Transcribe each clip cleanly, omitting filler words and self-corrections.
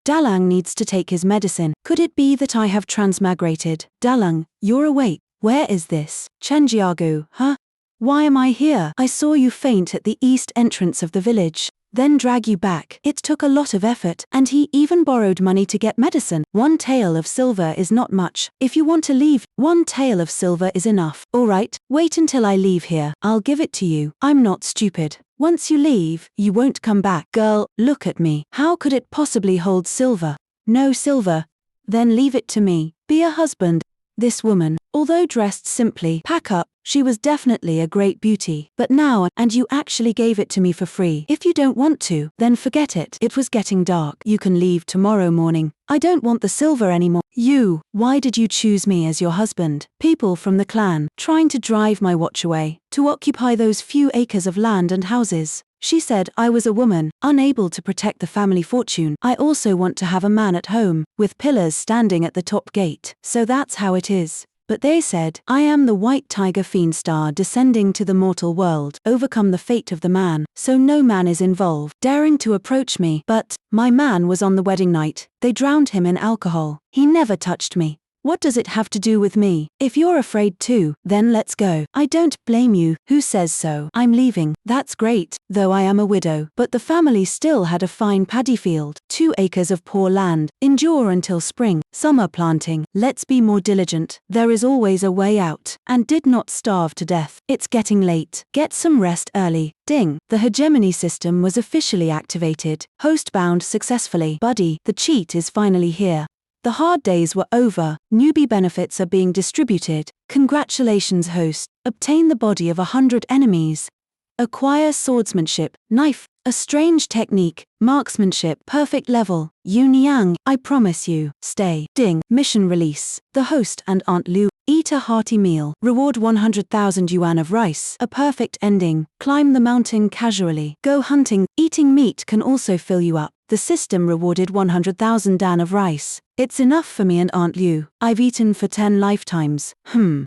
Dalang needs to take his medicine. Could it be that I have transmigrated? Dalang, you're awake. Where is this? Chenjiagu, huh? Why am I here? I saw you faint at the east entrance of the village, then drag you back. It took a lot of effort, and he even borrowed money to get medicine. 1 tael of silver is not much. If you want to leave, 1 tael of silver is enough. Alright, wait until I leave here. I'll give it to you. I'm not stupid. Once you leave, you won't come back. Girl, look at me. How could it possibly hold silver? No silver. Then leave it to me. Be a husband. This woman, although dressed simply, pack up, she was definitely a great beauty. But now, and you actually gave it to me for free. If you don't want to, then forget it. It was getting dark. You can leave tomorrow morning. I don't want the silver anymore. You, why did you choose me as your husband? People from the clan, trying to drive my watch away, to occupy those few acres of land and houses. She said I was a woman, unable to protect the family fortune. I also want to have a man at home, with pillars standing at the top gate. So that's how it is. But they said, I am the white tiger fiend star descending to the mortal world, overcome the fate of the man, so no man is involved, daring to approach me. But my man was on the wedding night. They drowned him in alcohol. He never touched me. What does it have to do with me? If you're afraid too, then let's go. I don't blame you. Who says so? I'm leaving. That's great, though I am a widow. But the family still had a fine paddy field, 2 acres of poor land. Endure until spring, summer planting. Let's be more diligent. There is always a way out. And did not starve to death. It's getting late. Get some rest early. Ding. The hegemony system was officially activated. Host bound successfully. Buddy, the cheat is finally here. The hard days were over, newbie benefits are being distributed. Congratulations host, obtain the body of 100 enemies. Acquire swordsmanship, knife, a strange technique, marksmanship, perfect level. Yin Yang, I promise you, stay. Ding, mission release. The host and Aunt Liu, eat a hearty meal. Reward 100,000 yuan of rice. A perfect ending, climb the mountain casually. Go hunting, eating meat can also fill you up. The system rewarded 100,000 dan of rice. It's enough for me and Aunt Liu. I've eaten for 10 lifetimes. Yun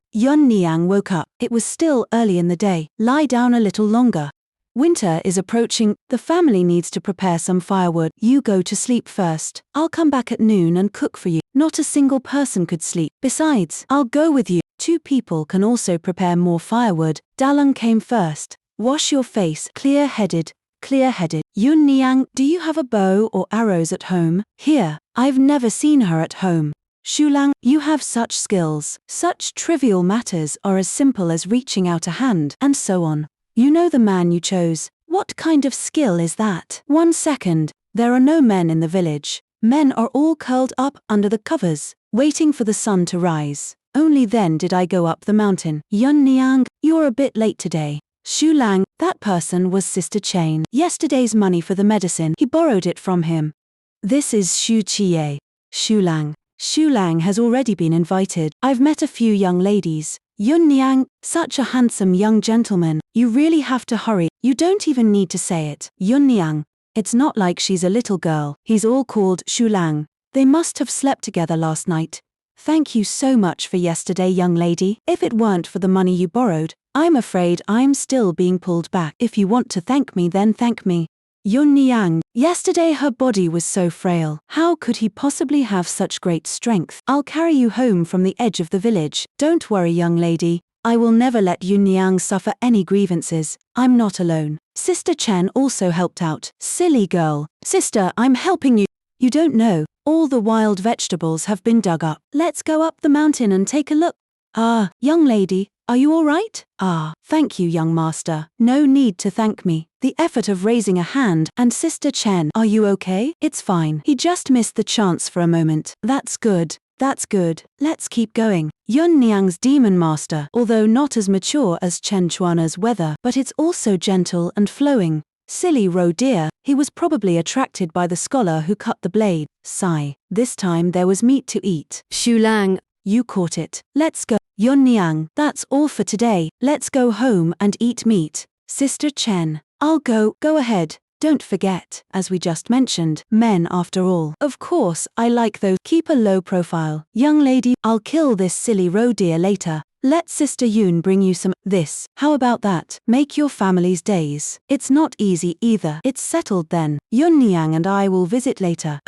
Niang woke up. It was still early in the day. Lie down a little longer. Winter is approaching. The family needs to prepare some firewood. You go to sleep first. I'll come back at noon and cook for you. Not a single person could sleep. Besides, I'll go with you. 2 people can also prepare more firewood. Dalang came first. Wash your face. Clear-headed. Clear-headed. Yun Niang, do you have a bow or arrows at home? Here, I've never seen her at home. Shulang, you have such skills. Such trivial matters are as simple as reaching out a hand, and so on. You know the man you chose. What kind of skill is that? 1 second. There are no men in the village. Men are all curled up under the covers, waiting for the sun to rise. Only then did I go up the mountain. Yun Niang, you're a bit late today. Shulang, that person was Sister Chain. Yesterday's money for the medicine, he borrowed it from him. This is Qiye. Shulang. Shulang has already been invited. I've met a few young ladies. Yun Niang, such a handsome young gentleman. You really have to hurry. You don't even need to say it. Yun Niang. It's not like she's a little girl. He's all called Shulang. They must have slept together last night. Thank you so much for yesterday, young lady. If it weren't for the money you borrowed, I'm afraid I'm still being pulled back. If you want to thank me, then thank me. Yun Niang, yesterday her body was so frail. How could he possibly have such great strength? I'll carry you home from the edge of the village. Don't worry, young lady. I will never let Yun Niang suffer any grievances. I'm not alone. Sister Chen also helped out. Silly girl. Sister, I'm helping you. You don't know. All the wild vegetables have been dug up. Let's go up the mountain and take a look. Ah, young lady, are you all right? Ah, thank you, young master. No need to thank me. The effort of raising a hand. And Sister Chen, are you okay? It's fine. He just missed the chance for a moment. That's good. That's good. Let's keep going. Yun Niang's demon master, although not as mature as Chen Chuana's weather, but it's also gentle and flowing. Silly roe deer, he was probably attracted by the scholar who cut the blade. Sigh. This time there was meat to eat. Shulang, you caught it. Let's go. Yun Niang, that's all for today. Let's go home and eat meat. Sister Chen, I'll go. Go ahead. Don't forget, as we just mentioned, men after all. Of course, I like those. Keep a low profile. Young lady, I'll kill this silly roe deer later. Let Sister Yun bring you some this. How about that? Make your family's days. It's not easy either. It's settled then. Yun Niang and I will visit later.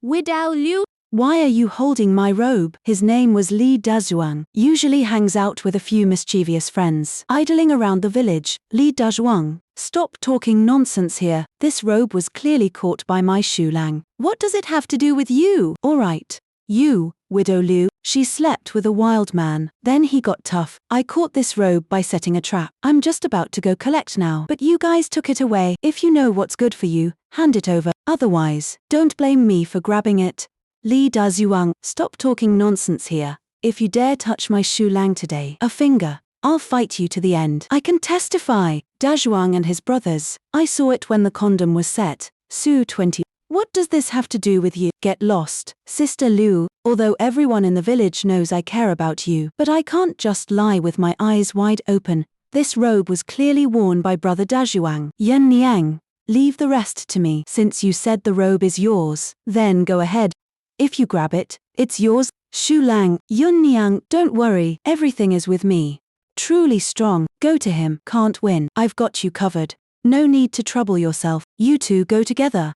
Widow Liu? Why are you holding my robe? His name was Li Dazhuang. Usually hangs out with a few mischievous friends. Idling around the village. Li Dazhuang. Stop talking nonsense here. This robe was clearly caught by my Shulang. What does it have to do with you? Alright. You, Widow Liu. She slept with a wild man. Then he got tough. I caught this robe by setting a trap. I'm just about to go collect now. But you guys took it away. If you know what's good for you, hand it over. Otherwise, don't blame me for grabbing it. Li Dazhuang, stop talking nonsense here. If you dare touch my Shulang today, a finger, I'll fight you to the end. I can testify. Dazhuang and his brothers. I saw it when the condom was set. Su 20. What does this have to do with you? Get lost. Sister Liu, although everyone in the village knows I care about you, but I can't just lie with my eyes wide open. This robe was clearly worn by Brother Dazhuang. Yun Niang, leave the rest to me. Since you said the robe is yours, then go ahead. If you grab it, it's yours. Shulang, Yun Niang, don't worry, everything is with me. Truly strong, go to him. Can't win, I've got you covered. No need to trouble yourself, you two go together.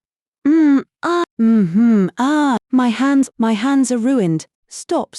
My hands are ruined. Stop.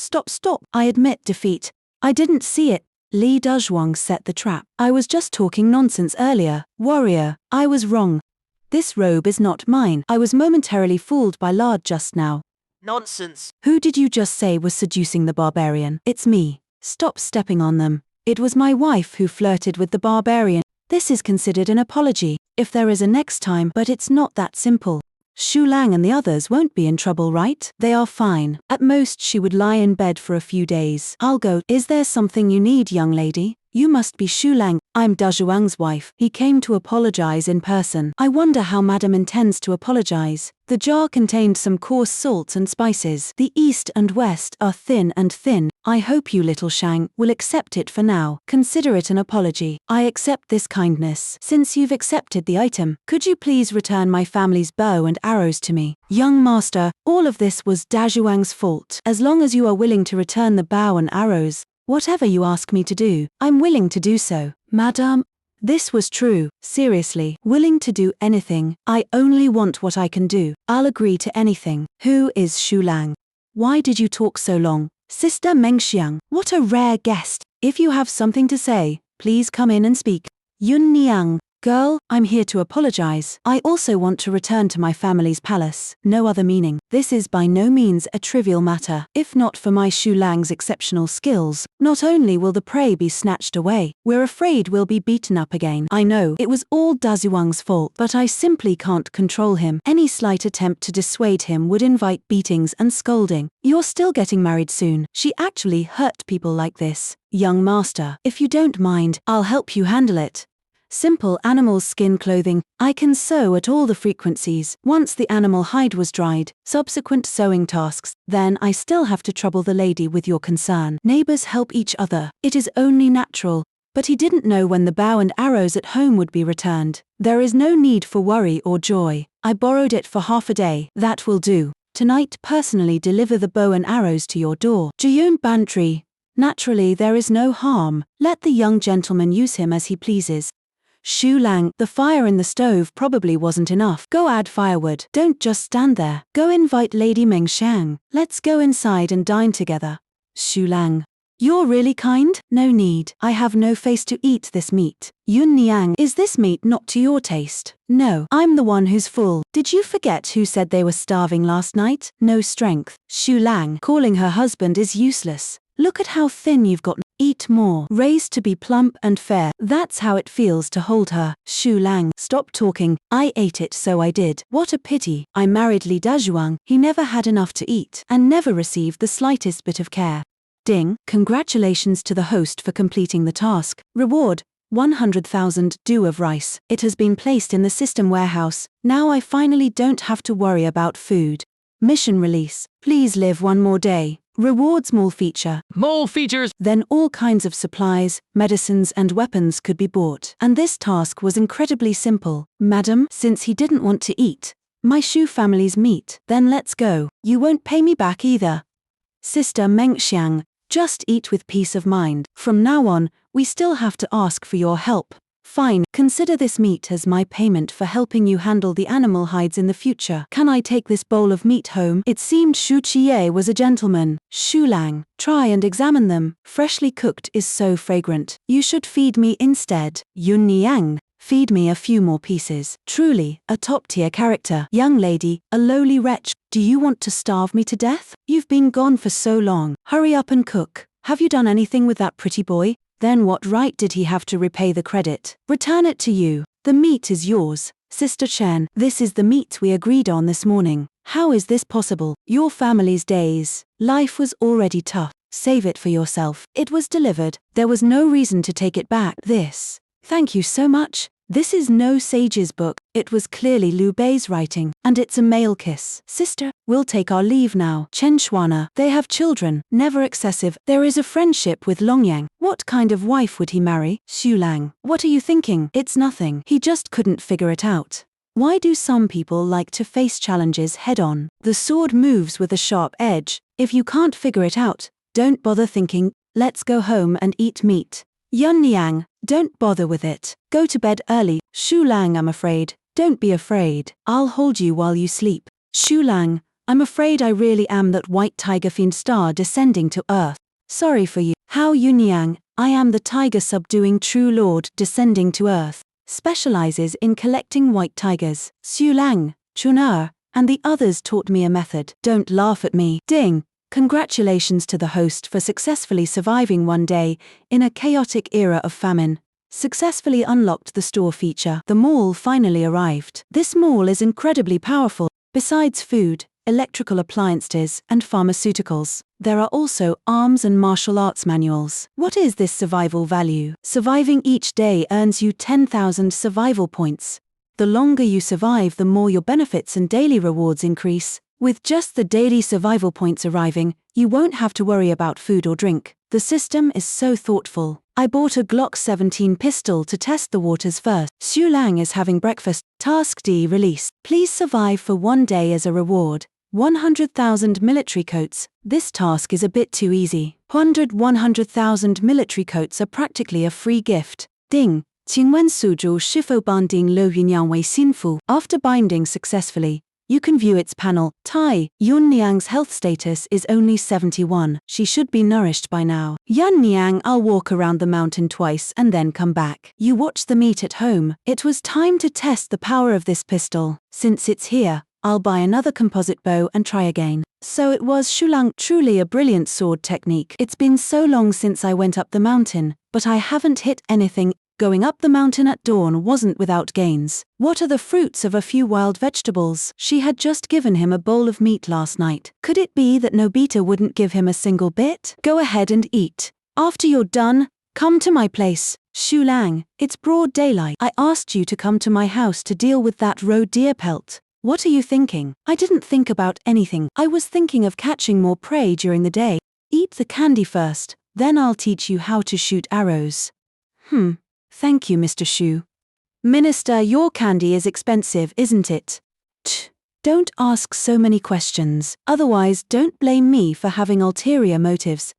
I admit defeat. I didn't see it. Li Dazhuang set the trap. I was just talking nonsense earlier. Warrior, I was wrong. This robe is not mine. I was momentarily fooled by Lard just now. Nonsense. Who did you just say was seducing the barbarian? It's me. Stop stepping on them. It was my wife who flirted with the barbarian. This is considered an apology, if there is a next time, but it's not that simple. Shulang and the others won't be in trouble, right? They are fine. At most she would lie in bed for a few days. I'll go. Is there something you need, young lady? You must be Shulang. I'm Dazhuang's wife. He came to apologize in person. I wonder how Madam intends to apologize. The jar contained some coarse salts and spices. The east and west are thin and thin. I hope you, little Shang, will accept it for now. Consider it an apology. I accept this kindness. Since you've accepted the item, could you please return my family's bow and arrows to me? Young master, all of this was Dazhuang's fault. As long as you are willing to return the bow and arrows, whatever you ask me to do, I'm willing to do so. Madam, this was true. Seriously, willing to do anything. I only want what I can do. I'll agree to anything. Who is Shulang? Why did you talk so long? Sister Mengxiang, what a rare guest. If you have something to say, please come in and speak. Yun Niang, girl, I'm here to apologize. I also want to return to my family's palace. No other meaning. This is by no means a trivial matter. If not for my Shulang's exceptional skills, not only will the prey be snatched away, we're afraid we'll be beaten up again. I know, it was all Dazhuang's fault, but I simply can't control him. Any slight attempt to dissuade him would invite beatings and scolding. You're still getting married soon. She actually hurt people like this. Young master, if you don't mind, I'll help you handle it. Simple animal skin clothing. I can sew at all the frequencies. Once the animal hide was dried, subsequent sewing tasks, then I still have to trouble the lady with your concern. Neighbors help each other. It is only natural. But he didn't know when the bow and arrows at home would be returned. There is no need for worry or joy. I borrowed it for half a day. That will do. Tonight personally deliver the bow and arrows to your door. Jiyun Bantry. Naturally there is no harm. Let the young gentleman use him as he pleases. Shulang, the fire in the stove probably wasn't enough. Go add firewood. Don't just stand there. Go invite Lady Mengxiang. Let's go inside and dine together. Shulang, you're really kind? No need. I have no face to eat this meat. Yun Niang, is this meat not to your taste? No, I'm the one who's full. Did you forget who said they were starving last night? No strength. Shulang, calling her husband is useless. Look at how thin you've gotten. Eat more. Raised to be plump and fair. That's how it feels to hold her. Shulang, stop talking. I ate it, so I did. What a pity. I married Li Dazhuang. He never had enough to eat and never received the slightest bit of care. Ding. Congratulations to the host for completing the task. Reward, 100,000 dew of rice. It has been placed in the system warehouse. Now I finally don't have to worry about food. Mission release. Please live one more day. Rewards mall feature. Mole features. Then all kinds of supplies, medicines and weapons could be bought. And this task was incredibly simple. Madam, since he didn't want to eat my Shu family's meat, then let's go. You won't pay me back either. Sister Mengxiang, Just eat with peace of mind. From now on, we still have to ask for your help. Fine, consider this meat as my payment for helping you handle the animal hides in the future. Can I take this bowl of meat home? It seemed Qiye was a gentleman. Shulang, try and examine them. Freshly cooked is so fragrant. You should feed me instead. Yunyang, feed me a few more pieces. Truly, a top-tier character. Young lady, a lowly wretch, do you want to starve me to death? You've been gone for so long. Hurry up and cook. Have you done anything with that pretty boy? Then what right did he have to repay the credit? Return it to you. The meat is yours. Sister Chen, this is the meat we agreed on this morning. How is this possible? Your family's days. Life was already tough. Save it for yourself. It was delivered. There was no reason to take it back. This. Thank you so much. This is no sage's book. It was clearly Liu Bei's writing, and it's a male kiss. Sister, we'll take our leave now. Chen Shuana, they have children, never excessive. There is a friendship with Longyang. What kind of wife would he marry? Xulang, what are you thinking? It's nothing. He just couldn't figure it out. Why do some people like to face challenges head-on? The sword moves with a sharp edge. If you can't figure it out, don't bother thinking. Let's go home and eat meat. Yunyang, don't bother with it. Go to bed early. Shulang, I'm afraid. Don't be afraid. I'll hold you while you sleep. Shulang, I'm afraid I really am that white tiger fiend star descending to earth. Sorry for you. How Yunyang, I am the tiger subduing true lord descending to earth. Specializes in collecting white tigers. Xulang, Chunar, and the others taught me a method. Don't laugh at me. Ding. Congratulations to the host for successfully surviving one day in a chaotic era of famine. Successfully unlocked the store feature. The mall finally arrived. This mall is incredibly powerful. Besides food, electrical appliances, and pharmaceuticals, there are also arms and martial arts manuals. What is this survival value? Surviving each day earns you 10,000 survival points. The longer you survive, the more your benefits and daily rewards increase. With just the daily survival points arriving, you won't have to worry about food or drink. The system is so thoughtful. I bought a Glock 17 pistol to test the waters first. Xulang is having breakfast. Task D released. Please survive for one day as a reward. 100,000 military coats. This task is a bit too easy. 100,000 military coats are practically a free gift. Ding. Qingwen suzhou shifo banding lo yunyang wei xinfu. After binding successfully, you can view its panel. Tai, Yunniang's health status is only 71. She should be nourished by now. Yunniang, I'll walk around the mountain twice and then come back. You watch the meat at home. It was time to test the power of this pistol. Since it's here, I'll buy another composite bow and try again. So it was Shulang, truly a brilliant sword technique. It's been so long since I went up the mountain, but I haven't hit anything. Going up the mountain at dawn wasn't without gains. What are the fruits of a few wild vegetables? She had just given him a bowl of meat last night. Could it be that Nobita wouldn't give him a single bit? Go ahead and eat. After you're done, come to my place. Shulang, it's broad daylight. I asked you to come to my house to deal with that roe deer pelt. What are you thinking? I didn't think about anything. I was thinking of catching more prey during the day. Eat the candy first, then I'll teach you how to shoot arrows. Thank you, Mr. Shu. Minister, your candy is expensive, isn't it? Don't ask so many questions, otherwise don't blame me for having ulterior motives.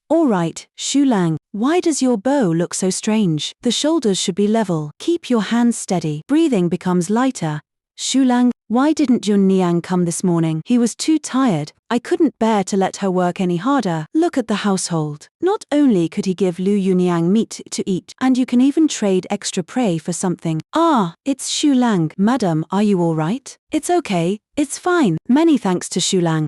All right, Shulang, why does your bow look so strange? The shoulders should be level. Keep your hands steady. Breathing becomes lighter. Shulang, why didn't Yunniang come this morning? He was too tired. I couldn't bear to let her work any harder. Look at the household. Not only could he give Liu Yunniang meat to eat, and you can even trade extra prey for something. Ah, it's Shulang. Madam, are you all right? It's okay. It's fine. Many thanks to Shulang.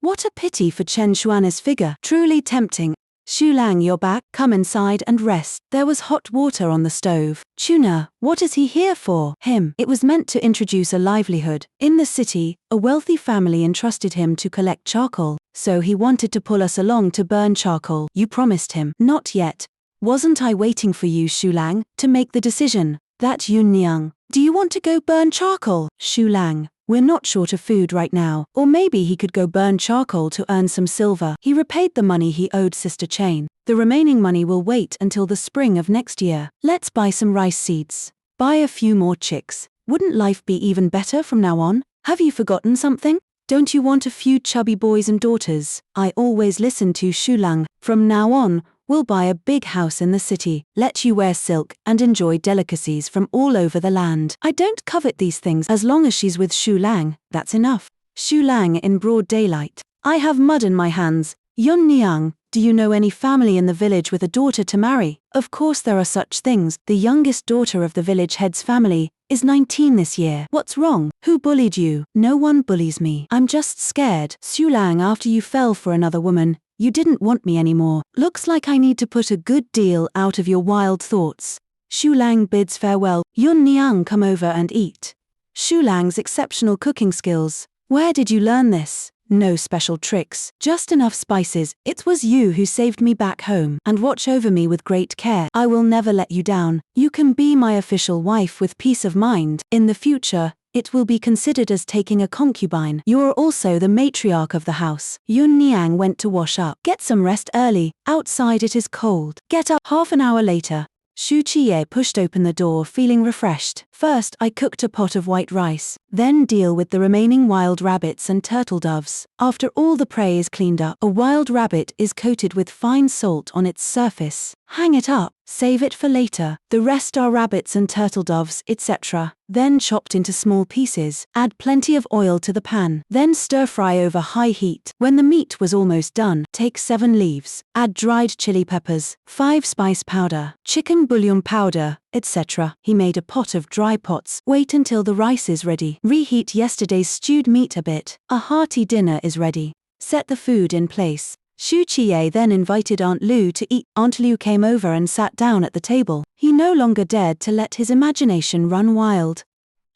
What a pity for Chen Xuana's figure. Truly tempting. Shulang, you're back. Come inside and rest. There was hot water on the stove. Tuna, what is he here for? Him. It was meant to introduce a livelihood. In the city, a wealthy family entrusted him to collect charcoal, so he wanted to pull us along to burn charcoal. You promised him. Not yet. Wasn't I waiting for you, Shulang, to make the decision? That Yunniang. Do you want to go burn charcoal? Shulang. We're not short of food right now. Or maybe he could go burn charcoal to earn some silver. He repaid the money he owed Sister Chain. The remaining money will wait until the spring of next year. Let's buy some rice seeds. Buy a few more chicks. Wouldn't life be even better from now on? Have you forgotten something? Don't you want a few chubby boys and daughters? I always listen to Shulang. From now on, we'll buy a big house in the city, let you wear silk, and enjoy delicacies from all over the land. I don't covet these things as long as she's with Shulang, that's enough. Shulang in broad daylight. I have mud in my hands. Yun Niang, do you know any family in the village with a daughter to marry? Of course there are such things. The youngest daughter of the village head's family is 19 this year. What's wrong? Who bullied you? No one bullies me. I'm just scared. Shulang, after you fell for another woman, you didn't want me anymore. Looks like I need to put a good deal out of your wild thoughts. Shulang bids farewell. Yun Niang, come over and eat. Shulang's exceptional cooking skills. Where did you learn this? No special tricks, just enough spices. It was you who saved me back home, and watch over me with great care. I will never let you down. You can be my official wife with peace of mind. In the future, it will be considered as taking a concubine. You're also the matriarch of the house. Yun Niang went to wash up. Get some rest early. Outside it is cold. Get up. Half an hour later, Qiye pushed open the door feeling refreshed. First I cooked a pot of white rice, then deal with the remaining wild rabbits and turtle doves. After all the prey is cleaned up, a wild rabbit is coated with fine salt on its surface. Hang it up, save it for later. The rest are rabbits and turtle doves, etc. Then chopped into small pieces. Add plenty of oil to the pan. Then stir fry over high heat. When the meat was almost done, take 7 leaves. Add dried chili peppers, 5 spice powder, chicken bouillon powder, etc. He made a pot of dry pots. Wait until the rice is ready. Reheat yesterday's stewed meat a bit. A hearty dinner is ready. Set the food in place. Qiye then invited Aunt Liu to eat. Aunt Liu came over and sat down at the table. He no longer dared to let his imagination run wild.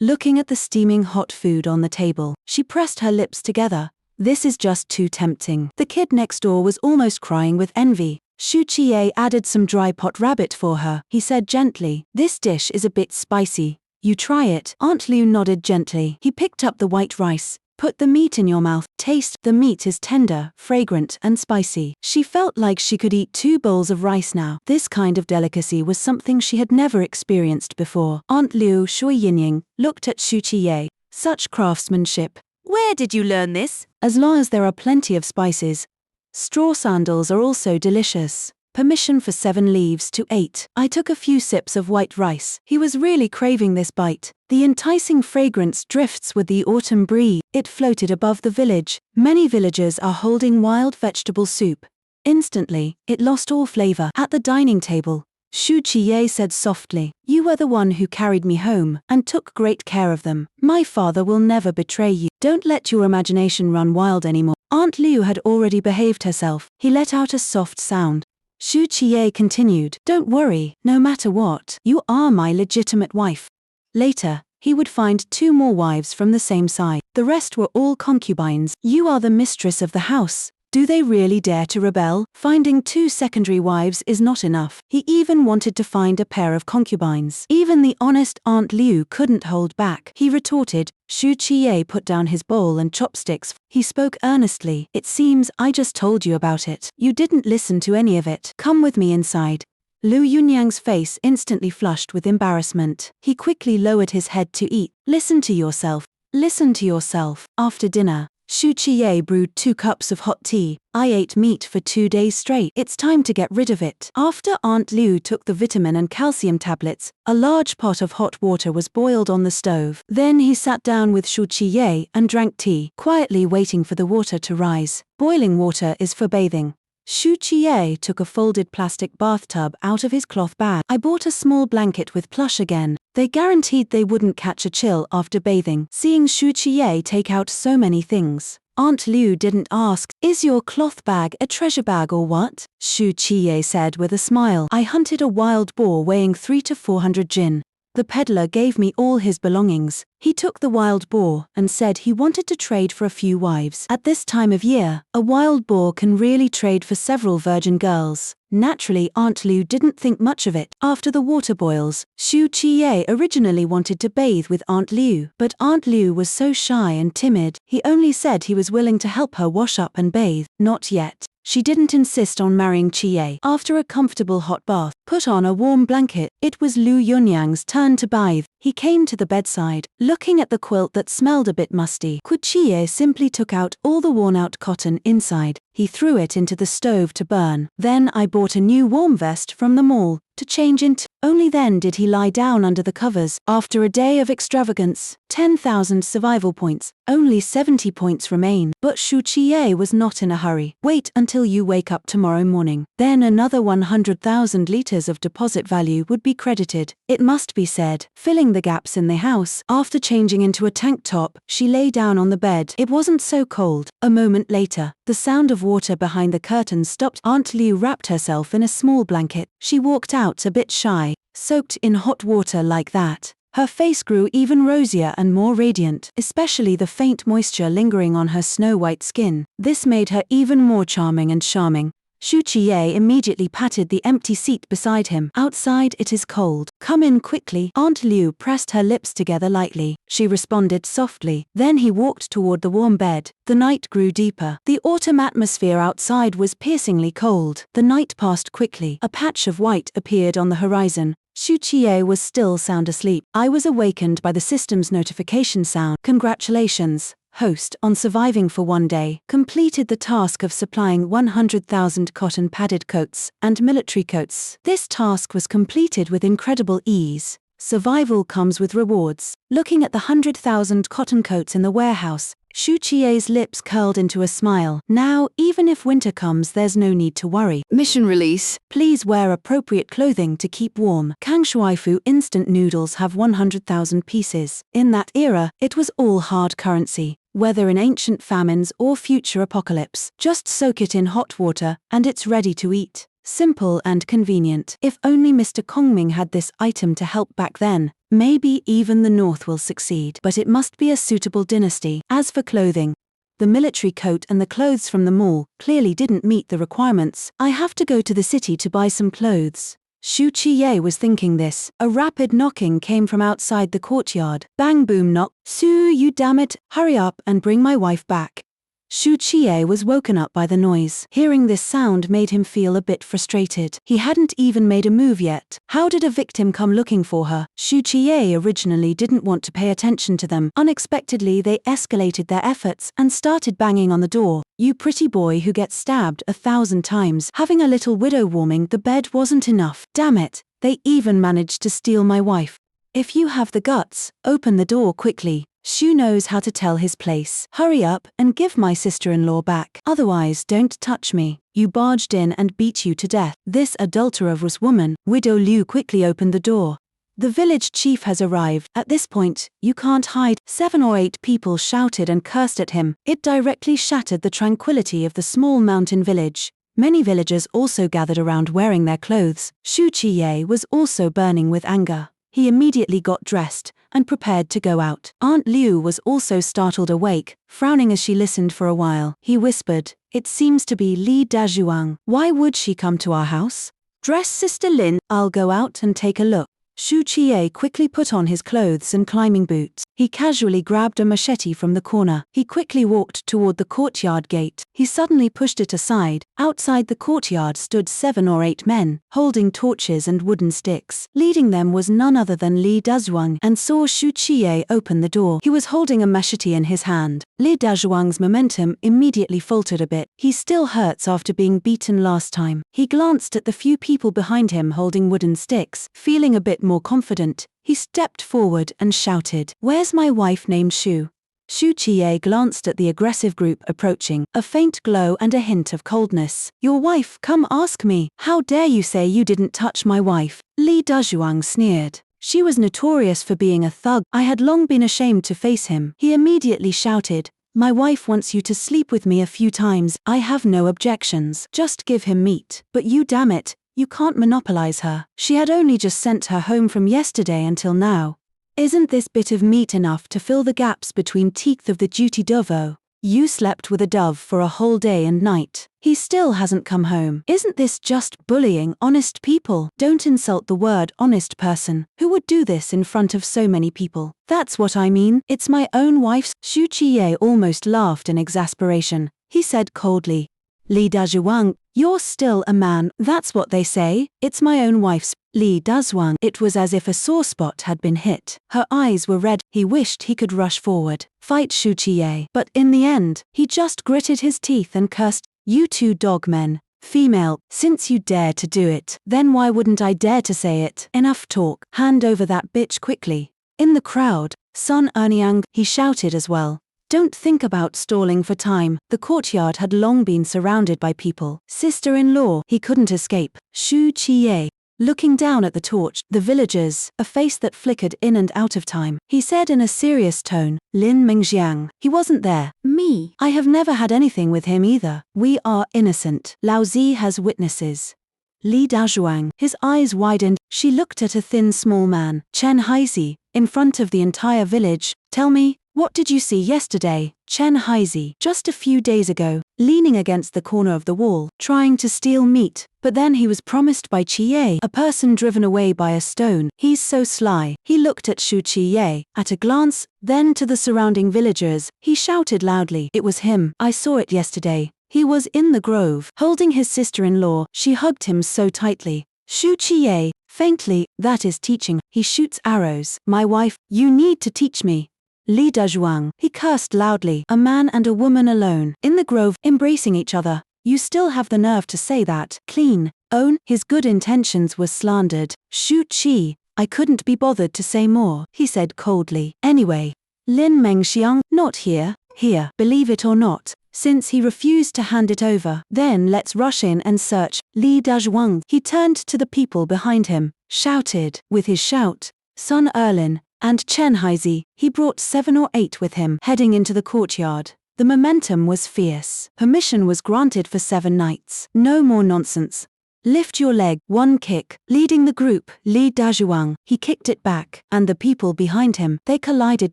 Looking at the steaming hot food on the table, she pressed her lips together. This is just too tempting. The kid next door was almost crying with envy. Qiye added some dry pot rabbit for her. He said gently, "This dish is a bit spicy. You try it." Aunt Liu nodded gently. He picked up the white rice. Put the meat in your mouth. Taste. The meat is tender, fragrant, and spicy. She felt like she could eat 2 bowls of rice now. This kind of delicacy was something she had never experienced before. Aunt Liu Shuiyinying looked at Qiye. Such craftsmanship. Where did you learn this? As long as there are plenty of spices. Straw sandals are also delicious. Permission for 7 leaves to 8. I took a few sips of white rice. He was really craving this bite. The enticing fragrance drifts with the autumn breeze. It floated above the village. Many villagers are holding wild vegetable soup. Instantly, it lost all flavor. At the dining table, Qiye said softly, "You were the one who carried me home, and took great care of them. My father will never betray you. Don't let your imagination run wild anymore." Aunt Liu had already behaved herself. He let out a soft sound. Qiye continued, "Don't worry, no matter what, you are my legitimate wife." Later, he would find 2 more wives from the same side. The rest were all concubines. You are the mistress of the house. Do they really dare to rebel? Finding 2 secondary wives is not enough. He even wanted to find a pair of concubines. Even the honest Aunt Liu couldn't hold back. He retorted. Qiye put down his bowl and chopsticks. He spoke earnestly. "It seems I just told you about it. You didn't listen to any of it. Come with me inside." Liu Yunyang's face instantly flushed with embarrassment. He quickly lowered his head to eat. Listen to yourself. Listen to yourself. After dinner, Qiye brewed 2 cups of hot tea. I ate meat for 2 days straight. It's time to get rid of it. After Aunt Liu took the vitamin and calcium tablets, a large pot of hot water was boiled on the stove. Then he sat down with Qiye and drank tea, quietly waiting for the water to rise. Boiling water is for bathing. Qiye took a folded plastic bathtub out of his cloth bag. I bought a small blanket with plush again. They guaranteed they wouldn't catch a chill after bathing. Seeing Qiye take out so many things, Aunt Liu didn't ask, "Is your cloth bag a treasure bag or what?" Qiye said with a smile. "I hunted a wild boar weighing 300 to 400 jin. The peddler gave me all his belongings. He took the wild boar and said he wanted to trade for a few wives. At this time of year, a wild boar can really trade for several virgin girls." Naturally, Aunt Liu didn't think much of it. After the water boils, Qiye originally wanted to bathe with Aunt Liu, but Aunt Liu was so shy and timid, he only said he was willing to help her wash up and bathe. Not yet. She didn't insist on marrying Qiye. After a comfortable hot bath, put on a warm blanket, it was Liu Yunyang's turn to bathe. He came to the bedside, looking at the quilt that smelled a bit musty. Qiye simply took out all the worn-out cotton inside. He threw it into the stove to burn. Then I bought a new warm vest from the mall to change into. Only then did he lie down under the covers. After a day of extravagance, 10,000 survival points, only 70 points remain. But Qiye was not in a hurry. Wait until you wake up tomorrow morning. Then another 100,000 liters of deposit value would be credited. It must be said, filling the gaps in the house. After changing into a tank top, she lay down on the bed. It wasn't so cold. A moment later, the sound of water behind the curtains stopped. Aunt Liu wrapped herself in a small blanket. She walked out a bit shy, soaked in hot water like that. Her face grew even rosier and more radiant, especially the faint moisture lingering on her snow-white skin. This made her even more charming and charming. Qiye immediately patted the empty seat beside him. Outside it is cold. Come in quickly. Aunt Liu pressed her lips together lightly. She responded softly. Then he walked toward the warm bed. The night grew deeper. The autumn atmosphere outside was piercingly cold. The night passed quickly. A patch of white appeared on the horizon. Qiye was still sound asleep. I was awakened by the system's notification sound. Congratulations, host, on surviving for one day. Completed the task of supplying 100,000 cotton padded coats and military coats. This task was completed with incredible ease. Survival comes with rewards. Looking at the 100,000 cotton coats in the warehouse, Qiye's lips curled into a smile. Now, even if winter comes, there's no need to worry. Mission release. Please wear appropriate clothing to keep warm. Kangshuifu instant noodles have 100,000 pieces. In that era, it was all hard currency. Whether in ancient famines or future apocalypse, just soak it in hot water, and it's ready to eat. Simple and convenient. If only Mr. Kongming had this item to help back then, maybe even the North will succeed. But it must be a suitable dynasty. As for clothing, the military coat and the clothes from the mall clearly didn't meet the requirements. I have to go to the city to buy some clothes. Qiye was thinking this. A rapid knocking came from outside the courtyard. Bang boom knock. Su, you damn it, hurry up and bring my wife back. Qiye was woken up by the noise. Hearing this sound made him feel a bit frustrated. He hadn't even made a move yet. How did a victim come looking for her? Qiye originally didn't want to pay attention to them. Unexpectedly, they escalated their efforts and started banging on the door. You pretty boy who gets stabbed 1,000 times. Having a little widow warming the bed wasn't enough. Damn it, they even managed to steal my wife. If you have the guts, open the door quickly. Shu knows how to tell his place. Hurry up and give my sister-in-law back. Otherwise, don't touch me. You barged in and beat you to death. This adulterous woman. Widow Liu quickly opened the door. The village chief has arrived. At this point, you can't hide. 7 or 8 people shouted and cursed at him. It directly shattered the tranquility of the small mountain village. Many villagers also gathered around wearing their clothes. Qiye was also burning with anger. He immediately got dressed and prepared to go out. Aunt Liu was also startled awake, frowning as she listened for a while. He whispered, "It seems to be Li Dazhuang. Why would she come to our house?" "Dress Sister Lin, I'll go out and take a look." Qiye quickly put on his clothes and climbing boots. He casually grabbed a machete from the corner. He quickly walked toward the courtyard gate. He suddenly pushed it aside. Outside the courtyard stood 7 or 8 men, holding torches and wooden sticks. Leading them was none other than Li Dazhuang, and saw Qiye open the door. He was holding a machete in his hand. Li Dazhuang's momentum immediately faltered a bit. He still hurts after being beaten last time. He glanced at the few people behind him holding wooden sticks. Feeling a bit more confident, he stepped forward and shouted, "Where's my wife named Shu?" Qiye glanced at the aggressive group approaching, a faint glow and a hint of coldness. "Your wife, come ask me. How dare you say you didn't touch my wife?" Li Dazhuang sneered. She was notorious for being a thug. I had long been ashamed to face him. He immediately shouted, "My wife wants you to sleep with me a few times. I have no objections. Just give him meat. But you, damn it, you can't monopolize her. She had only just sent her home from yesterday until now. Isn't this bit of meat enough to fill the gaps between teeth of the duty dovo? You slept with a dove for a whole day and night. He still hasn't come home. Isn't this just bullying honest people? Don't insult the word honest person. Who would do this in front of so many people? That's what I mean. It's my own wife's." Qiye almost laughed in exasperation. He said coldly, Li Dazhuang, you're still a man, that's what they say. It's my own wife's. Li Dazhuang. It was as if a sore spot had been hit. Her eyes were red. He wished he could rush forward, fight Qiye. But in the end, he just gritted his teeth and cursed, "You two dogmen. Female, since you dare to do it, then why wouldn't I dare to say it? Enough talk, hand over that bitch quickly." In the crowd, Sun Erniang, he shouted as well. Don't think about stalling for time. The courtyard had long been surrounded by people. Sister-in-law, he couldn't escape. Qiye. Looking down at the torch, the villagers, a face that flickered in and out of time, he said in a serious tone, "Lin Mingxiang, he wasn't there. Me, I have never had anything with him either. We are innocent. Lao Zi has witnesses." Li Dazhuang, his eyes widened. She looked at a thin small man, Chen Haizi, in front of the entire village. "Tell me, what did you see yesterday?" Chen Haizi, just a few days ago, leaning against the corner of the wall, trying to steal meat, but then he was promised by Qiye, a person driven away by a stone. He's so sly. He looked at Qiye, at a glance, then to the surrounding villagers. He shouted loudly, "It was him. I saw it yesterday. He was in the grove, holding his sister-in-law. She hugged him so tightly." Qiye, faintly, "That is teaching. He shoots arrows. My wife, you need to teach me." Li Dazhuang, he cursed loudly, "A man and a woman alone, in the grove, embracing each other. You still have the nerve to say that? Clean. Own, his good intentions were slandered." Qi, "I couldn't be bothered to say more," he said coldly. "Anyway, Lin Mengxiang, not here. Here, believe it or not. Since he refused to hand it over, then let's rush in and search." Li Dazhuang, he turned to the people behind him, shouted, with his shout, "Sun Erlin, and Chen Haizi." He brought 7 or 8 with him, heading into the courtyard. The momentum was fierce. Permission was granted for 7 nights. No more nonsense. "Lift your leg." One kick, leading the group, Li Dazhuang, he kicked it back, and the people behind him, they collided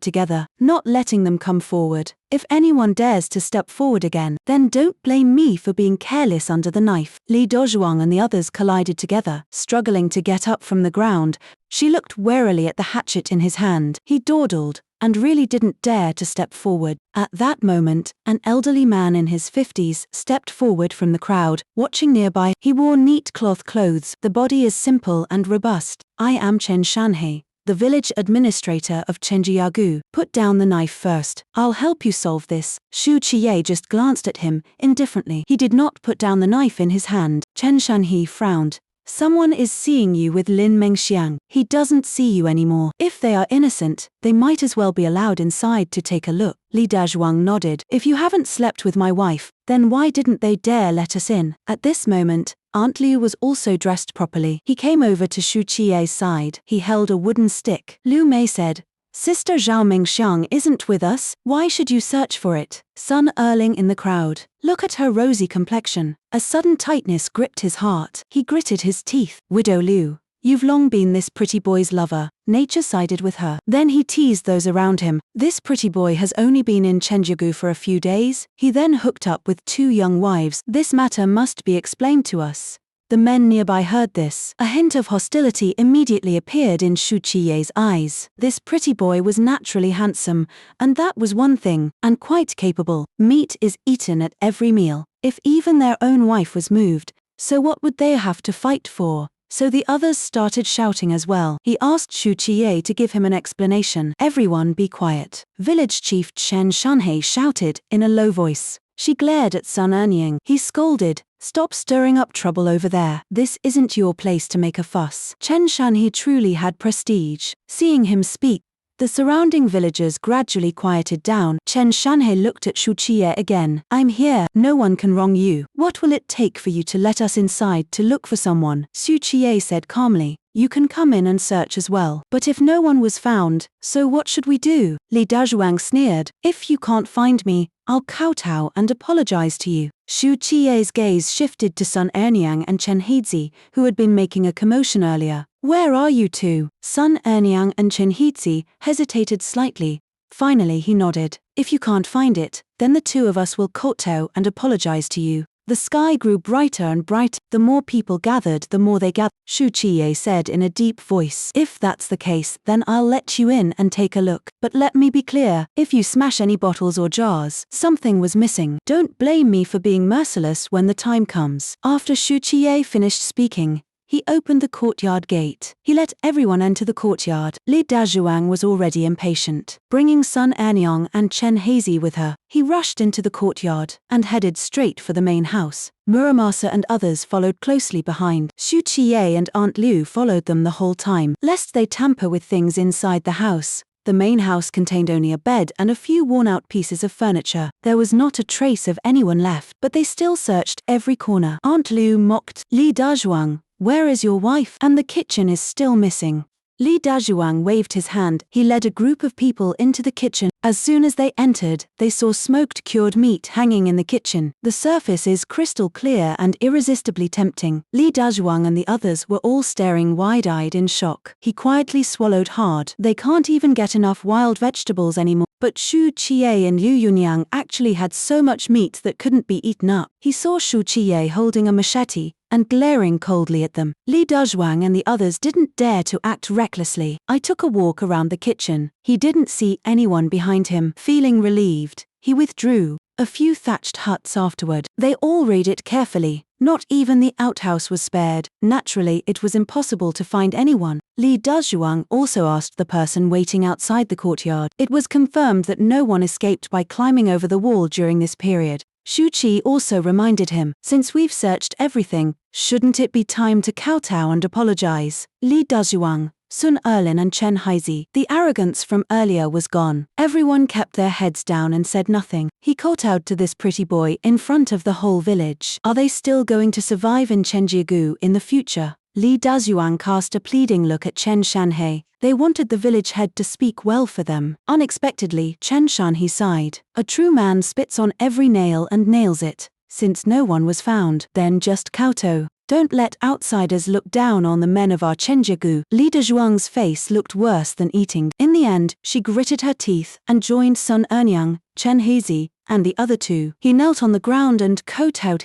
together, not letting them come forward. "If anyone dares to step forward again, then don't blame me for being careless under the knife." Li Dazhuang and the others collided together, struggling to get up from the ground. She looked warily at the hatchet in his hand. He dawdled, and really didn't dare to step forward. At that moment, an elderly man in his 50s stepped forward from the crowd, watching nearby. He wore neat cloth clothes. The body is simple and robust. "I am Chen Shanhe, the village administrator of Chenjiagu. Put down the knife first. I'll help you solve this." Qiye just glanced at him, indifferently. He did not put down the knife in his hand. Chen Shanhe frowned. "Someone is seeing you with Lin Mengxiang. He doesn't see you anymore. If they are innocent, they might as well be allowed inside to take a look." Li Dazhuang nodded. "If you haven't slept with my wife, then why didn't they dare let us in?" At this moment, Aunt Liu was also dressed properly. He came over to Qiye's side. He held a wooden stick. Liu Mei said, "Sister Zhao Mingxiang isn't with us. Why should you search for it?" Sun Erling in the crowd. "Look at her rosy complexion." A sudden tightness gripped his heart. He gritted his teeth. "Widow Liu, you've long been this pretty boy's lover." Nature sided with her. Then he teased those around him. "This pretty boy has only been in Chenjiagu for a few days. He then hooked up with 2 young wives. This matter must be explained to us." The men nearby heard this. A hint of hostility immediately appeared in Qiye's eyes. This pretty boy was naturally handsome, and that was one thing, and quite capable. Meat is eaten at every meal. If even their own wife was moved, so what would they have to fight for? So the others started shouting as well. He asked Qiye to give him an explanation. "Everyone be quiet." Village chief Chen Shanhe shouted in a low voice. She glared at Sun Erniang. He scolded, "Stop stirring up trouble over there. This isn't your place to make a fuss." Chen Shanhe truly had prestige. Seeing him speak, the surrounding villagers gradually quieted down. Chen Shanhe looked at Qiye again. "I'm here. No one can wrong you. What will it take for you to let us inside to look for someone?" Qiye said calmly, "You can come in and search as well. But if no one was found, so what should we do?" Li Dazhuang sneered, "If you can't find me, I'll kowtow and apologize to you." Qiye's gaze shifted to Sun Erniang and Chen Haizi, who had been making a commotion earlier. "Where are you two?" Sun Erniang and Chen Haizi hesitated slightly. Finally he nodded. "If you can't find it, then the 2 of us will kowtow and apologize to you." The sky grew brighter and brighter. The more people gathered, the more they gathered. Qiye said in a deep voice, "If that's the case, then I'll let you in and take a look. But let me be clear, if you smash any bottles or jars, something was missing. Don't blame me for being merciless when the time comes." After Qiye finished speaking, he opened the courtyard gate. He let everyone enter the courtyard. Li Dazhuang was already impatient. Bringing Sun Ernyang and Chen Hazy with her, he rushed into the courtyard and headed straight for the main house. Muramasa and others followed closely behind. Qiye and Aunt Liu followed them the whole time, lest they tamper with things inside the house. The main house contained only a bed and a few worn-out pieces of furniture. There was not a trace of anyone left, but they still searched every corner. Aunt Liu mocked, "Li Dazhuang, where is your wife? And the kitchen is still missing." Li Dazhuang waved his hand. He led a group of people into the kitchen. As soon as they entered, they saw smoked cured meat hanging in the kitchen. The surface is crystal clear and irresistibly tempting. Li Dazhuang and the others were all staring wide-eyed in shock. He quietly swallowed hard. They can't even get enough wild vegetables anymore. But Qiye and Liu Yunyang actually had so much meat that couldn't be eaten up. He saw Qiye holding a machete and glaring coldly at them. Li Dazhuang and the others didn't dare to act recklessly. I took a walk around the kitchen. He didn't see anyone behind him. Feeling relieved, he withdrew. A few thatched huts afterward. They all read it carefully. Not even the outhouse was spared. Naturally, it was impossible to find anyone. Li Dazhuang also asked the person waiting outside the courtyard. It was confirmed that no one escaped by climbing over the wall during this period. Qi also reminded him, "Since we've searched everything, shouldn't it be time to kowtow and apologize?" Li Dazhuang, Sun Erlin and Chen Hazy. The arrogance from earlier was gone. Everyone kept their heads down and said nothing. He kowtowed to this pretty boy in front of the whole village. Are they still going to survive in Chenjiagu in the future? Li Dazhuang cast a pleading look at Chen Shanhe. They wanted the village head to speak well for them. Unexpectedly, Chen Shanhe sighed. "A true man spits on every nail and nails it. Since no one was found, then just kowtow. Don't let outsiders look down on the men of our Chenjiagu." Li Dazhuang's face looked worse than eating. In the end, she gritted her teeth and joined Sun Ernyang, Chen Hazy, and the other two. He knelt on the ground and kowtowed.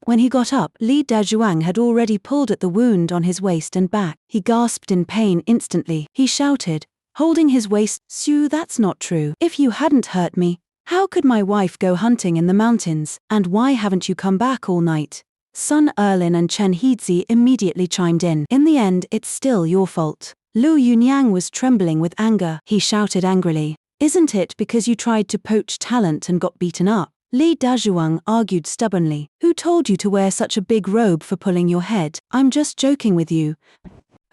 When he got up, Li Dazhuang had already pulled at the wound on his waist and back. He gasped in pain instantly. He shouted, holding his waist, "Su, that's not true. If you hadn't hurt me, how could my wife go hunting in the mountains? And why haven't you come back all night?" Sun Erlin and Chen Hazy immediately chimed in. "In the end, it's still your fault." Liu Yunyang was trembling with anger. He shouted angrily, "Isn't it because you tried to poach talent and got beaten up?" Li Dazhuang argued stubbornly, "Who told you to wear such a big robe for pulling your head? I'm just joking with you.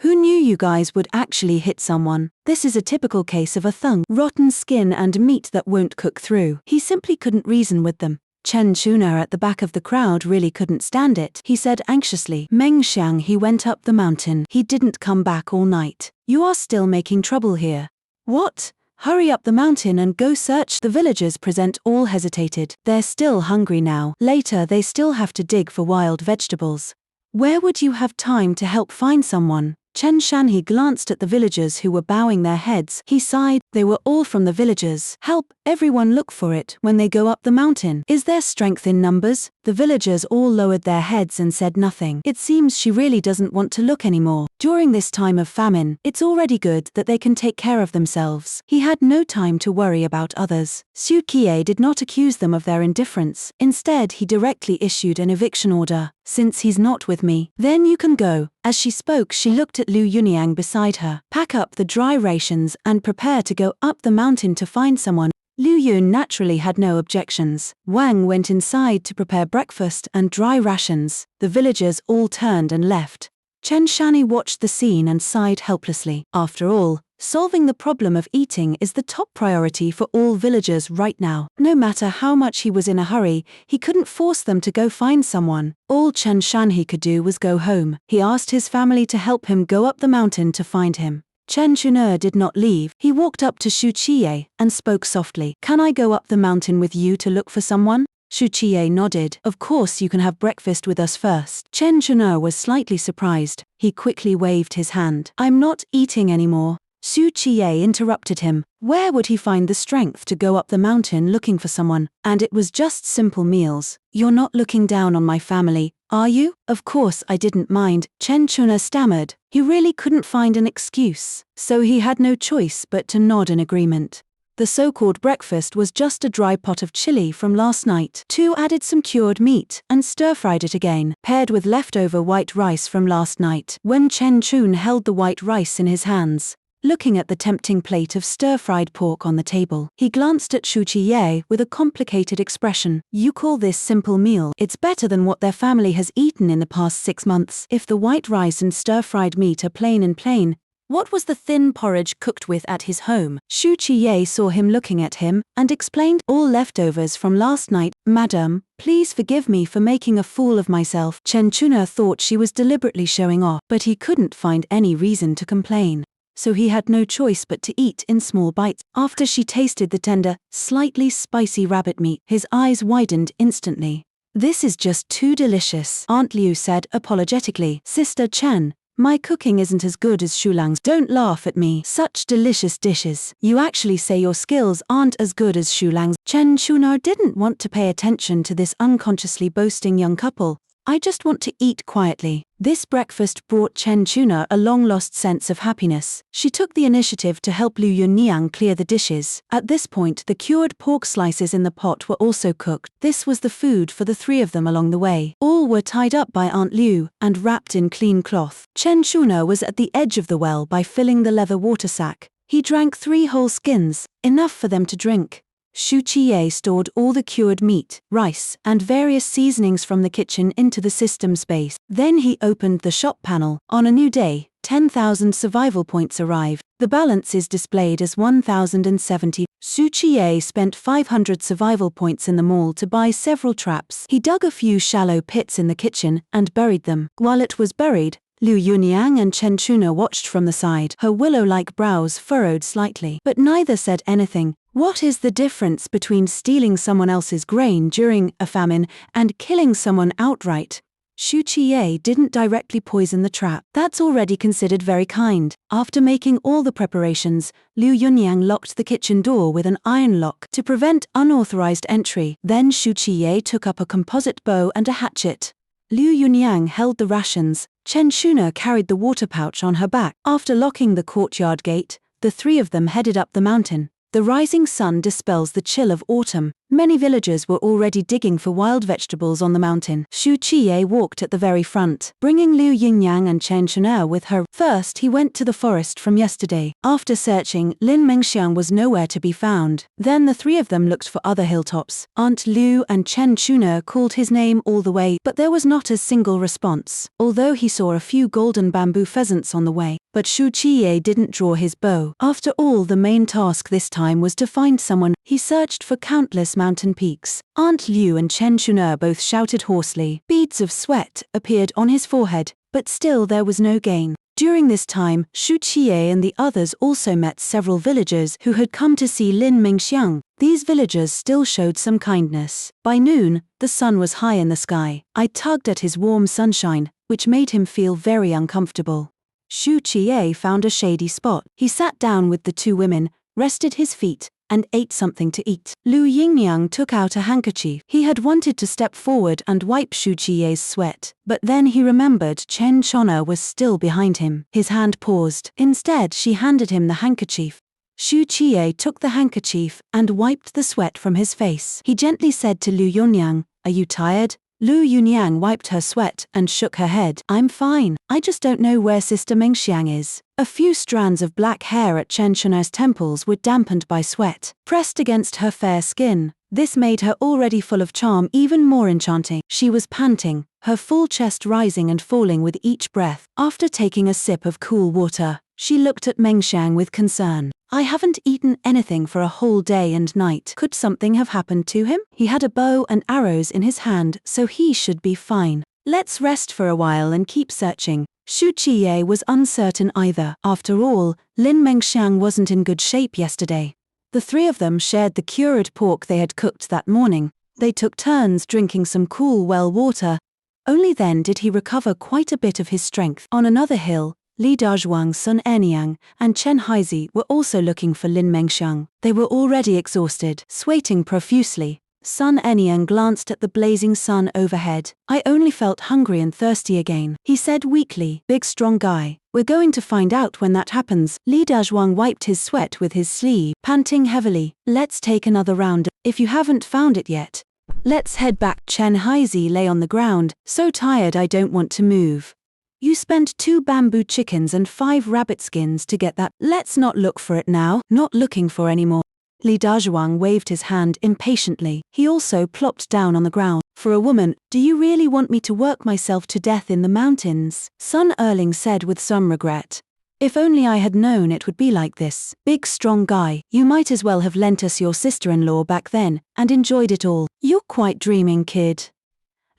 Who knew you guys would actually hit someone? This is a typical case of a thung, rotten skin and meat that won't cook through." He simply couldn't reason with them. Chen Chuna at the back of the crowd really couldn't stand it. He said anxiously, "Meng Xiang, he went up the mountain. He didn't come back all night. You are still making trouble here." "What? Hurry up the mountain and go search. The villagers present all hesitated. They're still hungry now. Later they still have to dig for wild vegetables. Where would you have time to help find someone? Chen Shanhe glanced at the villagers who were bowing their heads. He sighed. They were all from the villagers. Help, everyone look for it when they go up the mountain. Is there strength in numbers? The villagers all lowered their heads and said nothing. It seems she really doesn't want to look anymore. During this time of famine, it's already good that they can take care of themselves. He had no time to worry about others. Qiye did not accuse them of their indifference. Instead, he directly issued an eviction order. Since he's not with me, then you can go. As she spoke, she looked at Liu Yunyang beside her. Pack up the dry rations and prepare to go up the mountain to find someone. Liu Yun naturally had no objections. Wang went inside to prepare breakfast and dry rations. The villagers all turned and left. Chen Shanhe watched the scene and sighed helplessly. After all, solving the problem of eating is the top priority for all villagers right now. No matter how much he was in a hurry, he couldn't force them to go find someone. All Chen Shanhe could do was go home. He asked his family to help him go up the mountain to find him. Chen Chuner did not leave. He walked up to Qiye and spoke softly. Can I go up the mountain with you to look for someone? Qiye nodded. Of course you can have breakfast with us first. Chen Chuner was slightly surprised. He quickly waved his hand. I'm not eating anymore. Qiye interrupted him. Where would he find the strength to go up the mountain looking for someone? And it was just simple meals. You're not looking down on my family, are you? Of course I didn't mind, Chen Chuner stammered. He really couldn't find an excuse, so he had no choice but to nod in agreement. The so-called breakfast was just a dry pot of chili from last night. Two added some cured meat and stir-fried it again, paired with leftover white rice from last night. When Chen Chun held the white rice in his hands, looking at the tempting plate of stir-fried pork on the table, he glanced at Qiye with a complicated expression. You call this simple meal? It's better than what their family has eaten in the past 6 months. If the white rice and stir-fried meat are plain and plain, what was the thin porridge cooked with at his home? Qiye saw him looking at him and explained, all leftovers from last night. Madam, please forgive me for making a fool of myself. Chen Chuner thought she was deliberately showing off, but he couldn't find any reason to complain. So he had no choice but to eat in small bites. After she tasted the tender, slightly spicy rabbit meat, his eyes widened instantly. This is just too delicious, Aunt Liu said apologetically. Sister Chen, my cooking isn't as good as Shulang's. Don't laugh at me. Such delicious dishes. You actually say your skills aren't as good as Shulang's. Chen Chunar didn't want to pay attention to this unconsciously boasting young couple. I just want to eat quietly. This breakfast brought Chen Chuner a long-lost sense of happiness. She took the initiative to help Liu Yunyang clear the dishes. At this point, the cured pork slices in the pot were also cooked. This was the food for the 3 of them along the way. All were tied up by Aunt Liu and wrapped in clean cloth. Chen Chuner was at the edge of the well by filling the leather water sack. He drank 3 whole skins, enough for them to drink. Qiye stored all the cured meat, rice, and various seasonings from the kitchen into the system space. Then he opened the shop panel. On a new day, 10,000 survival points arrived. The balance is displayed as 1,070. Qiye spent 500 survival points in the mall to buy several traps. He dug a few shallow pits in the kitchen and buried them. While it was buried, Liu Yunyang and Chen Chuner watched from the side. Her willow-like brows furrowed slightly, but neither said anything. What is the difference between stealing someone else's grain during a famine and killing someone outright? Qiye didn't directly poison the trap. That's already considered very kind. After making all the preparations, Liu Yunyang locked the kitchen door with an iron lock to prevent unauthorized entry. Then Qiye took up a composite bow and a hatchet. Liu Yunyang held the rations. Chen Chuner carried the water pouch on her back. After locking the courtyard gate, the 3 of them headed up the mountain. The rising sun dispels the chill of autumn. Many villagers were already digging for wild vegetables on the mountain. Qiye walked at the very front, bringing Liu Yunyang and Chen Chuner with her. First he went to the forest from yesterday. After searching, Lin Mengxiang was nowhere to be found. Then the 3 of them looked for other hilltops. Aunt Liu and Chen Chuner called his name all the way, but there was not a single response, although he saw a few golden bamboo pheasants on the way. But Qiye didn't draw his bow. After all, the main task this time was to find someone. He searched for countless mountain peaks. Aunt Liu and Chen Chuner both shouted hoarsely. Beads of sweat appeared on his forehead, but still there was no gain. During this time, Qiye and the others also met several villagers who had come to see Lin Mingxiang. These villagers still showed some kindness. By noon, the sun was high in the sky. I tugged at his warm sunshine, which made him feel very uncomfortable. Qiye found a shady spot. He sat down with the two women, rested his feet, and ate something to eat. Liu Yingyang took out a handkerchief. He had wanted to step forward and wipe Qiye's sweat, but then he remembered Chen Chona was still behind him. His hand paused. Instead, she handed him the handkerchief. Qiye took the handkerchief and wiped the sweat from his face. He gently said to Liu Yungyang, "Are you tired?" Liu Yungyang wiped her sweat and shook her head. "I'm fine. I just don't know where Sister Mingxiang is." A few strands of black hair at Chen Chuna's temples were dampened by sweat, pressed against her fair skin. This made her already full of charm even more enchanting. She was panting, her full chest rising and falling with each breath. After taking a sip of cool water, she looked at Mengxiang with concern. "I haven't eaten anything for a whole day and night. Could something have happened to him? He had a bow and arrows in his hand, so he should be fine. Let's rest for a while and keep searching." Qiye was uncertain either. After all, Lin Mengxiang wasn't in good shape yesterday. The three of them shared the cured pork they had cooked that morning. They took turns drinking some cool well water. Only then did he recover quite a bit of his strength. On another hill, Li Dazhuang, Sun Eniang, and Chen Haizi were also looking for Lin Mengxiang. They were already exhausted, sweating profusely. Sun Eniang glanced at the blazing sun overhead. "I only felt hungry and thirsty again," he said weakly. "Big strong guy. We're going to find out when that happens." Li Dazhuang wiped his sweat with his sleeve, panting heavily. "Let's take another round. If you haven't found it yet, let's head back." Chen Haizi lay on the ground, "So tired I don't want to move. You spent 2 bamboo chickens and 5 rabbit skins to get that. Let's not look for it now." "Not looking for any more." Li Dazhuang waved his hand impatiently. He also plopped down on the ground. "For a woman, do you really want me to work myself to death in the mountains?" Sun Erling said with some regret. "If only I had known it would be like this. Big strong guy, you might as well have lent us your sister-in-law back then, and enjoyed it all. You're quite dreaming, kid."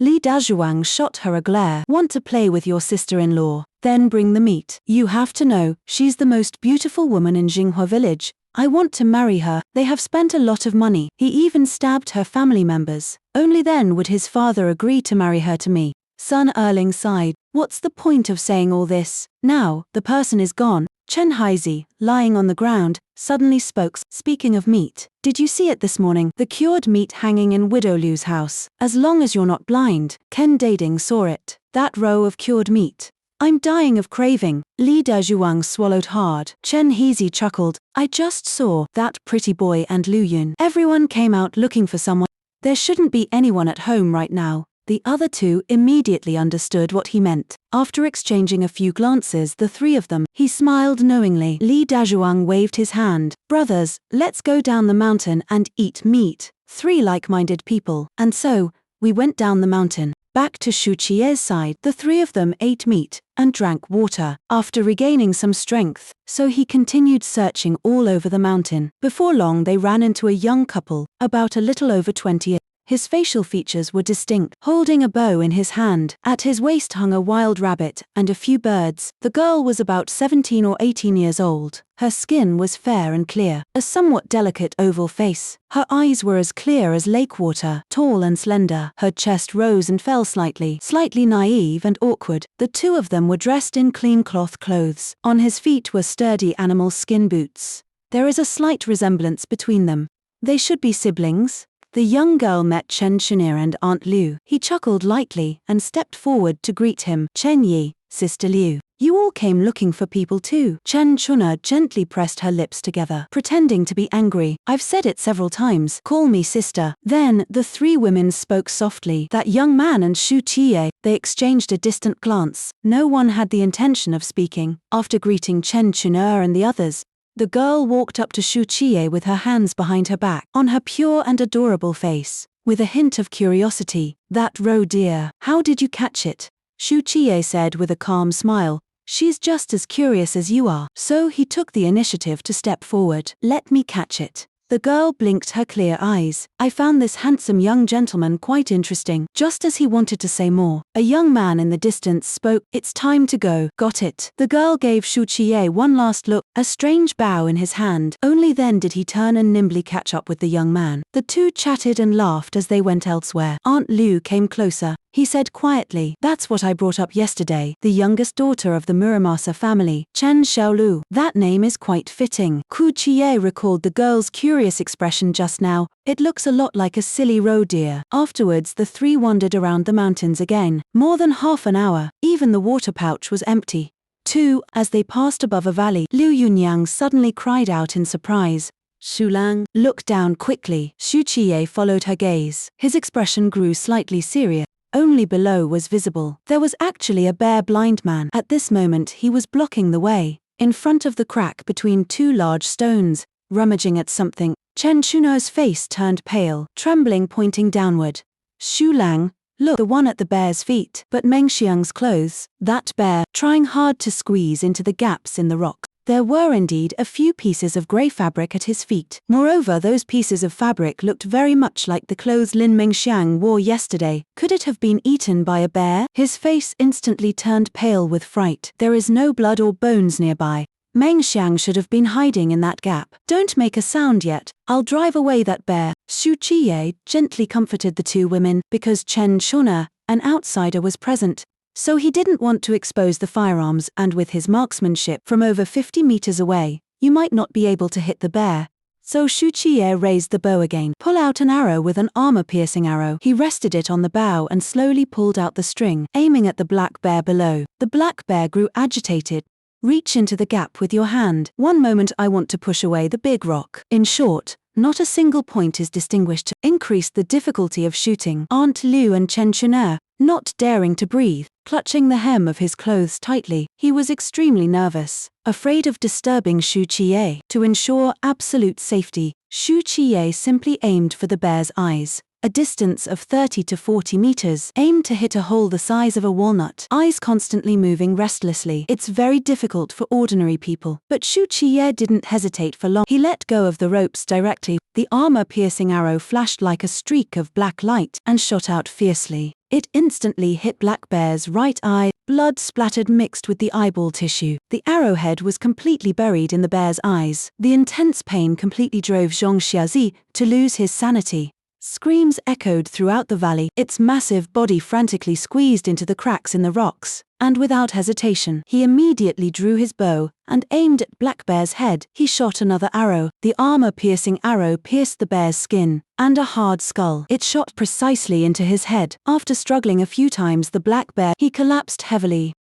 Li Dazhuang shot her a glare. "Want to play with your sister-in-law? Then bring the meat. You have to know, she's the most beautiful woman in Jinghua village. I want to marry her." They have spent a lot of money. He even stabbed her family members. Only then would his father agree to marry her to me. Sun Erling sighed. "What's the point of saying all this? Now, the person is gone." Chen Haizi, lying on the ground, suddenly spoke. "Speaking of meat, did you see it this morning? The cured meat hanging in Widow Liu's house. As long as you're not blind." Ken Dading saw it. "That row of cured meat. I'm dying of craving." Li Dazhuang swallowed hard. Chen Haizi chuckled. "I just saw that pretty boy and Liu Yun. Everyone came out looking for someone. There shouldn't be anyone at home right now." The other two immediately understood what he meant. After exchanging a few glances, the three of them, he smiled knowingly. Li Dazhuang waved his hand. "Brothers, let's go down the mountain and eat meat." 3 like-minded people. And so, we went down the mountain. Back to Qiye's side, the 3 of them ate meat and drank water. After regaining some strength, so he continued searching all over the mountain. Before long they ran into a young couple, about a little over 20. His facial features were distinct, holding a bow in his hand. At his waist hung a wild rabbit and a few birds. The girl was about 17 or 18 years old. Her skin was fair and clear, a somewhat delicate oval face. Her eyes were as clear as lake water, tall and slender. Her chest rose and fell slightly naive and awkward. The 2 of them were dressed in clean cloth clothes. On his feet were sturdy animal skin boots. There is a slight resemblance between them. They should be siblings. The young girl met Chen Chunir and Aunt Liu. He chuckled lightly and stepped forward to greet him. "Chen Yi, Sister Liu. You all came looking for people too." Chen Chunir gently pressed her lips together, pretending to be angry. "I've said it several times. Call me sister." Then, the 3 women spoke softly. That young man and Qiye, they exchanged a distant glance. No one had the intention of speaking. After greeting Chen Chunir and the others, the girl walked up to Qiye with her hands behind her back. On her pure and adorable face, with a hint of curiosity, "That roe deer, how did you catch it?" Qiye said with a calm smile. "She's just as curious as you are." So he took the initiative to step forward. "Let me catch it." The girl blinked her clear eyes. I found this handsome young gentleman quite interesting. Just as he wanted to say more, a young man in the distance spoke. It's time to go. Got it. The girl gave Qiye one last look, a strange bow in his hand. Only then did he turn and nimbly catch up with the young man. The two chatted and laughed as they went elsewhere. Aunt Liu came closer. He said quietly, "That's what I brought up yesterday, the youngest daughter of the Muramasa family, Chen Xiaolu. That name is quite fitting." Qiye recalled the girl's curious expression just now. It looks a lot like a silly roe deer. Afterwards the three wandered around the mountains again. More than half an hour. Even the water pouch was empty. 2. As they passed above a valley, Liu Yunyang suddenly cried out in surprise. Shulang, look down quickly. Qiye followed her gaze. His expression grew slightly serious. Only below was visible. There was actually a bear-blind man. At this moment he was blocking the way, in front of the crack between two large stones, rummaging at something. Chen Chuno's face turned pale, trembling, pointing downward. Shulang, look, the one at the bear's feet. But Mengxiang's clothes, that bear, trying hard to squeeze into the gaps in the rock. There were indeed a few pieces of grey fabric at his feet. Moreover, those pieces of fabric looked very much like the clothes Lin Mengxiang wore yesterday. Could it have been eaten by a bear? His face instantly turned pale with fright. There is no blood or bones nearby. Mengxiang should have been hiding in that gap. Don't make a sound yet. I'll drive away that bear. Qiye gently comforted the two women, because Chen Chuna, an outsider, was present. So he didn't want to expose the firearms, and with his marksmanship from over 50 meters away, you might not be able to hit the bear. So Qiye raised the bow again. Pull out an arrow with an armor-piercing arrow. He rested it on the bow and slowly pulled out the string, aiming at the black bear below. The black bear grew agitated. Reach into the gap with your hand. One moment I want to push away the big rock. In short, not a single point is distinguished. Increased the difficulty of shooting. Aunt Liu and Chen Chuna, not daring to breathe, clutching the hem of his clothes tightly. He was extremely nervous, afraid of disturbing Qiye. To ensure absolute safety, Qiye simply aimed for the bear's eyes. A distance of 30 to 40 meters, aimed to hit a hole the size of a walnut. Eyes constantly moving restlessly. It's very difficult for ordinary people. But Qiye didn't hesitate for long. He let go of the ropes directly. The armor-piercing arrow flashed like a streak of black light and shot out fiercely. It instantly hit Black Bear's right eye. Blood splattered mixed with the eyeball tissue. The arrowhead was completely buried in the bear's eyes. The intense pain completely drove Zhong Xiaozi to lose his sanity. Screams echoed throughout the valley. Its massive body frantically squeezed into the cracks in the rocks, and without hesitation, he immediately drew his bow and aimed at Black Bear's head. He shot another arrow. The armor-piercing arrow pierced the bear's skin and a hard skull. It shot precisely into his head. After struggling a few times, the black bear, he collapsed heavily.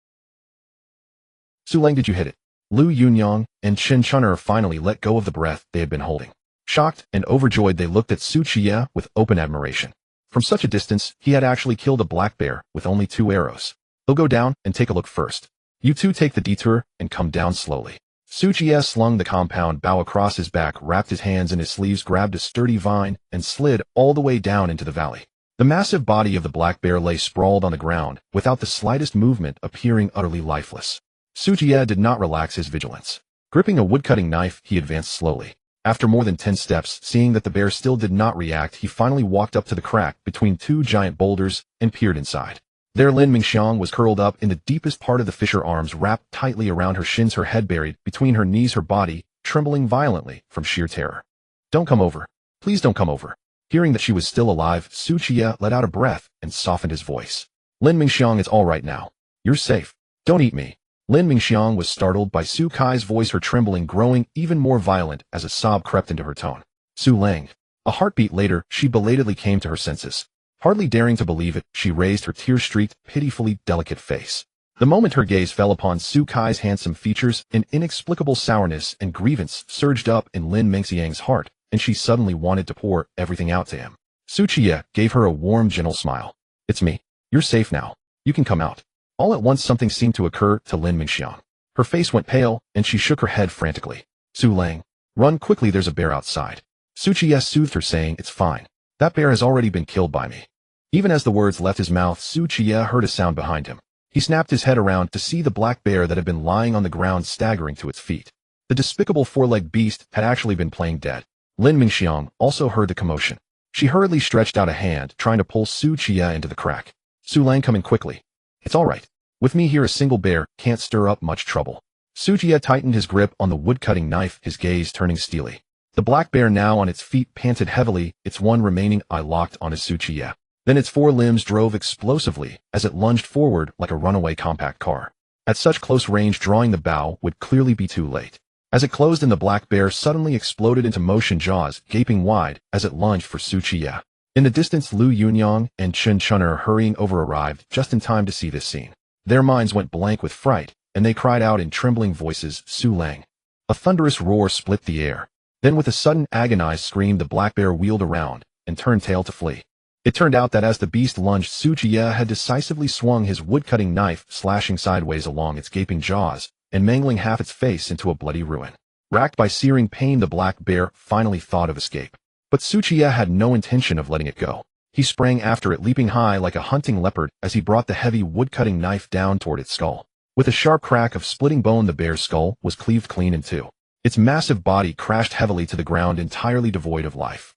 Sulang, did you hit it? Liu Yunyang and Chen Chun'er finally let go of the breath they had been holding. Shocked and overjoyed, they looked at Qiye with open admiration. From such a distance, he had actually killed a black bear with only 2 arrows. He'll go down and take a look first. You two take the detour and come down slowly. Qiye slung the compound bow across his back, wrapped his hands in his sleeves, grabbed a sturdy vine, and slid all the way down into the valley. The massive body of the black bear lay sprawled on the ground, without the slightest movement, appearing utterly lifeless. Qiye did not relax his vigilance. Gripping a woodcutting knife, he advanced slowly. After more than 10 steps, seeing that the bear still did not react, he finally walked up to the crack between 2 giant boulders and peered inside. There Lin Mengxiang was curled up in the deepest part of the fissure, arms wrapped tightly around her shins, her head buried between her knees, her body trembling violently from sheer terror. Don't come over. Please don't come over. Hearing that she was still alive, Qiye let out a breath and softened his voice. Lin Mengxiang, it's all right now. You're safe. Don't eat me. Lin Mengxiang was startled by Su Kai's voice, her trembling growing even more violent as a sob crept into her tone. Su Lang. A heartbeat later, she belatedly came to her senses. Hardly daring to believe it, she raised her tear-streaked, pitifully delicate face. The moment her gaze fell upon Su Kai's handsome features, an inexplicable sourness and grievance surged up in Lin Mengxiang's heart, and she suddenly wanted to pour everything out to him. Qiye gave her a warm, gentle smile. It's me. You're safe now. You can come out. All at once something seemed to occur to Lin Mengxiang. Her face went pale, and she shook her head frantically. Su Lang. Run quickly, there's a bear outside. Qiye soothed her, saying, it's fine. That bear has already been killed by me. Even as the words left his mouth, Qiye heard a sound behind him. He snapped his head around to see the black bear that had been lying on the ground, staggering to its feet. The despicable 4-legged beast had actually been playing dead. Lin Mingxiang also heard the commotion. She hurriedly stretched out a hand, trying to pull Qiye into the crack. Su Lang, come in quickly. It's all right. With me here, a single bear can't stir up much trouble. Qiye tightened his grip on the wood-cutting knife, his gaze turning steely. The black bear, now on its feet, panted heavily, its one remaining eye locked on his Qiye. Then its four limbs drove explosively as it lunged forward like a runaway compact car. At such close range, drawing the bow would clearly be too late. As it closed in, the black bear suddenly exploded into motion, jaws gaping wide as it lunged for Qiye. In the distance, Lu Yunyang and Chen Chun'er, hurrying over, arrived just in time to see this scene. Their minds went blank with fright, and they cried out in trembling voices, Su Lang. A thunderous roar split the air. Then with a sudden agonized scream, the black bear wheeled around and turned tail to flee. It turned out that as the beast lunged, Qiye had decisively swung his wood-cutting knife, slashing sideways along its gaping jaws and mangling half its face into a bloody ruin. Racked by searing pain, the black bear finally thought of escape. But Qiye had no intention of letting it go. He sprang after it, leaping high like a hunting leopard as he brought the heavy wood-cutting knife down toward its skull. With a sharp crack of splitting bone, the bear's skull was cleaved clean in two. Its massive body crashed heavily to the ground, entirely devoid of life.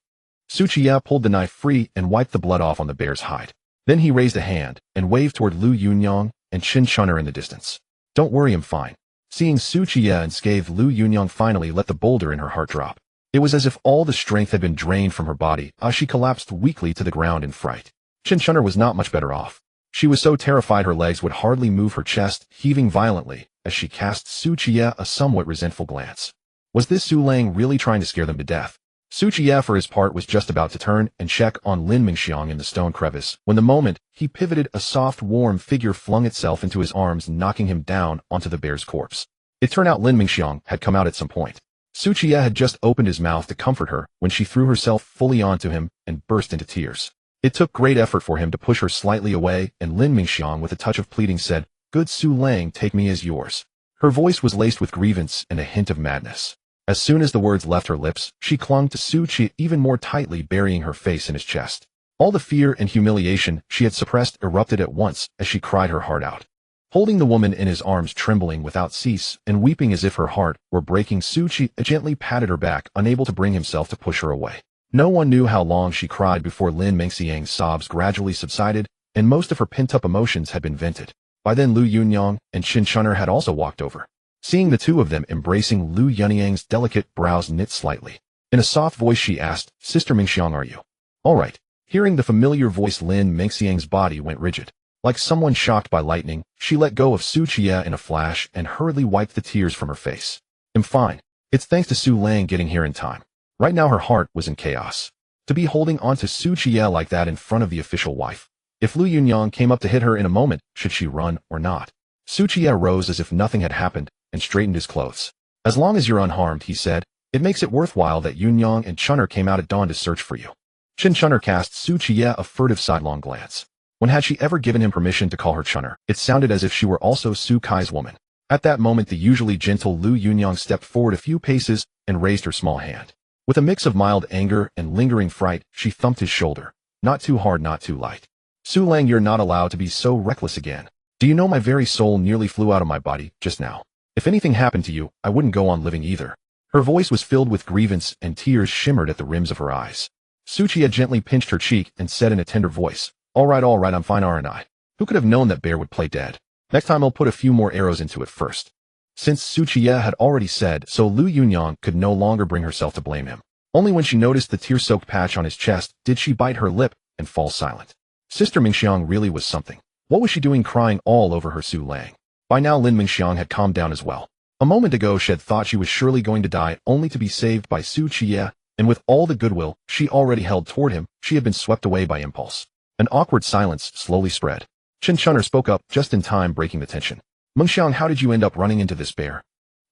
Qiye pulled the knife free and wiped the blood off on the bear's hide. Then he raised a hand and waved toward Lu Yunyang and Chen Chun'er in the distance. Don't worry, I'm fine. Seeing Qiye unscathed, Lu Yunyang finally let the boulder in her heart drop. It was as if all the strength had been drained from her body as she collapsed weakly to the ground in fright. Chen Chun'er was not much better off. She was so terrified her legs would hardly move, her chest heaving violently as she cast Qiye a somewhat resentful glance. Was this Su Lang really trying to scare them to death? Qiye, for his part, was just about to turn and check on Lin Mingxiang in the stone crevice when the moment he pivoted, a soft, warm figure flung itself into his arms, knocking him down onto the bear's corpse. It turned out Lin Mingxiang had come out at some point. Qiye had just opened his mouth to comfort her when she threw herself fully onto him and burst into tears. It took great effort for him to push her slightly away, and Lin Mingxiang, with a touch of pleading, said, "Good Su Lang, take me as yours." Her voice was laced with grievance and a hint of madness. As soon as the words left her lips, she clung to Qiye even more tightly, burying her face in his chest. All the fear and humiliation she had suppressed erupted at once as she cried her heart out. Holding the woman in his arms, trembling without cease and weeping as if her heart were breaking, Qiye gently patted her back, unable to bring himself to push her away. No one knew how long she cried before Lin Mingxiang's sobs gradually subsided, and most of her pent-up emotions had been vented. By then, Lu Yunyang and Chen Chun'er had also walked over. Seeing the two of them embracing, Lu Yunyang's delicate brows knit slightly. In a soft voice she asked, "Sister Mingxiang, are you all right?" Hearing the familiar voice, Lin Mingxiang's body went rigid. Like someone shocked by lightning, she let go of Qiye in a flash and hurriedly wiped the tears from her face. "I'm fine. It's thanks to Su Lang getting here in time." Right now her heart was in chaos. To be holding on to Qiye like that in front of the official wife. If Lu Yunyang came up to hit her in a moment, should she run or not? Qiye rose as if nothing had happened and straightened his clothes. "As long as you're unharmed," he said, "it makes it worthwhile that Yunyang and Chun'er came out at dawn to search for you." Chen Chun'er cast Qiye a furtive sidelong glance. When had she ever given him permission to call her Chun'er? It sounded as if she were also Su Kai's woman. At that moment, the usually gentle Lu Yunyang stepped forward a few paces and raised her small hand. With a mix of mild anger and lingering fright, she thumped his shoulder. "Not too hard, not too light. Su Lang, you're not allowed to be so reckless again. Do you know my very soul nearly flew out of my body just now? If anything happened to you, I wouldn't go on living either." Her voice was filled with grievance and tears shimmered at the rims of her eyes. Qiye gently pinched her cheek and said in a tender voice, all right, I'm fine, aren't I? Who could have known that bear would play dead? Next time I'll put a few more arrows into it first." Since Qiye had already said so, Lu Yunyang could no longer bring herself to blame him. Only when she noticed the tear-soaked patch on his chest did she bite her lip and fall silent. Sister Mingxiang really was something. What was she doing crying all over her Su Lang? By now Lin Mingxiang had calmed down as well. A moment ago she had thought she was surely going to die, only to be saved by Qiye, and with all the goodwill she already held toward him, she had been swept away by impulse. An awkward silence slowly spread. Chen Chun'er spoke up just in time, breaking the tension. "Mingxiang, how did you end up running into this bear?"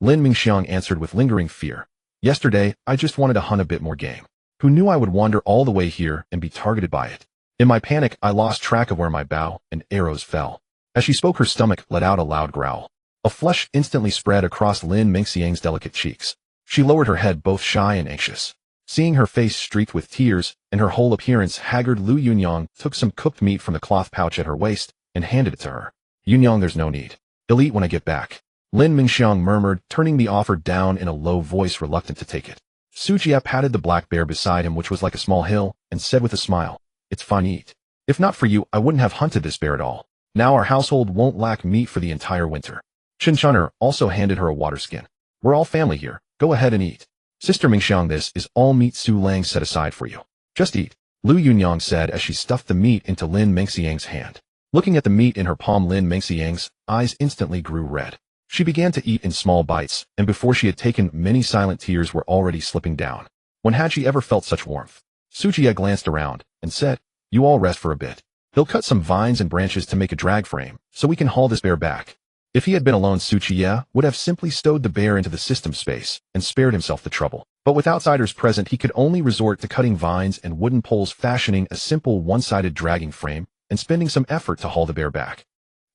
Lin Mingxiang answered with lingering fear. "Yesterday, I just wanted to hunt a bit more game. Who knew I would wander all the way here and be targeted by it? In my panic, I lost track of where my bow and arrows fell." As she spoke, her stomach let out a loud growl. A flush instantly spread across Lin Mingxiang's delicate cheeks. She lowered her head, both shy and anxious. Seeing her face streaked with tears and her whole appearance haggard, Lu Yunyang took some cooked meat from the cloth pouch at her waist and handed it to her. "Yunyang, there's no need. I'll eat when I get back," Lin Mingxiang murmured, turning the offer down in a low voice, reluctant to take it. Su Qiye patted the black bear beside him, which was like a small hill, and said with a smile, "It's fine, eat. If not for you, I wouldn't have hunted this bear at all. Now our household won't lack meat for the entire winter." Chun'er also handed her a water skin. "We're all family here. Go ahead and eat." "Sister Mingxiang, this is all meat Su Lang set aside for you. Just eat," Liu Yunyang said as she stuffed the meat into Lin Mengxiang's hand. Looking at the meat in her palm, Lin Mengxiang's eyes instantly grew red. She began to eat in small bites, and before she had taken, many silent tears were already slipping down. When had she ever felt such warmth? Su Qiye glanced around and said, "You all rest for a bit. They'll cut some vines and branches to make a drag frame, so we can haul this bear back." If he had been alone, Su Qiye would have simply stowed the bear into the system space and spared himself the trouble. But with outsiders present, he could only resort to cutting vines and wooden poles, fashioning a simple one-sided dragging frame, and spending some effort to haul the bear back.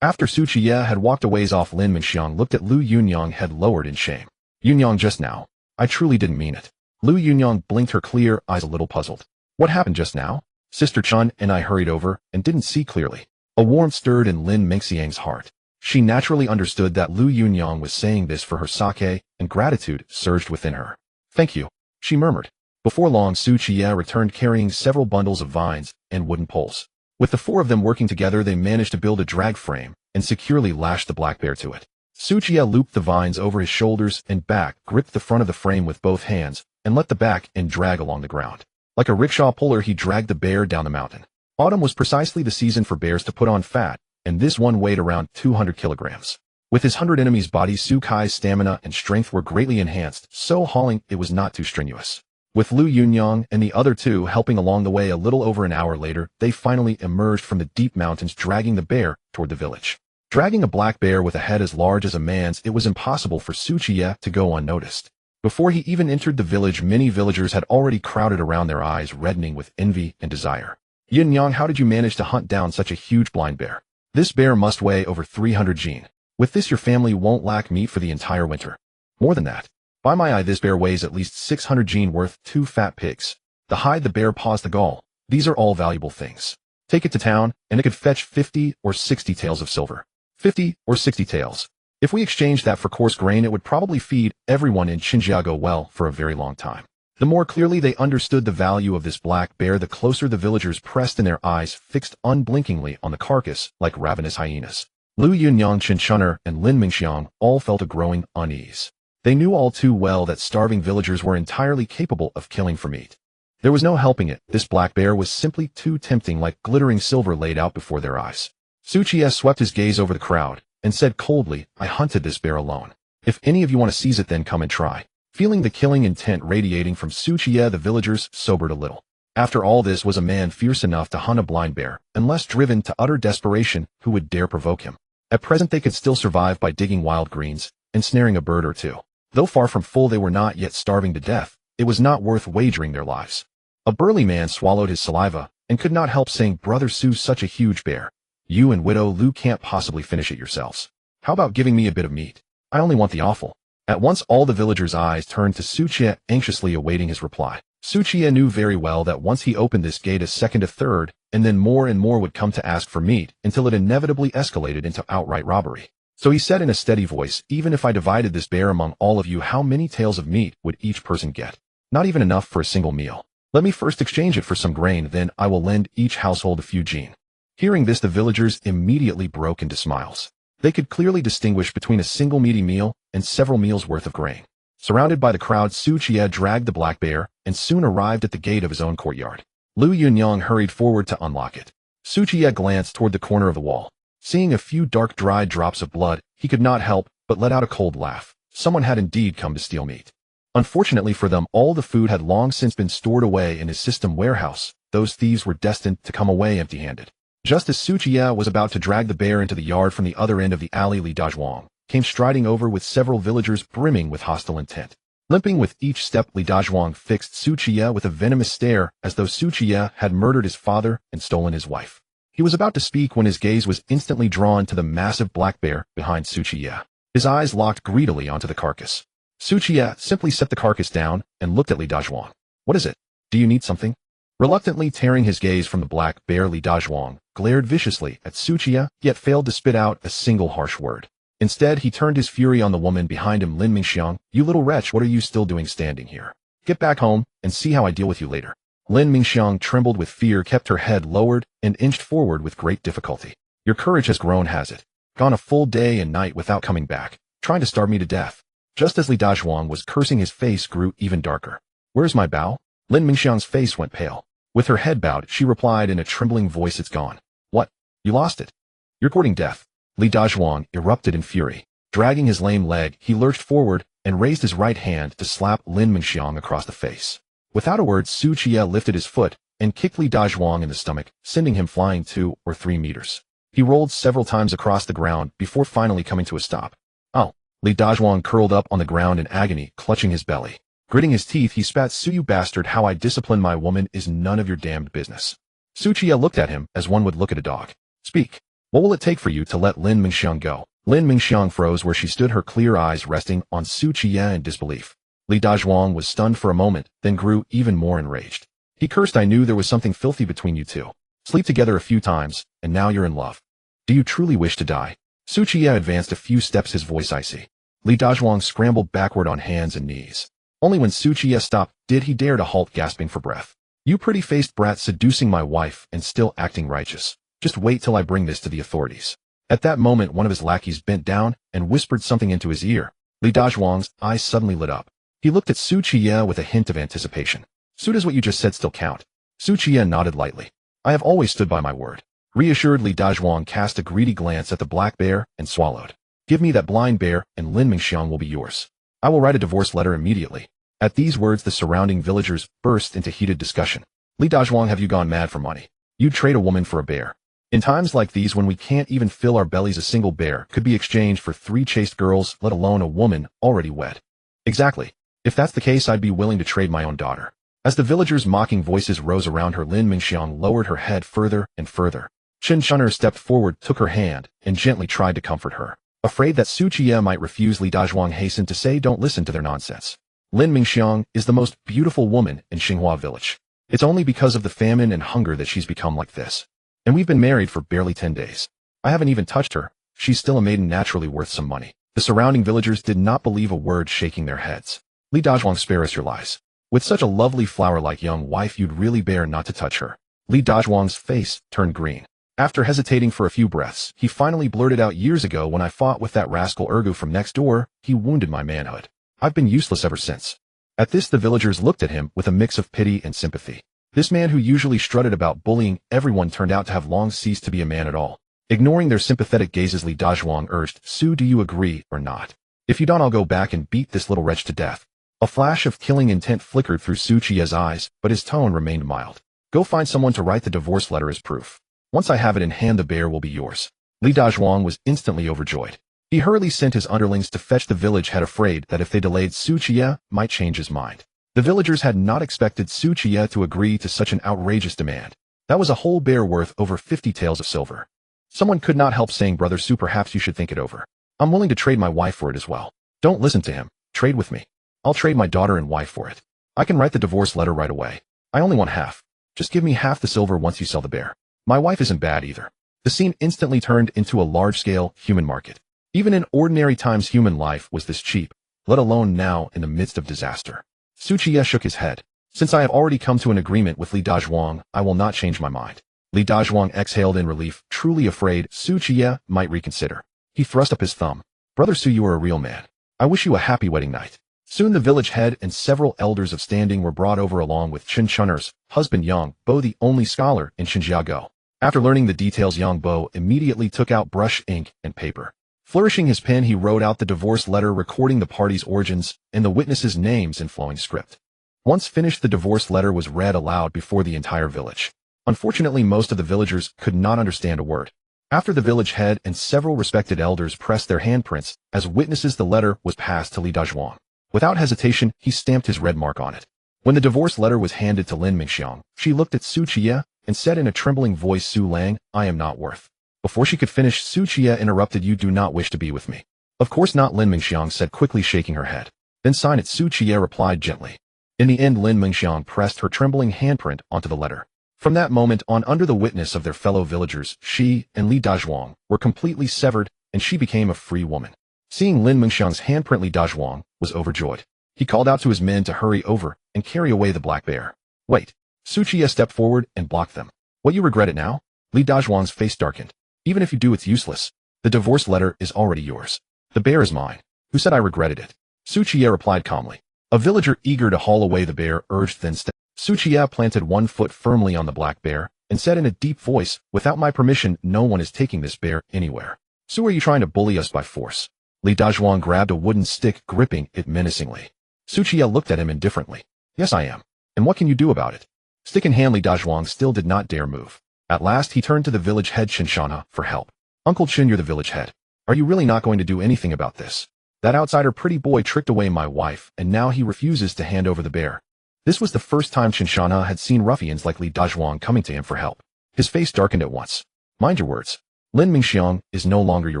After Su Qiye had walked a ways off, Lin Mengxiang looked at Liu Yunyang, head lowered in shame. "Yunyang, just now. I truly didn't mean it." Liu Yunyang blinked, her clear eyes a little puzzled. "What happened just now?" "Sister Chun and I hurried over and didn't see clearly." A warmth stirred in Lin Mengxiang's heart. She naturally understood that Liu Yunyang was saying this for her sake, and gratitude surged within her. "Thank you," she murmured. Before long, Su Qiye returned carrying several bundles of vines and wooden poles. With the four of them working together, they managed to build a drag frame and securely lashed the black bear to it. Su Qiye looped the vines over his shoulders and back, gripped the front of the frame with both hands, and let the back end drag along the ground. Like a rickshaw puller, he dragged the bear down the mountain. Autumn was precisely the season for bears to put on fat, and this one weighed around 200 kilograms. With his 100 enemies' bodies, Su Kai's stamina and strength were greatly enhanced, so hauling it was not too strenuous. With Liu Yunyang and the other two helping along the way, a little over an hour later, they finally emerged from the deep mountains, dragging the bear toward the village. Dragging a black bear with a head as large as a man's, it was impossible for Su Qiye to go unnoticed. Before he even entered the village, many villagers had already crowded around, their eyes reddening with envy and desire. "Yunyang, how did you manage to hunt down such a huge blind bear? This bear must weigh over 300 jin. With this, your family won't lack meat for the entire winter. More than that. By my eye, this bear weighs at least 600 jin, worth 2 fat pigs. The hide, the bear paws, the gall. These are all valuable things. Take it to town, and it could fetch 50 or 60 taels of silver. 50 or 60 taels. If we exchanged that for coarse grain, it would probably feed everyone in Xinjiang well for a very long time." The more clearly they understood the value of this black bear, the closer the villagers pressed, in their eyes fixed unblinkingly on the carcass like ravenous hyenas. Liu Yunyang, Chun'er, and Lin Mengxiang all felt a growing unease. They knew all too well that starving villagers were entirely capable of killing for meat. There was no helping it. This black bear was simply too tempting, like glittering silver laid out before their eyes. Su Qiye swept his gaze over the crowd and said coldly, "I hunted this bear alone. If any of you want to seize it, then come and try." Feeling the killing intent radiating from Su Qiye, the villagers sobered a little. After all, this was a man fierce enough to hunt a blind bear, unless driven to utter desperation, who would dare provoke him. At present, they could still survive by digging wild greens and snaring a bird or two. Though far from full, they were not yet starving to death. It was not worth wagering their lives. A burly man swallowed his saliva and could not help saying, "Brother Su, such a huge bear. You and Widow Liu can't possibly finish it yourselves. How about giving me a bit of meat? I only want the offal." At once, all the villagers' eyes turned to Su Qiye, anxiously awaiting his reply. Su Qiye knew very well that once he opened this gate, a second, a third, and then more and more would come to ask for meat, until it inevitably escalated into outright robbery. So he said in a steady voice, "Even if I divided this bear among all of you, how many taels of meat would each person get? Not even enough for a single meal. Let me first exchange it for some grain, then I will lend each household a few jin." Hearing this, the villagers immediately broke into smiles. They could clearly distinguish between a single meaty meal and several meals worth of grain. Surrounded by the crowd, Su Qiye dragged the black bear and soon arrived at the gate of his own courtyard. Liu Yunyang hurried forward to unlock it. Su Qiye glanced toward the corner of the wall. Seeing a few dark, dried drops of blood, he could not help but let out a cold laugh. Someone had indeed come to steal meat. Unfortunately for them, all the food had long since been stored away in his system warehouse. Those thieves were destined to come away empty-handed. Just as Su Qiye was about to drag the bear into the yard, from the other end of the alley, Li Dazhuang came striding over with several villagers brimming with hostile intent. Limping with each step, Li Dazhuang fixed Su Qiye with a venomous stare, as though Su Qiye had murdered his father and stolen his wife. He was about to speak when his gaze was instantly drawn to the massive black bear behind Su Qiye. His eyes locked greedily onto the carcass. Su Qiye simply set the carcass down and looked at Li Dazhuang. "What is it? Do you need something?" Reluctantly tearing his gaze from the black bear, Li Dazhuang glared viciously at Su Qiye, yet failed to spit out a single harsh word. Instead, he turned his fury on the woman behind him, Lin Mengxiang. "You little wretch, what are you still doing standing here? Get back home and see how I deal with you later. Lin Mingxiang trembled with fear, kept her head lowered, and inched forward with great difficulty. Your courage has grown, has it? Gone a full day and night without coming back, trying to starve me to death. Just as Li Dazhuang was cursing, his face grew even darker. Where's my bow? Lin Mingxiang's face went pale. With her head bowed, she replied in a trembling voice, it's gone. What? You lost it? You're courting death. Li Dazhuang erupted in fury. Dragging his lame leg, he lurched forward and raised his right hand to slap Lin Mingxiang across the face. Without a word, Qiye lifted his foot and kicked Li Dazhuang in the stomach, sending him flying 2 or 3 meters. He rolled several times across the ground before finally coming to a stop. Oh! Li Dazhuang curled up on the ground in agony, clutching his belly. Gritting his teeth, he spat, "Su, you bastard, how I discipline my woman is none of your damned business." Qiye looked at him as one would look at a dog. Speak. What will it take for you to let Lin Mingxiang go? Lin Mingxiang froze where she stood, her clear eyes resting on Qiye in disbelief. Li Dazhuang was stunned for a moment, then grew even more enraged. He cursed, "I knew there was something filthy between you two. Sleep together a few times, and now you're in love. Do you truly wish to die?" Qiye advanced a few steps, his voice icy. Li Dazhuang scrambled backward on hands and knees. Only when Qiye stopped did he dare to halt, gasping for breath. "You pretty-faced brat, seducing my wife and still acting righteous. Just wait till I bring this to the authorities." At that moment, one of his lackeys bent down and whispered something into his ear. Li Dazhuang's eyes suddenly lit up. He looked at Qiye with a hint of anticipation. "So does what you just said still count?" Qiye nodded lightly. "I have always stood by my word." Reassured, Li Dazhuang cast a greedy glance at the black bear and swallowed. "Give me that blind bear and Lin Mingxiang will be yours. I will write a divorce letter immediately." At these words, the surrounding villagers burst into heated discussion. "Li Dazhuang, have you gone mad for money? You'd trade a woman for a bear. In times like these, when we can't even fill our bellies, a single bear could be exchanged for 3 chaste girls, let alone a woman already wed." "Exactly. If that's the case, I'd be willing to trade my own daughter." As the villagers' mocking voices rose around her, Lin Mingxiang lowered her head further and further. Chen Chun'er stepped forward, took her hand, and gently tried to comfort her. Afraid that Qiye might refuse, Li Dazhuang hastened to say, "Don't listen to their nonsense. Lin Mingxiang is the most beautiful woman in Xinghua village. It's only because of the famine and hunger that she's become like this. And we've been married for barely 10 days. I haven't even touched her. She's still a maiden, naturally worth some money." The surrounding villagers did not believe a word, shaking their heads. "Li Dazhuang, spare us your lies. With such a lovely flower-like young wife, you'd really bear not to touch her." Li Dazhuang's face turned green. After hesitating for a few breaths, he finally blurted out, "Years ago, when I fought with that rascal Ergu from next door, he wounded my manhood. I've been useless ever since." At this, the villagers looked at him with a mix of pity and sympathy. This man, who usually strutted about bullying everyone, turned out to have long ceased to be a man at all. Ignoring their sympathetic gazes, Li Dazhuang urged, "Su, do you agree or not? If you don't, I'll go back and beat this little wretch to death." A flash of killing intent flickered through Qiye's eyes, but his tone remained mild. "Go find someone to write the divorce letter as proof. Once I have it in hand, the bear will be yours." Li Dazhuang was instantly overjoyed. He hurriedly sent his underlings to fetch the village head, afraid that if they delayed, Qiye might change his mind. The villagers had not expected Qiye to agree to such an outrageous demand. That was a whole bear worth over 50 taels of silver. Someone could not help saying, "Brother Su, perhaps you should think it over. I'm willing to trade my wife for it as well." "Don't listen to him. Trade with me. I'll trade my daughter and wife for it. I can write the divorce letter right away. I only want half. Just give me half the silver once you sell the bear. My wife isn't bad either." The scene instantly turned into a large-scale human market. Even in ordinary times, human life was this cheap, let alone now in the midst of disaster. Qiye shook his head. "Since I have already come to an agreement with Li Dazhuang, I will not change my mind." Li Dazhuang exhaled in relief, truly afraid Qiye might reconsider. He thrust up his thumb. "Brother Su, you are a real man. I wish you a happy wedding night." Soon the village head and several elders of standing were brought over, along with Chen Chun'er's husband Yang Bo, the only scholar in Xinjiago. After learning the details, Yang Bo immediately took out brush, ink, and paper. Flourishing his pen, he wrote out the divorce letter, recording the parties' origins and the witnesses' names in flowing script. Once finished, the divorce letter was read aloud before the entire village. Unfortunately, most of the villagers could not understand a word. After the village head and several respected elders pressed their handprints as witnesses, the letter was passed to Li Dazhuang. Without hesitation, he stamped his red mark on it. When the divorce letter was handed to Lin Mingxiang, she looked at Qiye and said in a trembling voice, "Su Lang, I am not worth." Before she could finish, Qiye interrupted, "You do not wish to be with me?" "Of course not," Lin Mingxiang said quickly, shaking her head. "Then sign it," Qiye replied gently. In the end, Lin Mingxiang pressed her trembling handprint onto the letter. From that moment on, under the witness of their fellow villagers, she and Li Dazhuang were completely severed, and she became a free woman. Seeing Lin Mingxiang's handprint, Li Dazhuang was overjoyed. He called out to his men to hurry over and carry away the black bear. Wait. Su Qiye stepped forward and blocked them. What, you regret it now? Li Dazhuang's face darkened. Even if you do, it's useless. The divorce letter is already yours. The bear is mine. Who said I regretted it? Su Qiye replied calmly. A villager eager to haul away the bear urged then step. Su Qiye planted one foot firmly on the black bear and said in a deep voice, without my permission, no one is taking this bear anywhere. So are you trying to bully us by force? Li Dazhuang grabbed a wooden stick, gripping it menacingly. Su Qiye looked at him indifferently. Yes, I am. And what can you do about it? Stick in hand, Li Dazhuang still did not dare move. At last he turned to the village head Qinshanha for help. Uncle Qin, you're the village head. Are you really not going to do anything about this? That outsider pretty boy tricked away my wife, and now he refuses to hand over the bear. This was the first time Qinshanha had seen ruffians like Li Dazhuang coming to him for help. His face darkened at once. Mind your words. Lin Mingxiang is no longer your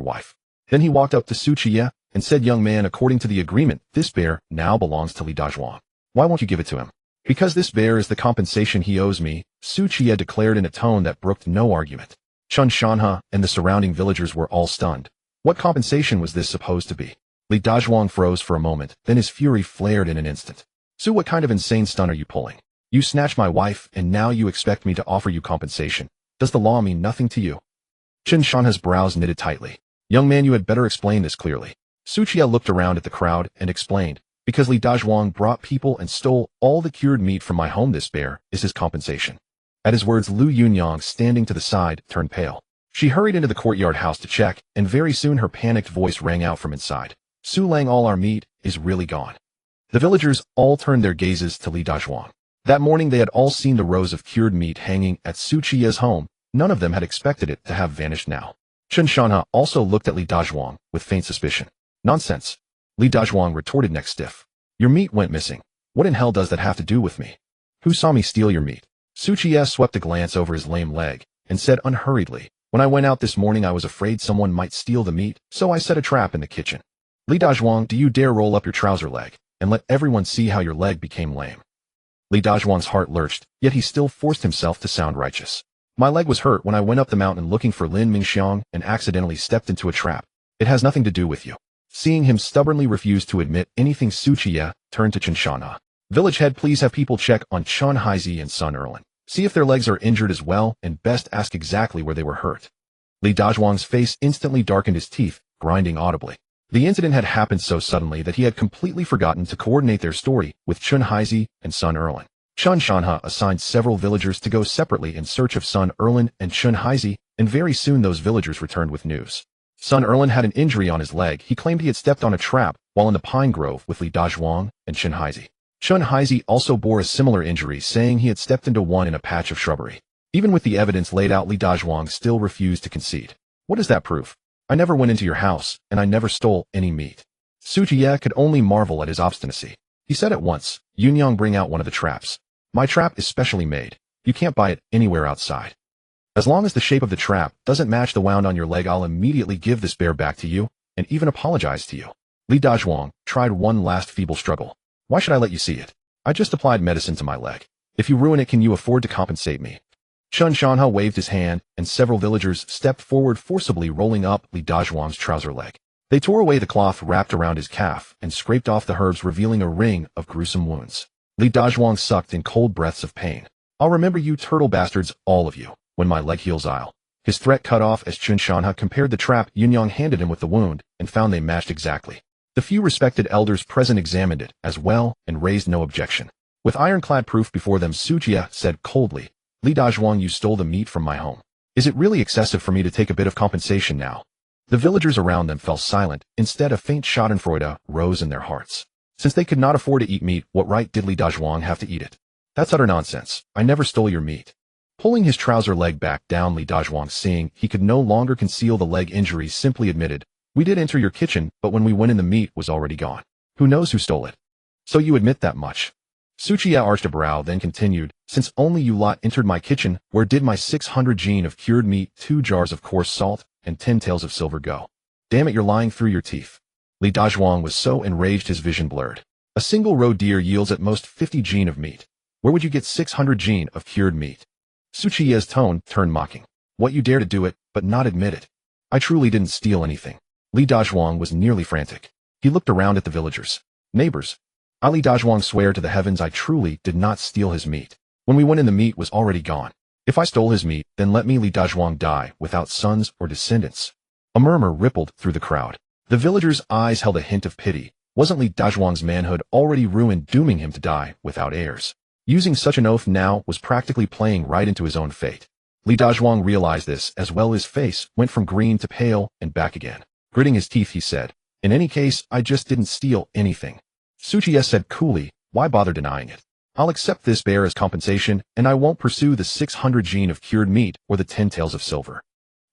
wife. Then he walked up to Su Qiye and said, young man, according to the agreement, this bear now belongs to Li Dazhuang. Why won't you give it to him? Because this bear is the compensation he owes me, Su Qiye declared in a tone that brooked no argument. Qinshanha and the surrounding villagers were all stunned. What compensation was this supposed to be? Li Dazhuang froze for a moment, then his fury flared in an instant. Su, what kind of insane stunt are you pulling? You snatched my wife, and now you expect me to offer you compensation. Does the law mean nothing to you? Qinshanha's brows knitted tightly. Young man, you had better explain this clearly. Su Qiye looked around at the crowd and explained, because Li Dazhuang brought people and stole all the cured meat from my home, this bear is his compensation. At his words, Lu Yunyang, standing to the side, turned pale. She hurried into the courtyard house to check, and very soon her panicked voice rang out from inside. Su Lang, all our meat is really gone. The villagers all turned their gazes to Li Dazhuang. That morning they had all seen the rows of cured meat hanging at Su Qiye's home. None of them had expected it to have vanished now. Qinshanha also looked at Li Dazhuang with faint suspicion. Nonsense. Li Dazhuang retorted next stiff. Your meat went missing. What in hell does that have to do with me? Who saw me steal your meat? Su Qiye swept a glance over his lame leg and said unhurriedly, when I went out this morning I was afraid someone might steal the meat, so I set a trap in the kitchen. Li Dazhuang, do you dare roll up your trouser leg and let everyone see how your leg became lame? Li Dazhuang's heart lurched, yet he still forced himself to sound righteous. My leg was hurt when I went up the mountain looking for Lin Mingxiang and accidentally stepped into a trap. It has nothing to do with you. Seeing him stubbornly refuse to admit anything, Su Qiye turned to Qinshanha. Village head, please have people check on Chen Haizi and Sun Erlin. See if their legs are injured as well, and best ask exactly where they were hurt. Li Dazhuang's face instantly darkened, his teeth grinding audibly. The incident had happened so suddenly that he had completely forgotten to coordinate their story with Chen Haizi and Sun Erlin. Qinshanha assigned several villagers to go separately in search of Sun Erlin and Chen Haizi, and very soon those villagers returned with news. Sun Erlin had an injury on his leg. He claimed he had stepped on a trap while in the pine grove with Li Dazhuang and Chen Haizi. Chen Haizi also bore a similar injury, saying he had stepped into one in a patch of shrubbery. Even with the evidence laid out, Li Dazhuang still refused to concede. What does that prove? I never went into your house, and I never stole any meat. Su Qiye could only marvel at his obstinacy. He said at once, Yunyang, bring out one of the traps. My trap is specially made. You can't buy it anywhere outside. As long as the shape of the trap doesn't match the wound on your leg, I'll immediately give this bear back to you, and even apologize to you. Li Dazhuang tried one last feeble struggle. Why should I let you see it? I just applied medicine to my leg. If you ruin it, can you afford to compensate me? Qinshanha waved his hand, and several villagers stepped forward, forcibly rolling up Li Dazhuang's trouser leg. They tore away the cloth wrapped around his calf and scraped off the herbs, revealing a ring of gruesome wounds. Li Dazhuang sucked in cold breaths of pain. I'll remember you turtle bastards, all of you. When my leg heals, I'll. His threat cut off as Qinshanha compared the trap Yunyang handed him with the wound and found they matched exactly. The few respected elders present examined it as well and raised no objection. With ironclad proof before them, Su Qiye said coldly, Li Dazhuang, you stole the meat from my home. Is it really excessive for me to take a bit of compensation now? The villagers around them fell silent. Instead, a faint schadenfreude rose in their hearts. Since they could not afford to eat meat, what right did Li Dazhuang have to eat it? That's utter nonsense. I never stole your meat. Pulling his trouser leg back down, Li Dazhuang, seeing he could no longer conceal the leg injury, simply admitted, we did enter your kitchen, but when we went in, the meat was already gone. Who knows who stole it? So you admit that much? Su Qiye arched a brow, then continued, since only you lot entered my kitchen, where did my 600 jin of cured meat, 2 jars of coarse salt, and 10 taels of silver go? Damn it, you're lying through your teeth. Li Dazhuang was so enraged his vision blurred. A single roe deer yields at most 50 jin of meat. Where would you get 600 jin of cured meat? Su Qiye's tone turned mocking. What, you dare to do it, but not admit it? I truly didn't steal anything. Li Dazhuang was nearly frantic. He looked around at the villagers. Neighbors. Ali Dazhuang swear to the heavens I truly did not steal his meat. When we went in the meat was already gone. If I stole his meat, then let me Li Dazhuang die without sons or descendants. A murmur rippled through the crowd. The villagers' eyes held a hint of pity. Wasn't Li Dazhuang's manhood already ruined, dooming him to die without heirs? Using such an oath now was practically playing right into his own fate. Li Dazhuang realized this as well. His face went from green to pale and back again. Gritting his teeth, he said, "In any case, I just didn't steal anything." Qiye said coolly, "Why bother denying it? I'll accept this bear as compensation, and I won't pursue the 600 gene of cured meat or the 10 taels of silver."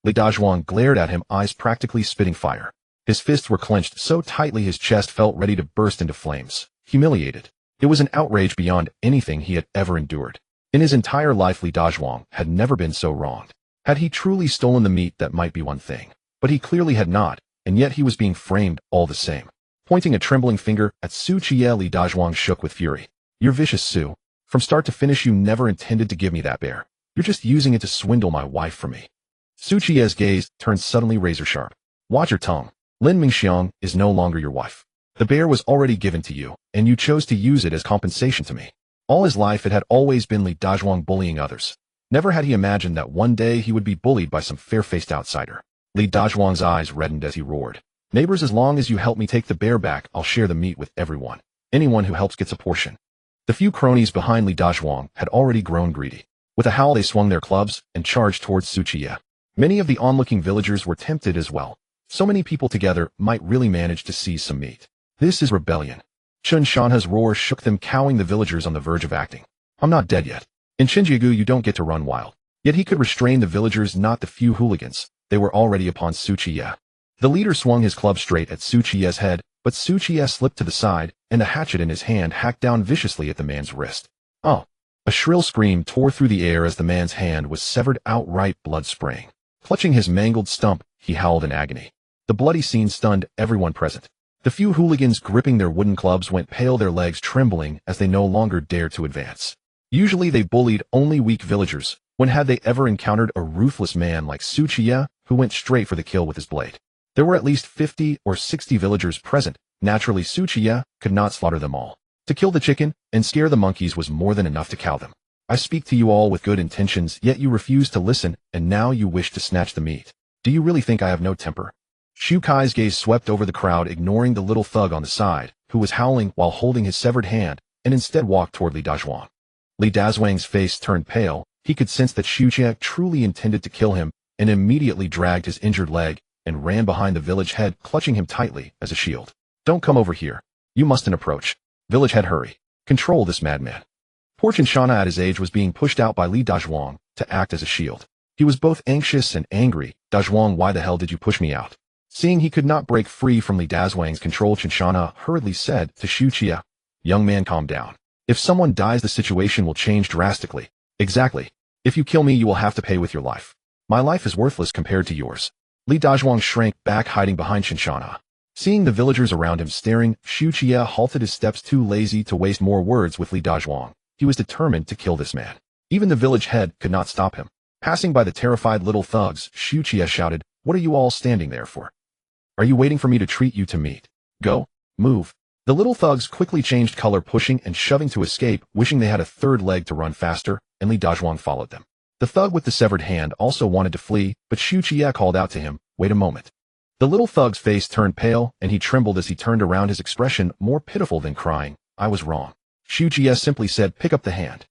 Li Dazhuang glared at him, eyes practically spitting fire. His fists were clenched so tightly his chest felt ready to burst into flames. Humiliated. It was an outrage beyond anything he had ever endured. In his entire life, Li Dazhuang had never been so wronged. Had he truly stolen the meat, that might be one thing. But he clearly had not, and yet he was being framed all the same. Pointing a trembling finger at Qiye, Li Dazhuang shook with fury. "You're vicious, Su. From start to finish you never intended to give me that bear. You're just using it to swindle my wife for me." Qiye's gaze turned suddenly razor sharp. "Watch your tongue. Lin Mingxiang is no longer your wife. The bear was already given to you, and you chose to use it as compensation to me." All his life it had always been Li Dazhuang bullying others. Never had he imagined that one day he would be bullied by some fair-faced outsider. Li Dazhuang's eyes reddened as he roared. "Neighbors, as long as you help me take the bear back, I'll share the meat with everyone. Anyone who helps gets a portion." The few cronies behind Li Dazhuang had already grown greedy. With a howl they swung their clubs and charged towards Qiye. Many of the onlooking villagers were tempted as well. So many people together might really manage to seize some meat. This is rebellion. Chun Shanha's roar shook them, cowing the villagers on the verge of acting. "I'm not dead yet. In Xinjiagu you don't get to run wild." Yet he could restrain the villagers, not the few hooligans. They were already upon Qiye. The leader swung his club straight at Qiye's head, but Qiye slipped to the side, and the hatchet in his hand hacked down viciously at the man's wrist. "Oh!" A shrill scream tore through the air as the man's hand was severed, outright blood spraying. Clutching his mangled stump, he howled in agony. The bloody scene stunned everyone present. The few hooligans gripping their wooden clubs went pale, their legs trembling as they no longer dared to advance. Usually they bullied only weak villagers. When had they ever encountered a ruthless man like Qiye, who went straight for the kill with his blade? There were at least 50 or 60 villagers present. Naturally, Qiye could not slaughter them all. To kill the chicken and scare the monkeys was more than enough to cow them. "I speak to you all with good intentions, yet you refuse to listen, and now you wish to snatch the meat. Do you really think I have no temper?" Shu Kai's gaze swept over the crowd, ignoring the little thug on the side, who was howling while holding his severed hand, and instead walked toward Li Dazhuang. Li Dazhuang's face turned pale. He could sense that Qiye truly intended to kill him, and immediately dragged his injured leg and ran behind the village head, clutching him tightly as a shield. "Don't come over here. You mustn't approach. Village head, hurry. Control this madman." Poor Chinchana at his age was being pushed out by Li Dazhuang to act as a shield. He was both anxious and angry. "Dazhuang, why the hell did you push me out?" Seeing he could not break free from Li Dazhuang's control, Chinchana hurriedly said to Qiye, "Young man, calm down. If someone dies, the situation will change drastically." "Exactly. If you kill me, you will have to pay with your life. My life is worthless compared to yours." Li Dazhuang shrank back, hiding behind Chinchana. Seeing the villagers around him staring, Qiye halted his steps, too lazy to waste more words with Li Dazhuang. He was determined to kill this man. Even the village head could not stop him. Passing by the terrified little thugs, Qiye shouted, "What are you all standing there for? Are you waiting for me to treat you to meat? Go, move." The little thugs quickly changed color, pushing and shoving to escape, wishing they had a third leg to run faster, and Li Dazhuang followed them. The thug with the severed hand also wanted to flee, but Qiye called out to him, "Wait a moment." The little thug's face turned pale, and he trembled as he turned around, his expression more pitiful than crying. "I was wrong." Qiye simply said, "Pick up the hand."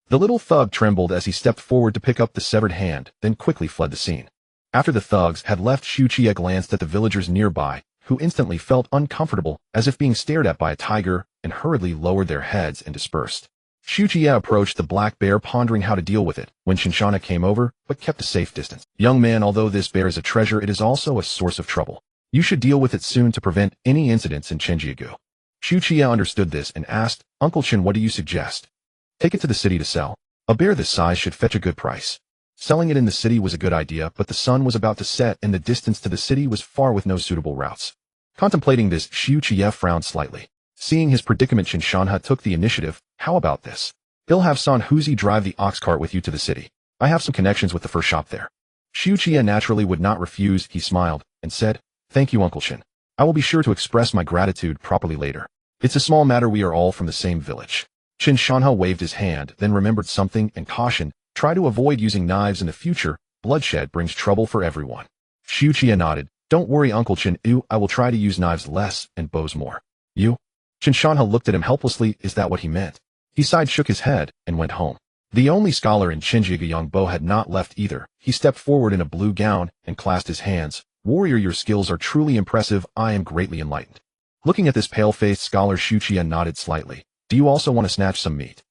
The little thug trembled as he stepped forward to pick up the severed hand, then quickly fled the scene. After the thugs had left, Qiye glanced at the villagers nearby, who instantly felt uncomfortable, as if being stared at by a tiger, and hurriedly lowered their heads and dispersed. Qiye approached the black bear, pondering how to deal with it, when Chinchana came over, but kept a safe distance. "Young man, although this bear is a treasure, it is also a source of trouble. You should deal with it soon to prevent any incidents in Xinjiagu." Qiye understood this and asked, "Uncle Chin, what do you suggest?" "Take it to the city to sell. A bear this size should fetch a good price." Selling it in the city was a good idea, but the sun was about to set and the distance to the city was far, with no suitable routes. Contemplating this, Qiye frowned slightly. Seeing his predicament, Chinchana took the initiative. "How about this? He'll have San Huzi drive the ox cart with you to the city. I have some connections with the first shop there." Qiye naturally would not refuse. He smiled and said, "Thank you, Uncle Chin. I will be sure to express my gratitude properly later." It's a small matter, we are all from the same village. Qiye waved his hand, then remembered something and cautioned, try to avoid using knives in the future, bloodshed brings trouble for everyone. Qiye nodded, don't worry Uncle Qiye, I will try to use knives less and bows more. You? Qiye looked at him helplessly, is that what he meant? He sighed, shook his head, and went home. The only scholar in Qinjiga, Yangbo, had not left either. He stepped forward in a blue gown and clasped his hands. Warrior, your skills are truly impressive, I am greatly enlightened. Looking at this pale-faced scholar, Qiye nodded slightly. Do you also want to snatch some meat?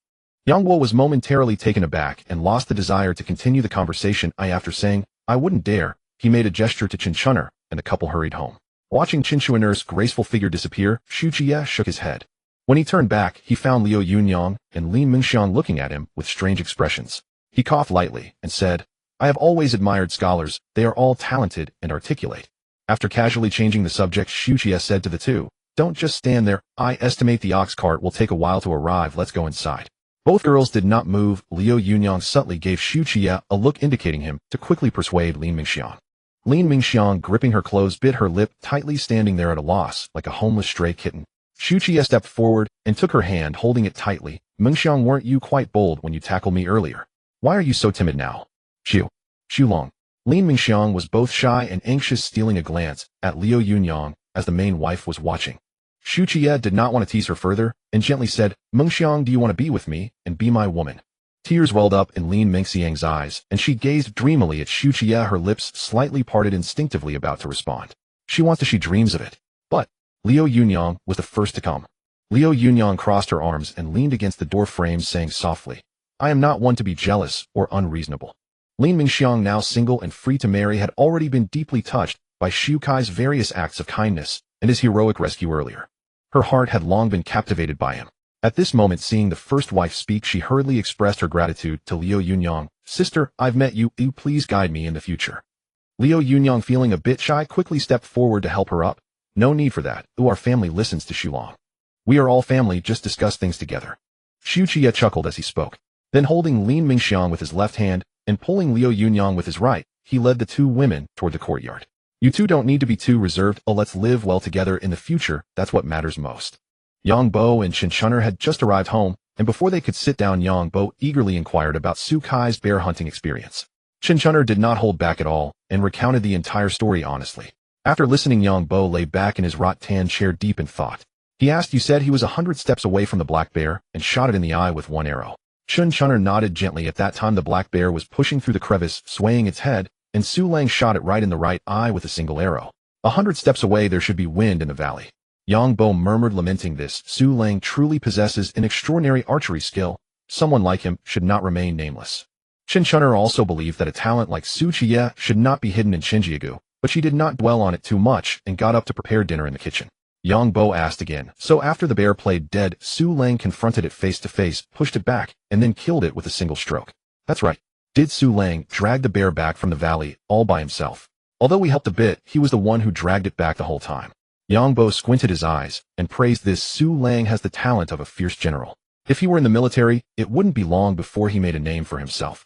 Yangbo was momentarily taken aback and lost the desire to continue the conversation. After saying, I wouldn't dare, he made a gesture to Qiye, and the couple hurried home. Watching Qiye's graceful figure disappear, Qiye shook his head. When he turned back, he found Liu Ruyu and Lin Mingxiang looking at him with strange expressions. He coughed lightly and said, I have always admired scholars, they are all talented and articulate. After casually changing the subject, Qiye said to the two, don't just stand there, I estimate the ox cart will take a while to arrive, let's go inside. Both girls did not move. Liu Ruyu subtly gave Qiye a look indicating him to quickly persuade Lin Mingxiang. Lin Mingxiang, gripping her clothes, bit her lip tightly, standing there at a loss, like a homeless stray kitten. Qiye stepped forward and took her hand, holding it tightly. Mingxiang, weren't you quite bold when you tackled me earlier? Why are you so timid now? Xulong. Lin Mingxiang was both shy and anxious, stealing a glance at Liu Ruyu as the main wife was watching. Qiye did not want to tease her further and gently said, Mingxiang, do you want to be with me and be my woman? Tears welled up in Lin Mingxiang's eyes, and she gazed dreamily at Qiye, her lips slightly parted, instinctively about to respond. She wants to, she dreams of it. But Liu Ruyu was the first to come. Liu Ruyu crossed her arms and leaned against the door frame, saying softly, I am not one to be jealous or unreasonable. Lin Mingxiang, now single and free to marry, had already been deeply touched by Xu Kai's various acts of kindness and his heroic rescue earlier. Her heart had long been captivated by him. At this moment, seeing the first wife speak, she hurriedly expressed her gratitude to Liu Ruyu. Sister, I've met you, please guide me in the future. Liu Ruyu, feeling a bit shy, quickly stepped forward to help her up. No need for that, our family listens to Xulong. We are all family, just discuss things together. Qiye chuckled as he spoke. Then, holding Lin Mingxiang with his left hand and pulling Liu Ruyu with his right, he led the two women toward the courtyard. You two don't need to be too reserved, let's live well together in the future, that's what matters most. Yangbo and Qiye had just arrived home, and before they could sit down, Yangbo eagerly inquired about Su Kai's bear hunting experience. Qiye did not hold back at all, and recounted the entire story honestly. After listening, Yangbo lay back in his rattan chair deep in thought. He asked, you said he was 100 steps away from the black bear, and shot it in the eye with one arrow. Qiye nodded gently. At that time the black bear was pushing through the crevice, swaying its head, and Su Lang shot it right in the right eye with a single arrow. 100 steps away there should be wind in the valley. Yangbo murmured, lamenting this. Su Lang truly possesses an extraordinary archery skill. Someone like him should not remain nameless. Qiye also believed that a talent like Su Qiye should not be hidden in Xinjiang, but she did not dwell on it too much and got up to prepare dinner in the kitchen. Yangbo asked again, so after the bear played dead, Su Lang confronted it face to face, pushed it back, and then killed it with a single stroke. That's right. Did Su Lang drag the bear back from the valley all by himself? Although we helped a bit, he was the one who dragged it back the whole time. Yangbo squinted his eyes and praised this. Su Lang has the talent of a fierce general. If he were in the military, it wouldn't be long before he made a name for himself.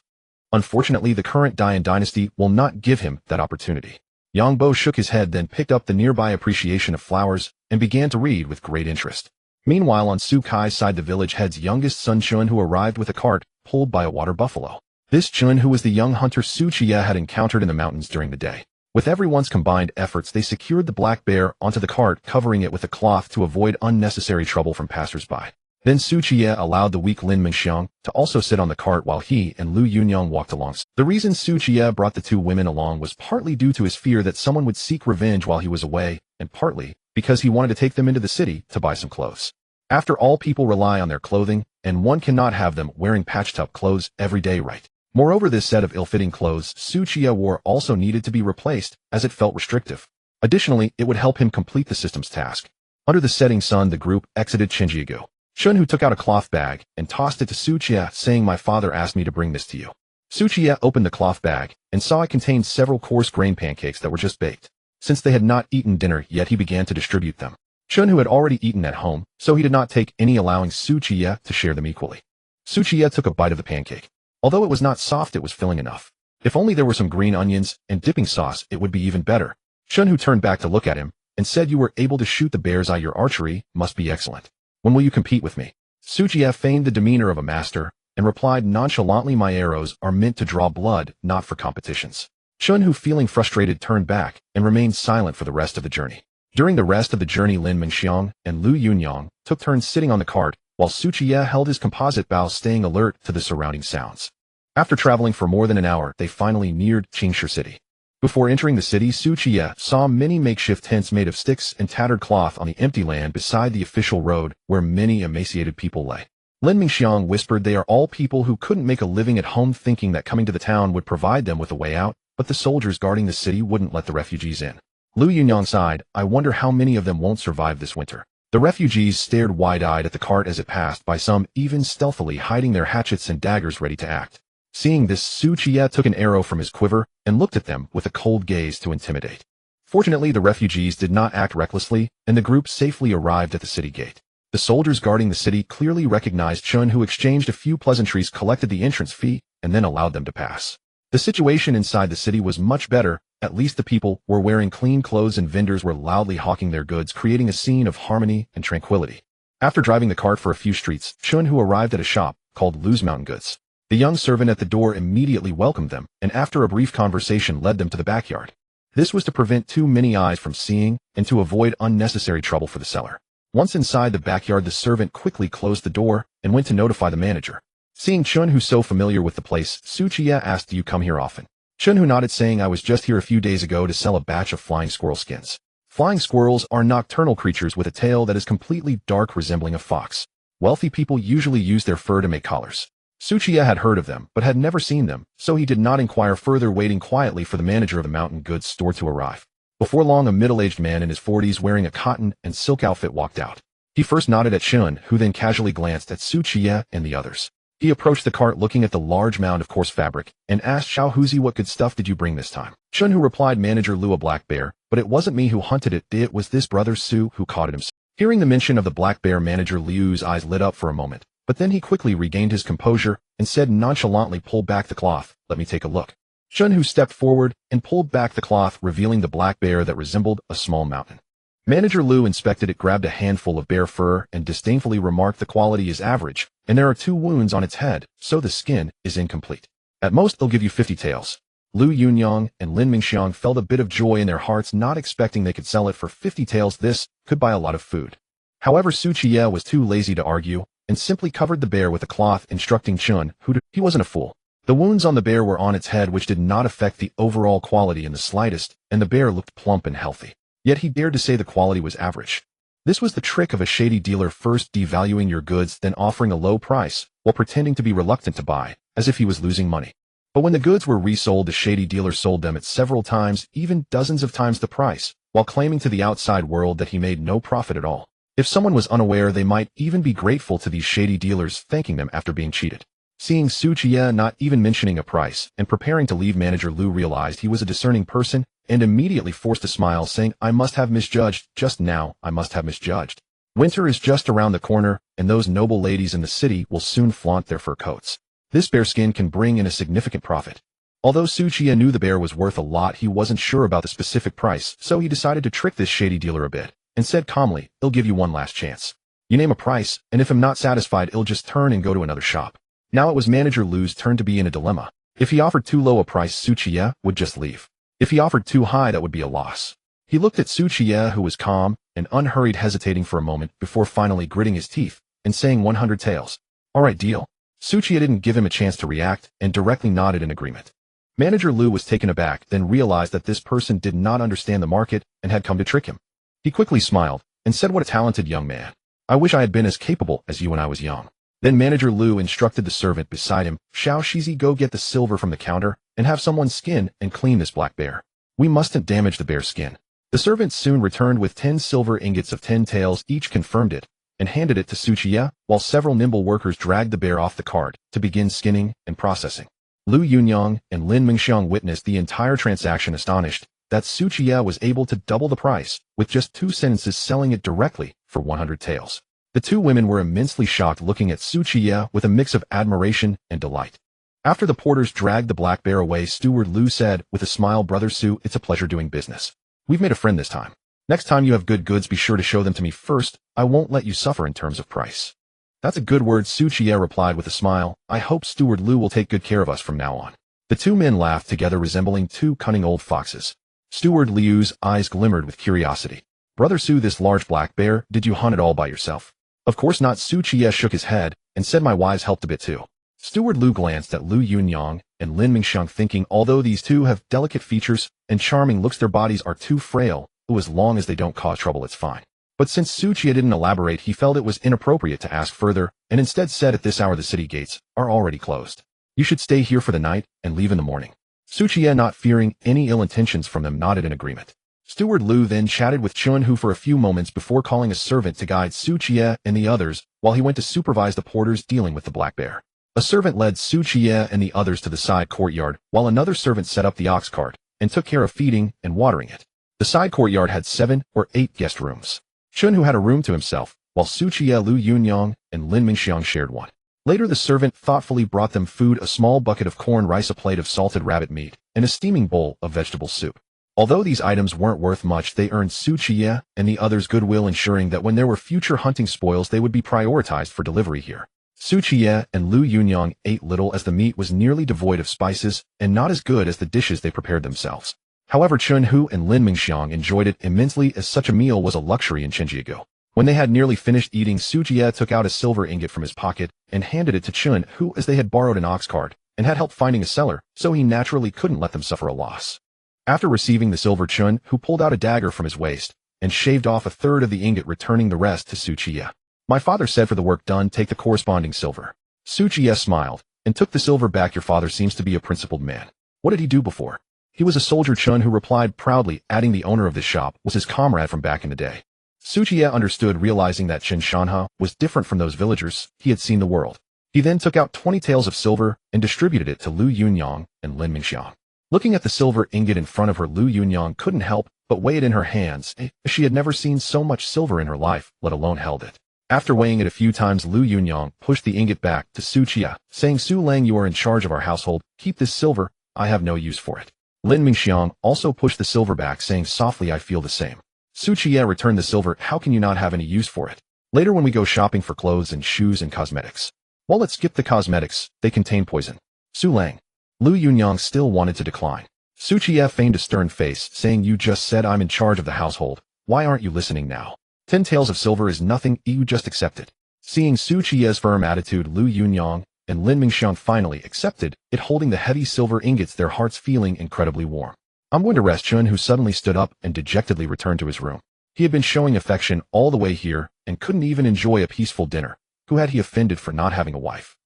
Unfortunately, the current Dian dynasty will not give him that opportunity. Yangbo shook his head, then picked up the nearby Appreciation of Flowers and began to read with great interest. Meanwhile, on Su Kai's side, the village head's youngest son Chun, who arrived with a cart pulled by a water buffalo. This Chun, who was the young hunter Su Qiye had encountered in the mountains during the day. With everyone's combined efforts, they secured the black bear onto the cart, covering it with a cloth to avoid unnecessary trouble from passers-by. Then Su Qiye allowed the weak Lin Mingxiang to also sit on the cart while he and Liu Ruyu walked along. The reason Su Qiye brought the two women along was partly due to his fear that someone would seek revenge while he was away, and partly because he wanted to take them into the city to buy some clothes. After all, people rely on their clothing, and one cannot have them wearing patched-up clothes every day, right? Moreover, this set of ill-fitting clothes Su Qiye wore also needed to be replaced, as it felt restrictive. Additionally, it would help him complete the system's task. Under the setting sun, the group exited Xinjiang. Chun, who took out a cloth bag and tossed it to Su Qiye, saying, "My father asked me to bring this to you." Su Qiye opened the cloth bag and saw it contained several coarse grain pancakes that were just baked. Since they had not eaten dinner yet, he began to distribute them. Chun, who had already eaten at home, so he did not take any, allowing Su Qiye to share them equally. Su Qiye took a bite of the pancake. Although it was not soft, it was filling enough. If only there were some green onions and dipping sauce, it would be even better. Chun, who turned back to look at him, and said you were able to shoot the bear's eye. Your archery must be excellent. When will you compete with me? Qiye feigned the demeanor of a master and replied nonchalantly, my arrows are meant to draw blood, not for competitions. Chun, who feeling frustrated, turned back and remained silent for the rest of the journey. During the rest of the journey, Lin Mingxiang and Liu Yunyang took turns sitting on the cart, while Qiye held his composite bow, staying alert to the surrounding sounds. After traveling for more than an hour, they finally neared Qingshu City. Before entering the city, Qiye saw many makeshift tents made of sticks and tattered cloth on the empty land beside the official road, where many emaciated people lay. Lin Mingxiang whispered they are all people who couldn't make a living at home, thinking that coming to the town would provide them with a way out, but the soldiers guarding the city wouldn't let the refugees in. Liu Yunyang sighed, I wonder how many of them won't survive this winter. The refugees stared wide-eyed at the cart as it passed by, some even stealthily hiding their hatchets and daggers ready to act. Seeing this, Qiye took an arrow from his quiver and looked at them with a cold gaze to intimidate. Fortunately, the refugees did not act recklessly, and the group safely arrived at the city gate. The soldiers guarding the city clearly recognized Chun, who exchanged a few pleasantries, collected the entrance fee, and then allowed them to pass. The situation inside the city was much better. At least the people were wearing clean clothes and vendors were loudly hawking their goods, creating a scene of harmony and tranquility. After driving the cart for a few streets, Chun, who arrived at a shop called Liu's Mountain Goods. The young servant at the door immediately welcomed them, and after a brief conversation led them to the backyard. This was to prevent too many eyes from seeing and to avoid unnecessary trouble for the seller. Once inside the backyard, the servant quickly closed the door and went to notify the manager. Seeing Chun, who's so familiar with the place, Qiye asked, do you come here often? Chun, who nodded, saying, I was just here a few days ago to sell a batch of flying squirrel skins. Flying squirrels are nocturnal creatures with a tail that is completely dark, resembling a fox. Wealthy people usually use their fur to make collars. Qiye had heard of them, but had never seen them, so he did not inquire further, waiting quietly for the manager of the mountain goods store to arrive. Before long, a middle-aged man in his 40s wearing a cotton and silk outfit walked out. He first nodded at Chun, who then casually glanced at Qiye and the others. He approached the cart looking at the large mound of coarse fabric and asked Xiao Huzi, what good stuff did you bring this time? Chun, who replied, Manager Liu, a black bear, but it wasn't me who hunted it. It was this brother Su who caught it himself. Hearing the mention of the black bear, Manager Liu's eyes lit up for a moment, but then he quickly regained his composure and said nonchalantly, pull back the cloth, let me take a look. Chun, who stepped forward and pulled back the cloth, revealing the black bear that resembled a small mountain. Manager Liu inspected it, grabbed a handful of bear fur, and disdainfully remarked, the quality is average, and there are 2 wounds on its head, so the skin is incomplete. At most, they'll give you 50 taels. Liu Yunyang and Lin Mingxiang felt a bit of joy in their hearts, not expecting they could sell it for 50 taels. This could buy a lot of food. However, Qiye was too lazy to argue, and simply covered the bear with a cloth, instructing Chun, he wasn't a fool. The wounds on the bear were on its head, which did not affect the overall quality in the slightest, and the bear looked plump and healthy. Yet he dared to say the quality was average. This was the trick of a shady dealer, first devaluing your goods, then offering a low price, while pretending to be reluctant to buy, as if he was losing money. But when the goods were resold, the shady dealer sold them at several times, even dozens of times the price, while claiming to the outside world that he made no profit at all. If someone was unaware, they might even be grateful to these shady dealers, thanking them after being cheated. Seeing Qiye not even mentioning a price and preparing to leave, Manager Liu realized he was a discerning person and immediately forced a smile, saying, I must have misjudged, just now I must have misjudged. Winter is just around the corner, and those noble ladies in the city will soon flaunt their fur coats. This bear skin can bring in a significant profit. Although Qiye knew the bear was worth a lot, he wasn't sure about the specific price, so he decided to trick this shady dealer a bit, and said calmly, I'll give you one last chance. You name a price, and if I'm not satisfied, I'll just turn and go to another shop. Now it was Manager Liu's turn to be in a dilemma. If he offered too low a price, Qiye would just leave. If he offered too high, that would be a loss. He looked at Qiye, who was calm and unhurried, hesitating for a moment before finally gritting his teeth and saying 100 taels. All right, deal. Qiye didn't give him a chance to react and directly nodded in agreement. Manager Liu was taken aback, then realized that this person did not understand the market and had come to trick him. He quickly smiled and said, what a talented young man. I wish I had been as capable as you when I was young. Then Manager Liu instructed the servant beside him, Xiao Shizi, go get the silver from the counter and have someone skin and clean this black bear. We mustn't damage the bear's skin. The servant soon returned with 10 silver ingots of 10 taels, each confirmed it, and handed it to Qiye, while several nimble workers dragged the bear off the cart to begin skinning and processing. Liu Yunyang and Lin Mingxiang witnessed the entire transaction, astonished that Qiye was able to double the price with just 2 sentences, selling it directly for 100 taels. The 2 women were immensely shocked, looking at Qiye with a mix of admiration and delight. After the porters dragged the black bear away, Steward Liu said with a smile, Brother Su, it's a pleasure doing business. We've made a friend this time. Next time you have good goods, be sure to show them to me first. I won't let you suffer in terms of price. That's a good word, Qiye replied with a smile. I hope Steward Liu will take good care of us from now on. The two men laughed together, resembling two cunning old foxes. Steward Liu's eyes glimmered with curiosity. Brother Su, this large black bear, did you hunt it all by yourself? Of course not. Qiye shook his head and said my wives helped a bit too. Steward Liu glanced at Liu Yunyang and Lin Mingxiang, thinking although these two have delicate features and charming looks, their bodies are too frail. As long as they don't cause trouble, it's fine. But since Qiye didn't elaborate, he felt it was inappropriate to ask further, and instead said at this hour the city gates are already closed. You should stay here for the night and leave in the morning. Qiye, not fearing any ill intentions from them, nodded in agreement. Steward Liu then chatted with Chunhu for a few moments before calling a servant to guide Qiye and the others while he went to supervise the porters dealing with the black bear. A servant led Qiye and the others to the side courtyard, while another servant set up the ox cart and took care of feeding and watering it. The side courtyard had 7 or 8 guest rooms. Chunhu had a room to himself, while Qiye, Liu Yunyang, and Lin Mingxiang shared one. Later the servant thoughtfully brought them food: a small bucket of corn rice, a plate of salted rabbit meat, and a steaming bowl of vegetable soup. Although these items weren't worth much, they earned Qiye and the others goodwill, ensuring that when there were future hunting spoils they would be prioritized for delivery here. Qiye and Liu Yunyang ate little, as the meat was nearly devoid of spices and not as good as the dishes they prepared themselves. However, Chunhu and Lin Mingxiang enjoyed it immensely, as such a meal was a luxury in Chenjiagou. When they had nearly finished eating, Qiye took out a silver ingot from his pocket and handed it to Chunhu, as they had borrowed an ox cart and had help finding a seller, so he naturally couldn't let them suffer a loss. After receiving the silver, Chunhu pulled out a dagger from his waist and shaved off a third of the ingot, returning the rest to Qiye. My father said for the work done, take the corresponding silver. Qiye smiled and took the silver back. Your father seems to be a principled man. What did he do before? He was a soldier, Chunhu replied proudly, adding the owner of this shop was his comrade from back in the day. Qiye understood, realizing that Chen Shanha was different from those villagers. He had seen the world. He then took out 20 taels of silver and distributed it to Liu Yunyang and Lin Mingxiang. Looking at the silver ingot in front of her, Liu Yunyang couldn't help but weigh it in her hands. She had never seen so much silver in her life, let alone held it. After weighing it a few times, Liu Yunyang pushed the ingot back to Qiye, saying, Su Lang, you are in charge of our household. Keep this silver. I have no use for it. Lin Mingxiang also pushed the silver back, saying softly, I feel the same. Qiye returned the silver. How can you not have any use for it? Later when we go shopping for clothes and shoes and cosmetics. Well, let's skip the cosmetics. They contain poison. Su Lang. Liu Yunyang still wanted to decline. Qiye feigned a stern face, saying, you just said I'm in charge of the household. Why aren't you listening now? 10 taels of silver is nothing. You just accept it. Seeing Qiye's firm attitude, Liu Yunyang and Lin Mingxiang finally accepted it, holding the heavy silver ingots, their hearts feeling incredibly warm. I'm going to rest. Chunhu suddenly stood up and dejectedly returned to his room. He had been showing affection all the way here and couldn't even enjoy a peaceful dinner. Who had he offended for not having a wife?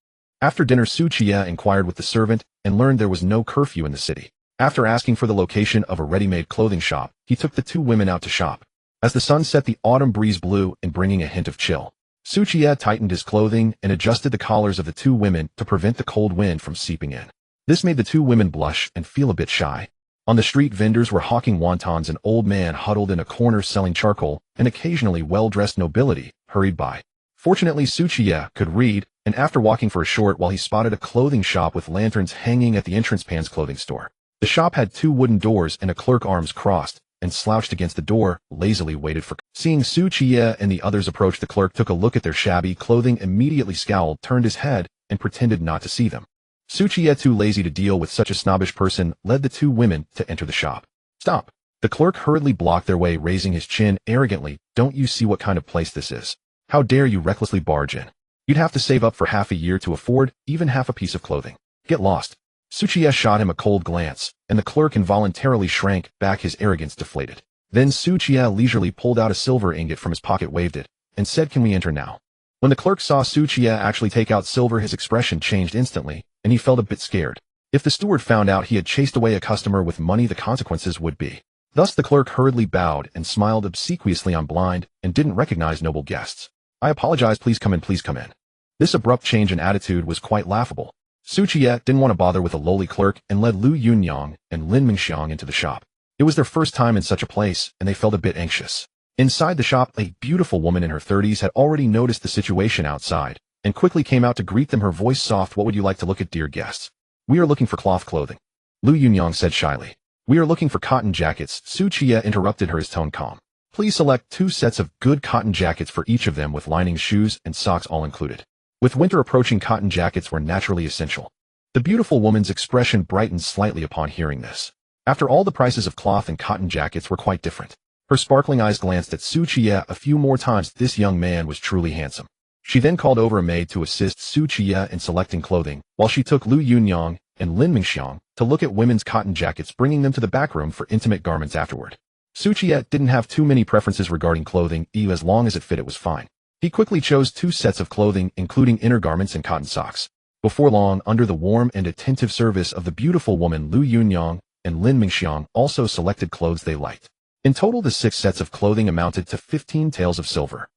After dinner, Qiye inquired with the servant and learned there was no curfew in the city. After asking for the location of a ready-made clothing shop, he took the two women out to shop. As the sun set, the autumn breeze blew in, bringing a hint of chill. Qiye tightened his clothing and adjusted the collars of the two women to prevent the cold wind from seeping in. This made the two women blush and feel a bit shy. On the street, vendors were hawking wontons. An old man huddled in a corner selling charcoal, and occasionally well-dressed nobility hurried by. Fortunately, Qiye could read, and after walking for a short while, he spotted a clothing shop with lanterns hanging at the entrance. Pan's clothing store. The shop had 2 wooden doors, and a clerk, arms crossed and slouched against the door, lazily waited for. Seeing Qiye and the others approach, the clerk took a look at their shabby clothing, immediately scowled, turned his head, and pretended not to see them. Qiye, too lazy to deal with such a snobbish person, led the 2 women to enter the shop. Stop! The clerk hurriedly blocked their way, raising his chin arrogantly. Don't you see what kind of place this is? How dare you recklessly barge in? You'd have to save up for half a year to afford even half a piece of clothing. Get lost. Qiye shot him a cold glance, and the clerk involuntarily shrank back, his arrogance deflated. Then Qiye leisurely pulled out a silver ingot from his pocket, waved it, and said, Can we enter now? When the clerk saw Qiye actually take out silver, his expression changed instantly, and he felt a bit scared. If the steward found out he had chased away a customer with money, the consequences would be. Thus the clerk hurriedly bowed and smiled obsequiously on blind and didn't recognize noble guests. I apologize, please come in, please come in. This abrupt change in attitude was quite laughable. Qiye didn't want to bother with a lowly clerk and led Liu Yunyang and Lin Mingxiang into the shop. It was their first time in such a place, and they felt a bit anxious. Inside the shop, a beautiful woman in her 30s had already noticed the situation outside and quickly came out to greet them, her voice soft. What would you like to look at, dear guests? We are looking for cloth clothing. Liu Yunyang said shyly. We are looking for cotton jackets. Qiye interrupted her, his tone calm. Please select 2 sets of good cotton jackets for each of them with lining, shoes, and socks all included. With winter approaching, cotton jackets were naturally essential. The beautiful woman's expression brightened slightly upon hearing this. After all, the prices of cloth and cotton jackets were quite different. Her sparkling eyes glanced at Qiye a few more times. This young man was truly handsome. She then called over a maid to assist Qiye in selecting clothing, while she took Liu Ruyu and Lin Mingxiang to look at women's cotton jackets, bringing them to the back room for intimate garments afterward. Qiye didn't have too many preferences regarding clothing, as long as it fit it was fine. He quickly chose 2 sets of clothing, including inner garments and cotton socks. Before long, under the warm and attentive service of the beautiful woman, Liu Ruyu and Lin Mingxiang also selected clothes they liked. In total, the 6 sets of clothing amounted to 15 taels of silver.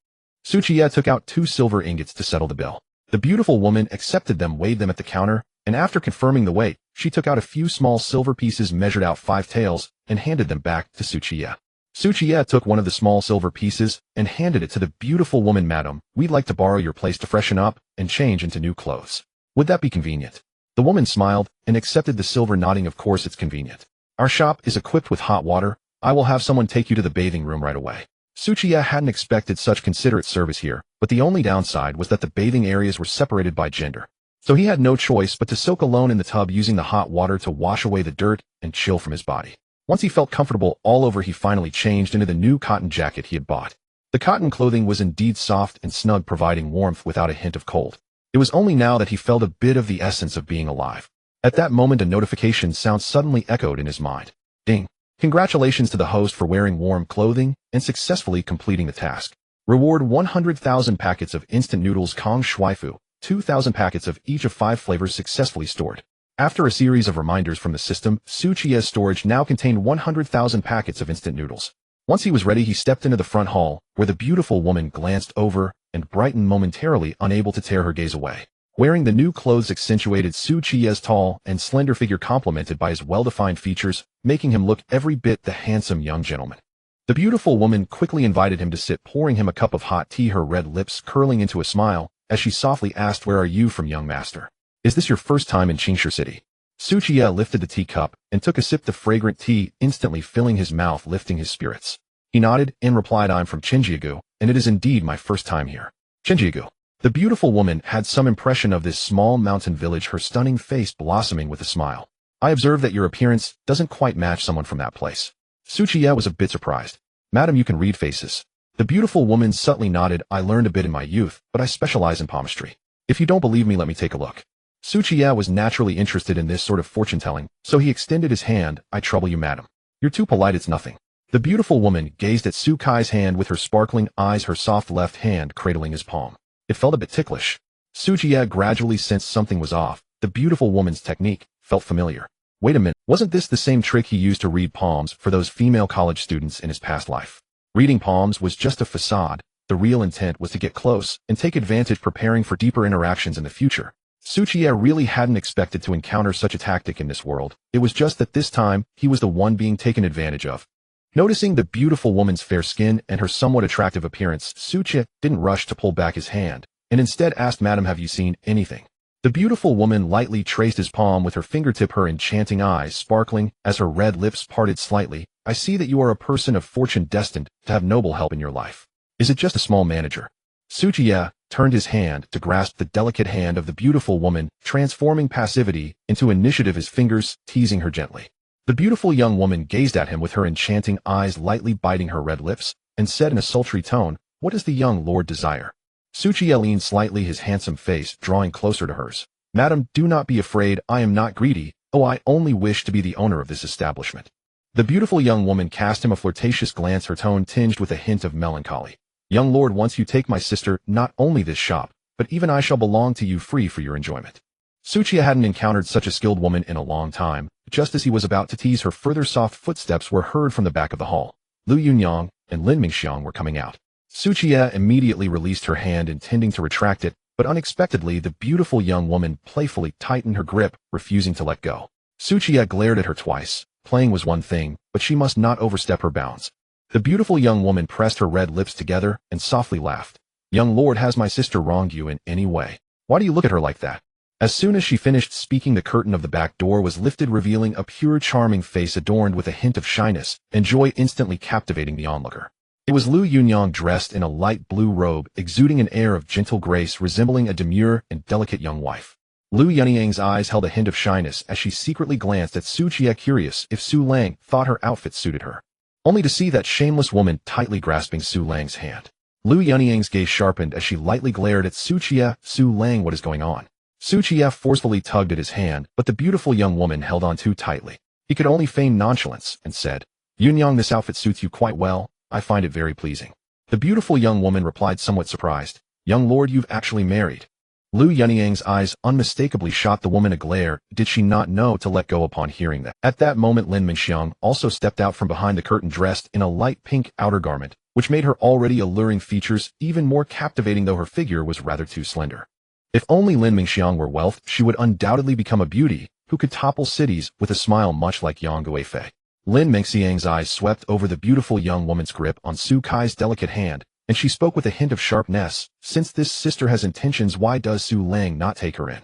Qiye took out 2 silver ingots to settle the bill. The beautiful woman accepted them, weighed them at the counter, and after confirming the weight, she took out a few small silver pieces, measured out 5 taels, and handed them back to Qiye. Qiye took one of the small silver pieces and handed it to the beautiful woman. Madam, we'd like to borrow your place to freshen up and change into new clothes. Would that be convenient? The woman smiled and accepted the silver, nodding, of course it's convenient. Our shop is equipped with hot water. I will have someone take you to the bathing room right away. Qiye hadn't expected such considerate service here, but the only downside was that the bathing areas were separated by gender. So he had no choice but to soak alone in the tub, using the hot water to wash away the dirt and chill from his body. Once he felt comfortable all over, he finally changed into the new cotton jacket he had bought. The cotton clothing was indeed soft and snug, providing warmth without a hint of cold. It was only now that he felt a bit of the essence of being alive. At that moment, a notification sound suddenly echoed in his mind. Ding! Congratulations to the host for wearing warm clothing and successfully completing the task. Reward 100,000 packets of instant noodles Kong Shuifu, 2,000 packets of each of 5 flavors successfully stored. After a series of reminders from the system, Qiye's storage now contained 100,000 packets of instant noodles. Once he was ready, he stepped into the front hall, where the beautiful woman glanced over and brightened momentarily, unable to tear her gaze away. Wearing the new clothes accentuated Qiye's tall and slender figure, complemented by his well-defined features, making him look every bit the handsome young gentleman. The beautiful woman quickly invited him to sit, pouring him a cup of hot tea, her red lips curling into a smile, as she softly asked, "Where are you from, young master? Is this your first time in Qingshu City?" Qiye lifted the teacup and took a sip of the fragrant tea, instantly filling his mouth, lifting his spirits. He nodded and replied, "I'm from Qingshu, and it is indeed my first time here." Qingshu. The beautiful woman had some impression of this small mountain village, her stunning face blossoming with a smile. "I observe that your appearance doesn't quite match someone from that place." Qiye was a bit surprised. "Madam, you can read faces." The beautiful woman subtly nodded. "I learned a bit in my youth, but I specialize in palmistry. If you don't believe me, let me take a look." Qiye was naturally interested in this sort of fortune-telling, so he extended his hand. "I trouble you, madam. You're too polite, it's nothing." The beautiful woman gazed at Kai's hand with her sparkling eyes, her soft left hand cradling his palm. It felt a bit ticklish. Qiye gradually sensed something was off. The beautiful woman's technique felt familiar. Wait a minute, wasn't this the same trick he used to read palms for those female college students in his past life? Reading palms was just a facade. The real intent was to get close and take advantage, preparing for deeper interactions in the future. Qiye really hadn't expected to encounter such a tactic in this world. It was just that this time, he was the one being taken advantage of. Noticing the beautiful woman's fair skin and her somewhat attractive appearance, Qiye didn't rush to pull back his hand, and instead asked, "Madam, have you seen anything?" The beautiful woman lightly traced his palm with her fingertip, her enchanting eyes sparkling as her red lips parted slightly. "I see that you are a person of fortune, destined to have noble help in your life. Is it just a small manager?" Qiye turned his hand to grasp the delicate hand of the beautiful woman, transforming passivity into initiative, his fingers teasing her gently. The beautiful young woman gazed at him with her enchanting eyes, lightly biting her red lips, and said in a sultry tone, "What does the young lord desire?" Qiye leaned slightly, his handsome face drawing closer to hers. "Madam, do not be afraid. I am not greedy. Oh, I only wish to be the owner of this establishment." The beautiful young woman cast him a flirtatious glance, her tone tinged with a hint of melancholy. "Young lord, once you take my sister, not only this shop, but even I shall belong to you, free for your enjoyment." Qiye hadn't encountered such a skilled woman in a long time. Just as he was about to tease her further, soft footsteps were heard from the back of the hall. Liu Ruyu and Lin Mingxiang were coming out. Qiye immediately released her hand, intending to retract it, but unexpectedly the beautiful young woman playfully tightened her grip, refusing to let go. Qiye glared at her twice. Playing was one thing, but she must not overstep her bounds. The beautiful young woman pressed her red lips together and softly laughed. "Young lord, has my sister wronged you in any way? Why do you look at her like that?" As soon as she finished speaking, the curtain of the back door was lifted, revealing a pure, charming face adorned with a hint of shyness and joy, instantly captivating the onlooker. It was Liu Yunyang dressed in a light blue robe, exuding an air of gentle grace resembling a demure and delicate young wife. Liu Yunyang's eyes held a hint of shyness as she secretly glanced at Qiye, curious if Su Lang thought her outfit suited her, only to see that shameless woman tightly grasping Su Lang's hand. Liu Yunyang's gaze sharpened as she lightly glared at Qiye. Su Lang, what is going on? Qiye forcefully tugged at his hand, but the beautiful young woman held on too tightly. He could only feign nonchalance and said, Yunyang, this outfit suits you quite well. I find it very pleasing. The beautiful young woman replied, somewhat surprised, Young lord, you've actually married. Liu Yunyang's eyes unmistakably shot the woman a glare. Did she not know to let go upon hearing that? At that moment, Lin Mingxiang also stepped out from behind the curtain dressed in a light pink outer garment, which made her already alluring features even more captivating, though her figure was rather too slender. If only Lin Mingxiang were wealth, she would undoubtedly become a beauty who could topple cities with a smile much like Yang Guifei. Lin Mingxiang's eyes swept over the beautiful young woman's grip on Su Kai's delicate hand, and she spoke with a hint of sharpness. Since this sister has intentions, why does Su Lang not take her in?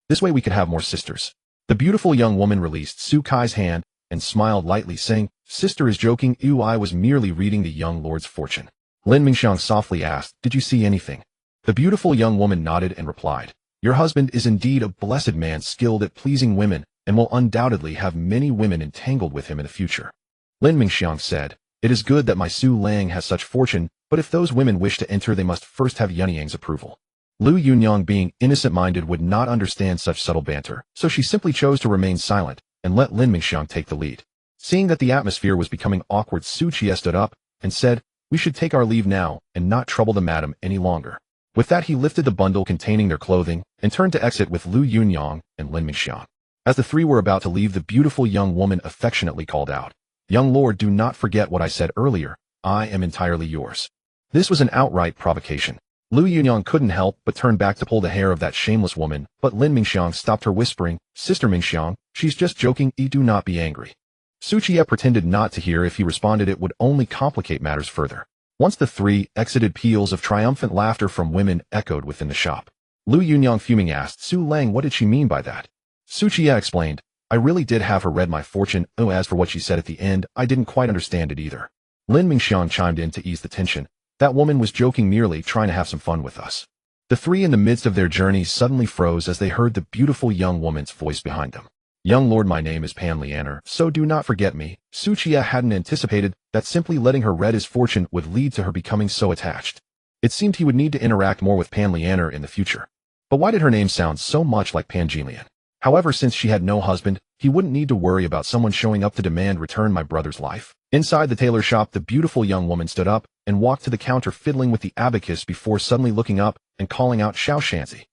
This way we could have more sisters. The beautiful young woman released Su Kai's hand and smiled lightly, saying, Sister is joking. I was merely reading the young lord's fortune. Lin Mingxiang softly asked, Did you see anything? The beautiful young woman nodded and replied, Your husband is indeed a blessed man, skilled at pleasing women, and will undoubtedly have many women entangled with him in the future. Lin Mingxiang said, It is good that my Su Lang has such fortune, but if those women wish to enter, they must first have Yunyang's approval. Liu Yunyang, being innocent-minded, would not understand such subtle banter, so she simply chose to remain silent and let Lin Mingxiang take the lead. Seeing that the atmosphere was becoming awkward, Qiye stood up and said, We should take our leave now and not trouble the madam any longer. With that, he lifted the bundle containing their clothing and turned to exit with Liu Yunyang and Lin Mingxiang. As the three were about to leave, the beautiful young woman affectionately called out, Young lord, do not forget what I said earlier. I am entirely yours. This was an outright provocation. Liu Yunyang couldn't help but turn back to pull the hair of that shameless woman, but Lin Mingxiang stopped her, whispering, Sister Mingxiang, she's just joking. Do not be angry. Qiye pretended not to hear. If he responded, it would only complicate matters further. Once the three exited, peals of triumphant laughter from women echoed within the shop. Liu Yunyang, fuming, asked, Su Lang, what did she mean by that? Qiye explained, I really did have her read my fortune. As for what she said at the end, I didn't quite understand it either. Lin Mingxiang chimed in to ease the tension. That woman was joking, merely trying to have some fun with us. The three in the midst of their journey suddenly froze as they heard the beautiful young woman's voice behind them. Young lord, my name is Penniless, so do not forget me. Qiye hadn't anticipated that simply letting her read his fortune would lead to her becoming so attached. It seemed he would need to interact more with Penniless in the future. But why did her name sound so much like Pangilian? However, since she had no husband, he wouldn't need to worry about someone showing up to demand return my brother's life. Inside the tailor shop, the beautiful young woman stood up and walked to the counter, fiddling with the abacus before suddenly looking up and calling out, Xiao Shanzi.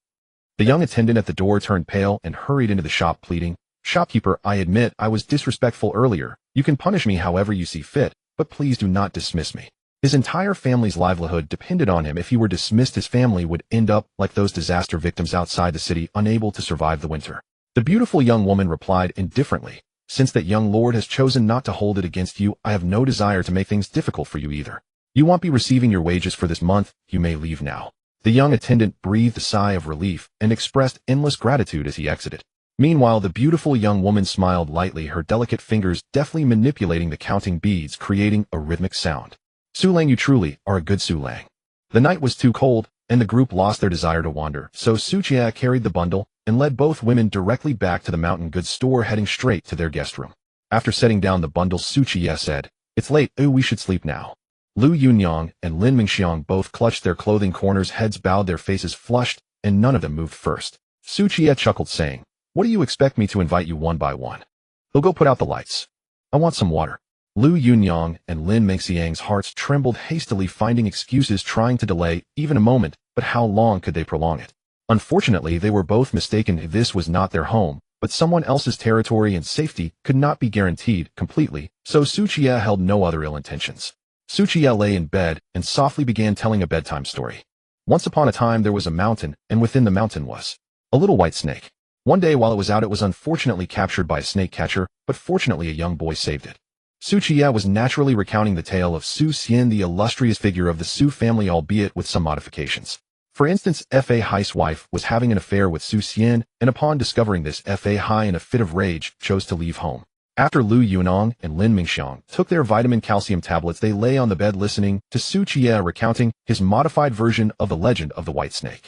The young attendant at the door turned pale and hurried into the shop, pleading, Shopkeeper, I admit I was disrespectful earlier. You can punish me however you see fit, but please do not dismiss me. His entire family's livelihood depended on him. If he were dismissed, his family would end up like those disaster victims outside the city, unable to survive the winter. The beautiful young woman replied indifferently, Since that young lord has chosen not to hold it against you, I have no desire to make things difficult for you either. You won't be receiving your wages for this month. You may leave now. The young attendant breathed a sigh of relief and expressed endless gratitude as he exited. Meanwhile, the beautiful young woman smiled lightly, her delicate fingers deftly manipulating the counting beads, creating a rhythmic sound. Su Lang, you truly are a good Su Lang. The night was too cold, and the group lost their desire to wander, so Qiye carried the bundle and led both women directly back to the mountain goods store, heading straight to their guest room. After setting down the bundle, Qiye said, It's late. We should sleep now. Liu Yunyang and Lin Mingxiang both clutched their clothing corners, heads bowed, their faces flushed, and none of them moved first. Qiye chuckled, saying, What do you expect me to invite you one by one? They'll go put out the lights. I want some water. Liu Yunyang and Lin Mingxiang's hearts trembled, hastily finding excuses, trying to delay even a moment, but how long could they prolong it? Unfortunately, they were both mistaken. This was not their home, but someone else's territory, and safety could not be guaranteed completely, so Qiye held no other ill intentions. Qiye lay in bed and softly began telling a bedtime story. Once upon a time there was a mountain, and within the mountain was a little white snake. One day while it was out, it was unfortunately captured by a snake catcher, but fortunately a young boy saved it. Qiye was naturally recounting the tale of Su Xian, the illustrious figure of the Su family, albeit with some modifications. For instance, Fa Hai's wife was having an affair with Su Xian, and upon discovering this, Fa Hai, in a fit of rage, chose to leave home. After Liu Yunong and Lin Mingxiang took their vitamin calcium tablets, they lay on the bed listening to Su Qiye recounting his modified version of the legend of the white snake.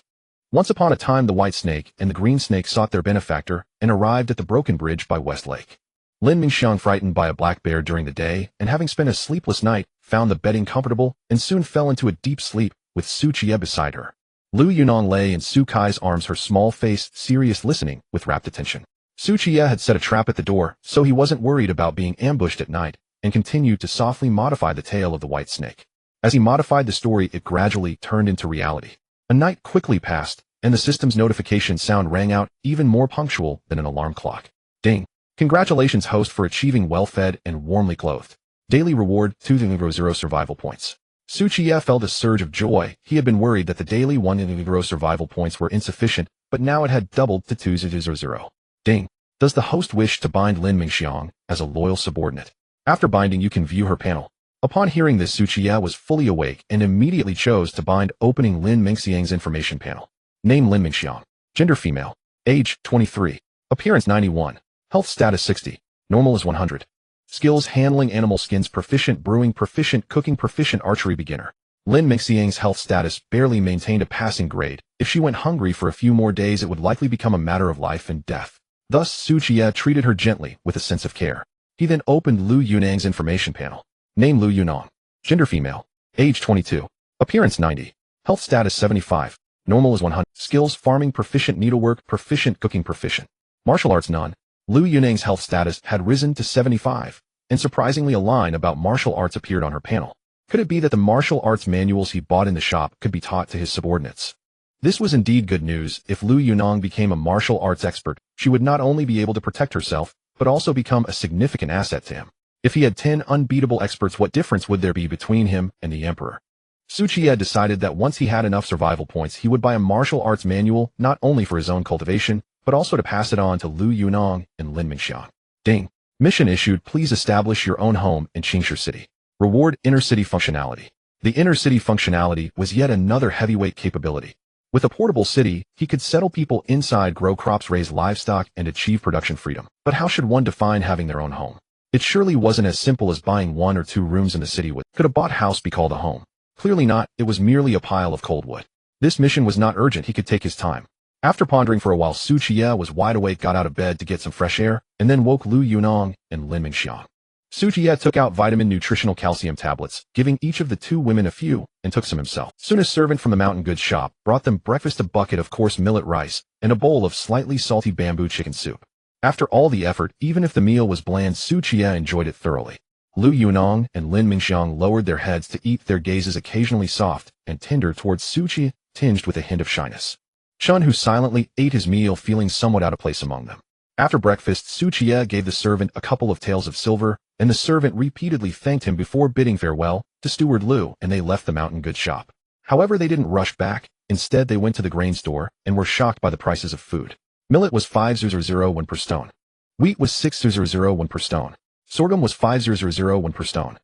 Once upon a time, the white snake and the green snake sought their benefactor and arrived at the broken bridge by West Lake. Lin Mingxiang, frightened by a black bear during the day and having spent a sleepless night, found the bedding comfortable and soon fell into a deep sleep with Su Qiye beside her. Liu Yunong lay in Su Kai's arms, her small face serious, listening with rapt attention. Su Qiye had set a trap at the door, so he wasn't worried about being ambushed at night, and continued to softly modify the tale of the white snake. As he modified the story, it gradually turned into reality. A night quickly passed, and the system's notification sound rang out, even more punctual than an alarm clock. Ding! Congratulations, host, for achieving well-fed and warmly clothed. Daily reward 200 survival points. Su Qiye felt a surge of joy. He had been worried that the daily 100 survival points were insufficient, but now it had doubled to 200. Ding! Does the host wish to bind Lin Mingxiang as a loyal subordinate? After binding, you can view her panel. Upon hearing this, Su Qiye was fully awake and immediately chose to bind, opening Lin Mingxiang's information panel. Name: Lin Mingxiang. Gender: female. Age: 23. Appearance: 91. Health status: 60. Normal is 100. Skills: handling animal skins, proficient brewing, proficient cooking, proficient archery, beginner. Lin Mingxiang's health status barely maintained a passing grade. If she went hungry for a few more days, it would likely become a matter of life and death. Thus, Su Qiye treated her gently with a sense of care. He then opened Liu Yunong's information panel. Name: Liu Yunong. Gender: female. Age: 22. Appearance: 90. Health status: 75. Normal is 100. Skills: farming, proficient needlework, proficient cooking, proficient martial arts, none. Liu Yunong's health status had risen to 75, and surprisingly a line about martial arts appeared on her panel. Could it be that the martial arts manuals he bought in the shop could be taught to his subordinates? This was indeed good news. If Liu Yunong became a martial arts expert, she would not only be able to protect herself, but also become a significant asset to him. If he had 10 unbeatable experts, what difference would there be between him and the emperor? Su Qiye decided that once he had enough survival points, he would buy a martial arts manual, not only for his own cultivation, but also to pass it on to Liu Yunong and Lin Mingxiang. Ding! Mission issued. Please establish your own home in Qingshu City. Reward: inner city functionality. The inner city functionality was yet another heavyweight capability. With a portable city, he could settle people inside, grow crops, raise livestock, and achieve production freedom. But how should one define having their own home? It surely wasn't as simple as buying 1 or 2 rooms in the city. Could a bought house be called a home? Clearly not. It was merely a pile of cold wood. This mission was not urgent. He could take his time. After pondering for a while, Su Qiye was wide awake, got out of bed to get some fresh air, and then woke Liu Yunong and Lin Mingxiang. Su Qiye took out vitamin nutritional calcium tablets, giving each of the 2 women a few, and took some himself. Soon a servant from the mountain goods shop brought them breakfast: a bucket of coarse millet rice and a bowl of slightly salty bamboo chicken soup. After all the effort, even if the meal was bland, Su Qiye enjoyed it thoroughly. Liu Yunong and Lin Mingxiang lowered their heads to eat, their gazes occasionally soft and tender towards Su Qiye, tinged with a hint of shyness. Chun, who silently ate his meal, feeling somewhat out of place among them. After breakfast, Su Qiye gave the servant a couple of taels of silver, and the servant repeatedly thanked him before bidding farewell to Steward Liu, and they left the mountain goods shop. However, they didn't rush back. Instead, they went to the grain store and were shocked by the prices of food. Millet was 5,001 per stone. Wheat was 6,001 per stone. Sorghum was 5,001 per stone.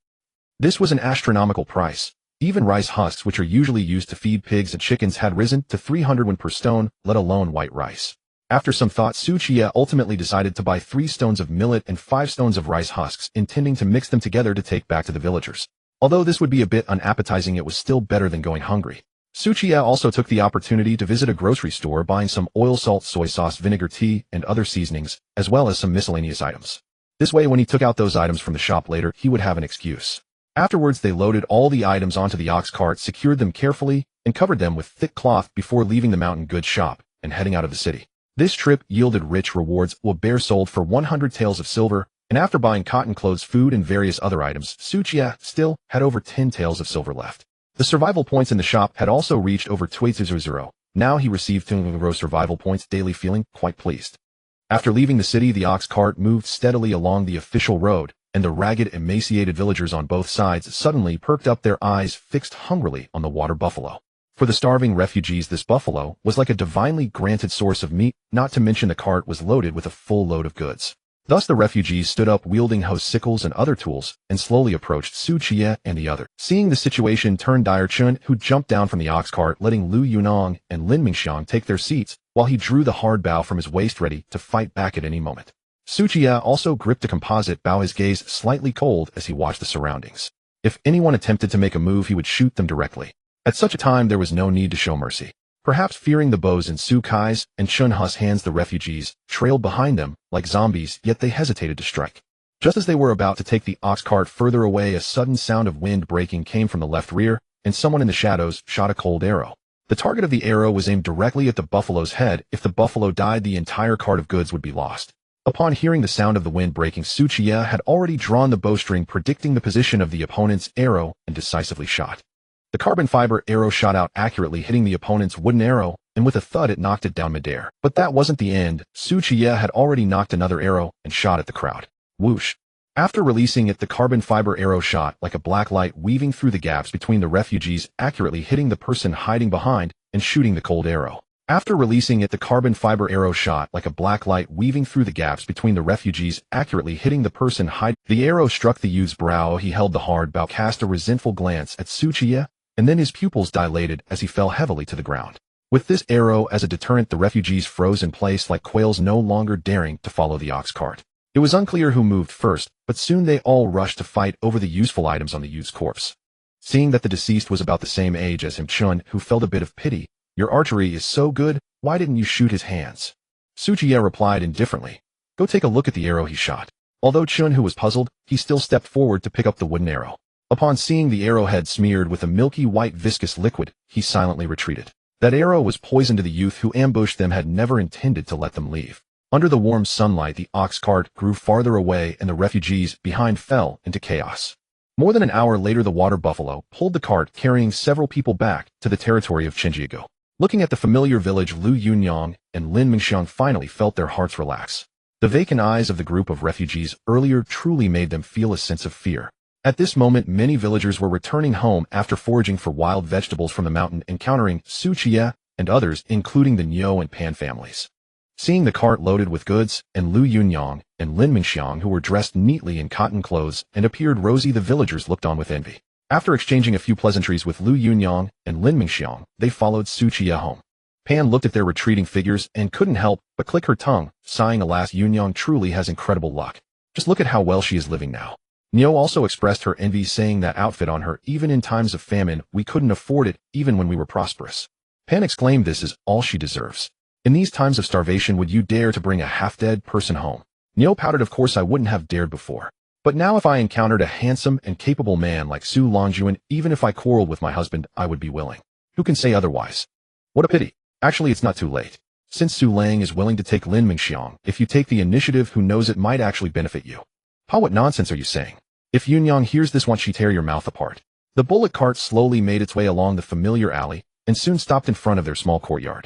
This was an astronomical price. Even rice husks, which are usually used to feed pigs and chickens, had risen to 301 per stone, let alone white rice. After some thought, Su Qiye ultimately decided to buy 3 stones of millet and 5 stones of rice husks, intending to mix them together to take back to the villagers. Although this would be a bit unappetizing, it was still better than going hungry. Su Qiye also took the opportunity to visit a grocery store, buying some oil, salt, soy sauce, vinegar, tea, and other seasonings, as well as some miscellaneous items. This way, when he took out those items from the shop later, he would have an excuse. Afterwards, they loaded all the items onto the ox cart, secured them carefully, and covered them with thick cloth before leaving the mountain goods shop and heading out of the city. This trip yielded rich rewards. A bear sold for 100 taels of silver, and after buying cotton, clothes, food, and various other items, Su Qiye still had over 10 taels of silver left. The survival points in the shop had also reached over 2,000. Now he received 200 survival points daily, feeling quite pleased. After leaving the city, the ox cart moved steadily along the official road, and the ragged, emaciated villagers on both sides suddenly perked up, their eyes fixed hungrily on the water buffalo. For the starving refugees, this buffalo was like a divinely granted source of meat, not to mention the cart was loaded with a full load of goods. Thus the refugees stood up, wielding hoes, sickles, and other tools, and slowly approached Su Qiye and the other. Seeing the situation turn dire, Chun, who jumped down from the ox cart, letting Liu Yunong and Lin Mingxiang take their seats, while he drew the hard bow from his waist, ready to fight back at any moment. Su Qiye also gripped a composite bow, his gaze slightly cold as he watched the surroundings. If anyone attempted to make a move, he would shoot them directly. At such a time, there was no need to show mercy. Perhaps fearing the bows in Su Kai's and Chun Hu's hands, the refugees trailed behind them like zombies, yet they hesitated to strike. Just as they were about to take the ox cart further away, a sudden sound of wind breaking came from the left rear, and someone in the shadows shot a cold arrow. The target of the arrow was aimed directly at the buffalo's head. If the buffalo died, the entire cart of goods would be lost. Upon hearing the sound of the wind breaking, Su Qiye had already drawn the bowstring, predicting the position of the opponent's arrow, and decisively shot. The carbon fiber arrow shot out accurately, hitting the opponent's wooden arrow, and with a thud it knocked it down midair. But that wasn't the end. Su Qiye had already knocked another arrow and shot at the crowd. Whoosh. After releasing it, the carbon fiber arrow shot like a black light, weaving through the gaps between the refugees, accurately hitting the person hiding behind and shooting the cold arrow. After releasing it, the carbon fiber arrow shot like a black light, weaving through the gaps between the refugees, accurately hitting the person hiding. The arrow struck the youth's brow. He held the hard bow, cast a resentful glance at Su Qiye, and then his pupils dilated as he fell heavily to the ground. With this arrow as a deterrent, the refugees froze in place like quails, no longer daring to follow the ox cart. It was unclear who moved first, but soon they all rushed to fight over the useful items on the youth's corpse. Seeing that the deceased was about the same age as him, Chun, who felt a bit of pity. Your archery is so good, why didn't you shoot his hands? Su Qiye replied indifferently. Go take a look at the arrow he shot. Although Chun, who was puzzled, he still stepped forward to pick up the wooden arrow. Upon seeing the arrowhead smeared with a milky white viscous liquid, he silently retreated. That arrow was poison to the youth who ambushed them, had never intended to let them leave. Under the warm sunlight, the ox cart grew farther away and the refugees behind fell into chaos. More than an hour later, the water buffalo pulled the cart, carrying several people back to the territory of Chenjiago. Looking at the familiar village, Liu Yunyang and Lin Mingxiang finally felt their hearts relax. The vacant eyes of the group of refugees earlier truly made them feel a sense of fear. At this moment, many villagers were returning home after foraging for wild vegetables from the mountain, encountering Su Qiye and others, including the Niu and Pan families. Seeing the cart loaded with goods, and Liu Yunyang and Lin Mingxiang, who were dressed neatly in cotton clothes and appeared rosy, the villagers looked on with envy. After exchanging a few pleasantries with Liu Yunyang and Lin Mingxiang, they followed Su Qiye home. Pan looked at their retreating figures and couldn't help but click her tongue, sighing, alas, Yunyang truly has incredible luck. Just look at how well she is living now. Niu also expressed her envy, saying that outfit on her, even in times of famine, we couldn't afford it, even when we were prosperous. Pan exclaimed, this is all she deserves. In these times of starvation, would you dare to bring a half-dead person home? Niu pouted, of course I wouldn't have dared before. But now if I encountered a handsome and capable man like Su Longjuan, even if I quarreled with my husband, I would be willing. Who can say otherwise? What a pity. Actually, it's not too late. Since Su Lang is willing to take Lin Mingxiang, if you take the initiative, who knows, it might actually benefit you. Pa, what nonsense are you saying? If Yunyang hears this, won't she tear your mouth apart? The bullock cart slowly made its way along the familiar alley and soon stopped in front of their small courtyard.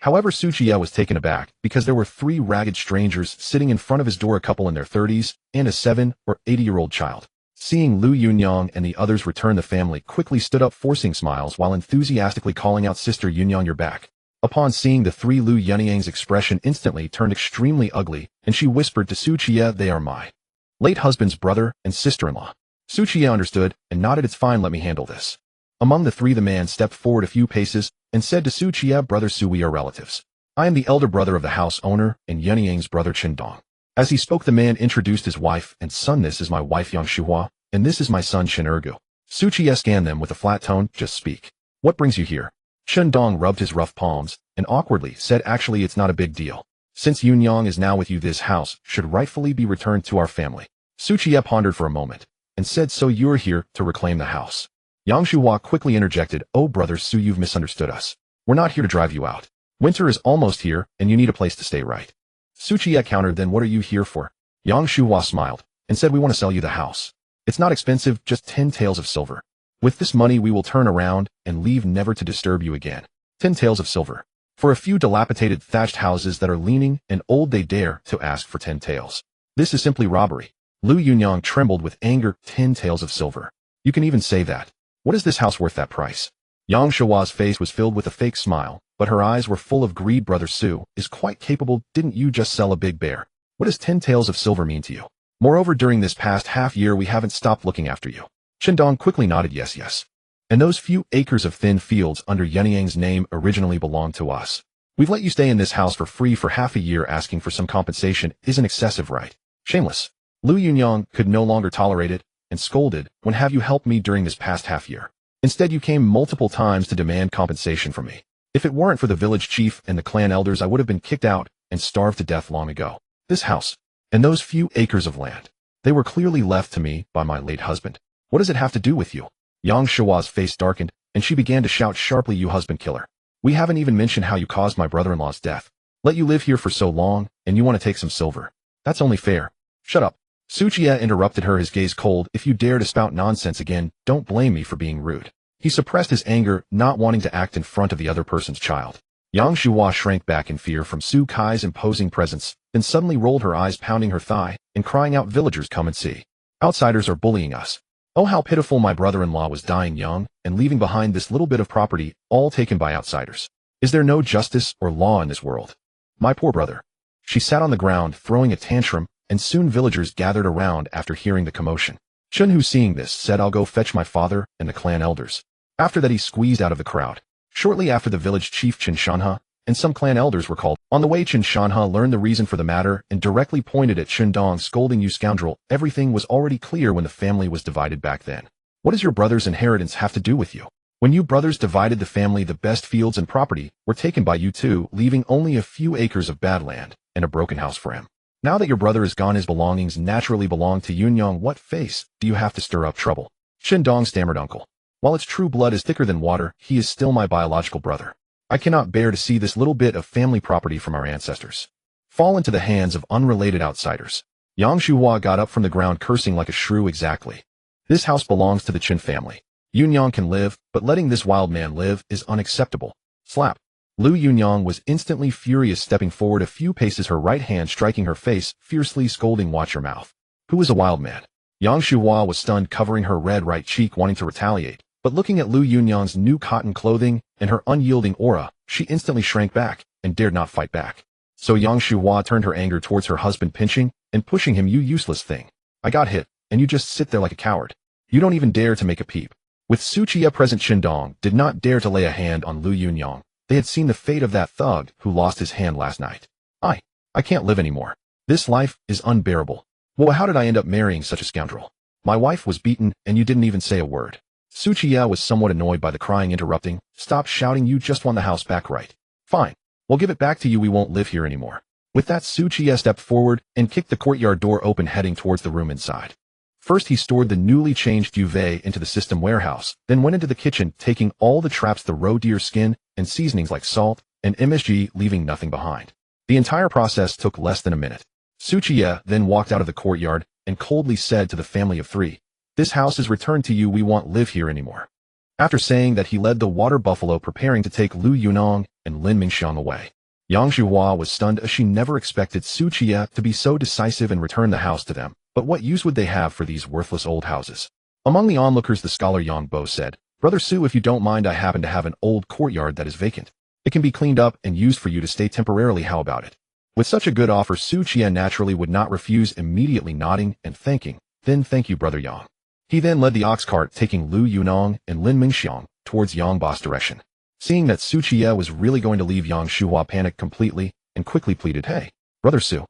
However, Su Qiye was taken aback because there were 3 ragged strangers sitting in front of his door, a couple in their 30s and a 7 or 8-year-old child. Seeing Liu Yunyang and the others return, the family quickly stood up, forcing smiles while enthusiastically calling out, Sister Yunyang, you're back. Upon seeing the 3, Liu Yunyang's expression instantly turned extremely ugly, and she whispered to Su Qiye, they are my late husband's brother and sister-in-law. Su Qiye understood and nodded, it's fine, let me handle this. Among the 3, the man stepped forward a few paces and said to Su Qiye, brother Su, we are relatives. I am the elder brother of the house owner and Yunyang's brother Chen Dong. As he spoke, the man introduced his wife and son. This is my wife Yang Shuhua, and this is my son Chen Ergu. Su Qiye scanned them with a flat tone, just speak. What brings you here? Chen Dong rubbed his rough palms and awkwardly said, actually it's not a big deal. Since Yunyang is now with you, this house should rightfully be returned to our family. Su Qiye pondered for a moment and said, so you're here to reclaim the house. Yang Shuhua quickly interjected, oh brother Su, you've misunderstood us. We're not here to drive you out. Winter is almost here and you need a place to stay, right? Su Qiye countered, then what are you here for? Yang Shuhua smiled and said, we want to sell you the house. It's not expensive, just 10 taels of silver. With this money we will turn around and leave, never to disturb you again. 10 taels of silver. For a few dilapidated thatched houses that are leaning and old, they dare to ask for 10 taels. This is simply robbery. Liu Yunyang trembled with anger. 10 taels of silver. You can even say that. What is this house worth that price? Yang Shuhua's face was filled with a fake smile, but her eyes were full of greed. Brother Su is quite capable. Didn't you just sell a big bear? What does 10 taels of silver mean to you? Moreover, during this past half year we haven't stopped looking after you. Chen Dong quickly nodded, yes. And those few acres of thin fields under Yunyang's name originally belonged to us. We've let you stay in this house for free for half a year. Asking for some compensation isn't excessive, right? Shameless. Liu Yunyang could no longer tolerate it and scolded, when have you helped me during this past half year? Instead you came multiple times to demand compensation from me. If it weren't for the village chief and the clan elders I would have been kicked out and starved to death long ago. This house, and those few acres of land, they were clearly left to me by my late husband. What does it have to do with you? Yang Shua's face darkened, and she began to shout sharply, you husband killer. We haven't even mentioned how you caused my brother-in-law's death. Let you live here for so long, and you want to take some silver. That's only fair. Shut up. Qiye interrupted her, his gaze cold. If you dare to spout nonsense again, don't blame me for being rude. He suppressed his anger, not wanting to act in front of the other person's child. Yang Shua shrank back in fear from Su Kai's imposing presence, then suddenly rolled her eyes, pounding her thigh, and crying out, villagers, come and see. Outsiders are bullying us. Oh, how pitiful. My brother-in-law was dying young and leaving behind this little bit of property, all taken by outsiders. Is there no justice or law in this world? My poor brother. She sat on the ground, throwing a tantrum, and soon villagers gathered around after hearing the commotion. Chunhu, seeing this, said, I'll go fetch my father and the clan elders. After that he squeezed out of the crowd. Shortly after, the village chief Chen Shanha and some clan elders were called. On the way, Chen Shanha learned the reason for the matter and directly pointed at Chen Dong, scolding, you scoundrel. Everything was already clear when the family was divided back then. What does your brother's inheritance have to do with you? When you brothers divided the family, the best fields and property were taken by you two, leaving only a few acres of bad land and a broken house for him. Now that your brother is gone, his belongings naturally belong to Yunyang. What face do you have to stir up trouble? Chen Dong stammered, uncle. While its true blood is thicker than water, he is still my biological brother. I cannot bear to see this little bit of family property from our ancestors fall into the hands of unrelated outsiders. Yang Shuhua got up from the ground, cursing like a shrew. Exactly. This house belongs to the Chen family. Yunyang can live, but letting this wild man live is unacceptable. Slap. Liu Yunyang was instantly furious, stepping forward a few paces, her right hand striking her face, fiercely scolding, watch your mouth. Who is a wild man? Yang Shuhua was stunned, covering her red right cheek, wanting to retaliate. But looking at Liu Yunyang's new cotton clothing and her unyielding aura, she instantly shrank back and dared not fight back. So Yang Shuhua turned her anger towards her husband, pinching and pushing him. You useless thing. I got hit, and you just sit there like a coward. You don't even dare to make a peep. With Su Qiye present, Chen Dong did not dare to lay a hand on Liu Yunyang. They had seen the fate of that thug who lost his hand last night. I can't live anymore. This life is unbearable. Well, how did I end up marrying such a scoundrel? My wife was beaten, and you didn't even say a word. Su Qiye was somewhat annoyed by the crying, interrupting, stop shouting, you just won the house back, right? Fine. We'll give it back to you. We won't live here anymore. With that, Su Qiye stepped forward and kicked the courtyard door open, heading towards the room inside. First he stored the newly changed duvet into the system warehouse, then went into the kitchen, taking all the traps, the raw deer skin, and seasonings like salt and MSG, leaving nothing behind. The entire process took less than a minute. Su Qiye then walked out of the courtyard and coldly said to the family of three, this house is returned to you. We won't live here anymore. After saying that, he led the water buffalo, preparing to take Liu Yunong and Lin Mingxiang away. Yang Shuhua was stunned, as she never expected Su Qiye to be so decisive and return the house to them. But what use would they have for these worthless old houses? Among the onlookers, the scholar Yang Bo said, Brother Su, if you don't mind, I happen to have an old courtyard that is vacant. It can be cleaned up and used for you to stay temporarily. How about it? With such a good offer, Su Qiye naturally would not refuse, immediately nodding and thanking. Then thank you, Brother Yang. He then led the ox cart, taking Liu Yunong and Lin Mingxiang towards Yang Bo's direction. Seeing that Su Qiye was really going to leave, Yang Shuhua panicked completely and quickly pleaded, hey, Brother Su,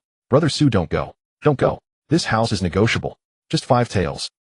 don't go. Don't go. This house is negotiable. Just 5 taels.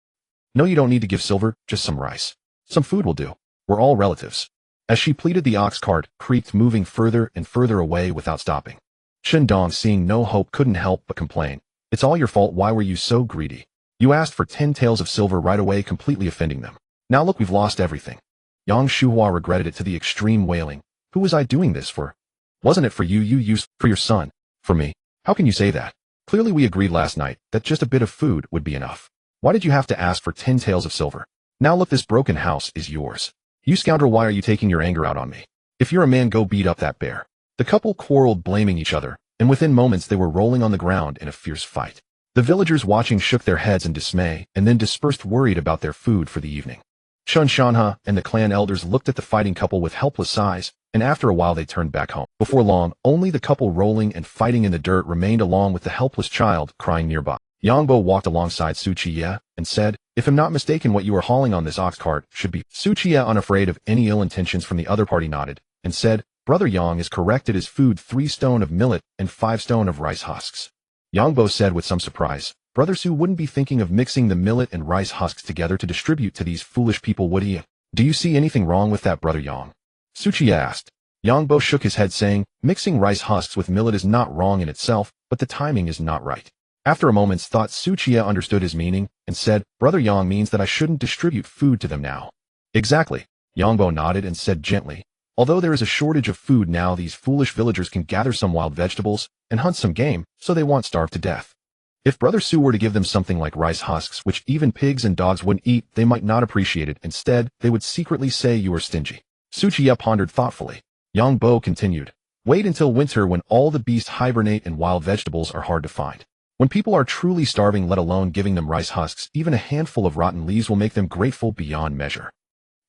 No, you don't need to give silver, just some rice. Some food will do. We're all relatives. As she pleaded, the ox cart creaked, moving further and further away without stopping. Chen Dong, seeing no hope, couldn't help but complain. It's all your fault. Why were you so greedy? You asked for 10 taels of silver right away, completely offending them. Now look, we've lost everything. Yang Shuhua regretted it to the extreme, wailing. Who was I doing this for? Wasn't it for you? You used for your son. For me? How can you say that? Clearly we agreed last night that just a bit of food would be enough. Why did you have to ask for 10 taels of silver? Now look, this broken house is yours. You scoundrel, why are you taking your anger out on me? If you're a man, go beat up that bear. The couple quarreled, blaming each other, and within moments they were rolling on the ground in a fierce fight. The villagers watching shook their heads in dismay and then dispersed, worried about their food for the evening. Chen Shanha and the clan elders looked at the fighting couple with helpless eyes, and after a while they turned back home. Before long, only the couple rolling and fighting in the dirt remained, along with the helpless child crying nearby. Yang Bo walked alongside Su Qiye and said, if I'm not mistaken, what you are hauling on this ox cart should be. Su Qiye, unafraid of any ill intentions from the other party, nodded and said, Brother Yang is correct, it is food 3 stone of millet and 5 stone of rice husks. Yangbo said with some surprise. Brother Su wouldn't be thinking of mixing the millet and rice husks together to distribute to these foolish people, would he? Do you see anything wrong with that, Brother Yang? Qiye asked. Yangbo shook his head saying, mixing rice husks with millet is not wrong in itself, but the timing is not right. After a moment's thought, Qiye understood his meaning and said, Brother Yang means that I shouldn't distribute food to them now. Exactly. Yangbo nodded and said gently, although there is a shortage of food now, these foolish villagers can gather some wild vegetables and hunt some game, so they won't starve to death. If Brother Su were to give them something like rice husks, which even pigs and dogs wouldn't eat, they might not appreciate it. Instead, they would secretly say you are stingy. Qiye pondered thoughtfully. Yangbo continued, wait until winter when all the beasts hibernate and wild vegetables are hard to find. When people are truly starving, let alone giving them rice husks, even a handful of rotten leaves will make them grateful beyond measure.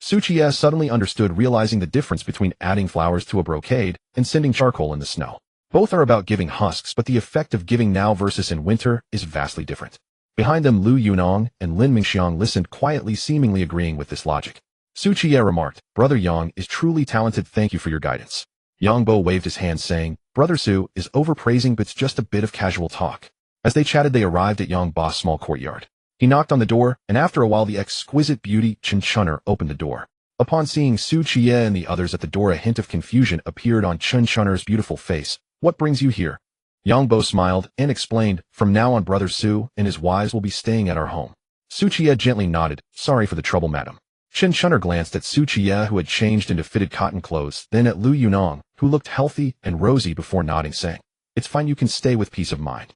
Qiye suddenly understood, realizing the difference between adding flowers to a brocade and sending charcoal in the snow. Both are about giving husks, but the effect of giving now versus in winter is vastly different. Behind them, Liu Yunong and Lin Mingxiang listened quietly, seemingly agreeing with this logic. Qiye remarked, Brother Yang is truly talented, thank you for your guidance. Yangbo waved his hand saying, Brother Su is overpraising, but it's just a bit of casual talk. As they chatted, they arrived at Yangbo's small courtyard. He knocked on the door, and after a while the exquisite beauty Chunchunner opened the door. Upon seeing Qiye and the others at the door, a hint of confusion appeared on Chunchunner's beautiful face. What brings you here? Yangbo smiled and explained, from now on Brother Su and his wives will be staying at our home. Qiye gently nodded, sorry for the trouble, madam. Chunchunner glanced at Qiye, who had changed into fitted cotton clothes, then at Liu Yunong, who looked healthy and rosy, before nodding, saying, it's fine, you can stay with peace of mind.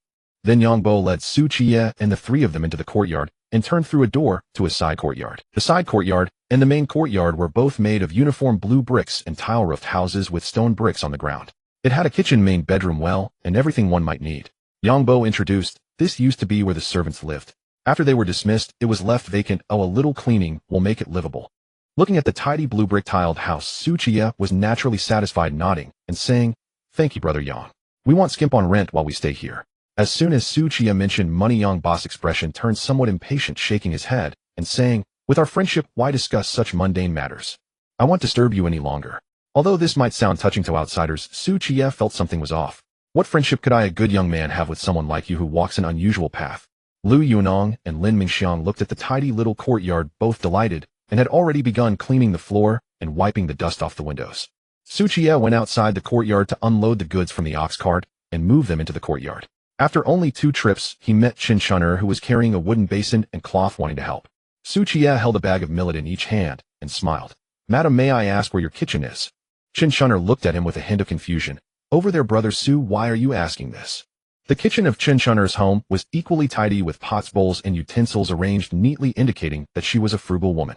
Then Yangbo led Qiye and the 3 of them into the courtyard and turned through a door to a side courtyard. The side courtyard and the main courtyard were both made of uniform blue bricks and tile-roofed houses with stone bricks on the ground. It had a kitchen, main bedroom, well, and everything one might need. Yangbo introduced, this used to be where the servants lived. After they were dismissed, it was left vacant. Oh, a little cleaning will make it livable. Looking at the tidy blue brick tiled house, Qiye was naturally satisfied, nodding and saying, thank you, Brother Yang. We won't skimp on rent while we stay here. As soon as Qiye mentioned money, Yangbo's expression turned somewhat impatient, shaking his head and saying, with our friendship, why discuss such mundane matters? I won't disturb you any longer. Although this might sound touching to outsiders, Qiye felt something was off. What friendship could I, a good young man, have with someone like you who walks an unusual path? Liu Yunong and Lin Mingxiang looked at the tidy little courtyard, both delighted, and had already begun cleaning the floor and wiping the dust off the windows. Qiye went outside the courtyard to unload the goods from the ox cart and move them into the courtyard. After only 2 trips, he met Chunchunner, who was carrying a wooden basin and cloth, wanting to help. Qiye held a bag of millet in each hand and smiled. Madam, may I ask where your kitchen is? Chunchunner looked at him with a hint of confusion. Over there, Brother Su, why are you asking this? The kitchen of Chunchunner's home was equally tidy, with pots, bowls, and utensils arranged neatly, indicating that she was a frugal woman.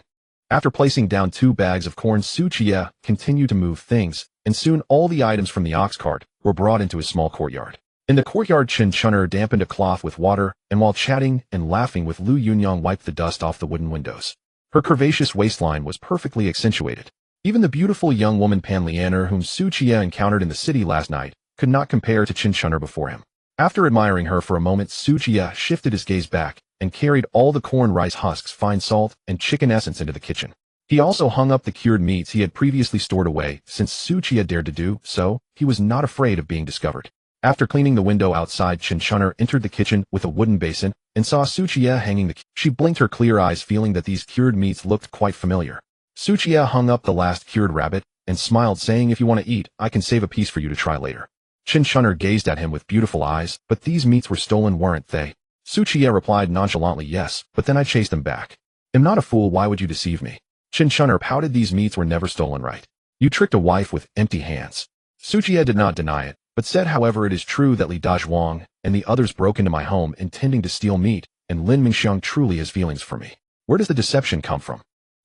After placing down 2 bags of corn, Qiye continued to move things, and soon all the items from the ox cart were brought into his small courtyard. In the courtyard, Chunchunner dampened a cloth with water, and while chatting and laughing with Liu Yunong, wiped the dust off the wooden windows. Her curvaceous waistline was perfectly accentuated. Even the beautiful young woman Penniless, whom Qiye encountered in the city last night, could not compare to Chunchunner before him. After admiring her for a moment, Qiye shifted his gaze back and carried all the corn, rice husks, fine salt, and chicken essence into the kitchen. He also hung up the cured meats he had previously stored away. Since Qiye dared to do so, he was not afraid of being discovered. After cleaning the window outside, Chunchunner entered the kitchen with a wooden basin and saw Qiye hanging the. She blinked her clear eyes, feeling that these cured meats looked quite familiar. Qiye hung up the last cured rabbit and smiled, saying, if you want to eat, I can save a piece for you to try later. Chunchunner gazed at him with beautiful eyes, but these meats were stolen, weren't they? Qiye replied nonchalantly, yes, but then I chased them back. I'm not a fool, why would you deceive me? Chunchunner pouted, these meats were never stolen, right? You tricked a wife with empty hands. Qiye did not deny it, but said, however, it is true that Li Dazhuang and the others broke into my home intending to steal meat, and Lin Mingxiang truly has feelings for me. Where does the deception come from?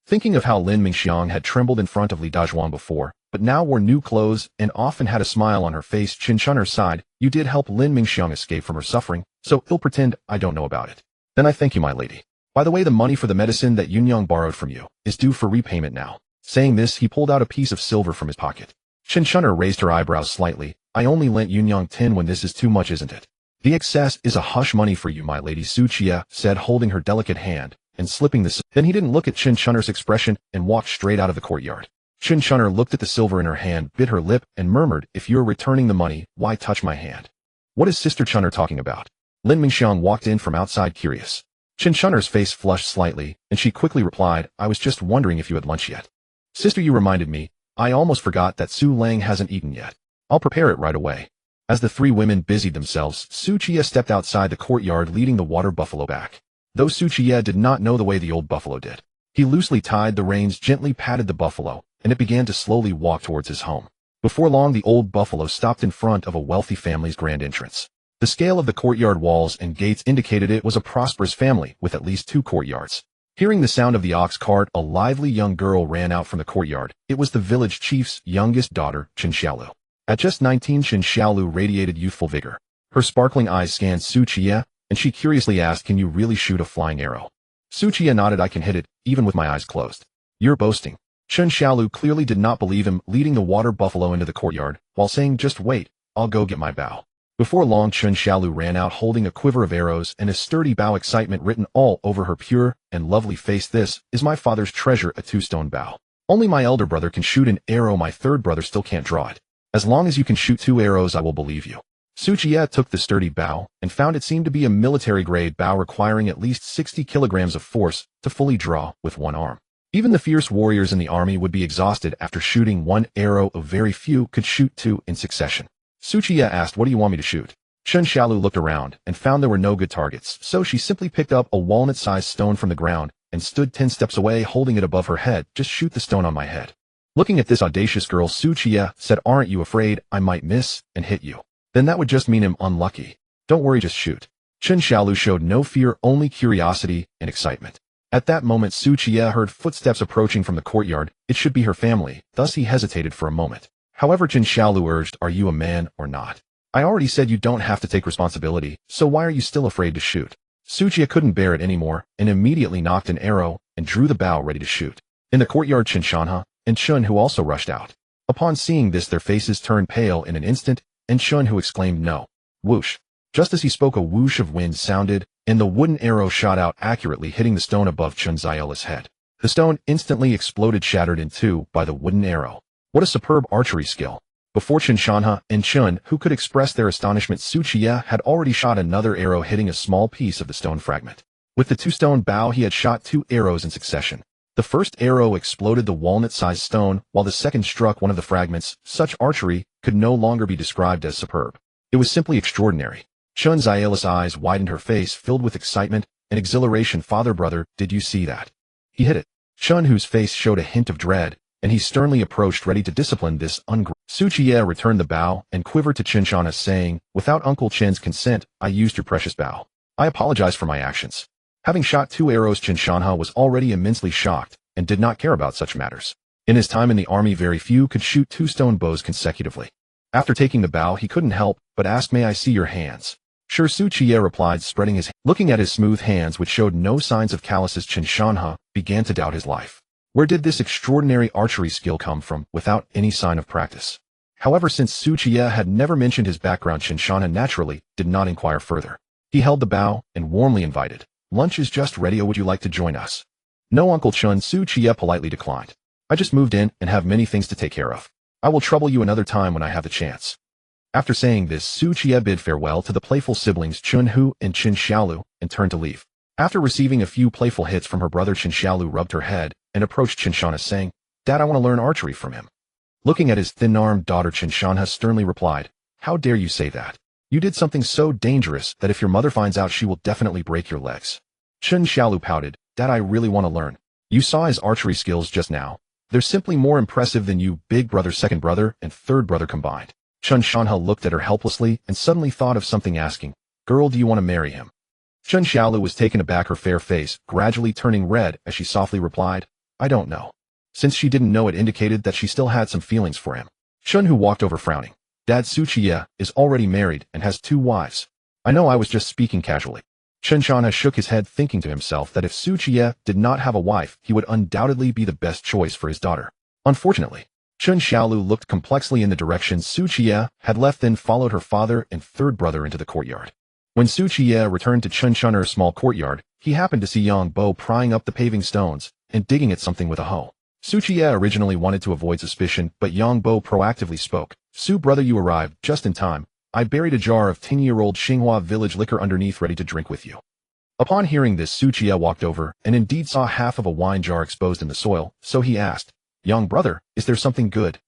Thinking of how Lin Mingxiang had trembled in front of Li Dazhuang before, but now wore new clothes and often had a smile on her face, Chunchunner sighed, you did help Lin Mingxiang escape from her suffering, so I'll pretend I don't know about it. Then I thank you, my lady. By the way, the money for the medicine that Yunyang borrowed from you is due for repayment now. Saying this, he pulled out a piece of silver from his pocket. Chunchunner raised her eyebrows slightly. I only lent Yunyang 10 when this is too much, isn't it? The excess is a hush money for you, my lady, Qiye said, holding her delicate hand and slipping the. Then he didn't look at Chunchunner's expression and walked straight out of the courtyard. Chen Chun'er looked at the silver in her hand, bit her lip, and murmured, "If you're returning the money, why touch my hand?" "What is Sister Chun'er talking about?" Lin Mingxiang walked in from outside, curious. Chen Chun'er's face flushed slightly, and she quickly replied, "I was just wondering if you had lunch yet." "Sister, you reminded me. I almost forgot that Su Lang hasn't eaten yet. I'll prepare it right away." As the three women busied themselves, Su Qiye stepped outside the courtyard leading the water buffalo back. Though Su Qiye did not know the way the old buffalo did. He loosely tied the reins, gently patted the buffalo, and it began to slowly walk towards his home. Before long, the old buffalo stopped in front of a wealthy family's grand entrance. The scale of the courtyard walls and gates indicated it was a prosperous family with at least 2 courtyards. Hearing the sound of the ox cart, a lively young girl ran out from the courtyard. It was the village chief's youngest daughter, Chen Xiaolu. At just 19, Chen Xiaolu radiated youthful vigor. Her sparkling eyes scanned Su Qiye, and she curiously asked, "Can you really shoot a flying arrow?" Su Qiye nodded. "I can hit it, even with my eyes closed." "You're boasting." Chen Xiaolu clearly did not believe him, leading the water buffalo into the courtyard, while saying, "Just wait, I'll go get my bow." Before long, Chen Xiaolu ran out holding a quiver of arrows and a sturdy bow, excitement written all over her pure and lovely face. "This is my father's treasure, a 2-stone bow. Only my elder brother can shoot an arrow, my third brother still can't draw it. As long as you can shoot 2 arrows, I will believe you." Su Qiye took the sturdy bow and found it seemed to be a military-grade bow requiring at least 60 kilograms of force to fully draw with one arm. Even the fierce warriors in the army would be exhausted after shooting 1 arrow. A very few could shoot 2 in succession. Su Qiye asked, "What do you want me to shoot?" Chen Xiaolu looked around and found there were no good targets, so she simply picked up a walnut-sized stone from the ground and stood 10 steps away holding it above her head. "Just shoot the stone on my head." Looking at this audacious girl, Su Qiye said, "Aren't you afraid I might miss and hit you? Then that would just mean I'm unlucky. Don't worry, just shoot." Chen Xiaolu showed no fear, only curiosity and excitement. At that moment, Su Qiye heard footsteps approaching from the courtyard. It should be her family, thus he hesitated for a moment. However, Chen Xiaolu urged, "Are you a man or not? I already said you don't have to take responsibility, so why are you still afraid to shoot?" Su Qiye couldn't bear it anymore and immediately knocked an arrow and drew the bow ready to shoot. In the courtyard, Chen Shanha and Chun Hu also rushed out. Upon seeing this, their faces turned pale in an instant, and Chun Hu exclaimed, "No!" Whoosh! Just as he spoke, a whoosh of wind sounded, and the wooden arrow shot out accurately, hitting the stone above Chun Zaila's head. The stone instantly exploded, shattered in 2 by the wooden arrow. What a superb archery skill! Before Chen Shanha and Chun Hu could express their astonishment, Su Qiye had already shot another arrow, hitting a small piece of the stone fragment. With the 2-stone bow, he had shot 2 arrows in succession. The first arrow exploded the walnut-sized stone, while the second struck one of the fragments. Such archery could no longer be described as superb. It was simply extraordinary. Chun Zaila's eyes widened, her face filled with excitement and exhilaration. "Father, brother, did you see that? He hit it." Chun Hu's face showed a hint of dread, and he sternly approached, ready to discipline this Su Qiye returned the bow and quivered to Chen Shanha, saying, "Without Uncle Chen's consent, I used your precious bow. I apologize for my actions." Having shot 2 arrows, Chen Shanha was already immensely shocked and did not care about such matters. In his time in the army, very few could shoot 2-stone bows consecutively. After taking the bow, he couldn't help but ask, "May I see your hands?" "Sure," Su Qiye replied, spreading his hands. Looking at his smooth hands, which showed no signs of calluses, Chen Shanha began to doubt his life. Where did this extraordinary archery skill come from, without any sign of practice? However, since Su Qiye had never mentioned his background, Chen Shanha naturally did not inquire further. He held the bow and warmly invited, "Lunch is just ready. Would you like to join us?" "No, Uncle Chun," Su Qiye politely declined. "I just moved in and have many things to take care of. I will trouble you another time when I have the chance." After saying this, Su Qiye bid farewell to the playful siblings Chun Hu and Chen Xiaolu and turned to leave. After receiving a few playful hits from her brother, Chen Xiaolu rubbed her head and approached Chen Shanha, saying, "Dad, I want to learn archery from him." Looking at his thin-armed daughter, Chen Shanha sternly replied, "How dare you say that? You did something so dangerous that if your mother finds out, she will definitely break your legs." Chen Xiaolu pouted, "Dad, I really want to learn. You saw his archery skills just now. They're simply more impressive than you big brother, second brother, and third brother combined." Chen Shanha looked at her helplessly and suddenly thought of something, asking, "Girl, do you want to marry him?" Chen Xiaolu was taken aback, her fair face gradually turning red as she softly replied, "I don't know." Since she didn't know, it indicated that she still had some feelings for him. Chun Hu walked over frowning. "Dad, Su Qiye is already married and has 2 wives. I know, I was just speaking casually." Chen Shanha shook his head, thinking to himself that if Su Qiye did not have a wife, he would undoubtedly be the best choice for his daughter. Unfortunately, Chen Xiaolu looked complexly in the direction Su Qiye had left, then followed her father and third brother into the courtyard. When Su Qiye returned to Chen Shanha's small courtyard, he happened to see Yang Bo prying up the paving stones and digging at something with a hoe. Su Qiye originally wanted to avoid suspicion, but Yang Bo proactively spoke. Su brother, you arrived just in time. I buried a jar of 10-year-old Xinghua village liquor underneath ready to drink with you. Upon hearing this, Su Qiye walked over and indeed saw half of a wine jar exposed in the soil, so he asked, Yang brother, is there something good?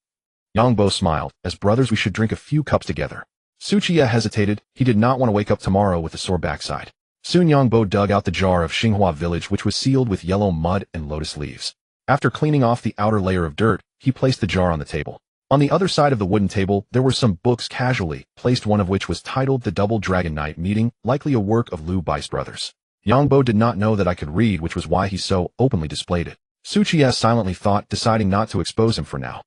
Yang Bo smiled. As brothers we should drink a few cups together. Su Qiye hesitated. He did not want to wake up tomorrow with a sore backside. Soon Yang Bo dug out the jar of Xinghua village, which was sealed with yellow mud and lotus leaves. After cleaning off the outer layer of dirt, he placed the jar on the table. On the other side of the wooden table, there were some books casually placed, one of which was titled The Double Dragon Night Meeting, likely a work of Liu Bai's brothers. Yang Bo did not know that I could read, which was why he so openly displayed it. Su Qiye silently thought, deciding not to expose him for now.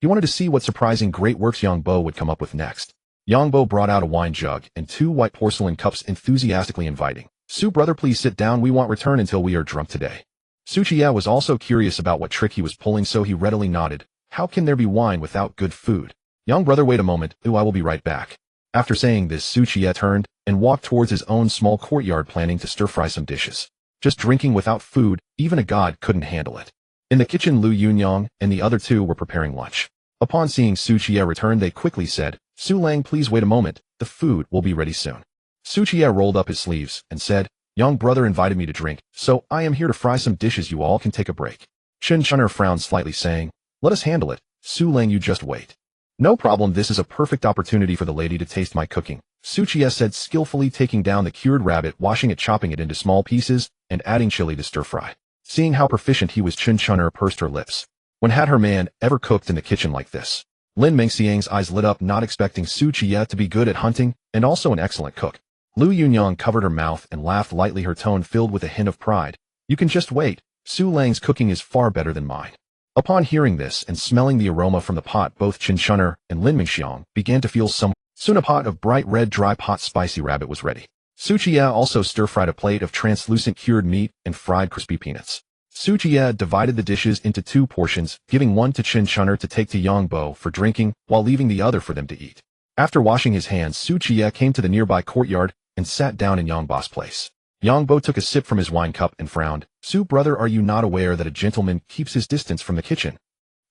He wanted to see what surprising great works Yang Bo would come up with next. Yang Bo brought out a wine jug and 2 white porcelain cups, enthusiastically inviting. Su brother, please sit down, we won't return until we are drunk today. Su Qiye was also curious about what trick he was pulling, so he readily nodded. How can there be wine without good food? Young brother, wait a moment, I will be right back. After saying this, Su Qiye turned and walked towards his own small courtyard, planning to stir-fry some dishes. Just drinking without food, even a god couldn't handle it. In the kitchen, Liu Yunyang and the other 2 were preparing lunch. Upon seeing Su Qiye return, they quickly said, Su Lang, please wait a moment, the food will be ready soon. Su Qiye rolled up his sleeves and said, Young brother invited me to drink, so I am here to fry some dishes, you all can take a break. Chen Chun'er frowned slightly, saying, let us handle it. Su Lang, you just wait. No problem, this is a perfect opportunity for the lady to taste my cooking, Su Qiye said, skillfully taking down the cured rabbit, washing it, chopping it into small pieces, and adding chili to stir-fry. Seeing how proficient he was, Chen Chun'er pursed her lips. When had her man ever cooked in the kitchen like this? Lin Mengxiang's eyes lit up, not expecting Su Qiye to be good at hunting, and also an excellent cook. Liu Yunyang covered her mouth and laughed lightly, her tone filled with a hint of pride. You can just wait. Su Lang's cooking is far better than mine. Upon hearing this and smelling the aroma from the pot, both Chen Chun'er and Lin Mengxiang began to feel some. Soon a pot of bright red dry pot spicy rabbit was ready. Su Qiye also stir-fried a plate of translucent cured meat and fried crispy peanuts. Su Qiye divided the dishes into 2 portions, giving one to Chen Chun'er to take to Yang Bo for drinking, while leaving the other for them to eat. After washing his hands, Su Qiye came to the nearby courtyard and sat down in Yang Bo's place. Yang Bo took a sip from his wine cup and frowned. Su brother, are you not aware that a gentleman keeps his distance from the kitchen?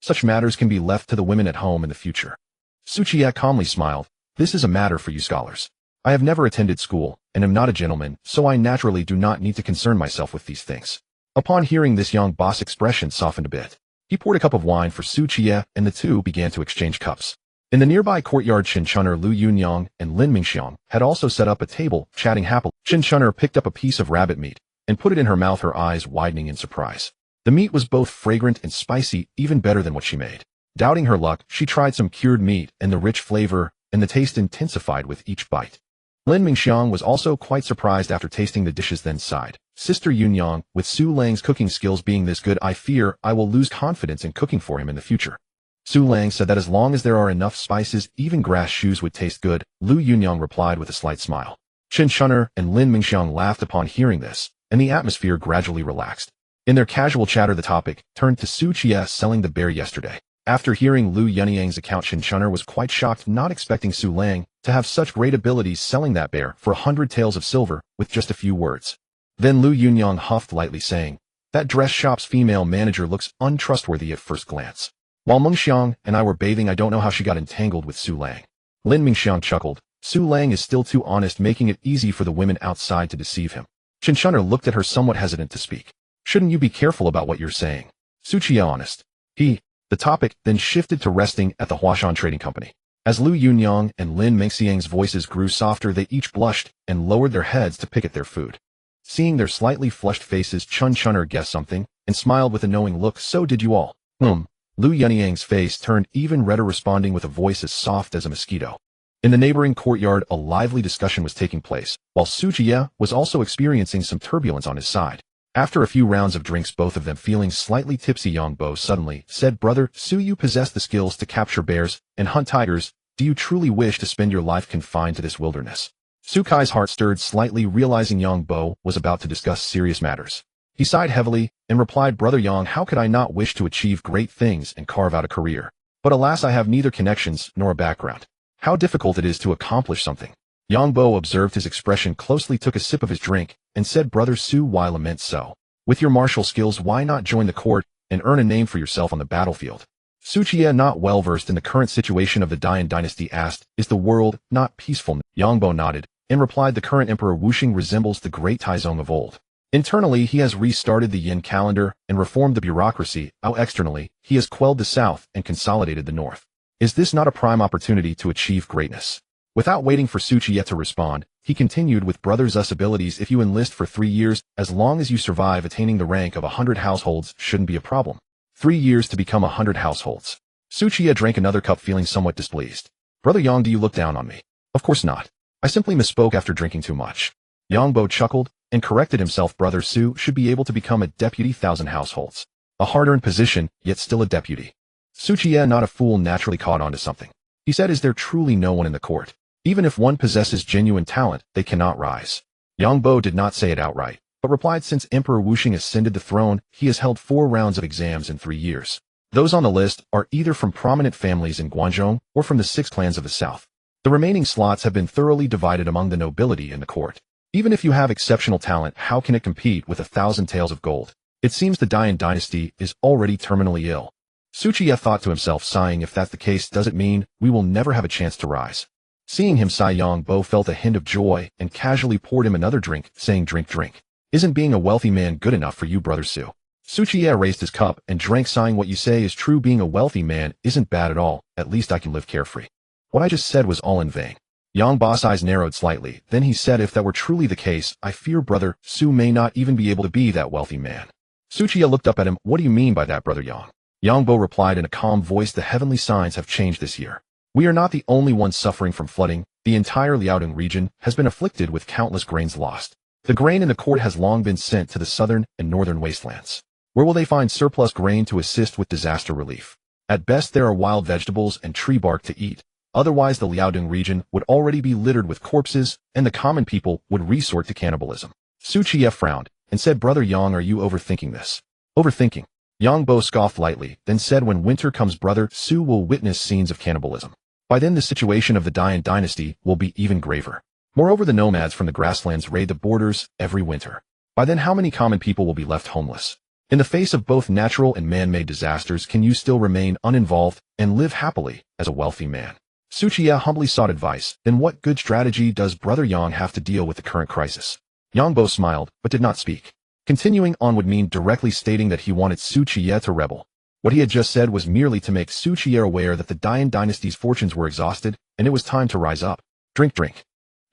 Such matters can be left to the women at home in the future. Su Qiye calmly smiled. This is a matter for you scholars. I have never attended school, and am not a gentleman, so I naturally do not need to concern myself with these things. Upon hearing this, Yang Bo's expression softened a bit. He poured a cup of wine for Su Qiye, and the 2 began to exchange cups. In the nearby courtyard, Chen Chun'er, Liu Yunyang, and Lin Mengxiang had also set up a table, chatting happily. Chen Chun'er picked up a piece of rabbit meat and put it in her mouth, her eyes widening in surprise. The meat was both fragrant and spicy, even better than what she made. Doubting her luck, she tried some cured meat, and the rich flavor and the taste intensified with each bite. Lin Mengxiang was also quite surprised after tasting the dishes, then sighed. Sister Yunyang, with Su Lang's cooking skills being this good, I fear I will lose confidence in cooking for him in the future. Su Lang said that as long as there are enough spices, even grass shoes would taste good. Liu Yunyang replied with a slight smile. Chen Chun'er and Lin Mengxiang laughed upon hearing this, and the atmosphere gradually relaxed. In their casual chatter, the topic turned to Su Qiye selling the bear yesterday. After hearing Liu Yunyang's account, Chen Chun'er was quite shocked, not expecting Su Lang to have such great abilities selling that bear for 100 taels of silver with just a few words. Then Liu Yunyang huffed lightly, saying, that dress shop's female manager looks untrustworthy at first glance. While Mengxiang and I were bathing, I don't know how she got entangled with Su Lang. Lin Mengxiang chuckled. Su Lang is still too honest, making it easy for the women outside to deceive him. Chen Chun'er looked at her, somewhat hesitant to speak. Shouldn't you be careful about what you're saying? Su Qiye honest. The topic then shifted to resting at the Huashan Trading Company. As Liu Yunyang and Lin Mengxiang's voices grew softer, they each blushed and lowered their heads to pick at their food. Seeing their slightly flushed faces, Chen Chun'er guessed something and smiled with a knowing look. So did you all? Liu Yunyang's face turned even redder, responding with a voice as soft as a mosquito. In the neighboring courtyard, a lively discussion was taking place, while Su Qiye was also experiencing some turbulence on his side. After a few rounds of drinks, both of them feeling slightly tipsy, Yang Bo suddenly said, Brother Su, you possess the skills to capture bears and hunt tigers. Do you truly wish to spend your life confined to this wilderness? Su Kai's heart stirred slightly, realizing Yang Bo was about to discuss serious matters. He sighed heavily and replied, Brother Yang, how could I not wish to achieve great things and carve out a career? But alas, I have neither connections nor a background. How difficult it is to accomplish something. Yang Bo observed his expression closely, took a sip of his drink, and said, Brother Su, why lament so? With your martial skills, why not join the court and earn a name for yourself on the battlefield. Qiye, not well versed in the current situation of the Dian dynasty, asked, "Is the world not peaceful?" Yangbo nodded and replied, "The current emperor Wuxing resembles the great Taizong of old. Internally, he has restarted the yin calendar and reformed the bureaucracy, while externally, he has quelled the south and consolidated the north. Is this not a prime opportunity to achieve greatness?" Without waiting for Qiye to respond, he continued with, "Brothers, us abilities, if you enlist for 3 years, as long as you survive attaining the rank of 100 households, shouldn't be a problem. 3 years to become 100 households." Qiye drank another cup, feeling somewhat displeased. "Brother Yang, do you look down on me?" "Of course not. I simply misspoke after drinking too much." Yangbo chuckled and corrected himself. "Brother Su should be able to become a deputy 1,000 households. A hard-earned position, yet still a deputy." Qiye, not a fool, naturally caught on to something. He said, "Is there truly no one in the court? Even if one possesses genuine talent, they cannot rise." Yangbo did not say it outright, but replied, "Since Emperor Wuxing ascended the throne, he has held 4 rounds of exams in 3 years. Those on the list are either from prominent families in Guangzhou or from the 6 clans of the south. The remaining slots have been thoroughly divided among the nobility in the court. Even if you have exceptional talent, how can it compete with 1,000 taels of gold? It seems the Dian dynasty is already terminally ill." Qiye thought to himself, sighing, "If that's the case, does it mean we will never have a chance to rise?" Seeing him sigh, Yangbo felt a hint of joy and casually poured him another drink, saying, "Drink, drink. Isn't being a wealthy man good enough for you, Brother Su?" Qiye raised his cup and drank, sighing, "What you say is true. Being a wealthy man isn't bad at all. At least I can live carefree." What I just said was all in vain. Yangbo's eyes narrowed slightly. Then he said, "If that were truly the case, I fear Brother Su may not even be able to be that wealthy man." Qiye looked up at him. "What do you mean by that, Brother Yang?" Yangbo replied in a calm voice, "The heavenly signs have changed this year. We are not the only ones suffering from flooding. The entire Liaodong region has been afflicted with countless grains lost. The grain in the court has long been sent to the southern and northern wastelands. Where will they find surplus grain to assist with disaster relief? At best, there are wild vegetables and tree bark to eat. Otherwise, the Liaodong region would already be littered with corpses, and the common people would resort to cannibalism." Qiye frowned and said, "Brother Yang, are you overthinking this?" "Overthinking?" Yangbo scoffed lightly, then said, "When winter comes, Brother Su will witness scenes of cannibalism. By then, the situation of the Dian dynasty will be even graver. Moreover, the nomads from the grasslands raid the borders every winter. By then, how many common people will be left homeless? In the face of both natural and man-made disasters, can you still remain uninvolved and live happily as a wealthy man?" Qiye humbly sought advice. "Then what good strategy does Brother Yang have to deal with the current crisis?" Yangbo smiled, but did not speak. Continuing on would mean directly stating that he wanted Qiye to rebel. What he had just said was merely to make Qiye aware that the Dian dynasty's fortunes were exhausted, and it was time to rise up. "Drink, drink."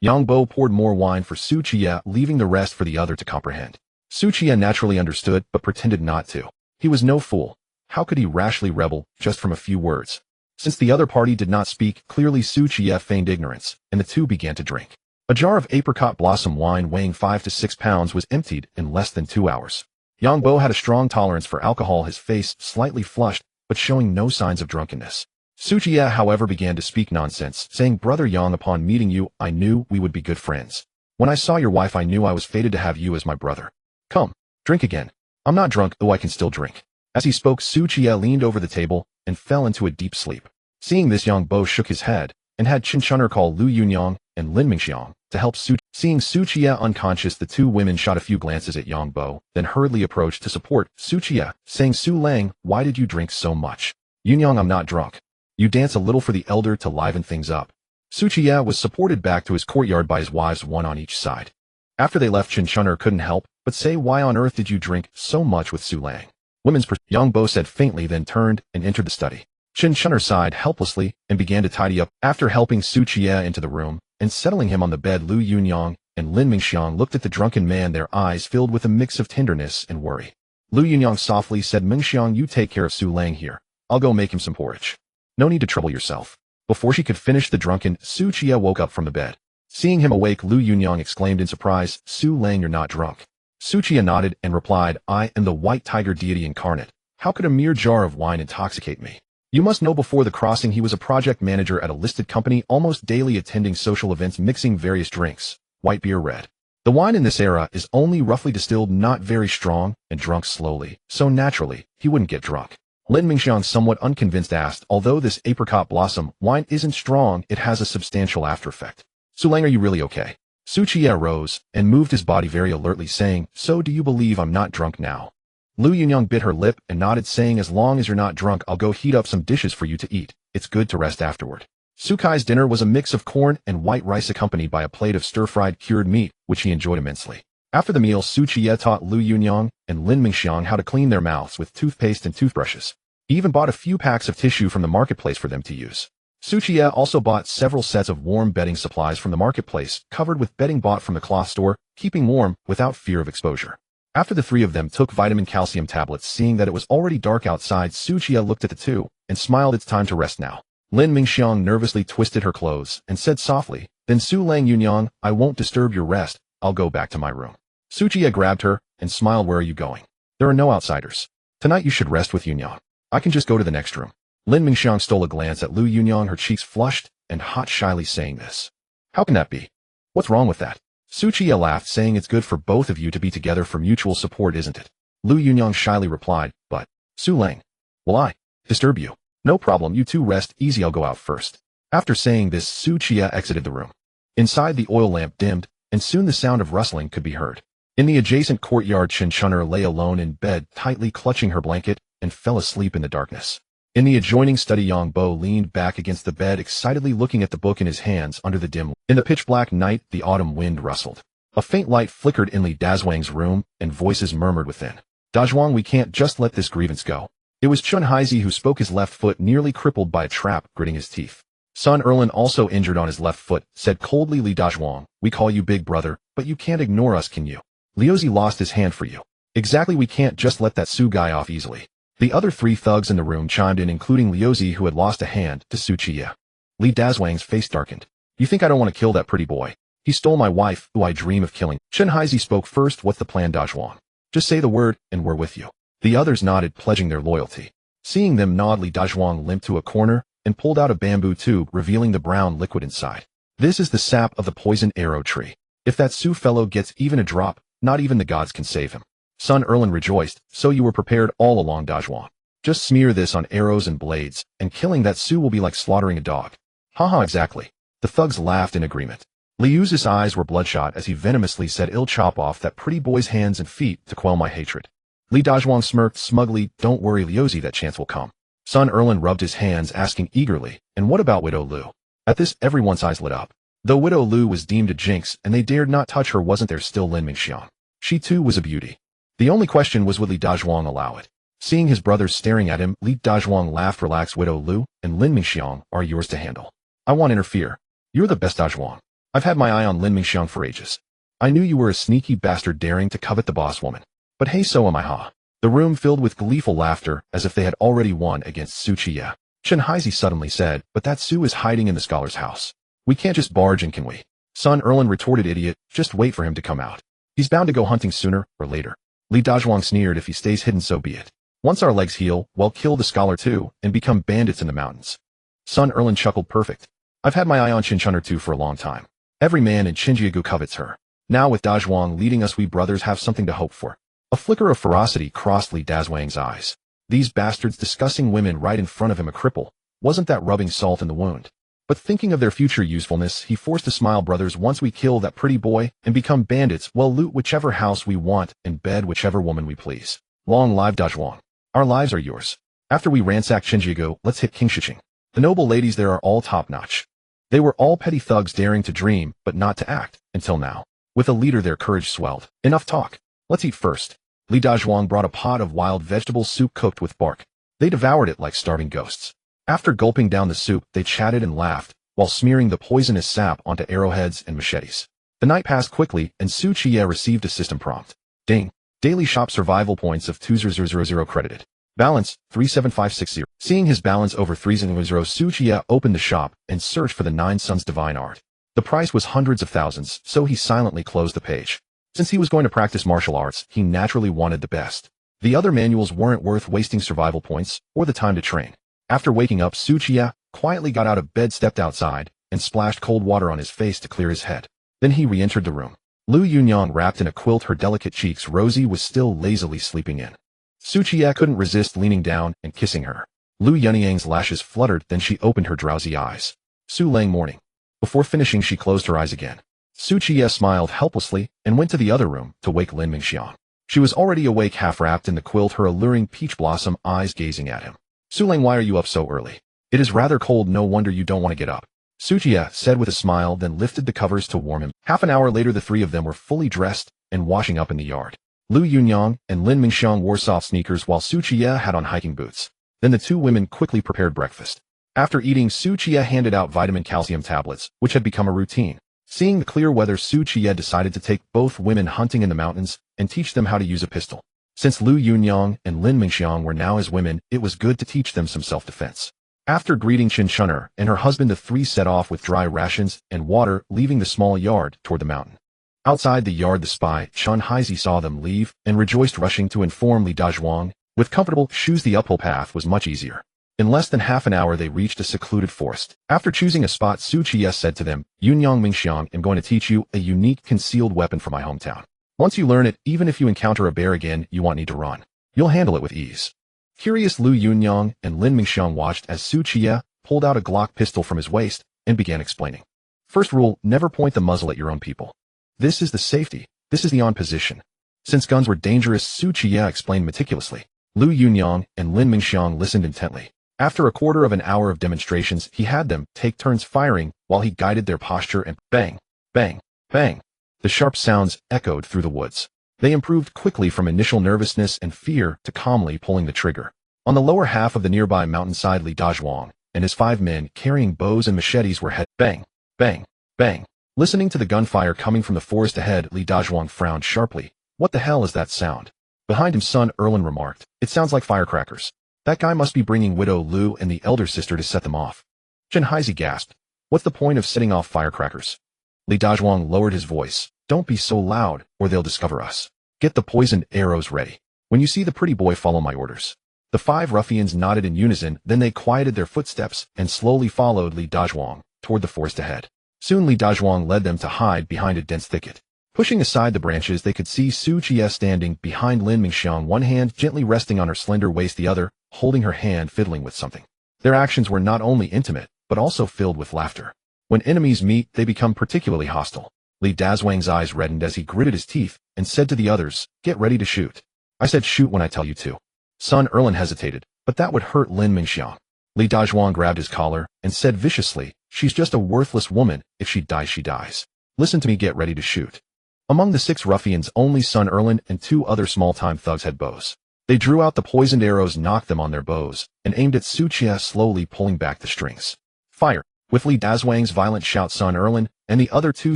Yangbo poured more wine for Qiye, leaving the rest for the other to comprehend. Qiye naturally understood, but pretended not to. He was no fool. How could he rashly rebel, just from a few words? Since the other party did not speak, clearly Qiye feigned ignorance, and the two began to drink. A jar of apricot blossom wine weighing 5 to 6 pounds was emptied in less than 2 hours. Yangbo had a strong tolerance for alcohol, his face slightly flushed, but showing no signs of drunkenness. Qiye, however, began to speak nonsense, saying, "Brother Yang, upon meeting you, I knew we would be good friends. When I saw your wife, I knew I was fated to have you as my brother. Come, drink again." "I'm not drunk, though I can still drink." As he spoke, Qiye leaned over the table and fell into a deep sleep. Seeing this, Yangbo shook his head and had Chunchun'er call Liu Yunyang and Lin Mingxiang to help Su. Seeing Qiye unconscious, the two women shot a few glances at Yangbo, then hurriedly approached to support Qiye, saying, "Su Lang, why did you drink so much?" "Yunyang, I'm not drunk. You dance a little for the elder to liven things up." Qiye was supported back to his courtyard by his wives, one on each side. After they left, Chunchun'er couldn't help but say, "Why on earth did you drink so much with Su Lang?" Yangbo said faintly, then turned and entered the study. Chunchun'er sighed helplessly and began to tidy up. After helping Qiye into the room and settling him on the bed, Liu Yunyang and Lin Mingxiang looked at the drunken man, their eyes filled with a mix of tenderness and worry. Liu Yunyang softly said, "Mingxiang, you take care of Su Lang here. I'll go make him some porridge. No need to trouble yourself." Before she could finish, the drunken Qiye woke up from the bed. Seeing him awake, Liu Yunyang exclaimed in surprise, "Su Lang, you're not drunk." Qiye nodded and replied, "I am the white tiger deity incarnate. How could a mere jar of wine intoxicate me? You must know before the crossing he was a project manager at a listed company, almost daily attending social events, mixing various drinks, white beer, red. The wine in this era is only roughly distilled, not very strong, and drunk slowly, so naturally, he wouldn't get drunk." Lin Mingxiang, somewhat unconvinced, asked, "Although this apricot blossom wine isn't strong, it has a substantial after effect. Su Lang, are you really okay?" Qiye rose and moved his body very alertly, saying, "So do you believe I'm not drunk now?" Liu Yunyang bit her lip and nodded, saying, as long as you're not drunk, I'll go heat up some dishes for you to eat. It's good to rest afterward. Sukai's dinner was a mix of corn and white rice accompanied by a plate of stir-fried cured meat, which he enjoyed immensely. After the meal, Qiye taught Liu Yunyang and Lin Mingxiang how to clean their mouths with toothpaste and toothbrushes. He even bought a few packs of tissue from the marketplace for them to use. Qiye also bought several sets of warm bedding supplies from the marketplace, covered with bedding bought from the cloth store, keeping warm without fear of exposure. After the three of them took vitamin calcium tablets, seeing that it was already dark outside, Qiye looked at the two and smiled. It's time to rest now. Lin Mingxiang nervously twisted her clothes and said softly, then Su Lang Yunyang, I won't disturb your rest, I'll go back to my room. Qiye grabbed her and smiled. Where are you going? There are no outsiders. Tonight you should rest with Yunyang. I can just go to the next room. Lin Mingxiang stole a glance at Liu Yunyang, her cheeks flushed and hot, shyly saying this. How can that be? What's wrong with that? Qiye laughed, saying it's good for both of you to be together for mutual support, isn't it? Liu Yunyang shyly replied, but, Su Lang, will I disturb you? No problem, you two rest easy, I'll go out first. After saying this, Qiye exited the room. Inside, the oil lamp dimmed, and soon the sound of rustling could be heard. In the adjacent courtyard, Chun'er lay alone in bed, tightly clutching her blanket, and fell asleep in the darkness. In the adjoining study, Yang Bo leaned back against the bed, excitedly looking at the book in his hands under the dim light. In the pitch-black night, the autumn wind rustled. A faint light flickered in Li Dazhuang's room, and voices murmured within. Dazhuang, we can't just let this grievance go. It was Chun Haizi who spoke, his left foot nearly crippled by a trap, gritting his teeth. Sun Erlin, also injured on his left foot, said coldly, Li Dazhuang, we call you big brother, but you can't ignore us, can you? Liuzi lost his hand for you. Exactly, we can't just let that Su guy off easily. The other three thugs in the room chimed in, including Liuzi, who had lost a hand to Qiye. Li Dazhuang's face darkened. You think I don't want to kill that pretty boy? He stole my wife, who I dream of killing. Chen Haizi spoke first. What's the plan, Dazhuang? Just say the word, and we're with you. The others nodded, pledging their loyalty. Seeing them nod, Li Dazhuang limped to a corner and pulled out a bamboo tube, revealing the brown liquid inside. This is the sap of the poison arrow tree. If that Su fellow gets even a drop, not even the gods can save him. Sun Erlin rejoiced. So you were prepared all along, Dazhuang. Just smear this on arrows and blades, and killing that Su will be like slaughtering a dog. Haha, exactly. The thugs laughed in agreement. Liu's eyes were bloodshot as he venomously said, I'll chop off that pretty boy's hands and feet to quell my hatred. Li Dazhuang smirked smugly. Don't worry, Liuzi, that chance will come. Sun Erlin rubbed his hands, asking eagerly, and what about Widow Lu? At this, everyone's eyes lit up. Though Widow Lu was deemed a jinx and they dared not touch her, wasn't there still Lin Mingxiang? She too was a beauty. The only question was, would Li Dazhuang allow it? Seeing his brothers staring at him, Li Dazhuang laughed. Relax, Widow Lu and Lin Mingxiang are yours to handle. I won't interfere. You're the best, Dazhuang. I've had my eye on Lin Mingxiang for ages. I knew you were a sneaky bastard daring to covet the boss woman. But hey, so am I, ha. The room filled with gleeful laughter, as if they had already won against Qiye. Chen Haizi suddenly said, but that Su is hiding in the scholar's house. We can't just barge in, can we? Sun Erlin retorted, idiot, just wait for him to come out. He's bound to go hunting sooner or later. Li Dazhuang sneered, if he stays hidden, so be it. Once our legs heal, we'll kill the scholar too, and become bandits in the mountains. Sun Erlin chuckled, perfect. I've had my eye on Chun'er too for a long time. Every man in Xinjiagu covets her. Now with Dazhuang leading us, we brothers have something to hope for. A flicker of ferocity crossed Li Dazhuang's eyes. These bastards discussing women right in front of him, a cripple. Wasn't that rubbing salt in the wound? But thinking of their future usefulness, he forced a smile. Brothers, once we kill that pretty boy and become bandits, we'll loot whichever house we want and bed whichever woman we please. Long live Dazhuang. Our lives are yours. After we ransack Xinjiagu, let's hit Qingshiqing. The noble ladies there are all top-notch. They were all petty thugs daring to dream, but not to act, until now. With a leader, their courage swelled. Enough talk. Let's eat first. Li Dazhuang brought a pot of wild vegetable soup cooked with bark. They devoured it like starving ghosts. After gulping down the soup, they chatted and laughed, while smearing the poisonous sap onto arrowheads and machetes. The night passed quickly, and Qiye received a system prompt. Ding. Daily shop survival points of 2000 credited. Balance, 37560. Seeing his balance over 300, Qiye opened the shop and searched for the 9 Sons Divine Art. The price was hundreds of thousands, so he silently closed the page. Since he was going to practice martial arts, he naturally wanted the best. The other manuals weren't worth wasting survival points, or the time to train. After waking up, Qiye quietly got out of bed, stepped outside, and splashed cold water on his face to clear his head. Then he re-entered the room. Liu Yunyang, wrapped in a quilt, her delicate cheeks rosy, was still lazily sleeping in. Qiye couldn't resist leaning down and kissing her. Liu Yunyang's lashes fluttered, then she opened her drowsy eyes. Su Lang morning. Before finishing, she closed her eyes again. Qiye smiled helplessly and went to the other room to wake Lin Mingxiang. She was already awake, half-wrapped in the quilt, her alluring peach blossom eyes gazing at him. "Sulang, why are you up so early? It is rather cold, no wonder you don't want to get up," Qiye said with a smile, then lifted the covers to warm him. Half an hour later, the three of them were fully dressed and washing up in the yard. Liu Yunyang and Lin Mingxiang wore soft sneakers while Qiye had on hiking boots. Then the two women quickly prepared breakfast. After eating, Qiye handed out vitamin calcium tablets, which had become a routine. Seeing the clear weather, Qiye decided to take both women hunting in the mountains and teach them how to use a pistol. Since Liu Yunyang and Lin Mingxiang were now his women, it was good to teach them some self-defense. After greeting Chen Chun'er and her husband, the three set off with dry rations and water, leaving the small yard toward the mountain. Outside the yard, the spy, Chen Haizi, saw them leave and rejoiced, rushing to inform Li Dazhuang. With comfortable shoes, the uphill path was much easier. In less than half an hour, they reached a secluded forest. After choosing a spot, Qiye said to them, "Yunyang Mingxiang, I'm going to teach you a unique concealed weapon from my hometown. Once you learn it, even if you encounter a bear again, you won't need to run. You'll handle it with ease." Curious, Liu Yunyang and Lin Mingxiang watched as Qiye pulled out a Glock pistol from his waist and began explaining. "First rule, never point the muzzle at your own people. This is the safety. This is the on position." Since guns were dangerous, Qiye explained meticulously. Liu Yunyang and Lin Mingxiang listened intently. After a quarter of an hour of demonstrations, he had them take turns firing while he guided their posture, and bang, bang, bang. The sharp sounds echoed through the woods. They improved quickly from initial nervousness and fear to calmly pulling the trigger. On the lower half of the nearby mountainside, Li Dazhuang and his 5 men carrying bows and machetes were head bang, bang, bang. Listening to the gunfire coming from the forest ahead, Li Dazhuang frowned sharply. "What the hell is that sound?" Behind him, son Erlin remarked, "It sounds like firecrackers. That guy must be bringing widow Liu and the elder sister to set them off." Chen Haizi gasped. "What's the point of setting off firecrackers?" Li Dazhuang lowered his voice. "Don't be so loud, or they'll discover us. Get the poisoned arrows ready. When you see the pretty boy, follow my orders." The 5 ruffians nodded in unison, then they quieted their footsteps and slowly followed Li Dazhuang toward the forest ahead. Soon Li Dazhuang led them to hide behind a dense thicket. Pushing aside the branches, they could see Qiye standing behind Lin Mingxiang, one hand gently resting on her slender waist, the other holding her hand, fiddling with something. Their actions were not only intimate, but also filled with laughter. When enemies meet, they become particularly hostile. Li Dazhuang's eyes reddened as he gritted his teeth and said to the others, "Get ready to shoot." "I said shoot when I tell you to." Son Erlin hesitated, but that would hurt Lin Mingxiang. Li Dazhuang grabbed his collar and said viciously, "She's just a worthless woman. If she dies, she dies. Listen to me, get ready to shoot." Among the 6 ruffians, only son Erlin and 2 other small-time thugs had bows. They drew out the poisoned arrows, knocked them on their bows, and aimed at Qiye, slowly pulling back the strings. "Fire!" With Li Dazhuang's violent shout, son Erlin and the other 2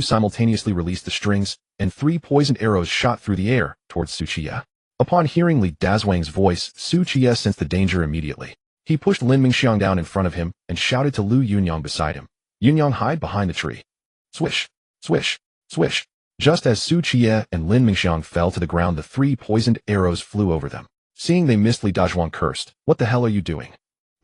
simultaneously released the strings, and 3 poisoned arrows shot through the air towards Qiye. Upon hearing Li Dazhuang's voice, Qiye sensed the danger immediately. He pushed Lin Mingxiang down in front of him and shouted to Liu Yunyang beside him. "Yunyang, hide behind the tree." Swish, swish, swish. Just as Qiye and Lin Mingxiang fell to the ground, the 3 poisoned arrows flew over them. Seeing they missed, Li Dazhuang cursed. "What the hell are you doing?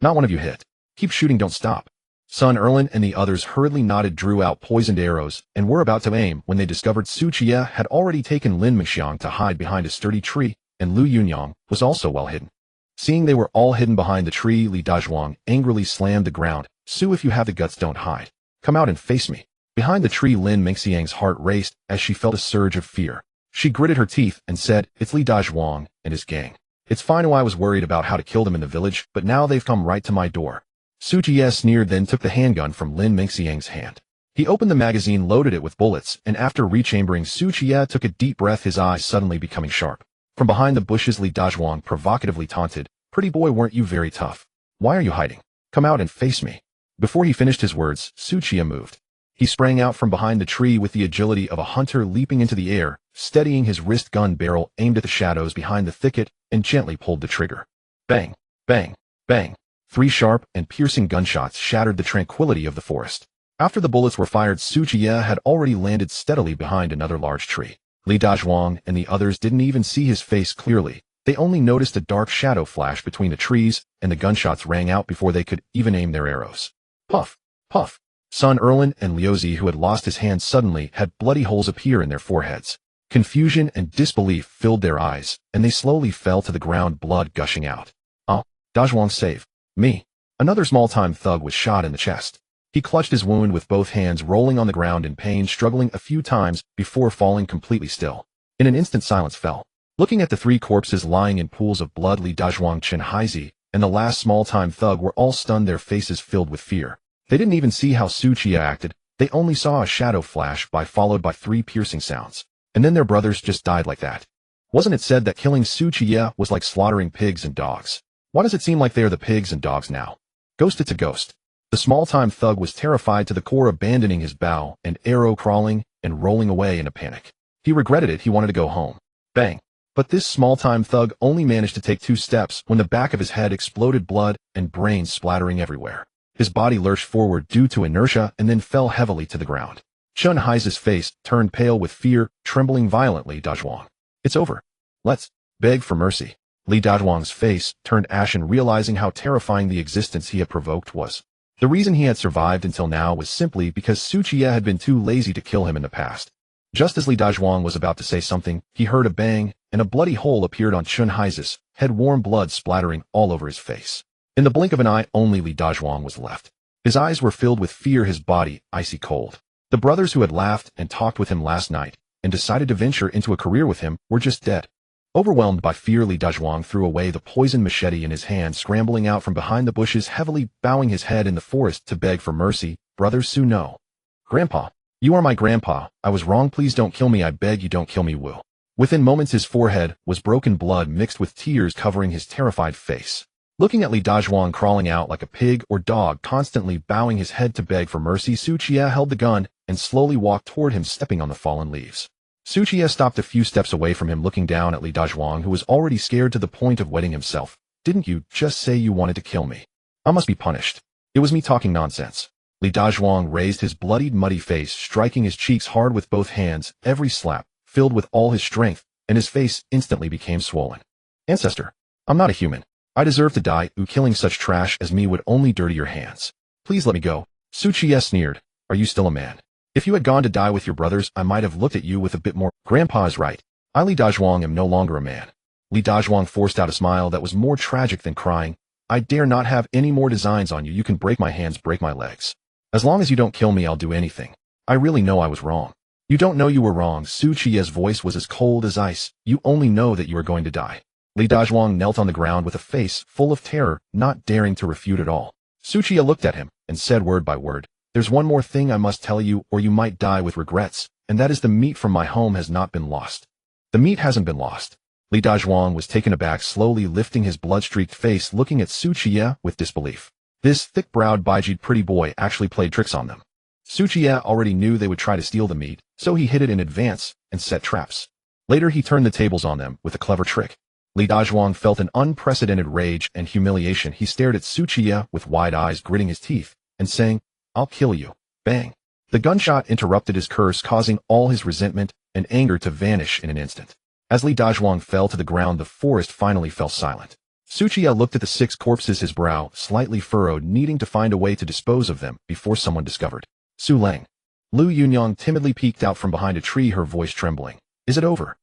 Not one of you hit. Keep shooting, don't stop." Son Erlin and the others hurriedly nodded, drew out poisoned arrows, and were about to aim when they discovered Qiye had already taken Lin Mingxiang to hide behind a sturdy tree, and Liu Yunyang was also well hidden. Seeing they were all hidden behind the tree, Li Dazhuang angrily slammed the ground. "Su, if you have the guts, don't hide. Come out and face me." Behind the tree, Lin Mingxiang's heart raced as she felt a surge of fear. She gritted her teeth and said, "It's Li Dazhuang and his gang. It's fine. I was worried about how to kill them in the village, but now they've come right to my door." Qiye sneered, then took the handgun from Lin Mingxiang's hand. He opened the magazine, loaded it with bullets, and after rechambering, Qiye took a deep breath, his eyes suddenly becoming sharp. From behind the bushes, Li Dazhuang provocatively taunted, "Pretty boy, weren't you very tough? Why are you hiding? Come out and face me." Before he finished his words, Qiye moved. He sprang out from behind the tree with the agility of a hunter, leaping into the air, steadying his wrist gun barrel aimed at the shadows behind the thicket, and gently pulled the trigger. Bang, bang, bang. 3 sharp and piercing gunshots shattered the tranquility of the forest. After the bullets were fired, Qiye had already landed steadily behind another large tree. Li Dazhuang and the others didn't even see his face clearly. They only noticed a dark shadow flash between the trees, and the gunshots rang out before they could even aim their arrows. Puff, puff. Son Erlin and Liuzi, who had lost his hand suddenly, had bloody holes appear in their foreheads. Confusion and disbelief filled their eyes, and they slowly fell to the ground, blood gushing out. "Oh, Dazhuang, save me." Another small-time thug was shot in the chest. He clutched his wound with both hands, rolling on the ground in pain, struggling a few times before falling completely still. In an instant, silence fell. Looking at the three corpses lying in pools of blood, Li Dazhuang, Chen Haizi, and the last small-time thug were all stunned, their faces filled with fear. They didn't even see how Qiye acted. They only saw a shadow flash by, followed by 3 piercing sounds. And then their brothers just died like that. Wasn't it said that killing Qiye was like slaughtering pigs and dogs? Why does it seem like they are the pigs and dogs now? Ghost, it's a ghost. The small-time thug was terrified to the core, abandoning his bow and arrow, crawling and rolling away in a panic. He regretted it. He wanted to go home. Bang. But this small-time thug only managed to take 2 steps when the back of his head exploded, blood and brains splattering everywhere. His body lurched forward due to inertia and then fell heavily to the ground. Chen Haizi's face turned pale with fear, trembling violently. Dazhuang, it's over. Let's beg for mercy. Li Dazhuang's face turned ashen, realizing how terrifying the existence he had provoked was. The reason he had survived until now was simply because Qiye had been too lazy to kill him in the past. Just as Li Dazhuang was about to say something, he heard a bang, and a bloody hole appeared on Chen Haizi's head, warm blood splattering all over his face. In the blink of an eye, only Li Dazhuang was left. His eyes were filled with fear, his body icy cold. The brothers who had laughed and talked with him last night and decided to venture into a career with him were just dead. Overwhelmed by fear, Li Dazhuang threw away the poisoned machete in his hand, scrambling out from behind the bushes, heavily bowing his head in the forest to beg for mercy. Brothers Su, no. Grandpa, you are my grandpa. I was wrong. Please don't kill me. I beg you, don't kill me. Wu. Within moments, his forehead was broken, blood mixed with tears covering his terrified face. Looking at Li Dazhuang crawling out like a pig or dog, constantly bowing his head to beg for mercy, Qiye held the gun and slowly walked toward him, stepping on the fallen leaves. Qiye stopped a few steps away from him, looking down at Li Dazhuang, who was already scared to the point of wetting himself. Didn't you just say you wanted to kill me? I must be punished. It was me talking nonsense. Li Dazhuang raised his bloodied, muddy face, striking his cheeks hard with both hands. Every slap filled with all his strength, and his face instantly became swollen. Ancestor, I'm not a human. I deserve to die. Killing such trash as me would only dirty your hands. Please let me go. Qiye sneered. Are you still a man? If you had gone to die with your brothers, I might have looked at you with a bit more. Grandpa is right. I, Li Dazhuang, am no longer a man. Li Dazhuang forced out a smile that was more tragic than crying. I dare not have any more designs on you. You can break my hands, break my legs. As long as you don't kill me, I'll do anything. I really know I was wrong. You don't know you were wrong. Qiye's voice was as cold as ice. You only know that you are going to die. Li Dazhuang knelt on the ground with a face full of terror, not daring to refute at all. Qiye looked at him and said word by word, there's one more thing I must tell you, or you might die with regrets, and that is the meat from my home has not been lost. The meat hasn't been lost. Li Dazhuang was taken aback, slowly lifting his blood-streaked face, looking at Qiye with disbelief. This thick-browed, Baijid pretty boy actually played tricks on them. Qiye already knew they would try to steal the meat, so he hid it in advance and set traps. Later he turned the tables on them with a clever trick. Li Dazhuang felt an unprecedented rage and humiliation. He stared at Qiye with wide eyes, gritting his teeth, and saying, I'll kill you. Bang. The gunshot interrupted his curse, causing all his resentment and anger to vanish in an instant. As Li Dazhuang fell to the ground, the forest finally fell silent. Qiye looked at the 6 corpses, his brow slightly furrowed, needing to find a way to dispose of them before someone discovered. Su Lang. Liu Yunyang timidly peeked out from behind a tree, her voice trembling. Is it over?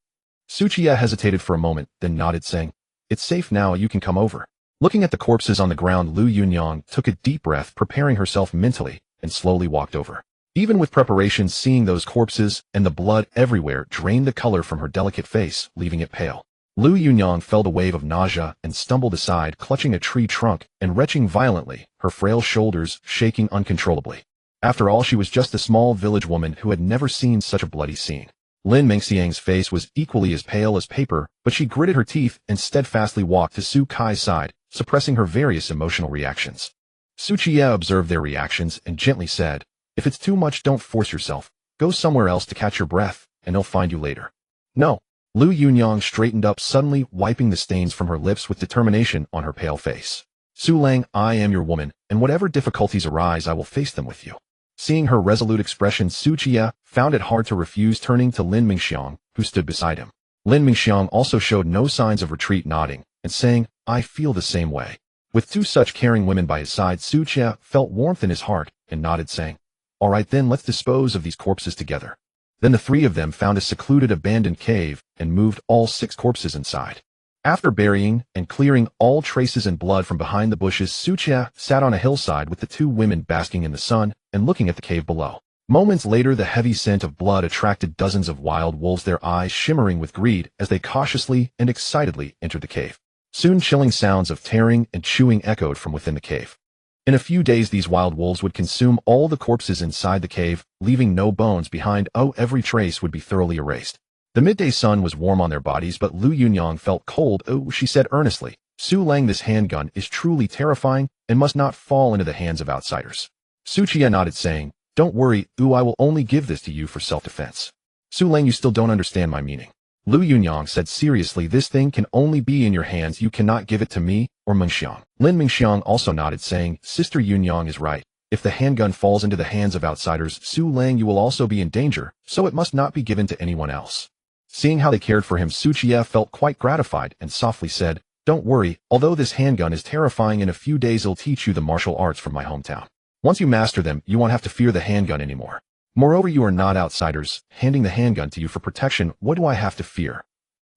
Qiye hesitated for a moment, then nodded, saying, it's safe now, you can come over. Looking at the corpses on the ground, Liu Yunyang took a deep breath, preparing herself mentally, and slowly walked over. Even with preparations, seeing those corpses and the blood everywhere drained the color from her delicate face, leaving it pale. Liu Yunyang felt a wave of nausea and stumbled aside, clutching a tree trunk and retching violently, her frail shoulders shaking uncontrollably. After all, she was just a small village woman who had never seen such a bloody scene. Lin Mingxiang's face was equally as pale as paper, but she gritted her teeth and steadfastly walked to Su Kai's side, suppressing her various emotional reactions. Qiye observed their reactions and gently said, if it's too much, don't force yourself. Go somewhere else to catch your breath, and they'll find you later. No. Liu Yunyang straightened up suddenly, wiping the stains from her lips with determination on her pale face. Su Lang, I am your woman, and whatever difficulties arise, I will face them with you. Seeing her resolute expression, Qiye found it hard to refuse, turning to Lin Mingxiang, who stood beside him. Lin Mingxiang also showed no signs of retreat, nodding and saying, I feel the same way. With 2 such caring women by his side, Qiye felt warmth in his heart and nodded, saying, all right then, let's dispose of these corpses together. Then the 3 of them found a secluded, abandoned cave and moved all 6 corpses inside. After burying and clearing all traces and blood from behind the bushes, Qiye sat on a hillside with the 2 women basking in the sun and looking at the cave below. Moments later, the heavy scent of blood attracted dozens of wild wolves, their eyes shimmering with greed as they cautiously and excitedly entered the cave. Soon chilling sounds of tearing and chewing echoed from within the cave. In a few days, these wild wolves would consume all the corpses inside the cave, leaving no bones behind. Every trace would be thoroughly erased. The midday sun was warm on their bodies, but Liu Yunyang felt cold. She said earnestly, Su Lang, this handgun is truly terrifying and must not fall into the hands of outsiders. Qiye nodded, saying, don't worry, I will only give this to you for self-defense. Su Lang, you still don't understand my meaning. Liu Yunyang said seriously, this thing can only be in your hands. You cannot give it to me or Mengxiang. Lin Mengxiang also nodded, saying, Sister Yunyang is right. If the handgun falls into the hands of outsiders, Su Lang, you will also be in danger, so it must not be given to anyone else. Seeing how they cared for him, Qiye felt quite gratified and softly said, don't worry, although this handgun is terrifying, in a few days I'll teach you the martial arts from my hometown. Once you master them, you won't have to fear the handgun anymore. Moreover, you are not outsiders, handing the handgun to you for protection. What do I have to fear?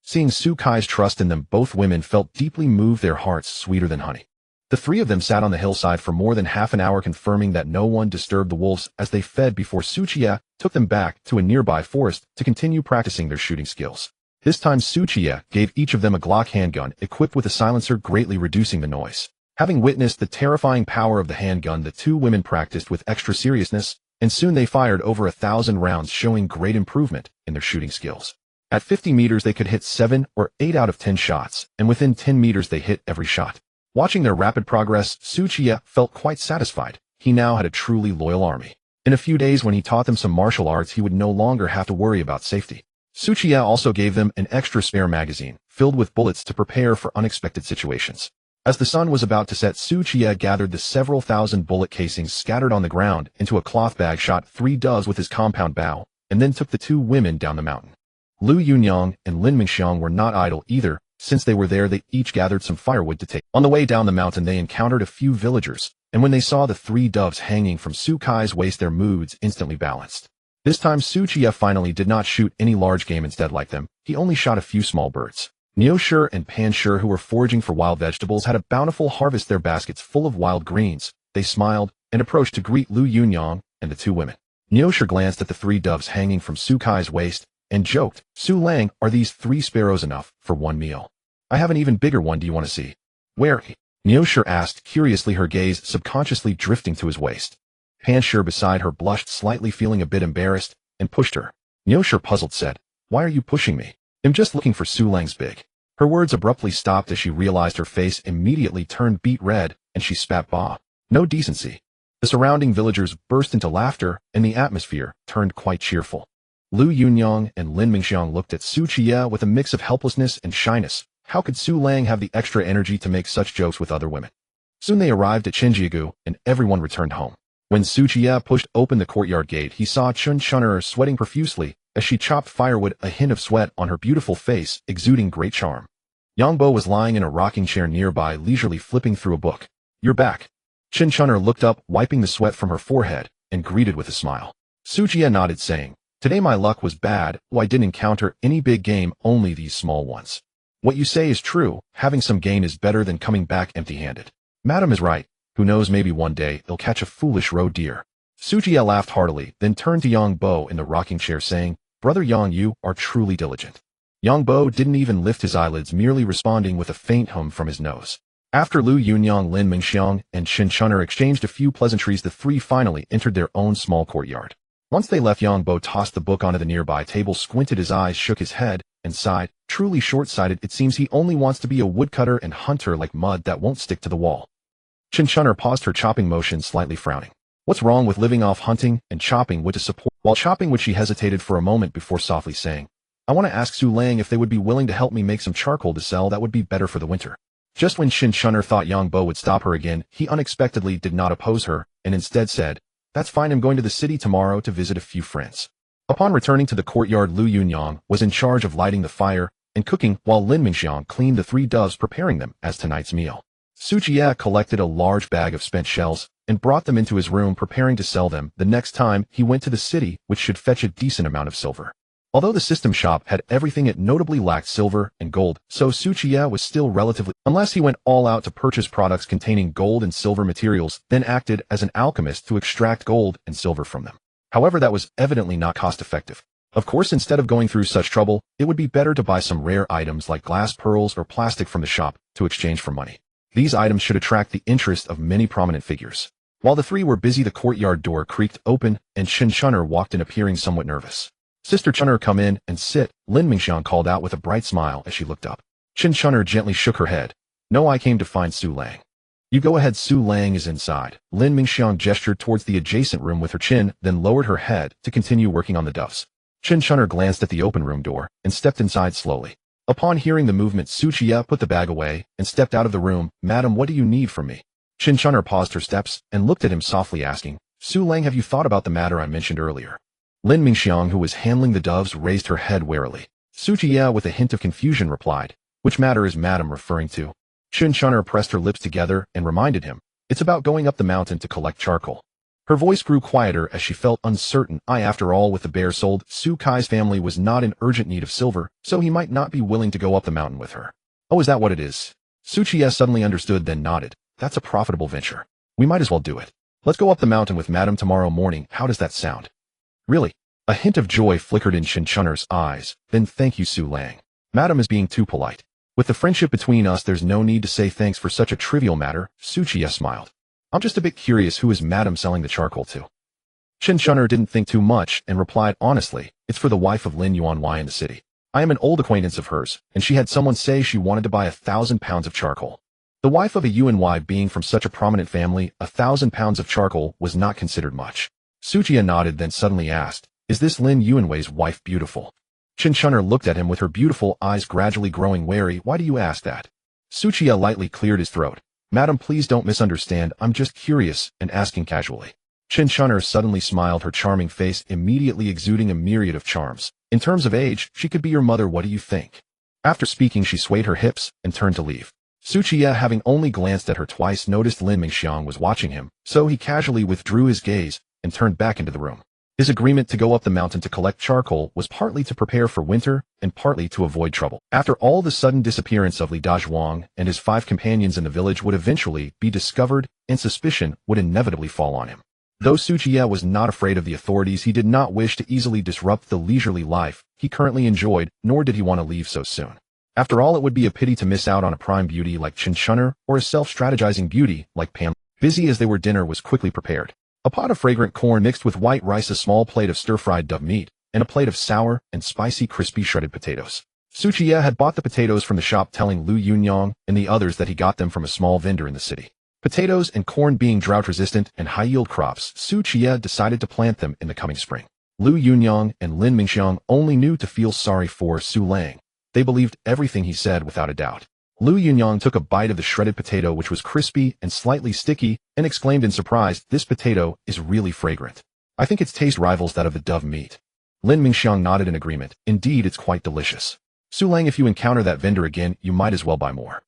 Seeing Su Kai's trust in them, both women felt deeply moved, their hearts sweeter than honey. The three of them sat on the hillside for more than half an hour, confirming that no one disturbed the wolves as they fed before Qiye took them back to a nearby forest to continue practicing their shooting skills. This time Qiye gave each of them a Glock handgun equipped with a silencer, greatly reducing the noise. Having witnessed the terrifying power of the handgun, the two women practiced with extra seriousness, and soon they fired over 1,000 rounds, showing great improvement in their shooting skills. At 50 meters they could hit 7 or 8 out of 10 shots, and within 10 meters they hit every shot. Watching their rapid progress, Qiye felt quite satisfied. He now had a truly loyal army. In a few days, when he taught them some martial arts, he would no longer have to worry about safety. Qiye also gave them an extra spare magazine, filled with bullets to prepare for unexpected situations. As the sun was about to set, Qiye gathered the several thousand bullet casings scattered on the ground into a cloth bag, shot 3 doves with his compound bow, and then took the two women down the mountain. Liu Yunyang and Lin Mengxiang were not idle either. Since they were there, they each gathered some firewood to take. On the way down the mountain, they encountered a few villagers, and when they saw the 3 doves hanging from Su Kai's waist, their moods instantly balanced. This time Qiye finally did not shoot any large game. Instead, like them, he only shot a few small birds. Niushi and Panshi, who were foraging for wild vegetables, had a bountiful harvest, their baskets full of wild greens. They smiled and approached to greet Liu Yunyang and the two women. Niushi glanced at the 3 doves hanging from Su Kai's waist and joked, Su Lang, are these 3 sparrows enough for one meal? I have an even bigger one, do you want to see? Where? Niushi asked curiously, her gaze subconsciously drifting to his waist. Panshi beside her blushed slightly, feeling a bit embarrassed, and pushed her. Niushi, puzzled, said, why are you pushing me? I'm just looking for Su Lang's big. Her words abruptly stopped as she realized her face immediately turned beet red, and she spat, bah. No decency. The surrounding villagers burst into laughter, and the atmosphere turned quite cheerful. Liu Yunyang and Lin Mengxiang looked at Qiye with a mix of helplessness and shyness. How could Su Lang have the extra energy to make such jokes with other women? Soon they arrived at Qinjiagu, and everyone returned home. When Qiye pushed open the courtyard gate, he saw Chun'er sweating profusely as she chopped firewood, a hint of sweat on her beautiful face, exuding great charm. Yangbo was lying in a rocking chair nearby, leisurely flipping through a book. You're back. Chun'er looked up, wiping the sweat from her forehead, and greeted with a smile. Qiye nodded, saying, today my luck was bad. I didn't encounter any big game, only these small ones. What you say is true. Having some game is better than coming back empty-handed. Madam is right. Who knows, maybe one day they'll catch a foolish roe deer. Qiye laughed heartily, then turned to Yangbo in the rocking chair, saying, Brother Yang, you are truly diligent. Yangbo didn't even lift his eyelids, merely responding with a faint hum from his nose. After Liu Yunyang, Lin Mengxiang, and Chun'er exchanged a few pleasantries, the 3 finally entered their own small courtyard. Once they left, Yangbo tossed the book onto the nearby table, squinted his eyes, shook his head, and sighed, truly short-sighted. It seems he only wants to be a woodcutter and hunter like mud that won't stick to the wall. Chun'er paused her chopping motion, slightly frowning. What's wrong with living off hunting and chopping wood to support? While chopping wood, she hesitated for a moment before softly saying, I want to ask Su Lang if they would be willing to help me make some charcoal to sell. That would be better for the winter. Just when Chun'er thought Yangbo would stop her again, he unexpectedly did not oppose her, and instead said, that's fine, I'm going to the city tomorrow to visit a few friends. Upon returning to the courtyard, Liu Yunyang was in charge of lighting the fire and cooking, while Lin Mengxiang cleaned the 3 doves, preparing them as tonight's meal. Qiye collected a large bag of spent shells and brought them into his room, preparing to sell them the next time he went to the city, which should fetch a decent amount of silver. Although the system shop had everything, it notably lacked silver and gold, so Qiye was still relatively, unless he went all out to purchase products containing gold and silver materials, then acted as an alchemist to extract gold and silver from them. However, that was evidently not cost-effective. Of course, instead of going through such trouble, it would be better to buy some rare items like glass pearls or plastic from the shop to exchange for money. These items should attract the interest of many prominent figures. While the three were busy, the courtyard door creaked open, and Qin Chun'er walked in, appearing somewhat nervous. "Sister Chun'er, come in and sit," Lin Mingxiang called out with a bright smile as she looked up. Qin Chun'er gently shook her head. "No, I came to find Su Lang." "You go ahead, Su Lang is inside." Lin Mingxiang gestured towards the adjacent room with her chin, then lowered her head to continue working on the doves. Qin Chun'er glanced at the open room door and stepped inside slowly. Upon hearing the movement, Qiye put the bag away and stepped out of the room. "Madam, what do you need from me?" Qin Chun'er paused her steps and looked at him softly, asking, "Su Lang, have you thought about the matter I mentioned earlier?" Lin Mingxiang, who was handling the doves, raised her head warily. Qiye, with a hint of confusion, replied, "Which matter is Madam referring to?" Qin Chun'er pressed her lips together and reminded him, "It's about going up the mountain to collect charcoal." Her voice grew quieter as she felt uncertain. After all, with the bear sold, Su Kai's family was not in urgent need of silver, so he might not be willing to go up the mountain with her. "Oh, is that what it is?" Qiye suddenly understood, then nodded. "That's a profitable venture. We might as well do it. Let's go up the mountain with Madam tomorrow morning. How does that sound?" "Really?" A hint of joy flickered in Qin Chun'er's eyes. "Then thank you, Su Lang. Madam is being too polite. With the friendship between us, there's no need to say thanks for such a trivial matter." Qiye smiled. "I'm just a bit curious, who is Madam selling the charcoal to?" Qin Chun'er didn't think too much and replied honestly, "It's for the wife of Lin Yuanwei in the city. I am an old acquaintance of hers, and she had someone say she wanted to buy 1,000 pounds of charcoal." The wife of a Yuanwei being from such a prominent family, 1,000 pounds of charcoal was not considered much. Qiye nodded, then suddenly asked, "Is this Lin Yuanwei's wife beautiful?" Qin Chun'er looked at him with her beautiful eyes gradually growing wary. "Why do you ask that?" Qiye lightly cleared his throat. "Madam, please don't misunderstand. I'm just curious and asking casually." Qin Chun'er suddenly smiled, her charming face immediately exuding a myriad of charms. "In terms of age, she could be your mother. What do you think?" After speaking, she swayed her hips and turned to leave. Qiye, having only glanced at her twice, noticed Lin Mingxiang was watching him, so he casually withdrew his gaze and turned back into the room. His agreement to go up the mountain to collect charcoal was partly to prepare for winter and partly to avoid trouble. After all, the sudden disappearance of Li Dazhuang and his 5 companions in the village would eventually be discovered, and suspicion would inevitably fall on him. Though Qiye was not afraid of the authorities, he did not wish to easily disrupt the leisurely life he currently enjoyed, nor did he want to leave so soon. After all, it would be a pity to miss out on a prime beauty like Qin Chun'er or a self-strategizing beauty like Penniless. Busy as they were, dinner was quickly prepared. A pot of fragrant corn mixed with white rice, a small plate of stir-fried dove meat, and a plate of sour and spicy crispy shredded potatoes. Qiye had bought the potatoes from the shop, telling Liu Yunyang and the others that he got them from a small vendor in the city. Potatoes and corn being drought-resistant and high-yield crops, Qiye decided to plant them in the coming spring. Liu Yunyang and Lin Mingxiang only knew to feel sorry for Su Lang. They believed everything he said without a doubt. Liu Yunyang took a bite of the shredded potato, which was crispy and slightly sticky, and exclaimed in surprise, "This potato is really fragrant. I think its taste rivals that of the dove meat." Lin Mingxiang nodded in agreement. "Indeed, it's quite delicious. Su Lang, if you encounter that vendor again, you might as well buy more."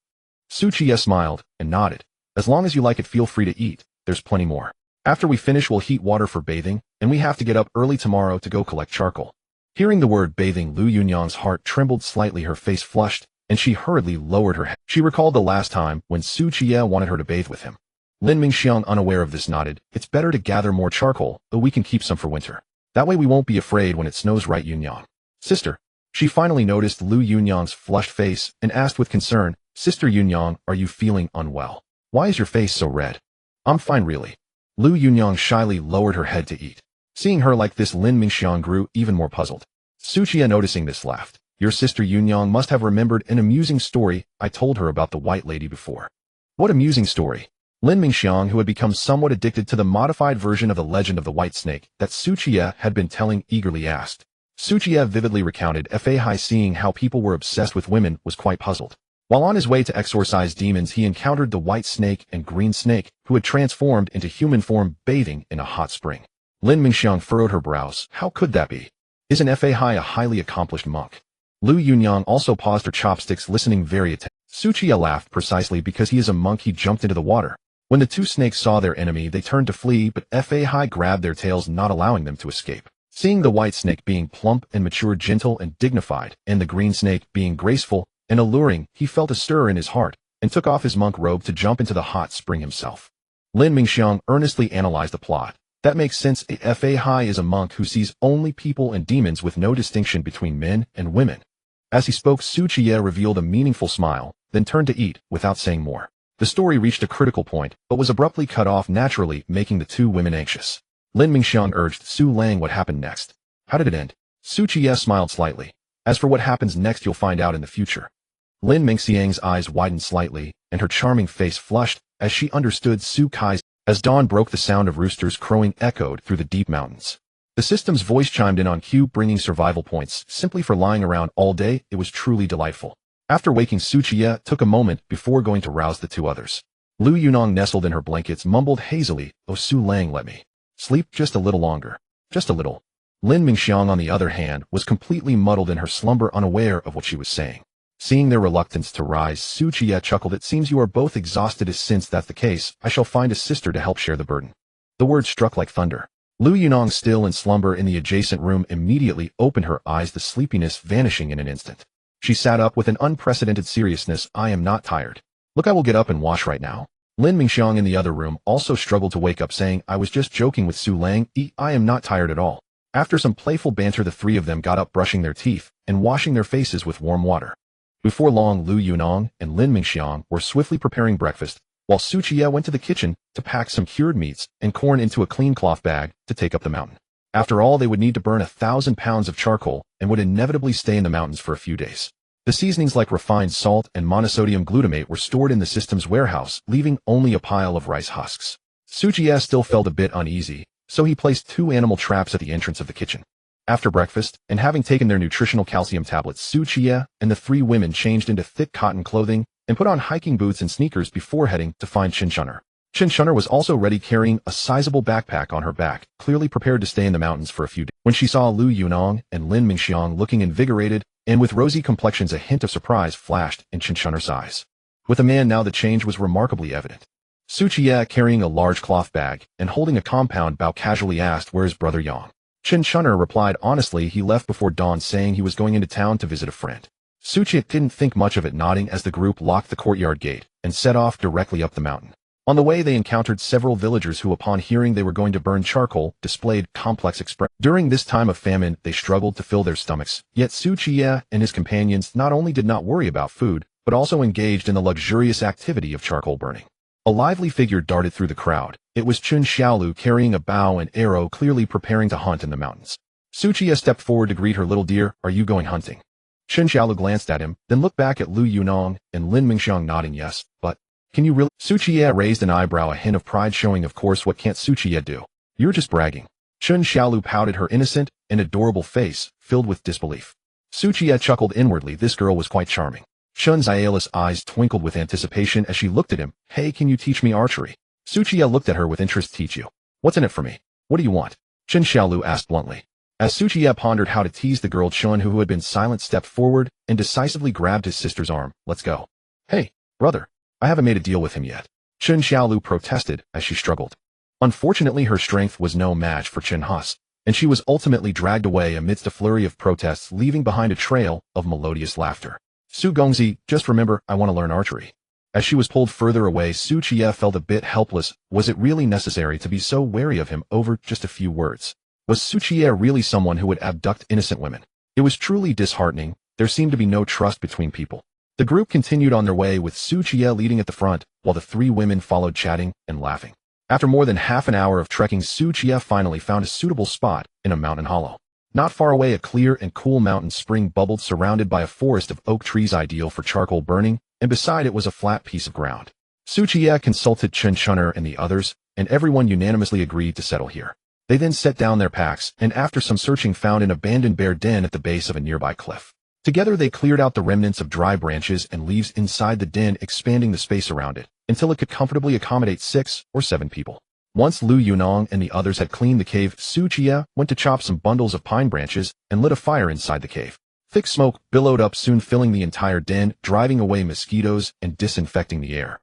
Qiye smiled and nodded. "As long as you like it, feel free to eat. There's plenty more. After we finish, we'll heat water for bathing, and we have to get up early tomorrow to go collect charcoal." Hearing the word bathing, Liu Yunyang's heart trembled slightly, her face flushed, and she hurriedly lowered her head. She recalled the last time when Qiye wanted her to bathe with him. Lin Mingxiang, unaware of this, nodded. "It's better to gather more charcoal, but we can keep some for winter. That way we won't be afraid when it snows, right, Yunyang?" "Sister." She finally noticed Liu Yunyang's flushed face and asked with concern, "Sister Yunyang, are you feeling unwell? Why is your face so red?" "I'm fine, really." Liu Yunyang shyly lowered her head to eat. Seeing her like this, Lin Mingxiang grew even more puzzled. Qiye, noticing this, laughed. "Your sister Yunyang must have remembered an amusing story I told her about the white lady before." "What amusing story?" Lin Mingxiang, who had become somewhat addicted to the modified version of the legend of the white snake that Qiye had been telling, eagerly asked. Qiye vividly recounted Fahai. Seeing how people were obsessed with women, was quite puzzled. While on his way to exorcise demons, he encountered the white snake and green snake, who had transformed into human form, bathing in a hot spring. Lin Mingxiang furrowed her brows. How could that be? Isn't Fahai a highly accomplished monk? Liu Yunyang also paused her chopsticks, listening very attentively. Qiye laughed. "Precisely because he is a monk, he jumped into the water. When the 2 snakes saw their enemy, they turned to flee, but Fahai grabbed their tails, not allowing them to escape." Seeing the white snake being plump and mature, gentle and dignified, and the green snake being graceful and alluring, he felt a stir in his heart and took off his monk robe to jump into the hot spring himself. Lin Mingxiang earnestly analyzed the plot. That makes sense. A Fa is a monk who sees only people and demons with no distinction between men and women. As he spoke, Qiye revealed a meaningful smile, then turned to eat, without saying more. The story reached a critical point, but was abruptly cut off naturally, making the two women anxious. Lin Mingxiang urged Su Lang what happened next. How did it end? Qiye smiled slightly. As for what happens next, you'll find out in the future. Lin Mingxiang's eyes widened slightly, and her charming face flushed, as she understood Su Kai's. As dawn broke, the sound of roosters crowing echoed through the deep mountains. The system's voice chimed in on cue, bringing survival points. Simply for lying around all day, it was truly delightful. After waking, Qiye took a moment before going to rouse the two others. Lu Yunong nestled in her blankets, mumbled hazily, "Oh, Su Lang, let me sleep just a little longer. Just a little." Lin Mingxiang, on the other hand, was completely muddled in her slumber, unaware of what she was saying. Seeing their reluctance to rise, Qiye chuckled. "It seems you are both exhausted. Since that's the case, I shall find a sister to help share the burden." The words struck like thunder. Lu Yunong, still in slumber in the adjacent room, immediately opened her eyes, the sleepiness vanishing in an instant. She sat up with an unprecedented seriousness. "I am not tired. Look, I will get up and wash right now." Lin Mingxiang in the other room also struggled to wake up, saying, "I was just joking with Su Lang. I am not tired at all." After some playful banter, the three of them got up, brushing their teeth and washing their faces with warm water. Before long, Lu Yunong and Lin Mingxiang were swiftly preparing breakfast, while Qiye went to the kitchen to pack some cured meats and corn into a clean cloth bag to take up the mountain. After all, they would need to burn 1,000 pounds of charcoal and would inevitably stay in the mountains for a few days. The seasonings like refined salt and monosodium glutamate were stored in the system's warehouse, leaving only a pile of rice husks. Qiye still felt a bit uneasy, so he placed 2 animal traps at the entrance of the kitchen. After breakfast, and having taken their nutritional calcium tablets, Qiye and the 3 women changed into thick cotton clothing and put on hiking boots and sneakers before heading to find Qinshun'er. Qinshun'er was also ready, carrying a sizable backpack on her back, clearly prepared to stay in the mountains for a few days. When she saw Lu Yunong and Lin Mingxiang looking invigorated and with rosy complexions, a hint of surprise flashed in Qinshun'er's eyes. With a man now, the change was remarkably evident. Qiye, carrying a large cloth bag and holding a compound bow, casually asked, "Where's Brother Yang?" Qinshun'er replied honestly, "He left before dawn, saying he was going into town to visit a friend." Qiye didn't think much of it, nodding as the group locked the courtyard gate and set off directly up the mountain. On the way, they encountered several villagers who, upon hearing they were going to burn charcoal, displayed complex expressions. During this time of famine, they struggled to fill their stomachs, yet Qiye and his companions not only did not worry about food, but also engaged in the luxurious activity of charcoal burning. A lively figure darted through the crowd. It was Chun Xiaolu, carrying a bow and arrow, clearly preparing to hunt in the mountains. Qiye stepped forward to greet her. "Little dear, are you going hunting?" Chun Xiaolu glanced at him, then looked back at Lu Yunong and Lin Mingxiang, nodding yes. "But can you really?" Qiye raised an eyebrow, a hint of pride showing. "Of course, what can't Qiye do? You're just bragging." Chun Xiaolu pouted, her innocent and adorable face filled with disbelief. Qiye chuckled inwardly. This girl was quite charming. Chun's eyeless eyes twinkled with anticipation as she looked at him. "Hey, can you teach me archery?" Qiye looked at her with interest. "Teach you? What's in it for me? What do you want?" Chun Xiaolu asked bluntly. As Qiye pondered how to tease the girl, Chun, who had been silent, stepped forward and decisively grabbed his sister's arm. "Let's go." "Hey, brother, I haven't made a deal with him yet." Chun Xiaolu protested as she struggled. Unfortunately, her strength was no match for Chen Hus, and she was ultimately dragged away amidst a flurry of protests, leaving behind a trail of melodious laughter. "Su Gongzi, just remember, I want to learn archery." As she was pulled further away, Qiye felt a bit helpless. Was it really necessary to be so wary of him over just a few words? Was Qiye really someone who would abduct innocent women? It was truly disheartening. There seemed to be no trust between people. The group continued on their way, with Qiye leading at the front, while the 3 women followed, chatting and laughing. After more than half an hour of trekking, Qiye finally found a suitable spot in a mountain hollow. Not far away, a clear and cool mountain spring bubbled, surrounded by a forest of oak trees, ideal for charcoal burning, and beside it was a flat piece of ground. Qiye consulted Qinshun'er and the others, and everyone unanimously agreed to settle here. They then set down their packs, and after some searching found an abandoned bear den at the base of a nearby cliff. Together they cleared out the remnants of dry branches and leaves inside the den, expanding the space around it until it could comfortably accommodate 6 or 7 people. Once Lu Yunong and the others had cleaned the cave, Qiye went to chop some bundles of pine branches and lit a fire inside the cave. Thick smoke billowed up, soon filling the entire den, driving away mosquitoes and disinfecting the air.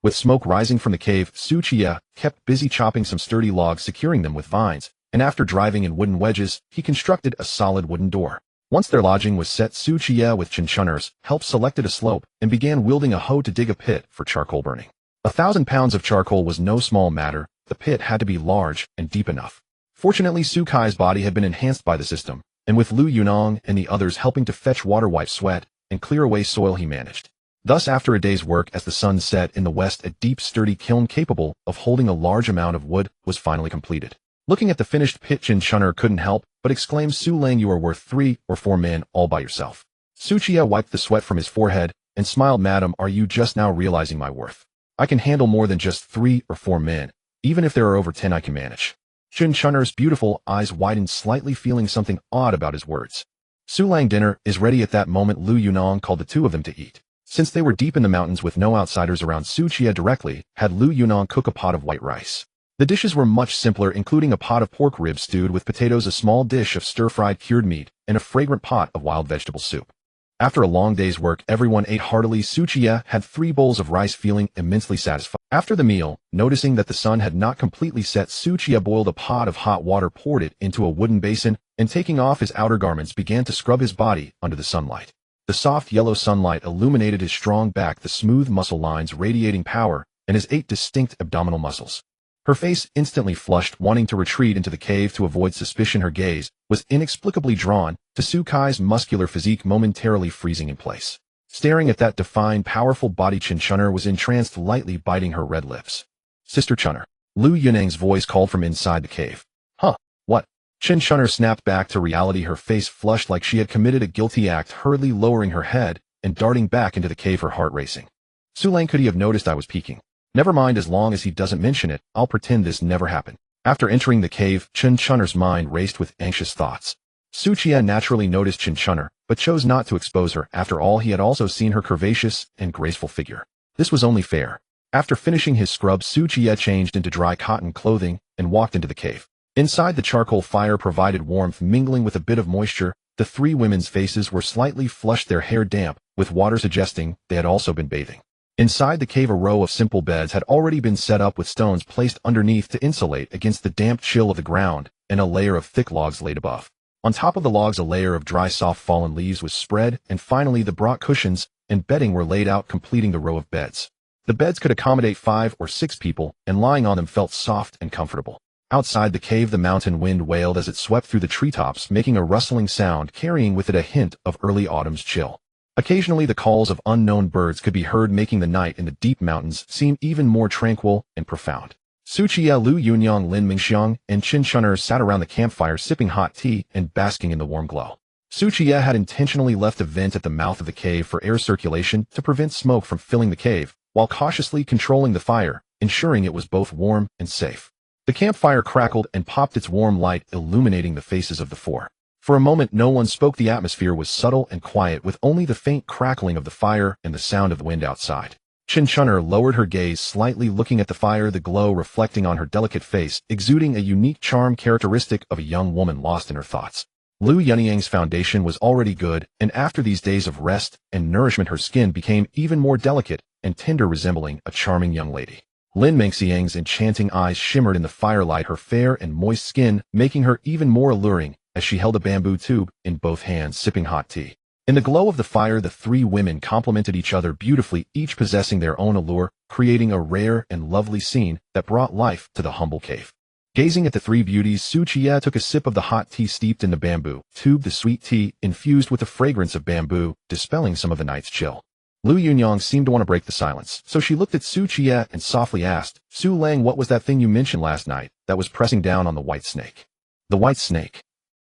With smoke rising from the cave, Qiye kept busy chopping some sturdy logs, securing them with vines, and after driving in wooden wedges, he constructed a solid wooden door. Once their lodging was set, Qiye, with Qinshun'er's help, selected a slope and began wielding a hoe to dig a pit for charcoal burning. 1,000 pounds of charcoal was no small matter, the pit had to be large and deep enough. Fortunately, Su Kai's body had been enhanced by the system, and with Liu Yunong and the others helping to fetch water, wipe sweat, and clear away soil, he managed. Thus, after a day's work as the sun set in the west, a deep, sturdy kiln capable of holding a large amount of wood was finally completed. Looking at the finished pit, Qiye couldn't help but exclaim, "Su Lang, you are worth 3 or 4 men all by yourself." Qiye wiped the sweat from his forehead and smiled. "Madam, are you just now realizing my worth? I can handle more than just 3 or 4 men. Even if there are over 10, I can manage." Qiye's beautiful eyes widened slightly, feeling something odd about his words. "Su Lang, dinner is ready." At that moment, Liu Yunong called the two of them to eat. Since they were deep in the mountains with no outsiders around, Qiye directly had Liu Yunong cook a pot of white rice. The dishes were much simpler, including a pot of pork ribs stewed with potatoes, a small dish of stir-fried cured meat, and a fragrant pot of wild vegetable soup. After a long day's work, everyone ate heartily. Qiye had 3 bowls of rice, feeling immensely satisfied. After the meal, noticing that the sun had not completely set, Qiye boiled a pot of hot water, poured it into a wooden basin, and taking off his outer garments, began to scrub his body under the sunlight. The soft yellow sunlight illuminated his strong back, the smooth muscle lines radiating power, and his 8 distinct abdominal muscles. Her face instantly flushed, wanting to retreat into the cave to avoid suspicion. Her gaze was inexplicably drawn to Su Kai's muscular physique, momentarily freezing in place. Staring at that defined, powerful body, Qiye was entranced, lightly biting her red lips. "Sister Qiye," Liu Yunong's voice called from inside the cave. "Huh? What?" Qiye snapped back to reality, her face flushed like she had committed a guilty act, hurriedly lowering her head and darting back into the cave, her heart racing. "Su Lang, could he have noticed I was peeking? Never mind, as long as he doesn't mention it, I'll pretend this never happened." After entering the cave, Qiye's mind raced with anxious thoughts. Qiye naturally noticed Qiye, but chose not to expose her. After all, he had also seen her curvaceous and graceful figure. This was only fair. After finishing his scrub, Qiye changed into dry cotton clothing and walked into the cave. Inside, the charcoal fire provided warmth, mingling with a bit of moisture. The 3 women's faces were slightly flushed, their hair damp, with water suggesting they had also been bathing. Inside the cave, a row of simple beds had already been set up with stones placed underneath to insulate against the damp chill of the ground, and a layer of thick logs laid above. On top of the logs, a layer of dry, soft fallen leaves was spread, and finally the brought cushions and bedding were laid out, completing the row of beds. The beds could accommodate 5 or 6 people, and lying on them felt soft and comfortable. Outside the cave, the mountain wind wailed as it swept through the treetops, making a rustling sound, carrying with it a hint of early autumn's chill. Occasionally, the calls of unknown birds could be heard, making the night in the deep mountains seem even more tranquil and profound. Qiye, Liu Yunong, Lin Mingxiang, and Qiye sat around the campfire, sipping hot tea and basking in the warm glow. Qiye had intentionally left a vent at the mouth of the cave for air circulation to prevent smoke from filling the cave, while cautiously controlling the fire, ensuring it was both warm and safe. The campfire crackled and popped, its warm light illuminating the faces of the 4. For a moment, no one spoke. The atmosphere was subtle and quiet, with only the faint crackling of the fire and the sound of the wind outside. Qiye lowered her gaze slightly, looking at the fire, the glow reflecting on her delicate face, exuding a unique charm characteristic of a young woman lost in her thoughts. Liu Yunong's foundation was already good, and after these days of rest and nourishment, her skin became even more delicate and tender, resembling a charming young lady. Lin Mingxiang's enchanting eyes shimmered in the firelight, her fair and moist skin making her even more alluring as she held a bamboo tube in both hands, sipping hot tea. In the glow of the fire, the 3 women complemented each other beautifully, each possessing their own allure, creating a rare and lovely scene that brought life to the humble cave. Gazing at the 3 beauties, Qiye took a sip of the hot tea steeped in the bamboo tube, the sweet tea infused with the fragrance of bamboo, dispelling some of the night's chill. Liu Yunong seemed to want to break the silence, so she looked at Qiye and softly asked, "Su Lang, what was that thing you mentioned last night that was pressing down on the white snake?" "The white snake?"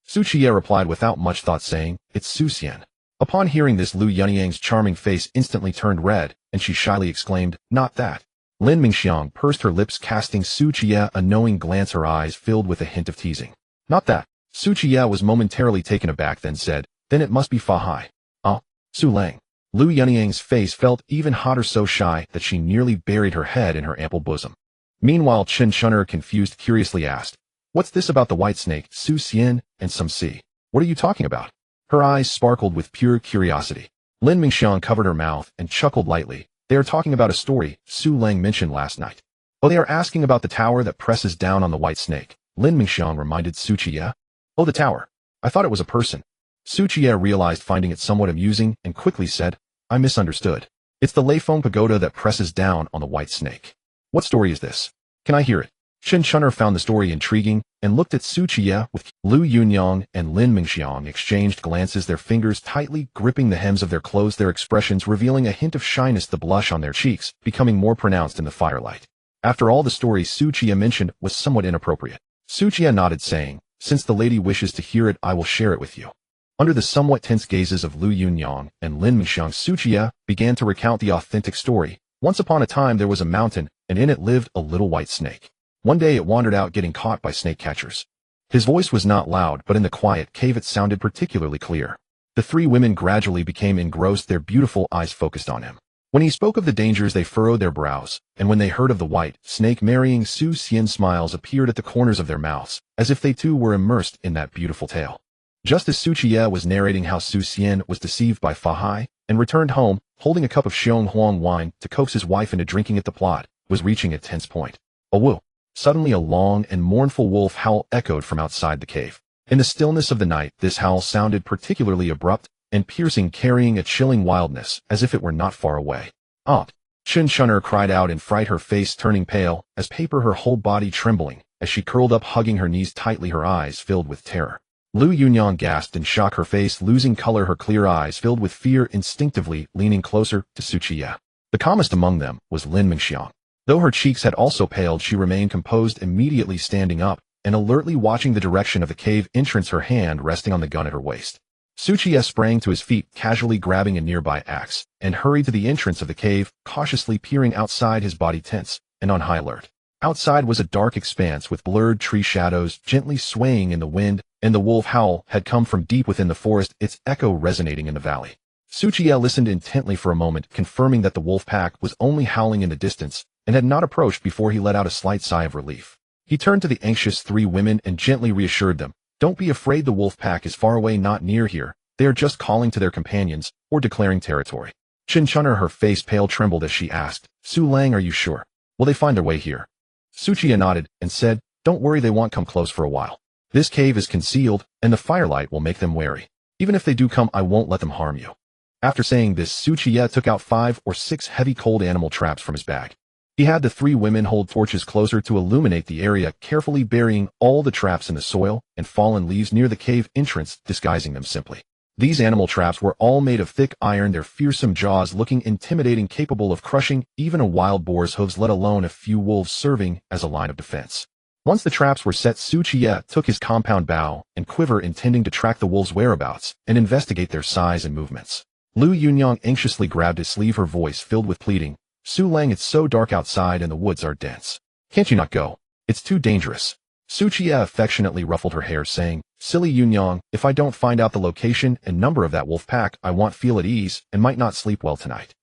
Qiye replied without much thought, saying, "It's Su Xian." Upon hearing this, Liu Yunong's charming face instantly turned red, and she shyly exclaimed, "Not that." Lin Mingxiang pursed her lips, casting Qiye a knowing glance, her eyes filled with a hint of teasing. "Not that." Qiye was momentarily taken aback, then said, "Then it must be Fa Hai." "Oh, Su Lang." Liu Yunong's face felt even hotter, so shy that she nearly buried her head in her ample bosom. Meanwhile, Qiye, confused, curiously asked, "What's this about the white snake, Su Xian, and some sea? What are you talking about?" Her eyes sparkled with pure curiosity. Lin Mingxiang covered her mouth and chuckled lightly. "They are talking about a story Su Lang mentioned last night." "Oh, they are asking about the tower that presses down on the white snake," Lin Mingxiang reminded Qiye. "Oh, the tower. I thought it was a person." Qiye realized, finding it somewhat amusing, and quickly said, "I misunderstood. It's the Leifeng pagoda that presses down on the white snake." "What story is this? Can I hear it?" Shen Chun'er found the story intriguing and looked at Su Qiye with Liu Yunyang and Lin Mingxiang exchanged glances, their fingers tightly gripping the hems of their clothes, their expressions revealing a hint of shyness, the blush on their cheeks becoming more pronounced in the firelight. After all, the story Su Qiye mentioned was somewhat inappropriate. Su Qiye nodded, saying, "Since the lady wishes to hear it, I will share it with you." Under the somewhat tense gazes of Liu Yunyang and Lin Mingxiang, Su Qiye began to recount the authentic story. Once upon a time there was a mountain, and in it lived a little white snake. One day it wandered out, getting caught by snake catchers. His voice was not loud, but in the quiet cave it sounded particularly clear. The three women gradually became engrossed, their beautiful eyes focused on him. When he spoke of the dangers, they furrowed their brows, and when they heard of the white snake marrying Su Xian, smiles appeared at the corners of their mouths, as if they too were immersed in that beautiful tale. Just as Su Qiye was narrating how Su Xian was deceived by Fa Hai and returned home, holding a cup of Xiong Huang wine to coax his wife into drinking it, the plot was reaching a tense point. A woo! Suddenly a long and mournful wolf howl echoed from outside the cave. In the stillness of the night, this howl sounded particularly abrupt and piercing, carrying a chilling wildness, as if it were not far away. "Aunt!" Shen Chun'er cried out in fright, her face turning pale as paper, her whole body trembling, as she curled up, hugging her knees tightly, her eyes filled with terror. Liu Yunyang gasped in shock, her face losing color, her clear eyes filled with fear, instinctively leaning closer to Su Qiye. The calmest among them was Lin Mingxiang. Though her cheeks had also paled, she remained composed, immediately standing up and alertly watching the direction of the cave entrance, her hand resting on the gun at her waist. Su Qiye sprang to his feet, casually grabbing a nearby axe, and hurried to the entrance of the cave, cautiously peering outside, his body tense and on high alert. Outside was a dark expanse with blurred tree shadows gently swaying in the wind, and the wolf howl had come from deep within the forest, its echo resonating in the valley. Su Qiye listened intently for a moment, confirming that the wolf pack was only howling in the distance and had not approached, before he let out a slight sigh of relief. He turned to the anxious three women and gently reassured them, "Don't be afraid, the wolf pack is far away, not near here. They are just calling to their companions or declaring territory." Shen Chun'er, her face pale, trembled as she asked, "Su Lang, are you sure? Will they find their way here?" Su Qiye nodded and said, "Don't worry, they won't come close for a while. This cave is concealed, and the firelight will make them wary. Even if they do come, I won't let them harm you." After saying this, Su Qiye took out 5 or 6 heavy cold animal traps from his bag. He had the three women hold torches closer to illuminate the area, carefully burying all the traps in the soil and fallen leaves near the cave entrance, disguising them simply. These animal traps were all made of thick iron, their fearsome jaws looking intimidating, capable of crushing even a wild boar's hooves, let alone a few wolves, serving as a line of defense. Once the traps were set, Su Qiye took his compound bow and quiver, intending to track the wolves' whereabouts and investigate their size and movements. Liu Yunyang anxiously grabbed his sleeve, her voice filled with pleading. "Su Lang, it's so dark outside and the woods are dense. Can't you not go? It's too dangerous." Su Qiye affectionately ruffled her hair, saying, "Silly Yunyang, if I don't find out the location and number of that wolf pack, I won't feel at ease and might not sleep well tonight.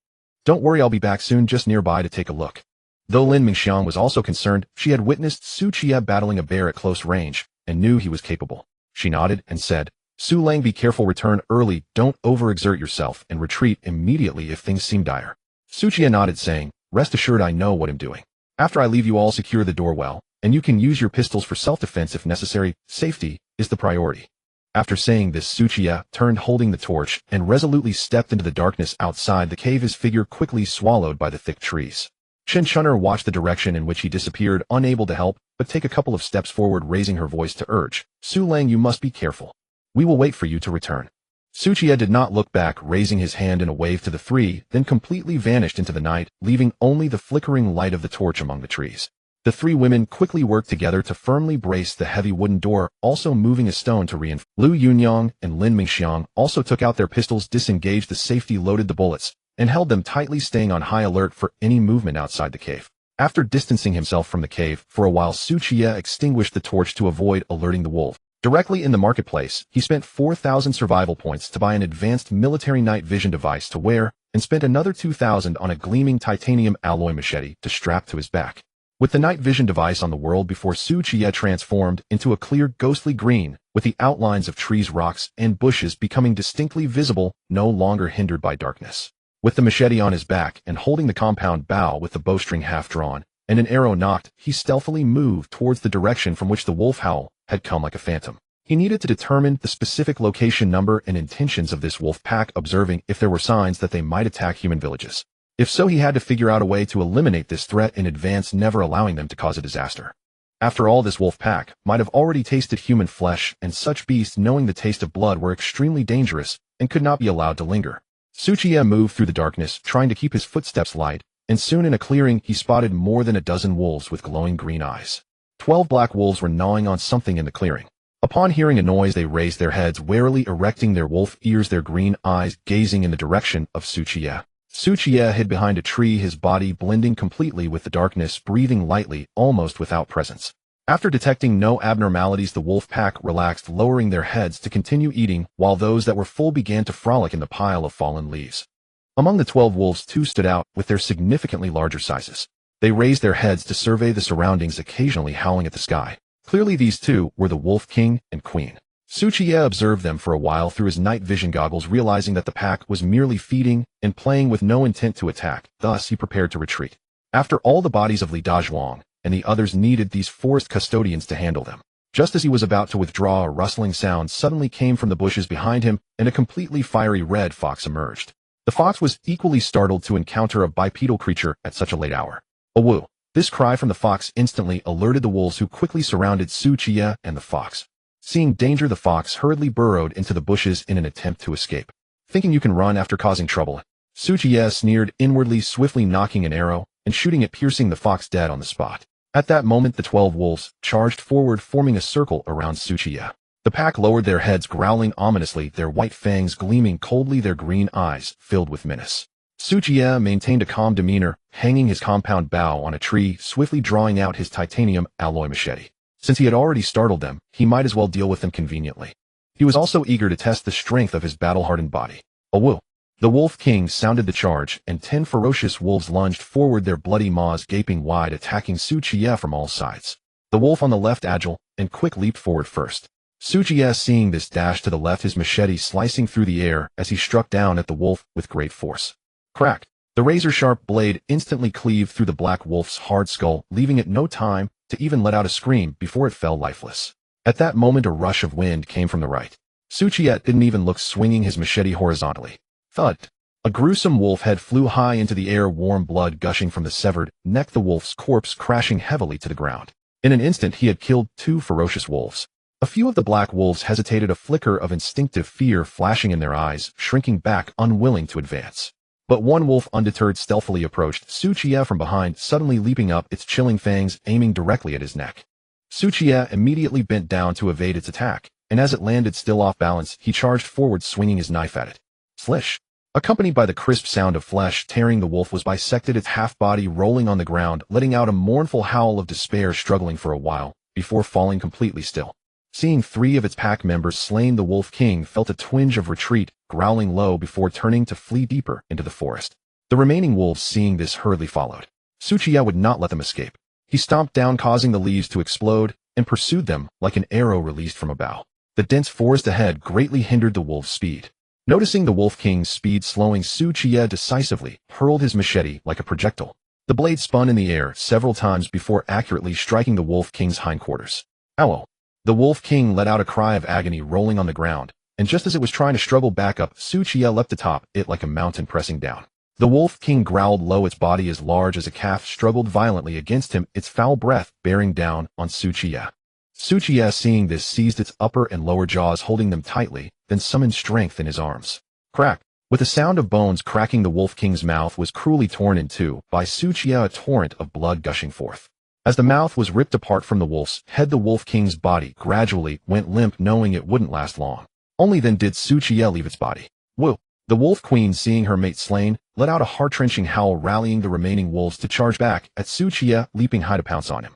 Don't worry, I'll be back soon, just nearby to take a look." Though Lin Mingxiang was also concerned, she had witnessed Su Qiye battling a bear at close range and knew he was capable. She nodded and said, "Su Lang, be careful, return early, don't overexert yourself, and retreat immediately if things seem dire." Su Qiye nodded, saying, "Rest assured, I know what I'm doing. After I leave you all, secure the door well, and you can use your pistols for self-defense if necessary. Safety is the priority." After saying this, Su Qiye turned, holding the torch, and resolutely stepped into the darkness outside the cave, his figure quickly swallowed by the thick trees. Shen Chun'er watched the direction in which he disappeared, unable to help but take a couple of steps forward, raising her voice to urge, "Su Lang, you must be careful. We will wait for you to return." Su Qiye did not look back, raising his hand in a wave to the three, then completely vanished into the night, leaving only the flickering light of the torch among the trees. The three women quickly worked together to firmly brace the heavy wooden door, also moving a stone to reinforce. Liu Yunyang and Lin Mingxiang also took out their pistols, disengaged the safety, loaded the bullets, and held them tightly, staying on high alert for any movement outside the cave. After distancing himself from the cave for a while, Su Qiye extinguished the torch to avoid alerting the wolf. Directly in the marketplace, he spent 4,000 survival points to buy an advanced military night vision device to wear, and spent another 2,000 on a gleaming titanium alloy machete to strap to his back. With the night vision device on, the world before Su Qiye transformed into a clear, ghostly green, with the outlines of trees, rocks, and bushes becoming distinctly visible, no longer hindered by darkness. With the machete on his back and holding the compound bow with the bowstring half drawn, and an arrow nocked, he stealthily moved towards the direction from which the wolf howl had come like a phantom. He needed to determine the specific location, number, and intentions of this wolf pack, observing if there were signs that they might attack human villages. If so, he had to figure out a way to eliminate this threat in advance, never allowing them to cause a disaster. After all, this wolf pack might have already tasted human flesh, and such beasts, knowing the taste of blood, were extremely dangerous and could not be allowed to linger. Qiye moved through the darkness, trying to keep his footsteps light, and soon in a clearing he spotted more than a dozen wolves with glowing green eyes. 12 black wolves were gnawing on something in the clearing. Upon hearing a noise, they raised their heads, warily erecting their wolf ears, their green eyes gazing in the direction of Qiye. Qiye hid behind a tree, his body blending completely with the darkness, breathing lightly, almost without presence. After detecting no abnormalities, the wolf pack relaxed, lowering their heads to continue eating, while those that were full began to frolic in the pile of fallen leaves. Among the 12 wolves, 2 stood out with their significantly larger sizes. They raised their heads to survey the surroundings, occasionally howling at the sky. Clearly these 2 were the Wolf King and Queen. Qiye observed them for a while through his night vision goggles, realizing that the pack was merely feeding and playing with no intent to attack. Thus he prepared to retreat. After all, the bodies of Li Dazhuang and the others needed these forest custodians to handle them. Just as he was about to withdraw, a rustling sound suddenly came from the bushes behind him, and a completely fiery red fox emerged. The fox was equally startled to encounter a bipedal creature at such a late hour. A woo! This cry from the fox instantly alerted the wolves, who quickly surrounded Qiye and the fox. Seeing danger, the fox hurriedly burrowed into the bushes in an attempt to escape. Thinking you can run after causing trouble, Qiye sneered inwardly, swiftly nocking an arrow and shooting it, piercing the fox dead on the spot. At that moment, the 12 wolves charged forward, forming a circle around Qiye. The pack lowered their heads, growling ominously, their white fangs gleaming coldly, their green eyes filled with menace. Qiye maintained a calm demeanor, hanging his compound bow on a tree, swiftly drawing out his titanium alloy machete. Since he had already startled them, he might as well deal with them conveniently. He was also eager to test the strength of his battle-hardened body. A woo! The Wolf King sounded the charge, and 10 ferocious wolves lunged forward, their bloody maws gaping wide, attacking Qiye from all sides. The wolf on the left, agile and quick, leaped forward first. Qiye, seeing this, dashed to the left, his machete slicing through the air as he struck down at the wolf with great force. Crack! The razor-sharp blade instantly cleaved through the black wolf's hard skull, leaving it no time to even let out a scream before it fell lifeless. At that moment, a rush of wind came from the right. Qiye didn't even look, swinging his machete horizontally. Thud! A gruesome wolf head flew high into the air, warm blood gushing from the severed neck, the wolf's corpse crashing heavily to the ground. In an instant, he had killed 2 ferocious wolves. A few of the black wolves hesitated, a flicker of instinctive fear flashing in their eyes, shrinking back, unwilling to advance. But one wolf, undeterred, stealthily approached Qiye from behind, suddenly leaping up, its chilling fangs aiming directly at his neck. Qiye immediately bent down to evade its attack, and as it landed still off balance, he charged forward, swinging his knife at it. Slish! Accompanied by the crisp sound of flesh tearing, the wolf was bisected, its half-body rolling on the ground, letting out a mournful howl of despair, struggling for a while, before falling completely still. Seeing 3 of its pack members slain, the Wolf King felt a twinge of retreat, growling low before turning to flee deeper into the forest. The remaining wolves, seeing this, hurriedly followed. Qiye would not let them escape. He stomped down, causing the leaves to explode, and pursued them like an arrow released from a bow. The dense forest ahead greatly hindered the wolf's speed. Noticing the Wolf King's speed slowing, Qiye decisively hurled his machete like a projectile. The blade spun in the air several times before accurately striking the Wolf King's hindquarters. Ow! The Wolf King let out a cry of agony, rolling on the ground, and just as it was trying to struggle back up, Qiye leapt atop it like a mountain, pressing down. The Wolf King growled low, its body as large as a calf struggled violently against him, its foul breath bearing down on Qiye. Qiye, seeing this, seized its upper and lower jaws, holding them tightly, then summoned strength in his arms. Crack! With the sound of bones cracking, the Wolf King's mouth was cruelly torn in two by Qiye, a torrent of blood gushing forth. As the mouth was ripped apart from the wolf's head, the Wolf King's body gradually went limp, knowing it wouldn't last long. Only then did Qiye leave its body. Woo! The Wolf Queen, seeing her mate slain, let out a heart-wrenching howl, rallying the remaining wolves to charge back at Qiye, leaping high to pounce on him.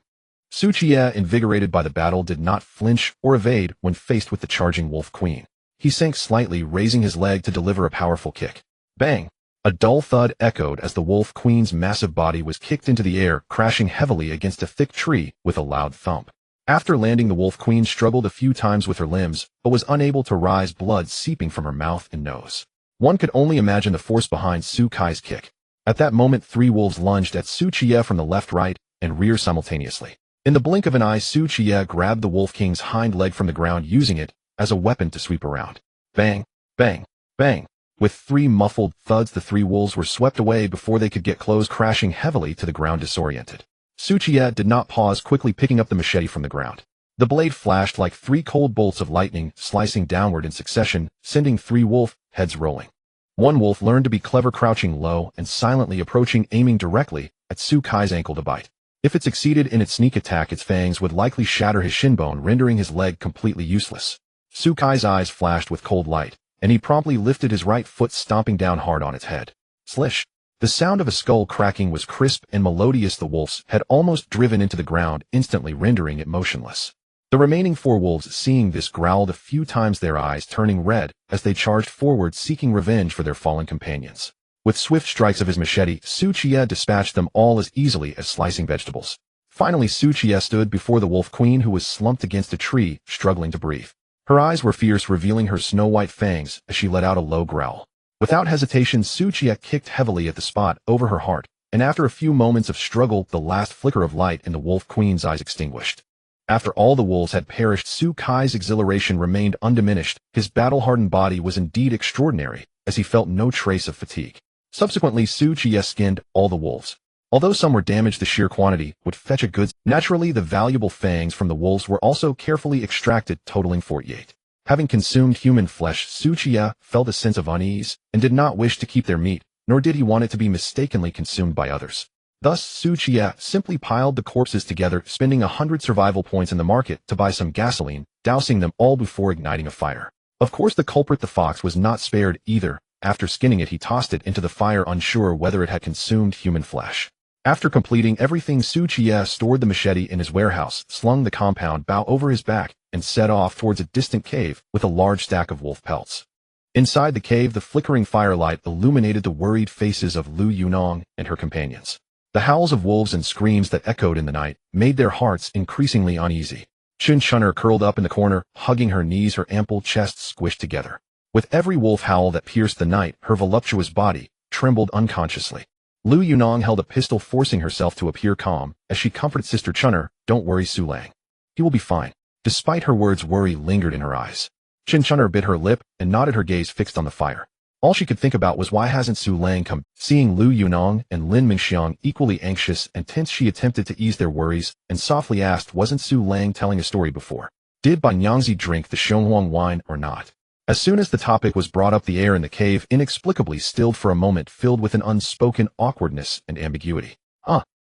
Qiye, invigorated by the battle, did not flinch or evade when faced with the charging Wolf Queen. He sank slightly, raising his leg to deliver a powerful kick. Bang! A dull thud echoed as the Wolf Queen's massive body was kicked into the air, crashing heavily against a thick tree with a loud thump. After landing, the Wolf Queen struggled a few times with her limbs, but was unable to rise, blood seeping from her mouth and nose. One could only imagine the force behind Kai's kick. At that moment, 3 wolves lunged at Qiye from the left, right, and rear simultaneously. In the blink of an eye, Qiye grabbed the Wolf King's hind leg from the ground, using it as a weapon to sweep around. Bang! Bang! Bang! With 3 muffled thuds, the 3 wolves were swept away before they could get close, crashing heavily to the ground, disoriented. Qiye did not pause, quickly picking up the machete from the ground. The blade flashed like 3 cold bolts of lightning, slicing downward in succession, sending 3 wolf heads rolling. One wolf learned to be clever, crouching low and silently approaching, aiming directly at Qiye's ankle to bite. If it succeeded in its sneak attack, its fangs would likely shatter his shin bone, rendering his leg completely useless. Qiye's eyes flashed with cold light, and he promptly lifted his right foot, stomping down hard on its head. Slish! The sound of a skull cracking was crisp and melodious. The wolves had almost driven into the ground, instantly rendering it motionless. The remaining 4 wolves, seeing this, growled a few times, their eyes turning red as they charged forward, seeking revenge for their fallen companions. With swift strikes of his machete, Qiye dispatched them all as easily as slicing vegetables. Finally, Qiye stood before the wolf queen, who was slumped against a tree, struggling to breathe. Her eyes were fierce, revealing her snow-white fangs as she let out a low growl. Without hesitation, Qiye kicked heavily at the spot over her heart, and after a few moments of struggle, the last flicker of light in the wolf queen's eyes extinguished. After all the wolves had perished, Qiye's exhilaration remained undiminished. His battle-hardened body was indeed extraordinary, as he felt no trace of fatigue. Subsequently, Qiye skinned all the wolves. Although some were damaged, the sheer quantity would fetch a good. Naturally, the valuable fangs from the wolves were also carefully extracted, totaling 48. Having consumed human flesh, Qiye felt a sense of unease and did not wish to keep their meat, nor did he want it to be mistakenly consumed by others. Thus, Qiye simply piled the corpses together, spending 100 survival points in the market to buy some gasoline, dousing them all before igniting a fire. Of course, the culprit, the fox, was not spared either. After skinning it, he tossed it into the fire, unsure whether it had consumed human flesh. After completing everything, Qiye stored the machete in his warehouse, slung the compound bow over his back, and set off towards a distant cave with a large stack of wolf pelts. Inside the cave, the flickering firelight illuminated the worried faces of Liu Ruyu and her companions. The howls of wolves and screams that echoed in the night made their hearts increasingly uneasy. Chun'er curled up in the corner, hugging her knees, her ample chest squished together. With every wolf howl that pierced the night, her voluptuous body trembled unconsciously. Liu Ruyu held a pistol, forcing herself to appear calm as she comforted Sister Chun'er. "Don't worry, Sulang. He will be fine." Despite her words, worry lingered in her eyes. Chun'er bit her lip and nodded, her gaze fixed on the fire. All she could think about was, why hasn't Sulang come? Seeing Liu Ruyu and Lin Mingxiang equally anxious and tense, she attempted to ease their worries and softly asked, "Wasn't Sulang telling a story before? Did Ban Yangzi drink the Xionghuang wine or not?" As soon as the topic was brought up, the air in the cave inexplicably stilled for a moment, filled with an unspoken awkwardness and ambiguity.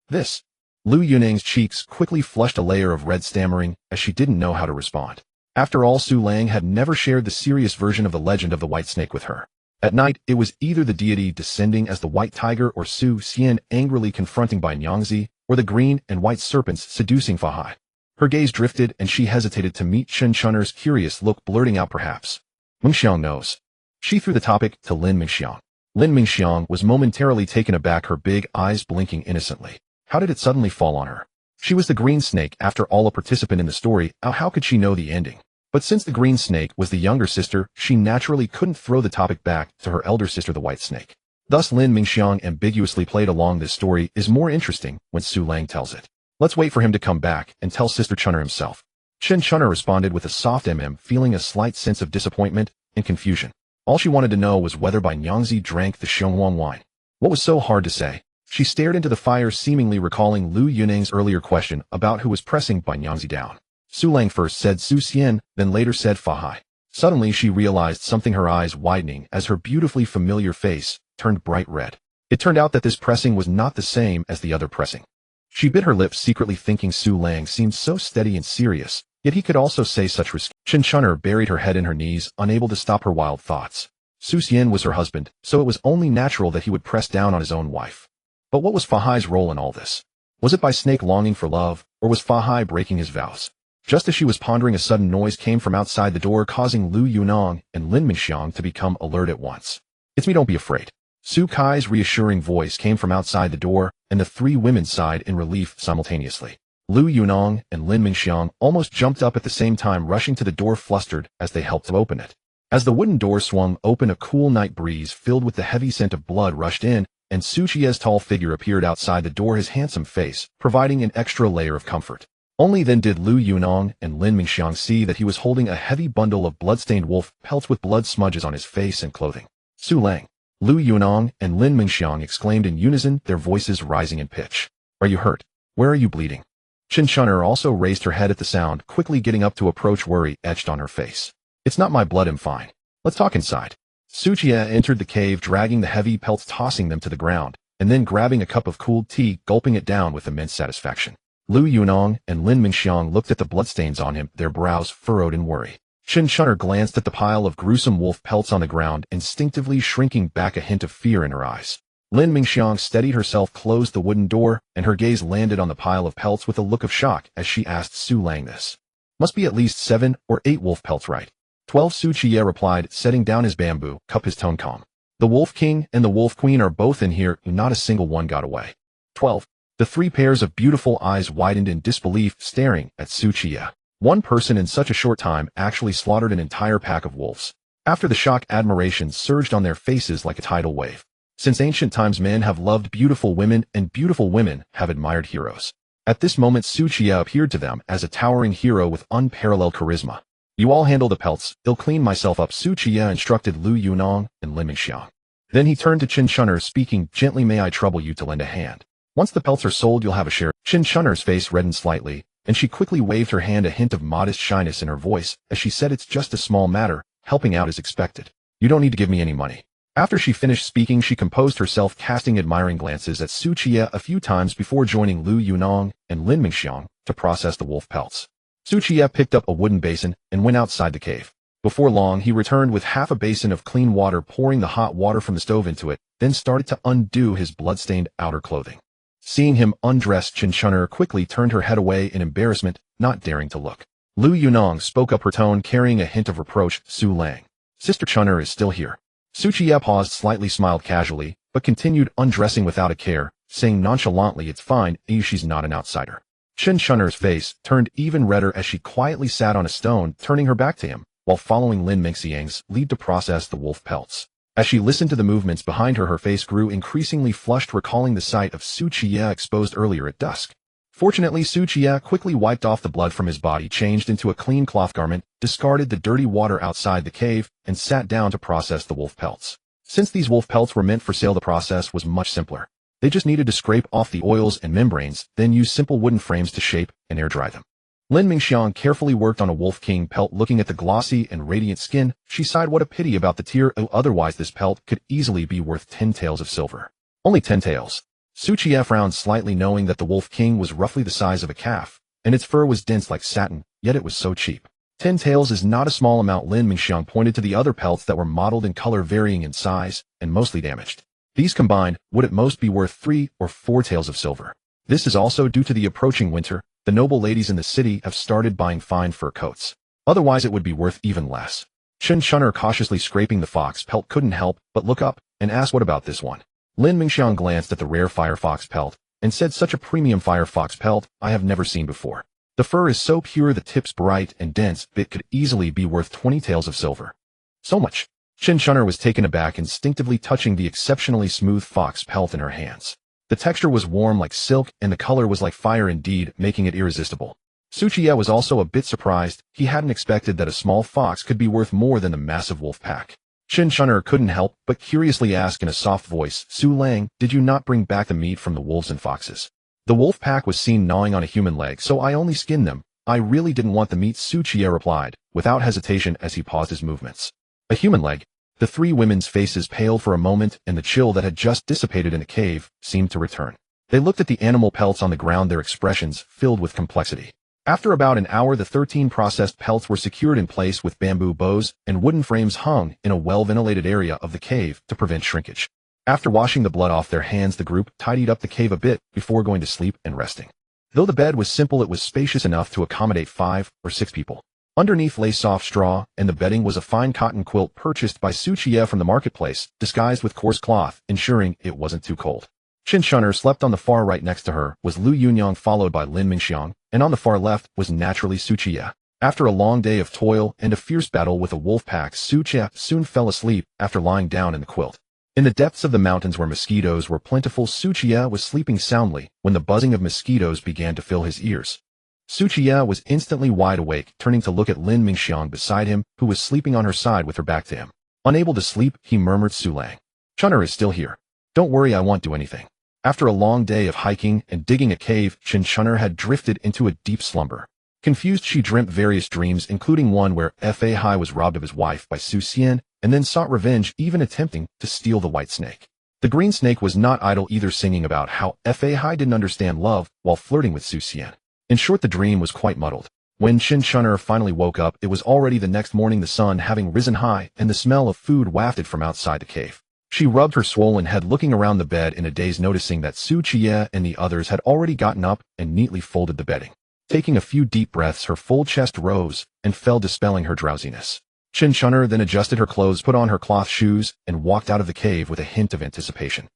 This. Liu Yuning's cheeks quickly flushed a layer of red, stammering as she didn't know how to respond. After all, Sulang had never shared the serious version of the legend of the white snake with her. At night, it was either the deity descending as the white tiger, or Su Xian angrily confronting Ban Yangzi, or the green and white serpents seducing Fahai. Her gaze drifted, and she hesitated to meet Chun'er's curious look, blurting out, "Perhaps Mingxiang knows." She threw the topic to Lin Mingxiang. Lin Mingxiang was momentarily taken aback, her big eyes blinking innocently. How did it suddenly fall on her? She was the green snake, after all, a participant in the story. How could she know the ending? But since the green snake was the younger sister, she naturally couldn't throw the topic back to her elder sister, the white snake. Thus, Lin Mingxiang ambiguously played along. "This story is more interesting when Sulang tells it. Let's wait for him to come back and tell Sister Chun'er himself." Chun'er responded with a soft feeling a slight sense of disappointment and confusion. All she wanted to know was whether Ban Yangzi drank the Xionghuang wine. What was so hard to say? She stared into the fire, seemingly recalling Liu Yuning's earlier question about who was pressing Ban Yangzi down. Sulang first said Su Xian, then later said Fahai. Suddenly she realized something, her eyes widening as her beautifully familiar face turned bright red. It turned out that this pressing was not the same as the other pressing. She bit her lips, secretly thinking Sulang seemed so steady and serious, yet he could also say such risk. Chun'er buried her head in her knees, unable to stop her wild thoughts. Su Xian was her husband, so it was only natural that he would press down on his own wife. But what was Fahai's role in all this? Was it by snake longing for love, or was Fahai breaking his vows? Just as she was pondering, a sudden noise came from outside the door, causing Liu Ruyu and Lin Mingxiang to become alert at once. "It's me, don't be afraid." Su Kai's reassuring voice came from outside the door, and the 3 women sighed in relief simultaneously. Liu Ruyu and Lin Mingxiang almost jumped up at the same time, rushing to the door, flustered as they helped to open it. As the wooden door swung open, a cool night breeze filled with the heavy scent of blood rushed in, and Qiye's tall figure appeared outside the door, his handsome face providing an extra layer of comfort. Only then did Liu Ruyu and Lin Mingxiang see that he was holding a heavy bundle of blood-stained wolf pelts with blood smudges on his face and clothing. "Sulang!" Liu Ruyu and Lin Mingxiang exclaimed in unison, their voices rising in pitch. "Are you hurt?" Where are you bleeding? Chun'er also raised her head at the sound, quickly getting up to approach, worry etched on her face. It's not my blood, I'm fine. Let's talk inside. Qiye entered the cave, dragging the heavy pelts, tossing them to the ground, and then grabbing a cup of cooled tea, gulping it down with immense satisfaction. Liu Yunong and Lin Mingxiang looked at the bloodstains on him, their brows furrowed in worry. Chun'er glanced at the pile of gruesome wolf pelts on the ground, instinctively shrinking back, a hint of fear in her eyes. Lin Mingxiang steadied herself, closed the wooden door, and her gaze landed on the pile of pelts with a look of shock as she asked Su Lang this. Must be at least 7 or 8 wolf pelts, right? 12, Qiye replied, setting down his bamboo cup, his tone calm. The Wolf King and the Wolf Queen are both in here, not a single one got away. 12. The 3 pairs of beautiful eyes widened in disbelief, staring at Qiye. One person in such a short time actually slaughtered an entire pack of wolves. After the shock, admiration surged on their faces like a tidal wave. Since ancient times, men have loved beautiful women, and beautiful women have admired heroes. At this moment, Qiye appeared to them as a towering hero with unparalleled charisma. You all handle the pelts, I'll clean myself up, Qiye instructed Liu Yunong and Lin Mingxiang. Then he turned to Chun'er, speaking gently, may I trouble you to lend a hand? Once the pelts are sold, you'll have a share. Chun'er's face reddened slightly, and she quickly waved her hand, a hint of modest shyness in her voice, as she said, it's just a small matter, helping out is expected. You don't need to give me any money. After she finished speaking, she composed herself, casting admiring glances at Qiye a few times before joining Liu Yunong and Lin Mingxiang to process the wolf pelts. Qiye picked up a wooden basin and went outside the cave. Before long, he returned with half a basin of clean water, pouring the hot water from the stove into it, then started to undo his blood-stained outer clothing. Seeing him undressed, Chun'er quickly turned her head away in embarrassment, not daring to look. Liu Yunong spoke up, her tone carrying a hint of reproach, Su Lang. Sister Chun'er is still here. Qiye paused slightly, smiled casually, but continued undressing without a care, saying nonchalantly, it's fine, she's not an outsider. Chun'er's face turned even redder as she quietly sat on a stone, turning her back to him, while following Lin Mingxiang's lead to process the wolf pelts. As she listened to the movements behind her, her face grew increasingly flushed, recalling the sight of Qiye exposed earlier at dusk. Fortunately, Qiye quickly wiped off the blood from his body, changed into a clean cloth garment, discarded the dirty water outside the cave, and sat down to process the wolf pelts. Since these wolf pelts were meant for sale, the process was much simpler. They just needed to scrape off the oils and membranes, then use simple wooden frames to shape and air dry them. Lin Mingxiang carefully worked on a Wolf King pelt. Looking at the glossy and radiant skin, she sighed, what a pity about the tear, otherwise this pelt could easily be worth 10 taels of silver. Only 10 taels. Qiye frowned slightly, knowing that the Wolf King was roughly the size of a calf, and its fur was dense like satin, yet it was so cheap. 10 taels is not a small amount. Lin Mingxiang pointed to the other pelts that were mottled in color, varying in size, and mostly damaged. These combined would at most be worth 3 or 4 taels of silver. This is also due to the approaching winter. The noble ladies in the city have started buying fine fur coats. Otherwise it would be worth even less. Chun'er, cautiously scraping the fox pelt, couldn't help but look up and ask, what about this one? Lin Mingxiang glanced at the rare firefox pelt and said, such a premium firefox pelt I have never seen before. The fur is so pure, the tips bright and dense, it could easily be worth 20 taels of silver. So much. Chun'er was taken aback, instinctively touching the exceptionally smooth fox pelt in her hands. The texture was warm like silk, and the color was like fire indeed, making it irresistible. Qiye was also a bit surprised. He hadn't expected that a small fox could be worth more than the massive wolf pack. Chun'er couldn't help but curiously ask in a soft voice, Su Lang, did you not bring back the meat from the wolves and foxes? The wolf pack was seen gnawing on a human leg, so I only skinned them. I really didn't want the meat, Qiye replied, without hesitation, as he paused his movements. A human leg? The 3 women's faces paled for a moment, and the chill that had just dissipated in the cave seemed to return. They looked at the animal pelts on the ground, their expressions filled with complexity. After about an hour, the 13 processed pelts were secured in place with bamboo bows, and wooden frames hung in a well-ventilated area of the cave to prevent shrinkage. After washing the blood off their hands, the group tidied up the cave a bit before going to sleep and resting. Though the bed was simple, it was spacious enough to accommodate 5 or 6 people. Underneath lay soft straw, and the bedding was a fine cotton quilt purchased by Qiye from the marketplace, disguised with coarse cloth, ensuring it wasn't too cold. Chun'er slept on the far right. Next to her was Liu Yunong, followed by Lin Mingxiang, and on the far left was naturally Qiye. After a long day of toil and a fierce battle with a wolf pack, Qiye soon fell asleep after lying down in the quilt. In the depths of the mountains where mosquitoes were plentiful, Qiye was sleeping soundly when the buzzing of mosquitoes began to fill his ears. Qiye was instantly wide awake, turning to look at Lin Mingxiang beside him, who was sleeping on her side with her back to him. Unable to sleep, he murmured, Su Lang. Chun'er is still here. Don't worry, I won't do anything. After a long day of hiking and digging a cave, Chun'er had drifted into a deep slumber. Confused, she dreamt various dreams, including one where Fei was robbed of his wife by Su Xian and then sought revenge, even attempting to steal the white snake. The green snake was not idle either, singing about how Fei didn't understand love while flirting with Su Xian. In short, the dream was quite muddled. When Chun'er finally woke up, it was already the next morning, the sun having risen high and the smell of food wafted from outside the cave. She rubbed her swollen head, looking around the bed in a daze, noticing that Qiye and the others had already gotten up and neatly folded the bedding. Taking a few deep breaths, her full chest rose and fell, dispelling her drowsiness. Chun'er then adjusted her clothes, put on her cloth shoes, and walked out of the cave with a hint of anticipation.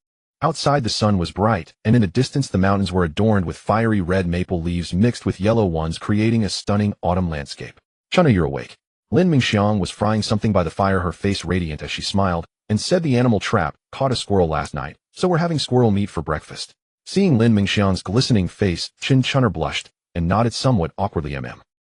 Outside, the sun was bright, and in the distance the mountains were adorned with fiery red maple leaves mixed with yellow ones, creating a stunning autumn landscape. "Chun'er, you're awake." Lin Mingxiang was frying something by the fire, her face radiant as she smiled, and said, "The animal trap caught a squirrel last night, so we're having squirrel meat for breakfast." Seeing Lin Mingxiang's glistening face, Chun'er blushed and nodded somewhat awkwardly.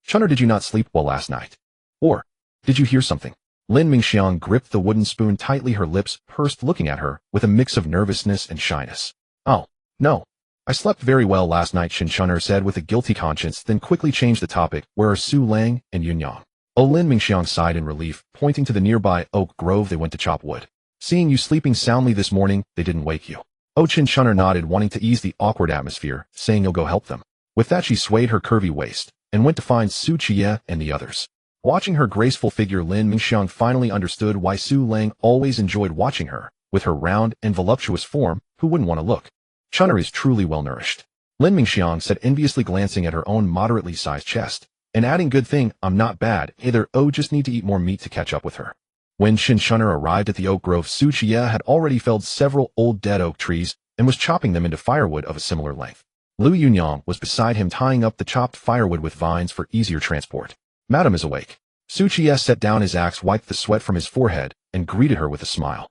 "Chun'er, did you not sleep well last night? Or did you hear something?" Lin Mingxiang gripped the wooden spoon tightly, her lips pursed, looking at her with a mix of nervousness and shyness. "Oh, no. I slept very well last night," Chun'er said with a guilty conscience, then quickly changed the topic. "Where are Su Lang and Yunyang?" "Oh," Lin Mingxiang sighed in relief, pointing to the nearby oak grove. "They went to chop wood. Seeing you sleeping soundly this morning, they didn't wake you." Oh, Chun'er nodded, wanting to ease the awkward atmosphere, saying, "You'll go help them." With that, she swayed her curvy waist and went to find Qiye and the others. Watching her graceful figure, Lin Mingxiang finally understood why Su Lang always enjoyed watching her. With her round and voluptuous form, who wouldn't want to look? "Chun'er is truly well nourished," Lin Mingxiang said, enviously glancing at her own moderately sized chest, and adding, "Good thing I'm not bad either. Oh, just need to eat more meat to catch up with her." When Chun'er arrived at the oak grove, Qiye had already felled several old dead oak trees and was chopping them into firewood of a similar length. Liu Yunyang was beside him, tying up the chopped firewood with vines for easier transport. "Madam is awake." Qiye set down his axe, wiped the sweat from his forehead, and greeted her with a smile.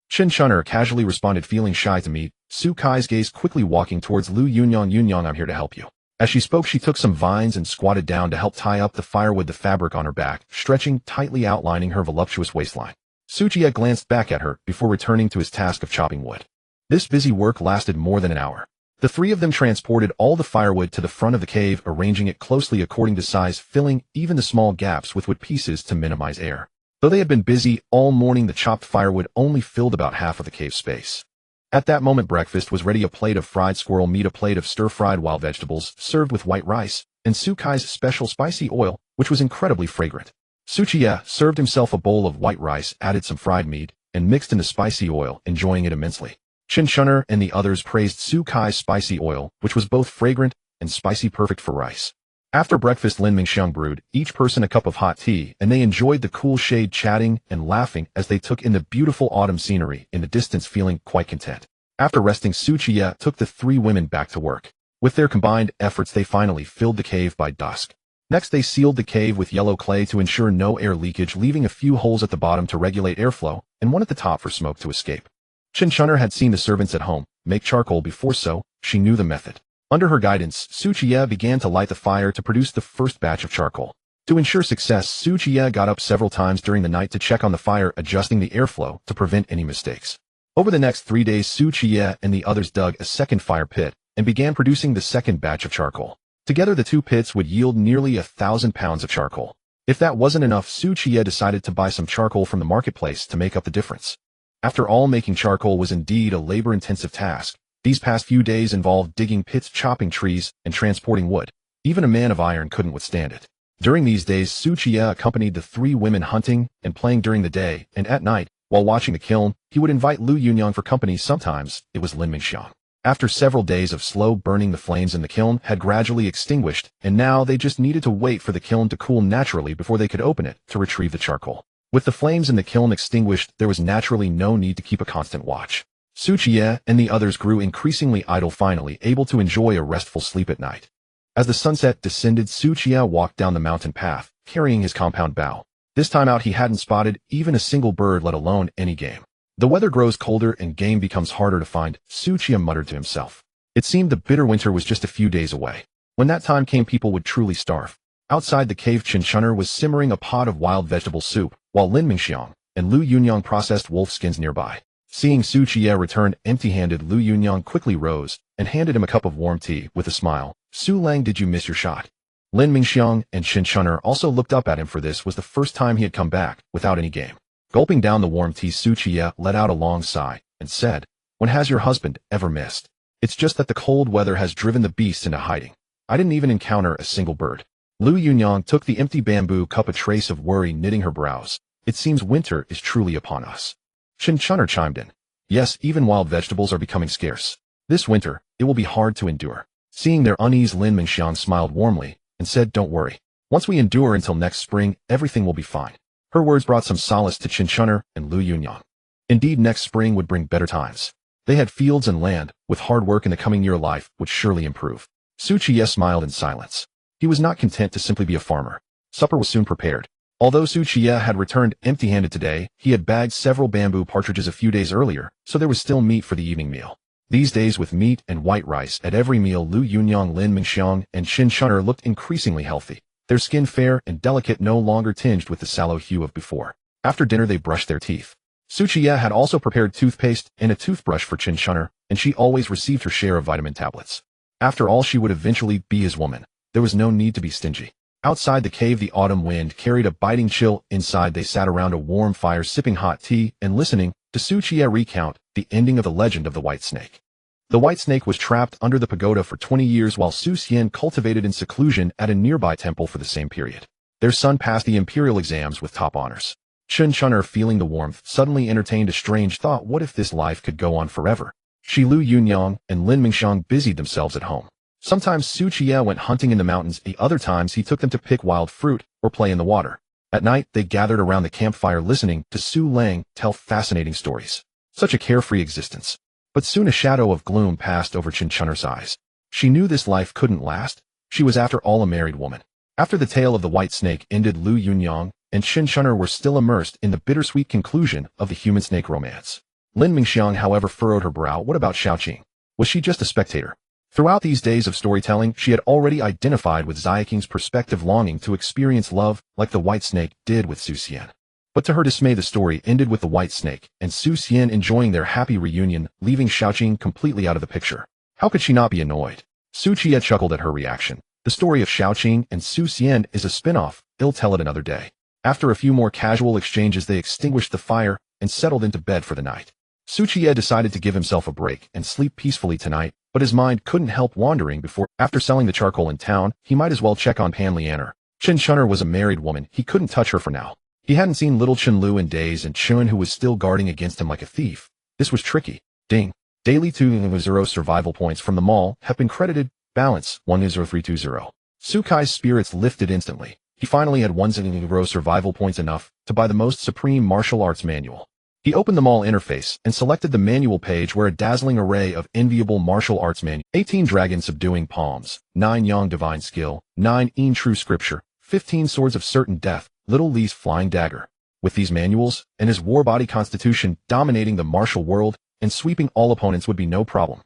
Chun'er casually responded, feeling shy to meet Su Kai's gaze, quickly walking towards Liu Yunyang. "Yunyang, I'm here to help you." As she spoke, she took some vines and squatted down to help tie up the firewood, the fabric on her back stretching tightly, outlining her voluptuous waistline. Qiye glanced back at her before returning to his task of chopping wood. This busy work lasted more than an hour. The three of them transported all the firewood to the front of the cave, arranging it closely according to size, filling even the small gaps with wood pieces to minimize air. Though they had been busy all morning, the chopped firewood only filled about half of the cave space. At that moment, breakfast was ready: a plate of fried squirrel meat, a plate of stir-fried wild vegetables served with white rice, and Su Kai's special spicy oil, which was incredibly fragrant. Qiye served himself a bowl of white rice, added some fried meat, and mixed in the spicy oil, enjoying it immensely. Chun'er and the others praised Su Kai's spicy oil, which was both fragrant and spicy, perfect for rice. After breakfast, Lin Mingxiang brewed each person a cup of hot tea, and they enjoyed the cool shade, chatting and laughing as they took in the beautiful autumn scenery in the distance, feeling quite content. After resting, Qiye took the three women back to work. With their combined efforts, they finally filled the cave by dusk. Next, they sealed the cave with yellow clay to ensure no air leakage, leaving a few holes at the bottom to regulate airflow and one at the top for smoke to escape. Chun'er had seen the servants at home make charcoal before, so she knew the method. Under her guidance, Qiye began to light the fire to produce the first batch of charcoal. To ensure success, Qiye got up several times during the night to check on the fire, adjusting the airflow to prevent any mistakes. Over the next 3 days, Qiye and the others dug a second fire pit and began producing the second batch of charcoal. Together, the two pits would yield nearly 1,000 pounds of charcoal. If that wasn't enough, Qiye decided to buy some charcoal from the marketplace to make up the difference. After all, making charcoal was indeed a labor-intensive task. These past few days involved digging pits, chopping trees, and transporting wood. Even a man of iron couldn't withstand it. During these days, Qiye accompanied the three women hunting and playing during the day, and at night, while watching the kiln, he would invite Liu Yunyang for company. Sometimes it was Lin Mingxiang. After several days of slow burning, the flames in the kiln had gradually extinguished, and now they just needed to wait for the kiln to cool naturally before they could open it to retrieve the charcoal. With the flames in the kiln extinguished, there was naturally no need to keep a constant watch. Qiye and the others grew increasingly idle, finally able to enjoy a restful sleep at night. As the sunset descended, Qiye walked down the mountain path, carrying his compound bow. This time out, he hadn't spotted even a single bird, let alone any game. The weather grows colder and game becomes harder to find, Qiye muttered to himself. It seemed the bitter winter was just a few days away. When that time came, people would truly starve. Outside the cave, Chun'er was simmering a pot of wild vegetable soup, while Lin Mingxiang and Liu Yunyang processed wolf skins nearby. Seeing Su Qiye return empty-handed, Liu Yunyang quickly rose and handed him a cup of warm tea with a smile. Su Lang, did you miss your shot? Lin Mingxiang and Qin Chun'er also looked up at him, for this was the first time he had come back without any game. Gulping down the warm tea, Su Qiye let out a long sigh and said, "When has your husband ever missed? It's just that the cold weather has driven the beasts into hiding. I didn't even encounter a single bird." Liu Yunyang took the empty bamboo cup, a trace of worry knitting her brows. "It seems winter is truly upon us." Qin Chun'er chimed in, "Yes, even wild vegetables are becoming scarce. This winter, it will be hard to endure." Seeing their unease, Lin Mingxiang smiled warmly and said, "Don't worry. Once we endure until next spring, everything will be fine." Her words brought some solace to Qin Chun'er and Liu Yunyang. Indeed, next spring would bring better times. They had fields and land. With hard work in the coming year, life would surely improve. Su Qiye smiled in silence. He was not content to simply be a farmer. Supper was soon prepared. Although Su Qiye had returned empty-handed today, he had bagged several bamboo partridges a few days earlier, so there was still meat for the evening meal. These days, with meat and white rice at every meal, Liu Yunyang, Lin Mingxiang, and Qin Chun'er looked increasingly healthy, their skin fair and delicate, no longer tinged with the sallow hue of before. After dinner, they brushed their teeth. Su Qiye had also prepared toothpaste and a toothbrush for Qin Chun'er, and she always received her share of vitamin tablets. After all, she would eventually be his woman. There was no need to be stingy. Outside the cave, the autumn wind carried a biting chill. Inside, they sat around a warm fire, sipping hot tea and listening to Su Qiye recount the ending of the legend of the White Snake. The White Snake was trapped under the pagoda for 20 years, while Su Xian cultivated in seclusion at a nearby temple for the same period. Their son passed the imperial exams with top honors. Qin Chun'er, feeling the warmth, suddenly entertained a strange thought. What if this life could go on forever? She, Liu Yunyang, and Lin Mingxiang busied themselves at home. Sometimes Su Qiye went hunting in the mountains, other times he took them to pick wild fruit or play in the water. At night, they gathered around the campfire listening to Su Lang tell fascinating stories. Such a carefree existence. But soon a shadow of gloom passed over Qin Chun'er's eyes. She knew this life couldn't last. She was, after all, a married woman. After the tale of the White Snake ended, Liu Yunyang and Qin Chun'er were still immersed in the bittersweet conclusion of the human-snake romance. Lin Mingxiang, however, furrowed her brow. What about Xiaoqing? Was she just a spectator? Throughout these days of storytelling, she had already identified with Xiaoqing's perspective, longing to experience love like the White Snake did with Su Xian. But to her dismay, the story ended with the White Snake and Su Xian enjoying their happy reunion, leaving Xiaoqing completely out of the picture. How could she not be annoyed? Su Qiye chuckled at her reaction. The story of Xiaoqing and Su Xian is a spin-off. I'll tell it another day. After a few more casual exchanges, they extinguished the fire and settled into bed for the night. Su Qiye decided to give himself a break and sleep peacefully tonight, but his mind couldn't help wandering. After selling the charcoal in town, he might as well check on Pan Lianer. Qin Chun'er was a married woman. He couldn't touch her for now. He hadn't seen little Chen Lu in days, and Chun, who was still guarding against him like a thief. This was tricky. Ding. Daily 200 survival points from the mall have been credited. Balance 10320. Su Kai's spirits lifted instantly. He finally had 100 survival points, enough to buy the most supreme martial arts manual. He opened the mall interface and selected the manual page, where a dazzling array of enviable martial arts manuals: 18 dragon subduing palms, 9 yang divine skill, 9 yin true scripture, 15 swords of certain death, little Li's flying dagger. With these manuals and his war body constitution, dominating the martial world and sweeping all opponents would be no problem.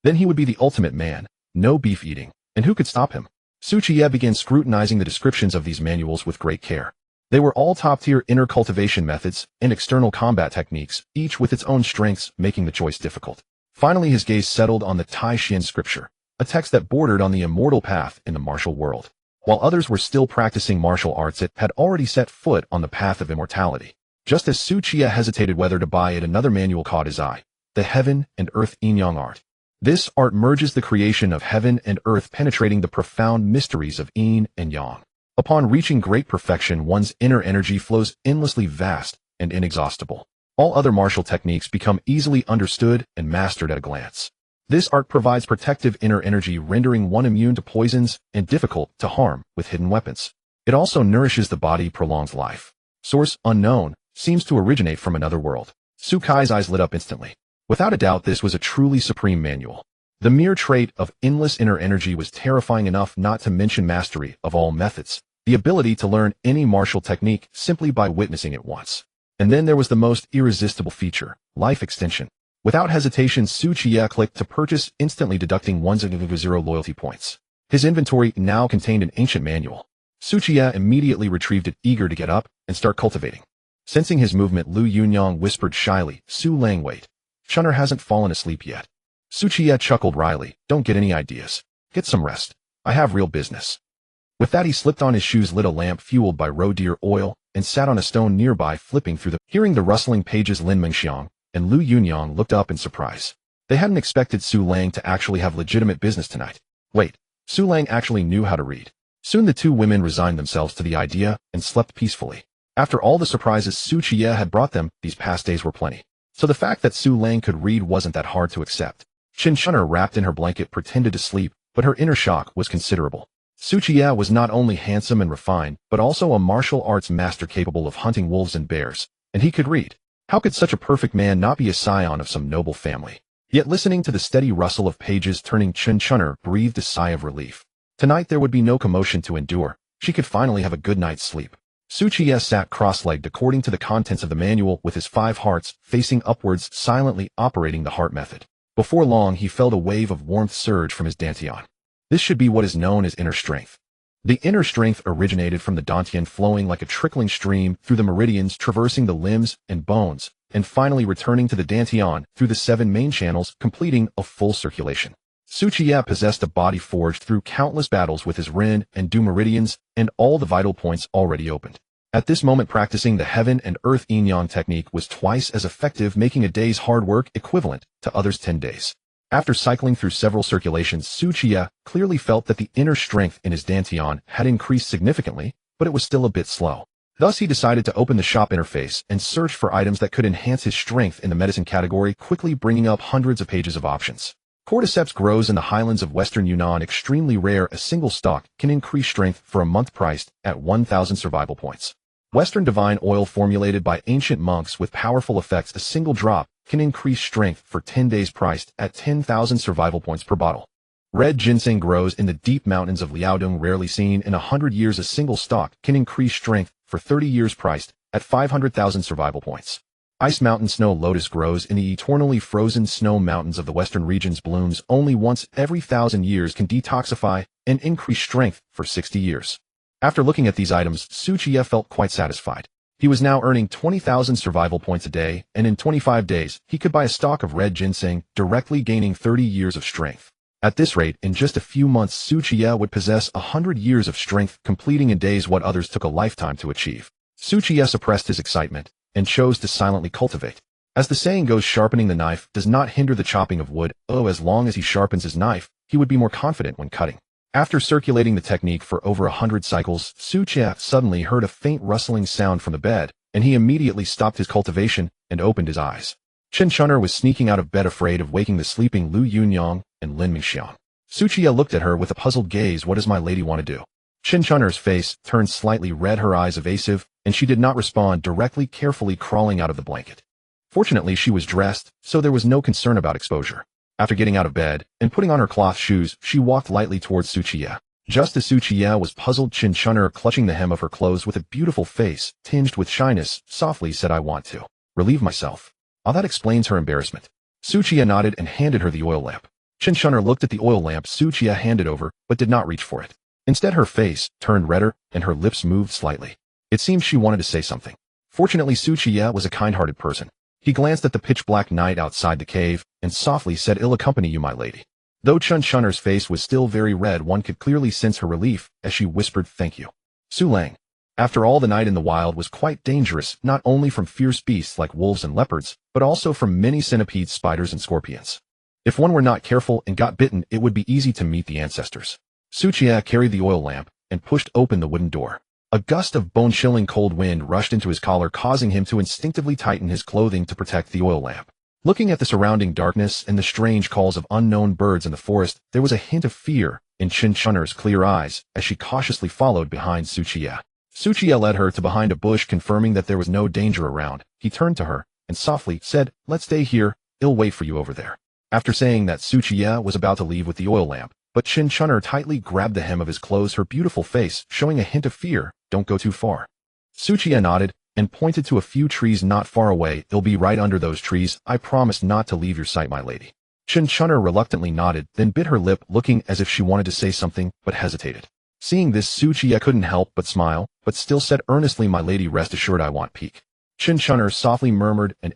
Then he would be the ultimate man, no beef eating, and who could stop him? Su Qiye began scrutinizing the descriptions of these manuals with great care. They were all top-tier inner cultivation methods and external combat techniques, each with its own strengths, making the choice difficult. Finally, his gaze settled on the Tai Xian scripture, a text that bordered on the immortal path in the martial world. While others were still practicing martial arts, it had already set foot on the path of immortality. Just as Su Qiye hesitated whether to buy it, another manual caught his eye: the Heaven and Earth Yin-Yang art. This art merges the creation of heaven and earth, penetrating the profound mysteries of yin and yang. Upon reaching great perfection, one's inner energy flows endlessly, vast and inexhaustible. All other martial techniques become easily understood and mastered at a glance. This art provides protective inner energy, rendering one immune to poisons and difficult to harm with hidden weapons. It also nourishes the body, prolongs life. Source unknown, seems to originate from another world. Su Kai's eyes lit up instantly. Without a doubt, this was a truly supreme manual. The mere trait of endless inner energy was terrifying enough, not to mention mastery of all methods, the ability to learn any martial technique simply by witnessing it once. And then there was the most irresistible feature: life extension. Without hesitation, Su Qiye clicked to purchase, instantly deducting 100 loyalty points. His inventory now contained an ancient manual. Su Qiye immediately retrieved it, eager to get up and start cultivating. Sensing his movement, Liu Yunyang whispered shyly, "Su Lang, wait. Chun'er hasn't fallen asleep yet. Qiye chuckled wryly. Don't get any ideas. Get some rest. I have real business. With that he slipped on his shoes, lit a lamp fueled by roe deer oil, and sat on a stone nearby flipping through the. Hearing the rustling pages, Lin Mingxiang and Liu Yunyang looked up in surprise. They hadn't expected Su Lang to actually have legitimate business tonight. Wait, Su Lang actually knew how to read. Soon the two women resigned themselves to the idea and slept peacefully. After all the surprises Qiye had brought them, these past days were plenty. So the fact that Su Lang could read wasn't that hard to accept. Chun'er, wrapped in her blanket, pretended to sleep, but her inner shock was considerable. Qiye was not only handsome and refined, but also a martial arts master capable of hunting wolves and bears, and he could read. How could such a perfect man not be a scion of some noble family? Yet listening to the steady rustle of pages turning, Chun'er breathed a sigh of relief. Tonight there would be no commotion to endure. She could finally have a good night's sleep. Qiye sat cross-legged according to the contents of the manual with his 5 hearts facing upwards, silently operating the heart method. Before long he felt a wave of warmth surge from his dantian. This should be what is known as inner strength. The inner strength originated from the dantian, flowing like a trickling stream through the meridians, traversing the limbs and bones, and finally returning to the dantian through the 7 main channels, completing a full circulation. Qiye possessed a body forged through countless battles with his Ren and Du meridians, and all the vital points already opened. At this moment practicing the heaven and earth yin-yang technique was twice as effective, making a day's hard work equivalent to others' 10 days. After cycling through several circulations, Qiye clearly felt that the inner strength in his dantian had increased significantly, but it was still a bit slow. Thus he decided to open the shop interface and search for items that could enhance his strength in the medicine category, quickly bringing up hundreds of pages of options. Cordyceps grows in the highlands of western Yunnan, extremely rare. A single stalk can increase strength for a month, priced at 1,000 survival points. Western divine oil formulated by ancient monks with powerful effects. A single drop can increase strength for 10 days, priced at 10,000 survival points per bottle. Red ginseng grows in the deep mountains of Liaodong, rarely seen in 100 years. A single stalk can increase strength for 30 years, priced at 500,000 survival points. Ice mountain snow lotus grows in the eternally frozen snow mountains of the western regions, blooms only once every 1,000 years, can detoxify and increase strength for 60 years. After looking at these items, Qiye felt quite satisfied. He was now earning 20,000 survival points a day, and in 25 days, he could buy a stalk of red ginseng, directly gaining 30 years of strength. At this rate, in just a few months, Qiye would possess 100 years of strength, completing in days what others took a lifetime to achieve. Qiye suppressed his excitement and chose to silently cultivate. As the saying goes, sharpening the knife does not hinder the chopping of wood. As long as he sharpens his knife, he would be more confident when cutting. After circulating the technique for over 100 cycles, Qiye suddenly heard a faint rustling sound from the bed, and he immediately stopped his cultivation and opened his eyes. Chun'er was sneaking out of bed, afraid of waking the sleeping Liu Yunyang and Lin Mingxiang. Qiye looked at her with a puzzled gaze. What does my lady want to do? Chun'er's face turned slightly red, her eyes evasive, and she did not respond directly, carefully crawling out of the blanket. Fortunately, she was dressed, so there was no concern about exposure. After getting out of bed and putting on her cloth shoes, she walked lightly towards Qiye. Just as Qiye was puzzled, Chun'er, clutching the hem of her clothes with a beautiful face tinged with shyness, softly said, I want to relieve myself. That explains her embarrassment. Qiye nodded and handed her the oil lamp. Chun'er looked at the oil lamp Qiye handed over, but did not reach for it. Instead, her face turned redder and her lips moved slightly. It seemed she wanted to say something. Fortunately, Qiye was a kind-hearted person. He glanced at the pitch-black night outside the cave and softly said, I'll accompany you, my lady. Though Chun'er's face was still very red, one could clearly sense her relief as she whispered, thank you. Su Lang. After all, the night in the wild was quite dangerous, not only from fierce beasts like wolves and leopards, but also from many centipedes, spiders, and scorpions. If one were not careful and got bitten, it would be easy to meet the ancestors. Qiye carried the oil lamp and pushed open the wooden door. A gust of bone-chilling cold wind rushed into his collar, causing him to instinctively tighten his clothing to protect the oil lamp. Looking at the surrounding darkness and the strange calls of unknown birds in the forest, there was a hint of fear in Chun'er's clear eyes as she cautiously followed behind Qiye. Qiye led her to behind a bush, confirming that there was no danger around. He turned to her and softly said, let's stay here, I'll wait for you over there. After saying that, Qiye was about to leave with the oil lamp, but Chun'er tightly grabbed the hem of his clothes, her beautiful face showing a hint of fear. Don't go too far. Qiye nodded and pointed to a few trees not far away. I'll be right under those trees. I promise not to leave your sight, my lady. Chun'er reluctantly nodded, then bit her lip, looking as if she wanted to say something, but hesitated. Seeing this, Qiye couldn't help but smile, but still said earnestly, my lady, rest assured I won't peek. Qin Chun'er softly murmured an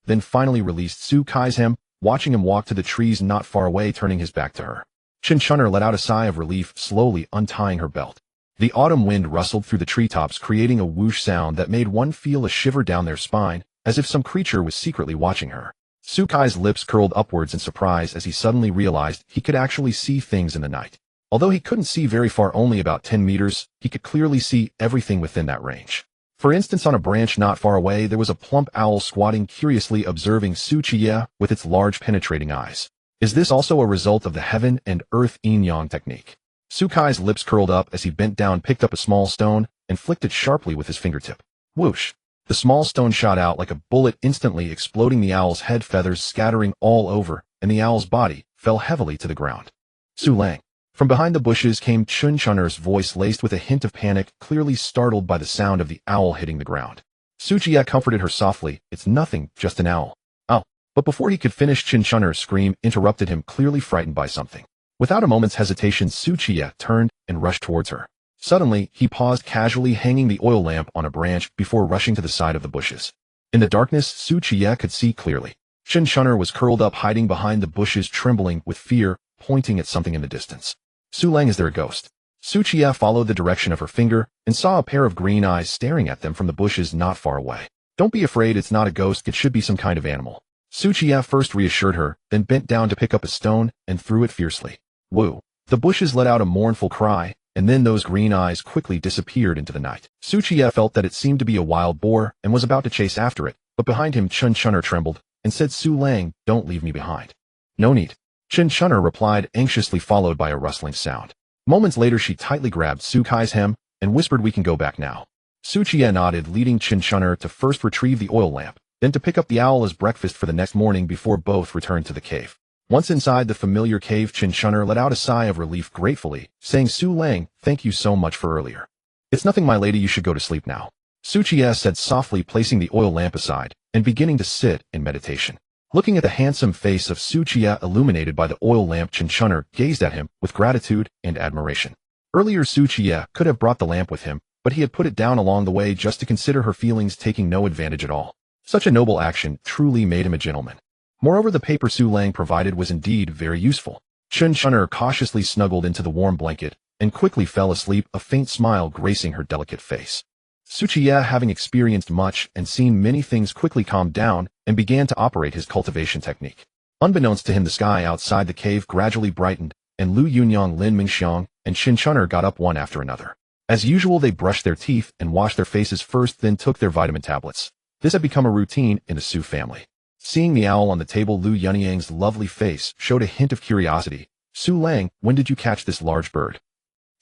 then finally released Su Kai's hem, watching him walk to the trees not far away, turning his back to her. Qin Chun'er let out a sigh of relief, slowly untying her belt. The autumn wind rustled through the treetops, creating a whoosh sound that made one feel a shiver down their spine, as if some creature was secretly watching her. Su Kai's lips curled upwards in surprise as he suddenly realized he could actually see things in the night. Although he couldn't see very far, only about 10 meters, he could clearly see everything within that range. For instance, on a branch not far away, there was a plump owl squatting curiously, observing Qiye with its large penetrating eyes. Is this also a result of the heaven and earth yin-yang technique? Su Kai's lips curled up as he bent down, picked up a small stone, and flicked it sharply with his fingertip. Whoosh! The small stone shot out like a bullet, instantly exploding the owl's head, feathers scattering all over, and the owl's body fell heavily to the ground. Su Lang. From behind the bushes came Qin Chun'er's voice, laced with a hint of panic, clearly startled by the sound of the owl hitting the ground. Qiye comforted her softly. It's nothing, just an owl. Oh. But before he could finish, Qin Chun'er's scream interrupted him, clearly frightened by something. Without a moment's hesitation, Qiye turned and rushed towards her. Suddenly, he paused, casually hanging the oil lamp on a branch before rushing to the side of the bushes. In the darkness, Qiye could see clearly. Qin Chun'er was curled up, hiding behind the bushes, trembling with fear, pointing at something in the distance. Su Lang, is there a ghost? Qiye followed the direction of her finger and saw a pair of green eyes staring at them from the bushes not far away. Don't be afraid, it's not a ghost, it should be some kind of animal. Qiye first reassured her, then bent down to pick up a stone and threw it fiercely. Woo! The bushes let out a mournful cry, and then those green eyes quickly disappeared into the night. Qiye felt that it seemed to be a wild boar and was about to chase after it, but behind him Qin Chun'er trembled and said, Su Lang, don't leave me behind. No need. Qin Chun'er replied, anxiously, followed by a rustling sound. Moments later, she tightly grabbed Su Kai's hem and whispered, we can go back now. Qiye nodded, leading Qin Chun'er to first retrieve the oil lamp, then to pick up the owl as breakfast for the next morning before both returned to the cave. Once inside the familiar cave, Qin Chun'er let out a sigh of relief gratefully, saying, Su Lang, thank you so much for earlier. It's nothing, my lady, you should go to sleep now. Qiye said softly, placing the oil lamp aside and beginning to sit in meditation. Looking at the handsome face of Qiye illuminated by the oil lamp, Qin Chun'er gazed at him with gratitude and admiration. Earlier, Qiye could have brought the lamp with him, but he had put it down along the way just to consider her feelings, taking no advantage at all. Such a noble action truly made him a gentleman. Moreover, the paper Su Lang provided was indeed very useful. Qin Chun'er cautiously snuggled into the warm blanket and quickly fell asleep, a faint smile gracing her delicate face. Qiye, having experienced much and seen many things, quickly calmed down and began to operate his cultivation technique. Unbeknownst to him, the sky outside the cave gradually brightened, and Liu Yunyang, Lin Mingxiang, and Qin Chun'er got up one after another. As usual, they brushed their teeth and washed their faces first, then took their vitamin tablets. This had become a routine in the Su family. Seeing the owl on the table, Liu Yunyang's lovely face showed a hint of curiosity. Su Lang, when did you catch this large bird?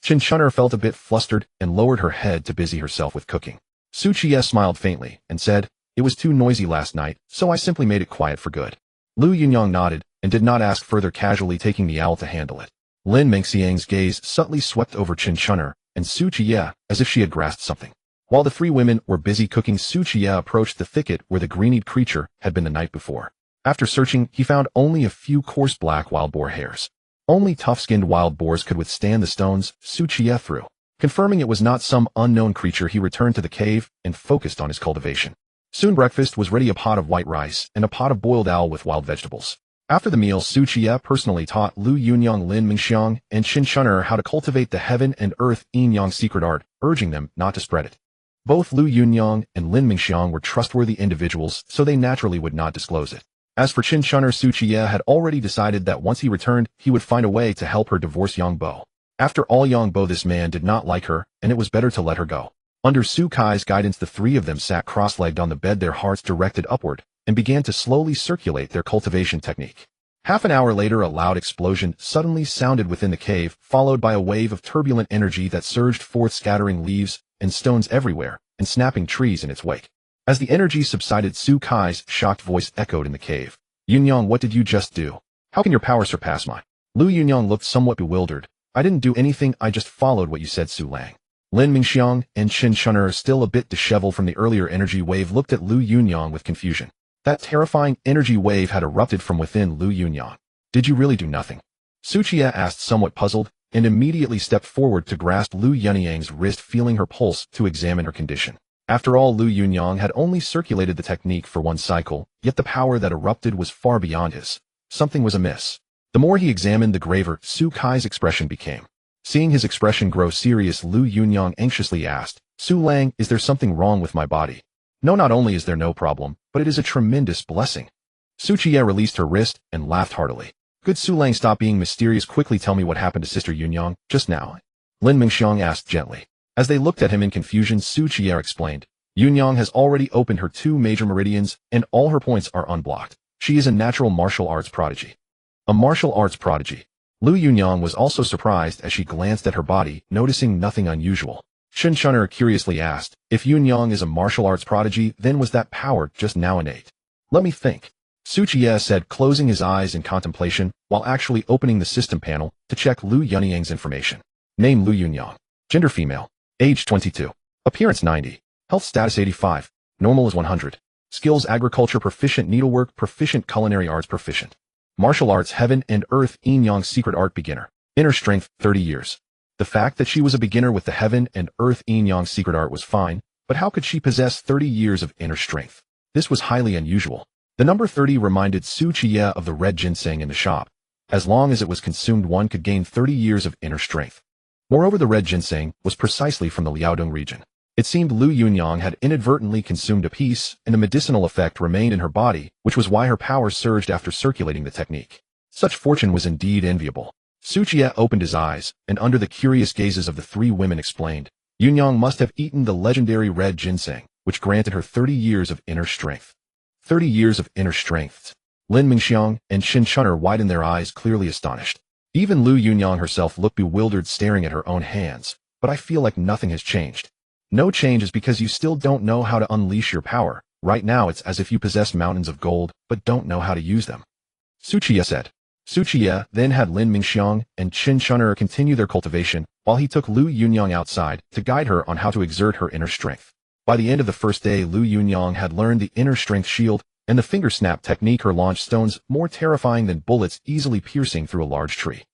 Qin Chun'er felt a bit flustered and lowered her head to busy herself with cooking. Qiye smiled faintly and said, it was too noisy last night, so I simply made it quiet for good. Liu Yunyang nodded and did not ask further, casually taking the owl to handle it. Lin Mingxiang's gaze subtly swept over Qin Chun'er and Qiye as if she had grasped something. While the three women were busy cooking, Qiye approached the thicket where the green-eyed creature had been the night before. After searching, he found only a few coarse black wild boar hairs. Only tough-skinned wild boars could withstand the stones Qiye threw. Confirming it was not some unknown creature, he returned to the cave and focused on his cultivation. Soon breakfast was ready, a pot of white rice and a pot of boiled owl with wild vegetables. After the meal, Qiye personally taught Liu Yunyang, Lin Mingxiang, and Qin Chun'er how to cultivate the heaven and earth yin-yang secret art, urging them not to spread it. Both Liu Yunyang and Lin Mingxiang were trustworthy individuals, so they naturally would not disclose it. As for Qin Chun'er, Qiye had already decided that once he returned, he would find a way to help her divorce Yang Bo. After all, Yang Bo, this man did not like her, and it was better to let her go. Under Su Kai's guidance, the three of them sat cross-legged on the bed, their hearts directed upward, and began to slowly circulate their cultivation technique. Half an hour later, a loud explosion suddenly sounded within the cave, followed by a wave of turbulent energy that surged forth, scattering leaves and stones everywhere and snapping trees in its wake. As the energy subsided, Su Kai's shocked voice echoed in the cave. Yunyang, what did you just do? How can your power surpass mine? Liu Yunyang looked somewhat bewildered. I didn't do anything, I just followed what you said, Su Lang. Lin Mingxiang and Qin Chun'er, still a bit disheveled from the earlier energy wave, looked at Liu Yunyang with confusion. That terrifying energy wave had erupted from within Liu Yunyang. Did you really do nothing? Qiye asked, somewhat puzzled, and immediately stepped forward to grasp Liu Yunyang's wrist, feeling her pulse to examine her condition. After all, Liu Yunyang had only circulated the technique for one cycle, yet the power that erupted was far beyond his. Something was amiss. The more he examined, the graver Su Kai's expression became. Seeing his expression grow serious, Liu Yunyang anxiously asked, "Su Lang, is there something wrong with my body?" "No, not only is there no problem, but it is a tremendous blessing." Su Qiye released her wrist and laughed heartily. "Good Su Lang, stop being mysterious. Quickly tell me what happened to Sister Yunyang just now." Lin Mingxiang asked gently. As they looked at him in confusion, Su Qiye explained, "Yunyang has already opened her 2 major meridians, and all her points are unblocked. She is a natural martial arts prodigy." A martial arts prodigy. Liu Yunyang was also surprised as she glanced at her body, noticing nothing unusual. Shen Shunner curiously asked, "If Yunyang is a martial arts prodigy, then was that power just now innate?" "Let me think," Su Qiye said, closing his eyes in contemplation, while actually opening the system panel to check Liu Yunyang's information. Name Liu Yunyang. Gender female. Age 22. Appearance 90. Health status 85. Normal is 100. Skills agriculture proficient, needlework proficient, culinary arts proficient. Martial arts heaven and earth, yin yang secret art beginner. Inner strength 30 years. The fact that she was a beginner with the heaven and earth yin yang secret art was fine, but how could she possess 30 years of inner strength? This was highly unusual. The number 30 reminded Su Qiye of the red ginseng in the shop. As long as it was consumed, one could gain 30 years of inner strength. Moreover, the red ginseng was precisely from the Liaodong region. It seemed Liu Yunyang had inadvertently consumed a piece, and a medicinal effect remained in her body, which was why her power surged after circulating the technique. Such fortune was indeed enviable. Su Qiye opened his eyes, and under the curious gazes of the 3 women explained, Yunyang must have eaten the legendary red ginseng, which granted her 30 years of inner strength. 30 years of inner strength. Lin Mingxiang and Shen Shunner widened their eyes, clearly astonished. Even Liu Yunyang herself looked bewildered, staring at her own hands. "But I feel like nothing has changed." "No change is because you still don't know how to unleash your power. Right now it's as if you possess mountains of gold, but don't know how to use them," Su Qiye said. Su Qiye then had Lin Mingxiang and Qin Shunner continue their cultivation, while he took Liu Yunyang outside to guide her on how to exert her inner strength. By the end of the first day, Liu Yunyang had learned the inner strength shield and the finger snap technique, her launch stones more terrifying than bullets easily piercing through a large tree.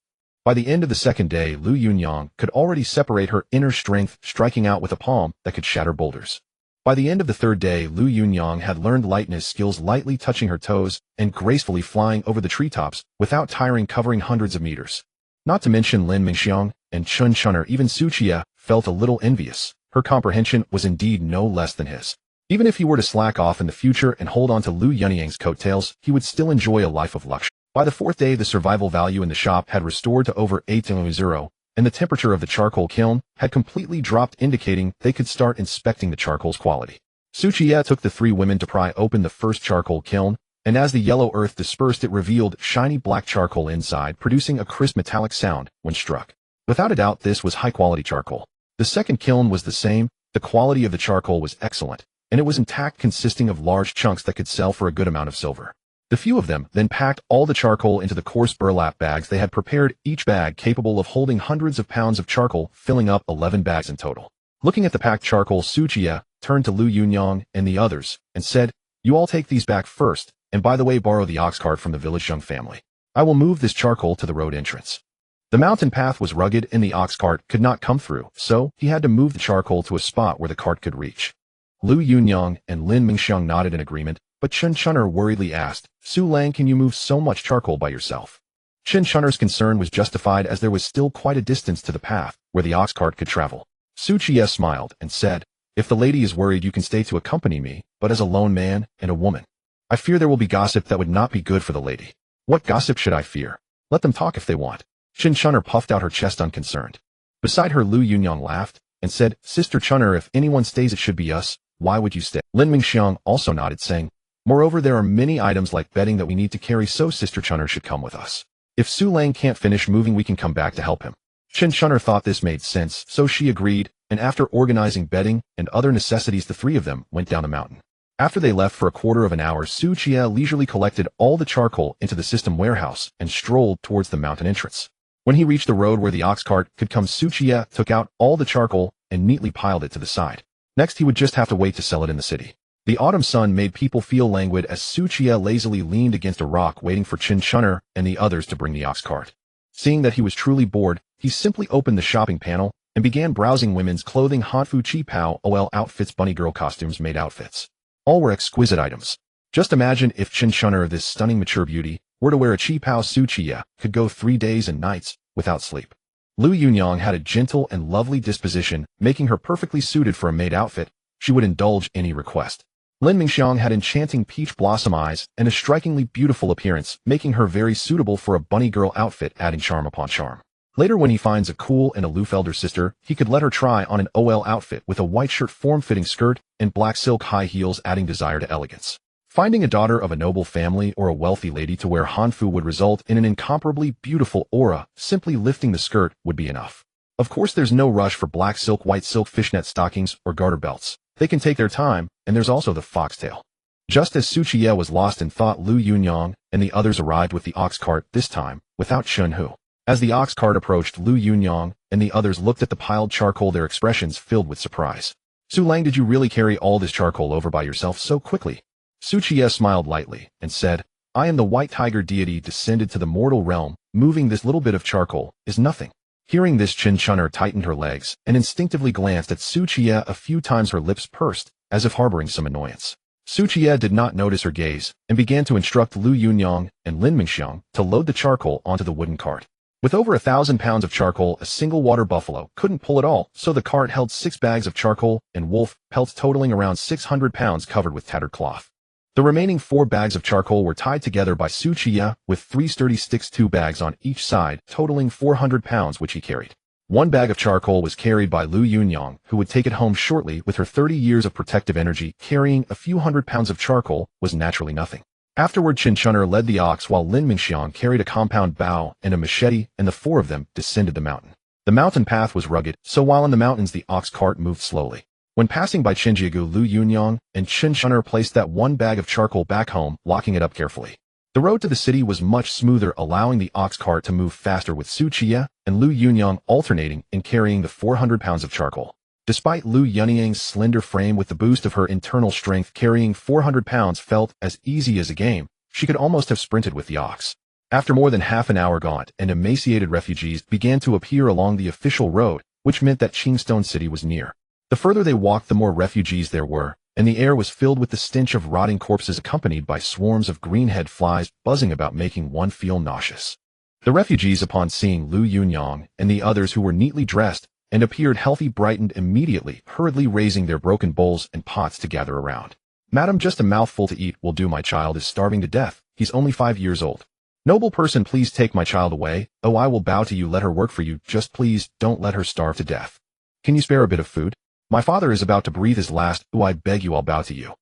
By the end of the second day, Liu Yunyang could already separate her inner strength, striking out with a palm that could shatter boulders. By the end of the third day, Liu Yunyang had learned lightness skills, lightly touching her toes and gracefully flying over the treetops without tiring, covering hundreds of meters. Not to mention Lin Mingxiang and Chun Chunner, even Su Qiye felt a little envious. Her comprehension was indeed no less than his. Even if he were to slack off in the future and hold on to Liu Yunyang's coattails, he would still enjoy a life of luxury. By the fourth day, the survival value in the shop had restored to over 8.0, and the temperature of the charcoal kiln had completely dropped, indicating they could start inspecting the charcoal's quality. Su Qiye took the 3 women to pry open the first charcoal kiln, and as the yellow earth dispersed, it revealed shiny black charcoal inside, producing a crisp metallic sound when struck. Without a doubt, this was high-quality charcoal. The second kiln was the same. The quality of the charcoal was excellent, and it was intact, consisting of large chunks that could sell for a good amount of silver. The few of them then packed all the charcoal into the coarse burlap bags they had prepared, each bag capable of holding hundreds of pounds of charcoal, filling up 11 bags in total. Looking at the packed charcoal, Su Qiye turned to Liu Yunyang and the others and said, "You all take these back first, and by the way, borrow the ox cart from the village young family. I will move this charcoal to the road entrance." The mountain path was rugged and the ox cart could not come through, so he had to move the charcoal to a spot where the cart could reach. Liu Yunyang and Lin Mingxiang nodded in agreement, but Chen Chunner worriedly asked, "Su Lang, can you move so much charcoal by yourself?" Chen Chunner's concern was justified, as there was still quite a distance to the path where the ox cart could travel. Su Qiye smiled and said, "If the lady is worried, you can stay to accompany me, but as a lone man and a woman. I fear there will be gossip that would not be good for the lady." "What gossip should I fear? Let them talk if they want." Chen Chunner puffed out her chest unconcerned. Beside her, Liu Yunyang laughed and said, "Sister Chunner, if anyone stays, it should be us. Why would you stay?" Lin Mingxiang also nodded, saying, "Moreover, there are many items like bedding that we need to carry, so Sister Chunner should come with us. If Su Lang can't finish moving, we can come back to help him." Chen Chunner thought this made sense, so she agreed, and after organizing bedding and other necessities, the 3 of them went down the mountain. After they left for a quarter of an hour, Su Qiye leisurely collected all the charcoal into the system warehouse and strolled towards the mountain entrance. When he reached the road where the ox cart could come, Su Qiye took out all the charcoal and neatly piled it to the side. Next, he would just have to wait to sell it in the city. The autumn sun made people feel languid as Su Qiye lazily leaned against a rock, waiting for Chen Chunner and the others to bring the ox cart. Seeing that he was truly bored, he simply opened the shopping panel and began browsing women's clothing hanfu qipao ol outfits bunny girl costumes made outfits. All were exquisite items. Just imagine if Chinchunner, this stunning mature beauty, were to wear a qipao su Qiye, could go 3 days and nights without sleep. Liu Yunyang had a gentle and lovely disposition, making her perfectly suited for a maid outfit. She would indulge any request. Lin Mingxiang had enchanting peach blossom eyes and a strikingly beautiful appearance, making her very suitable for a bunny girl outfit, adding charm upon charm. Later, when he finds a cool and aloof elder sister, he could let her try on an OL outfit with a white shirt form-fitting skirt and black silk high heels, adding desire to elegance. Finding a daughter of a noble family or a wealthy lady to wear hanfu would result in an incomparably beautiful aura. Simply lifting the skirt would be enough. Of course, there's no rush for black silk, white silk fishnet stockings or garter belts. They can take their time, and there's also the foxtail. Just as Su Qiye was lost in thought, Liu Yunyang and the others arrived with the ox cart, this time without Chunhu. As the ox cart approached, Liu Yunyang and the others looked at the piled charcoal, their expressions filled with surprise. Su Lang, did you really carry all this charcoal over by yourself so quickly? Su Qiye smiled lightly and said, I am the white tiger deity descended to the mortal realm. Moving this little bit of charcoal is nothing. Hearing this, Chinchunner tightened her legs and instinctively glanced at Su Qiye a few times, her lips pursed, as if harboring some annoyance. Su Qiye did not notice her gaze and began to instruct Liu Yunyang and Lin Mingxiang to load the charcoal onto the wooden cart. With over 1,000 pounds of charcoal, a single water buffalo couldn't pull it all, so the cart held 6 bags of charcoal and wolf pelts totaling around 600 pounds covered with tattered cloth. The remaining 4 bags of charcoal were tied together by Su Qiye with 3 sturdy sticks, 2 bags on each side, totaling 400 pounds, which he carried. 1 bag of charcoal was carried by Liu Yunyang, who would take it home shortly. With her 30 years of protective energy, carrying a few hundred pounds of charcoal was naturally nothing. Afterward, Chinchunner led the ox while Lin Mingxiang carried a compound bow and a machete, and the 4 of them descended the mountain. The mountain path was rugged, so while in the mountains the ox cart moved slowly. When passing by Qinjiagu, Liu Yunyang and Chinchunner placed that 1 bag of charcoal back home, locking it up carefully. The road to the city was much smoother, allowing the ox cart to move faster, with Su Qiye and Liu Yunyang alternating in carrying the 400 pounds of charcoal. Despite Liu Yunyang's slender frame, with the boost of her internal strength, carrying 400 pounds felt as easy as a game. She could almost have sprinted with the ox. After more than half an hour, gaunt and emaciated refugees began to appear along the official road, which meant that Qingstone City was near. The further they walked, the more refugees there were, and the air was filled with the stench of rotting corpses, accompanied by swarms of greenhead flies buzzing about, making one feel nauseous. The refugees, upon seeing Liu Yunyang and the others, who were neatly dressed and appeared healthy, brightened immediately, hurriedly raising their broken bowls and pots to gather around. Madam, just a mouthful to eat will do. My child is starving to death. He's only 5 years old. Noble person, please take my child away. Oh, I will bow to you. Let her work for you. Just please don't let her starve to death. Can you spare a bit of food? My father is about to breathe his last. Oh, I beg you, I'll bow to you.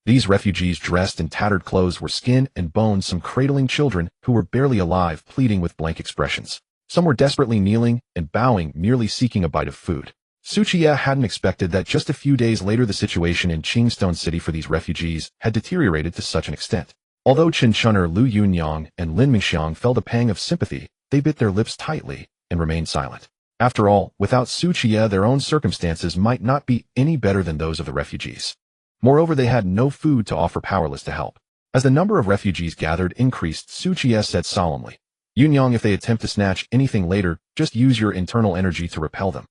These refugees, dressed in tattered clothes, were skin and bones, some cradling children who were barely alive, pleading with blank expressions. Some were desperately kneeling and bowing, merely seeking a bite of food. Su Qiye hadn't expected that just a few days later the situation in Qingstone City for these refugees had deteriorated to such an extent. Although Chinchunner, Liu Yunyang, and Lin Mingxiang felt a pang of sympathy, they bit their lips tightly and remained silent. After all, without Su Qiye, their own circumstances might not be any better than those of the refugees. Moreover, they had no food to offer, powerless to help. As the number of refugees gathered increased, Su Qiye said solemnly, Yunyang, if they attempt to snatch anything later, just use your internal energy to repel them.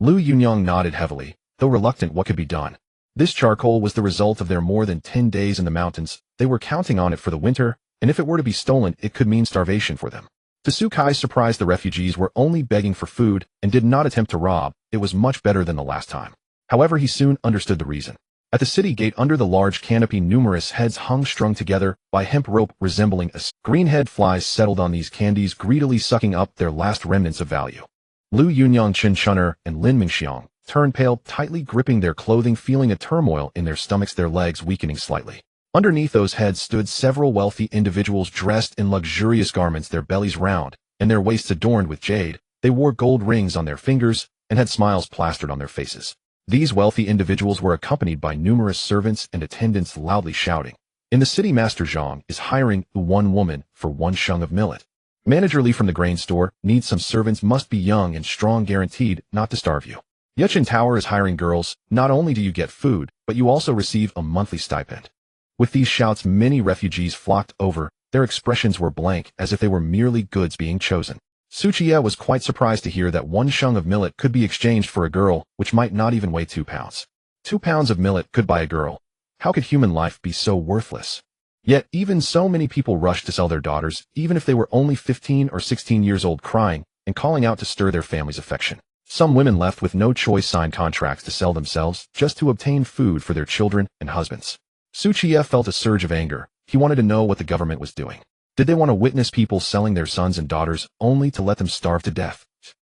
Liu Yunyang nodded heavily, though reluctant. What could be done? This charcoal was the result of their more than 10 days in the mountains. They were counting on it for the winter, and if it were to be stolen, it could mean starvation for them. To Su Kai's surprise, the refugees were only begging for food and did not attempt to rob. It was much better than the last time. However, he soon understood the reason. At the city gate, under the large canopy, numerous heads hung strung together by hemp rope resembling a greenhead flies settled on these candies, greedily sucking up their last remnants of value. Liu Yunyang, Chinchunner, and Lin Mingxiang turned pale, tightly gripping their clothing, feeling a turmoil in their stomachs, their legs weakening slightly. Underneath those heads stood several wealthy individuals dressed in luxurious garments, their bellies round and their waists adorned with jade. They wore gold rings on their fingers and had smiles plastered on their faces. These wealthy individuals were accompanied by numerous servants and attendants, loudly shouting, "In the city, Master Zhang is hiring 1 woman for 1 sheng of millet. Manager Li from the grain store needs some servants, must be young and strong, guaranteed not to starve you. Yechin Tower is hiring girls. Not only do you get food, but you also receive a monthly stipend." With these shouts, many refugees flocked over. Their expressions were blank, as if they were merely goods being chosen. Qiye was quite surprised to hear that 1 shung of millet could be exchanged for a girl, which might not even weigh 2 pounds. 2 pounds of millet could buy a girl. How could human life be so worthless? Yet even so many people rushed to sell their daughters, even if they were only 15 or 16 years old, crying and calling out to stir their family's affection. Some women left with no choice signed contracts to sell themselves just to obtain food for their children and husbands. Qiye felt a surge of anger. He wanted to know what the government was doing. Did they want to witness people selling their sons and daughters only to let them starve to death?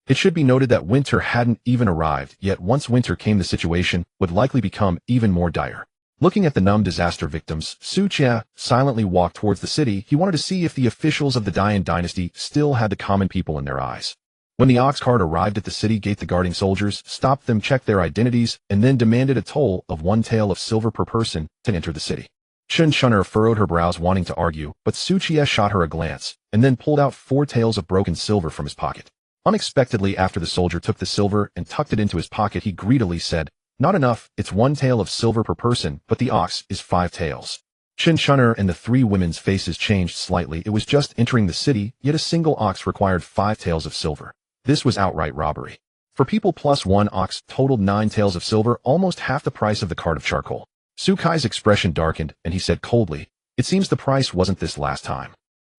It should be noted that winter hadn't even arrived, yet once winter came the situation would likely become even more dire. Looking at the numb disaster victims, Qiye silently walked towards the city. He wanted to see if the officials of the Dian dynasty still had the common people in their eyes. When the ox cart arrived at the city gate, the guarding soldiers stopped them, checked their identities, and then demanded a toll of 1 tael of silver per person to enter the city. Chun'er furrowed her brows wanting to argue, but Qiye shot her a glance, and then pulled out 4 taels of broken silver from his pocket. Unexpectedly, after the soldier took the silver and tucked it into his pocket, he greedily said, "Not enough, it's 1 tael of silver per person, but the ox is 5 taels. Chun'er and the 3 women's faces changed slightly. It was just entering the city, yet a single ox required 5 taels of silver. This was outright robbery. For people plus 1 ox totaled 9 taels of silver, almost half the price of the cart of charcoal. Sukai's expression darkened, and he said coldly, "It seems the price wasn't this last time."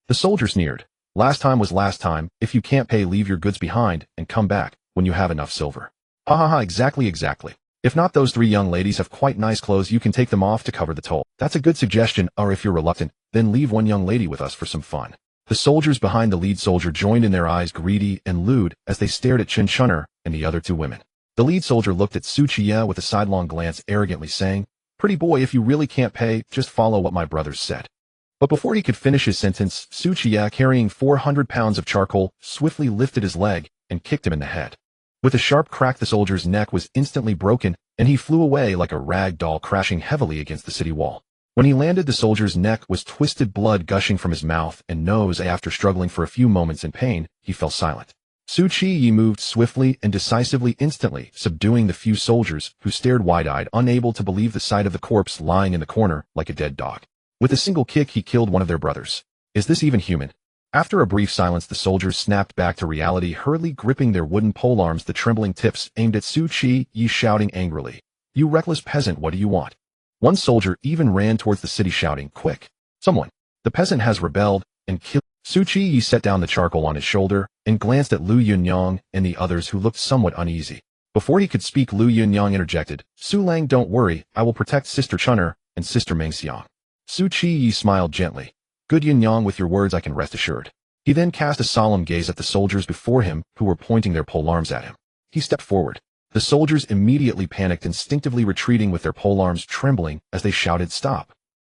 The soldier sneered. "Last time was last time. If you can't pay, leave your goods behind and come back when you have enough silver." "Ha ha ha, exactly. If not, those 3 young ladies have quite nice clothes. You can take them off to cover the toll." "That's a good suggestion, or if you're reluctant, then leave 1 young lady with us for some fun." The soldiers behind the lead soldier joined in, their eyes greedy and lewd as they stared at Chun'er and the other 2 women. The lead soldier looked at Qiye with a sidelong glance, arrogantly saying, "Pretty boy, if you really can't pay, just follow what my brothers said." But before he could finish his sentence, Qiye, carrying 400 pounds of charcoal, swiftly lifted his leg and kicked him in the head. With a sharp crack, the soldier's neck was instantly broken, and he flew away like a rag doll, crashing heavily against the city wall. When he landed, the soldier's neck was twisted, blood gushing from his mouth and nose. After struggling for a few moments in pain, he fell silent. Qiye moved swiftly and decisively, instantly subduing the few soldiers who stared wide-eyed, unable to believe the sight of the corpse lying in the corner like a dead dog. With a single kick, he killed one of their brothers. Is this even human? After a brief silence, the soldiers snapped back to reality, hurriedly gripping their wooden polearms, the trembling tips aimed at Qiye, shouting angrily, "You reckless peasant, what do you want?" One soldier even ran towards the city shouting, "Quick! Someone! The peasant has rebelled and killed." Qiye set down the charcoal on his shoulder and glanced at Liu Ruyu and the others, who looked somewhat uneasy. Before he could speak, Liu Ruyu interjected, "Su Lang, don't worry, I will protect Sister Chun'er and Sister Mengxiang." Qiye smiled gently. "Good Yunyang, with your words I can rest assured." He then cast a solemn gaze at the soldiers before him, who were pointing their polearms at him. He stepped forward. The soldiers immediately panicked, instinctively retreating with their polearms trembling as they shouted, "Stop!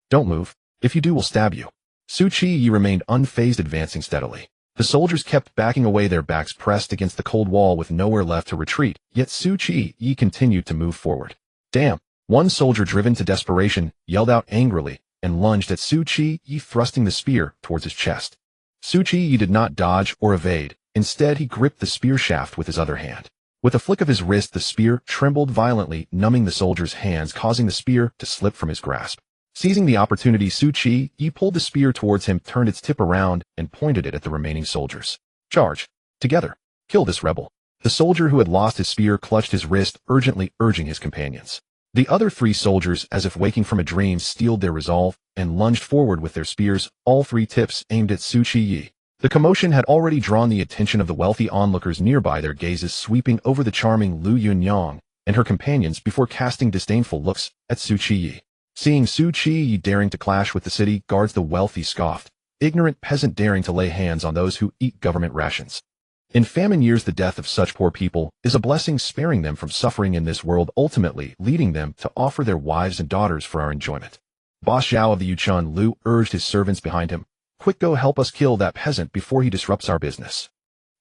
Don't move. If you do, we'll stab you." Qiye remained unfazed, advancing steadily. The soldiers kept backing away, their backs pressed against the cold wall with nowhere left to retreat, yet Qiye continued to move forward. "Damn!" One soldier, driven to desperation, yelled out angrily and lunged at Qiye, thrusting the spear towards his chest. Qiye did not dodge or evade. Instead, he gripped the spear shaft with his other hand. With a flick of his wrist, the spear trembled violently, numbing the soldier's hands, causing the spear to slip from his grasp. Seizing the opportunity, Qiye pulled the spear towards him, turned its tip around, and pointed it at the remaining soldiers. "Charge! Together! Kill this rebel!" The soldier who had lost his spear clutched his wrist, urgently urging his companions. The other 3 soldiers, as if waking from a dream, steeled their resolve and lunged forward with their spears, all 3 tips aimed at Qiye. The commotion had already drawn the attention of the wealthy onlookers nearby, their gazes sweeping over the charming Liu Ruyu and her companions before casting disdainful looks at Qiye. Seeing Qiye daring to clash with the city guards, the wealthy scoffed, "Ignorant peasant daring to lay hands on those who eat government rations." In famine years, the death of such poor people is a blessing, sparing them from suffering in this world, ultimately leading them to offer their wives and daughters for our enjoyment. Boss Zhao of the Yuchun Lu urged his servants behind him, "Quick, go help us kill that peasant before he disrupts our business."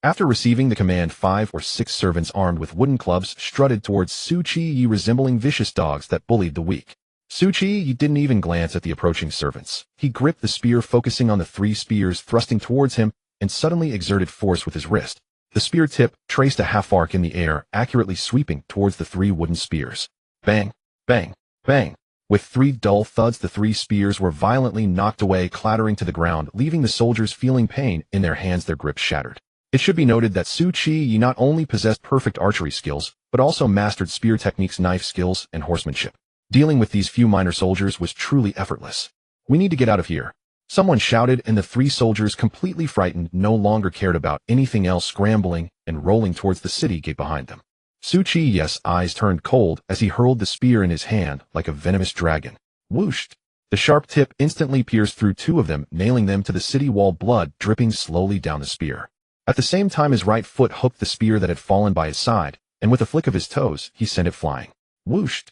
After receiving the command, 5 or 6 servants armed with wooden clubs strutted towards Qiye, resembling vicious dogs that bullied the weak. Qiye didn't even glance at the approaching servants. He gripped the spear, focusing on the 3 spears thrusting towards him, and suddenly exerted force with his wrist. The spear tip traced a half arc in the air, accurately sweeping towards the 3 wooden spears. Bang! Bang! Bang! With 3 dull thuds, the 3 spears were violently knocked away, clattering to the ground, leaving the soldiers feeling pain in their hands, their grips shattered. It should be noted that Qiye not only possessed perfect archery skills, but also mastered spear techniques, knife skills, and horsemanship. Dealing with these few minor soldiers was truly effortless. "We need to get out of here," someone shouted, and the three soldiers, completely frightened, no longer cared about anything else, scrambling and rolling towards the city gate behind them. Qiye's eyes turned cold as he hurled the spear in his hand like a venomous dragon. Whoosh! The sharp tip instantly pierced through two of them, nailing them to the city wall, blood dripping slowly down the spear. At the same time, his right foot hooked the spear that had fallen by his side, and with a flick of his toes, he sent it flying. Whoosh!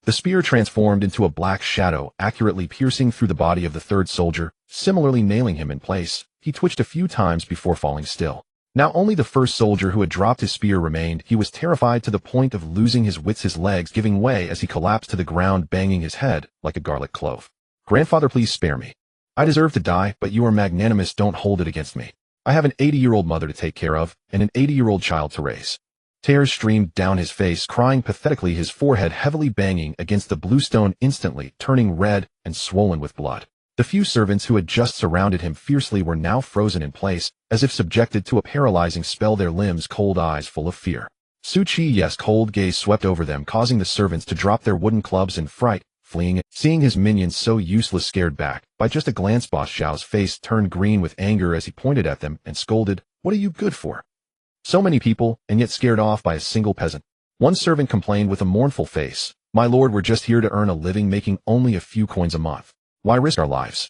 The spear transformed into a black shadow, accurately piercing through the body of the third soldier, similarly nailing him in place. He twitched a few times before falling still. Now only the first soldier who had dropped his spear remained. He was terrified to the point of losing his wits, his legs giving way as he collapsed to the ground, banging his head like a garlic clove. "Grandfather, please spare me. I deserve to die, but you are magnanimous. Don't hold it against me. I have an 80-year-old mother to take care of, and an 80-year-old child to raise." Tears streamed down his face, crying pathetically, his forehead heavily banging against the blue stone, instantly turning red and swollen with blood. The few servants who had just surrounded him fiercely were now frozen in place, as if subjected to a paralyzing spell, their limbs cold, eyes full of fear. Qiye's cold gaze swept over them, causing the servants to drop their wooden clubs in fright, fleeing. Seeing his minions so useless, scared back by just a glance, Boss Xiao's face turned green with anger as he pointed at them and scolded, "What are you good for? So many people, and yet scared off by a single peasant." One servant complained with a mournful face, "My lord, we're just here to earn a living, making only a few coins a month. Why risk our lives?"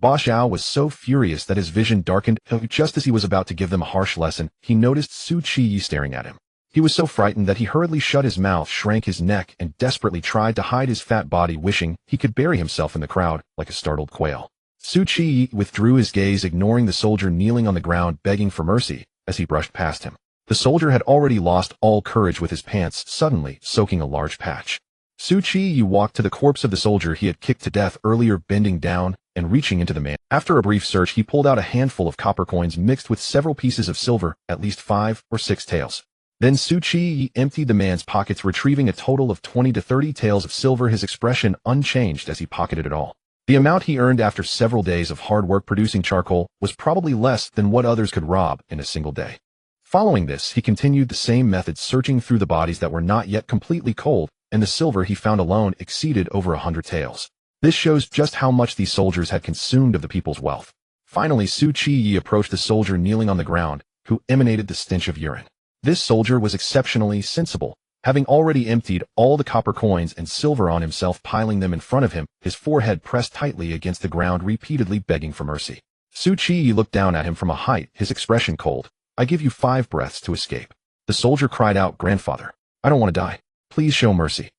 Boss Xiao was so furious that his vision darkened. Just as he was about to give them a harsh lesson, he noticed Qiye staring at him. He was so frightened that he hurriedly shut his mouth, shrank his neck, and desperately tried to hide his fat body, wishing he could bury himself in the crowd like a startled quail. Qiye withdrew his gaze, ignoring the soldier kneeling on the ground, begging for mercy as he brushed past him. The soldier had already lost all courage, with his pants suddenly soaking a large patch. Qiye walked to the corpse of the soldier he had kicked to death earlier, bending down and reaching into the man. After a brief search, he pulled out a handful of copper coins mixed with several pieces of silver, at least 5 or 6 taels. Then Qiye emptied the man's pockets, retrieving a total of 20 to 30 taels of silver, his expression unchanged as he pocketed it all. The amount he earned after several days of hard work producing charcoal was probably less than what others could rob in a single day. Following this, he continued the same method, searching through the bodies that were not yet completely cold, and the silver he found alone exceeded over 100 taels. This shows just how much these soldiers had consumed of the people's wealth. Finally, Qiye approached the soldier kneeling on the ground, who emanated the stench of urine. This soldier was exceptionally sensible, having already emptied all the copper coins and silver on himself, piling them in front of him, his forehead pressed tightly against the ground, repeatedly begging for mercy. Qiye looked down at him from a height, his expression cold. "I give you 5 breaths to escape." The soldier cried out, "Grandfather, I don't want to die. Please show mercy."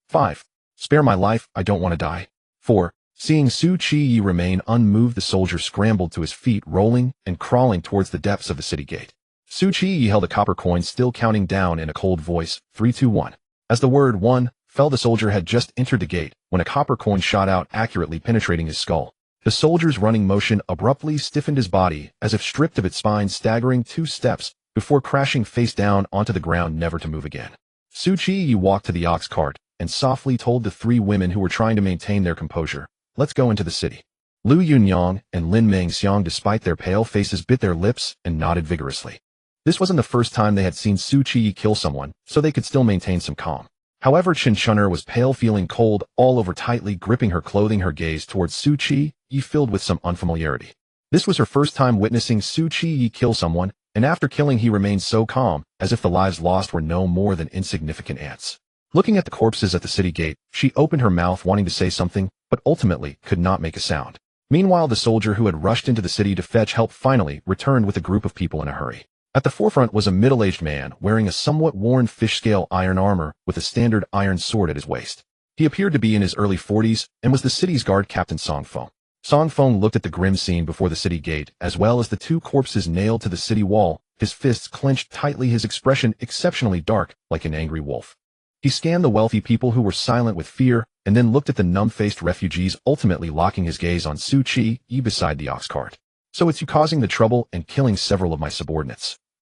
5. "Spare my life, I don't want to die." 4. Seeing Qiye remain unmoved, the soldier scrambled to his feet, rolling and crawling towards the depths of the city gate. Qiye held a copper coin, still counting down in a cold voice, 3, 2, 1. As the word 1 fell, the soldier had just entered the gate when a copper coin shot out, accurately penetrating his skull. The soldier's running motion abruptly stiffened his body, as if stripped of its spine, staggering 2 steps before crashing face down onto the ground, never to move again. Qiye walked to the ox cart and softly told the 3 women who were trying to maintain their composure, "Let's go into the city." Liu Yunyang and Lin Mengxiang, despite their pale faces, bit their lips and nodded vigorously. This wasn't the first time they had seen Qiye kill someone, so they could still maintain some calm. However, Chunchunner was pale, feeling cold all over, tightly gripping her clothing, her gaze towards Qiye filled with some unfamiliarity. This was her first time witnessing Qiye kill someone, and after killing he remained so calm, as if the lives lost were no more than insignificant ants. Looking at the corpses at the city gate, she opened her mouth wanting to say something, but ultimately could not make a sound. Meanwhile, the soldier who had rushed into the city to fetch help finally returned with a group of people in a hurry. At the forefront was a middle-aged man wearing a somewhat worn fish-scale iron armor with a standard iron sword at his waist. He appeared to be in his early 40s and was the city's guard captain, Song Feng. Song Feng looked at the grim scene before the city gate, as well as the 2 corpses nailed to the city wall, his fists clenched tightly, his expression exceptionally dark, like an angry wolf. He scanned the wealthy people who were silent with fear, and then looked at the numb-faced refugees, ultimately locking his gaze on Qiye beside the ox cart. "So it's you causing the trouble and killing several of my subordinates."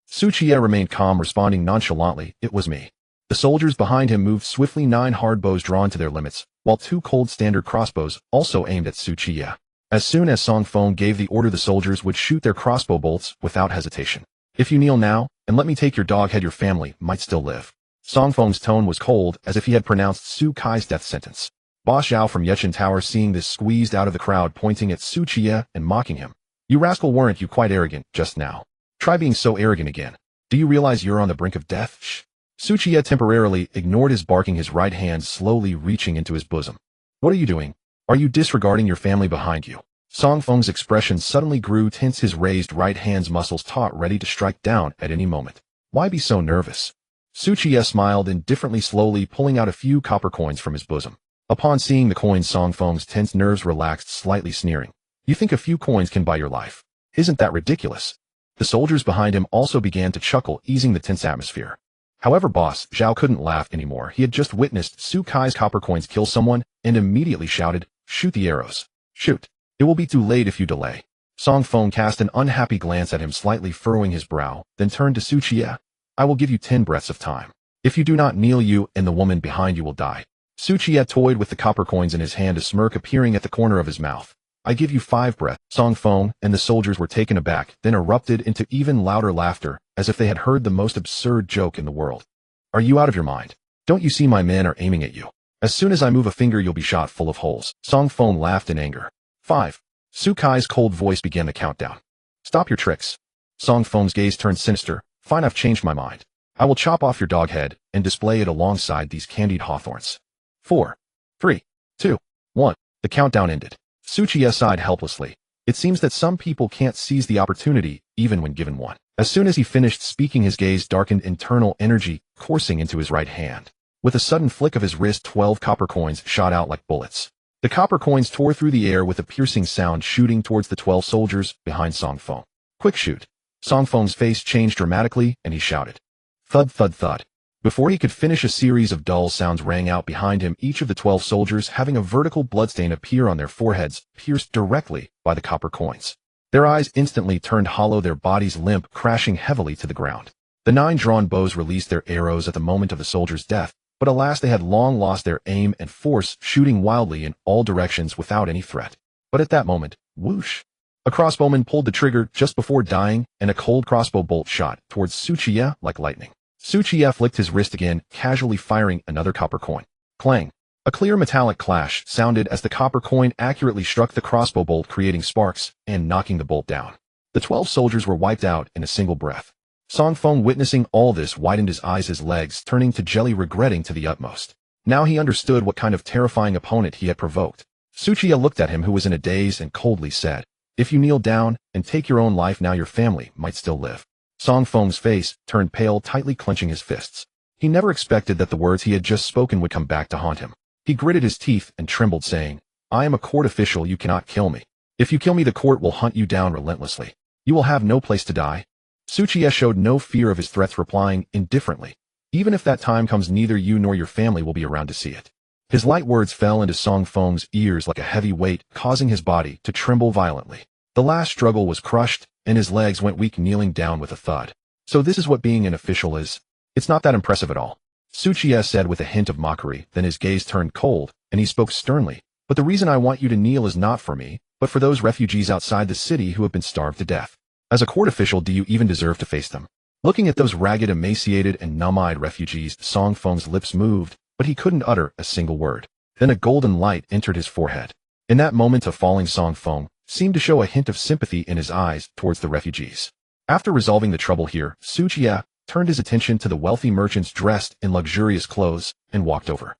Qiye remained calm, responding nonchalantly, "It was me." The soldiers behind him moved swiftly, 9 hard bows drawn to their limits, while 2 cold standard crossbows also aimed at Qiye. As soon as Song Feng gave the order, the soldiers would shoot their crossbow bolts without hesitation. If you kneel now, and let me take your dog head, your family might still live. Song Feng's tone was cold, as if he had pronounced Su Kai's death sentence. Boss Zhao from Yechen Tower, seeing this, squeezed out of the crowd, pointing at Su Qiye and mocking him. You rascal, weren't you quite arrogant just now? Try being so arrogant again. Do you realize you're on the brink of death? Shh. Su Qiye temporarily ignored his barking, his right hand slowly reaching into his bosom. What are you doing? Are you disregarding your family behind you? Song Feng's expression suddenly grew tense, his raised right hand's muscles taut, ready to strike down at any moment. Why be so nervous? Su Qiye smiled indifferently, slowly pulling out a few copper coins from his bosom. Upon seeing the coins, Song Feng's tense nerves relaxed, slightly sneering. You think a few coins can buy your life? Isn't that ridiculous? The soldiers behind him also began to chuckle, easing the tense atmosphere. However, Boss Zhao couldn't laugh anymore. He had just witnessed Su Kai's copper coins kill someone and immediately shouted, "Shoot the arrows. Shoot. It will be too late if you delay." Song Feng cast an unhappy glance at him, slightly furrowing his brow, then turned to Su Qiye. I will give you 10 breaths of time. If you do not kneel, you and the woman behind you will die. Su Qiye toyed with the copper coins in his hand, a smirk appearing at the corner of his mouth. I give you 5 breaths. Song Feng and the soldiers were taken aback, then erupted into even louder laughter, as if they had heard the most absurd joke in the world. Are you out of your mind? Don't you see my men are aiming at you? As soon as I move a finger, you'll be shot full of holes. Song Feng laughed in anger. 5. Su Kai's cold voice began the countdown. Stop your tricks. Song Feng's gaze turned sinister. Fine, I've changed my mind. I will chop off your dog head and display it alongside these candied hawthorns. 4, 3, 2, 1. The countdown ended. Su Qiye sighed helplessly. It seems that some people can't seize the opportunity, even when given one. As soon as he finished speaking, his gaze darkened, internal energy coursing into his right hand. With a sudden flick of his wrist, 12 copper coins shot out like bullets. The copper coins tore through the air with a piercing sound, shooting towards the 12 soldiers behind Song Feng. Quick shoot. Song Feng's face changed dramatically, and he shouted. Thud, thud, thud. Before he could finish, a series of dull sounds rang out behind him, each of the 12 soldiers having a vertical bloodstain appear on their foreheads, pierced directly by the copper coins. Their eyes instantly turned hollow, their bodies limp, crashing heavily to the ground. The 9 drawn bows released their arrows at the moment of the soldiers' death, but alas, they had long lost their aim and force, shooting wildly in all directions without any threat. But at that moment, whoosh! A crossbowman pulled the trigger just before dying, and a cold crossbow bolt shot towards Su Qiye like lightning. Su Qiye flicked his wrist again, casually firing another copper coin. Clang! A clear metallic clash sounded as the copper coin accurately struck the crossbow bolt, creating sparks and knocking the bolt down. The 12 soldiers were wiped out in a single breath. Song Feng, witnessing all this, widened his eyes, his legs turning to jelly, regretting to the utmost. Now he understood what kind of terrifying opponent he had provoked. Su Qiye looked at him, who was in a daze, and coldly said, If you kneel down and take your own life now, your family might still live. Song Feng's face turned pale, tightly clenching his fists. He never expected that the words he had just spoken would come back to haunt him. He gritted his teeth and trembled, saying, I am a court official, you cannot kill me. If you kill me, the court will hunt you down relentlessly. You will have no place to die. Su Qiye showed no fear of his threats, replying indifferently, Even if that time comes, neither you nor your family will be around to see it. His light words fell into Song Feng's ears like a heavy weight, causing his body to tremble violently. The last struggle was crushed, and his legs went weak, kneeling down with a thud. So this is what being an official is? It's not that impressive at all. Su Qiye said with a hint of mockery, then his gaze turned cold, and he spoke sternly. But the reason I want you to kneel is not for me, but for those refugees outside the city who have been starved to death. As a court official, do you even deserve to face them? Looking at those ragged, emaciated, and numb-eyed refugees, Song Feng's lips moved, but he couldn't utter a single word. Then a golden light entered his forehead. In that moment, a falling Song Feng seemed to show a hint of sympathy in his eyes towards the refugees. After resolving the trouble here, Su Qiye turned his attention to the wealthy merchants dressed in luxurious clothes and walked over.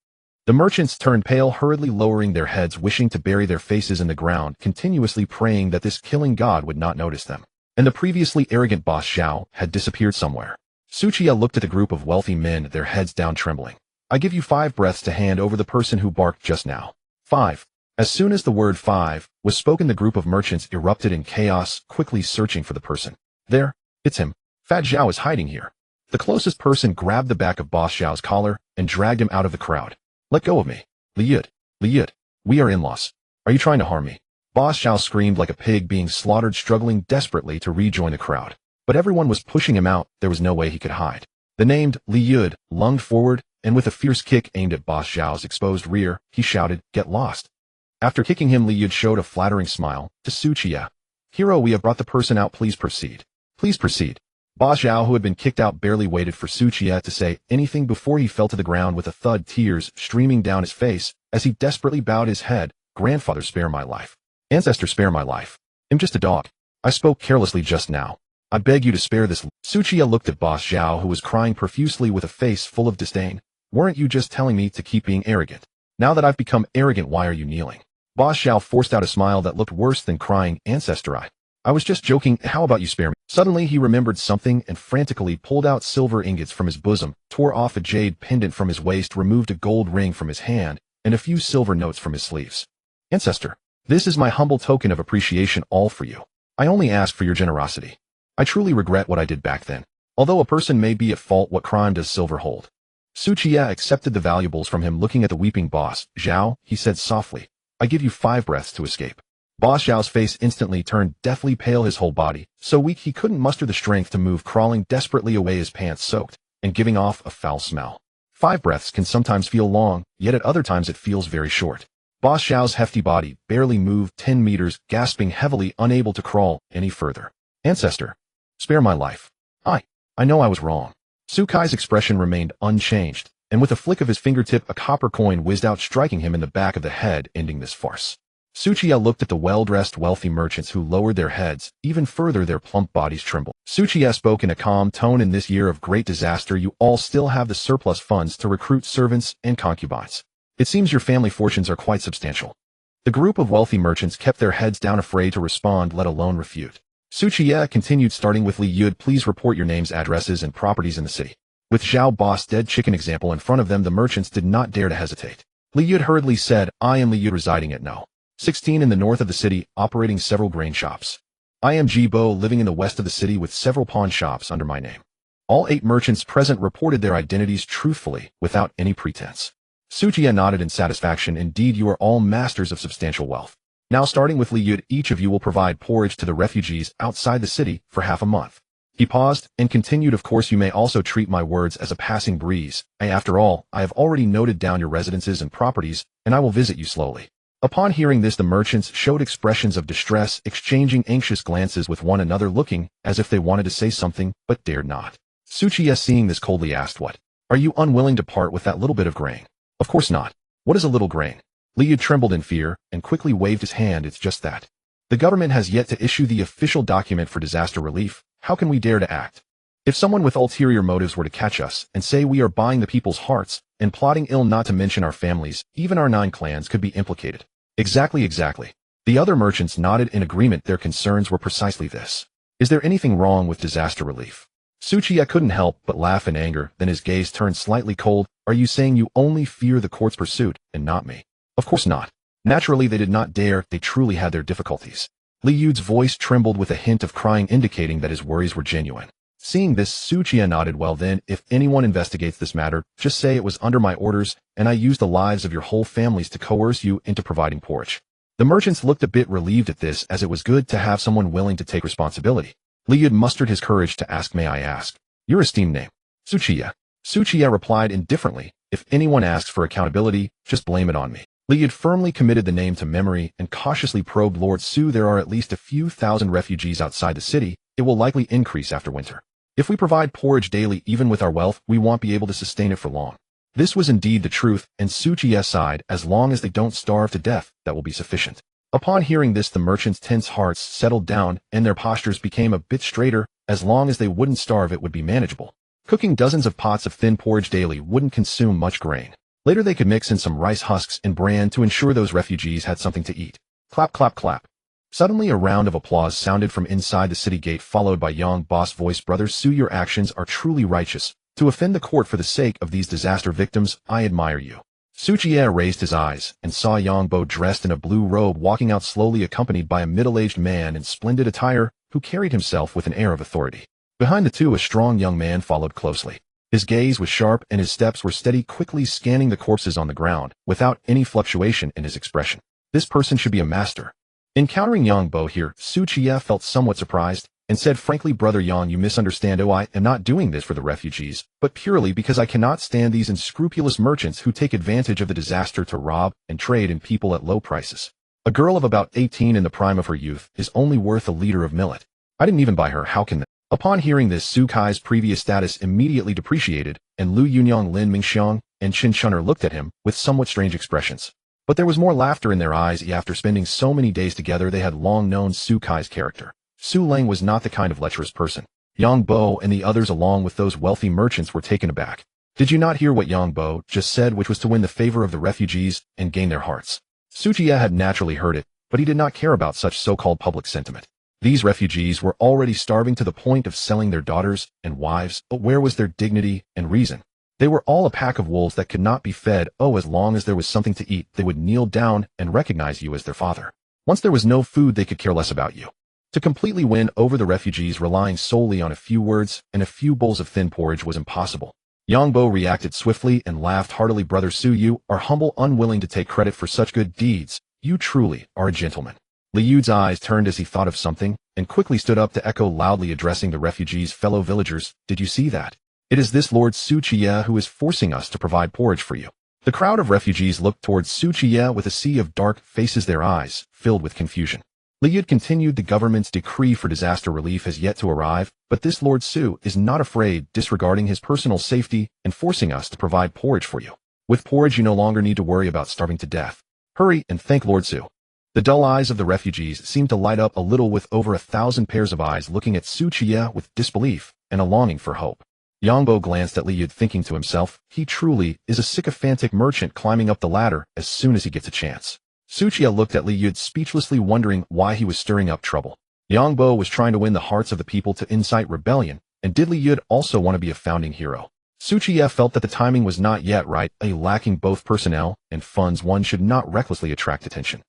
The merchants turned pale, hurriedly lowering their heads, wishing to bury their faces in the ground, continuously praying that this killing god would not notice them. And the previously arrogant boss Zhao had disappeared somewhere. Su Qiye looked at the group of wealthy men, their heads down, trembling. I give you 5 breaths to hand over the person who barked just now. 5. As soon as the word 5 was spoken, the group of merchants erupted in chaos, quickly searching for the person. There, it's him. Fat Zhao is hiding here. The closest person grabbed the back of boss Zhao's collar and dragged him out of the crowd. Let go of me. Liu Ruyu, we are in-laws. Are you trying to harm me? Boss Zhao screamed like a pig being slaughtered, struggling desperately to rejoin the crowd. But everyone was pushing him out, there was no way he could hide. The named Liu lunged forward, and with a fierce kick aimed at boss Zhao's exposed rear, he shouted, Get lost. After kicking him, Liu showed a flattering smile to Su Qiye. Hero, we have brought the person out, please proceed. Please proceed. Boss Zhao, who had been kicked out, barely waited for Qiye to say anything before he fell to the ground with a thud, tears streaming down his face as he desperately bowed his head. Grandfather, spare my life. Ancestor, spare my life. I'm just a dog. I spoke carelessly just now. I beg you to spare this. Qiye looked at Boss Zhao, who was crying profusely with a face full of disdain. Weren't you just telling me to keep being arrogant? Now that I've become arrogant, why are you kneeling? Boss Zhao forced out a smile that looked worse than crying. Ancestor, I was just joking. How about you spare me? Suddenly he remembered something and frantically pulled out silver ingots from his bosom, tore off a jade pendant from his waist, removed a gold ring from his hand, and a few silver notes from his sleeves. Ancestor, this is my humble token of appreciation, all for you. I only ask for your generosity. I truly regret what I did back then. Although a person may be at fault, what crime does silver hold? Qiye accepted the valuables from him, looking at the weeping Boss Zhao. He said softly, I give you 5 breaths to escape. Boss Zhao's face instantly turned deathly pale, his whole body so weak he couldn't muster the strength to move, crawling desperately away, his pants soaked and giving off a foul smell. 5 breaths can sometimes feel long, yet at other times it feels very short. Boss Zhao's hefty body barely moved 10 meters, gasping heavily, unable to crawl any further. Ancestor, spare my life. I know I was wrong. Sukai's expression remained unchanged, and with a flick of his fingertip a copper coin whizzed out, striking him in the back of the head, ending this farce. Qiye looked at the well-dressed wealthy merchants, who lowered their heads even further, their plump bodies trembled. Qiye spoke in a calm tone, in this year of great disaster you all still have the surplus funds to recruit servants and concubines. It seems your family fortunes are quite substantial. The group of wealthy merchants kept their heads down, afraid to respond, let alone refute. Qiye continued, starting with Liu, please report your names, addresses, and properties in the city. With Zhao Boss Dead Chicken example in front of them, the merchants did not dare to hesitate. Liu hurriedly said, I am Liu, residing at No. 16 in the north of the city, operating several grain shops. I am Jibo, living in the west of the city with several pawn shops under my name. All 8 merchants present reported their identities truthfully, without any pretense. Qiye nodded in satisfaction. Indeed, you are all masters of substantial wealth. Now, starting with Liu, each of you will provide porridge to the refugees outside the city for half a month. He paused and continued, of course you may also treat my words as a passing breeze. After all, I have already noted down your residences and properties, and I will visit you slowly. Upon hearing this, the merchants showed expressions of distress, exchanging anxious glances with one another, looking as if they wanted to say something but dared not. Qiye, seeing this, coldly asked, what? Are you unwilling to part with that little bit of grain? Of course not. What is a little grain? Liu trembled in fear and quickly waved his hand. It's just that. The government has yet to issue the official document for disaster relief. How can we dare to act? If someone with ulterior motives were to catch us and say we are buying the people's hearts and plotting ill, not to mention our families, even our 9 clans could be implicated. Exactly. The other merchants nodded in agreement. Their concerns were precisely this. Is there anything wrong with disaster relief? Qiye couldn't help but laugh in anger, then his gaze turned slightly cold. Are you saying you only fear the court's pursuit and not me? Of course not. Naturally they did not dare, they truly had their difficulties. Liu's voice trembled with a hint of crying, indicating that his worries were genuine. Seeing this, Qiye nodded. Well then, if anyone investigates this matter, just say it was under my orders, and I used the lives of your whole families to coerce you into providing porridge. The merchants looked a bit relieved at this, as it was good to have someone willing to take responsibility. Liu mustered his courage to ask, may I ask your esteemed name? Qiye. Qiye replied indifferently, if anyone asks for accountability, just blame it on me. Liu firmly committed the name to memory and cautiously probed, Lord Su, there are at least a few thousand refugees outside the city. It will likely increase after winter. If we provide porridge daily, even with our wealth, we won't be able to sustain it for long. This was indeed the truth, and Qiye sighed, as long as they don't starve to death, that will be sufficient. Upon hearing this, the merchants' tense hearts settled down, and their postures became a bit straighter. As long as they wouldn't starve, it would be manageable. Cooking dozens of pots of thin porridge daily wouldn't consume much grain. Later they could mix in some rice husks and bran to ensure those refugees had something to eat. Clap, clap, clap. Suddenly a round of applause sounded from inside the city gate, followed by young boss voice, Brother Su, your actions are truly righteous. To offend the court for the sake of these disaster victims, I admire you. Qiye raised his eyes and saw Yangbo dressed in a blue robe walking out slowly, accompanied by a middle-aged man in splendid attire who carried himself with an air of authority. Behind the two, a strong young man followed closely. His gaze was sharp and his steps were steady, quickly scanning the corpses on the ground, without any fluctuation in his expression. This person should be a master. Encountering Yangbo here, Qiye felt somewhat surprised, and said frankly, Brother Yang, you misunderstand. I am not doing this for the refugees, but purely because I cannot stand these unscrupulous merchants who take advantage of the disaster to rob and trade in people at low prices. A girl of about 18 in the prime of her youth is only worth a liter of millet. I didn't even buy her, how can that? Upon hearing this, Su Kai's previous status immediately depreciated, and Liu Yunyang, Lin Mingxiang, and Qin Chun'er looked at him with somewhat strange expressions. But there was more laughter in their eyes. After spending so many days together, they had long known Su Kai's character. Su Leng was not the kind of lecherous person. Yang Bo and the others, along with those wealthy merchants, were taken aback. Did you not hear what Yang Bo just said, which was to win the favor of the refugees and gain their hearts? Su Qiye had naturally heard it, but he did not care about such so-called public sentiment. These refugees were already starving to the point of selling their daughters and wives, but where was their dignity and reason? They were all a pack of wolves that could not be fed. Oh, as long as there was something to eat, they would kneel down and recognize you as their father. Once there was no food, they could care less about you. To completely win over the refugees relying solely on a few words and a few bowls of thin porridge was impossible. Yang Bo reacted swiftly and laughed heartily. Brother Su, you are humble, unwilling to take credit for such good deeds. You truly are a gentleman. Liu's eyes turned as he thought of something, and quickly stood up to echo loudly, addressing the refugees. Fellow villagers, did you see that? It is this Lord Su Qiye who is forcing us to provide porridge for you. The crowd of refugees looked towards Su Qiye with a sea of dark faces, their eyes filled with confusion. Liu continued, the government's decree for disaster relief has yet to arrive, but this Lord Su is not afraid, disregarding his personal safety and forcing us to provide porridge for you. With porridge, you no longer need to worry about starving to death. Hurry and thank Lord Su. The dull eyes of the refugees seemed to light up a little, with over 1,000 pairs of eyes looking at Su Qiye with disbelief and a longing for hope. Yang Bo glanced at Liu, thinking to himself, he truly is a sycophantic merchant climbing up the ladder as soon as he gets a chance. Su Qiye looked at Liu, speechlessly wondering why he was stirring up trouble. Yang Bo was trying to win the hearts of the people to incite rebellion, and did Liu also want to be a founding hero? Su Qiye felt that the timing was not yet right. Lacking both personnel and funds, one should not recklessly attract attention.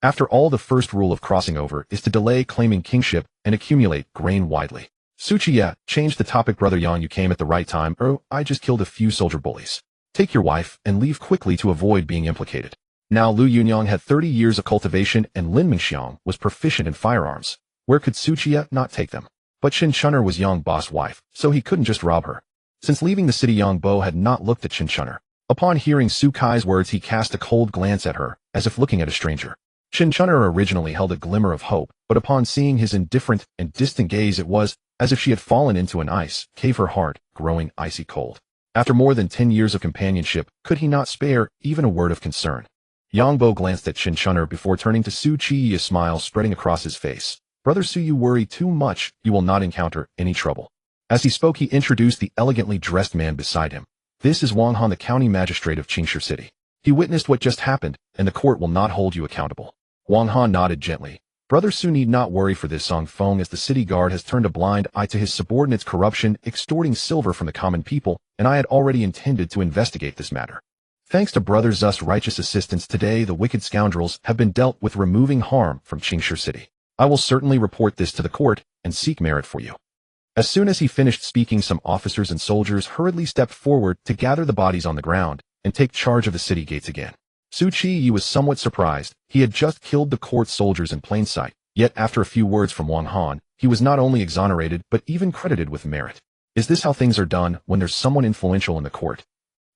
After all, the first rule of crossing over is to delay claiming kingship and accumulate grain widely. Su Qiye changed the topic. Brother Yang, you came at the right time. I just killed a few soldier bullies. Take your wife and leave quickly to avoid being implicated. Now Liu Yunyang had 30 years of cultivation, and Lin Mingxiang was proficient in firearms. Where could Su Qiye not take them? But Qin Chun'er was Yang Bo's wife, so he couldn't just rob her. Since leaving the city, Yang Bo had not looked at Qin Chun'er. Upon hearing Su Kai's words, he cast a cold glance at her, as if looking at a stranger. Qin Chun'er originally held a glimmer of hope, but upon seeing his indifferent and distant gaze, it was as if she had fallen into an ice cave, her heart growing icy cold. After more than 10 years of companionship, could he not spare even a word of concern? Yang Bo glanced at Qin Chun'er before turning to Su Qiye, a smile spreading across his face. Brother Su, you worry too much. You will not encounter any trouble. As he spoke, he introduced the elegantly dressed man beside him. This is Wang Han, the county magistrate of Qingshu City. He witnessed what just happened, and the court will not hold you accountable. Wang Han nodded gently. Brother Su need not worry for this Song Feng, as the city guard has turned a blind eye to his subordinates' corruption, extorting silver from the common people, and I had already intended to investigate this matter. Thanks to Brother Zu's righteous assistance, today the wicked scoundrels have been dealt with, removing harm from Qingshu City. I will certainly report this to the court and seek merit for you. As soon as he finished speaking, some officers and soldiers hurriedly stepped forward to gather the bodies on the ground and take charge of the city gates again. Su Qiye was somewhat surprised. He had just killed the court soldiers in plain sight, yet after a few words from Wang Han, he was not only exonerated but even credited with merit. Is this how things are done when there's someone influential in the court?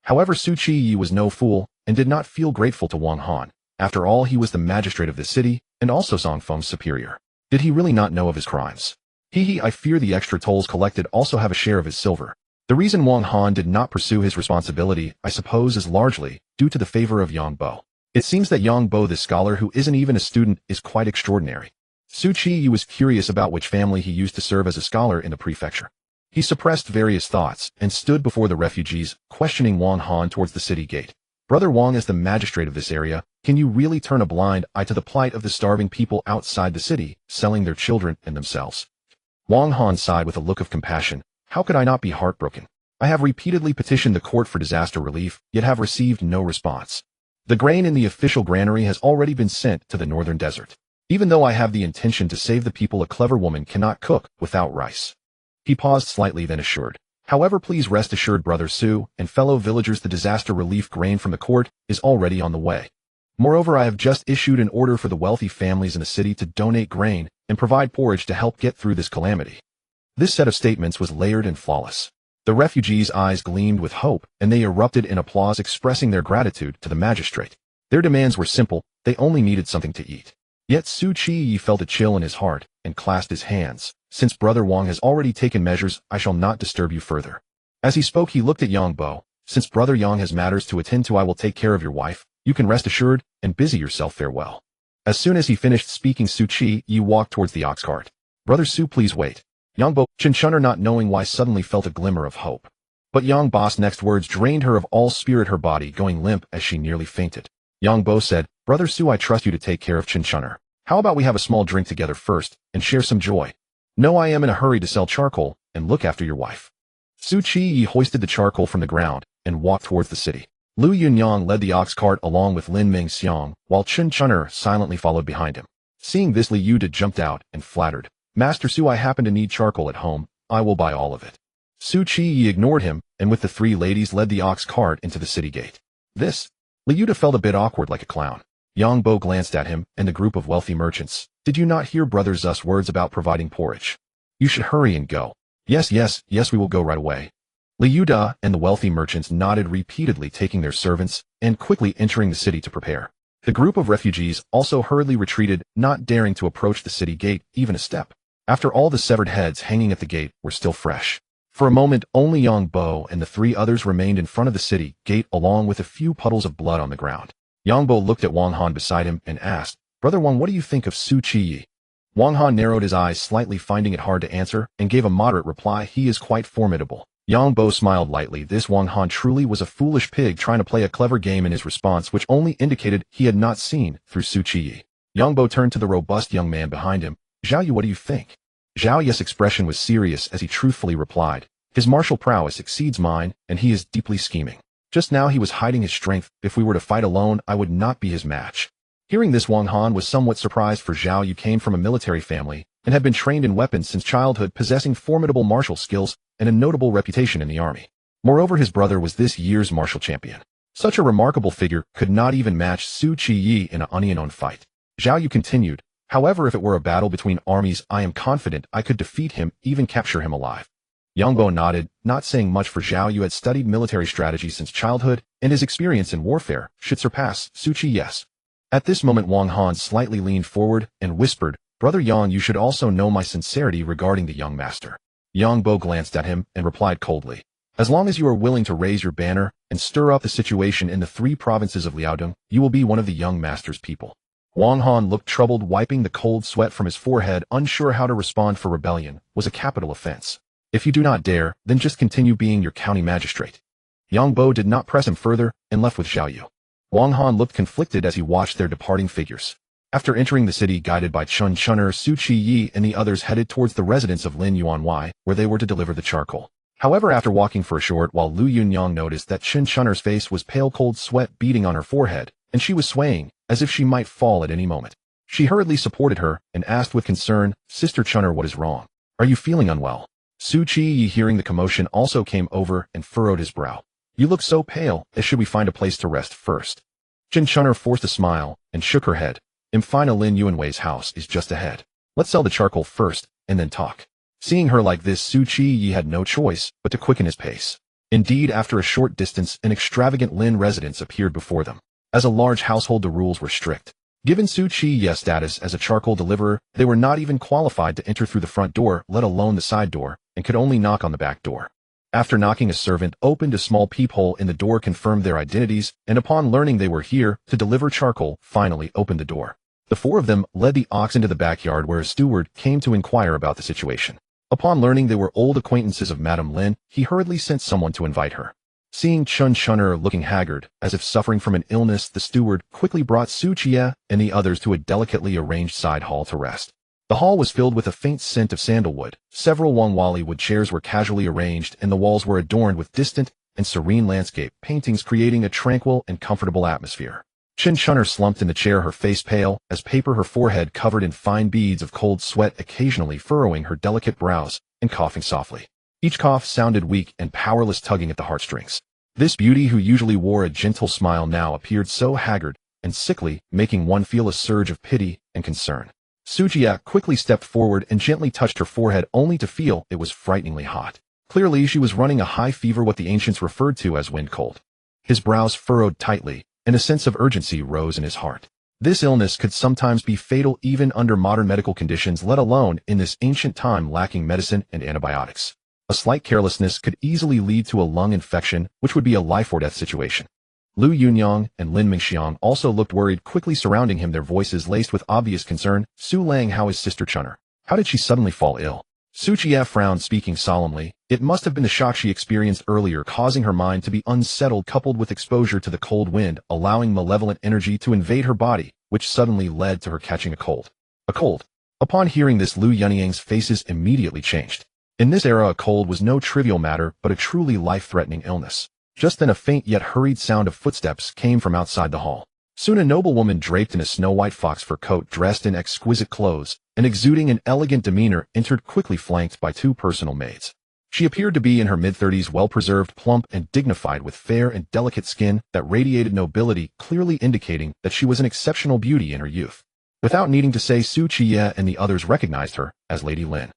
However, Su Qiye was no fool and did not feel grateful to Wang Han. After all, he was the magistrate of the city and also Song Feng's superior. Did he really not know of his crimes? I fear the extra tolls collected also have a share of his silver. The reason Wang Han did not pursue his responsibility, I suppose, is largely due to the favor of Yang Bo. It seems that Yang Bo, the scholar who isn't even a student, is quite extraordinary. Su Qiye was curious about which family he used to serve as a scholar in the prefecture. He suppressed various thoughts and stood before the refugees, questioning Wang Han towards the city gate. Brother Wang, as the magistrate of this area, can you really turn a blind eye to the plight of the starving people outside the city, selling their children and themselves? Wang Han sighed with a look of compassion. How could I not be heartbroken? I have repeatedly petitioned the court for disaster relief, yet have received no response. The grain in the official granary has already been sent to the northern desert. Even though I have the intention to save the people, a clever woman cannot cook without rice. He paused slightly, then assured. However, please rest assured, Brother Su and fellow villagers, the disaster relief grain from the court is already on the way. Moreover, I have just issued an order for the wealthy families in the city to donate grain and provide porridge to help get through this calamity. This set of statements was layered and flawless. The refugees' eyes gleamed with hope, and they erupted in applause, expressing their gratitude to the magistrate. Their demands were simple. They only needed something to eat. Yet Su Qiye felt a chill in his heart and clasped his hands, Since Brother Wang has already taken measures, I shall not disturb you further. As he spoke, he looked at Yang Bo. Since Brother Yang has matters to attend to, I will take care of your wife. You can rest assured and busy yourself. Farewell. As soon as he finished speaking, Qiye walked towards the ox cart. Brother Su, please wait. Yang Bo, Chunshunner, not knowing why, suddenly felt a glimmer of hope. But Yang Bo's next words drained her of all spirit, her body going limp as she nearly fainted. Yang Bo said, Brother Su, I trust you to take care of Chunshunner. How about we have a small drink together first and share some joy? No, I am in a hurry to sell charcoal and look after your wife. Qiye hoisted the charcoal from the ground and walked towards the city. Liu Yunyang led the ox cart along with Lin Mingxiang, while Chunshunner silently followed behind him. Seeing this, Liu De jumped out and flattered, Master Su, I happen to need charcoal at home. I will buy all of it. Qiye ignored him, and with the three ladies led the ox cart into the city gate. This, Liu De felt a bit awkward, like a clown. Yang Bo glanced at him and the group of wealthy merchants. Did you not hear Brother Zu's words about providing porridge? You should hurry and go. Yes, we will go right away. Liu De and the wealthy merchants nodded repeatedly, taking their servants and quickly entering the city to prepare. The group of refugees also hurriedly retreated, not daring to approach the city gate even a step. After all, the severed heads hanging at the gate were still fresh. For a moment, only Yang Bo and the three others remained in front of the city gate, along with a few puddles of blood on the ground. Yang Bo looked at Wang Han beside him and asked, Brother Wang, what do you think of Qiye? Wang Han narrowed his eyes slightly, finding it hard to answer, and gave a moderate reply, he is quite formidable. Yang Bo smiled lightly. This Wang Han truly was a foolish pig trying to play a clever game in his response, which only indicated he had not seen through Qiye. Yang Bo turned to the robust young man behind him. Zhao Yu, what do you think? Zhao Yu's expression was serious as he truthfully replied, his martial prowess exceeds mine, and he is deeply scheming. Just now he was hiding his strength. If we were to fight alone, I would not be his match. Hearing this, Wang Han was somewhat surprised, for Zhao Yu came from a military family and had been trained in weapons since childhood, possessing formidable martial skills and a notable reputation in the army. Moreover, his brother was this year's martial champion. Such a remarkable figure could not even match Qiye in an onion-on fight. Zhao Yu continued, however, if it were a battle between armies, I am confident I could defeat him, even capture him alive. Yang Bo nodded, not saying much, for Zhao Yu had studied military strategy since childhood, and his experience in warfare should surpass Qiye's. At this moment, Wang Han slightly leaned forward and whispered, Brother Yang, you should also know my sincerity regarding the young master. Yang Bo glanced at him and replied coldly, as long as you are willing to raise your banner and stir up the situation in the 3 provinces of Liaodong, you will be one of the young master's people. Wang Han looked troubled, wiping the cold sweat from his forehead, unsure how to respond, for rebellion was a capital offense. If you do not dare, then just continue being your county magistrate. Yang Bo did not press him further and left with Zhao Yu. Wang Han looked conflicted as he watched their departing figures. After entering the city, guided by Chunshunner, Qiye and the others headed towards the residence of Lin Yuanwei, where they were to deliver the charcoal. However, after walking for a short while, Liu Yunyang noticed that Chunshunner's face was pale, cold sweat beading on her forehead, and she was swaying, as if she might fall at any moment. She hurriedly supported her and asked with concern, Sister Chunner, what is wrong? Are you feeling unwell? Qiye, hearing the commotion, also came over and furrowed his brow. You look so pale, as should we find a place to rest first? Chunshunner forced a smile and shook her head. Imphina Lin Yuanwei's house is just ahead. Let's sell the charcoal first, and then talk. Seeing her like this, Qiye had no choice but to quicken his pace. Indeed, after a short distance, an extravagant Lin residence appeared before them. As a large household, the rules were strict. Given Qiye's status as a charcoal deliverer, they were not even qualified to enter through the front door, let alone the side door, and could only knock on the back door. After knocking, a servant opened a small peephole in the door, confirmed their identities, and upon learning they were here to deliver charcoal, finally opened the door. The 4 of them led the ox into the backyard, where a steward came to inquire about the situation. Upon learning they were old acquaintances of Madame Lin, he hurriedly sent someone to invite her. Seeing Chunshunner looking haggard, as if suffering from an illness, the steward quickly brought Qiye and the others to a delicately arranged side hall to rest. The hall was filled with a faint scent of sandalwood. Several Wangwali wood chairs were casually arranged, and the walls were adorned with distant and serene landscape paintings, creating a tranquil and comfortable atmosphere. Chunshunner slumped in the chair, her face pale as paper, her forehead covered in fine beads of cold sweat, occasionally furrowing her delicate brows and coughing softly. Each cough sounded weak and powerless, tugging at the heartstrings. This beauty, who usually wore a gentle smile, now appeared so haggard and sickly, making one feel a surge of pity and concern. Qiye quickly stepped forward and gently touched her forehead, only to feel it was frighteningly hot. Clearly, she was running a high fever, what the ancients referred to as wind cold. His brows furrowed tightly, and a sense of urgency rose in his heart. This illness could sometimes be fatal even under modern medical conditions, let alone in this ancient time lacking medicine and antibiotics. A slight carelessness could easily lead to a lung infection, which would be a life-or-death situation. Lu Yunyang and Lin Mingxiang also looked worried, quickly surrounding him, their voices laced with obvious concern. Su Lang, how is Sister Chun'er? How did she suddenly fall ill? Su Qiye frowned, speaking solemnly. It must have been the shock she experienced earlier, causing her mind to be unsettled, coupled with exposure to the cold wind, allowing malevolent energy to invade her body, which suddenly led to her catching a cold. A cold. Upon hearing this, Lu Yunyang's faces immediately changed. In this era, a cold was no trivial matter, but a truly life-threatening illness. Just then a faint yet hurried sound of footsteps came from outside the hall. Soon a noblewoman draped in a snow-white fox fur coat, dressed in exquisite clothes, and exuding an elegant demeanor, entered, quickly flanked by two personal maids. She appeared to be in her mid-30s, well-preserved, plump, and dignified, with fair and delicate skin that radiated nobility, clearly indicating that she was an exceptional beauty in her youth. Without needing to say, Su Qiye and the others recognized her as Lady Lin.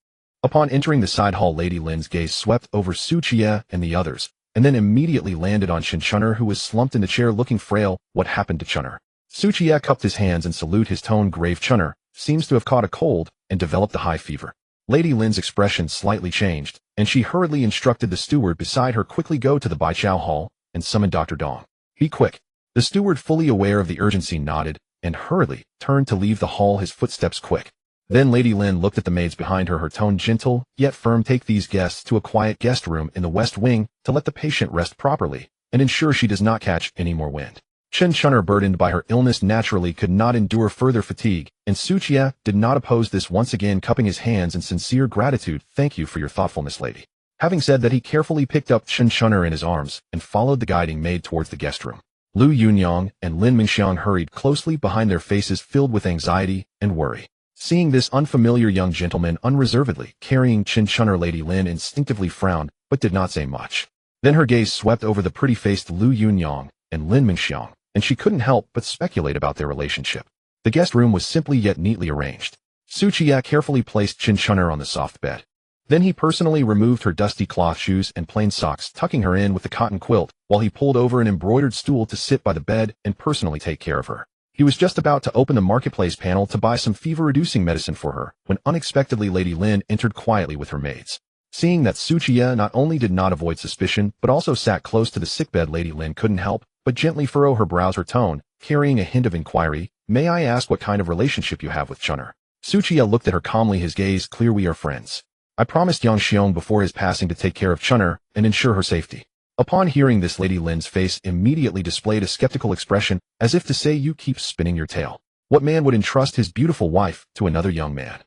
Upon entering the side hall, Lady Lin's gaze swept over Su Qiye and the others, and then immediately landed on Chun'er, who was slumped in the chair looking frail. What happened to Chun'er? Su Qiye cupped his hands and saluted his tone grave. Chun'er seems to have caught a cold and developed a high fever. Lady Lin's expression slightly changed, and she hurriedly instructed the steward beside her quickly go to the Baichao hall and summon Dr. Dong. Be quick. The steward, fully aware of the urgency, nodded and hurriedly turned to leave the hall, his footsteps quick. Then Lady Lin looked at the maids behind her, her tone gentle yet firm. Take these guests to a quiet guest room in the west wing to let the patient rest properly and ensure she does not catch any more wind. Chun'er, burdened by her illness, naturally could not endure further fatigue, and Su Qiye did not oppose this, once again cupping his hands in sincere gratitude. Thank you for your thoughtfulness, lady. Having said that, he carefully picked up Chun'er in his arms and followed the guiding maid towards the guest room. Lu Yunyang and Lin Mingxiang hurried closely behind, their faces filled with anxiety and worry. Seeing this unfamiliar young gentleman unreservedly carrying Chun'er, Lady Lin instinctively frowned but did not say much. Then her gaze swept over the pretty-faced Lu Yunyang and Lin Mingxiang, and she couldn't help but speculate about their relationship. The guest room was simply yet neatly arranged. Su Qiye carefully placed Chun'er on the soft bed. Then he personally removed her dusty cloth shoes and plain socks, tucking her in with the cotton quilt, while he pulled over an embroidered stool to sit by the bed and personally take care of her. He was just about to open the marketplace panel to buy some fever-reducing medicine for her, when unexpectedly Lady Lin entered quietly with her maids. Seeing that Su Qiye not only did not avoid suspicion, but also sat close to the sickbed, Lady Lin couldn't help but gently furrow her brows, her tone carrying a hint of inquiry. May I ask what kind of relationship you have with Chun'er? Su Qiye looked at her calmly, his gaze clear. We are friends. I promised Yang Xiong before his passing to take care of Chun'er and ensure her safety. Upon hearing this, Lady Lin's face immediately displayed a skeptical expression, as if to say, you keep spinning your tale. What man would entrust his beautiful wife to another young man?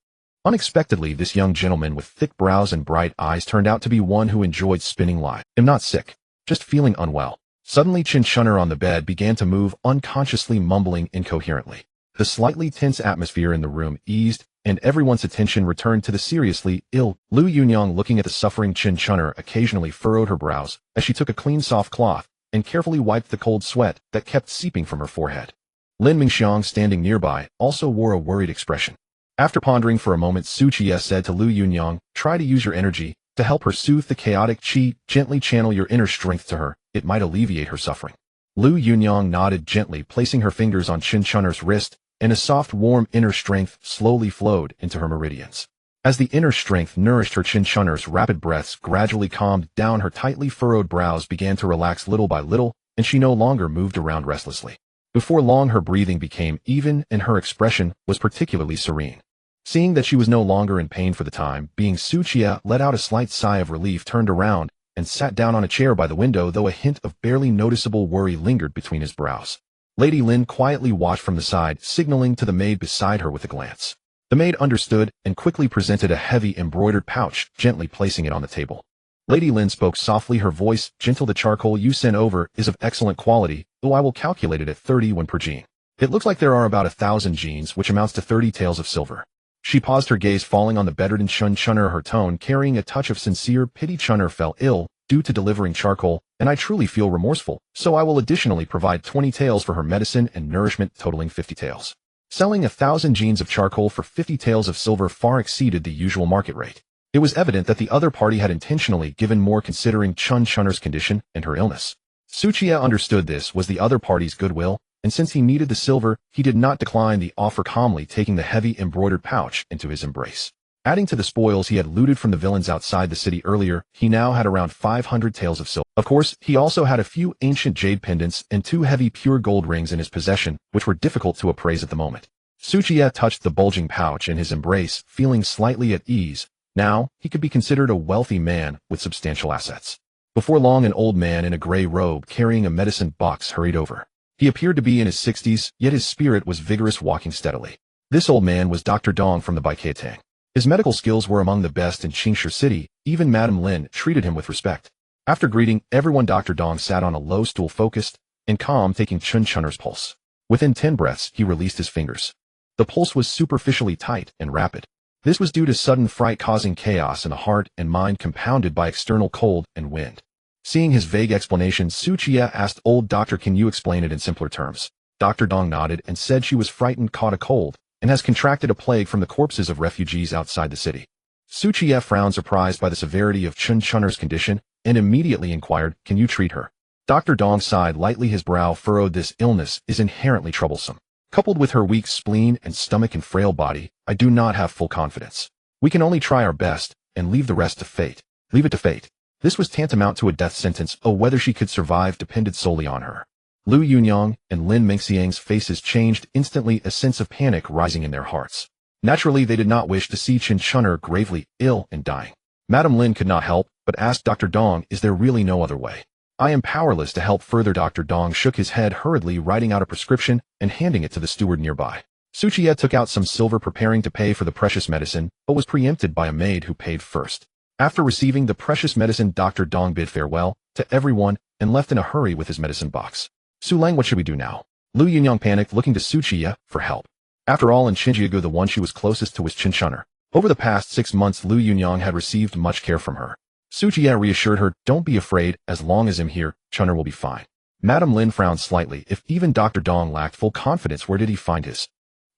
Unexpectedly, this young gentleman with thick brows and bright eyes turned out to be one who enjoyed spinning lies. I'm not sick, just feeling unwell. Suddenly Chun'er on the bed began to move, unconsciously mumbling incoherently. The slightly tense atmosphere in the room eased, and everyone's attention returned to the seriously ill Lu Yunyang. Looking at the suffering Chun'er, occasionally furrowed her brows as she took a clean soft cloth and carefully wiped the cold sweat that kept seeping from her forehead. Lin Mingxiang, standing nearby, also wore a worried expression. After pondering for a moment, Su Qiye said to Lu Yunyang, try to use your energy to help her soothe the chaotic qi, gently channel your inner strength to her, it might alleviate her suffering. Lu Yunyang nodded gently, placing her fingers on Chun'er's wrist, and a soft, warm inner strength slowly flowed into her meridians. As the inner strength nourished her, Chun'er's rapid breaths gradually calmed down, her tightly furrowed brows began to relax little by little, and she no longer moved around restlessly. Before long, her breathing became even, and her expression was particularly serene. Seeing that she was no longer in pain for the time being, Su Qiye let out a slight sigh of relief, turned around, and sat down on a chair by the window, though a hint of barely noticeable worry lingered between his brows. Lady Lin quietly watched from the side, signaling to the maid beside her with a glance. The maid understood and quickly presented a heavy embroidered pouch, gently placing it on the table. Lady Lin spoke softly, her voice gentle. The charcoal you sent over is of excellent quality, though I will calculate it at 31 per gene. It looks like there are about 1,000 genes, which amounts to 30 taels of silver. She paused, her gaze falling on the bedridden Chun'er, her tone carrying a touch of sincere pity. Chun'er fell ill due to delivering charcoal, and I truly feel remorseful, so I will additionally provide 20 taels for her medicine and nourishment, totaling 50 taels. Selling 1,000 genes of charcoal for 50 taels of silver far exceeded the usual market rate. It was evident that the other party had intentionally given more, considering Chun'er's condition and her illness. Su Qiye understood this was the other party's goodwill, and since he needed the silver, he did not decline the offer, calmly taking the heavy embroidered pouch into his embrace. Adding to the spoils he had looted from the villains outside the city earlier, he now had around 500 taels of silver. Of course, he also had a few ancient jade pendants and 2 heavy pure gold rings in his possession, which were difficult to appraise at the moment. Qiye touched the bulging pouch in his embrace, feeling slightly at ease. Now, he could be considered a wealthy man with substantial assets. Before long, an old man in a gray robe carrying a medicine box hurried over. He appeared to be in his 60s, yet his spirit was vigorous, walking steadily. This old man was Dr. Dong from the Baiketang. His medical skills were among the best in Qingshu City. Even Madame Lin treated him with respect. After greeting everyone, Dr. Dong sat on a low stool, focused and calm, taking Chun'er's pulse. Within 10 breaths, he released his fingers. The pulse was superficially tight and rapid. This was due to sudden fright causing chaos in the heart and mind, compounded by external cold and wind. Seeing his vague explanation, Qiye asked, "Old doctor, can you explain it in simpler terms?" Dr. Dong nodded and said she was frightened, caught a cold, and has contracted a plague from the corpses of refugees outside the city. Qiye frowned, surprised by the severity of Chun'er's condition, and immediately inquired, "Can you treat her?" Dr. Dong sighed lightly, his brow furrowed. "This illness is inherently troublesome. Coupled with her weak spleen and stomach and frail body, I do not have full confidence. We can only try our best, and leave the rest to fate. Leave it to fate." This was tantamount to a death sentence. Whether she could survive depended solely on her. Liu Yunyang and Lin Mingxiang's faces changed instantly, a sense of panic rising in their hearts. Naturally, they did not wish to see Chun'er gravely ill and dying. Madame Lin could not help but ask Dr. Dong, "Is there really no other way?" "I am powerless to help further." Dr. Dong shook his head, hurriedly writing out a prescription and handing it to the steward nearby. Qiye took out some silver, preparing to pay for the precious medicine, but was preempted by a maid who paid first. After receiving the precious medicine, Dr. Dong bid farewell to everyone and left in a hurry with his medicine box. "Sulang, what should we do now?" Liu Yunyang panicked, looking to Qiye for help. After all, in Xinjiagu, the one she was closest to was Chun'er. Over the past 6 months, Liu Yunyang had received much care from her. Qiye reassured her, "Don't be afraid, as long as I'm here, Chun'er will be fine." Madame Lin frowned slightly. If even Dr. Dong lacked full confidence, where did he find his?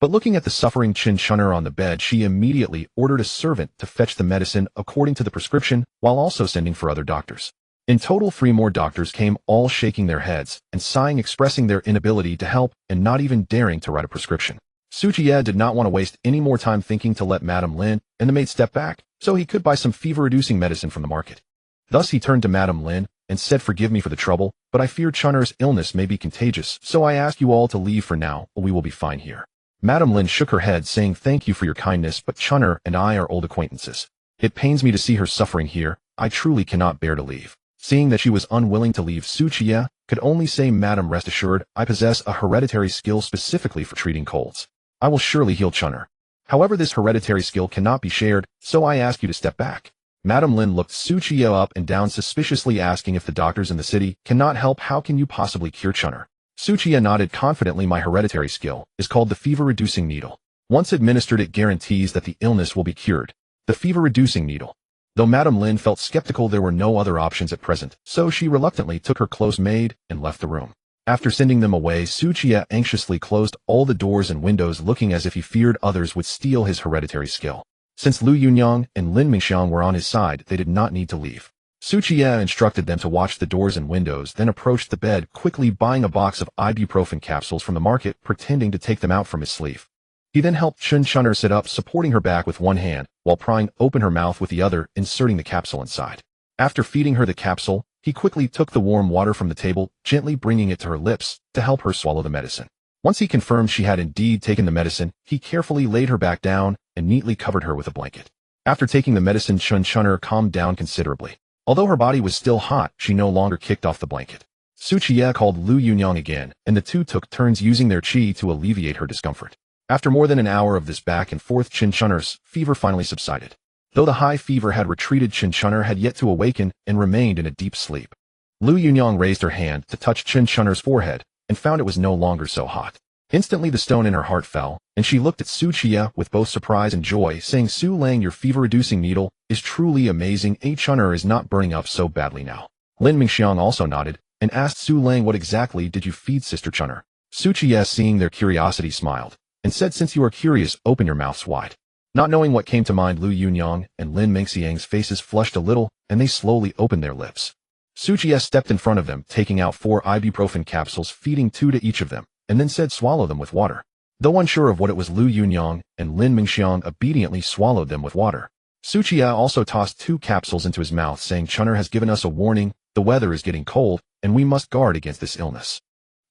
But looking at the suffering Chun'er on the bed, she immediately ordered a servant to fetch the medicine according to the prescription, while also sending for other doctors. In total, 3 more doctors came, all shaking their heads and sighing, expressing their inability to help and not even daring to write a prescription. Qiye did not want to waste any more time thinking to let Madame Lin and the maid step back, so he could buy some fever-reducing medicine from the market. Thus he turned to Madame Lin and said, "Forgive me for the trouble, but I fear Chun'er's illness may be contagious, so I ask you all to leave for now, or we will be fine here." Madame Lin shook her head, saying, "Thank you for your kindness, but Chun'er and I are old acquaintances. It pains me to see her suffering here. I truly cannot bear to leave." Seeing that she was unwilling to leave, Qiye could only say, "Madam, rest assured, I possess a hereditary skill specifically for treating colds. I will surely heal Chun'er. However, this hereditary skill cannot be shared, so I ask you to step back." Madame Lin looked Qiye up and down suspiciously, asking, "If the doctors in the city cannot help, how can you possibly cure Chun'er?" Qiye nodded confidently. "My hereditary skill is called the fever-reducing needle. Once administered, it guarantees that the illness will be cured." The fever-reducing needle. Though Madame Lin felt skeptical, there were no other options at present, so she reluctantly took her close maid and left the room. After sending them away, Qiye anxiously closed all the doors and windows, looking as if he feared others would steal his hereditary skill. Since Liu Yunyang and Lin Mingxiang were on his side, they did not need to leave. Qiye instructed them to watch the doors and windows, then approached the bed, quickly buying a box of ibuprofen capsules from the market, pretending to take them out from his sleeve. He then helped Chun'er sit up, supporting her back with one hand, while prying open her mouth with the other, inserting the capsule inside. After feeding her the capsule, he quickly took the warm water from the table, gently bringing it to her lips to help her swallow the medicine. Once he confirmed she had indeed taken the medicine, he carefully laid her back down and neatly covered her with a blanket. After taking the medicine, Chun'er calmed down considerably. Although her body was still hot, she no longer kicked off the blanket. Qiye called Liu Yunyang again, and the two took turns using their qi to alleviate her discomfort. After more than an hour of this back and forth, Chun'er's fever finally subsided. Though the high fever had retreated, Chun'er had yet to awaken and remained in a deep sleep. Liu Yunyang raised her hand to touch Chun'er's forehead and found it was no longer so hot. Instantly the stone in her heart fell, and she looked at Qiye with both surprise and joy, saying, "Su Lang, your fever-reducing needle is truly amazing. Chun'er is not burning up so badly now." Lin Mingxiang also nodded and asked Su Lang, "What exactly did you feed Sister Chun'er?" Qiye, seeing their curiosity, smiled and said, "Since you are curious, open your mouths wide." Not knowing what came to mind, Liu Yunyang and Lin Mingxiang's faces flushed a little, and they slowly opened their lips. Qiye stepped in front of them, taking out 4 ibuprofen capsules, feeding 2 to each of them, and then said swallow them with water. Though unsure of what it was, Liu Yunyang and Lin Mingxiang obediently swallowed them with water. Qiye also tossed 2 capsules into his mouth, saying, Chun'er has given us a warning, the weather is getting cold, and we must guard against this illness.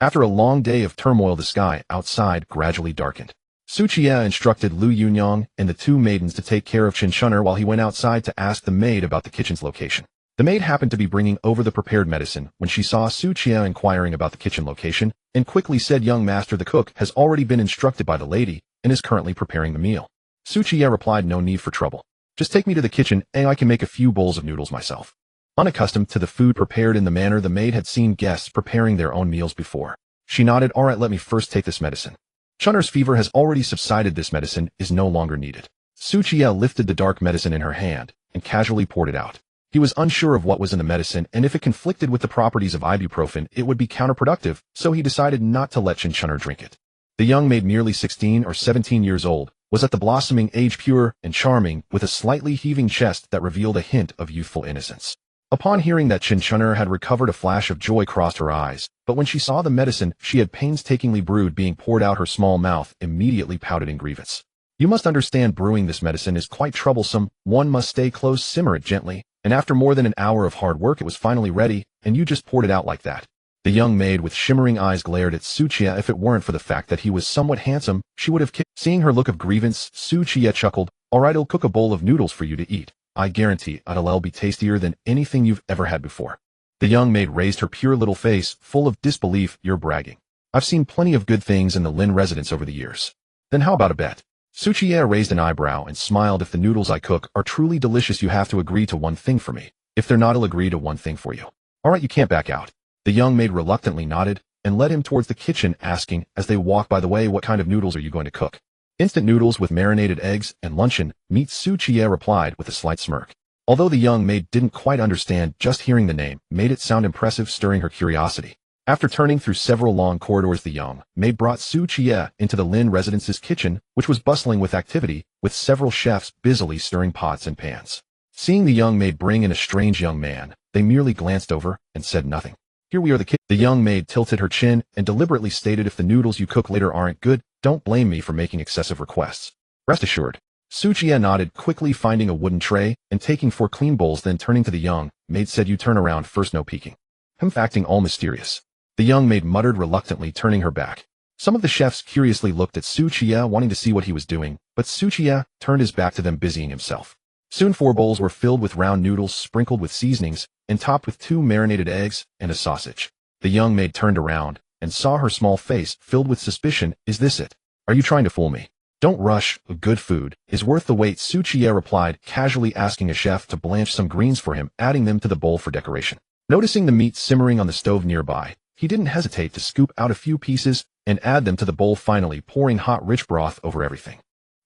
After a long day of turmoil, the sky outside gradually darkened. Qiye instructed Liu Yunyang and the 2 maidens to take care of Chun'er while he went outside to ask the maid about the kitchen's location. The maid happened to be bringing over the prepared medicine when she saw Qiye inquiring about the kitchen location, and quickly said, young master, the cook has already been instructed by the lady and is currently preparing the meal. Qiye replied, no need for trouble. Just take me to the kitchen and I can make a few bowls of noodles myself. Unaccustomed to the food prepared in the manner the maid had seen guests preparing their own meals before, she nodded, all right, let me first take this medicine. Chun'er's fever has already subsided, this medicine is no longer needed. Qiye lifted the dark medicine in her hand and casually poured it out. He was unsure of what was in the medicine, and if it conflicted with the properties of ibuprofen, it would be counterproductive, so he decided not to let Chun'er drink it. The young maid, nearly 16 or 17 years old, was at the blossoming age, pure and charming, with a slightly heaving chest that revealed a hint of youthful innocence. Upon hearing that Chun'er had recovered, a flash of joy crossed her eyes, but when she saw the medicine she had painstakingly brewed being poured out her small mouth, immediately pouted in grievance. You must understand, brewing this medicine is quite troublesome, one must stay close, simmer it gently, and after more than an hour of hard work it was finally ready, and you just poured it out like that. The young maid with shimmering eyes glared at Qiye. If it weren't for the fact that he was somewhat handsome, she would have kicked. Seeing her look of grievance, Qiye chuckled, all right, I'll cook a bowl of noodles for you to eat. I guarantee it'll be tastier than anything you've ever had before. The young maid raised her pure little face, full of disbelief. You're bragging. I've seen plenty of good things in the Lin residence over the years. Then how about a bet? Qiye raised an eyebrow and smiled. If the noodles I cook are truly delicious, you have to agree to one thing for me. If they're not, I'll agree to one thing for you. All right, you can't back out. The young maid reluctantly nodded and led him towards the kitchen, asking as they walked, by the way, what kind of noodles are you going to cook? Instant noodles with marinated eggs and luncheon meat, Qiye replied with a slight smirk. Although the young maid didn't quite understand, just hearing the name made it sound impressive, stirring her curiosity. After turning through several long corridors, the young maid brought Qiye into the Lin residence's kitchen, which was bustling with activity, with several chefs busily stirring pots and pans. Seeing the young maid bring in a strange young man, they merely glanced over and said nothing. Here we are, the kitchen. The young maid tilted her chin and deliberately stated, if the noodles you cook later aren't good, don't blame me for making excessive requests. Rest assured. Qiye nodded, quickly finding a wooden tray and taking 4 clean bowls, then turning to the young maid said, you turn around first, no peeking. Acting all mysterious. The young maid muttered reluctantly, turning her back. Some of the chefs curiously looked at Qiye, wanting to see what he was doing, but Qiye turned his back to them, busying himself. Soon 4 bowls were filled with round noodles sprinkled with seasonings and topped with 2 marinated eggs and a sausage. The young maid turned around and saw her small face filled with suspicion. Is this it? Are you trying to fool me? Don't rush, good food is worth the wait, Qiye replied, casually asking a chef to blanch some greens for him, adding them to the bowl for decoration. Noticing the meat simmering on the stove nearby, he didn't hesitate to scoop out a few pieces and add them to the bowl, finally pouring hot rich broth over everything.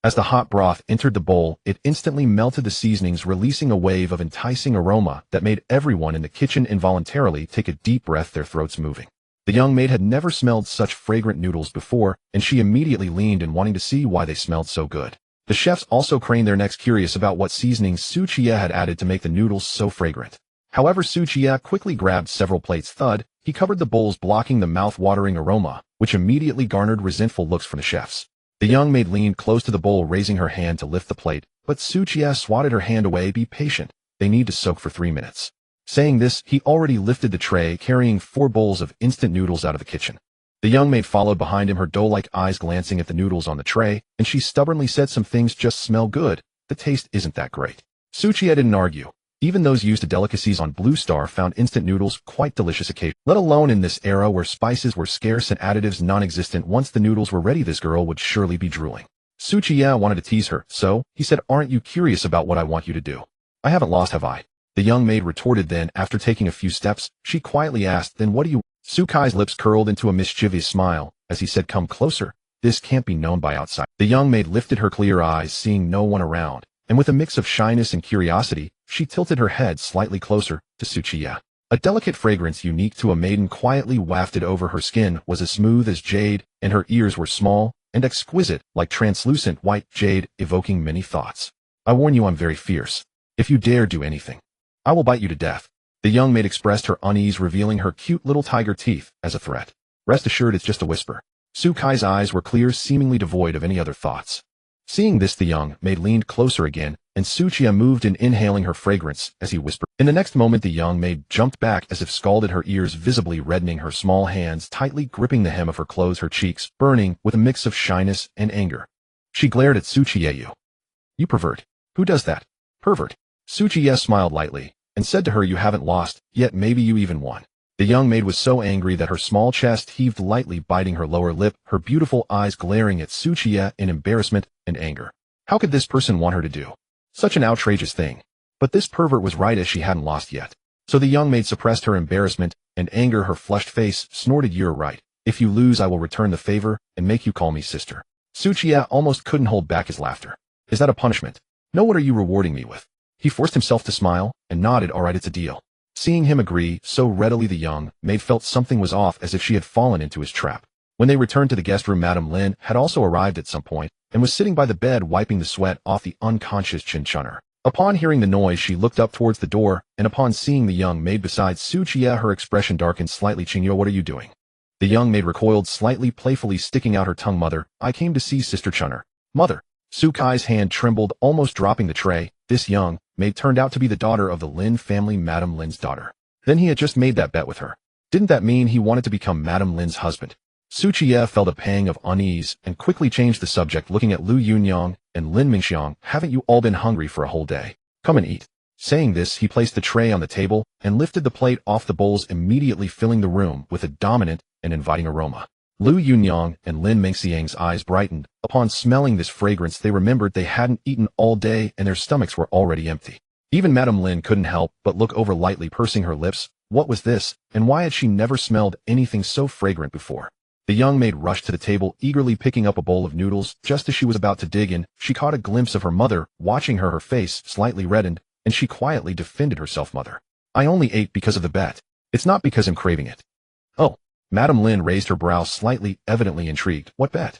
As the hot broth entered the bowl, it instantly melted the seasonings, releasing a wave of enticing aroma that made everyone in the kitchen involuntarily take a deep breath, their throats moving. The young maid had never smelled such fragrant noodles before, and she immediately leaned in, wanting to see why they smelled so good. The chefs also craned their necks, curious about what seasonings Qiye had added to make the noodles so fragrant. However, Qiye quickly grabbed several plates. Thud, he covered the bowls, blocking the mouth-watering aroma, which immediately garnered resentful looks from the chefs. The young maid leaned close to the bowl, raising her hand to lift the plate, but Qiye swatted her hand away. Be patient. They need to soak for 3 minutes. Saying this, he already lifted the tray, carrying 4 bowls of instant noodles out of the kitchen. The young maid followed behind him, her doe-like eyes glancing at the noodles on the tray, and she stubbornly said, some things just smell good. The taste isn't that great. Qiye didn't argue. Even those used to delicacies on Blue Star found instant noodles quite delicious occasionally, let alone in this era where spices were scarce and additives non-existent. Once the noodles were ready, this girl would surely be drooling. Qiye wanted to tease her, so he said, aren't you curious about what I want you to do? I haven't lost, have I? The young maid retorted. Then, after taking a few steps, she quietly asked, then what do you? Sukai's lips curled into a mischievous smile as he said, come closer. This can't be known by outside. The young maid lifted her clear eyes, seeing no one around, and with a mix of shyness and curiosity, she tilted her head slightly closer to Qiye. A delicate fragrance unique to a maiden quietly wafted over her. Skin was as smooth as jade, and her ears were small and exquisite, like translucent white jade, evoking many thoughts. I warn you, I'm very fierce. If you dare do anything, I will bite you to death. The young maid expressed her unease, revealing her cute little tiger teeth as a threat. Rest assured, it's just a whisper. Su Kai's eyes were clear, seemingly devoid of any other thoughts. Seeing this, the young maid leaned closer again, and Su Qiye moved in, inhaling her fragrance as he whispered. In the next moment, the young maid jumped back as if scalded, her ears visibly reddening, her small hands tightly gripping the hem of her clothes, her cheeks burning with a mix of shyness and anger. She glared at Su Qiye. You pervert. Who does that? Pervert. Su Qiye smiled lightly and said to her, you haven't lost, yet maybe you even won. The young maid was so angry that her small chest heaved lightly, biting her lower lip, her beautiful eyes glaring at Su Qiye in embarrassment and anger. How could this person want her to do such an outrageous thing? But this pervert was right, as she hadn't lost yet. So the young maid suppressed her embarrassment and anger. Her flushed face snorted, you're right. If you lose, I will return the favor and make you call me sister. Su Qiye almost couldn't hold back his laughter. Is that a punishment? No, what are you rewarding me with? He forced himself to smile and nodded. All right, it's a deal. Seeing him agree so readily, the young maid felt something was off, as if she had fallen into his trap. When they returned to the guest room, Madame Lin had also arrived at some point and was sitting by the bed, wiping the sweat off the unconscious Chinchunner. Upon hearing the noise, she looked up towards the door, and upon seeing the young maid beside Su Qiye, her expression darkened slightly. Qingyo, what are you doing? The young maid recoiled slightly, playfully sticking out her tongue. Mother, I came to see Sister Chunner. Mother. Su Kai's hand trembled, almost dropping the tray. This young maid turned out to be the daughter of the Lin family, Madame Lin's daughter. Then he had just made that bet with her. Didn't that mean he wanted to become Madame Lin's husband? Su Qiye felt a pang of unease and quickly changed the subject, looking at Liu Yunyang and Lin Mingxiang. Haven't you all been hungry for a whole day? Come and eat. Saying this, he placed the tray on the table and lifted the plate off the bowls, immediately filling the room with a dominant and inviting aroma. Liu Yunyang and Lin Mingxiang's eyes brightened. Upon smelling this fragrance, they remembered they hadn't eaten all day and their stomachs were already empty. Even Madame Lin couldn't help but look over lightly, pursing her lips. What was this, and why had she never smelled anything so fragrant before? The young maid rushed to the table, eagerly picking up a bowl of noodles. Just as she was about to dig in, she caught a glimpse of her mother, watching her. Her face slightly reddened, and she quietly defended herself. Mother, I only ate because of the bet. It's not because I'm craving it. Oh. Madame Lin raised her brow slightly, evidently intrigued. What bet?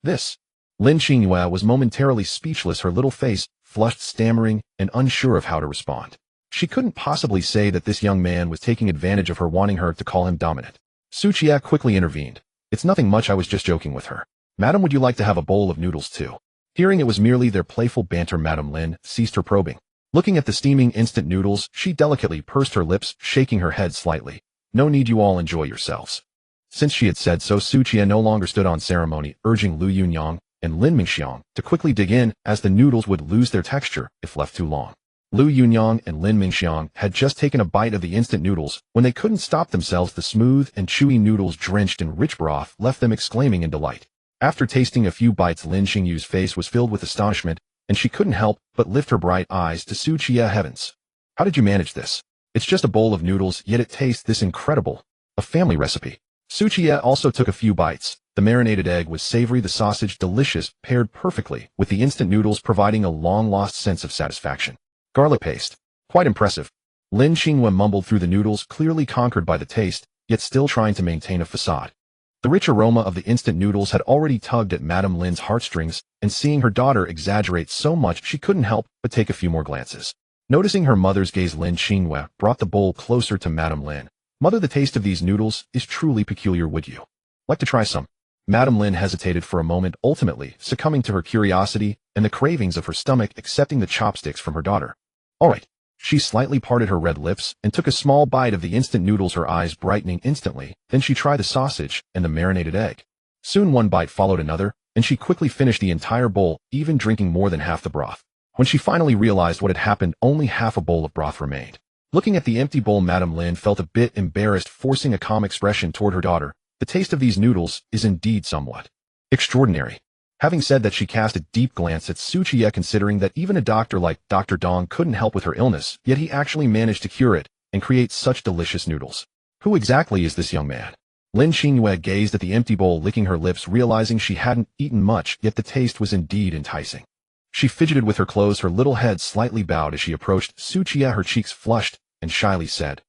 This. Lin Qingyue was momentarily speechless, her little face flushed, stammering, and unsure of how to respond. She couldn't possibly say that this young man was taking advantage of her, wanting her to call him dominant. Su Qiye quickly intervened. It's nothing much, I was just joking with her. Madam, would you like to have a bowl of noodles too? Hearing it was merely their playful banter, Madame Lin ceased her probing. Looking at the steaming instant noodles, she delicately pursed her lips, shaking her head slightly. No need, you all enjoy yourselves. Since she had said so, Su Qiye no longer stood on ceremony, urging Liu Yunyang and Lin Mingxiang to quickly dig in, as the noodles would lose their texture if left too long. Liu Yunyang and Lin Mingxiang had just taken a bite of the instant noodles when they couldn't stop themselves. The smooth and chewy noodles, drenched in rich broth, left them exclaiming in delight. After tasting a few bites, Lin Xingyu's face was filled with astonishment, and she couldn't help but lift her bright eyes to Su Qiye. Heavens! How did you manage this? It's just a bowl of noodles, yet it tastes this incredible. A family recipe. Su Qiye also took a few bites. The marinated egg was savory, the sausage delicious, paired perfectly with the instant noodles, providing a long-lost sense of satisfaction. Garlic paste. Quite impressive. Lin Qingyue mumbled through the noodles, clearly conquered by the taste, yet still trying to maintain a facade. The rich aroma of the instant noodles had already tugged at Madame Lin's heartstrings, and seeing her daughter exaggerate so much, she couldn't help but take a few more glances. Noticing her mother's gaze, Lin Qingyue brought the bowl closer to Madame Lin. Mother, the taste of these noodles is truly peculiar. Would you like to try some? Madame Lin hesitated for a moment, ultimately succumbing to her curiosity and the cravings of her stomach, accepting the chopsticks from her daughter. All right. She slightly parted her red lips and took a small bite of the instant noodles, her eyes brightening instantly. Then she tried the sausage and the marinated egg. Soon one bite followed another, and she quickly finished the entire bowl, even drinking more than half the broth. When she finally realized what had happened, only half a bowl of broth remained. Looking at the empty bowl, Madame Lin felt a bit embarrassed, forcing a calm expression toward her daughter. The taste of these noodles is indeed somewhat extraordinary. Having said that, she cast a deep glance at Su Qiye, considering that even a doctor like Dr. Dong couldn't help with her illness, yet he actually managed to cure it and create such delicious noodles. Who exactly is this young man? Lin Qingyue gazed at the empty bowl, licking her lips, realizing she hadn't eaten much, yet the taste was indeed enticing. She fidgeted with her clothes, her little head slightly bowed as she approached Su Qiye, her cheeks flushed, and shyly said,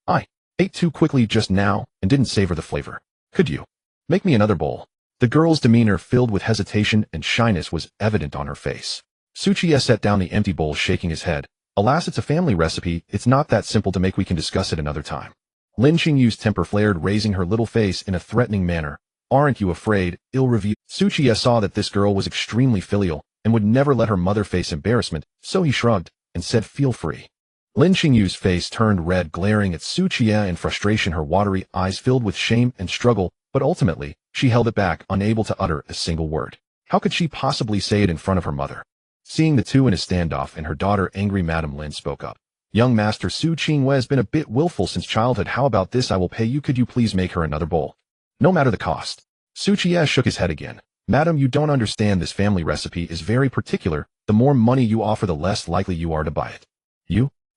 I ate too quickly just now and didn't savor the flavor. Could you make me another bowl? The girl's demeanor, filled with hesitation and shyness, was evident on her face. Su Qiye set down the empty bowl, shaking his head. Alas, it's a family recipe. It's not that simple to make. We can discuss it another time. Lin Qingyu's temper flared, raising her little face in a threatening manner. Aren't you afraid? Ill review. Qiye saw that this girl was extremely filial and would never let her mother face embarrassment, so he shrugged and said, feel free. Lin Qingyu's face turned red, glaring at Qiye in frustration, her watery eyes filled with shame and struggle, but ultimately, she held it back, unable to utter a single word. How could she possibly say it in front of her mother? Seeing the two in a standoff and her daughter angry, Madame Lin spoke up. Young Master Su Qingwei has been a bit willful since childhood. How about this? I will pay you. Could you please make her another bowl? No matter the cost. Qiye shook his head again. Madam, you don't understand. This family recipe is very particular. The more money you offer, the less likely you are to buy it.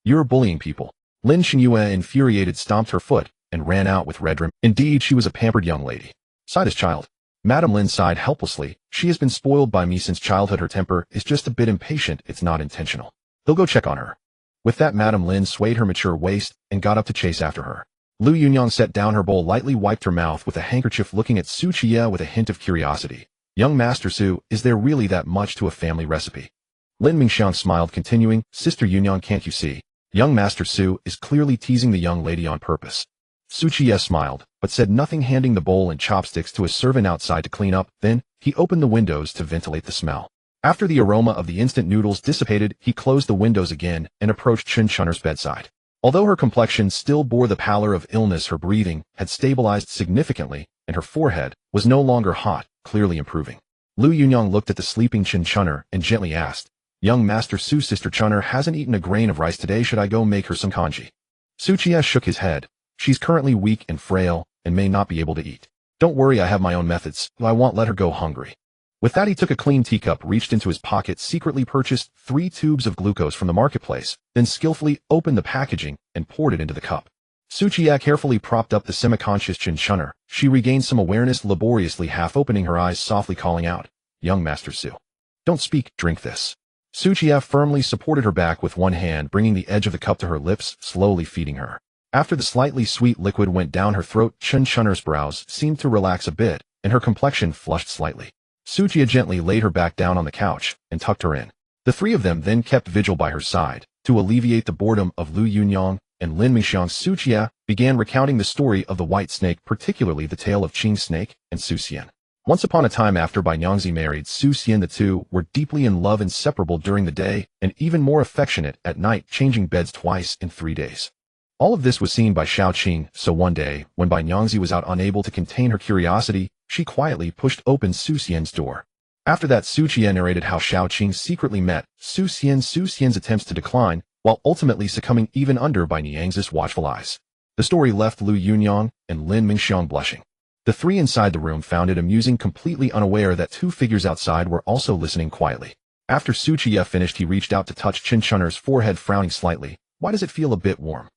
You're bullying people. Lin Qingyue, infuriated, stomped her foot and ran out with red rim. Indeed, she was a pampered young lady. Sighed his child. Madame Lin sighed helplessly. She has been spoiled by me since childhood. Her temper is just a bit impatient. It's not intentional. He'll go check on her. With that, Madame Lin swayed her mature waist and got up to chase after her. Liu Yunyang set down her bowl, lightly wiped her mouth with a handkerchief, looking at Qiye with a hint of curiosity. Young Master Su, is there really that much to a family recipe? Lin Mingxiang smiled, continuing, Sister Yunyang, can't you see? Young Master Su is clearly teasing the young lady on purpose. Qiye smiled, but said nothing, handing the bowl and chopsticks to a servant outside to clean up. Then, he opened the windows to ventilate the smell. After the aroma of the instant noodles dissipated, he closed the windows again and approached Chen Chun'er's bedside. Although her complexion still bore the pallor of illness, her breathing had stabilized significantly, and her forehead was no longer hot, clearly improving. Liu Yunyang looked at the sleeping Chen Chun'er and gently asked, Young Master Su, Sister Chun'er hasn't eaten a grain of rice today. Should I go make her some congee? Qiye shook his head. She's currently weak and frail and may not be able to eat. Don't worry, I have my own methods. I won't let her go hungry. With that, he took a clean teacup, reached into his pocket, secretly purchased 3 tubes of glucose from the marketplace, then skillfully opened the packaging and poured it into the cup. Qiye carefully propped up the semi-conscious Chen Chun'er. She regained some awareness, laboriously half opening her eyes, softly calling out, Young Master Su. Don't speak, drink this. Qiye firmly supported her back with one hand, bringing the edge of the cup to her lips, slowly feeding her. After the slightly sweet liquid went down her throat, Chen Chun'er's brows seemed to relax a bit, and her complexion flushed slightly. Qiye gently laid her back down on the couch and tucked her in. The 3 of them then kept vigil by her side. To alleviate the boredom of Liu Yunyang and Lin Mingxiang, Qiye began recounting the story of the white snake, particularly the tale of Qing's snake and Su Xian. Once upon a time, after Bai Nyangzi married Su Xian, the two were deeply in love, inseparable during the day, and even more affectionate at night, changing beds twice in 3 days. All of this was seen by Xiao Qing, so one day, when Bai Nyangzi was out, unable to contain her curiosity, she quietly pushed open Su Xian's door. After that, Qiye narrated how Xiao Qing secretly met Su Xian's attempts to decline, while ultimately succumbing even under Bai Nyangzi's watchful eyes. The story left Liu Yunyang and Lin Mingxiang blushing. The 3 inside the room found it amusing, completely unaware that 2 figures outside were also listening quietly. After Qiye finished, he reached out to touch Chen Chun'er's forehead, frowning slightly. Why does it feel a bit warm?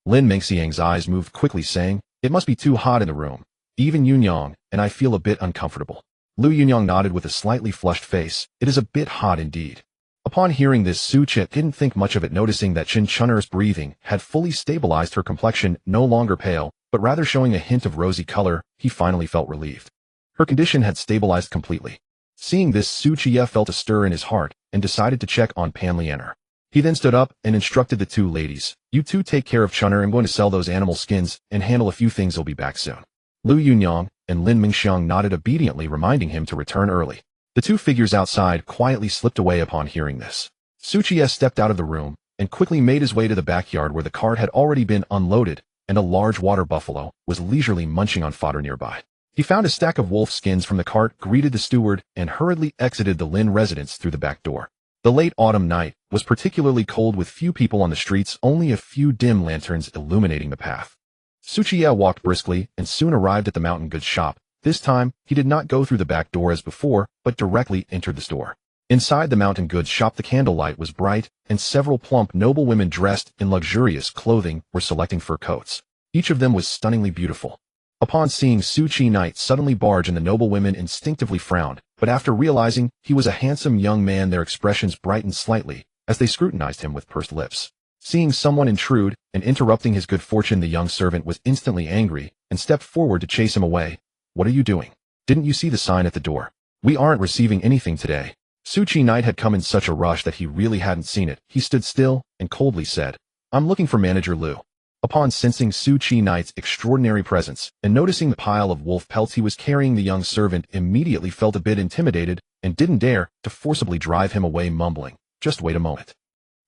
Lin Mingxiang's eyes moved quickly, saying, It must be too hot in the room. Even Yunyang and I feel a bit uncomfortable. Liu Yunyang nodded with a slightly flushed face. It is a bit hot indeed. Upon hearing this, Qiye didn't think much of it, noticing that Chen Chun'er's breathing had fully stabilized, her complexion no longer pale, but rather showing a hint of rosy color. He finally felt relieved. Her condition had stabilized completely. Seeing this, Qiye felt a stir in his heart and decided to check on Pan Lianer. He then stood up and instructed the 2 ladies, You 2 take care of Chun'er. I'm going to sell those animal skins and handle a few things. He'll be back soon. Liu Yunyang and Lin Mingxiang nodded obediently, reminding him to return early. The 2 figures outside quietly slipped away upon hearing this. Qiye stepped out of the room and quickly made his way to the backyard, where the cart had already been unloaded and a large water buffalo was leisurely munching on fodder nearby. He found a stack of wolf skins from the cart, greeted the steward, and hurriedly exited the Lin residence through the back door. The late autumn night was particularly cold, with few people on the streets, only a few dim lanterns illuminating the path. Qiye walked briskly and soon arrived at the mountain goods shop. This time, he did not go through the back door as before, but directly entered the store. Inside the mountain goods shop, the candlelight was bright, and several plump noble women dressed in luxurious clothing were selecting fur coats. Each of them was stunningly beautiful. Upon seeing Qiye Knight suddenly barge in, the noble women instinctively frowned, but after realizing he was a handsome young man, their expressions brightened slightly as they scrutinized him with pursed lips. Seeing someone intrude and interrupting his good fortune, the young servant was instantly angry and stepped forward to chase him away. What are you doing? Didn't you see the sign at the door? We aren't receiving anything today. Qiye Knight had come in such a rush that he really hadn't seen it. He stood still and coldly said, I'm looking for Manager Liu. Upon sensing Su Chi Knight's extraordinary presence and noticing the pile of wolf pelts he was carrying, the young servant immediately felt a bit intimidated and didn't dare to forcibly drive him away, mumbling, "Just wait a moment."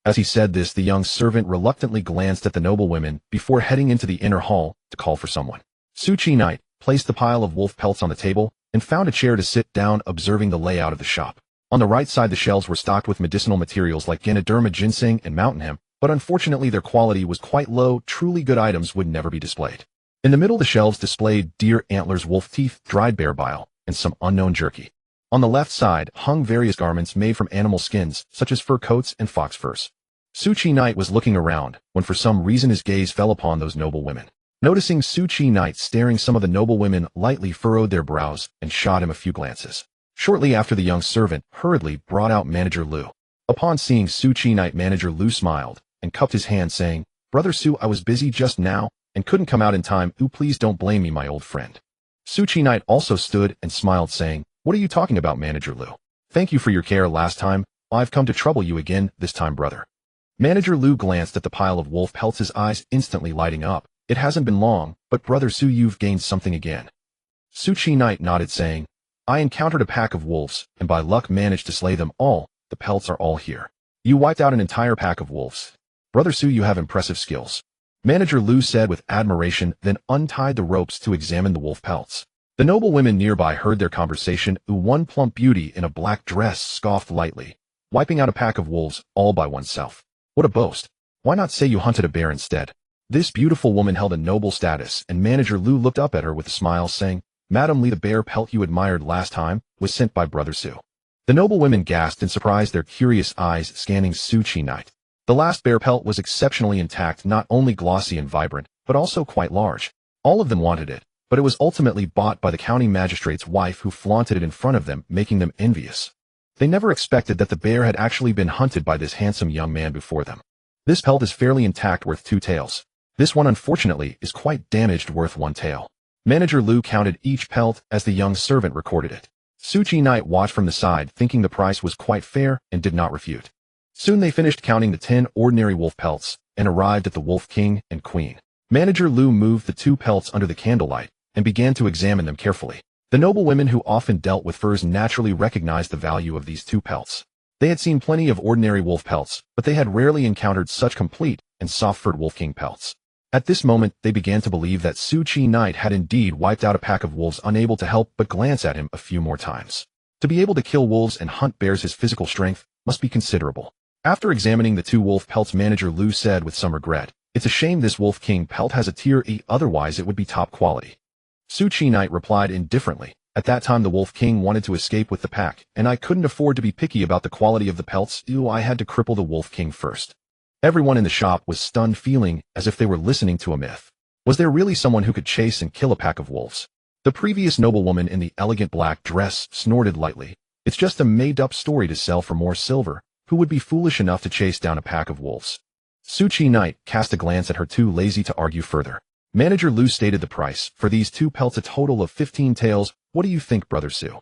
As he said this, the young servant reluctantly glanced at the noblewomen before heading into the inner hall to call for someone. Su Chi Knight placed the pile of wolf pelts on the table and found a chair to sit down, observing the layout of the shop. On the right side, the shelves were stocked with medicinal materials like Ganoderma, ginseng, and mountain hemp, but unfortunately their quality was quite low. Truly good items would never be displayed. In the middle, the shelves displayed deer antlers, wolf teeth, dried bear bile, and some unknown jerky. On the left side hung various garments made from animal skins, such as fur coats and fox furs. Su Chi Knight was looking around when for some reason his gaze fell upon those noble women. Noticing Su Chi Knight staring, some of the noble women lightly furrowed their brows and shot him a few glances. Shortly after, the young servant hurriedly brought out Manager Liu. Upon seeing Su Chi Knight, Manager Liu smiled and cupped his hand, saying, "Brother Su, I was busy just now and couldn't come out in time. Please don't blame me, my old friend." Su Chi Knight also stood and smiled, saying, "What are you talking about, Manager Liu? Thank you for your care last time. I've come to trouble you again this time, brother." Manager Liu glanced at the pile of wolf pelts, his eyes instantly lighting up. "It hasn't been long, but Brother Su, you've gained something again." Su Chi Knight nodded, saying, "I encountered a pack of wolves, and by luck managed to slay them all. The pelts are all here." "You wiped out an entire pack of wolves. Brother Su, you have impressive skills," Manager Liu said with admiration, then untied the ropes to examine the wolf pelts. The noble women nearby heard their conversation. One plump beauty in a black dress scoffed lightly, "Wiping out a pack of wolves all by oneself. What a boast. Why not say you hunted a bear instead?" This beautiful woman held a noble status, and Manager Liu looked up at her with a smile, saying, "Madam Li, the bear pelt you admired last time was sent by Brother Su." The noble women gasped in surprise, their curious eyes scanning Su Chi Knight. The last bear pelt was exceptionally intact, not only glossy and vibrant, but also quite large. All of them wanted it, but it was ultimately bought by the county magistrate's wife, who flaunted it in front of them, making them envious. They never expected that the bear had actually been hunted by this handsome young man before them. "This pelt is fairly intact, worth 2 taels. This one, unfortunately, is quite damaged, worth 1 tael." Manager Liu counted each pelt as the young servant recorded it. Su Chi Knight watched from the side, thinking the price was quite fair, and did not refute. Soon they finished counting the 10 ordinary wolf pelts and arrived at the Wolf King and Queen. Manager Liu moved the 2 pelts under the candlelight and began to examine them carefully. The noble women, who often dealt with furs, naturally recognized the value of these 2 pelts. They had seen plenty of ordinary wolf pelts, but they had rarely encountered such complete and soft-furred Wolf King pelts. At this moment, they began to believe that Su Chi Knight had indeed wiped out a pack of wolves, unable to help but glance at him a few more times. To be able to kill wolves and hunt bears, his physical strength must be considerable. After examining the 2 wolf pelts, Manager Liu said with some regret, "It's a shame this Wolf King pelt has a tier E, otherwise it would be top quality." Su Chi Knight replied indifferently, "At that time the Wolf King wanted to escape with the pack, and I couldn't afford to be picky about the quality of the pelts. I had to cripple the Wolf King first." Everyone in the shop was stunned, feeling as if they were listening to a myth. Was there really someone who could chase and kill a pack of wolves? The previous noblewoman in the elegant black dress snorted lightly. "It's just a made-up story to sell for more silver. Who would be foolish enough to chase down a pack of wolves?" Su Chi Knight cast a glance at her, too lazy to argue further. Manager Liu stated the price for these 2 pelts, a total of 15 taels. "What do you think, Brother Su?"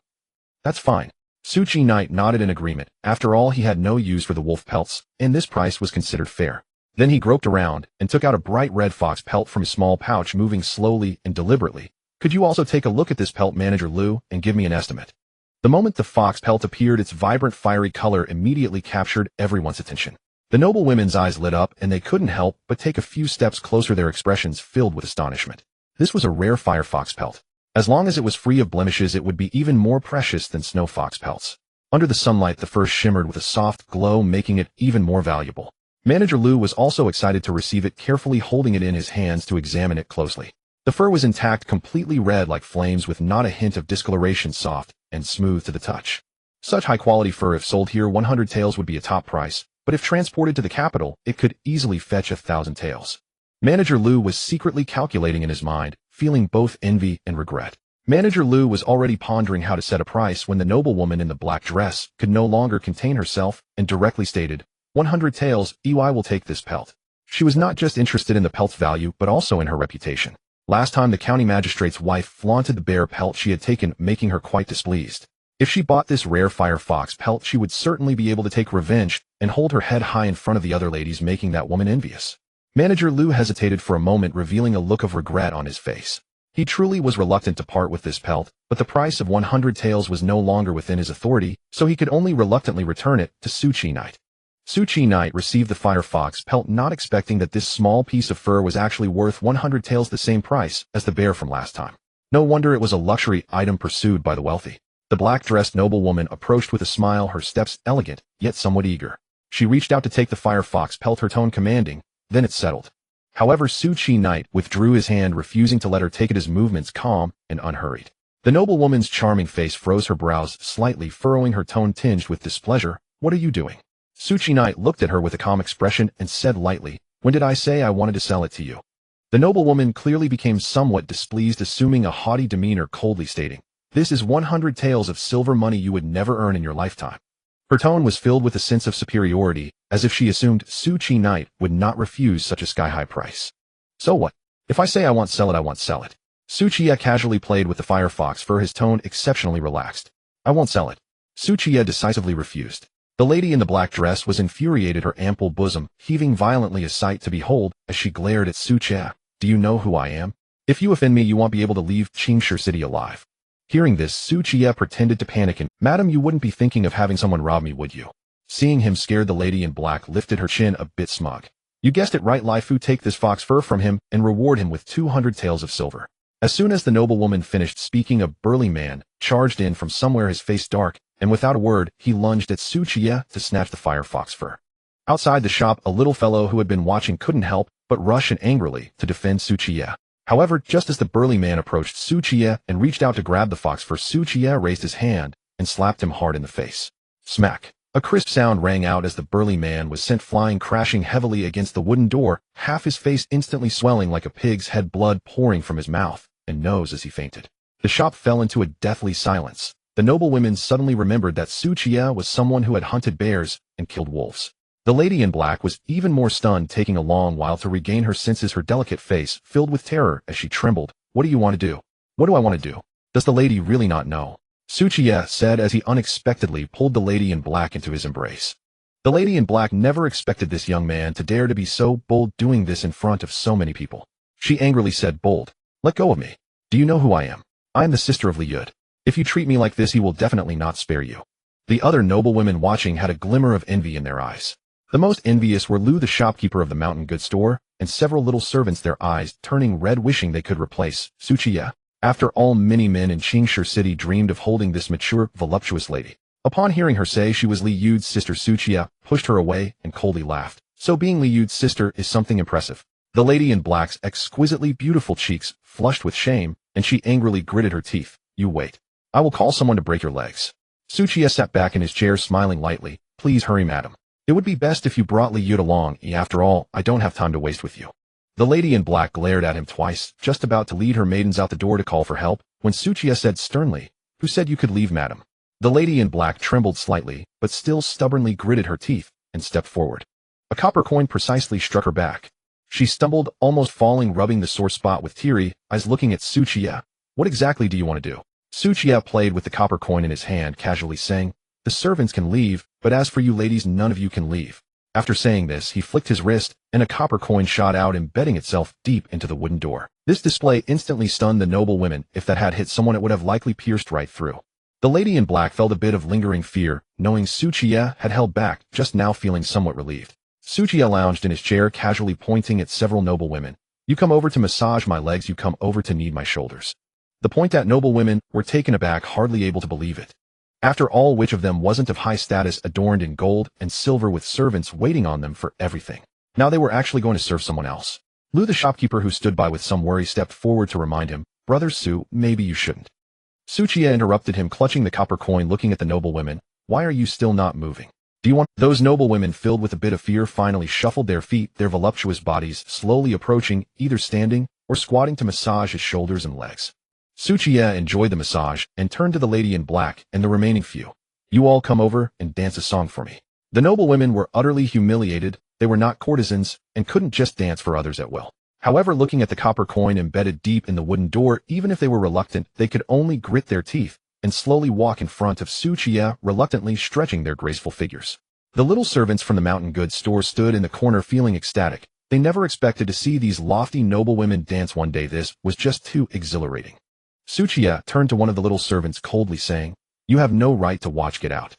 "That's fine." Su Chi Knight nodded in agreement. After all, he had no use for the wolf pelts, and this price was considered fair. Then he groped around and took out a bright red fox pelt from his small pouch, moving slowly and deliberately. "Could you also take a look at this pelt, Manager Liu, and give me an estimate?" The moment the fox pelt appeared, its vibrant fiery color immediately captured everyone's attention. The noble women's eyes lit up, and they couldn't help but take a few steps closer, their expressions filled with astonishment. This was a rare fire fox pelt. As long as it was free of blemishes, it would be even more precious than snow fox pelts. Under the sunlight, the fur shimmered with a soft glow, making it even more valuable. Manager Liu was also excited to receive it, carefully holding it in his hands to examine it closely. The fur was intact, completely red like flames, with not a hint of discoloration, soft and smooth to the touch. Such high-quality fur, if sold here, 100 taels would be a top price, but if transported to the capital, it could easily fetch 1,000 taels. Manager Liu was secretly calculating in his mind, feeling both envy and regret. Manager Liu was already pondering how to set a price when the noblewoman in the black dress could no longer contain herself and directly stated, 100 taels, I will take this pelt. She was not just interested in the pelt's value, but also in her reputation. Last time the county magistrate's wife flaunted the bear pelt she had taken, making her quite displeased. If she bought this rare fire fox pelt, she would certainly be able to take revenge and hold her head high in front of the other ladies, making that woman envious. Manager Liu hesitated for a moment, revealing a look of regret on his face. He truly was reluctant to part with this pelt, but the price of 100 taels was no longer within his authority, so he could only reluctantly return it to Qiye Knight. Qiye Knight received the firefox pelt, not expecting that this small piece of fur was actually worth 100 taels, the same price as the bear from last time. No wonder it was a luxury item pursued by the wealthy. The black-dressed noblewoman approached with a smile, her steps elegant, yet somewhat eager. She reached out to take the firefox pelt, her tone commanding, then it settled. However, Qiye Knight withdrew his hand, refusing to let her take it, his movements calm and unhurried. The noblewoman's charming face froze, her brows slightly furrowing, her tone tinged with displeasure. "What are you doing?" Qiye Knight looked at her with a calm expression and said lightly, "When did I say I wanted to sell it to you?" The noblewoman clearly became somewhat displeased, assuming a haughty demeanor, coldly stating, "This is 100 taels of silver money you would never earn in your lifetime." Her tone was filled with a sense of superiority, as if she assumed Qiye Knight would not refuse such a sky-high price. "So what? If I say I want sell it, I want sell it." Qiye casually played with the firefox fur, his tone exceptionally relaxed. "I won't sell it." Qiye decisively refused. The lady in the black dress was infuriated, her ample bosom heaving violently, a sight to behold, as she glared at Qiye. "Do you know who I am? If you offend me, you won't be able to leave Qingshu City alive." Hearing this, Qiye pretended to panic and, "Madam, you wouldn't be thinking of having someone rob me, would you?" Seeing him scared, the lady in black lifted her chin, a bit smug. "You guessed it right, Lai Fu, take this fox fur from him and reward him with 200 taels of silver." As soon as the noblewoman finished speaking, a burly man charged in from somewhere, his face dark, and without a word, he lunged at Qiye to snatch the firefox fur. Outside the shop, a little fellow who had been watching couldn't help but rush in angrily to defend Qiye. However, just as the burly man approached Qiye and reached out to grab the fox fur, Qiye raised his hand and slapped him hard in the face. Smack! A crisp sound rang out as the burly man was sent flying, crashing heavily against the wooden door, half his face instantly swelling like a pig's head, blood pouring from his mouth and nose as he fainted. The shop fell into a deathly silence. The noblewomen suddenly remembered that Qiye was someone who had hunted bears and killed wolves. The lady in black was even more stunned, taking a long while to regain her senses, her delicate face filled with terror as she trembled. "What do you want to do?" "What do I want to do? Does the lady really not know?" Qiye said as he unexpectedly pulled the lady in black into his embrace. The lady in black never expected this young man to dare to be so bold, doing this in front of so many people. She angrily said, "Bold? Let go of me. Do you know who I am? I am the sister of Liu. If you treat me like this, he will definitely not spare you." The other noblewomen watching had a glimmer of envy in their eyes. The most envious were Liu, the shopkeeper of the mountain goods store, and several little servants, their eyes turning red, wishing they could replace Qiye. After all, many men in Qingshu City dreamed of holding this mature, voluptuous lady. Upon hearing her say she was Liu's sister, Qiye pushed her away and coldly laughed. So being Liu's sister is something impressive. The lady in black's exquisitely beautiful cheeks flushed with shame, and she angrily gritted her teeth. "You wait. I will call someone to break your legs." Qiye sat back in his chair, smiling lightly. "Please hurry, madam. It would be best if you brought Liu along. After all, I don't have time to waste with you." The lady in black glared at him twice, just about to lead her maidens out the door to call for help, when Qiye said sternly, "Who said you could leave, madam?" The lady in black trembled slightly, but still stubbornly gritted her teeth and stepped forward. A copper coin precisely struck her back. She stumbled, almost falling, rubbing the sore spot with teary eyes, looking at Qiye. "What exactly do you want to do?" Qiye played with the copper coin in his hand, casually saying, "The servants can leave, but as for you ladies, none of you can leave." After saying this, he flicked his wrist, and a copper coin shot out, embedding itself deep into the wooden door. This display instantly stunned the noble women. If that had hit someone, it would have likely pierced right through. The lady in black felt a bit of lingering fear, knowing Qiye had held back, just now feeling somewhat relieved. Qiye lounged in his chair, casually pointing at several noble women. "You come over to massage my legs, you come over to knead my shoulders." The point at noble women were taken aback, hardly able to believe it. After all, which of them wasn't of high status, adorned in gold and silver with servants waiting on them for everything? Now they were actually going to serve someone else. Liu, the shopkeeper who stood by with some worry, stepped forward to remind him, "Brother Su, maybe you shouldn't." Qiye interrupted him, clutching the copper coin, looking at the noble women. "Why are you still not moving? Do you want—" Those noble women, filled with a bit of fear, finally shuffled their feet, their voluptuous bodies slowly approaching, either standing or squatting to massage his shoulders and legs. Qiye enjoyed the massage and turned to the lady in black and the remaining few. "You all come over and dance a song for me." The noble women were utterly humiliated. They were not courtesans and couldn't just dance for others at will. However, looking at the copper coin embedded deep in the wooden door, even if they were reluctant, they could only grit their teeth and slowly walk in front of Qiye, reluctantly stretching their graceful figures. The little servants from the mountain goods store stood in the corner, feeling ecstatic. They never expected to see these lofty noble women dance one day. This was just too exhilarating. Qiye turned to one of the little servants coldly saying, "You have no right to watch, get out."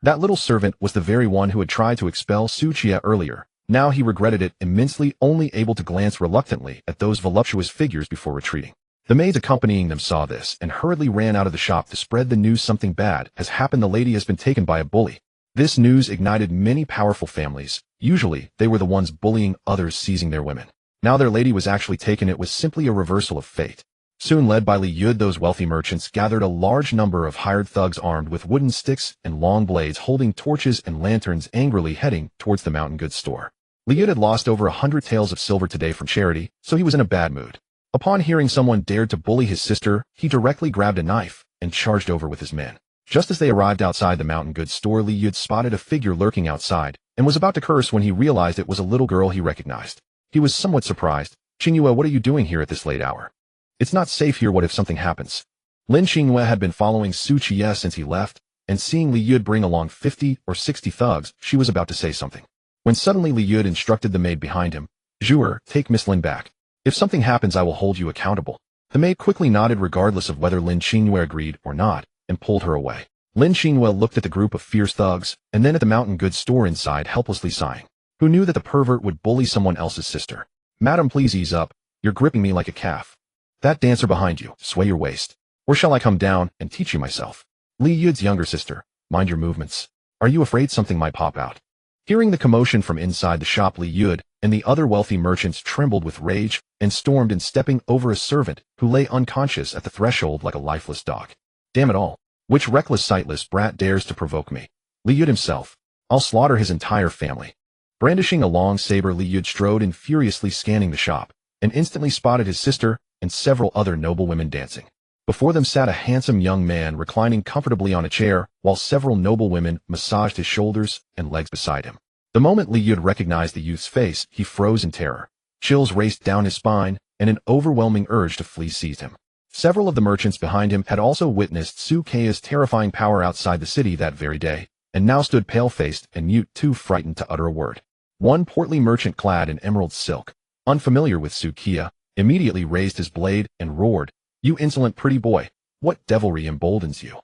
That little servant was the very one who had tried to expel Qiye earlier. Now he regretted it immensely, only able to glance reluctantly at those voluptuous figures before retreating. The maids accompanying them saw this and hurriedly ran out of the shop to spread the news. Something bad has happened. The lady has been taken by a bully. This news ignited many powerful families. Usually, they were the ones bullying others, seizing their women. Now their lady was actually taken. It was simply a reversal of fate. Soon, led by Liu, those wealthy merchants gathered a large number of hired thugs armed with wooden sticks and long blades, holding torches and lanterns, angrily heading towards the mountain goods store. Liu had lost over 100 taels of silver today from charity, so he was in a bad mood. Upon hearing someone dared to bully his sister, he directly grabbed a knife and charged over with his men. Just as they arrived outside the mountain goods store, Liu spotted a figure lurking outside and was about to curse when he realized it was a little girl he recognized. He was somewhat surprised. "Qiye, what are you doing here at this late hour? It's not safe here. What if something happens?" Lin Qiye had been following Qiye since he left, and seeing Liu bring along 50 or 60 thugs, she was about to say something. When suddenly Liu instructed the maid behind him, "Zhuer, take Miss Lin back. If something happens, I will hold you accountable." The maid quickly nodded regardless of whether Lin Qiye agreed or not, and pulled her away. Lin Qiye looked at the group of fierce thugs, and then at the mountain goods store inside, helplessly sighing. Who knew that the pervert would bully someone else's sister? "Madam, please ease up. You're gripping me like a calf. That dancer behind you, sway your waist. Or shall I come down and teach you myself?" Liu's younger sister, "Mind your movements. Are you afraid something might pop out?" Hearing the commotion from inside the shop, Liu and the other wealthy merchants trembled with rage and stormed in, stepping over a servant who lay unconscious at the threshold like a lifeless dog. "Damn it all. Which reckless, sightless brat dares to provoke me? Liu himself. I'll slaughter his entire family." Brandishing a long saber, Liu strode in, furiously scanning the shop, and instantly spotted his sister and several other noble women dancing. Before them sat a handsome young man reclining comfortably on a chair, while several noble women massaged his shoulders and legs beside him. The moment Liu recognized the youth's face, he froze in terror. Chills raced down his spine, and an overwhelming urge to flee seized him. Several of the merchants behind him had also witnessed Qiye's terrifying power outside the city that very day, and now stood pale-faced and mute, too frightened to utter a word. One portly merchant clad in emerald silk, unfamiliar with Qiye, immediately raised his blade and roared, "You insolent pretty boy, what devilry emboldens you?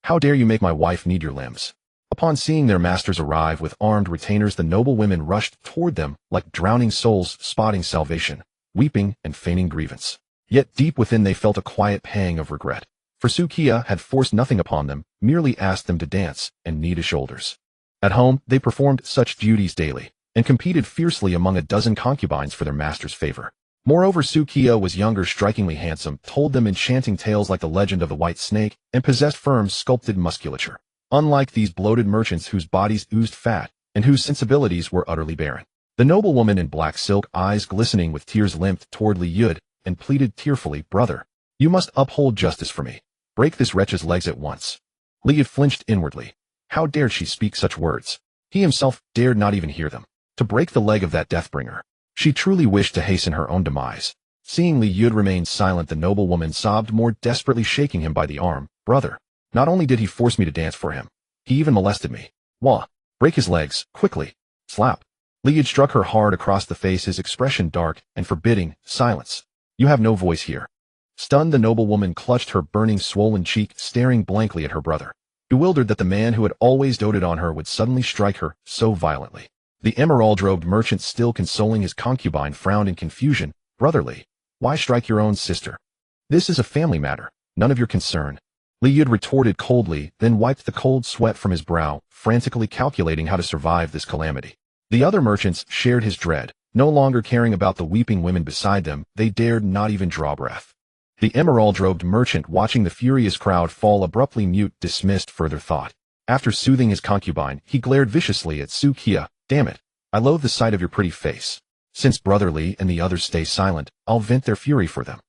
How dare you make my wife need your limbs?" Upon seeing their masters arrive with armed retainers, the noble women rushed toward them like drowning souls spotting salvation, weeping and feigning grievance. Yet deep within they felt a quiet pang of regret, for Qiye had forced nothing upon them, merely asked them to dance and knead his shoulders. At home, they performed such duties daily, and competed fiercely among a dozen concubines for their master's favor. Moreover, Qiye was younger, strikingly handsome, told them enchanting tales like the legend of the white snake, and possessed firm, sculpted musculature. Unlike these bloated merchants whose bodies oozed fat, and whose sensibilities were utterly barren. The noble woman in black silk, eyes glistening with tears, limped toward Liu and pleaded tearfully, "Brother, you must uphold justice for me. Break this wretch's legs at once." Liu flinched inwardly. How dared she speak such words? He himself dared not even hear them. To break the leg of that deathbringer. She truly wished to hasten her own demise. Seeing Liu remain silent, the noble woman sobbed more desperately, shaking him by the arm. "Brother, not only did he force me to dance for him, he even molested me. Wah! Break his legs, quickly." Slap. Liu struck her hard across the face, his expression dark and forbidding. "Silence. You have no voice here." Stunned, the noble woman clutched her burning, swollen cheek, staring blankly at her brother, bewildered that the man who had always doted on her would suddenly strike her so violently. The emerald-robed merchant, still consoling his concubine, frowned in confusion. "Brotherly, why strike your own sister? This is a family matter, none of your concern." Liu retorted coldly, then wiped the cold sweat from his brow, frantically calculating how to survive this calamity. The other merchants shared his dread. No longer caring about the weeping women beside them, they dared not even draw breath. The emerald-robed merchant, watching the furious crowd fall abruptly mute, dismissed further thought. After soothing his concubine, he glared viciously at Qiye. "Damn it, I loathe the sight of your pretty face. Since Brotherly and the others stay silent, I'll vent their fury for them.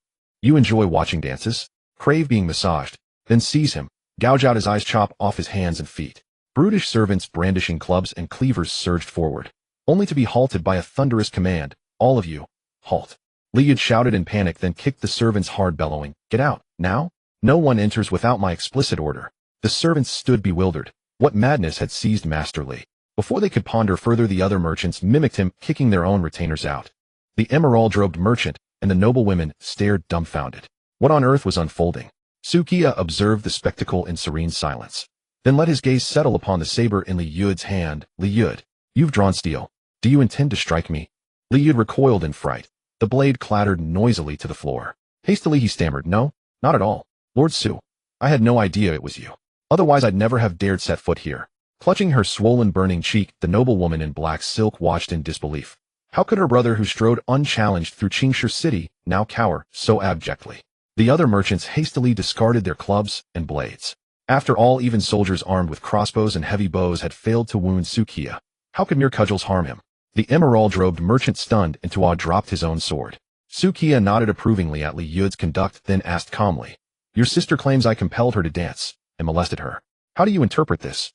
You enjoy watching dances? Crave being massaged? Then seize him, gouge out his eyes, chop off his hands and feet." Brutish servants brandishing clubs and cleavers surged forward, only to be halted by a thunderous command. "All of you, halt." Liu shouted in panic, then kicked the servants hard, bellowing, "Get out, now! No one enters without my explicit order." The servants stood bewildered. What madness had seized Master Li? Before they could ponder further, the other merchants mimicked him, kicking their own retainers out. The emerald-robed merchant and the noble women stared dumbfounded. What on earth was unfolding? Qiye observed the spectacle in serene silence, then let his gaze settle upon the saber in Liu's hand. Liu, you've drawn steel. Do you intend to strike me? Liu recoiled in fright. The blade clattered noisily to the floor. Hastily he stammered, no, not at all. Lord Su, I had no idea it was you. Otherwise I'd never have dared set foot here. Clutching her swollen burning cheek, the noble woman in black silk watched in disbelief. How could her brother, who strode unchallenged through Qiye City, now cower so abjectly? The other merchants hastily discarded their clubs and blades. After all, even soldiers armed with crossbows and heavy bows had failed to wound Qiye. How could mere cudgels harm him? The emerald-robed merchant, stunned into awe, dropped his own sword. Qiye nodded approvingly at Liu's conduct, then asked calmly, your sister claims I compelled her to dance and molested her. How do you interpret this?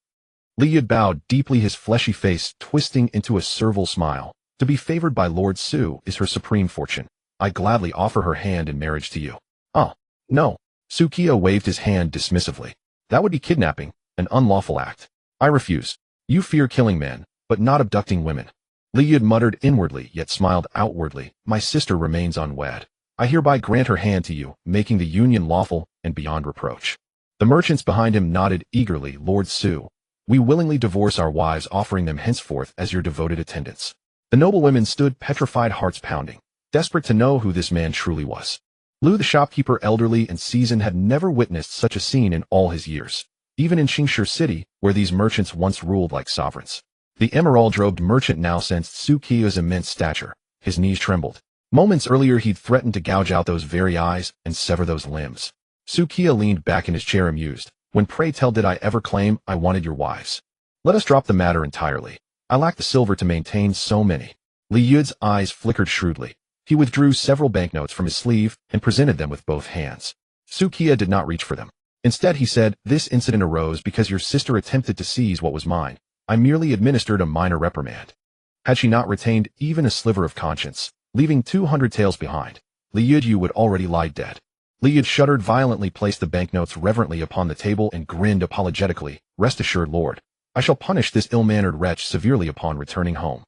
Liu bowed deeply, his fleshy face twisting into a servile smile. To be favored by Lord Su is her supreme fortune. I gladly offer her hand in marriage to you. Oh, no. Qiye waved his hand dismissively. That would be kidnapping, an unlawful act. I refuse. You fear killing men, but not abducting women. Liu muttered inwardly, yet smiled outwardly. My sister remains unwed. I hereby grant her hand to you, making the union lawful and beyond reproach. The merchants behind him nodded eagerly. Lord Su, we willingly divorce our wives, offering them henceforth as your devoted attendants. The noble women stood petrified, hearts pounding, desperate to know who this man truly was. Liu, the shopkeeper, elderly and seasoned, had never witnessed such a scene in all his years, even in Qiye City, where these merchants once ruled like sovereigns. The emerald-robed merchant now sensed Qiye's immense stature. His knees trembled. Moments earlier he'd threatened to gouge out those very eyes and sever those limbs. Qiye leaned back in his chair, amused. When, pray tell, did I ever claim I wanted your wives? Let us drop the matter entirely. I lack the silver to maintain so many. Liu's eyes flickered shrewdly. He withdrew several banknotes from his sleeve and presented them with both hands. Qiye did not reach for them. Instead, he said, this incident arose because your sister attempted to seize what was mine. I merely administered a minor reprimand. Had she not retained even a sliver of conscience, leaving 200 taels behind, Liu would already lie dead. Liu shuddered violently, placed the banknotes reverently upon the table, and grinned apologetically. Rest assured, Lord, I shall punish this ill-mannered wretch severely upon returning home.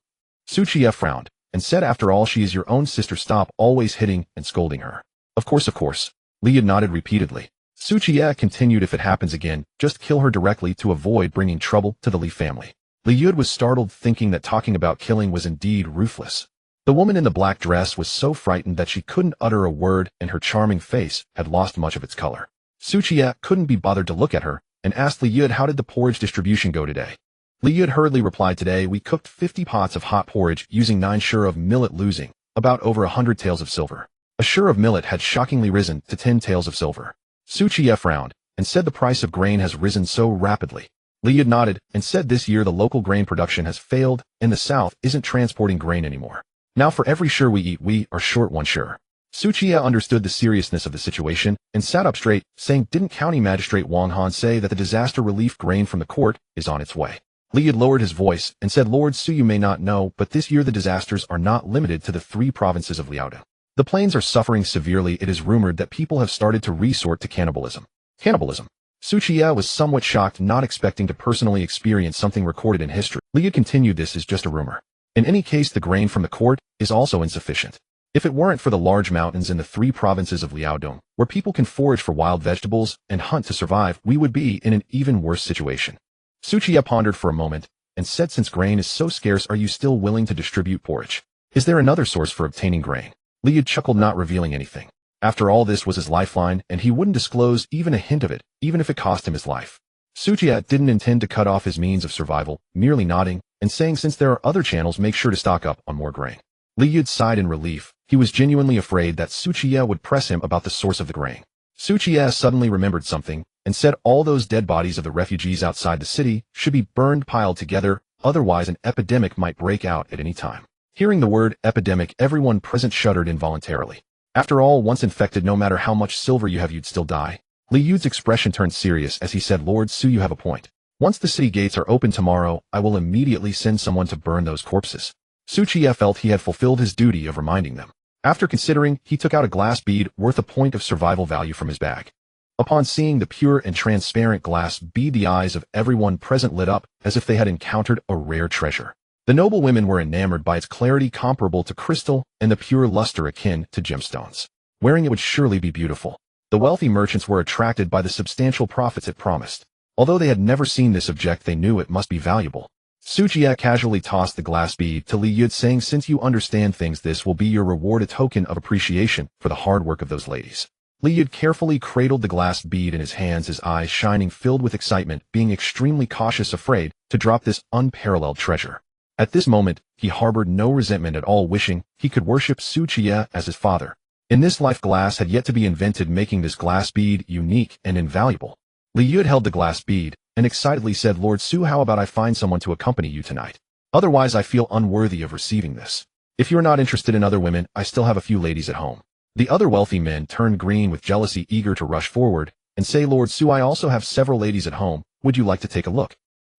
Qiye frowned and said, after all, she is your own sister. Stop always hitting and scolding her. Of course. Liu nodded repeatedly. Qiye continued, if it happens again, just kill her directly to avoid bringing trouble to the Li family. Liu was startled, thinking that talking about killing was indeed ruthless. The woman in the black dress was so frightened that she couldn't utter a word, and her charming face had lost much of its color. Qiye couldn't be bothered to look at her and asked Liu, how did the porridge distribution go today? Liu hurriedly replied, today we cooked 50 pots of hot porridge using 9 shur of millet, losing about over 100 taels of silver. A shur of millet had shockingly risen to 10 taels of silver. Qiye frowned and said, the price of grain has risen so rapidly. Liu nodded and said, this year the local grain production has failed and the south isn't transporting grain anymore. Now for every shur we eat, we are short 1 shur. Qiye understood the seriousness of the situation and sat up straight, saying, didn't County Magistrate Wang Han say that the disaster relief grain from the court is on its way? Liu lowered his voice and said, Lord Su, you may not know, but this year the disasters are not limited to the 3 provinces of Liaodong. The plains are suffering severely. It is rumored that people have started to resort to cannibalism. Cannibalism? Qiye was somewhat shocked, not expecting to personally experience something recorded in history. Liu continued, this is just a rumor. In any case, the grain from the court is also insufficient. If it weren't for the large mountains in the 3 provinces of Liaodong, where people can forage for wild vegetables and hunt to survive, we would be in an even worse situation. Qiye pondered for a moment and said, since grain is so scarce, are you still willing to distribute porridge? Is there another source for obtaining grain? Liu chuckled, not revealing anything. After all, this was his lifeline, and he wouldn't disclose even a hint of it, even if it cost him his life. Qiye didn't intend to cut off his means of survival, merely nodding and saying, since there are other channels, make sure to stock up on more grain. Liu sighed in relief. He was genuinely afraid that Qiye would press him about the source of the grain. Qiye suddenly remembered something and said, all those dead bodies of the refugees outside the city should be burned, piled together, otherwise an epidemic might break out at any time. Hearing the word epidemic, everyone present shuddered involuntarily. After all, once infected, no matter how much silver you have, you'd still die. Liu's expression turned serious as he said, Lord Su, you have a point. Once the city gates are open tomorrow, I will immediately send someone to burn those corpses. Qiye felt he had fulfilled his duty of reminding them. After considering, he took out a glass bead worth a point of survival value from his bag. Upon seeing the pure and transparent glass bead, the eyes of everyone present lit up as if they had encountered a rare treasure. The noble women were enamored by its clarity comparable to crystal and the pure luster akin to gemstones. Wearing it would surely be beautiful. The wealthy merchants were attracted by the substantial profits it promised. Although they had never seen this object, they knew it must be valuable. Qiye casually tossed the glass bead to Liu, saying, "Since you understand things, this will be your reward, a token of appreciation for the hard work of those ladies." Liu carefully cradled the glass bead in his hands, his eyes shining, filled with excitement, being extremely cautious, afraid to drop this unparalleled treasure. At this moment, he harbored no resentment at all, wishing he could worship Qiye as his father. In this life, glass had yet to be invented, making this glass bead unique and invaluable. Liu held the glass bead and excitedly said, "Lord Su, how about I find someone to accompany you tonight? Otherwise, I feel unworthy of receiving this. If you're not interested in other women, I still have a few ladies at home." The other wealthy men turned green with jealousy, eager to rush forward and say, "Lord Su, I also have several ladies at home. Would you like to take a look?"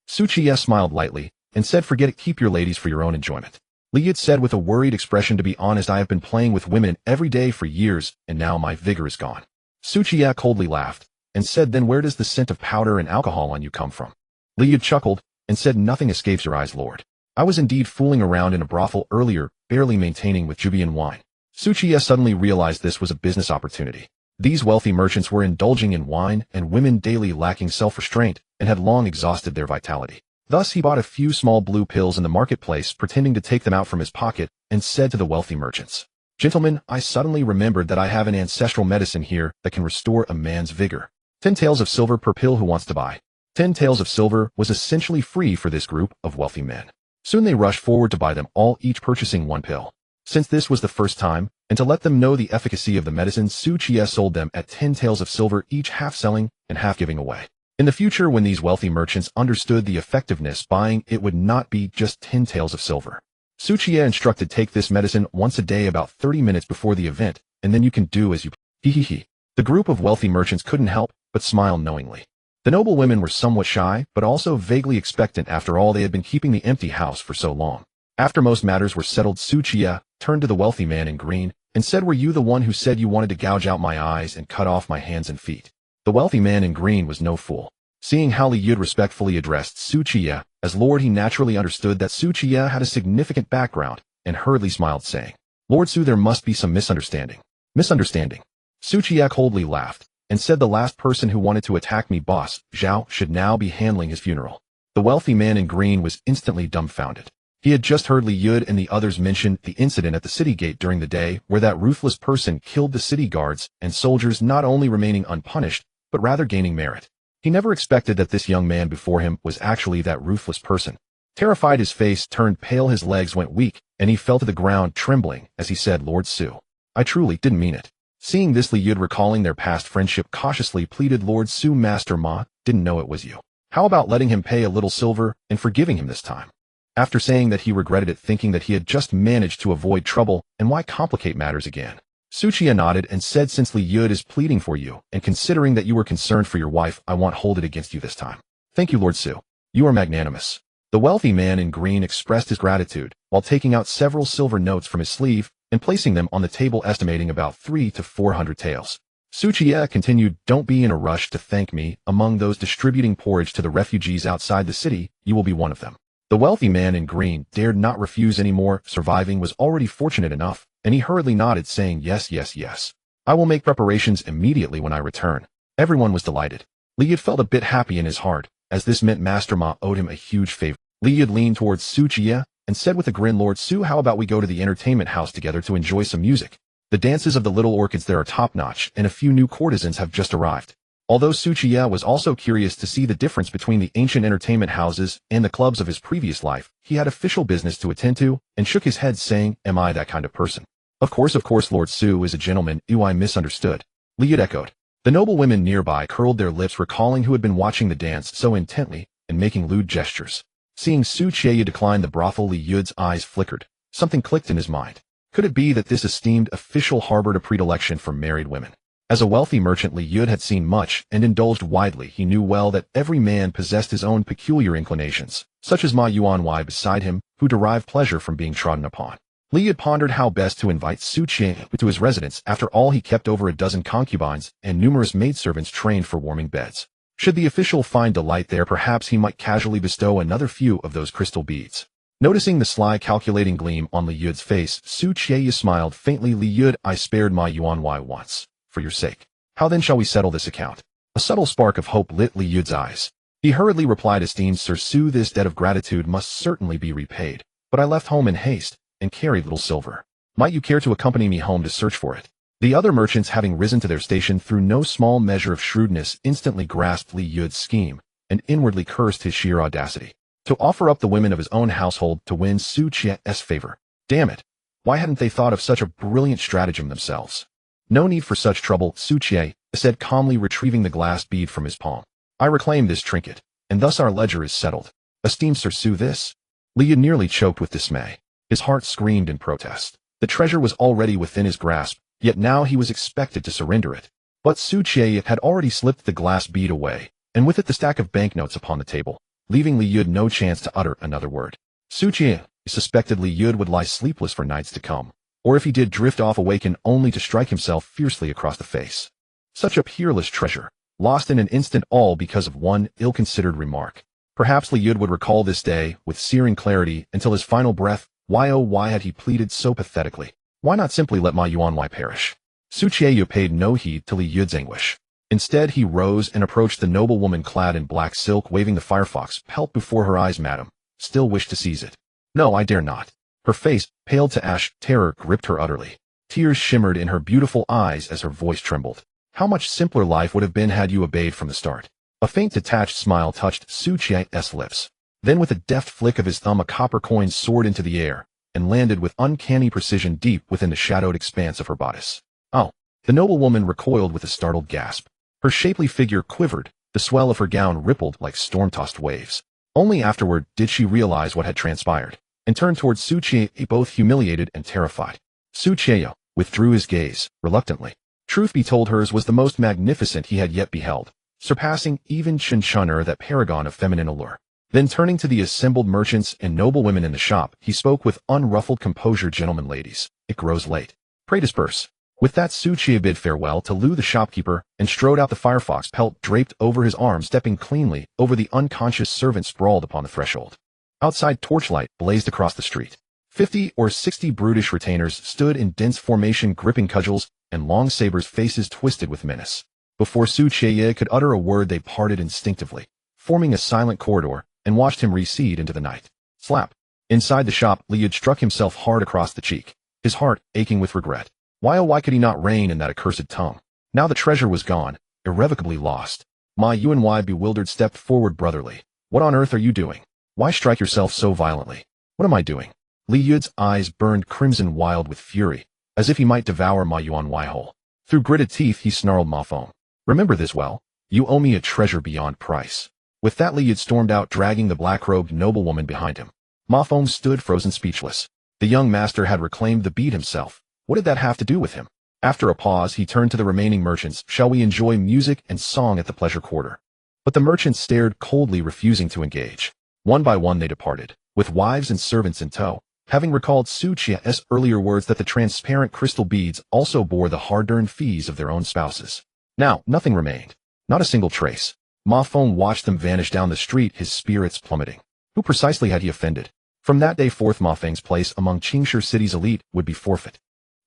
Qiye smiled lightly and said, "Forget it, keep your ladies for your own enjoyment." Liu said with a worried expression, "To be honest, I have been playing with women every day for years, and now my vigor is gone." Qiye coldly laughed and said, "Then where does the scent of powder and alcohol on you come from?" Liu chuckled and said, "Nothing escapes your eyes, Lord. I was indeed fooling around in a brothel earlier, barely maintaining with Jubian wine." Qiye suddenly realized this was a business opportunity. These wealthy merchants were indulging in wine and women daily, lacking self-restraint, and had long exhausted their vitality. Thus he bought a few small blue pills in the marketplace, pretending to take them out from his pocket, and said to the wealthy merchants, "Gentlemen, I suddenly remembered that I have an ancestral medicine here that can restore a man's vigor. 10 taels of silver per pill, who wants to buy?" 10 taels of silver was essentially free for this group of wealthy men. Soon they rushed forward to buy them all, each purchasing 1 pill. Since this was the first time, and to let them know the efficacy of the medicine, Qiye sold them at 10 taels of silver each, half selling and half giving away. In the future, when these wealthy merchants understood the effectiveness, buying it would not be just 10 taels of silver. Qiye instructed, "Take this medicine once a day about 30 minutes before the event, and then you can do as you please." The group of wealthy merchants couldn't help but smile knowingly. The noble women were somewhat shy, but also vaguely expectant. After all, they had been keeping the empty house for so long. After most matters were settled, Qiye turned to the wealthy man in green and said, "Were you the one who said you wanted to gouge out my eyes and cut off my hands and feet?" The wealthy man in green was no fool. Seeing how Liu respectfully addressed Qiye as Lord, he naturally understood that Qiye had a significant background and hurriedly smiled, saying, "Lord Su, there must be some misunderstanding." "Misunderstanding?" Qiye coldly laughed and said, "The last person who wanted to attack me, boss Zhao, should now be handling his funeral." The wealthy man in green was instantly dumbfounded. He had just heard Liu and the others mention the incident at the city gate during the day where that ruthless person killed the city guards and soldiers, not only remaining unpunished, but rather gaining merit. He never expected that this young man before him was actually that ruthless person. Terrified, his face turned pale, his legs went weak, and he fell to the ground trembling as he said, "Lord Su, I truly didn't mean it." Seeing this, Liu, recalling their past friendship, cautiously pleaded, "Lord Su, Master Ma didn't know it was you. How about letting him pay a little silver and forgiving him this time?" After saying that, he regretted it, thinking that he had just managed to avoid trouble, and why complicate matters again. Qiye nodded and said, "Since Liu is pleading for you, and considering that you were concerned for your wife, I won't hold it against you this time." "Thank you, Lord Su. You are magnanimous." The wealthy man in green expressed his gratitude while taking out several silver notes from his sleeve and placing them on the table, estimating about 300 to 400 taels. Qiye continued, "Don't be in a rush to thank me. Among those distributing porridge to the refugees outside the city, you will be one of them." The wealthy man in green dared not refuse anymore. Surviving was already fortunate enough, and he hurriedly nodded, saying, "Yes, yes, yes. I will make preparations immediately when I return." Everyone was delighted. Liu felt a bit happy in his heart, as this meant Master Ma owed him a huge favor. Liu leaned towards Qiye and said with a grin, "Lord Su, how about we go to the entertainment house together to enjoy some music? The dances of the little orchids there are top-notch, and a few new courtesans have just arrived." Although Qiye was also curious to see the difference between the ancient entertainment houses and the clubs of his previous life, he had official business to attend to, and shook his head, saying, "Am I that kind of person?" Of course, Lord Su is a gentleman." "I misunderstood," Liu echoed. The noble women nearby curled their lips, recalling who had been watching the dance so intently and making lewd gestures. Seeing Qiye decline the brothel, Liu's eyes flickered. Something clicked in his mind. Could it be that this esteemed official harbored a predilection for married women? As a wealthy merchant, Liu had seen much and indulged widely. He knew well that every man possessed his own peculiar inclinations, such as Ma Yuanwei beside him, who derived pleasure from being trodden upon. Li Yud pondered how best to invite Qiye to his residence. After all, he kept over a dozen concubines and numerous maidservants trained for warming beds. Should the official find delight there, perhaps he might casually bestow another few of those crystal beads. Noticing the sly, calculating gleam on Li Yud's face, Qiye smiled faintly. Li Yud, I spared my yuan once, for your sake. How then shall we settle this account? A subtle spark of hope lit Li Yud's eyes. He hurriedly replied, esteemed sir, this debt of gratitude must certainly be repaid, but I left home in haste, and carried little silver. Might you care to accompany me home to search for it? The other merchants, having risen to their station through no small measure of shrewdness, instantly grasped Li Yud's scheme, and inwardly cursed his sheer audacity. To offer up the women of his own household to win Qiye's favor. Damn it! Why hadn't they thought of such a brilliant stratagem themselves? No need for such trouble, Qiye said calmly, retrieving the glass bead from his palm. I reclaim this trinket, and thus our ledger is settled. Esteemed sir, this? Li Yud nearly choked with dismay. His heart screamed in protest. The treasure was already within his grasp, yet now he was expected to surrender it. But Qiye had already slipped the glass bead away, and with it the stack of banknotes upon the table, leaving Li Yud no chance to utter another word. Qiye suspected Li Yud would lie sleepless for nights to come, or if he did drift off, awaken only to strike himself fiercely across the face. Such a peerless treasure, lost in an instant, all because of one ill-considered remark. Perhaps Li Yud would recall this day with searing clarity until his final breath. Why, oh why had he pleaded so pathetically? Why not simply let my yuan perish? Qiye paid no heed to Li Yud's anguish. Instead, he rose and approached the noble woman clad in black silk, waving the firefox pelt before her eyes. Madam, still wish to seize it? No, I dare not. Her face, paled to ash, terror gripped her utterly. Tears shimmered in her beautiful eyes as her voice trembled. How much simpler life would have been had you obeyed from the start. A faint detached smile touched Qiye's lips. Then with a deft flick of his thumb, a copper coin soared into the air and landed with uncanny precision deep within the shadowed expanse of her bodice. Oh! The noble woman recoiled with a startled gasp. Her shapely figure quivered, the swell of her gown rippled like storm-tossed waves. Only afterward did she realize what had transpired, and turned towards Qiye, both humiliated and terrified. Qiye withdrew his gaze, reluctantly. Truth be told, hers was the most magnificent he had yet beheld, surpassing even Qiye, that paragon of feminine allure. Then turning to the assembled merchants and noblewomen in the shop, he spoke with unruffled composure. Gentlemen, ladies, it grows late. Pray disperse. With that, Qiye bid farewell to Liu the shopkeeper and strode out, the firefox pelt draped over his arm, stepping cleanly over the unconscious servant sprawled upon the threshold. Outside, torchlight blazed across the street. 50 or 60 brutish retainers stood in dense formation, gripping cudgels and long sabers, faces twisted with menace. Before Qiye could utter a word, they parted instinctively, forming a silent corridor, and watched him recede into the night. Slap! Inside the shop, Li Yud struck himself hard across the cheek, his heart aching with regret. Why, oh why could he not rein in that accursed tongue? Now the treasure was gone, irrevocably lost. Ma Yuan bewildered stepped forward brotherly. What on earth are you doing? Why strike yourself so violently? What am I doing? Li Yud's eyes burned crimson, wild with fury, as if he might devour Ma Yuan whole. Through gritted teeth he snarled, Ma Feng. Remember this well. You owe me a treasure beyond price. With that, Li Yud stormed out, dragging the black-robed noblewoman behind him. Ma Feng stood frozen, speechless. The young master had reclaimed the bead himself. What did that have to do with him? After a pause, he turned to the remaining merchants. Shall we enjoy music and song at the pleasure quarter? But the merchants stared coldly, refusing to engage. One by one they departed, with wives and servants in tow, having recalled Qiye's earlier words that the transparent crystal beads also bore the hard-earned fees of their own spouses. Now, nothing remained. Not a single trace. Ma Feng watched them vanish down the street, his spirits plummeting. Who precisely had he offended? From that day forth, Ma Feng's place among Qingshi city's elite would be forfeit.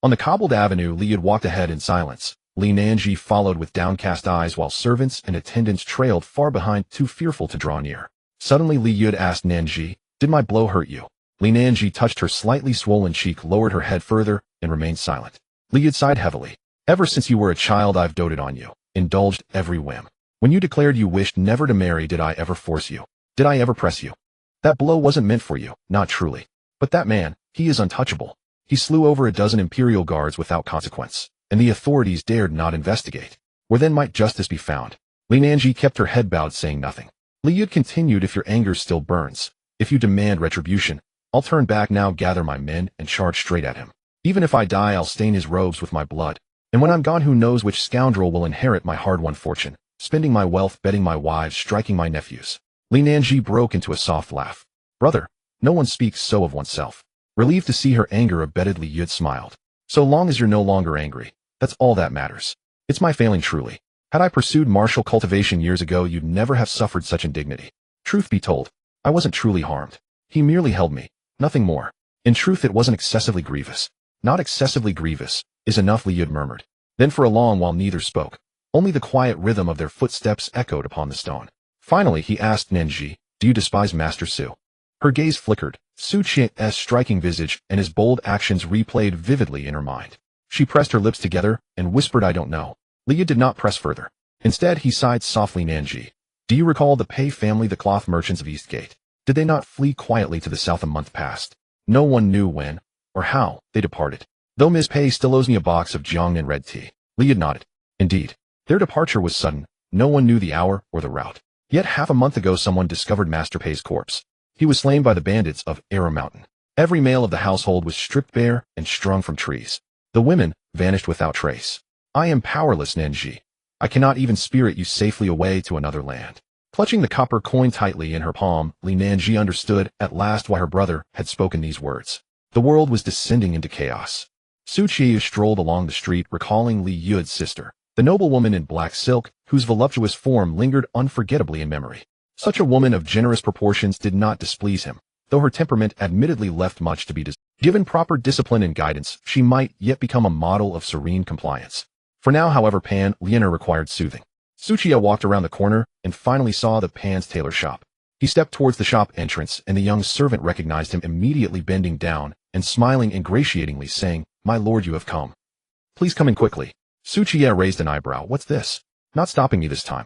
On the cobbled avenue, Li Yud walked ahead in silence. Li Nanji followed with downcast eyes, while servants and attendants trailed far behind, too fearful to draw near. Suddenly Li Yud asked Nanji, "Did my blow hurt you?" Li Nanji touched her slightly swollen cheek, lowered her head further, and remained silent. Li Yud sighed heavily. "Ever since you were a child I've doted on you, indulged every whim. When you declared you wished never to marry, did I ever force you? Did I ever press you? That blow wasn't meant for you, not truly. But that man, he is untouchable. He slew over a dozen imperial guards without consequence, and the authorities dared not investigate. Where then might justice be found?" Li Nanji kept her head bowed, saying nothing. Li Yud continued, "If your anger still burns, if you demand retribution, I'll turn back now, gather my men, and charge straight at him. Even if I die, I'll stain his robes with my blood. And when I'm gone, who knows which scoundrel will inherit my hard-won fortune, spending my wealth, bedding my wives, striking my nephews." Li Nanji broke into a soft laugh. "Brother, no one speaks so of oneself. Relieved to see her anger abetted, Liu smiled. So long as you're no longer angry, that's all that matters. It's my failing truly. Had I pursued martial cultivation years ago, you'd never have suffered such indignity. Truth be told, I wasn't truly harmed. He merely held me, nothing more. In truth, it wasn't excessively grievous. Not excessively grievous is enough, Liu murmured. Then for a long while neither spoke. Only the quiet rhythm of their footsteps echoed upon the stone. Finally he asked Nanji, do you despise Master Su? Her gaze flickered, Su Qiye's striking visage and his bold actions replayed vividly in her mind. She pressed her lips together and whispered, I don't know. Liu did not press further. Instead he sighed softly. Nanji, do you recall the Pei family, the cloth merchants of Eastgate? Did they not flee quietly to the south a month past? No one knew when or how they departed. Though Ms. Pei still owes me a box of Jiangnan red tea. Liu nodded. Indeed, their departure was sudden. No one knew the hour or the route. Yet half a month ago someone discovered Master Pei's corpse. He was slain by the bandits of Arrow Mountain. Every male of the household was stripped bare and strung from trees. The women vanished without trace. I am powerless, Nanji. I cannot even spirit you safely away to another land. Clutching the copper coin tightly in her palm, Li Nanji understood at last why her brother had spoken these words. The world was descending into chaos. Su Qiye strolled along the street, recalling Li Yu's sister, the noble woman in black silk, whose voluptuous form lingered unforgettably in memory. Such a woman of generous proportions did not displease him, though her temperament admittedly left much to be desired. Given proper discipline and guidance, she might yet become a model of serene compliance. For now, however, Pan Lianer required soothing. Su Qiye walked around the corner and finally saw the Pan's tailor shop. He stepped towards the shop entrance, and the young servant recognized him, immediately bending down and smiling ingratiatingly, saying, My lord, you have come. Please come in quickly. Su Qiye raised an eyebrow. What's this? Not stopping me this time.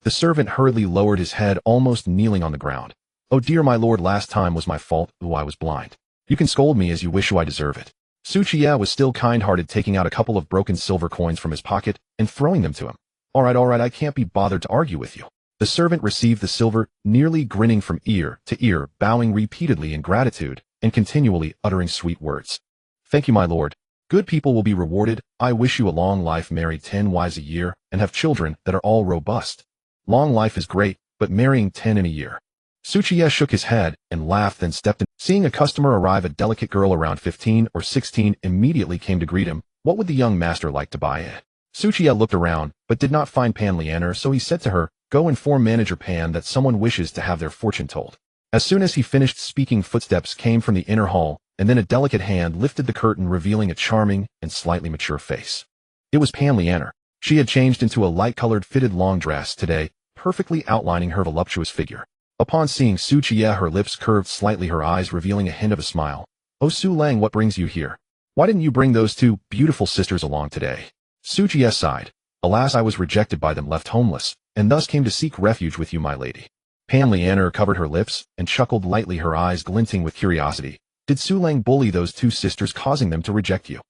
The servant hurriedly lowered his head, almost kneeling on the ground. Oh dear, my lord, last time was my fault, though I was blind. You can scold me as you wish, I deserve it. Su Qiye was still kind-hearted, taking out a couple of broken silver coins from his pocket and throwing them to him. All right, I can't be bothered to argue with you. The servant received the silver, nearly grinning from ear to ear, bowing repeatedly in gratitude and continually uttering sweet words. Thank you, my lord. Good people will be rewarded. I wish you a long life, marry 10 wives a year, and have children that are all robust. Long life is great, but marrying 10 in a year. Su Qiye shook his head and laughed, then stepped in. Seeing a customer arrive, a delicate girl around 15 or 16 immediately came to greet him. What would the young master like to buy it? Su Qiye looked around, but did not find Pan Lianer, so he said to her, Go inform Manager Pan that someone wishes to have their fortune told. As soon as he finished speaking, footsteps came from the inner hall, and then a delicate hand lifted the curtain, revealing a charming and slightly mature face. It was Pan Lianer. She had changed into a light-colored fitted long dress today, perfectly outlining her voluptuous figure. Upon seeing Su Qiye, her lips curved slightly, her eyes revealing a hint of a smile. Oh, Su Lang, what brings you here? Why didn't you bring those two beautiful sisters along today? Su Qiye sighed. Alas, I was rejected by them, left homeless, and thus came to seek refuge with you, my lady. Pan Lianer covered her lips and chuckled lightly, her eyes glinting with curiosity. Did Su Lang bully those two sisters, causing them to reject you?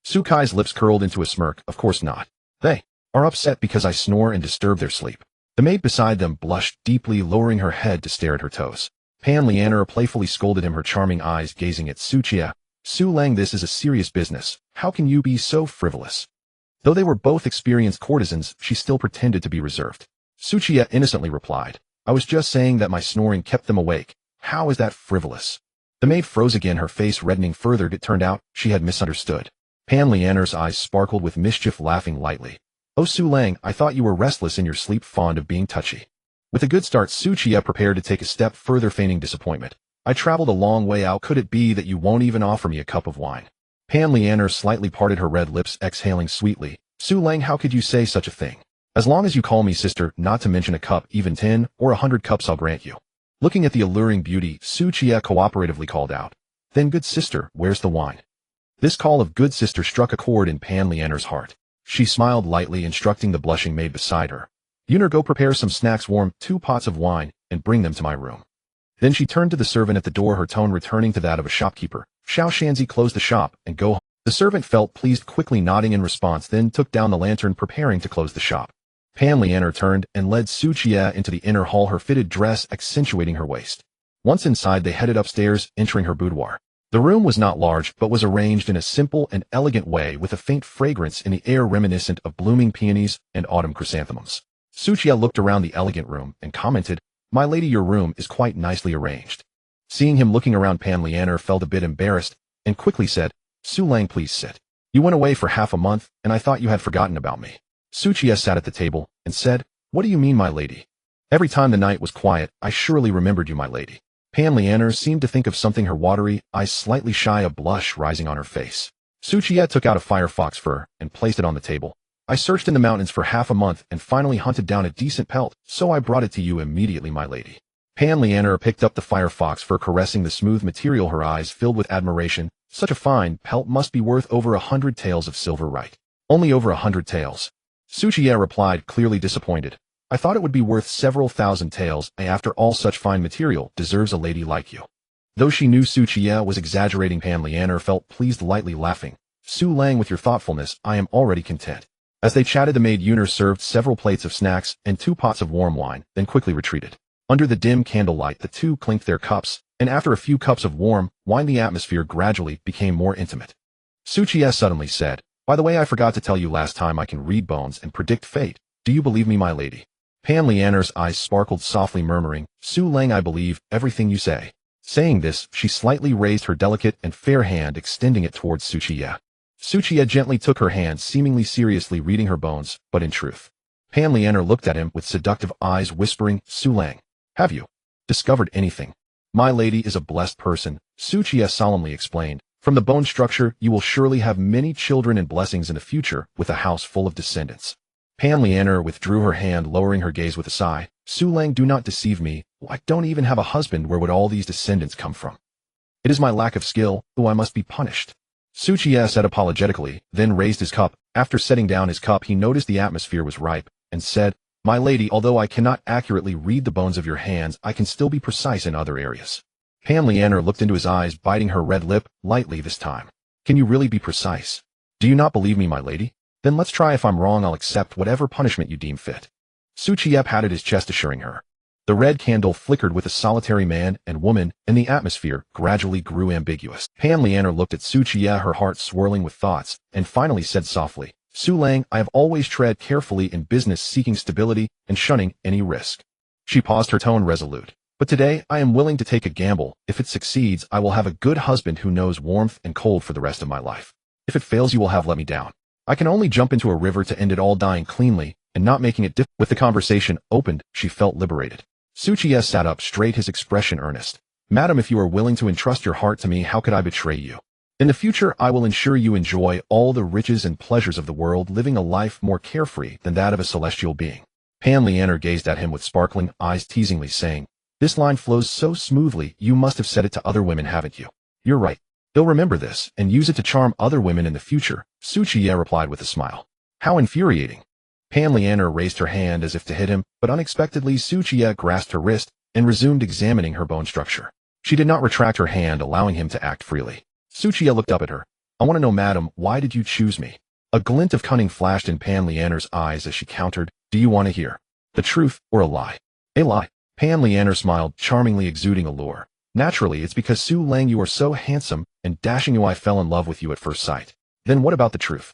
Su Kai's lips curled into a smirk. Of course not. They are upset because I snore and disturb their sleep. The maid beside them blushed deeply, lowering her head to stare at her toes. Pan Lianer playfully scolded him, her charming eyes gazing at Su Qiye. Su Lang, this is a serious business. How can you be so frivolous? Though they were both experienced courtesans, she still pretended to be reserved. Su Qiye innocently replied, I was just saying that my snoring kept them awake. How is that frivolous? The maid froze again, her face reddening further. It turned out she had misunderstood. Pan Lianer's eyes sparkled with mischief, laughing lightly. Oh, Su Lang, I thought you were restless in your sleep, fond of being touchy. With a good start, Su Qiye prepared to take a step further, feigning disappointment. I traveled a long way out. Could it be that you won't even offer me a cup of wine? Pan Lianer slightly parted her red lips, exhaling sweetly. Su Lang, how could you say such a thing? As long as you call me sister, not to mention a cup, even 10 or 100 cups I'll grant you. Looking at the alluring beauty, Su Qiye cooperatively called out, Then, good sister, where's the wine? This call of good sister struck a chord in Pan Lianer's heart. She smiled lightly, instructing the blushing maid beside her. Yuner, go prepare some snacks, warm 2 pots of wine, and bring them to my room. Then she turned to the servant at the door, her tone returning to that of a shopkeeper. Xiao Shanzi, close the shop and go home. The servant felt pleased, quickly nodding in response, then took down the lantern, preparing to close the shop. Pan Lianer turned and led Su Qiye into the inner hall, her fitted dress accentuating her waist. Once inside, they headed upstairs, entering her boudoir. The room was not large, but was arranged in a simple and elegant way, with a faint fragrance in the air reminiscent of blooming peonies and autumn chrysanthemums. Su Qiye looked around the elegant room and commented, My lady, your room is quite nicely arranged. Seeing him looking around, Pan Lianer felt a bit embarrassed, and quickly said, "Su Lang, please sit. You went away for half a month, and I thought you had forgotten about me." Qiye sat at the table and said, "What do you mean, my lady? Every time the night was quiet, I surely remembered you, my lady." Penniless seemed to think of something, her watery eyes slightly shy, a blush rising on her face. Qiye took out a firefox fur and placed it on the table. "I searched in the mountains for half a month and finally hunted down a decent pelt, so I brought it to you immediately, my lady." Penniless picked up the firefox fur, caressing the smooth material, her eyes filled with admiration. "Such a fine pelt must be worth over 100 taels of silver, right?" "Only over 100 taels. Qiye replied, clearly disappointed. "I thought it would be worth several thousand taels. After all, such fine material deserves a lady like you." Though she knew Qiye was exaggerating, Penniless felt pleased, lightly laughing. "Su Lang, with your thoughtfulness, I am already content." As they chatted, the maid Yuner served several plates of snacks and 2 pots of warm wine, then quickly retreated. Under the dim candlelight, the two clinked their cups, and after a few cups of warm wine, the atmosphere gradually became more intimate. Qiye suddenly said, "By the way, I forgot to tell you last time I can read bones and predict fate. Do you believe me, my lady?" Penniless' eyes sparkled softly, murmuring, "Su Lang, I believe everything you say." Saying this, she slightly raised her delicate and fair hand, extending it towards Qiye. Qiye gently took her hand, seemingly seriously reading her bones, but in truth. Penniless looked at him with seductive eyes, whispering, "Su Lang, have you discovered anything?" "My lady is a blessed person," Qiye solemnly explained. "From the bone structure, you will surely have many children and blessings in the future, with a house full of descendants." Penniless withdrew her hand, lowering her gaze with a sigh. "Su Lang, do not deceive me. I don't even have a husband. Where would all these descendants come from? It is my lack of skill, though I must be punished." Qiye said apologetically, then raised his cup. After setting down his cup, he noticed the atmosphere was ripe, and said, "My lady, although I cannot accurately read the bones of your hands, I can still be precise in other areas." Penniless looked into his eyes, biting her red lip, lightly this time. "Can you really be precise? Do you not believe me, my lady? Then let's try. If I'm wrong, I'll accept whatever punishment you deem fit." Qiye patted his chest, assuring her. The red candle flickered with a solitary man and woman, and the atmosphere gradually grew ambiguous. Penniless looked at Qiye, her heart swirling with thoughts, and finally said softly, "Su Lang, I have always tread carefully in business, seeking stability and shunning any risk." She paused, her tone resolute. "But today I am willing to take a gamble. If it succeeds, I will have a good husband who knows warmth and cold for the rest of my life. If it fails, you will have let me down. I can only jump into a river to end it all, dying cleanly and not making it difficult." With the conversation opened, she felt liberated. Qiye sat up straight, his expression earnest. "Madam, if you are willing to entrust your heart to me, how could I betray you? In the future, I will ensure you enjoy all the riches and pleasures of the world, living a life more carefree than that of a celestial being." Penniless gazed at him with sparkling eyes, teasingly saying, "This line flows so smoothly, you must have said it to other women, haven't you?" "You're right. They'll remember this and use it to charm other women in the future," Qiye replied with a smile. "How infuriating." Penniless raised her hand as if to hit him, but unexpectedly Qiye grasped her wrist and resumed examining her bone structure. She did not retract her hand, allowing him to act freely. Qiye looked up at her. "I want to know, madam, why did you choose me?" A glint of cunning flashed in Penniless' eyes as she countered, "Do you want to hear the truth or a lie?" "A lie." Penniless smiled, charmingly exuding allure. "Naturally, it's because, Su Lang, you are so handsome and dashing, I fell in love with you at first sight." "Then what about the truth?"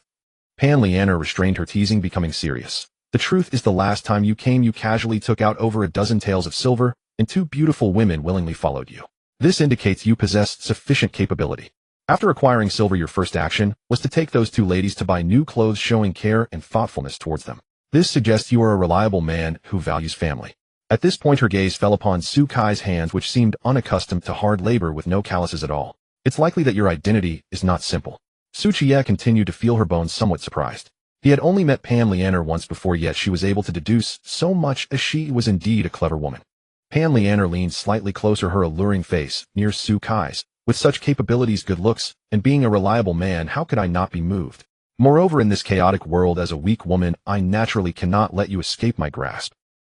Penniless restrained her teasing, becoming serious. "The truth is, the last time you came, you casually took out over a dozen taels of silver, and 2 beautiful women willingly followed you. This indicates you possessed sufficient capability. After acquiring silver, your first action was to take those 2 ladies to buy new clothes, showing care and thoughtfulness towards them. This suggests you are a reliable man who values family." At this point, her gaze fell upon Sukai's hands, which seemed unaccustomed to hard labor with no calluses at all. "It's likely that your identity is not simple." Qiye continued to feel her bones, somewhat surprised. He had only met Penniless once before, yet she was able to deduce so much, as she was indeed a clever woman. Penniless leaned slightly closer, her alluring face near Sukai's. "With such capabilities, good looks, and being a reliable man, how could I not be moved? Moreover, in this chaotic world, as a weak woman, I naturally cannot let you escape my grasp."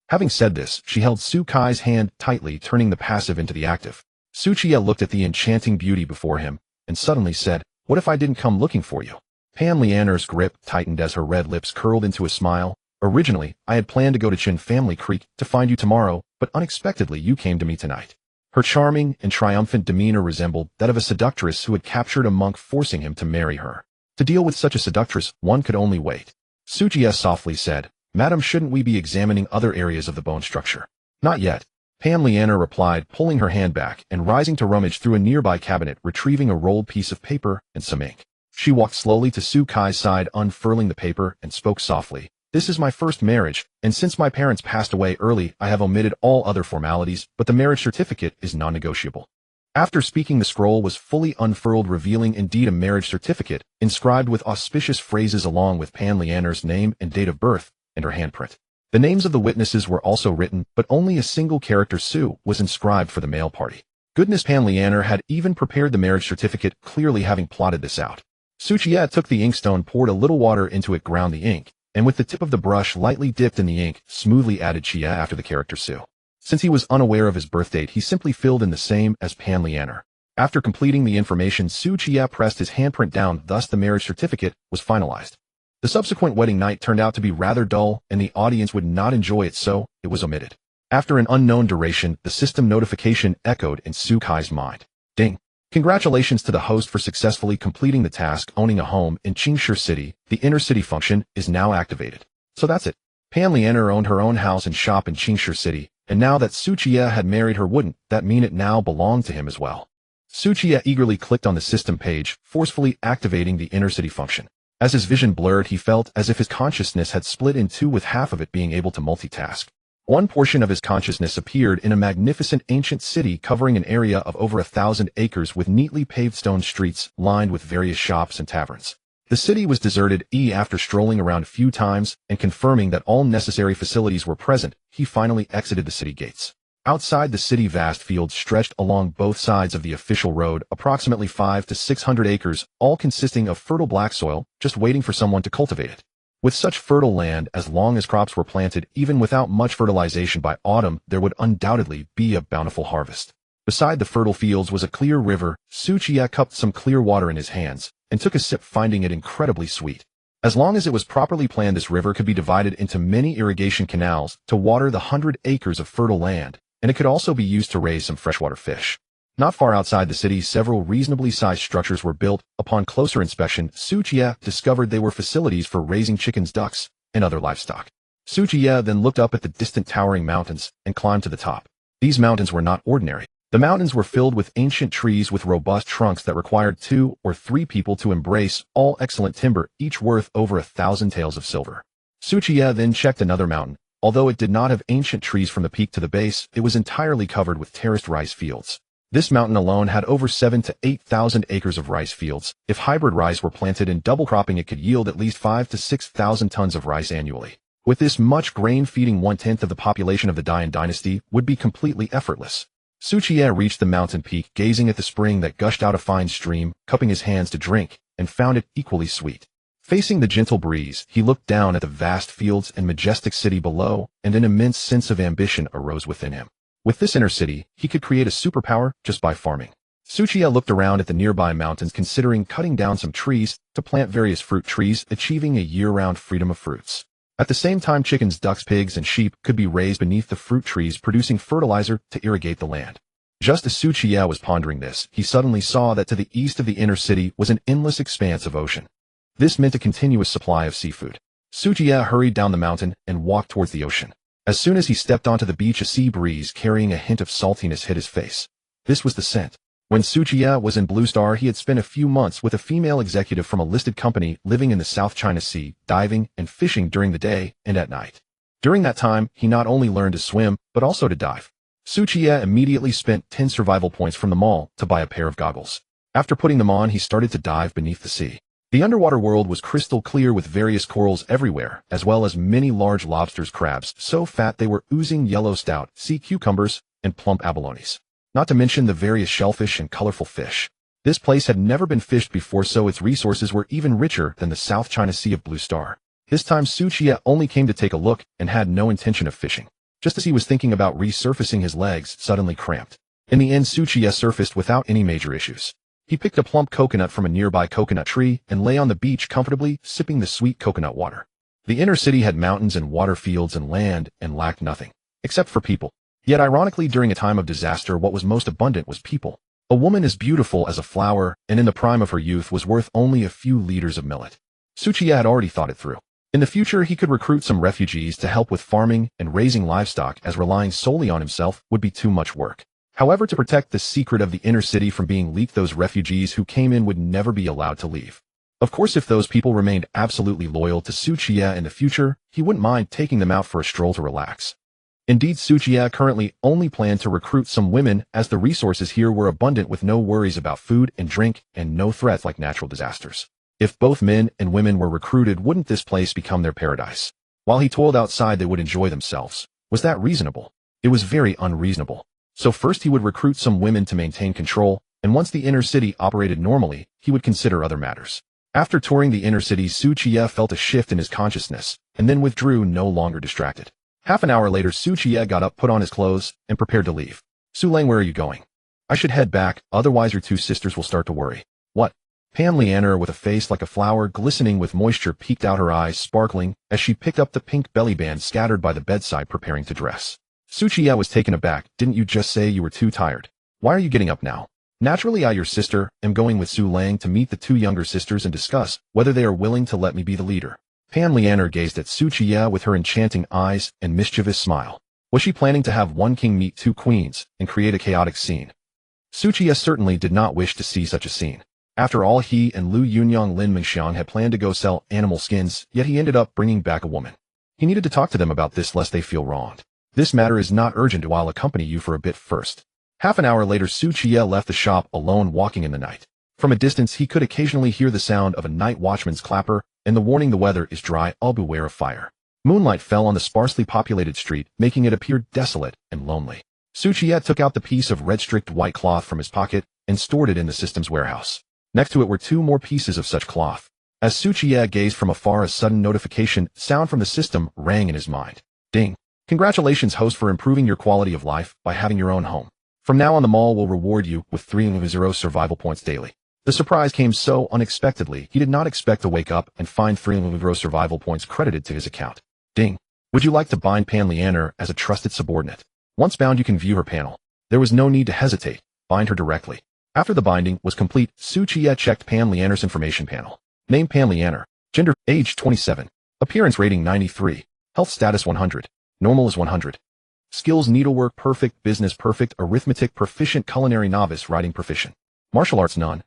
Having said this, she held Sukai's hand tightly, turning the passive into the active. Qiye looked at the enchanting beauty before him, and suddenly said, "What if I didn't come looking for you?" Penniless' grip tightened as her red lips curled into a smile. "Originally, I had planned to go to Chin Family Creek to find you tomorrow, but unexpectedly you came to me tonight." Her charming and triumphant demeanor resembled that of a seductress who had captured a monk, forcing him to marry her. To deal with such a seductress, one could only wait. Qiye softly said, "Madam, shouldn't we be examining other areas of the bone structure?" "Not yet." Pan Liana replied, pulling her hand back and rising to rummage through a nearby cabinet, retrieving a rolled piece of paper and some ink. She walked slowly to Su Kai's side, unfurling the paper, and spoke softly. This is my first marriage, and since my parents passed away early, I have omitted all other formalities, but the marriage certificate is non-negotiable. After speaking, the scroll was fully unfurled, revealing indeed a marriage certificate, inscribed with auspicious phrases along with Pan Liana's name and date of birth, and her handprint. The names of the witnesses were also written, but only a single character, Su, was inscribed for the male party. Goodness, Pan Liana had even prepared the marriage certificate, clearly having plotted this out. Qiye took the inkstone, poured a little water into it, ground the ink, and with the tip of the brush lightly dipped in the ink, smoothly added Qiye after the character Su. Since he was unaware of his birth date, he simply filled in the same as Pan Liana. After completing the information, Qiye pressed his handprint down, thus the marriage certificate was finalized. The subsequent wedding night turned out to be rather dull, and the audience would not enjoy it, so it was omitted. After an unknown duration, the system notification echoed in Su Kai's mind. Ding! Congratulations to the host for successfully completing the task. Owning a home in Qiye City, the inner city function is now activated. So that's it. Pan Liana owned her own house and shop in Qiye City, and now that Qiye had married her, wouldn't that mean it now belonged to him as well? Qiye eagerly clicked on the system page, forcefully activating the inner city function. As his vision blurred, he felt as if his consciousness had split in two, with half of it being able to multitask. One portion of his consciousness appeared in a magnificent ancient city covering an area of over 1,000 acres with neatly paved stone streets lined with various shops and taverns. The city was deserted. After strolling around a few times and confirming that all necessary facilities were present, he finally exited the city gates. Outside the city, vast fields stretched along both sides of the official road, approximately 500 to 600 acres, all consisting of fertile black soil, just waiting for someone to cultivate it. With such fertile land, as long as crops were planted, even without much fertilization, by autumn there would undoubtedly be a bountiful harvest. Beside the fertile fields was a clear river. Qiye cupped some clear water in his hands and took a sip, finding it incredibly sweet. As long as it was properly planned, this river could be divided into many irrigation canals to water the 100 acres of fertile land, and it could also be used to raise some freshwater fish. Not far outside the city, several reasonably sized structures were built. Upon closer inspection, Qiye discovered they were facilities for raising chickens, ducks, and other livestock. Qiye then looked up at the distant towering mountains and climbed to the top. These mountains were not ordinary. The mountains were filled with ancient trees with robust trunks that required 2 or 3 people to embrace, all excellent timber, each worth over 1,000 taels of silver. Qiye then checked another mountain. Although it did not have ancient trees from the peak to the base, it was entirely covered with terraced rice fields. This mountain alone had over 7,000 to 8,000 acres of rice fields. If hybrid rice were planted in double cropping, it could yield at least 5,000 to 6,000 tons of rice annually. With this much grain, feeding 1/10 of the population of the Dian dynasty would be completely effortless. Qiye reached the mountain peak, gazing at the spring that gushed out a fine stream, cupping his hands to drink, and found it equally sweet. Facing the gentle breeze, he looked down at the vast fields and majestic city below, and an immense sense of ambition arose within him. With this inner city, he could create a superpower just by farming. Qiye looked around at the nearby mountains, considering cutting down some trees to plant various fruit trees, achieving a year-round freedom of fruits. At the same time, chickens, ducks, pigs, and sheep could be raised beneath the fruit trees, producing fertilizer to irrigate the land. Just as Qiye was pondering this, he suddenly saw that to the east of the inner city was an endless expanse of ocean. This meant a continuous supply of seafood. Qiye hurried down the mountain and walked towards the ocean. As soon as he stepped onto the beach, a sea breeze carrying a hint of saltiness hit his face. This was the scent. When Qiye was in Blue Star, he had spent a few months with a female executive from a listed company living in the South China Sea, diving and fishing during the day and at night. During that time, he not only learned to swim, but also to dive. Qiye immediately spent 10 survival points from the mall to buy a pair of goggles. After putting them on, he started to dive beneath the sea. The underwater world was crystal clear, with various corals everywhere, as well as many large lobsters, crabs, so fat they were oozing yellow stout, sea cucumbers, and plump abalones. Not to mention the various shellfish and colorful fish. This place had never been fished before, so its resources were even richer than the South China Sea of Blue Star. This time Qiye only came to take a look and had no intention of fishing. Just as he was thinking about resurfacing, his legs suddenly cramped. In the end, Qiye surfaced without any major issues. He picked a plump coconut from a nearby coconut tree and lay on the beach comfortably, sipping the sweet coconut water. The inner city had mountains and water fields and land and lacked nothing, except for people. Yet ironically, during a time of disaster, what was most abundant was people. A woman as beautiful as a flower and in the prime of her youth was worth only a few liters of millet. Qiye had already thought it through. In the future, he could recruit some refugees to help with farming and raising livestock, as relying solely on himself would be too much work. However, to protect the secret of the inner city from being leaked, those refugees who came in would never be allowed to leave. Of course, if those people remained absolutely loyal to Qiye in the future, he wouldn't mind taking them out for a stroll to relax. Indeed, Qiye currently only planned to recruit some women, as the resources here were abundant with no worries about food and drink and no threats like natural disasters. If both men and women were recruited, wouldn't this place become their paradise? While he toiled outside, they would enjoy themselves. Was that reasonable? It was very unreasonable. So first he would recruit some women to maintain control, and once the inner city operated normally, he would consider other matters. After touring the inner city, Qiye felt a shift in his consciousness, and then withdrew, no longer distracted. Half an hour later, Qiye got up, put on his clothes, and prepared to leave. Sulang, where are you going? I should head back, otherwise your two sisters will start to worry. What? Pan Lianer, with a face like a flower glistening with moisture, peeked out, her eyes sparkling, as she picked up the pink belly band scattered by the bedside, preparing to dress. Qiye was taken aback. Didn't you just say you were too tired? Why are you getting up now? Naturally, I, your sister, am going with Su Lang to meet the two younger sisters and discuss whether they are willing to let me be the leader. Pan Lianer gazed at Qiye with her enchanting eyes and mischievous smile. Was she planning to have one king meet two queens and create a chaotic scene? Qiye certainly did not wish to see such a scene. After all, he and Liu Yunyang Lin Mingxiang had planned to go sell animal skins, yet he ended up bringing back a woman. He needed to talk to them about this lest they feel wronged. This matter is not urgent, I'll accompany you for a bit first. Half an hour later, Qiye left the shop alone, walking in the night. From a distance, he could occasionally hear the sound of a night watchman's clapper and the warning the weather is dry, beware of fire. Moonlight fell on the sparsely populated street, making it appear desolate and lonely. Qiye took out the piece of red-streaked white cloth from his pocket and stored it in the system's warehouse. Next to it were two more pieces of such cloth. As Qiye gazed from afar, a sudden notification sound from the system rang in his mind. Ding. Congratulations, host, for improving your quality of life by having your own home. From now on, the mall will reward you with 3 survival points daily. The surprise came so unexpectedly, he did not expect to wake up and find 3 survival points credited to his account. Ding. Would you like to bind Pan Lianer as a trusted subordinate? Once bound, you can view her panel. There was no need to hesitate. Bind her directly. After the binding was complete, Qiye checked Pan Lianer's information panel. Name Pan Lianer. Gender, age 27. Appearance rating 93. Health status 100. Normal is 100. Skills, needlework perfect, business perfect, arithmetic proficient, culinary novice, writing proficient. Martial arts none.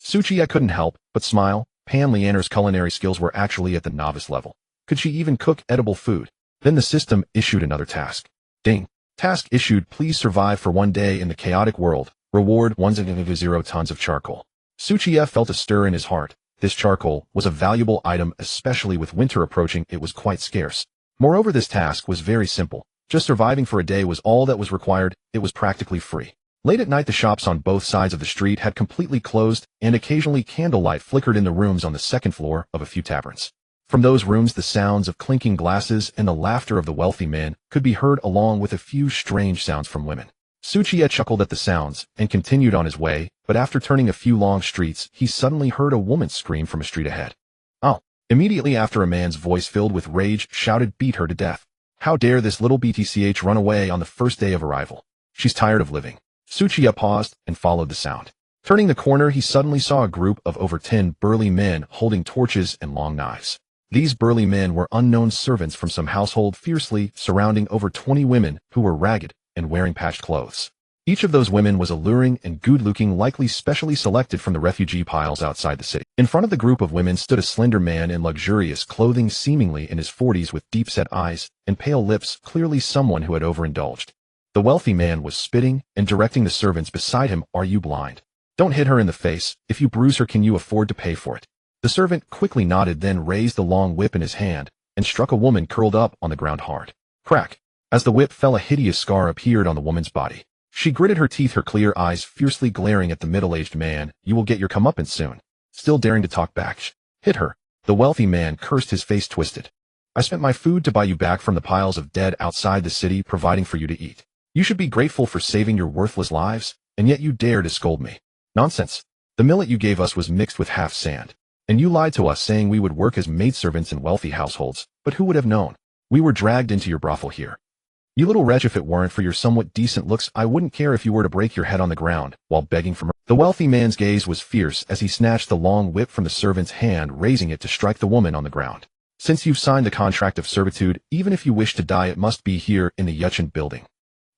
Qiye couldn't help but smile. Pan Lianer's culinary skills were actually at the novice level. Could she even cook edible food? Then the system issued another task. Ding. Task issued, please survive for 1 day in the chaotic world. Reward 1.0 tons of charcoal. Qiye felt a stir in his heart. This charcoal was a valuable item, especially with winter approaching. It was quite scarce. Moreover, this task was very simple. Just surviving for a day was all that was required. It was practically free. Late at night, the shops on both sides of the street had completely closed, and occasionally candlelight flickered in the rooms on the second floor of a few taverns. From those rooms, the sounds of clinking glasses and the laughter of the wealthy men could be heard, along with a few strange sounds from women. Qiye chuckled at the sounds and continued on his way, but after turning a few long streets, he suddenly heard a woman scream from a street ahead. Oh! Immediately after, a man's voice filled with rage shouted, beat her to death. How dare this little BTCH run away on the first day of arrival? She's tired of living. Qiye paused and followed the sound. Turning the corner, he suddenly saw a group of over 10 burly men holding torches and long knives. These burly men were unknown servants from some household, fiercely surrounding over 20 women who were ragged and wearing patched clothes. Each of those women was alluring and good-looking, likely specially selected from the refugee piles outside the city. In front of the group of women stood a slender man in luxurious clothing, seemingly in his 40s, with deep-set eyes and pale lips, clearly someone who had overindulged. The wealthy man was spitting and directing the servants beside him. Are you blind? Don't hit her in the face. If you bruise her, can you afford to pay for it? The servant quickly nodded, then raised the long whip in his hand and struck a woman curled up on the ground hard. Crack! As the whip fell, a hideous scar appeared on the woman's body. She gritted her teeth, her clear eyes fiercely glaring at the middle-aged man. You will get your comeuppance soon. Still daring to talk back. Hit her. The wealthy man cursed, his face twisted. I spent my food to buy you back from the piles of dead outside the city, providing for you to eat. You should be grateful for saving your worthless lives, and yet you dare to scold me. Nonsense. The millet you gave us was mixed with half sand. And you lied to us, saying we would work as maidservants in wealthy households, but who would have known? We were dragged into your brothel here. You little wretch, if it weren't for your somewhat decent looks, I wouldn't care if you were to break your head on the ground while begging for mercy. The wealthy man's gaze was fierce as he snatched the long whip from the servant's hand, raising it to strike the woman on the ground. Since you've signed the contract of servitude, even if you wish to die, it must be here in the Yuchen building.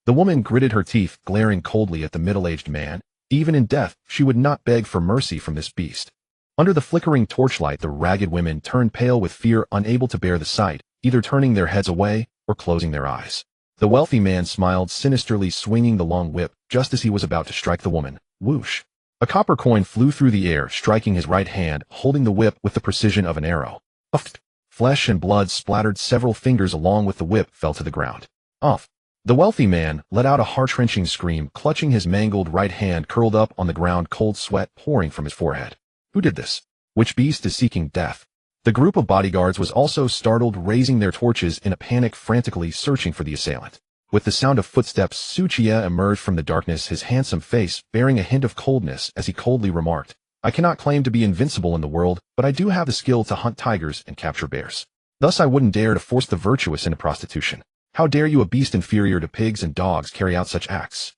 The woman gritted her teeth, glaring coldly at the middle-aged man. Even in death, she would not beg for mercy from this beast. Under the flickering torchlight, the ragged women turned pale with fear, unable to bear the sight, either turning their heads away or closing their eyes. The wealthy man smiled sinisterly, swinging the long whip. Just as he was about to strike the woman, whoosh! A copper coin flew through the air, striking his right hand, holding the whip with the precision of an arrow. Uff! Flesh and blood splattered. Several fingers along with the whip fell to the ground. Uff! The wealthy man let out a heart-wrenching scream, clutching his mangled right hand curled up on the ground, cold sweat pouring from his forehead. Who did this? Which beast is seeking death? The group of bodyguards was also startled, raising their torches in a panic, frantically searching for the assailant. With the sound of footsteps, Qiye emerged from the darkness, his handsome face bearing a hint of coldness as he coldly remarked, "I cannot claim to be invincible in the world, but I do have the skill to hunt tigers and capture bears. Thus I wouldn't dare to force the virtuous into prostitution. How dare you, a beast inferior to pigs and dogs, carry out such acts?"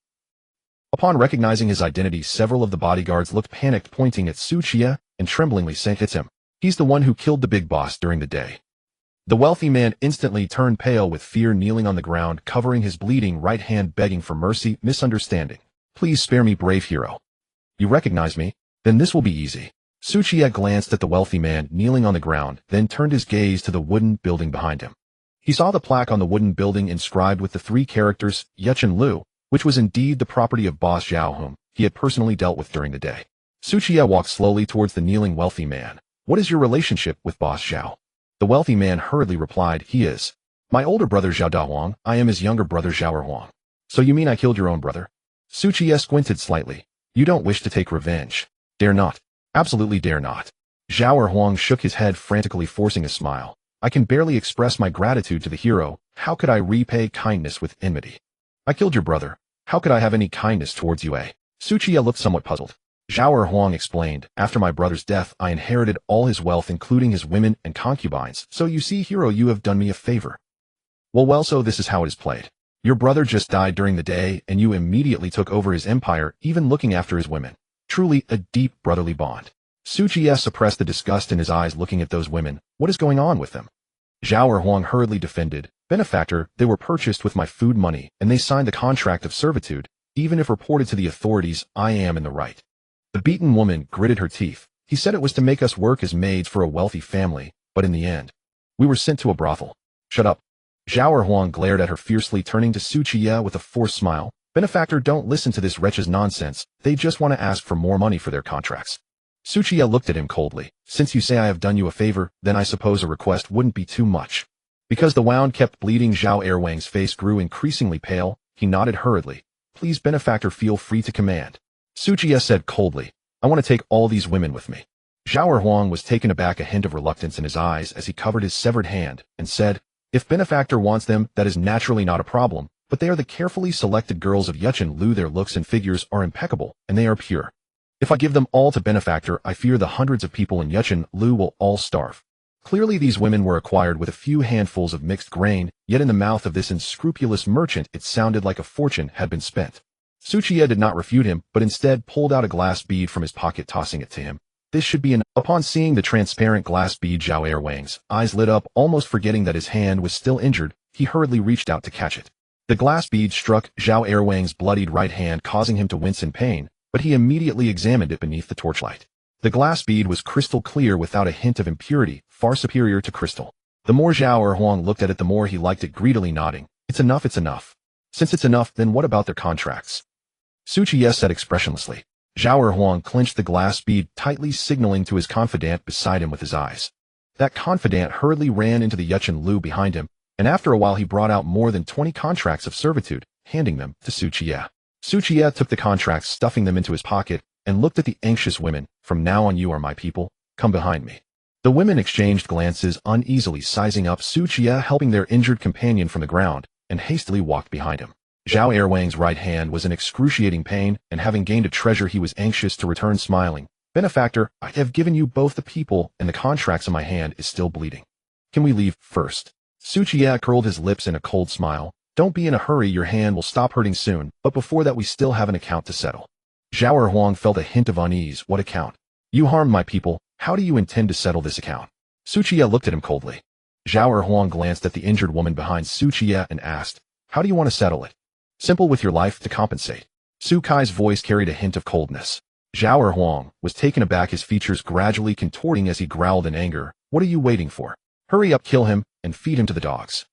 Upon recognizing his identity, several of the bodyguards looked panicked, pointing at Qiye and tremblingly saying, "It's him. He's the one who killed the big boss during the day." The wealthy man instantly turned pale with fear, kneeling on the ground, covering his bleeding right hand, begging for mercy. "Misunderstanding. Please spare me, brave hero." "You recognize me? Then this will be easy." Qiye glanced at the wealthy man kneeling on the ground, then turned his gaze to the wooden building behind him. He saw the plaque on the wooden building inscribed with the 3 characters, Yuchen Lu, which was indeed the property of Boss Zhao, whom he had personally dealt with during the day. Qiye walked slowly towards the kneeling wealthy man. "What is your relationship with Boss Zhao?" The wealthy man hurriedly replied, "He is my older brother Zhao Dahuang. I am his younger brother Zhao Erhuang." "So you mean I killed your own brother?" Qiye squinted slightly. "You don't wish to take revenge?" "Dare not. Absolutely dare not." Zhao Erhuang shook his head, frantically forcing a smile. "I can barely express my gratitude to the hero. How could I repay kindness with enmity? I killed your brother. How could I have any kindness towards you, eh?" Qiye looked somewhat puzzled. Zhao Erhuang explained, "After my brother's death, I inherited all his wealth, including his women and concubines. So you see, hero, you have done me a favor." Well, so this is how it is played. Your brother just died during the day, and you immediately took over his empire, even looking after his women. Truly a deep brotherly bond. Qiye suppressed the disgust in his eyes, looking at those women. What is going on with them? Zhao Erhuang hurriedly defended, "Benefactor, they were purchased with my food money, and they signed the contract of servitude. Even if reported to the authorities, I am in the right." The beaten woman gritted her teeth. "He said it was to make us work as maids for a wealthy family, but in the end, we were sent to a brothel." "Shut up." Zhao Erhuang glared at her fiercely, turning to Qiye with a forced smile. "Benefactor, don't listen to this wretch's nonsense. They just want to ask for more money for their contracts." Qiye looked at him coldly. "Since you say I have done you a favor, then I suppose a request wouldn't be too much." Because the wound kept bleeding, Zhao Erhuang's face grew increasingly pale. He nodded hurriedly. "Please, Benefactor, feel free to command." Qiye said coldly, "I want to take all these women with me." Zhao Erhuang was taken aback, a hint of reluctance in his eyes as he covered his severed hand, and said, "If Benefactor wants them, that is naturally not a problem, but they are the carefully selected girls of Yuchen Lu. Their looks and figures are impeccable, and they are pure. If I give them all to Benefactor, I fear the hundreds of people in Yuchen Lu will all starve." Clearly these women were acquired with a few handfuls of mixed grain, yet in the mouth of this unscrupulous merchant it sounded like a fortune had been spent. Qiye did not refute him, but instead pulled out a glass bead from his pocket, tossing it to him. "This should be an..." Upon seeing the transparent glass bead, Zhao Erhuang's eyes lit up, almost forgetting that his hand was still injured. He hurriedly reached out to catch it. The glass bead struck Zhao Erhuang's bloodied right hand, causing him to wince in pain, but he immediately examined it beneath the torchlight. The glass bead was crystal clear, without a hint of impurity, far superior to crystal. The more Zhao Erhuang looked at it, the more he liked it, greedily nodding. "It's enough, it's enough." "Since it's enough, then what about their contracts?" Qiye said expressionlessly. Zhao Erhuang clenched the glass bead tightly, signaling to his confidant beside him with his eyes. That confidant hurriedly ran into the Yuchen Lu behind him, and after a while he brought out more than 20 contracts of servitude, handing them to Qiye. Qiye took the contracts, stuffing them into his pocket, and looked at the anxious women. "From now on you are my people. Come behind me." The women exchanged glances, uneasily sizing up Qiye, helping their injured companion from the ground, and hastily walked behind him. Zhao Erhuang's right hand was in excruciating pain, and having gained a treasure, he was anxious to return, smiling. "Benefactor, I have given you both the people, and the contracts in my hand is still bleeding. Can we leave first?" Qiye curled his lips in a cold smile. "Don't be in a hurry, your hand will stop hurting soon, but before that we still have an account to settle." Zhao Erhuang felt a hint of unease. "What account?" "You harmed my people. How do you intend to settle this account?" Qiye looked at him coldly. Zhao Erhuang glanced at the injured woman behind Su Qiye and asked, "How do you want to settle it? Simple with your life to compensate." Su Kai's voice carried a hint of coldness. Zhao Erhuang was taken aback, his features gradually contorting as he growled in anger. "What are you waiting for? Hurry up, kill him, and feed him to the dogs.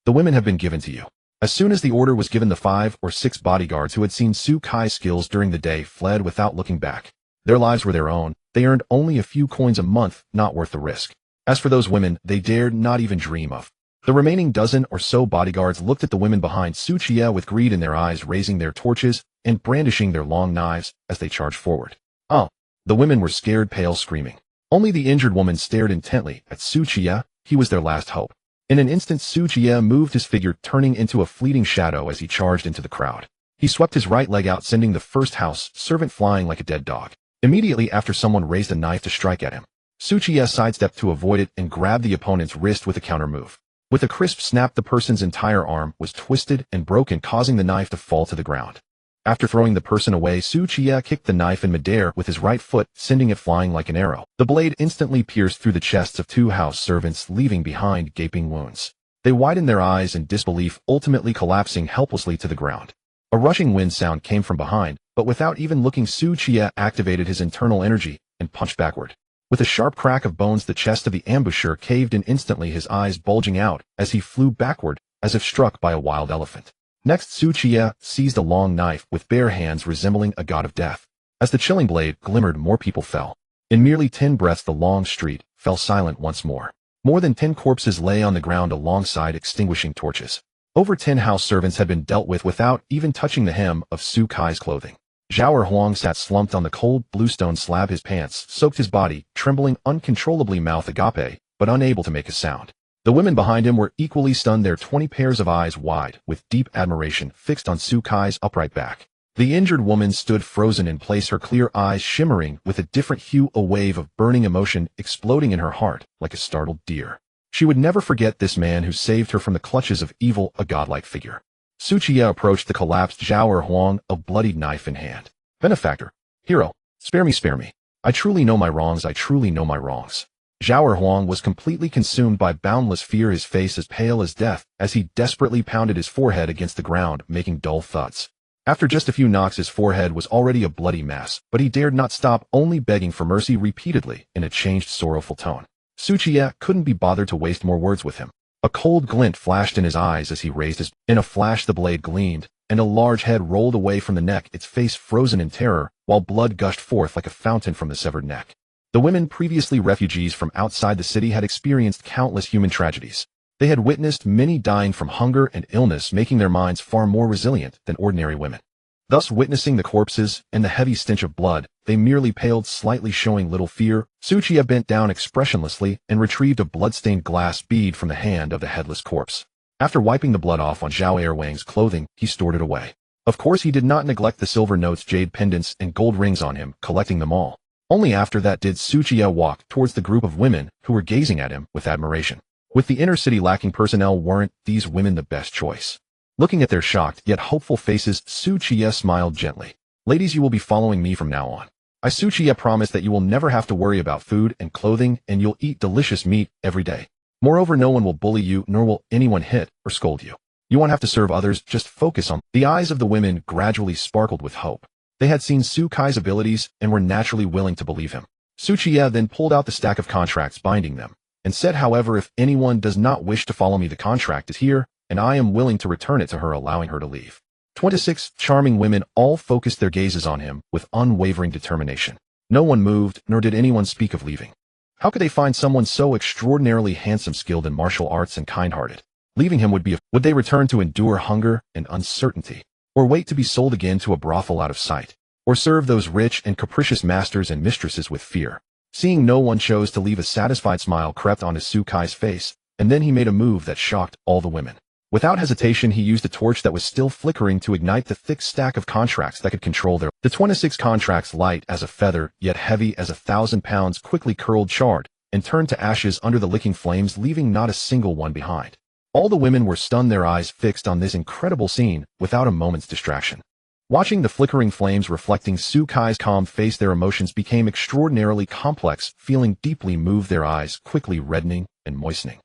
The women have been given to you." As soon as the order was given, the 5 or 6 bodyguards who had seen Su Kai's skills during the day fled without looking back. Their lives were their own. They earned only a few coins a month, not worth the risk. As for those women, they dared not even dream of. The remaining dozen or so bodyguards looked at the women behind Su Qiye with greed in their eyes, raising their torches and brandishing their long knives as they charged forward. Oh! The women were scared, pale, screaming. Only the injured woman stared intently at Su Qiye. He was their last hope. In an instant, Su Qiye moved, his figure turning into a fleeting shadow as he charged into the crowd. He swept his right leg out, sending the first house servant flying like a dead dog. Immediately after, someone raised a knife to strike at him. Su Qiye sidestepped to avoid it and grabbed the opponent's wrist with a counter move. With a crisp snap, the person's entire arm was twisted and broken, causing the knife to fall to the ground. After throwing the person away, Su Qiye kicked the knife in midair with his right foot, sending it flying like an arrow. The blade instantly pierced through the chests of 2 house servants, leaving behind gaping wounds. They widened their eyes in disbelief, ultimately collapsing helplessly to the ground. A rushing wind sound came from behind, but without even looking, Su Qiye activated his internal energy and punched backward. With a sharp crack of bones, the chest of the ambusher caved in instantly, his eyes bulging out as he flew backward as if struck by a wild elephant. Next, Su Qiye seized a long knife with bare hands, resembling a god of death. As the chilling blade glimmered, more people fell. In merely 10 breaths, the long street fell silent once more. More than 10 corpses lay on the ground alongside extinguishing torches. Over 10 house servants had been dealt with without even touching the hem of Su Kai's clothing. Zhao Erhuang sat slumped on the cold bluestone slab, his pants soaked, his body trembling uncontrollably, mouth agape, but unable to make a sound. The women behind him were equally stunned, their 20 pairs of eyes wide, with deep admiration fixed on Su Kai's upright back. The injured woman stood frozen in place, her clear eyes shimmering with a different hue, a wave of burning emotion exploding in her heart like a startled deer. She would never forget this man who saved her from the clutches of evil, a godlike figure. Su Qiye approached the collapsed Zhao Erhuang, a bloodied knife in hand. "Benefactor, hero, spare me, spare me. I truly know my wrongs, I truly know my wrongs." Zhao Erhuang was completely consumed by boundless fear, his face as pale as death as he desperately pounded his forehead against the ground, making dull thuds. After just a few knocks, his forehead was already a bloody mess, but he dared not stop, only begging for mercy repeatedly in a changed, sorrowful tone. Su Qiye couldn't be bothered to waste more words with him. A cold glint flashed in his eyes as he raised his... In a flash, the blade gleamed, and a large head rolled away from the neck, its face frozen in terror, while blood gushed forth like a fountain from the severed neck. The women, previously refugees from outside the city, had experienced countless human tragedies. They had witnessed many dying from hunger and illness, making their minds far more resilient than ordinary women. Thus, witnessing the corpses and the heavy stench of blood, they merely paled slightly, showing little fear. Su Qiye bent down expressionlessly and retrieved a blood-stained glass bead from the hand of the headless corpse. After wiping the blood off on Zhao Erhuang's clothing, he stored it away. Of course, he did not neglect the silver notes, jade pendants, and gold rings on him, collecting them all. Only after that did Su Qiye walk towards the group of women who were gazing at him with admiration. With the inner city lacking personnel, weren't these women the best choice? Looking at their shocked yet hopeful faces, Su Qiye smiled gently. "Ladies, you will be following me from now on. I, Su Qiye, promise that you will never have to worry about food and clothing, and you'll eat delicious meat every day. Moreover, no one will bully you, nor will anyone hit or scold you. You won't have to serve others, just focus on..." The eyes of the women gradually sparkled with hope. They had seen Su Kai's abilities and were naturally willing to believe him. Su Qiye then pulled out the stack of contracts binding them, and said, "However, if anyone does not wish to follow me, the contract is here, and I am willing to return it to her, allowing her to leave." 26 charming women all focused their gazes on him with unwavering determination. No one moved, nor did anyone speak of leaving. How could they find someone so extraordinarily handsome, skilled in martial arts, and kind-hearted? Leaving him would they return to endure hunger and uncertainty? Or wait to be sold again to a brothel out of sight? Or serve those rich and capricious masters and mistresses with fear? Seeing no one chose to leave, a satisfied smile crept onto Su Kai's face, and then he made a move that shocked all the women. Without hesitation, he used a torch that was still flickering to ignite the thick stack of contracts that could control their... The 26 contracts, light as a feather, yet heavy as 1,000 pounds, quickly curled, charred, and turned to ashes under the licking flames, leaving not a single one behind. All the women were stunned, their eyes fixed on this incredible scene, without a moment's distraction. Watching the flickering flames reflecting Su Kai's calm face, their emotions became extraordinarily complex, feeling deeply moved, their eyes quickly reddening and moistening.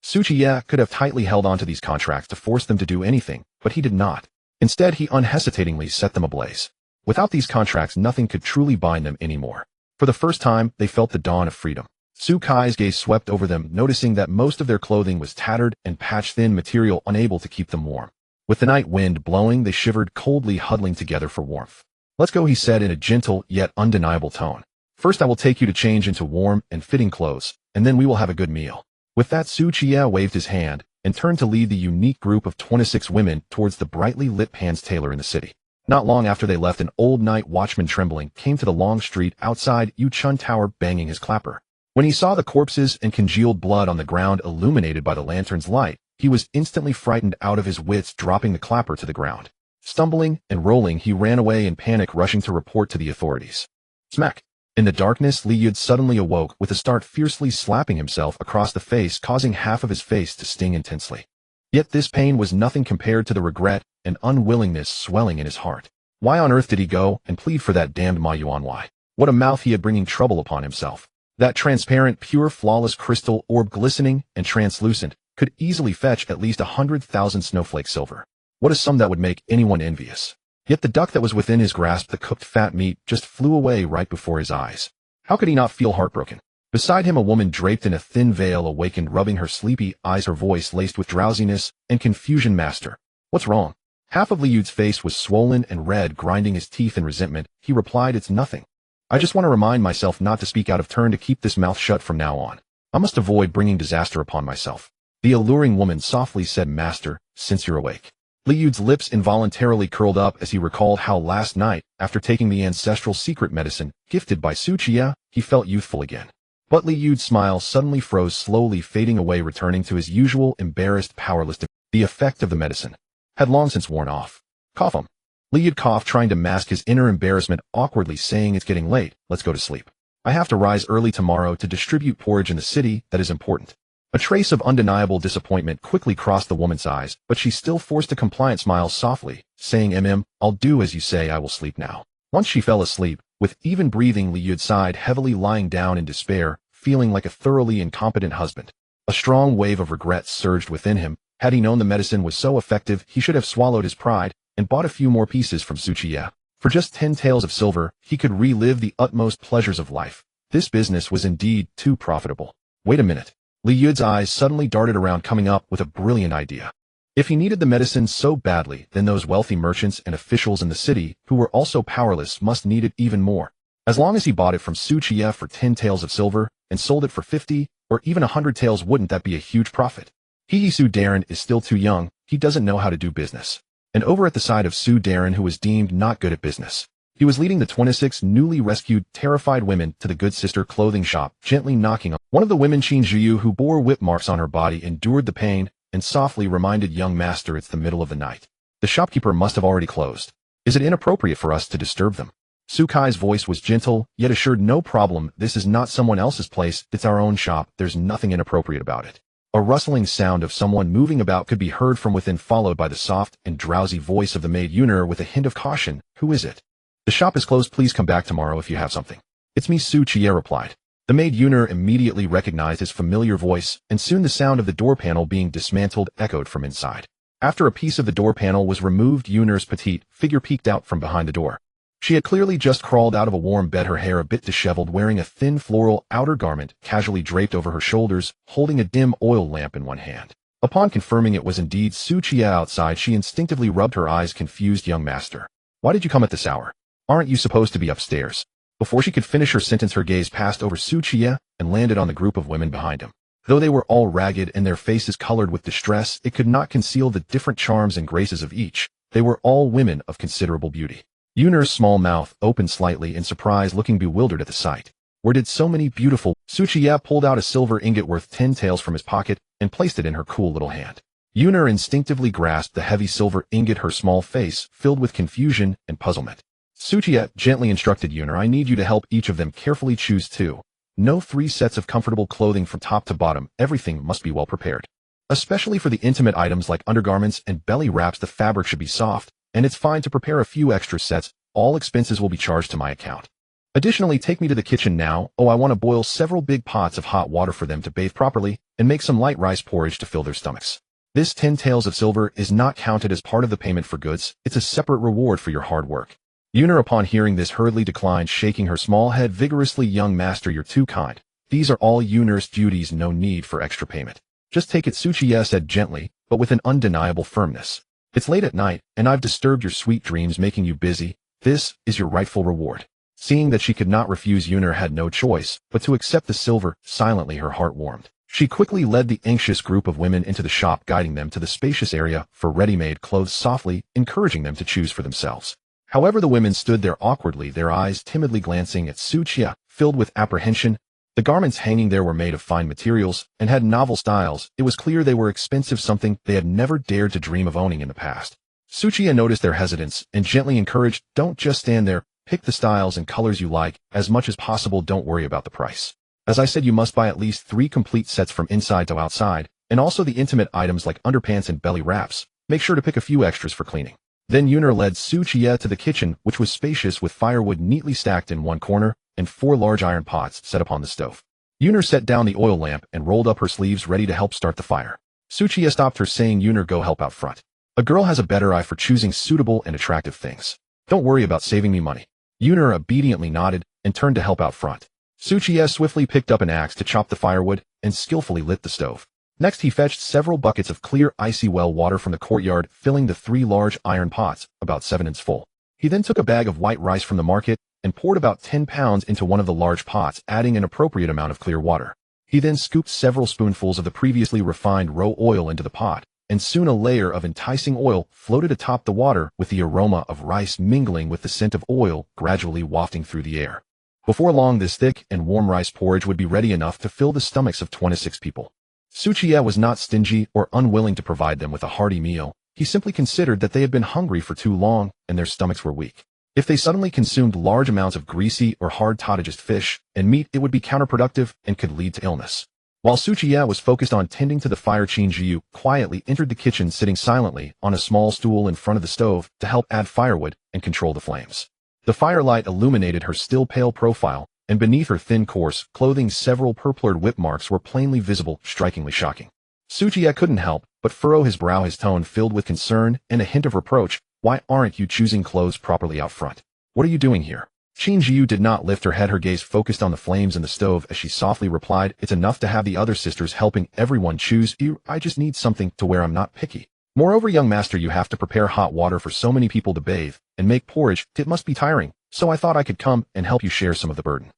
Qiye could have tightly held onto these contracts to force them to do anything, but he did not. Instead, he unhesitatingly set them ablaze. Without these contracts, nothing could truly bind them anymore. For the first time, they felt the dawn of freedom. Su Kai's gaze swept over them, noticing that most of their clothing was tattered and patch-thin material unable to keep them warm. With the night wind blowing, they shivered coldly, huddling together for warmth. "Let's go," he said in a gentle yet undeniable tone. "First I will take you to change into warm and fitting clothes, and then we will have a good meal." With that, Qiye waved his hand and turned to lead the unique group of 26 women towards the brightly lit Pan's tailor in the city. Not long after they left, an old night watchman trembling came to the long street outside Yuchun Tower, banging his clapper. When he saw the corpses and congealed blood on the ground illuminated by the lantern's light, he was instantly frightened out of his wits, dropping the clapper to the ground. Stumbling and rolling, he ran away in panic, rushing to report to the authorities. Smack! In the darkness, Liu suddenly awoke with a start, fiercely slapping himself across the face, causing half of his face to sting intensely. Yet this pain was nothing compared to the regret and unwillingness swelling in his heart. Why on earth did he go and plead for that damned Ma Yuan? Why? What a mouth he had, bringing trouble upon himself. That transparent, pure, flawless crystal orb, glistening and translucent, could easily fetch at least 100,000 snowflake silver. What a sum that would make anyone envious. Yet the duck that was within his grasp, the cooked fat meat, just flew away right before his eyes. How could he not feel heartbroken? Beside him, a woman draped in a thin veil awakened, rubbing her sleepy eyes, her voice laced with drowsiness and confusion. "Master, what's wrong?" Half of Liu's face was swollen and red, grinding his teeth in resentment. He replied, "It's nothing. I just want to remind myself not to speak out of turn, to keep this mouth shut from now on. I must avoid bringing disaster upon myself." The alluring woman softly said, "Master, since you're awake." Liu's lips involuntarily curled up as he recalled how last night, after taking the ancestral secret medicine gifted by Qiye, he felt youthful again. But Liu's smile suddenly froze, slowly fading away, returning to his usual embarrassed, powerless. The effect of the medicine had long since worn off. "Cough 'em." Liu coughed, trying to mask his inner embarrassment, awkwardly saying, "It's getting late. Let's go to sleep. I have to rise early tomorrow to distribute porridge in the city. That is important." A trace of undeniable disappointment quickly crossed the woman's eyes, but she still forced a compliant smile softly, saying, I'll do as you say. I will sleep now." Once she fell asleep, with even breathing, Liu sighed heavily, lying down in despair, feeling like a thoroughly incompetent husband. A strong wave of regret surged within him. Had he known the medicine was so effective, he should have swallowed his pride and bought a few more pieces from Qiye. For just 10 taels of silver, he could relive the utmost pleasures of life. This business was indeed too profitable. Wait a minute. Liu's eyes suddenly darted around, coming up with a brilliant idea. If he needed the medicine so badly, then those wealthy merchants and officials in the city, who were also powerless, must need it even more. As long as he bought it from Qiye for 10 taels of silver and sold it for 50 or even 100 taels, wouldn't that be a huge profit? Su Darren is still too young. He doesn't know how to do business. And over at the side of Su Darren, who was deemed not good at business, he was leading the 26 newly rescued, terrified women to the Good Sister clothing shop, gently knocking on. One of the women, Qin Zhiyu, who bore whip marks on her body, endured the pain and softly reminded, "Young master, it's the middle of the night. The shopkeeper must have already closed. Is it inappropriate for us to disturb them?" Su Kai's voice was gentle, yet assured, "No problem. This is not someone else's place. It's our own shop. There's nothing inappropriate about it." A rustling sound of someone moving about could be heard from within, followed by the soft and drowsy voice of the maid Yuner with a hint of caution. "Who is it?" "The shop is closed. Please come back tomorrow if you have something." "It's me," Qiye replied. The maid Yuner immediately recognized his familiar voice, and soon the sound of the door panel being dismantled echoed from inside. After a piece of the door panel was removed, Yuner's petite figure peeked out from behind the door. She had clearly just crawled out of a warm bed, her hair a bit disheveled, wearing a thin floral outer garment casually draped over her shoulders, holding a dim oil lamp in one hand. Upon confirming it was indeed Qiye outside, she instinctively rubbed her eyes, confused. "Young master, why did you come at this hour? Aren't you supposed to be upstairs?" Before she could finish her sentence, her gaze passed over Qiye and landed on the group of women behind him. Though they were all ragged and their faces colored with distress, it could not conceal the different charms and graces of each. They were all women of considerable beauty. Yuner's small mouth opened slightly in surprise, looking bewildered at the sight. Where did so many beautiful? Qiye pulled out a silver ingot worth 10 taels from his pocket and placed it in her cool little hand. Yuner instinctively grasped the heavy silver ingot, her small face filled with confusion and puzzlement. Qiye gently instructed Yuner, "I need you to help each of them carefully choose 2. No 3 sets of comfortable clothing from top to bottom. Everything must be well prepared. Especially for the intimate items like undergarments and belly wraps, the fabric should be soft, and it's fine to prepare a few extra sets. All expenses will be charged to my account. Additionally, take me to the kitchen now. I want to boil several big pots of hot water for them to bathe properly. and make some light rice porridge to fill their stomachs. This 10 taels of silver is not counted as part of the payment for goods, it's a separate reward for your hard work. Yunar upon hearing this hurriedly declined, shaking her small head vigorously. Young master, you're too kind. These are all Yunar's duties, no need for extra payment. Just take it, Qiye said gently, but with an undeniable firmness. It's late at night, and I've disturbed your sweet dreams making you busy. This is your rightful reward. Seeing that she could not refuse, Yunar had no choice but to accept the silver. Silently her heart warmed. She quickly led the anxious group of women into the shop, guiding them to the spacious area for ready-made clothes, softly encouraging them to choose for themselves. However, the women stood there awkwardly, their eyes timidly glancing at Qiye, filled with apprehension. The garments hanging there were made of fine materials and had novel styles. It was clear they were expensive, something they had never dared to dream of owning in the past. Qiye noticed their hesitance and gently encouraged, don't just stand there, pick the styles and colors you like, as much as possible, don't worry about the price. As I said, you must buy at least 3 complete sets from inside to outside, and also the intimate items like underpants and belly wraps. Make sure to pick a few extras for cleaning. Then Yunar led Qiye to the kitchen, which was spacious with firewood neatly stacked in one corner, and 4 large iron pots set upon the stove. Yunar set down the oil lamp and rolled up her sleeves, ready to help start the fire. Qiye stopped her, saying, Yunar, go help out front. A girl has a better eye for choosing suitable and attractive things. Don't worry about saving me money. Yunar obediently nodded and turned to help out front. Qiye swiftly picked up an axe to chop the firewood and skillfully lit the stove. Next he fetched several buckets of clear icy well water from the courtyard, filling the 3 large iron pots, about 7 inches full. He then took a bag of white rice from the market and poured about 10 pounds into one of the large pots, adding an appropriate amount of clear water. He then scooped several spoonfuls of the previously refined raw oil into the pot, and soon a layer of enticing oil floated atop the water, with the aroma of rice mingling with the scent of oil gradually wafting through the air. Before long, this thick and warm rice porridge would be ready enough to fill the stomachs of 26 people. Qiye was not stingy or unwilling to provide them with a hearty meal. He simply considered that they had been hungry for too long and their stomachs were weak. If they suddenly consumed large amounts of greasy or hard tautogist fish and meat, it would be counterproductive and could lead to illness. While Qiye was focused on tending to the fire, Qinjiu quietly entered the kitchen, sitting silently on a small stool in front of the stove to help add firewood and control the flames. The firelight illuminated her still pale profile, and beneath her thin coarse clothing several purplured whip marks were plainly visible, strikingly shocking. Qiye couldn't help but furrow his brow, his tone filled with concern and a hint of reproach. Why aren't you choosing clothes properly out front? What are you doing here? Qinjiu did not lift her head, her gaze focused on the flames in the stove as she softly replied, it's enough to have the other sisters helping everyone choose. I just need something to wear, I'm not picky. Moreover, young master, you have to prepare hot water for so many people to bathe and make porridge. It must be tiring, so I thought I could come and help you share some of the burden.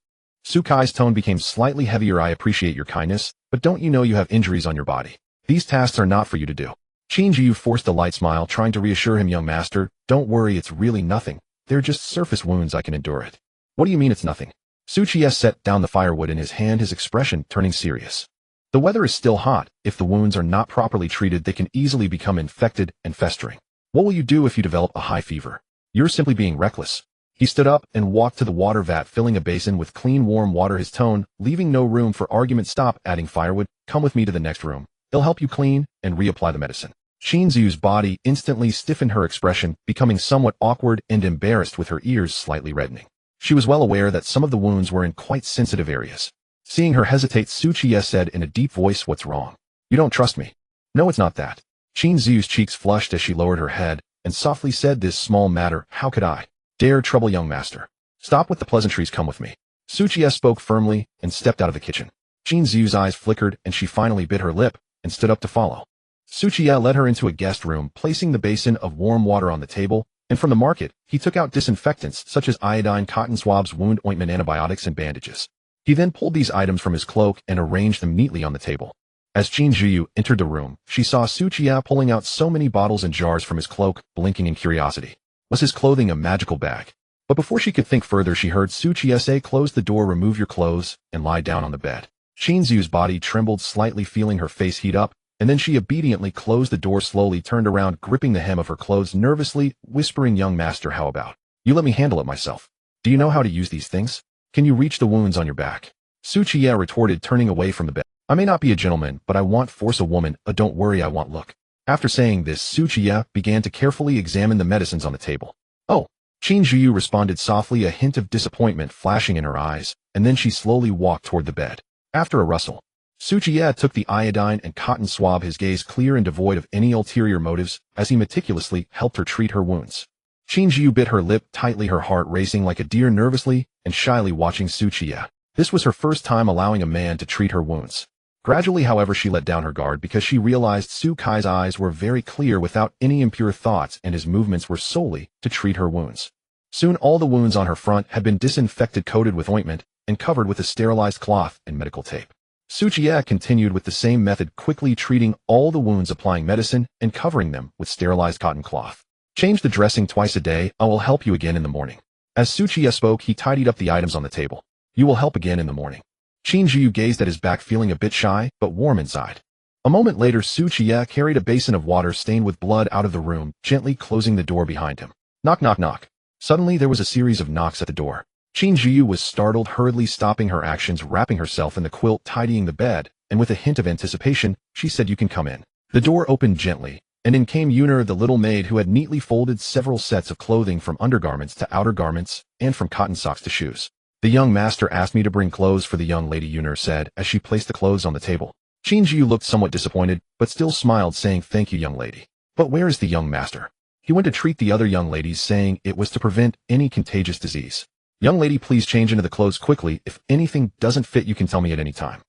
Sukai's tone became slightly heavier. I appreciate your kindness, but don't you know you have injuries on your body? These tasks are not for you to do. Qinjiu forced a light smile, trying to reassure him, young master, don't worry, it's really nothing. They're just surface wounds, I can endure it. What do you mean it's nothing? Qiye set down the firewood in his hand, his expression turning serious. The weather is still hot. If the wounds are not properly treated, they can easily become infected and festering. What will you do if you develop a high fever? You're simply being reckless. He stood up and walked to the water vat, filling a basin with clean warm water, his tone leaving no room for argument. Stop adding firewood. Come with me to the next room. It'll help you clean and reapply the medicine. Qinjiu's body instantly stiffened, her expression becoming somewhat awkward and embarrassed, with her ears slightly reddening. She was well aware that some of the wounds were in quite sensitive areas. Seeing her hesitate, Qiye said in a deep voice, what's wrong? You don't trust me? No, it's not that. Qinjiu's cheeks flushed as she lowered her head and softly said, this small matter, how could I dare trouble young master? Stop with the pleasantries, come with me. Qiye spoke firmly and stepped out of the kitchen. Qinjiu's eyes flickered and she finally bit her lip and stood up to follow. Qiye led her into a guest room, placing the basin of warm water on the table, and from the market, he took out disinfectants such as iodine, cotton swabs, wound ointment, antibiotics, and bandages. He then pulled these items from his cloak and arranged them neatly on the table. As Qinjiu entered the room, she saw Qiye pulling out so many bottles and jars from his cloak, blinking in curiosity. Was his clothing a magical bag? But before she could think further, she heard Qiye say, close the door, remove your clothes, and lie down on the bed. Qinjiu's body trembled slightly, feeling her face heat up, and then she obediently closed the door, slowly turned around, gripping the hem of her clothes nervously, whispering, young master, how about you let me handle it myself? Do you know how to use these things? Can you reach the wounds on your back? Qiye retorted, turning away from the bed. I may not be a gentleman, but I won't force a woman. Don't worry, I won't look. After saying this, Qiye began to carefully examine the medicines on the table. Oh, Qinjiu responded softly, a hint of disappointment flashing in her eyes, and then she slowly walked toward the bed. After a rustle, Qiye took the iodine and cotton swab, his gaze clear and devoid of any ulterior motives, as he meticulously helped her treat her wounds. Qiye bit her lip tightly, her heart racing like a deer, nervously and shyly watching Qiye. This was her first time allowing a man to treat her wounds. Gradually, however, she let down her guard because she realized Qiye's eyes were very clear, without any impure thoughts, and his movements were solely to treat her wounds. Soon all the wounds on her front had been disinfected, coated with ointment, and covered with a sterilized cloth and medical tape. Qiye continued with the same method, quickly treating all the wounds, applying medicine, and covering them with sterilized cotton cloth. Change the dressing twice a day. I will help you again in the morning. As Qiye spoke, he tidied up the items on the table. You will help again in the morning. Qiye gazed at his back, feeling a bit shy, but warm inside. A moment later, Qiye carried a basin of water stained with blood out of the room, gently closing the door behind him. Knock, knock, knock. Suddenly, there was a series of knocks at the door. Qiye was startled, hurriedly stopping her actions, wrapping herself in the quilt, tidying the bed, and with a hint of anticipation, she said, "You can come in." The door opened gently, and in came Yuner, the little maid who had neatly folded several sets of clothing, from undergarments to outer garments, and from cotton socks to shoes. "The young master asked me to bring clothes for the young lady," Yuner said, as she placed the clothes on the table. Qiye looked somewhat disappointed, but still smiled, saying, "Thank you, young lady." "But where is the young master?" "He went to treat the other young ladies, saying it was to prevent any contagious disease." "Young lady, please change into the clothes quickly. If anything doesn't fit, you can tell me at any time."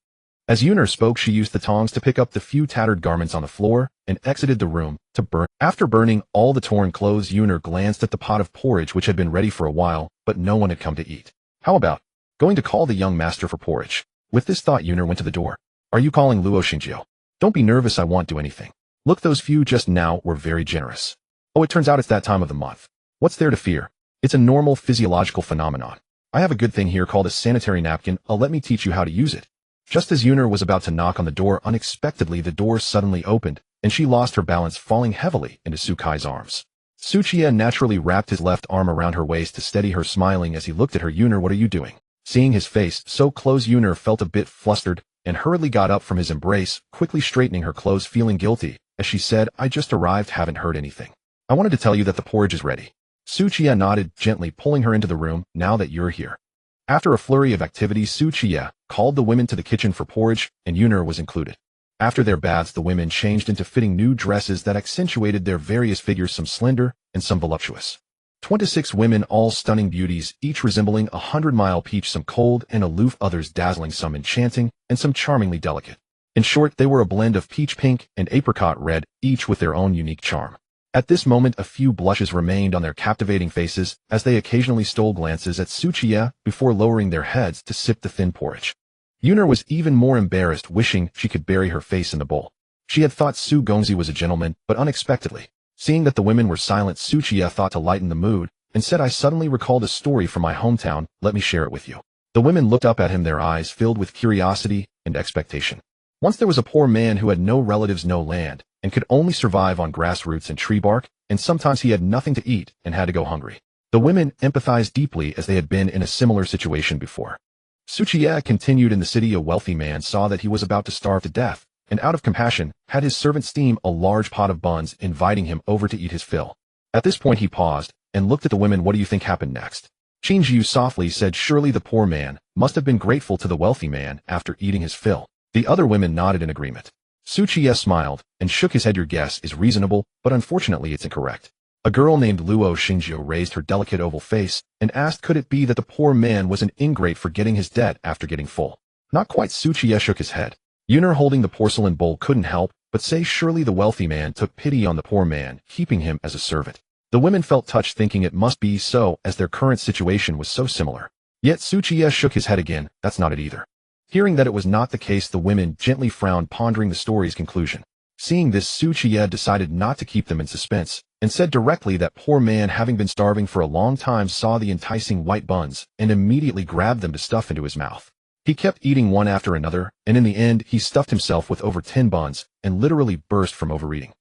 As Yuner spoke, she used the tongs to pick up the few tattered garments on the floor and exited the room to burn. After burning all the torn clothes, Yuner glanced at the pot of porridge, which had been ready for a while, but no one had come to eat. How about going to call the young master for porridge? With this thought, Yuner went to the door. "Are you calling Luo Xingjiu?" "Don't be nervous, I won't do anything. Look, those few just now were very generous." "Oh, it turns out it's that time of the month. What's there to fear? It's a normal physiological phenomenon. I have a good thing here called a sanitary napkin. Let me teach you how to use it." Just as Yuner was about to knock on the door, unexpectedly the door suddenly opened, and she lost her balance, falling heavily into Qiye's arms. Qiye naturally wrapped his left arm around her waist to steady her, smiling as he looked at her. "Yuner, what are you doing?" Seeing his face so close, Yuner felt a bit flustered and hurriedly got up from his embrace, quickly straightening her clothes, feeling guilty, as she said, "I just arrived, haven't heard anything. I wanted to tell you that the porridge is ready." Qiye nodded, gently pulling her into the room. "Now that you're here." After a flurry of activity, Qiye called the women to the kitchen for porridge, and Yuner was included. After their baths, the women changed into fitting new dresses that accentuated their various figures, some slender and some voluptuous. 26 women, all stunning beauties, each resembling 100-mile peach, some cold and aloof, others dazzling, some enchanting, and some charmingly delicate. In short, they were a blend of peach pink and apricot red, each with their own unique charm. At this moment, a few blushes remained on their captivating faces, as they occasionally stole glances at Qiye before lowering their heads to sip the thin porridge. Yuner was even more embarrassed, wishing she could bury her face in the bowl. She had thought Su Gongzi was a gentleman, but unexpectedly, seeing that the women were silent, Qiye thought to lighten the mood, and said, "I suddenly recalled a story from my hometown. Let me share it with you." The women looked up at him, their eyes filled with curiosity and expectation. Once there was a poor man who had no relatives, no land, and could only survive on grass roots and tree bark, and sometimes he had nothing to eat and had to go hungry. The women empathized deeply, as they had been in a similar situation before. Qiye continued, "In the city, a wealthy man saw that he was about to starve to death, and out of compassion, had his servant steam a large pot of buns, inviting him over to eat his fill." At this point he paused, and looked at the women. "What do you think happened next?" Qiye softly said, "Surely the poor man must have been grateful to the wealthy man after eating his fill." The other women nodded in agreement. Qiye smiled, and shook his head. "Your guess is reasonable, but unfortunately it's incorrect." A girl named Luo Xingjiu raised her delicate oval face, and asked, could it be that the poor man was an ingrate, forgetting his debt after getting full? "Not quite." Qiye shook his head. Yuner, holding the porcelain bowl, couldn't help but say, "Surely the wealthy man took pity on the poor man, keeping him as a servant." The women felt touched, thinking it must be so, as their current situation was so similar. Yet Qiye shook his head again. "That's not it either." Hearing that it was not the case, the women gently frowned, pondering the story's conclusion. Seeing this, Qiye decided not to keep them in suspense, and said directly that poor man, having been starving for a long time, saw the enticing white buns, and immediately grabbed them to stuff into his mouth. He kept eating one after another, and in the end, he stuffed himself with over 10 buns, and literally burst from overeating.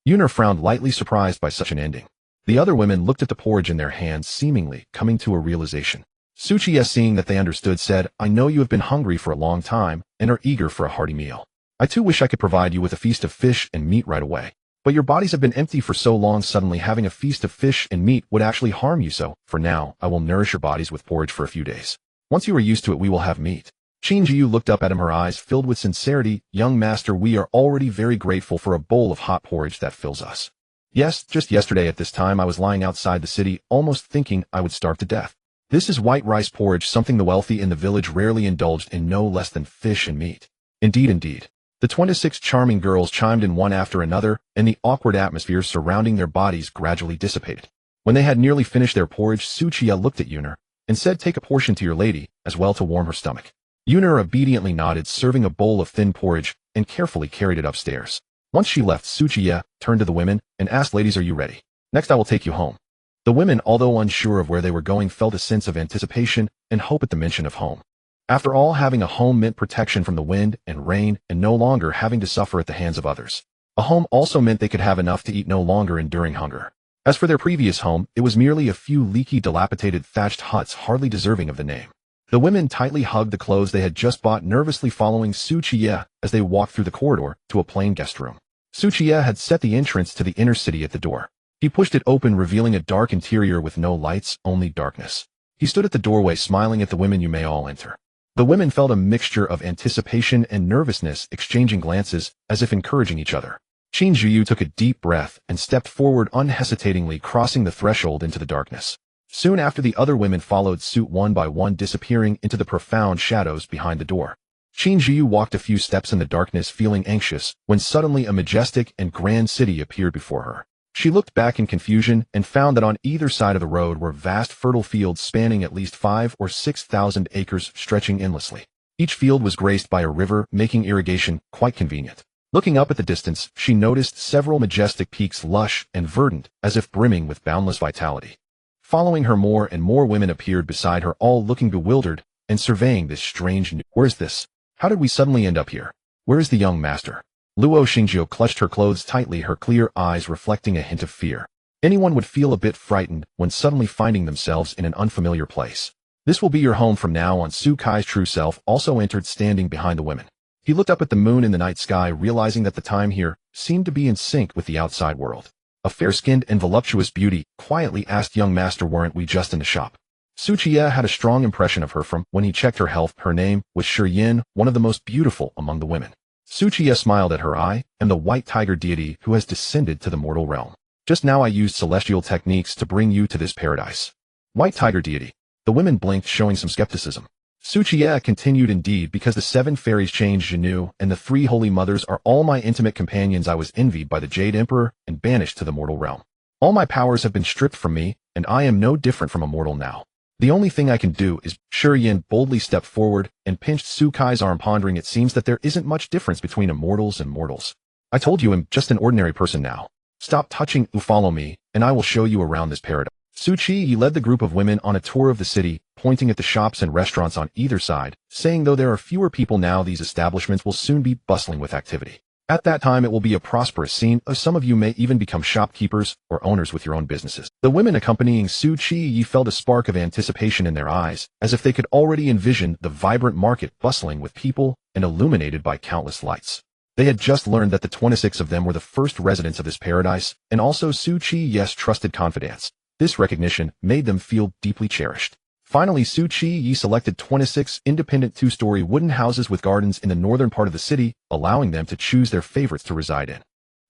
Yuner frowned, lightly surprised by such an ending. The other women looked at the porridge in their hands, seemingly coming to a realization. Qiye, seeing that they understood, said, "I know you have been hungry for a long time, and are eager for a hearty meal. I too wish I could provide you with a feast of fish and meat right away. But your bodies have been empty for so long, suddenly having a feast of fish and meat would actually harm you, so, for now, I will nourish your bodies with porridge for a few days. Once you are used to it, we will have meat." Qin Jiu looked up at him, her eyes filled with sincerity. Young master, we are already very grateful for a bowl of hot porridge that fills us. Yes, just yesterday at this time I was lying outside the city, almost thinking I would starve to death. This is white rice porridge, something the wealthy in the village rarely indulged in, no less than fish and meat. Indeed, indeed. The 26 charming girls chimed in one after another, and the awkward atmosphere surrounding their bodies gradually dissipated. When they had nearly finished their porridge, Qiye looked at Yuner and said, take a portion to your lady, as well to warm her stomach. Yuner obediently nodded, serving a bowl of thin porridge, and carefully carried it upstairs. Once she left, Qiye turned to the women and asked, ladies, are you ready? Next I will take you home. The women, although unsure of where they were going, felt a sense of anticipation and hope at the mention of home. After all, having a home meant protection from the wind and rain and no longer having to suffer at the hands of others. A home also meant they could have enough to eat, no longer enduring hunger. As for their previous home, it was merely a few leaky, dilapidated, thatched huts hardly deserving of the name. The women tightly hugged the clothes they had just bought, nervously following Qiye as they walked through the corridor to a plain guest room. Qiye had set the entrance to the inner city at the door. He pushed it open, revealing a dark interior with no lights, only darkness. He stood at the doorway, smiling at the women. You may all enter. The women felt a mixture of anticipation and nervousness, exchanging glances as if encouraging each other. Qin Jiu took a deep breath and stepped forward unhesitatingly, crossing the threshold into the darkness. Soon after, the other women followed suit, one by one, disappearing into the profound shadows behind the door. Qin Jiu walked a few steps in the darkness, feeling anxious, when suddenly a majestic and grand city appeared before her. She looked back in confusion and found that on either side of the road were vast fertile fields spanning at least 5,000 or 6,000 acres, stretching endlessly. Each field was graced by a river, making irrigation quite convenient. Looking up at the distance, she noticed several majestic peaks, lush and verdant, as if brimming with boundless vitality. Following her, more and more women appeared beside her, all looking bewildered and surveying this strange new. Where is this? How did we suddenly end up here? Where is the young master? Luo Xingjiu clutched her clothes tightly, her clear eyes reflecting a hint of fear. Anyone would feel a bit frightened when suddenly finding themselves in an unfamiliar place. This will be your home from now on. Su Kai's true self also entered, standing behind the women. He looked up at the moon in the night sky, realizing that the time here seemed to be in sync with the outside world. A fair-skinned and voluptuous beauty quietly asked, young master, weren't we just in the shop? Qiye had a strong impression of her from when he checked her health. Her name was Shi Yin, one of the most beautiful among the women. Qiye smiled at her. I am the white tiger deity who has descended to the mortal realm. Just now I used celestial techniques to bring you to this paradise. White tiger deity. The women blinked, showing some skepticism. Qiye continued, indeed, because the 7 fairies changed Jinnu and the 3 holy mothers are all my intimate companions. I was envied by the Jade Emperor and banished to the mortal realm. All my powers have been stripped from me, and I am no different from a mortal now. The only thing I can do is. Shi Yin boldly stepped forward and pinched Su Kai's arm, pondering. It seems that there isn't much difference between immortals and mortals. I told you I'm just an ordinary person now. Stop touching. Follow me, and I will show you around this paradise. Qiye led the group of women on a tour of the city, pointing at the shops and restaurants on either side, saying though there are fewer people now, these establishments will soon be bustling with activity. At that time it will be a prosperous scene, as some of you may even become shopkeepers or owners with your own businesses. The women accompanying Qiye felt a spark of anticipation in their eyes, as if they could already envision the vibrant market bustling with people and illuminated by countless lights. They had just learned that the 26 of them were the first residents of this paradise, and also Qiye's trusted confidants. This recognition made them feel deeply cherished. Finally, Qiye selected 26 independent 2-story wooden houses with gardens in the northern part of the city, allowing them to choose their favorites to reside in.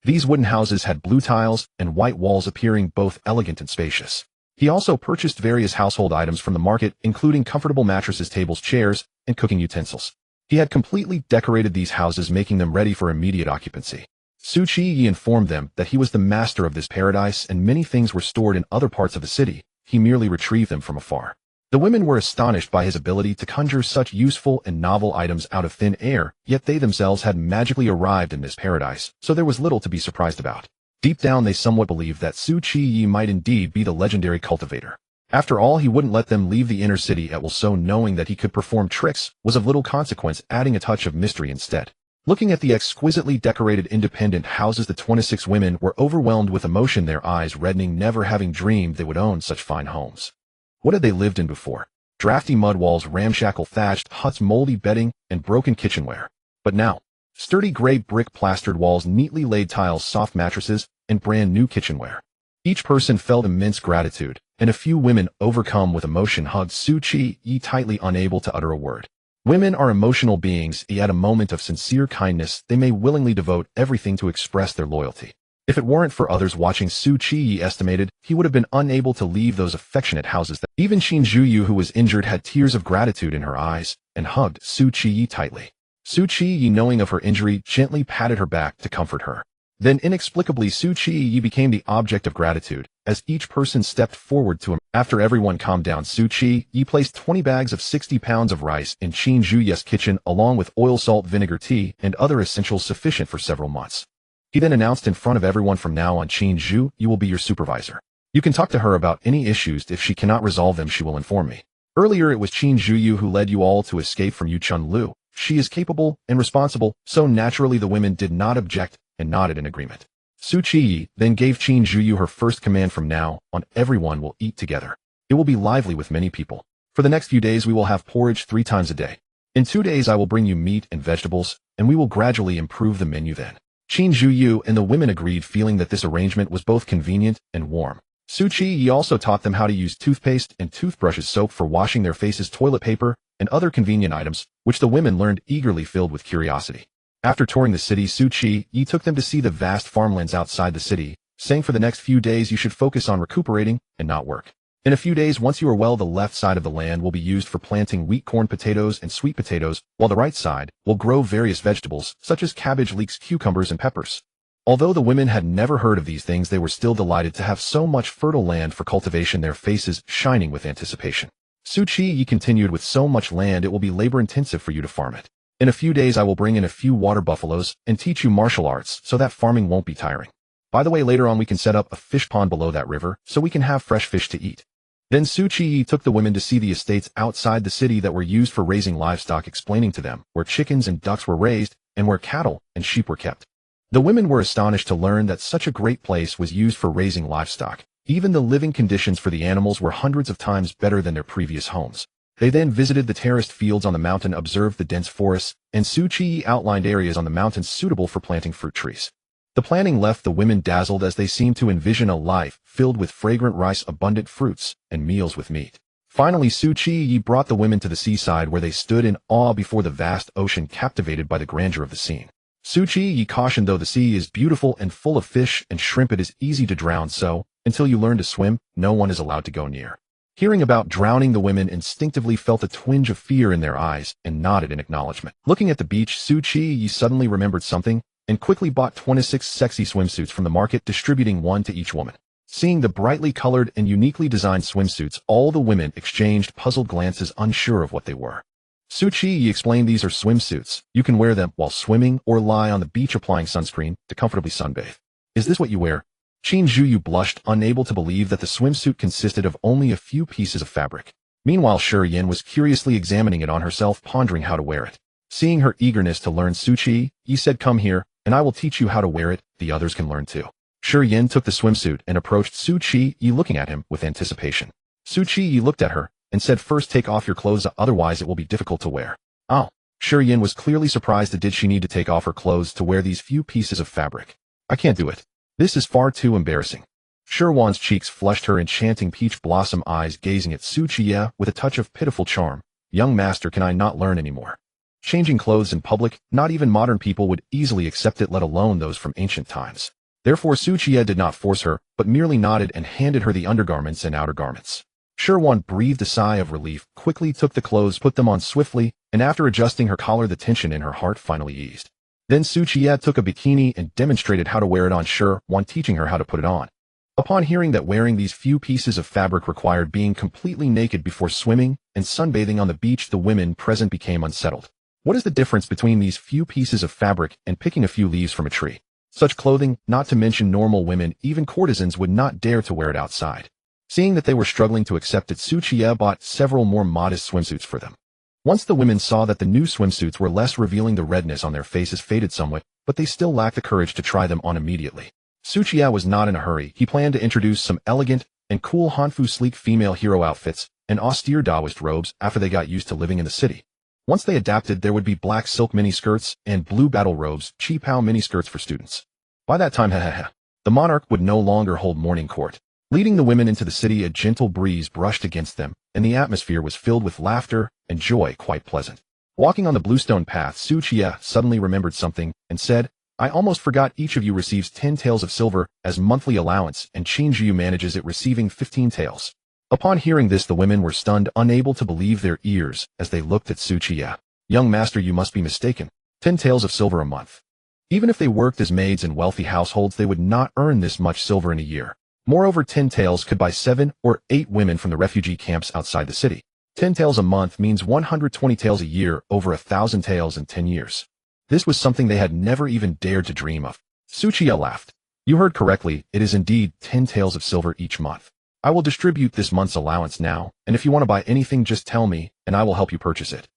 These wooden houses had blue tiles and white walls, appearing both elegant and spacious. He also purchased various household items from the market, including comfortable mattresses, tables, chairs, and cooking utensils. He had completely decorated these houses, making them ready for immediate occupancy. Qiye informed them that he was the master of this paradise, and many things were stored in other parts of the city. He merely retrieved them from afar. The women were astonished by his ability to conjure such useful and novel items out of thin air, yet they themselves had magically arrived in this paradise, so there was little to be surprised about. Deep down they somewhat believed that Qiye might indeed be the legendary cultivator. After all, he wouldn't let them leave the inner city at will, so knowing that he could perform tricks was of little consequence, adding a touch of mystery instead. Looking at the exquisitely decorated independent houses, the 26 women were overwhelmed with emotion, their eyes reddening, never having dreamed they would own such fine homes. What had they lived in before? Drafty mud walls, ramshackle thatched huts, moldy bedding, and broken kitchenware. But now, sturdy gray brick plastered walls, neatly laid tiles, soft mattresses, and brand new kitchenware. Each person felt immense gratitude, and a few women, overcome with emotion, hugged Qiye tightly, unable to utter a word. Women are emotional beings, yet at a moment of sincere kindness, they may willingly devote everything to express their loyalty. If it weren't for others watching, Qiye estimated, he would have been unable to leave those affectionate houses. Even Qin Zhuyu, who was injured, had tears of gratitude in her eyes and hugged Qiye tightly. Qiye, knowing of her injury, gently patted her back to comfort her. Then inexplicably, Qiye became the object of gratitude, as each person stepped forward to him. After everyone calmed down, Qiye placed 20 bags of 60 pounds of rice in Qin Zhuyu's kitchen, along with oil, salt, vinegar, tea, and other essentials sufficient for several months. He then announced in front of everyone, from now on, Qin Zhu, you will be your supervisor. You can talk to her about any issues. If she cannot resolve them, she will inform me. Earlier it was Qin Zhuyu who led you all to escape from Yuchun Liu. She is capable and responsible, so naturally the women did not object and nodded in agreement. Qiye then gave Qin Zhuyu her first command: from now on, everyone will eat together. It will be lively with many people. For the next few days we will have porridge 3 times a day. In 2 days I will bring you meat and vegetables, and we will gradually improve the menu then. Qin Zhuyu and the women agreed, feeling that this arrangement was both convenient and warm. Qiye also taught them how to use toothpaste and toothbrushes, soap for washing their faces, toilet paper, and other convenient items, which the women learned eagerly, filled with curiosity. After touring the city, Qiye took them to see the vast farmlands outside the city, saying for the next few days you should focus on recuperating and not work. In a few days, once you are well, the left side of the land will be used for planting wheat, corn, potatoes, and sweet potatoes, while the right side will grow various vegetables, such as cabbage, leeks, cucumbers, and peppers. Although the women had never heard of these things, they were still delighted to have so much fertile land for cultivation, their faces shining with anticipation. Qiye continued, with so much land it will be labor-intensive for you to farm it. In a few days I will bring in a few water buffaloes and teach you martial arts so that farming won't be tiring. By the way, later on we can set up a fish pond below that river so we can have fresh fish to eat. Then Qiye took the women to see the estates outside the city that were used for raising livestock, explaining to them where chickens and ducks were raised and where cattle and sheep were kept. The women were astonished to learn that such a great place was used for raising livestock. Even the living conditions for the animals were hundreds of times better than their previous homes. They then visited the terraced fields on the mountain, observed the dense forests, and Qiye outlined areas on the mountains suitable for planting fruit trees. The planning left the women dazzled, as they seemed to envision a life filled with fragrant rice, abundant fruits, and meals with meat. Finally, Qiye brought the women to the seaside, where they stood in awe before the vast ocean, captivated by the grandeur of the scene. Qiye cautioned, though the sea is beautiful and full of fish and shrimp, it is easy to drown, so, until you learn to swim, no one is allowed to go near. Hearing about drowning, the women instinctively felt a twinge of fear in their eyes and nodded in acknowledgement. Looking at the beach, Qiye suddenly remembered something and quickly bought 26 sexy swimsuits from the market, distributing one to each woman. Seeing the brightly colored and uniquely designed swimsuits, all the women exchanged puzzled glances, unsure of what they were. Qiye explained, these are swimsuits. You can wear them while swimming or lie on the beach applying sunscreen to comfortably sunbathe. Is this what you wear? Qin Zhuyu blushed, unable to believe that the swimsuit consisted of only a few pieces of fabric. Meanwhile, Qiye was curiously examining it on herself, pondering how to wear it. Seeing her eagerness to learn, Qiye said, come here, and I will teach you how to wear it. The others can learn too. Qiye took the swimsuit and approached Qiye, looking at him with anticipation. Qiye looked at her and said, first take off your clothes, otherwise it will be difficult to wear. Oh. Qiye was clearly surprised. Did she need to take off her clothes to wear these few pieces of fabric? I can't do it. This is far too embarrassing. Shirwan's cheeks flushed, her enchanting peach blossom eyes gazing at Qiye with a touch of pitiful charm. Young master, can I not learn anymore? Changing clothes in public, not even modern people would easily accept it, let alone those from ancient times. Therefore Qiye did not force her, but merely nodded and handed her the undergarments and outer garments. Shirwan breathed a sigh of relief, quickly took the clothes, put them on swiftly, and after adjusting her collar, the tension in her heart finally eased. Then Qiye took a bikini and demonstrated how to wear it on Shirwan, teaching her how to put it on. Upon hearing that wearing these few pieces of fabric required being completely naked before swimming and sunbathing on the beach, the women present became unsettled. What is the difference between these few pieces of fabric and picking a few leaves from a tree? Such clothing, not to mention normal women, even courtesans, would not dare to wear it outside. Seeing that they were struggling to accept it, Qiye bought several more modest swimsuits for them. Once the women saw that the new swimsuits were less revealing, the redness on their faces faded somewhat, but they still lacked the courage to try them on immediately. Qiye was not in a hurry. He planned to introduce some elegant and cool Hanfu sleek female hero outfits and austere Taoist robes after they got used to living in the city. Once they adapted, there would be black silk miniskirts and blue battle robes, Qipao miniskirts for students. By that time, the monarch would no longer hold morning court. Leading the women into the city, a gentle breeze brushed against them, and the atmosphere was filled with laughter and joy, quite pleasant. Walking on the bluestone path, Qiye suddenly remembered something and said, I almost forgot each of you receives 10 taels of silver as monthly allowance and Qiye manages it receiving 15 taels. Upon hearing this, the women were stunned, unable to believe their ears as they looked at Qiye. Young master, you must be mistaken. 10 taels of silver a month. Even if they worked as maids in wealthy households, they would not earn this much silver in a year. Moreover, 10 taels could buy 7 or 8 women from the refugee camps outside the city. 10 taels a month means 120 taels a year, over 1,000 taels in 10 years. This was something they had never even dared to dream of. Qiye laughed. You heard correctly, it is indeed 10 taels of silver each month. I will distribute this month's allowance now, and if you want to buy anything, just tell me, and I will help you purchase it.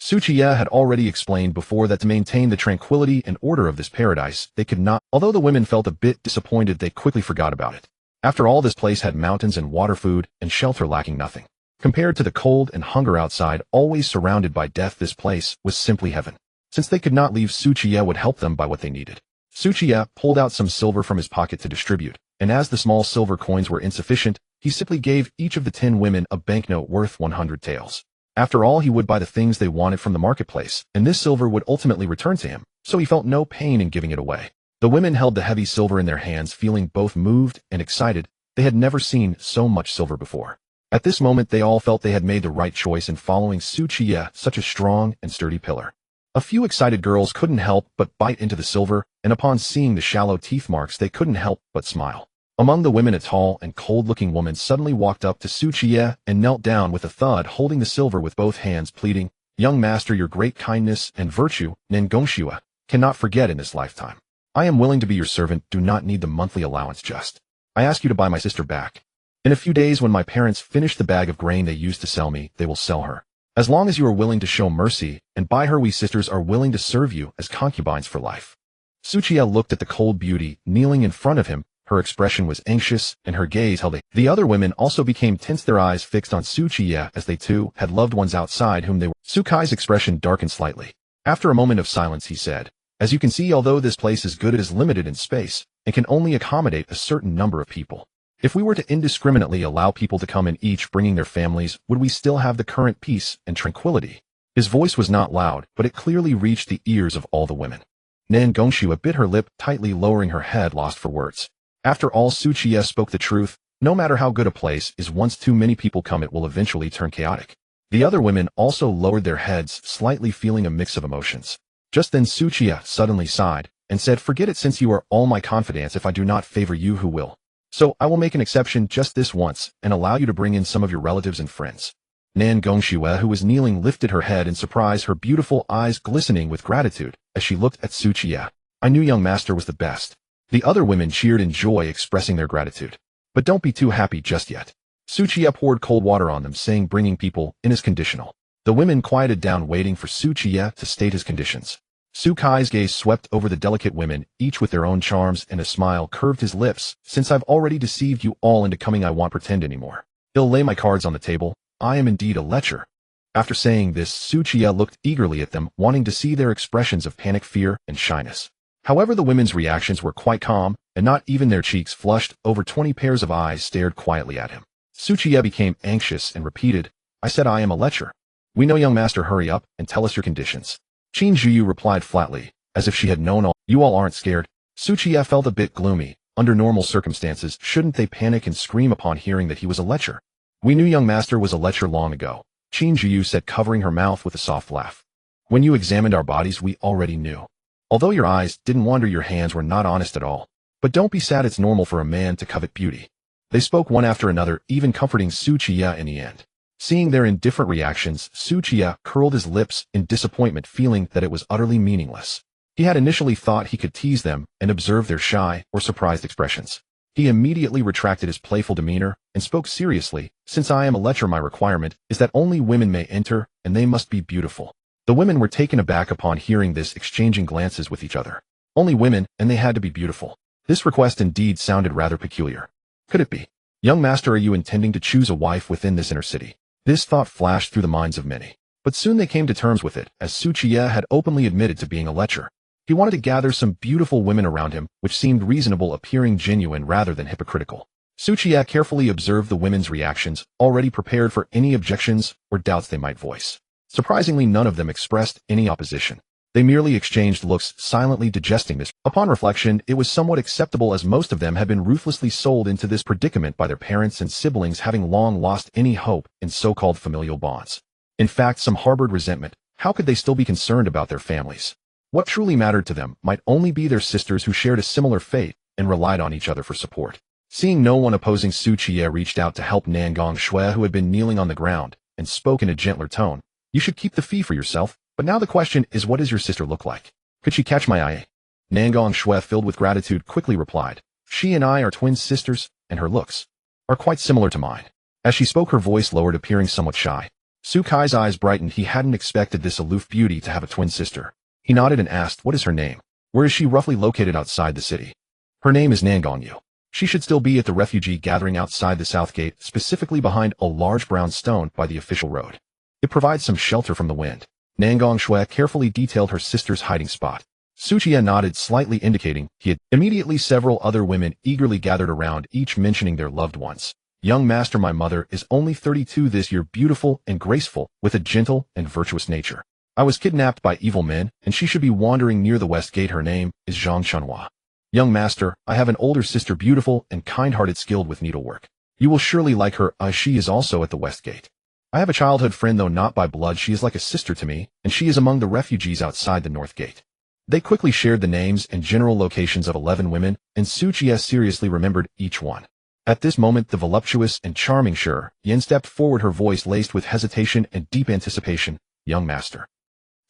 Qiye had already explained before that to maintain the tranquility and order of this paradise, they could not. Although the women felt a bit disappointed, they quickly forgot about it. After all, this place had mountains and water, food, and shelter lacking nothing. Compared to the cold and hunger outside, always surrounded by death, this place was simply heaven. Since they could not leave, Qiye would help them buy what they needed. Qiye pulled out some silver from his pocket to distribute, and as the small silver coins were insufficient, he simply gave each of the 10 women a banknote worth 100 taels. After all, he would buy the things they wanted from the marketplace, and this silver would ultimately return to him, so he felt no pain in giving it away. The women held the heavy silver in their hands, feeling both moved and excited. They had never seen so much silver before. At this moment, they all felt they had made the right choice in following Qiye, such a strong and sturdy pillar. A few excited girls couldn't help but bite into the silver, and upon seeing the shallow teeth marks, they couldn't help but smile. Among the women, a tall and cold-looking woman suddenly walked up to Qiye and knelt down with a thud, holding the silver with both hands, pleading, Young master, your great kindness and virtue, Nengongshua, cannot forget in this lifetime. I am willing to be your servant, do not need the monthly allowance, just. I ask you to buy my sister back. In a few days, when my parents finish the bag of grain they used to sell me, they will sell her. As long as you are willing to show mercy and buy her, we sisters are willing to serve you as concubines for life. Qiye looked at the cold beauty kneeling in front of him. Her expression was anxious, and her gaze held. The other women also became tense, their eyes fixed on Qiye, as they too had loved ones outside whom they were. Sukai's expression darkened slightly. After a moment of silence, he said, As you can see, although this place is good, it is limited in space and can only accommodate a certain number of people. If we were to indiscriminately allow people to come in, each bringing their families, would we still have the current peace and tranquility? His voice was not loud, but it clearly reached the ears of all the women. Nengongshua bit her lip tightly, lowering her head, lost for words. After all, Qiye spoke the truth. No matter how good a place is, once too many people come, it will eventually turn chaotic. The other women also lowered their heads, slightly feeling a mix of emotions. Just then Qiye suddenly sighed and said, Forget it, since you are all my confidants. If I do not favor you, who will? So I will make an exception just this once and allow you to bring in some of your relatives and friends. Nengongshua, who was kneeling, lifted her head in surprise, her beautiful eyes glistening with gratitude as she looked at Qiye. I knew young master was the best. The other women cheered in joy, expressing their gratitude. But don't be too happy just yet. Qiye poured cold water on them, saying bringing people in is conditional. The women quieted down, waiting for Qiye to state his conditions. Sukai's gaze swept over the delicate women, each with their own charms, and a smile curved his lips. Since I've already deceived you all into coming, I won't pretend anymore. I'll lay my cards on the table. I am indeed a lecher. After saying this, Qiye looked eagerly at them, wanting to see their expressions of panic, fear, and shyness. However, the women's reactions were quite calm, and not even their cheeks flushed. Over 20 pairs of eyes stared quietly at him. Qiye became anxious and repeated, I said I am a lecher. We know, young master, hurry up and tell us your conditions. Qin Zhuyu replied flatly, as if she had known all. You all aren't scared? Qiye felt a bit gloomy. Under normal circumstances, shouldn't they panic and scream upon hearing that he was a lecher? We knew young master was a lecher long ago, Qin Zhuyu said, covering her mouth with a soft laugh. When you examined our bodies, we already knew. Although your eyes didn't wander, your hands were not honest at all. But don't be sad, it's normal for a man to covet beauty. They spoke one after another, even comforting Qiye in the end. Seeing their indifferent reactions, Qiye curled his lips in disappointment, feeling that it was utterly meaningless. He had initially thought he could tease them and observe their shy or surprised expressions. He immediately retracted his playful demeanor and spoke seriously, Since I am a lecher, my requirement is that only women may enter, and they must be beautiful. The women were taken aback upon hearing this, exchanging glances with each other. Only women, and they had to be beautiful. This request indeed sounded rather peculiar. Could it be? Young master, are you intending to choose a wife within this inner city? This thought flashed through the minds of many. But soon they came to terms with it, as Qiye had openly admitted to being a lecher. He wanted to gather some beautiful women around him, which seemed reasonable, appearing genuine rather than hypocritical. Qiye carefully observed the women's reactions, already prepared for any objections or doubts they might voice. Surprisingly, none of them expressed any opposition. They merely exchanged looks, silently digesting this. Upon reflection, it was somewhat acceptable, as most of them had been ruthlessly sold into this predicament by their parents and siblings, having long lost any hope in so-called familial bonds. In fact, some harbored resentment. How could they still be concerned about their families? What truly mattered to them might only be their sisters, who shared a similar fate and relied on each other for support. Seeing no one opposing, Qiye reached out to help Nangong Shui, who had been kneeling on the ground, and spoke in a gentler tone. You should keep the fee for yourself, but now the question is, what does your sister look like? Could she catch my eye? Nangong Shui, filled with gratitude, quickly replied, She and I are twin sisters, and her looks are quite similar to mine. As she spoke, her voice lowered, appearing somewhat shy. Su Kai's eyes brightened. He hadn't expected this aloof beauty to have a twin sister. He nodded and asked, What is her name? Where is she roughly located outside the city? Her name is Nangong Yu. She should still be at the refugee gathering outside the south gate, specifically behind a large brown stone by the official road. It provides some shelter from the wind. Nangong Shui carefully detailed her sister's hiding spot. Qiye nodded, slightly indicating he had. Immediately, several other women eagerly gathered around, each mentioning their loved ones. Young master, my mother is only 32 this year, beautiful and graceful, with a gentle and virtuous nature. I was kidnapped by evil men, and she should be wandering near the west gate. Her name is Zhang Chunhua. Young master, I have an older sister, beautiful and kind-hearted, skilled with needlework. You will surely like her. She is also at the west gate. I have a childhood friend, though not by blood. She is like a sister to me, and she is among the refugees outside the north gate. They quickly shared the names and general locations of 11 women, and Qiye seriously remembered each one. At this moment, the voluptuous and charming Shi Yan stepped forward, her voice laced with hesitation and deep anticipation. Young master.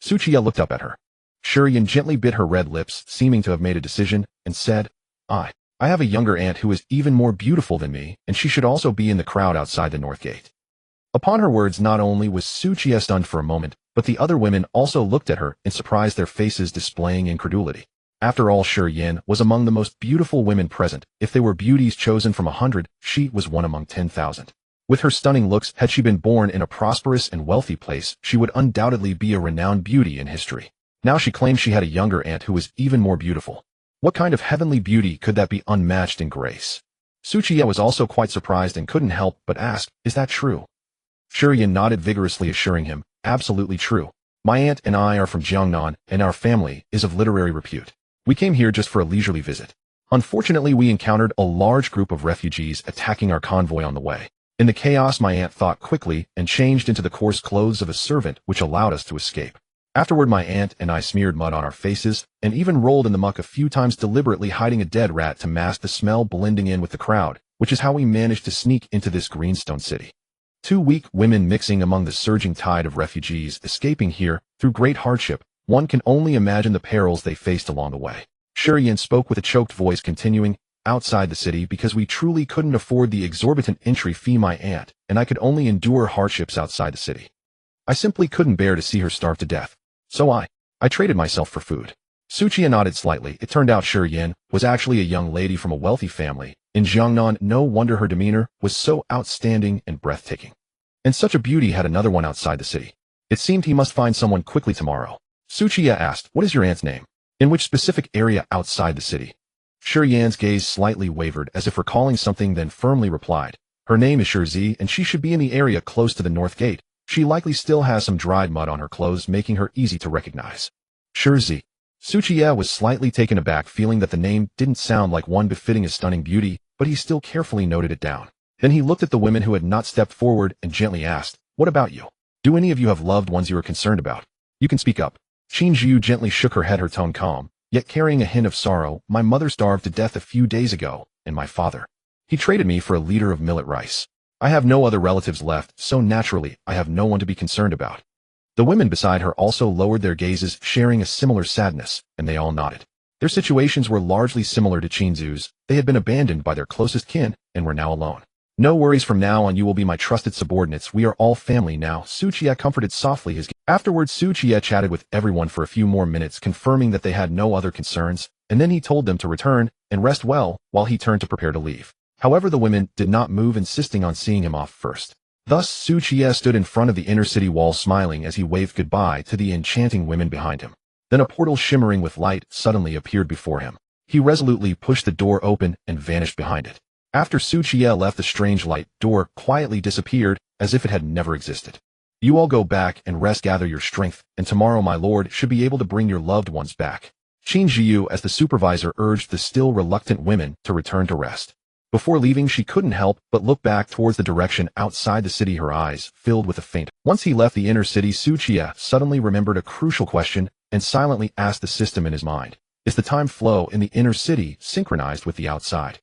Qiye looked up at her. Shi Yan gently bit her red lips, seeming to have made a decision, and said, I have a younger aunt who is even more beautiful than me, and she should also be in the crowd outside the north gate. Upon her words, not only was Qiye stunned for a moment, but the other women also looked at her in surprise, their faces displaying incredulity. After all, Shi Yan was among the most beautiful women present. If they were beauties chosen from 100, she was one among 10,000. With her stunning looks, had she been born in a prosperous and wealthy place, she would undoubtedly be a renowned beauty in history. Now she claimed she had a younger aunt who was even more beautiful. What kind of heavenly beauty could that be, unmatched in grace? Qiye was also quite surprised and couldn't help but ask, Is that true? Shi Yan nodded vigorously, assuring him, Absolutely true. My aunt and I are from Jiangnan, and our family is of literary repute. We came here just for a leisurely visit. Unfortunately, we encountered a large group of refugees attacking our convoy on the way. In the chaos, my aunt thought quickly and changed into the coarse clothes of a servant, which allowed us to escape. Afterward, my aunt and I smeared mud on our faces and even rolled in the muck a few times, deliberately hiding a dead rat to mask the smell blending in with the crowd, which is how we managed to sneak into this greenstone city. 2 weak women mixing among the surging tide of refugees escaping here through great hardship. One can only imagine the perils they faced along the way. Shi Yan spoke with a choked voice, continuing, Outside the city, because we truly couldn't afford the exorbitant entry fee, my aunt and I could only endure hardships outside the city. I simply couldn't bear to see her starve to death. So I traded myself for food. Qiye nodded slightly. It turned out Shi Yan was actually a young lady from a wealthy family in Jiangnan. No wonder her demeanor was so outstanding and breathtaking. And such a beauty had another one outside the city. It seemed he must find someone quickly tomorrow. Qiye asked, What is your aunt's name? In which specific area outside the city? Shi Yan's gaze slightly wavered, as if recalling something, then firmly replied, Her name is Shi, and she should be in the area close to the north gate. She likely still has some dried mud on her clothes, making her easy to recognize. Shi. Qiye was slightly taken aback, feeling that the name didn't sound like one befitting his stunning beauty, but he still carefully noted it down. Then he looked at the women who had not stepped forward and gently asked, What about you? Do any of you have loved ones you are concerned about? You can speak up. Qin Zhu gently shook her head, her tone calm, yet carrying a hint of sorrow. My mother starved to death a few days ago, and my father. He traded me for a liter of millet rice. I have no other relatives left, so naturally, I have no one to be concerned about. The women beside her also lowered their gazes, sharing a similar sadness, and they all nodded. Their situations were largely similar to Qin Zhu's. They had been abandoned by their closest kin, and were now alone. No worries, from now on you will be my trusted subordinates. We are all family now. Qiye comforted softly his. Afterwards, Qiye chatted with everyone for a few more minutes, confirming that they had no other concerns, and then he told them to return and rest well while he turned to prepare to leave. However, the women did not move, insisting on seeing him off first. Thus, Qiye stood in front of the inner city wall, smiling as he waved goodbye to the enchanting women behind him. Then a portal shimmering with light suddenly appeared before him. He resolutely pushed the door open and vanished behind it. After Qiye left, the strange light door quietly disappeared, as if it had never existed. You all go back and rest, gather your strength, and tomorrow my lord should be able to bring your loved ones back. Qin Jiu, as the supervisor, urged the still reluctant women to return to rest. Before leaving, she couldn't help but look back towards the direction outside the city, her eyes filled with a faint. Once he left the inner city, Qiye suddenly remembered a crucial question and silently asked the system in his mind. Is the time flow in the inner city synchronized with the outside?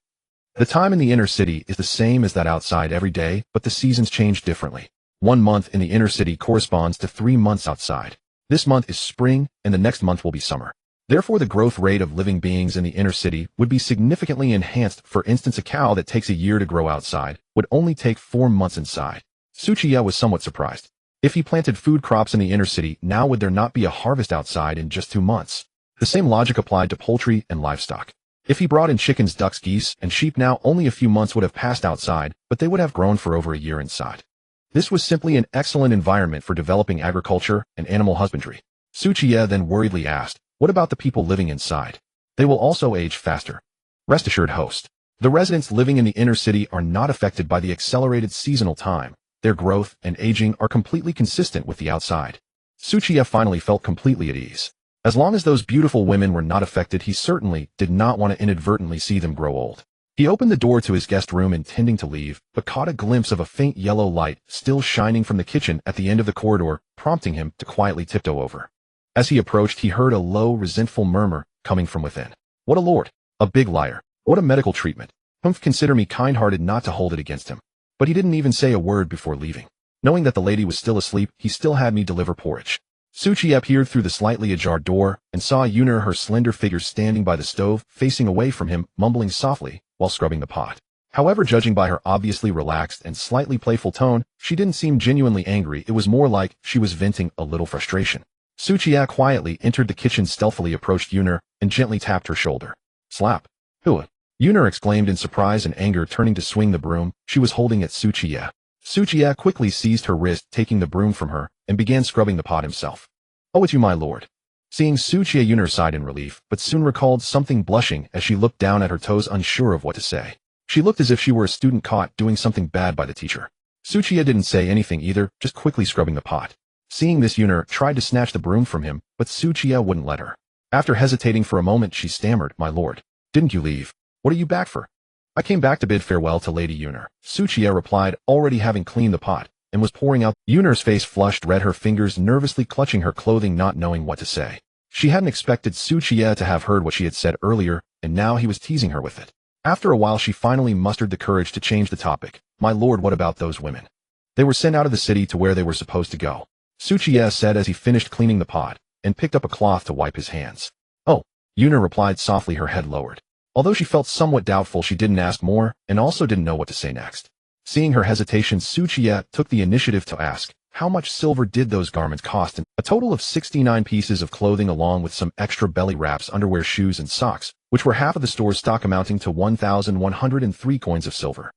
The time in the inner city is the same as that outside every day, but the seasons change differently. 1 month in the inner city corresponds to 3 months outside. This month is spring, and the next month will be summer. Therefore, the growth rate of living beings in the inner city would be significantly enhanced. For instance, a cow that takes a year to grow outside would only take 4 months inside. Qiye was somewhat surprised. If he planted food crops in the inner city, now would there not be a harvest outside in just 2 months? The same logic applied to poultry and livestock. If he brought in chickens, ducks, geese, and sheep, now only a few months would have passed outside, but they would have grown for over a year inside. This was simply an excellent environment for developing agriculture and animal husbandry. Qiye then worriedly asked, what about the people living inside? They will also age faster. Rest assured, host. The residents living in the inner city are not affected by the accelerated seasonal time. Their growth and aging are completely consistent with the outside. Qiye finally felt completely at ease. As long as those beautiful women were not affected, he certainly did not want to inadvertently see them grow old. He opened the door to his guest room intending to leave, but caught a glimpse of a faint yellow light still shining from the kitchen at the end of the corridor, prompting him to quietly tiptoe over. As he approached, he heard a low, resentful murmur coming from within. What a lord! A big liar! What a medical treatment! Consider me kind-hearted not to hold it against him. But he didn't even say a word before leaving. Knowing that the lady was still asleep, he still had me deliver porridge. Qiye appeared through the slightly ajar door and saw Yuner, her slender figure, standing by the stove, facing away from him, mumbling softly while scrubbing the pot. However, judging by her obviously relaxed and slightly playful tone, she didn't seem genuinely angry. It was more like she was venting a little frustration. Qiye quietly entered the kitchen, stealthily approached Yuner, and gently tapped her shoulder. Slap. Hua. Yuner exclaimed in surprise and anger, turning to swing the broom she was holding at Qiye. Qiye quickly seized her wrist, taking the broom from her, and began scrubbing the pot himself. Oh, it's you, my lord. Seeing Qiye, Yuner sighed in relief, but soon recalled something, blushing as she looked down at her toes, unsure of what to say. She looked as if she were a student caught doing something bad by the teacher. Qiye didn't say anything either, just quickly scrubbing the pot. Seeing this, Yuner tried to snatch the broom from him, but Qiye wouldn't let her. After hesitating for a moment, she stammered, My lord, didn't you leave? What are you back for? I came back to bid farewell to Lady Yuner, Qiye replied, already having cleaned the pot, and was pouring out. Yuner's face flushed red, her fingers nervously clutching her clothing, not knowing what to say. She hadn't expected Qiye to have heard what she had said earlier, and now he was teasing her with it. After a while, she finally mustered the courage to change the topic. My lord, what about those women? They were sent out of the city to where they were supposed to go, Qiye said as he finished cleaning the pot, and picked up a cloth to wipe his hands. Oh, Yuner replied softly, her head lowered. Although she felt somewhat doubtful, she didn't ask more, and also didn't know what to say next. Seeing her hesitation, Qiye took the initiative to ask, how much silver did those garments cost? A total of 69 pieces of clothing, along with some extra belly wraps, underwear, shoes, and socks, which were half of the store's stock, amounting to 1,103 coins of silver.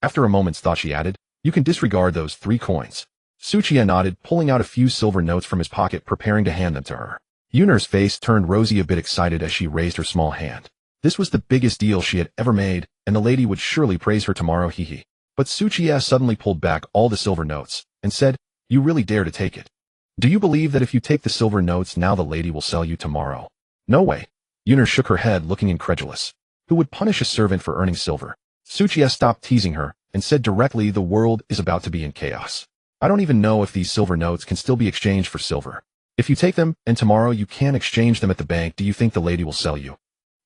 After a moment's thought, she added, you can disregard those 3 coins. Qiye nodded, pulling out a few silver notes from his pocket, preparing to hand them to her. Yuner's face turned rosy, a bit excited as she raised her small hand. This was the biggest deal she had ever made, and the lady would surely praise her tomorrow, hee. But Qiye suddenly pulled back all the silver notes, and said, you really dare to take it? Do you believe that if you take the silver notes now, the lady will sell you tomorrow? No way. Yuner shook her head, looking incredulous. Who would punish a servant for earning silver? Qiye stopped teasing her, and said directly, the world is about to be in chaos. I don't even know if these silver notes can still be exchanged for silver. If you take them, and tomorrow you can't exchange them at the bank, do you think the lady will sell you?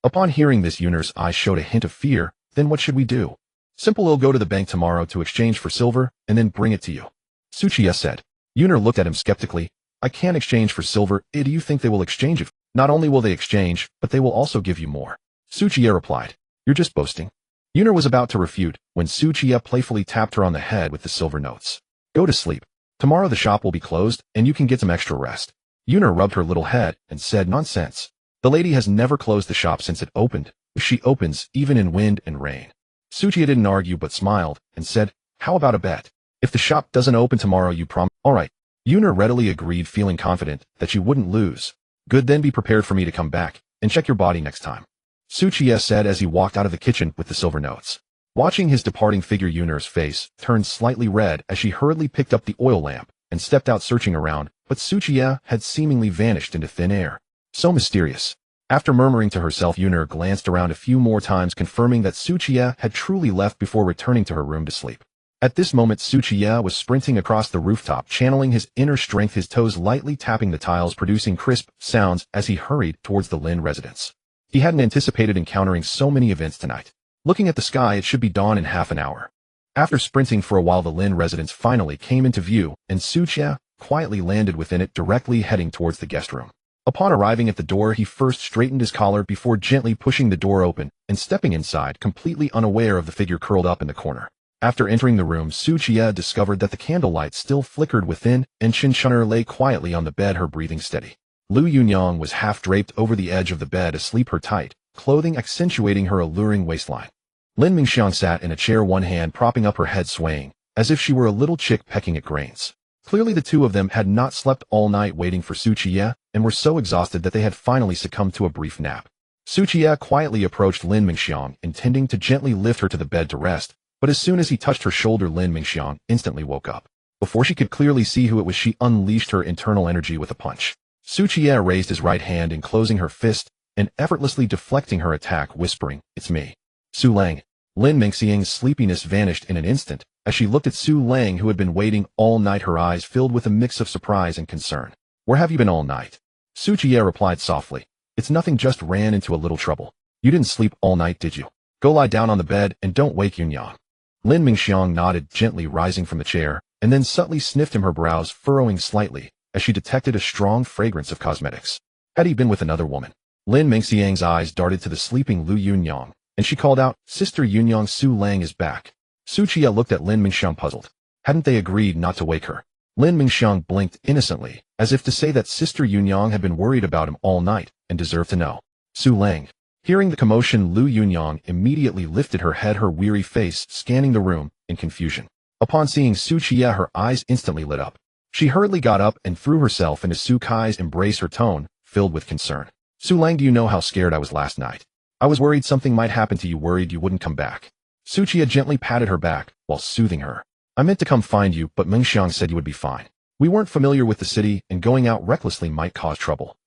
Upon hearing this, Yuner's eyes showed a hint of fear. Then what should we do? Simple, we'll go to the bank tomorrow to exchange for silver, and then bring it to you, Qiye said. Yuner looked at him skeptically. I can't exchange for silver. Do you think they will exchange it? Not only will they exchange, but they will also give you more, Qiye replied. You're just boasting. Yuner was about to refute, when Qiye playfully tapped her on the head with the silver notes. Go to sleep. Tomorrow the shop will be closed, and you can get some extra rest. Yuner rubbed her little head and said, nonsense. The lady has never closed the shop since it opened. She opens even in wind and rain. Qiye didn't argue but smiled and said, how about a bet? If the shop doesn't open tomorrow, you promise? All right. Yuner readily agreed, feeling confident that she wouldn't lose. Good, then be prepared for me to come back and check your body next time, Qiye said as he walked out of the kitchen with the silver notes. Watching his departing figure, Yuner's face turned slightly red as she hurriedly picked up the oil lamp and stepped out searching around, but Qiye had seemingly vanished into thin air. So mysterious. After murmuring to herself, Yun'er glanced around a few more times, confirming that Qiye had truly left before returning to her room to sleep. At this moment, Qiye was sprinting across the rooftop, channeling his inner strength, his toes lightly tapping the tiles, producing crisp sounds as he hurried towards the Lin residence. He hadn't anticipated encountering so many events tonight. Looking at the sky, it should be dawn in half an hour. After sprinting for a while, the Lin residence finally came into view, and Qiye quietly landed within it, directly heading towards the guest room. Upon arriving at the door, he first straightened his collar before gently pushing the door open and stepping inside, completely unaware of the figure curled up in the corner. After entering the room, Qiye discovered that the candlelight still flickered within, and Chun'er lay quietly on the bed, her breathing steady. Liu Yunyang was half draped over the edge of the bed, asleep, her tight clothing accentuating her alluring waistline. Lin Mingxiang sat in a chair, one hand propping up, her head swaying, as if she were a little chick pecking at grains. Clearly the two of them had not slept all night waiting for Qiye, and were so exhausted that they had finally succumbed to a brief nap. Qiye quietly approached Lin Mingxiang, intending to gently lift her to the bed to rest, but as soon as he touched her shoulder, Lin Mingxiang instantly woke up. Before she could clearly see who it was, she unleashed her internal energy with a punch. Qiye raised his right hand, enclosing her fist, and effortlessly deflecting her attack, whispering, "It's me, Su Lang." Lin Mingxiang's sleepiness vanished in an instant as she looked at Su Lang, who had been waiting all night, her eyes filled with a mix of surprise and concern. "Where have you been all night?" Qiye replied softly, "It's nothing, just ran into a little trouble." "You didn't sleep all night, did you? Go lie down on the bed and don't wake Yunyang." Lin Mingxiang nodded, gently rising from the chair, and then subtly sniffed him, her brows furrowing slightly as she detected a strong fragrance of cosmetics. Had he been with another woman? Lin Mingxiang's eyes darted to the sleeping Liu Yunyang, and she called out, "Sister Yunyang, Su Lang is back." Qiye looked at Lin Mingxiang, puzzled. Hadn't they agreed not to wake her? Lin Mingxiang blinked innocently, as if to say that Sister Yunyang had been worried about him all night and deserved to know. Su Lang. Hearing the commotion, Liu Yunyang immediately lifted her head, her weary face scanning the room in confusion. Upon seeing Qiye, her eyes instantly lit up. She hurriedly got up and threw herself into Su Kai's embrace, her tone filled with concern. "Su Lang, do you know how scared I was last night? I was worried something might happen to you, worried you wouldn't come back." Qiye gently patted her back while soothing her. "I meant to come find you, but Mingxiang said you would be fine. We weren't familiar with the city, and going out recklessly might cause trouble."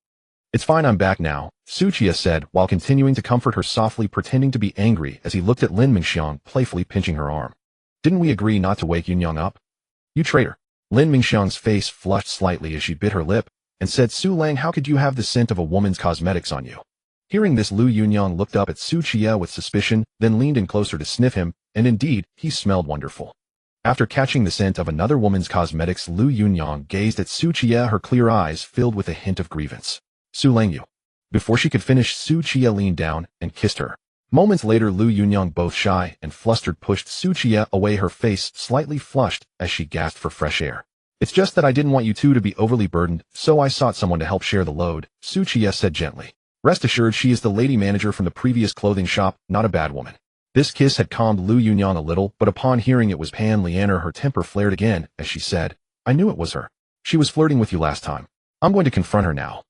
"It's fine, I'm back now," Qiye said while continuing to comfort her softly, pretending to be angry as he looked at Lin Mingxiang, playfully pinching her arm. "Didn't we agree not to wake Yunyang up? You traitor." Lin Mingxiang's face flushed slightly as she bit her lip and said, "Su Lang, how could you have the scent of a woman's cosmetics on you?" Hearing this, Liu Yunyang looked up at Qiye with suspicion, then leaned in closer to sniff him, and indeed, he smelled wonderful. After catching the scent of another woman's cosmetics, Liu Yunyang gazed at Qiye, her clear eyes filled with a hint of grievance. "Su Lang, you." Before she could finish, Qiye leaned down and kissed her. Moments later, Liu Yunyang, both shy and flustered, pushed Qiye away, her face slightly flushed as she gasped for fresh air. "It's just that I didn't want you two to be overly burdened, so I sought someone to help share the load," Qiye said gently. "Rest assured, she is the lady manager from the previous clothing shop, not a bad woman." This kiss had calmed Liu Yunyang a little, but upon hearing it was Pan Lianer, her temper flared again as she said, "I knew it was her. She was flirting with you last time. I'm going to confront her now."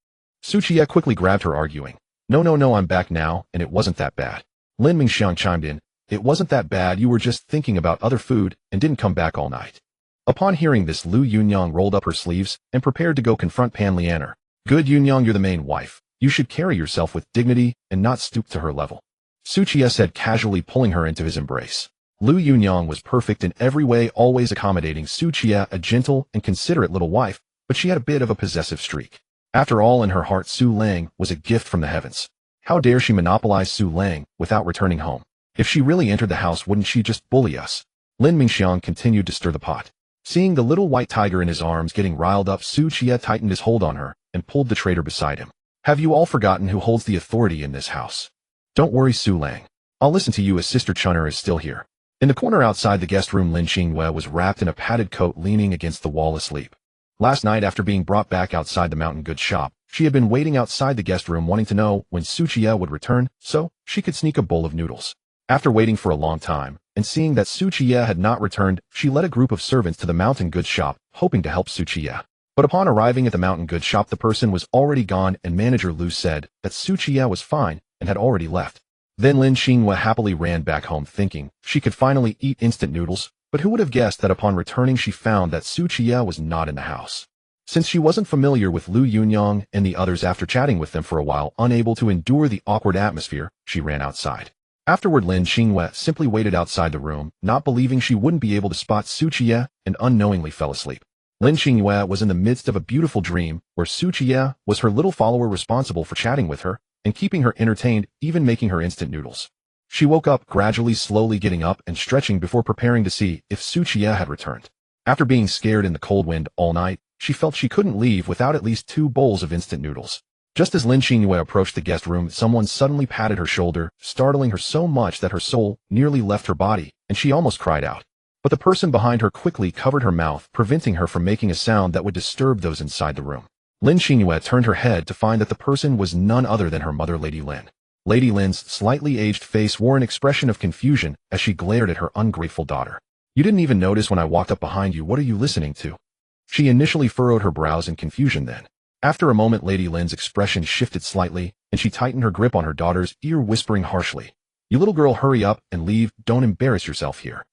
Qiye quickly grabbed her, arguing, No, I'm back now, and it wasn't that bad." Lin Mingxiang chimed in, "It wasn't that bad, you were just thinking about other food and didn't come back all night." Upon hearing this, Liu Yunyang rolled up her sleeves and prepared to go confront Pan Lianer. "Good, Yunyang, you're the main wife. You should carry yourself with dignity and not stoop to her level," Qiye said, casually pulling her into his embrace. Liu Yunyang was perfect in every way, always accommodating Qiye, a gentle and considerate little wife, but she had a bit of a possessive streak. After all, in her heart, Su Lang was a gift from the heavens. How dare she monopolize Su Lang without returning home? If she really entered the house, wouldn't she just bully us? Lin Mingxiang continued to stir the pot. Seeing the little white tiger in his arms getting riled up, Qiye tightened his hold on her and pulled the traitor beside him. "Have you all forgotten who holds the authority in this house? Don't worry, Su Lang. I'll listen to you as Sister Chun'er is still here." In the corner outside the guest room, Lin Qingwei was wrapped in a padded coat, leaning against the wall asleep. Last night, after being brought back outside the mountain goods shop, she had been waiting outside the guest room, wanting to know when Qiye would return so she could sneak a bowl of noodles. After waiting for a long time and seeing that Qiye had not returned, she led a group of servants to the mountain goods shop, hoping to help Qiye. But upon arriving at the mountain goods shop, the person was already gone, and manager Lu said that Qiye was fine and had already left. Then Lin Qingwei happily ran back home, thinking she could finally eat instant noodles, But who would have guessed that upon returning she found that Qiye was not in the house? Since she wasn't familiar with Liu Ruyu and the others after chatting with them for a while, unable to endure the awkward atmosphere, she ran outside. Afterward, Lin Qingwei simply waited outside the room, not believing she wouldn't be able to spot Qiye, and unknowingly fell asleep. Lin Qingwei was in the midst of a beautiful dream, where Qiye was her little follower responsible for chatting with her, and keeping her entertained, even making her instant noodles. She woke up, gradually slowly getting up and stretching before preparing to see if Qiye had returned. After being scared in the cold wind all night, she felt she couldn't leave without at least 2 bowls of instant noodles. Just as Lin Qingwei approached the guest room, someone suddenly patted her shoulder, startling her so much that her soul nearly left her body, and she almost cried out. But the person behind her quickly covered her mouth, preventing her from making a sound that would disturb those inside the room. Lin Qingwei turned her head to find that the person was none other than her mother, Lady Lin. Lady Lin's slightly aged face wore an expression of confusion as she glared at her ungrateful daughter. "You didn't even notice when I walked up behind you. What are you listening to?" She initially furrowed her brows in confusion then. After a moment, Lady Lin's expression shifted slightly, and she tightened her grip on her daughter's ear, whispering harshly, "You little girl, hurry up and leave. Don't embarrass yourself here."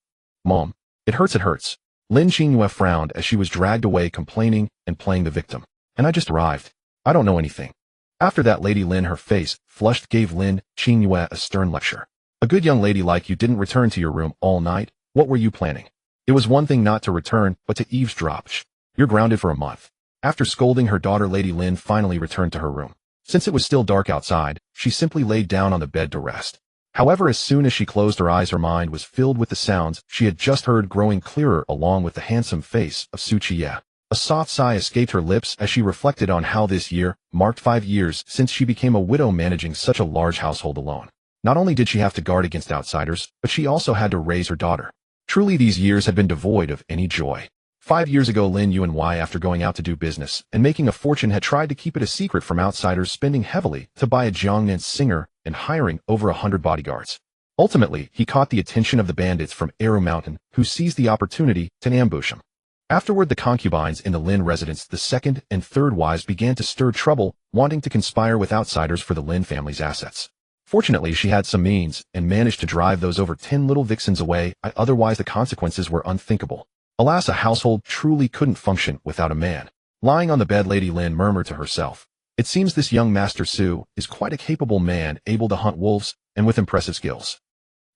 "Mom, it hurts, it hurts." Lin Qingwei frowned as she was dragged away, complaining and playing the victim. "And I just arrived. I don't know anything." After that, Lady Lin, her face flushed, gave Lin Qingwei a stern lecture. "A good young lady like you didn't return to your room all night. What were you planning? It was one thing not to return, but to eavesdrop. You're grounded for a month." After scolding her daughter, Lady Lin finally returned to her room. Since it was still dark outside, she simply laid down on the bed to rest. However, as soon as she closed her eyes, her mind was filled with the sounds she had just heard growing clearer, along with the handsome face of Qiye. A soft sigh escaped her lips as she reflected on how this year marked 5 years since she became a widow, managing such a large household alone. Not only did she have to guard against outsiders, but she also had to raise her daughter. Truly, these years had been devoid of any joy. 5 years ago, Lin Yuanwei, after going out to do business and making a fortune, had tried to keep it a secret from outsiders, spending heavily to buy a Jiangnan singer and hiring over 100 bodyguards. Ultimately, he caught the attention of the bandits from Eru Mountain, who seized the opportunity to ambush him. Afterward, the concubines in the Lin residence, the second and third wives, began to stir trouble, wanting to conspire with outsiders for the Lin family's assets. Fortunately, she had some means and managed to drive those over 10 little vixens away, otherwise the consequences were unthinkable. Alas, a household truly couldn't function without a man. Lying on the bed, Lady Lin murmured to herself, "It seems this young Master Su is quite a capable man, able to hunt wolves and with impressive skills.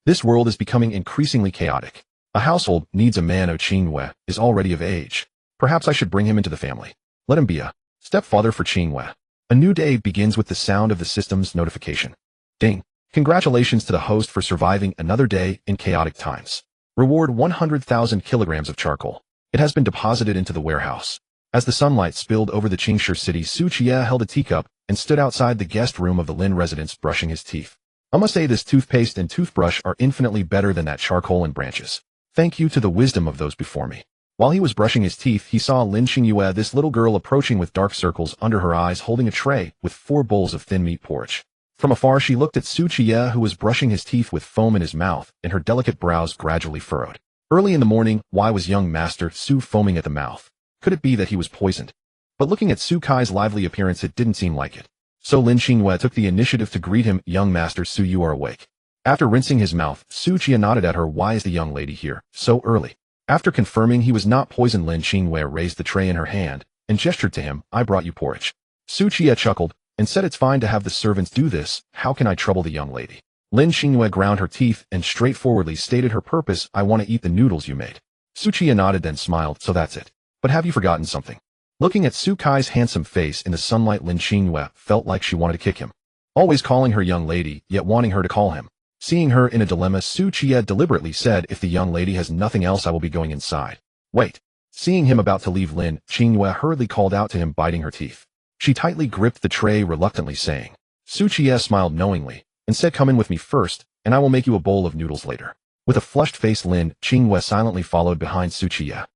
This world is becoming increasingly chaotic. A household needs a man. Qingwei is already of age. Perhaps I should bring him into the family. Let him be a stepfather for Qingwei." A new day begins with the sound of the system's notification. Ding! Congratulations to the host for surviving another day in chaotic times. Reward 100,000 kilograms of charcoal. It has been deposited into the warehouse. As the sunlight spilled over the Qingshi city, Qiye held a teacup and stood outside the guest room of the Lin residence, brushing his teeth. "I must say, this toothpaste and toothbrush are infinitely better than that charcoal and branches. Thank you to the wisdom of those before me." While he was brushing his teeth, he saw Lin Qingwei, this little girl, approaching with dark circles under her eyes, holding a tray with 4 bowls of thin meat porridge. From afar, she looked at Qiye, who was brushing his teeth with foam in his mouth, and her delicate brows gradually furrowed. Early in the morning, why was young Master Su foaming at the mouth? Could it be that he was poisoned? But looking at Su Kai's lively appearance, it didn't seem like it. So Lin Qingwei took the initiative to greet him. "Young Master Su, you are awake." After rinsing his mouth, Qiye nodded at her. "Why is the young lady here so early?" After confirming he was not poisoned, Lin Qingwei raised the tray in her hand and gestured to him. "I brought you porridge." Qiye chuckled and said, "It's fine to have the servants do this. How can I trouble the young lady?" Lin Qingwei ground her teeth and straightforwardly stated her purpose. "I want to eat the noodles you made." Qiye nodded, then smiled. "So that's it. But have you forgotten something?" Looking at Su Kai's handsome face in the sunlight, Lin Qingwei felt like she wanted to kick him. Always calling her young lady, yet wanting her to call him. Seeing her in a dilemma, Qiye deliberately said, "If the young lady has nothing else, I will be going inside." "Wait." Seeing him about to leave, Lin Qingwei hurriedly called out to him, biting her teeth. She tightly gripped the tray, reluctantly saying. Qiye smiled knowingly and said, "Come in with me first, and I will make you a bowl of noodles later." With a flushed face, Lin Qingwei silently followed behind Qiye.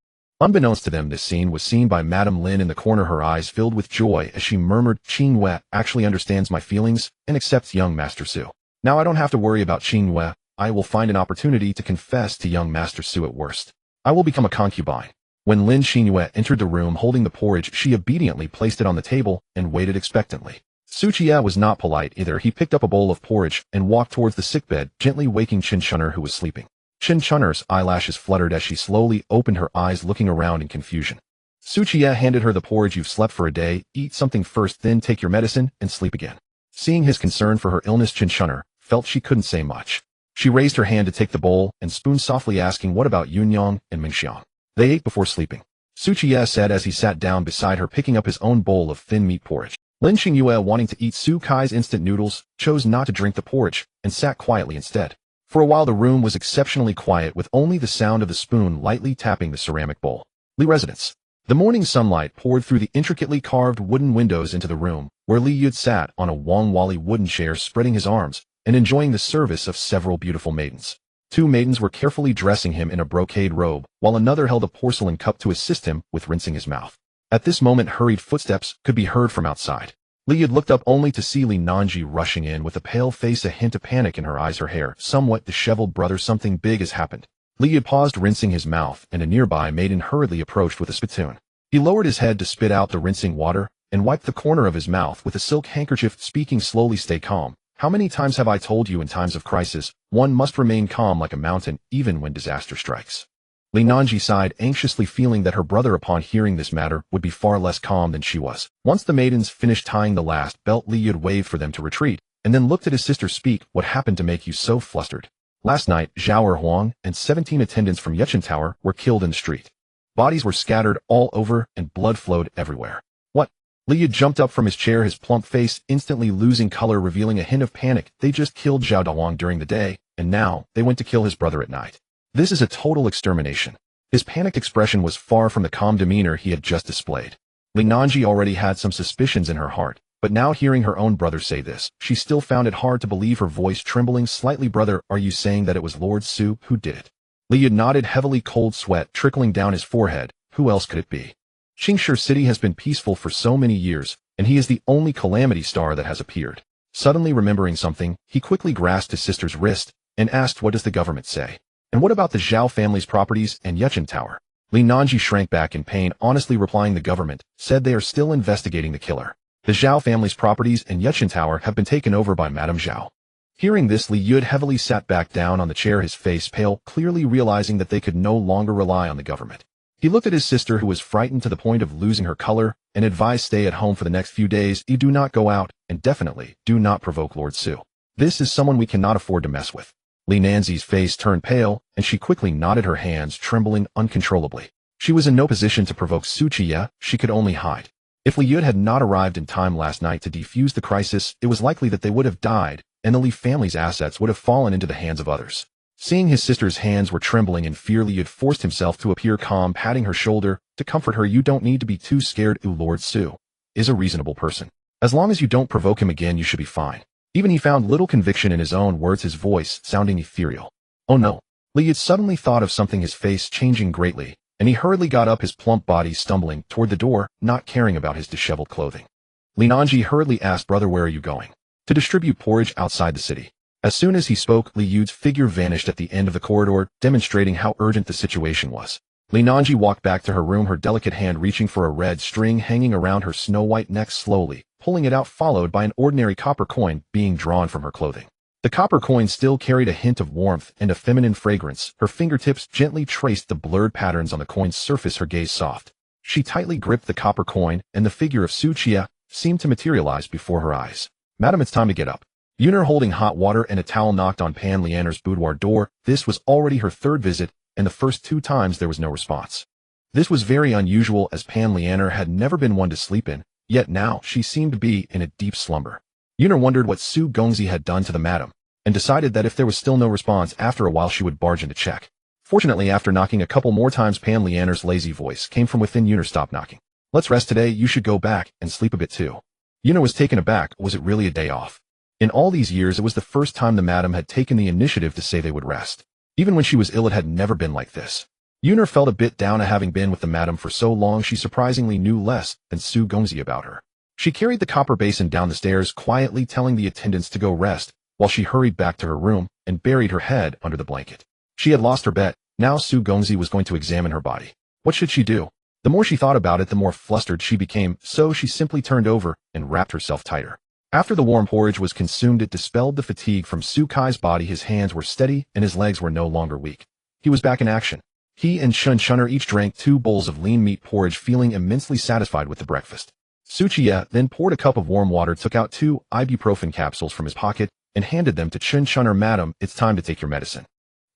Unbeknownst to them, this scene was seen by Madame Lin in the corner, her eyes filled with joy as she murmured, "Qingwei actually understands my feelings and accepts young Master Su. Now I don't have to worry about Qingwei. I will find an opportunity to confess to young Master Su at worst. I will become a concubine." When Lin Qingwei entered the room holding the porridge, she obediently placed it on the table and waited expectantly. Qiye was not polite either. He picked up a bowl of porridge and walked towards the sickbed, gently waking Qinshunner, who was sleeping. Chen Chunner's eyelashes fluttered as she slowly opened her eyes, looking around in confusion. Qiye handed her the porridge. You've slept for a day. Eat something first, then take your medicine and sleep again. Seeing his concern for her illness, Chen Chunner felt she couldn't say much. She raised her hand to take the bowl and spoon, softly asking, what about Yunyang and Mingxiang? They ate before sleeping. Qiye said as he sat down beside her, picking up his own bowl of thin meat porridge. Lin Xingyue, wanting to eat Su Kai's instant noodles, chose not to drink the porridge and sat quietly instead. For a while the room was exceptionally quiet, with only the sound of the spoon lightly tapping the ceramic bowl. Li residence. The morning sunlight poured through the intricately carved wooden windows into the room, where Li Yud sat on a Wangwali wooden chair, spreading his arms and enjoying the service of several beautiful maidens. Two maidens were carefully dressing him in a brocade robe, while another held a porcelain cup to assist him with rinsing his mouth. At this moment, hurried footsteps could be heard from outside. Li Yud looked up only to see Li Nanji rushing in with a pale face, a hint of panic in her eyes, her hair somewhat disheveled. Brother, something big has happened. Li Yud paused, rinsing his mouth, and a nearby maiden hurriedly approached with a spittoon. He lowered his head to spit out the rinsing water and wiped the corner of his mouth with a silk handkerchief, speaking slowly, stay calm. How many times have I told you, in times of crisis, one must remain calm like a mountain, even when disaster strikes. Li Nanji sighed anxiously, feeling that her brother, upon hearing this matter, would be far less calm than she was. Once the maidens finished tying the last belt, Li Yud waved for them to retreat, and then looked at his sister. Speak, what happened to make you so flustered? Last night, Zhao Erhuang and 17 attendants from Yechen Tower were killed in the street. Bodies were scattered all over, and blood flowed everywhere. What? Li Yud jumped up from his chair, his plump face instantly losing color, revealing a hint of panic. They just killed Zhao Dawang during the day, and now they went to kill his brother at night. This is a total extermination. His panicked expression was far from the calm demeanor he had just displayed. Li Nanji already had some suspicions in her heart, but now hearing her own brother say this, she still found it hard to believe, her voice trembling slightly. Brother, are you saying that it was Lord Su who did it? Li Yud nodded heavily, cold sweat trickling down his forehead. Who else could it be? Qingshi City has been peaceful for so many years, and he is the only calamity star that has appeared. Suddenly remembering something, he quickly grasped his sister's wrist and asked, what does the government say? And what about the Zhao family's properties and Yechen Tower? Li Nanji shrank back in pain, honestly replying, the government said they are still investigating the killer. The Zhao family's properties and Yechen Tower have been taken over by Madame Zhao. Hearing this, Li Yud heavily sat back down on the chair, his face pale, clearly realizing that they could no longer rely on the government. He looked at his sister, who was frightened to the point of losing her color, and advised, stay at home for the next few days. You do not go out, and definitely do not provoke Lord Su. This is someone we cannot afford to mess with. Li Nanzi's face turned pale, and she quickly knotted her hands, trembling uncontrollably. She was in no position to provoke Qiye, she could only hide. If Li Yud had not arrived in time last night to defuse the crisis, it was likely that they would have died, and the Li family's assets would have fallen into the hands of others. Seeing his sister's hands were trembling in fear, Li Yud forced himself to appear calm, patting her shoulder to comfort her. You don't need to be too scared. Lord Su is a reasonable person. As long as you don't provoke him again, you should be fine. Even he found little conviction in his own words, his voice sounding ethereal. Oh no. Li Yud suddenly thought of something, his face changing greatly, and he hurriedly got up, his plump body stumbling toward the door, not caring about his disheveled clothing. Li Nanji hurriedly asked, brother, where are you going? To distribute porridge outside the city. As soon as he spoke, Li Yud's figure vanished at the end of the corridor, demonstrating how urgent the situation was. Li Nanji walked back to her room, her delicate hand reaching for a red string hanging around her snow-white neck, slowly pulling it out, followed by an ordinary copper coin being drawn from her clothing. The copper coin still carried a hint of warmth and a feminine fragrance. Her fingertips gently traced the blurred patterns on the coin's surface, her gaze soft. She tightly gripped the copper coin, and the figure of Qiye seemed to materialize before her eyes. Madam, it's time to get up. Yuner, holding hot water and a towel, knocked on Pan Lianer's boudoir door. This was already her third visit, and the first 2 times there was no response. This was very unusual, as Pan Lianer had never been one to sleep in, yet now she seemed to be in a deep slumber. Yuner wondered what Su Gongzi had done to the madam, and decided that if there was still no response after a while, she would barge in to check. Fortunately, after knocking a couple more times, Pan Lianer's lazy voice came from within. Yuner, stop knocking. Let's rest today. You should go back and sleep a bit too. Yuner was taken aback. Was it really a day off? In all these years, it was the first time the madam had taken the initiative to say they would rest. Even when she was ill, it had never been like this. Yuner felt a bit down at having been with the madam for so long. She surprisingly knew less than Su Gongzi about her. She carried the copper basin down the stairs, quietly telling the attendants to go rest, while she hurried back to her room and buried her head under the blanket. She had lost her bet. Now Su Gongzi was going to examine her body. What should she do? The more she thought about it, the more flustered she became, so she simply turned over and wrapped herself tighter. After the warm porridge was consumed, it dispelled the fatigue from Su Kai's body. His hands were steady and his legs were no longer weak. He was back in action. He and Chunchunner each drank 2 bowls of lean meat porridge, feeling immensely satisfied with the breakfast. Qiye then poured a cup of warm water, took out 2 ibuprofen capsules from his pocket, and handed them to Chunchunner. Madam, it's time to take your medicine.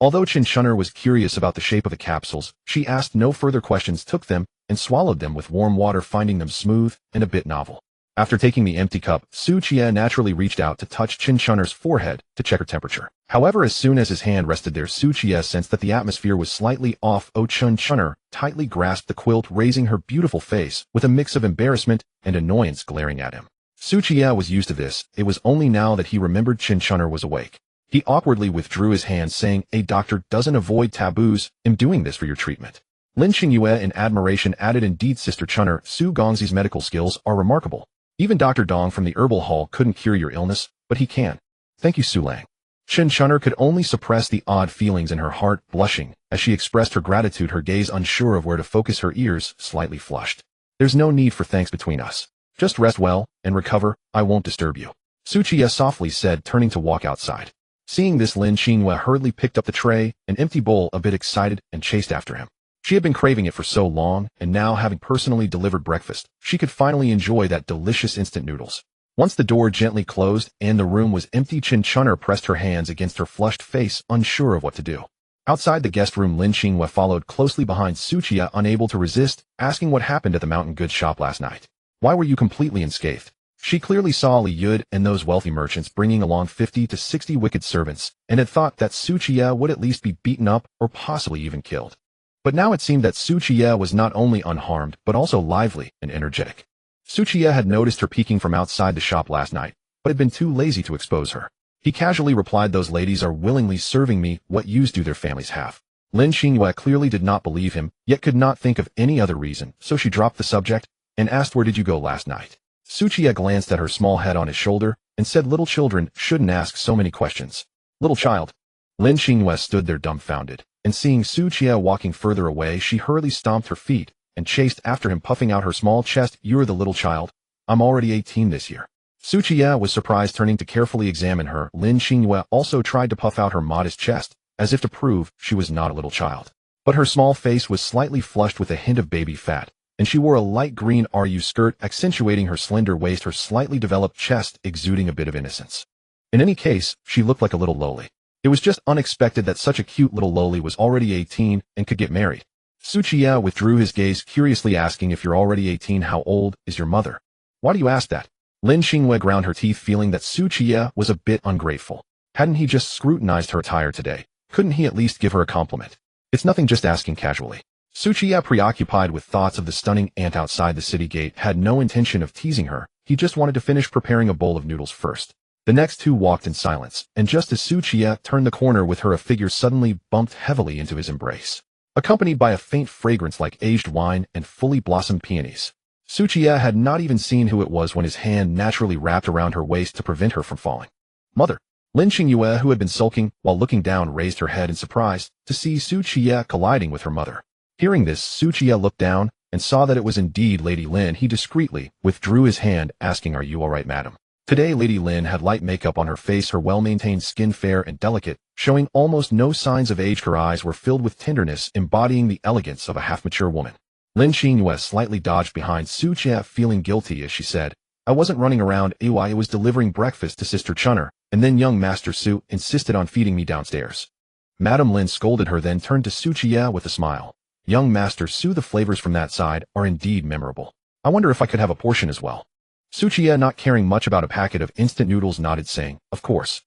Although Chunchunner was curious about the shape of the capsules, she asked no further questions, took them, and swallowed them with warm water, finding them smooth and a bit novel. After taking the empty cup, Qiye naturally reached out to touch Chunchunner's forehead to check her temperature. However, as soon as his hand rested there, Qiye sensed that the atmosphere was slightly off. Chunchunner tightly grasped the quilt, raising her beautiful face with a mix of embarrassment and annoyance glaring at him. Qiye was used to this. It was only now that he remembered Chunchunner was awake. He awkwardly withdrew his hand, saying, "A doctor doesn't avoid taboos. I'm doing this for your treatment." Lin Qingyue in admiration added, "Indeed, Sister Chunner, Su Gongzi's medical skills are remarkable. Even Dr. Dong from the herbal hall couldn't cure your illness, but he can. Thank you, Su Lang." Chunchunner could only suppress the odd feelings in her heart, blushing as she expressed her gratitude, her gaze unsure of where to focus, her ears slightly flushed. "There's no need for thanks between us. Just rest well and recover. I won't disturb you," Qiye softly said, turning to walk outside. Seeing this, Lin Qingyue hurriedly picked up the tray, an empty bowl, a bit excited, and chased after him. She had been craving it for so long, and now, having personally delivered breakfast, she could finally enjoy that delicious instant noodles. Once the door gently closed and the room was empty, Chunchunner pressed her hands against her flushed face, unsure of what to do. Outside the guest room, Lin Qingyue followed closely behind Qiye, unable to resist, asking what happened at the mountain goods shop last night. "Why were you completely unscathed?" She clearly saw Liu and those wealthy merchants bringing along 50 to 60 wicked servants, and had thought that Qiye would at least be beaten up or possibly even killed. But now it seemed that Qiye was not only unharmed, but also lively and energetic. Qiye had noticed her peeking from outside the shop last night, but had been too lazy to expose her. He casually replied, "Those ladies are willingly serving me. What use do their families have?" Lin Qingyue clearly did not believe him, yet could not think of any other reason, so she dropped the subject and asked, "Where did you go last night?" Qiye glanced at her small head on his shoulder and said, "Little children shouldn't ask so many questions." "Little child?" Lin Qingyue stood there dumbfounded, and seeing Qiye walking further away, she hurriedly stomped her feet and chased after him, puffing out her small chest. "You're the little child? I'm already 18 this year." Qiye was surprised, turning to carefully examine her. Lin Qingyue also tried to puff out her modest chest, as if to prove she was not a little child. But her small face was slightly flushed with a hint of baby fat, and she wore a light green RU skirt, accentuating her slender waist, her slightly developed chest exuding a bit of innocence. In any case, she looked like a little loli. It was just unexpected that such a cute little loli was already 18 and could get married. Qiye withdrew his gaze, curiously asking, "If you're already 18, how old is your mother?" "Why do you ask that?" Lin Qingyue ground her teeth, feeling that Qiye was a bit ungrateful. Hadn't he just scrutinized her attire today? Couldn't he at least give her a compliment? "It's nothing, just asking casually." Qiye, preoccupied with thoughts of the stunning aunt outside the city gate, had no intention of teasing her. He just wanted to finish preparing a bowl of noodles first. The next two walked in silence, and just as Qiye turned the corner with her, a figure suddenly bumped heavily into his embrace, accompanied by a faint fragrance like aged wine and fully blossomed peonies. Qiye had not even seen who it was when his hand naturally wrapped around her waist to prevent her from falling. "Mother!" Lin Qingyue, who had been sulking while looking down, raised her head in surprise to see Qiye colliding with her mother. Hearing this, Qiye looked down and saw that it was indeed Lady Lin. He discreetly withdrew his hand, asking, "Are you all right, madam?" Today Lady Lin had light makeup on her face, her well-maintained skin fair and delicate, showing almost no signs of age. Her eyes were filled with tenderness, embodying the elegance of a half-mature woman. Lin Qingyue slightly dodged behind Qiye, feeling guilty as she said, "I wasn't running around, I was delivering breakfast to Sister Chunner, and then young Master Su insisted on feeding me downstairs." Madam Lin scolded her, then turned to Qiye with a smile. "Young Master Su, the flavors from that side are indeed memorable. I wonder if I could have a portion as well." Qiye, not caring much about a packet of instant noodles, nodded, saying, "Of course."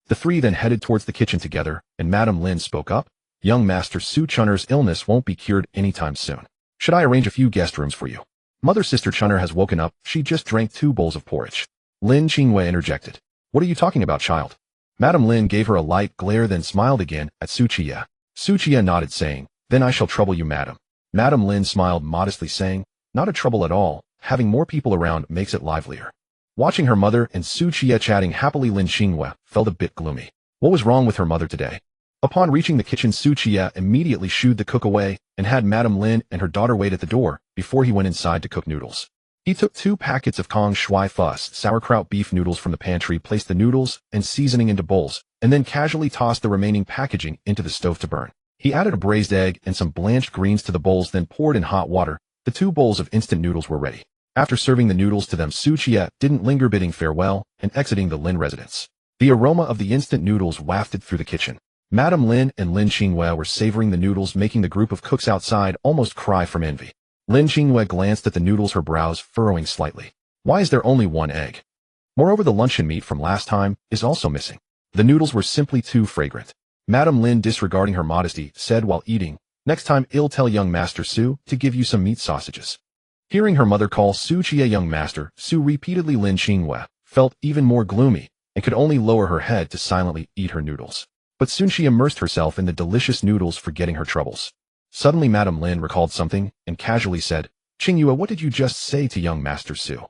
The three then headed towards the kitchen together, and Madam Lin spoke up, "Young Master Su Chunner's illness won't be cured anytime soon. Should I arrange a few guest rooms for you? Mother Sister Chunner has woken up. She just drank 2 bowls of porridge." Lin Qingyue interjected, "What are you talking about, child?" Madam Lin gave her a light glare, then smiled again at Qiye. Qiye nodded, saying, "Then I shall trouble you, madam." Madam Lin smiled modestly, saying, "Not a trouble at all. Having more people around makes it livelier." Watching her mother and Qiye chatting happily, Lin Qingyue felt a bit gloomy. What was wrong with her mother today? Upon reaching the kitchen, Qiye immediately shooed the cook away and had Madam Lin and her daughter wait at the door before he went inside to cook noodles. He took 2 packets of Kong Shui Fuss sauerkraut beef noodles from the pantry, placed the noodles and seasoning into bowls, and then casually tossed the remaining packaging into the stove to burn. He added a braised egg and some blanched greens to the bowls, then poured in hot water. The 2 bowls of instant noodles were ready. After serving the noodles to them, Qiye didn't linger, bidding farewell and exiting the Lin residence. The aroma of the instant noodles wafted through the kitchen. Madame Lin and Lin Qingwei were savoring the noodles, making the group of cooks outside almost cry from envy. Lin Qingwei glanced at the noodles, her brows furrowing slightly. Why is there only 1 egg? Moreover, the luncheon meat from last time is also missing. The noodles were simply too fragrant. Madame Lin, disregarding her modesty, said while eating, "Next time I'll tell young Master Su to give you some meat sausages." Hearing her mother call Qiye young master Su repeatedly, Lin Qingwei felt even more gloomy and could only lower her head to silently eat her noodles. But soon she immersed herself in the delicious noodles, forgetting her troubles. Suddenly Madame Lin recalled something and casually said, "Qingyue, what did you just say to young Master Su?"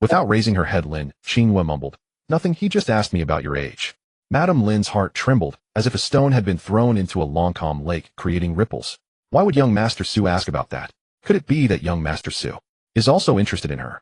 Without raising her head, Lin Qingwei mumbled, "Nothing, he just asked me about your age." Madame Lin's heart trembled, as if a stone had been thrown into a long calm lake, creating ripples. Why would young Master Su ask about that? Could it be that young Master Su is also interested in her?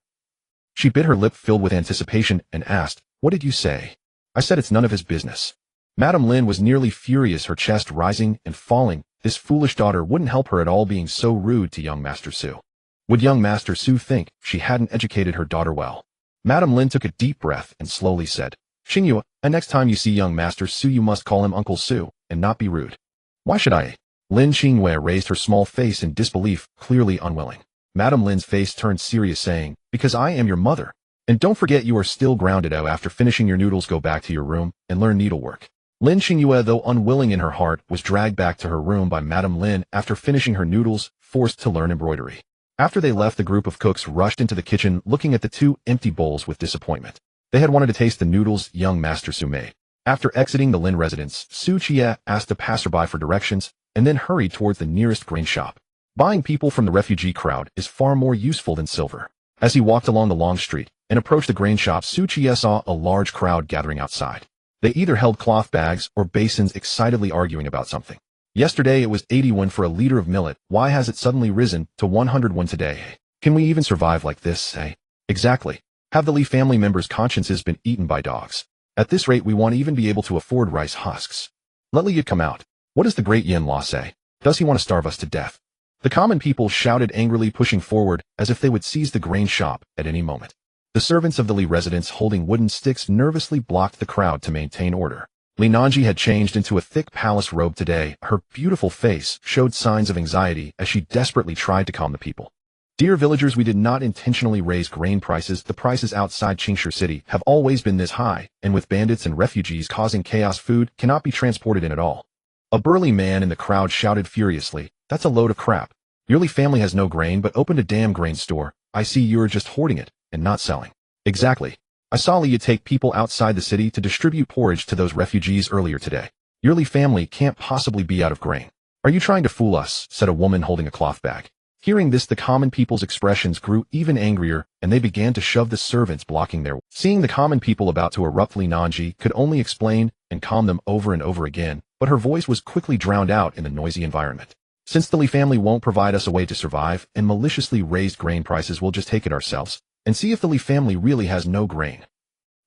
She bit her lip, filled with anticipation, and asked, "What did you say?" "I said it's none of his business." Madame Lin was nearly furious, her chest rising and falling. This foolish daughter wouldn't help her at all, being so rude to young Master Su. Would young Master Su think she hadn't educated her daughter well? Madame Lin took a deep breath and slowly said, "Xingyue, and next time you see young Master Su, you must call him Uncle Su and not be rude." "Why should I?" Lin Qingwei raised her small face in disbelief, clearly unwilling. Madame Lin's face turned serious, saying, "Because I am your mother. And don't forget you are still grounded. After finishing your noodles, go back to your room and learn needlework." Lin Qingwei, though unwilling in her heart, was dragged back to her room by Madame Lin after finishing her noodles, forced to learn embroidery. After they left, the group of cooks rushed into the kitchen, looking at the 2 empty bowls with disappointment. They had wanted to taste the noodles young Master Su made. After exiting the Lin residence, Qiye asked a passerby for directions and then hurried towards the nearest grain shop. Buying people from the refugee crowd is far more useful than silver. As he walked along the long street and approached the grain shop, Qiye saw a large crowd gathering outside. They either held cloth bags or basins, excitedly arguing about something. Yesterday it was 80 for a liter of millet. Why has it suddenly risen to 100 today? Can we even survive like this, eh? Exactly. Have the Li family members' consciences been eaten by dogs? At this rate we won't even be able to afford rice husks. Let Li come out. What does the great Yin Law say? Does he want to starve us to death? The common people shouted angrily, pushing forward as if they would seize the grain shop at any moment. The servants of the Li residence, holding wooden sticks, nervously blocked the crowd to maintain order. Li Nanji had changed into a thick palace robe today. Her beautiful face showed signs of anxiety as she desperately tried to calm the people. "Dear villagers, we did not intentionally raise grain prices. The prices outside Qingshu City have always been this high, and with bandits and refugees causing chaos, food cannot be transported in at all." A burly man in the crowd shouted furiously, "That's a load of crap. Your Li family has no grain but opened a damn grain store. I see you're just hoarding it and not selling." "Exactly. I saw Li take people outside the city to distribute porridge to those refugees earlier today. Your Li family can't possibly be out of grain." "Are you trying to fool us?" said a woman holding a cloth bag. Hearing this, the common people's expressions grew even angrier, and they began to shove the servants blocking their way. Seeing the common people about to erupt, Li Nanji could only explain and calm them over and over again, but her voice was quickly drowned out in the noisy environment. "Since the Li family won't provide us a way to survive and maliciously raised grain prices, we'll just take it ourselves and see if the Li family really has no grain."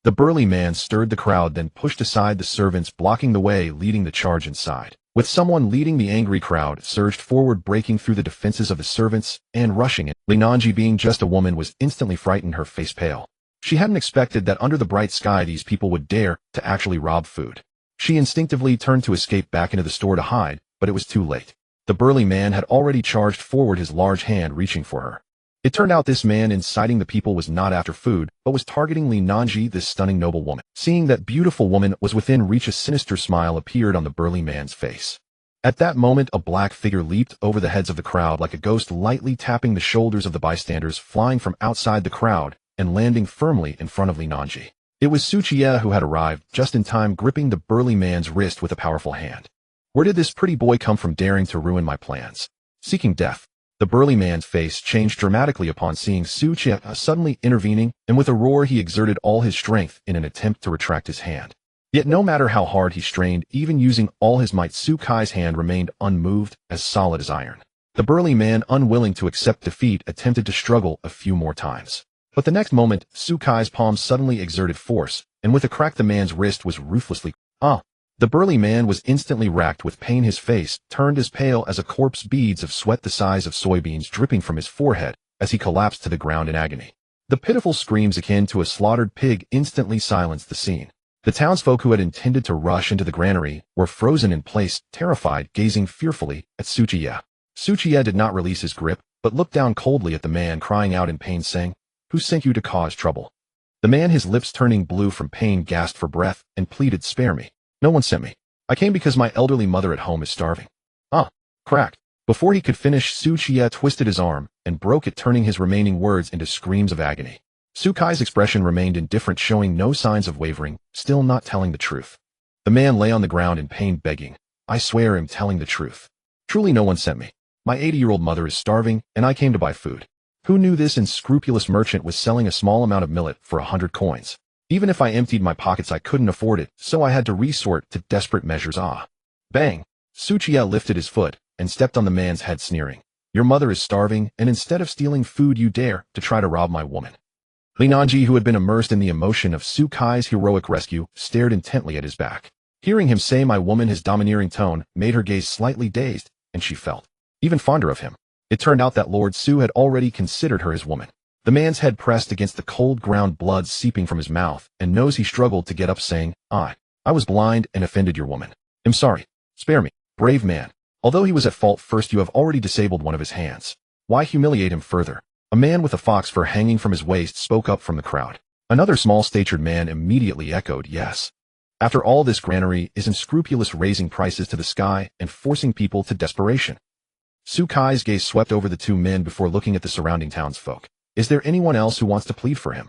The burly man stirred the crowd, then pushed aside the servants blocking the way, leading the charge inside. With someone leading, the angry crowd surged forward, breaking through the defenses of the servants and rushing in. Li Nanji, being just a woman, was instantly frightened, her face pale. She hadn't expected that under the bright sky these people would dare to actually rob food. She instinctively turned to escape back into the store to hide, but it was too late. The burly man had already charged forward, his large hand reaching for her. It turned out this man inciting the people was not after food, but was targeting Li Nanji, this stunning noble woman. Seeing that beautiful woman was within reach, a sinister smile appeared on the burly man's face. At that moment, a black figure leaped over the heads of the crowd like a ghost, lightly tapping the shoulders of the bystanders, flying from outside the crowd and landing firmly in front of Li Nanji. It was Qiye who had arrived just in time, gripping the burly man's wrist with a powerful hand. "Where did this pretty boy come from, daring to ruin my plans? Seeking death?" The burly man's face changed dramatically upon seeing Qiye suddenly intervening, and with a roar he exerted all his strength in an attempt to retract his hand. Yet no matter how hard he strained, even using all his might, Qiye's hand remained unmoved, as solid as iron. The burly man, unwilling to accept defeat, attempted to struggle a few more times. But the next moment, Sukai's palm suddenly exerted force, and with a crack the man's wrist was ruthlessly The burly man was instantly racked with pain. His face turned as pale as a corpse, beads of sweat the size of soybeans dripping from his forehead as he collapsed to the ground in agony. The pitiful screams akin to a slaughtered pig instantly silenced the scene. The townsfolk who had intended to rush into the granary were frozen in place, terrified, gazing fearfully at Qiye. Qiye did not release his grip, but looked down coldly at the man, crying out in pain, saying, "Who sent you to cause trouble?" The man, his lips turning blue from pain, gasped for breath and pleaded, "Spare me. No one sent me. I came because my elderly mother at home is starving." Cracked. Before he could finish, Qiye twisted his arm and broke it, turning his remaining words into screams of agony. Sukai's expression remained indifferent, showing no signs of wavering, still not telling the truth. The man lay on the ground in pain, begging, "I swear I'm telling the truth. Truly no one sent me. My 80-year-old mother is starving, and I came to buy food." Who knew this unscrupulous merchant was selling a small amount of millet for 100 coins? Even if I emptied my pockets, I couldn't afford it, so I had to resort to desperate measures. Bang! Qiye lifted his foot and stepped on the man's head, sneering, "Your mother is starving, and instead of stealing food, you dare to try to rob my woman." Linanji, who had been immersed in the emotion of Sukai's heroic rescue, stared intently at his back. Hearing him say "my woman," his domineering tone made her gaze slightly dazed, and she felt even fonder of him. It turned out that Lord Su had already considered her his woman. The man's head pressed against the cold ground, blood seeping from his mouth and nose. He struggled to get up, saying, I was blind and offended your woman. I'm sorry. Spare me, brave man. Although he was at fault first, you have already disabled one of his hands. Why humiliate him further?" A man with a fox fur hanging from his waist spoke up from the crowd. Another small-statured man immediately echoed, "Yes. After all, this granary is unscrupulous, raising prices to the sky and forcing people to desperation." Sukai's gaze swept over the two men before looking at the surrounding townsfolk. "Is there anyone else who wants to plead for him?"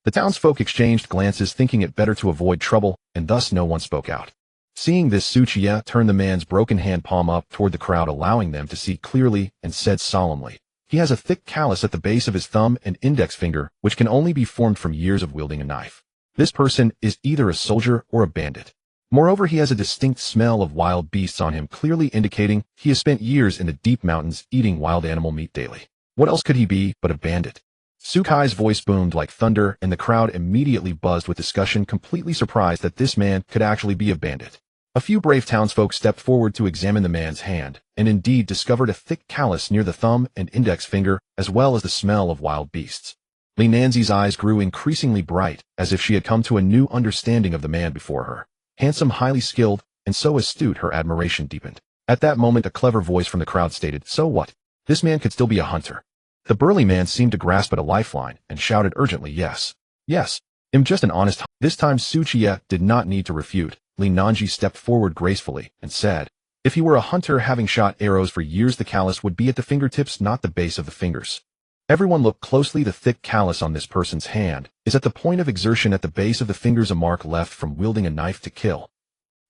The townsfolk exchanged glances, thinking it better to avoid trouble, and thus no one spoke out. Seeing this, Qiye turned the man's broken hand palm up toward the crowd, allowing them to see clearly, and said solemnly, "He has a thick callus at the base of his thumb and index finger, which can only be formed from years of wielding a knife. This person is either a soldier or a bandit. Moreover, he has a distinct smell of wild beasts on him, clearly indicating he has spent years in the deep mountains eating wild animal meat daily. What else could he be but a bandit?" Sukai's voice boomed like thunder, and the crowd immediately buzzed with discussion, completely surprised that this man could actually be a bandit. A few brave townsfolk stepped forward to examine the man's hand, and indeed discovered a thick callus near the thumb and index finger, as well as the smell of wild beasts. Li Nanzi's eyes grew increasingly bright, as if she had come to a new understanding of the man before her. Handsome, highly skilled, and so astute, her admiration deepened. At that moment, a clever voice from the crowd stated, "So what? This man could still be a hunter." The burly man seemed to grasp at a lifeline and shouted urgently, "Yes. Yes. I'm just an honest hunter." This time Qiye did not need to refute. Li Nanji stepped forward gracefully and said, "If he were a hunter having shot arrows for years, the callus would be at the fingertips, not the base of the fingers." Everyone looked closely. The thick callus on this person's hand is at the point of exertion at the base of the fingers, a mark left from wielding a knife to kill.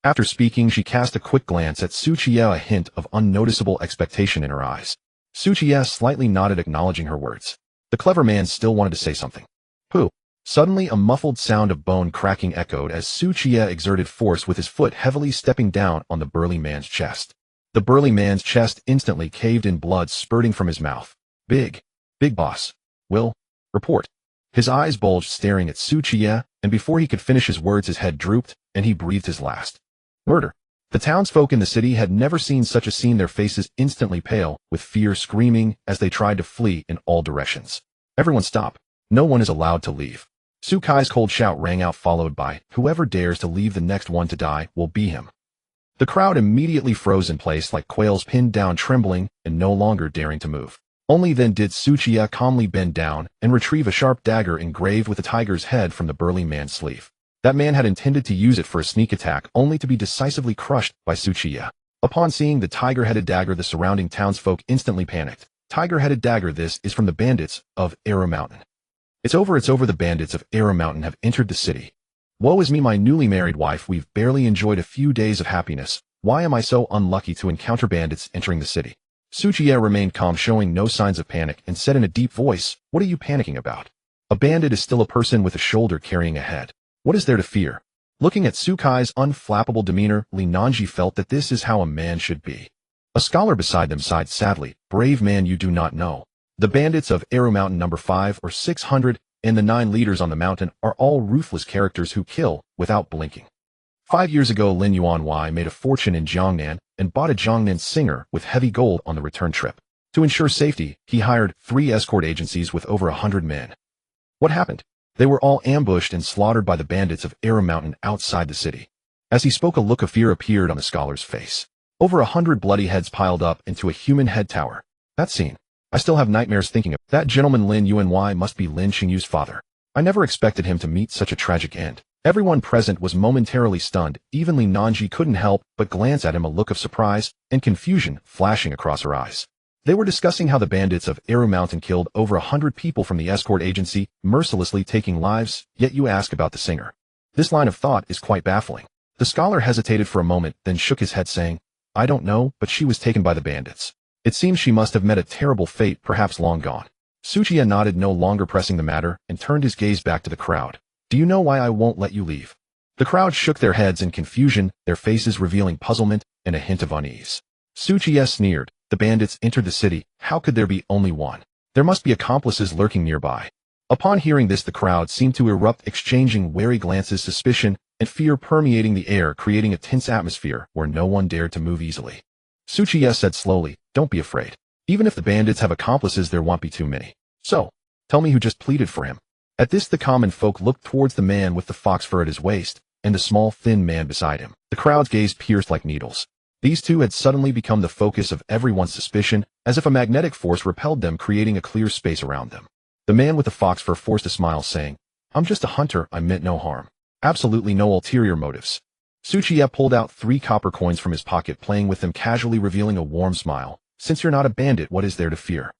After speaking, she cast a quick glance at Qiye, a hint of unnoticeable expectation in her eyes. Qiye slightly nodded, acknowledging her words. The clever man still wanted to say something. "Pooh." Suddenly, a muffled sound of bone cracking echoed as Qiye exerted force with his foot, heavily stepping down on the burly man's chest. The burly man's chest instantly caved in, blood spurting from his mouth. Big boss. Will report." His eyes bulged, staring at Qiye, and before he could finish his words, his head drooped, and he breathed his last. Murder. The townsfolk in the city had never seen such a scene, their faces instantly pale, with fear, screaming as they tried to flee in all directions. "Everyone stop. No one is allowed to leave." Sukai's cold shout rang out, followed by, "Whoever dares to leave, the next one to die will be him." The crowd immediately froze in place like quails pinned down, trembling and no longer daring to move. Only then did Qiye calmly bend down and retrieve a sharp dagger engraved with a tiger's head from the burly man's sleeve. That man had intended to use it for a sneak attack, only to be decisively crushed by Qiye. Upon seeing the tiger-headed dagger, the surrounding townsfolk instantly panicked. "Tiger-headed dagger, this is from the bandits of Arrow Mountain. It's over, the bandits of Arrow Mountain have entered the city. Woe is me, my newly married wife, we've barely enjoyed a few days of happiness. Why am I so unlucky to encounter bandits entering the city?" Qiye remained calm, showing no signs of panic, and said in a deep voice, "What are you panicking about? A bandit is still a person with a shoulder carrying a head. What is there to fear?" Looking at Sukai's unflappable demeanor, Li Nanji felt that this is how a man should be. A scholar beside them sighed sadly. Brave man, you do not know. The bandits of Arrow Mountain number 5 or 600 and the 9 leaders on the mountain are all ruthless characters who kill without blinking. 5 years ago, Lin Yuanwei made a fortune in Jiangnan and bought a Jiangnan singer with heavy gold on the return trip. To ensure safety, he hired 3 escort agencies with over 100 men. What happened? They were all ambushed and slaughtered by the bandits of Arrow Mountain outside the city. As he spoke, a look of fear appeared on the scholar's face. Over 100 bloody heads piled up into a human head tower. That scene. I still have nightmares thinking of that gentleman. Lin Yuanwei must be Lin Xingyu's father. I never expected him to meet such a tragic end. Everyone present was momentarily stunned. Even Li Nanji couldn't help but glance at him, a look of surprise and confusion flashing across her eyes. They were discussing how the bandits of Arrow Mountain killed over 100 people from the escort agency, mercilessly taking lives, yet you ask about the singer. This line of thought is quite baffling. The scholar hesitated for a moment, then shook his head saying, I don't know, but she was taken by the bandits. It seems she must have met a terrible fate, perhaps long gone. Qiye nodded, no longer pressing the matter, and turned his gaze back to the crowd. Do you know why I won't let you leave? The crowd shook their heads in confusion, their faces revealing puzzlement and a hint of unease. Qiye sneered. The bandits entered the city. How could there be only one? There must be accomplices lurking nearby. Upon hearing this, the crowd seemed to erupt, exchanging wary glances, suspicion and fear permeating the air, creating a tense atmosphere where no one dared to move easily. Qiye said slowly, don't be afraid. Even if the bandits have accomplices, there won't be too many. So, tell me who just pleaded for him. At this, the common folk looked towards the man with the fox fur at his waist and the small, thin man beside him. The crowd's gaze pierced like needles. These two had suddenly become the focus of everyone's suspicion, as if a magnetic force repelled them, creating a clear space around them. The man with the fox fur forced a smile, saying, I'm just a hunter, I meant no harm. Absolutely no ulterior motives. Qiye pulled out 3 copper coins from his pocket, playing with them casually, revealing a warm smile. Since you're not a bandit, what is there to fear?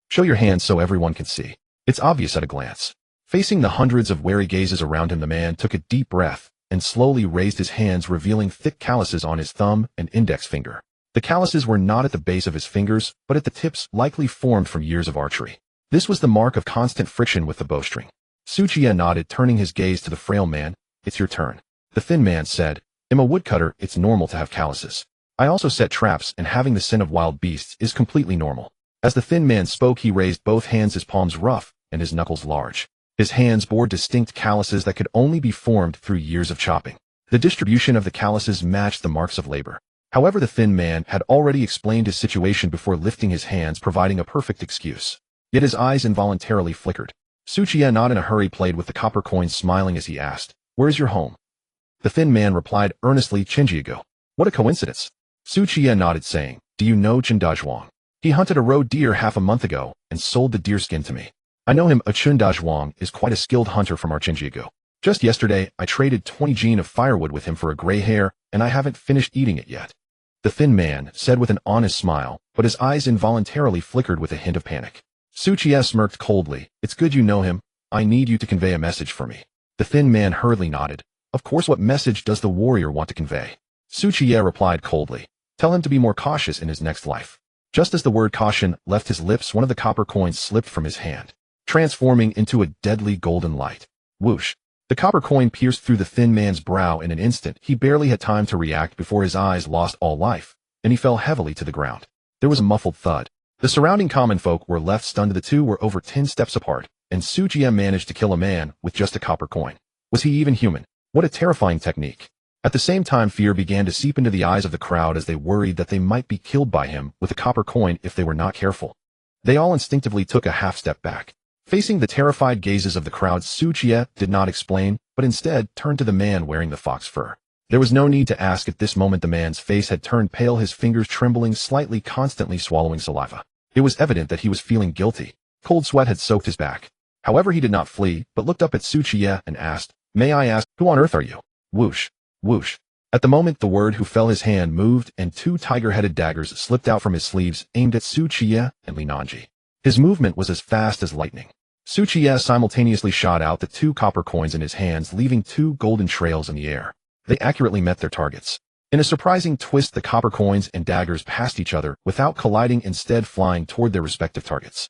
Show your hands so everyone can see. It's obvious at a glance. Facing the hundreds of wary gazes around him, the man took a deep breath and slowly raised his hands, revealing thick calluses on his thumb and index finger. The calluses were not at the base of his fingers, but at the tips, likely formed from years of archery. This was the mark of constant friction with the bowstring. Qiye nodded, turning his gaze to the frail man. It's your turn. The thin man said, I'm a woodcutter, it's normal to have calluses. I also set traps, and having the scent of wild beasts is completely normal. As the thin man spoke, he raised both hands, his palms rough and his knuckles large. His hands bore distinct calluses that could only be formed through years of chopping. The distribution of the calluses matched the marks of labor. However, the thin man had already explained his situation before lifting his hands, providing a perfect excuse. Yet his eyes involuntarily flickered. Qiye, not in a hurry, played with the copper coins, smiling as he asked, Where is your home? The thin man replied earnestly, Chenjiago. What a coincidence. Qiye nodded, saying, Do you know Chen Dazhuang? He hunted a roe deer half a month ago and sold the deer skin to me. I know him. Chen Dazhuang is quite a skilled hunter from our Chenjiago. Just yesterday, I traded 20 jin of firewood with him for a gray hare, and I haven't finished eating it yet. The thin man said with an honest smile, but his eyes involuntarily flickered with a hint of panic. Qiye smirked coldly. It's good you know him. I need you to convey a message for me. The thin man hurriedly nodded. Of course, what message does the warrior want to convey? Qiye replied coldly. Tell him to be more cautious in his next life. Just as the word caution left his lips, one of the copper coins slipped from his hand, transforming into a deadly golden light. Whoosh! The copper coin pierced through the thin man's brow in an instant. He barely had time to react before his eyes lost all life, and he fell heavily to the ground. There was a muffled thud. The surrounding common folk were left stunned. The two were over 10 steps apart, and Qiye managed to kill a man with just a copper coin. Was he even human? What a terrifying technique. At the same time, fear began to seep into the eyes of the crowd as they worried that they might be killed by him with a copper coin if they were not careful. They all instinctively took a half step back. Facing the terrified gazes of the crowd, Qiye did not explain, but instead turned to the man wearing the fox fur. There was no need to ask. At this moment, the man's face had turned pale, his fingers trembling slightly, constantly swallowing saliva. It was evident that he was feeling guilty. Cold sweat had soaked his back. However, he did not flee, but looked up at Qiye and asked, May I ask, who on earth are you? Whoosh! Whoosh! At the moment the word who fell, his hand moved, and 2 tiger-headed daggers slipped out from his sleeves, aimed at Qiye and Li Nanji. His movement was as fast as lightning. Qiye simultaneously shot out the 2 copper coins in his hands, leaving 2 golden trails in the air. They accurately met their targets. In a surprising twist, the copper coins and daggers passed each other without colliding, instead flying toward their respective targets.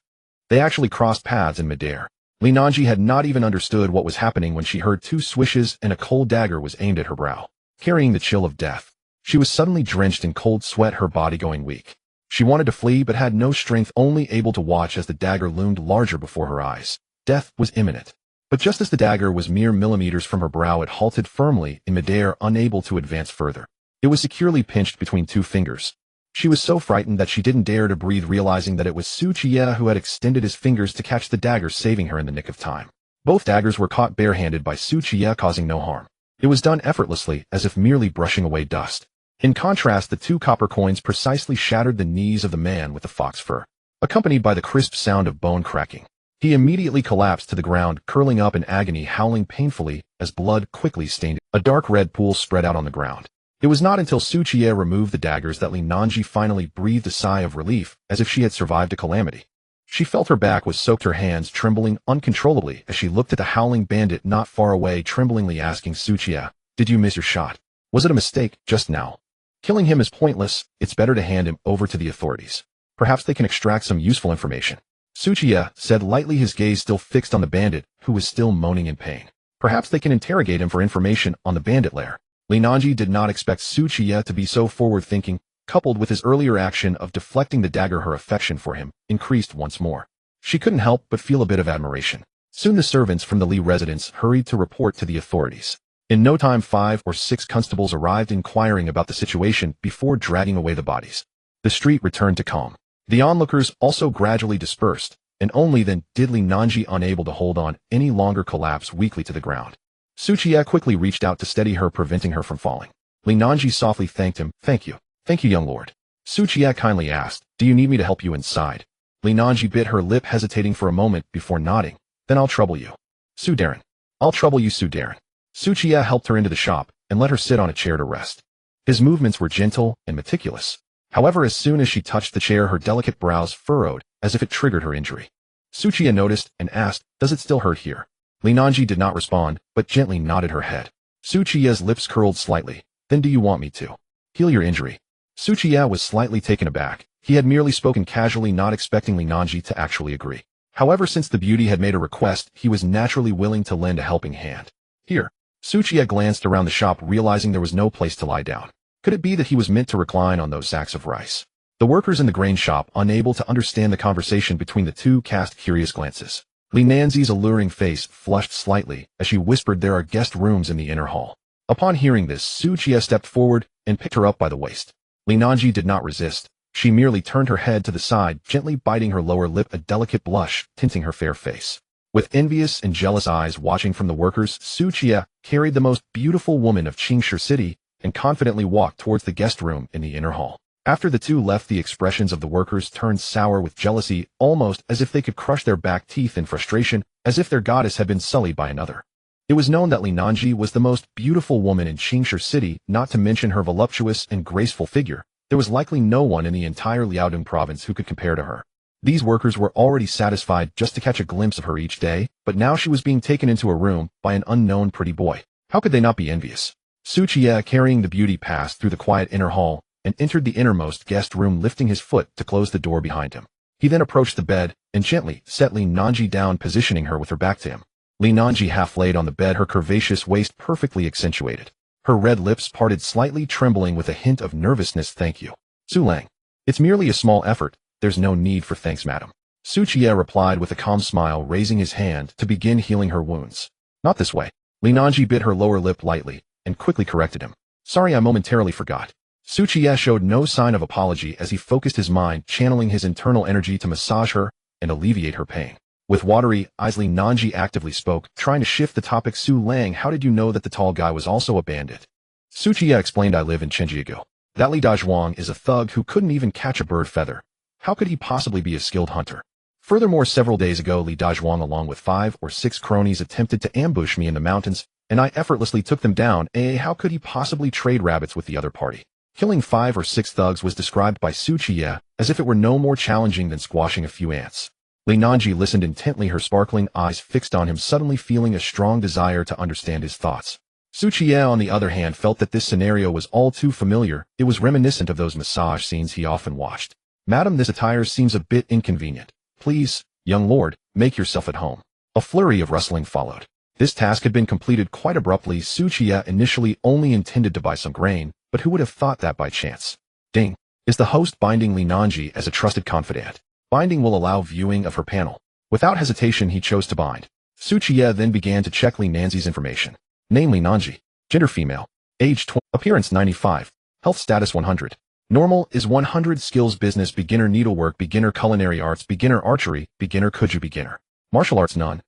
They actually crossed paths in midair. Li Nanji had not even understood what was happening when she heard 2 swishes and a cold dagger was aimed at her brow, carrying the chill of death. She was suddenly drenched in cold sweat, her body going weak. She wanted to flee but had no strength, only able to watch as the dagger loomed larger before her eyes. Death was imminent. But just as the dagger was mere millimeters from her brow, it halted firmly in midair, unable to advance further. It was securely pinched between two fingers. She was so frightened that she didn't dare to breathe, realizing that it was Qiye who had extended his fingers to catch the dagger, saving her in the nick of time. Both daggers were caught barehanded by Qiye, causing no harm. It was done effortlessly, as if merely brushing away dust. In contrast, the two copper coins precisely shattered the knees of the man with the fox fur, accompanied by the crisp sound of bone cracking. He immediately collapsed to the ground, curling up in agony, howling painfully as blood quickly stained it. A dark red pool spread out on the ground. It was not until Qiye removed the daggers that Li Nanji finally breathed a sigh of relief, as if she had survived a calamity. She felt her back was soaked, her hands trembling uncontrollably as she looked at the howling bandit not far away, tremblingly asking Qiye, "Did you miss your shot? Was it a mistake just now? Killing him is pointless. It's better to hand him over to the authorities. Perhaps they can extract some useful information." Qiye said lightly, his gaze still fixed on the bandit, who was still moaning in pain. Perhaps they can interrogate him for information on the bandit lair. Li Nanji did not expect Qiye to be so forward-thinking. Coupled with his earlier action of deflecting the dagger, her affection for him increased once more. She couldn't help but feel a bit of admiration. Soon the servants from the Li residence hurried to report to the authorities. In no time 5 or 6 constables arrived, inquiring about the situation before dragging away the bodies. The street returned to calm. The onlookers also gradually dispersed, and only then did Li Nanji, unable to hold on any longer, collapse weakly to the ground. Qiye quickly reached out to steady her, preventing her from falling. Li Nanji softly thanked him. "Thank you. Thank you, young lord." Qiye kindly asked, "Do you need me to help you inside?" Li Nanji bit her lip, hesitating for a moment before nodding. "Then I'll trouble you. Sudaran. I'll trouble you, Sudaran." Qiye helped her into the shop and let her sit on a chair to rest. His movements were gentle and meticulous. However, as soon as she touched the chair, her delicate brows furrowed, as if it triggered her injury. Qiye noticed and asked, "Does it still hurt here?" Li Nanji did not respond, but gently nodded her head. Qiye's lips curled slightly. "Then do you want me to heal your injury?" Qiye was slightly taken aback. He had merely spoken casually, not expecting Li Nanji to actually agree. However, since the beauty had made a request, he was naturally willing to lend a helping hand. "Here." Qiye glanced around the shop, realizing there was no place to lie down. Could it be that he was meant to recline on those sacks of rice? The workers in the grain shop, unable to understand the conversation between the two, cast curious glances. Li Nanzi's alluring face flushed slightly as she whispered, "There are guest rooms in the inner hall." Upon hearing this, Qiye stepped forward and picked her up by the waist. Li Nanji did not resist. She merely turned her head to the side, gently biting her lower lip, a delicate blush tinting her fair face. With envious and jealous eyes watching from the workers, Qiye carried the most beautiful woman of Qingshu City and confidently walked towards the guest room in the inner hall. After the two left, the expressions of the workers turned sour with jealousy, almost as if they could crush their back teeth in frustration, as if their goddess had been sullied by another. It was known that Li Nanji was the most beautiful woman in Qingshu City, not to mention her voluptuous and graceful figure. There was likely no one in the entire Liaodong province who could compare to her. These workers were already satisfied just to catch a glimpse of her each day, but now she was being taken into a room by an unknown pretty boy. How could they not be envious? Qiye, carrying the beauty, passed through the quiet inner hall and entered the innermost guest room, lifting his foot to close the door behind him. He then approached the bed and gently set Li Nanji down, positioning her with her back to him. Li Nanji half laid on the bed, her curvaceous waist perfectly accentuated. Her red lips parted slightly, trembling with a hint of nervousness. "Thank you, Su Lang. It's merely a small effort. There's no need for thanks, madam." Qiye replied with a calm smile, raising his hand to begin healing her wounds. "Not this way." Li Nanji bit her lower lip lightly and quickly corrected him. "Sorry, I momentarily forgot." Qiye showed no sign of apology as he focused his mind, channeling his internal energy to massage her and alleviate her pain. With watery eyes, Li Nanji actively spoke, trying to shift the topic. "Su Lang, how did you know that the tall guy was also a bandit?" Qiye explained, "I live in Chenjiago. That Li Dazhuang is a thug who couldn't even catch a bird feather. How could he possibly be a skilled hunter? Furthermore, several days ago, Li Dazhuang along with 5 or 6 cronies attempted to ambush me in the mountains, and I effortlessly took them down. How could he possibly trade rabbits with the other party?" Killing 5 or 6 thugs was described by Qiye as if it were no more challenging than squashing a few ants. Li Nanji listened intently, her sparkling eyes fixed on him, suddenly feeling a strong desire to understand his thoughts. Qiye, on the other hand, felt that this scenario was all too familiar. It was reminiscent of those massage scenes he often watched. "Madam, this attire seems a bit inconvenient. Please, young lord, make yourself at home." A flurry of rustling followed. This task had been completed quite abruptly. Qiye initially only intended to buy some grain, but who would have thought that by chance? Ding. Is the host binding Li Nanji as a trusted confidant? Binding will allow viewing of her panel. Without hesitation, he chose to bind. Qiye then began to check Li Nanji's information. Name Li Nanji. Gender female. Age 20. Appearance 95. Health status 100. Normal is 100. Skills business beginner needlework beginner culinary arts beginner archery beginner kuju beginner. Martial arts none.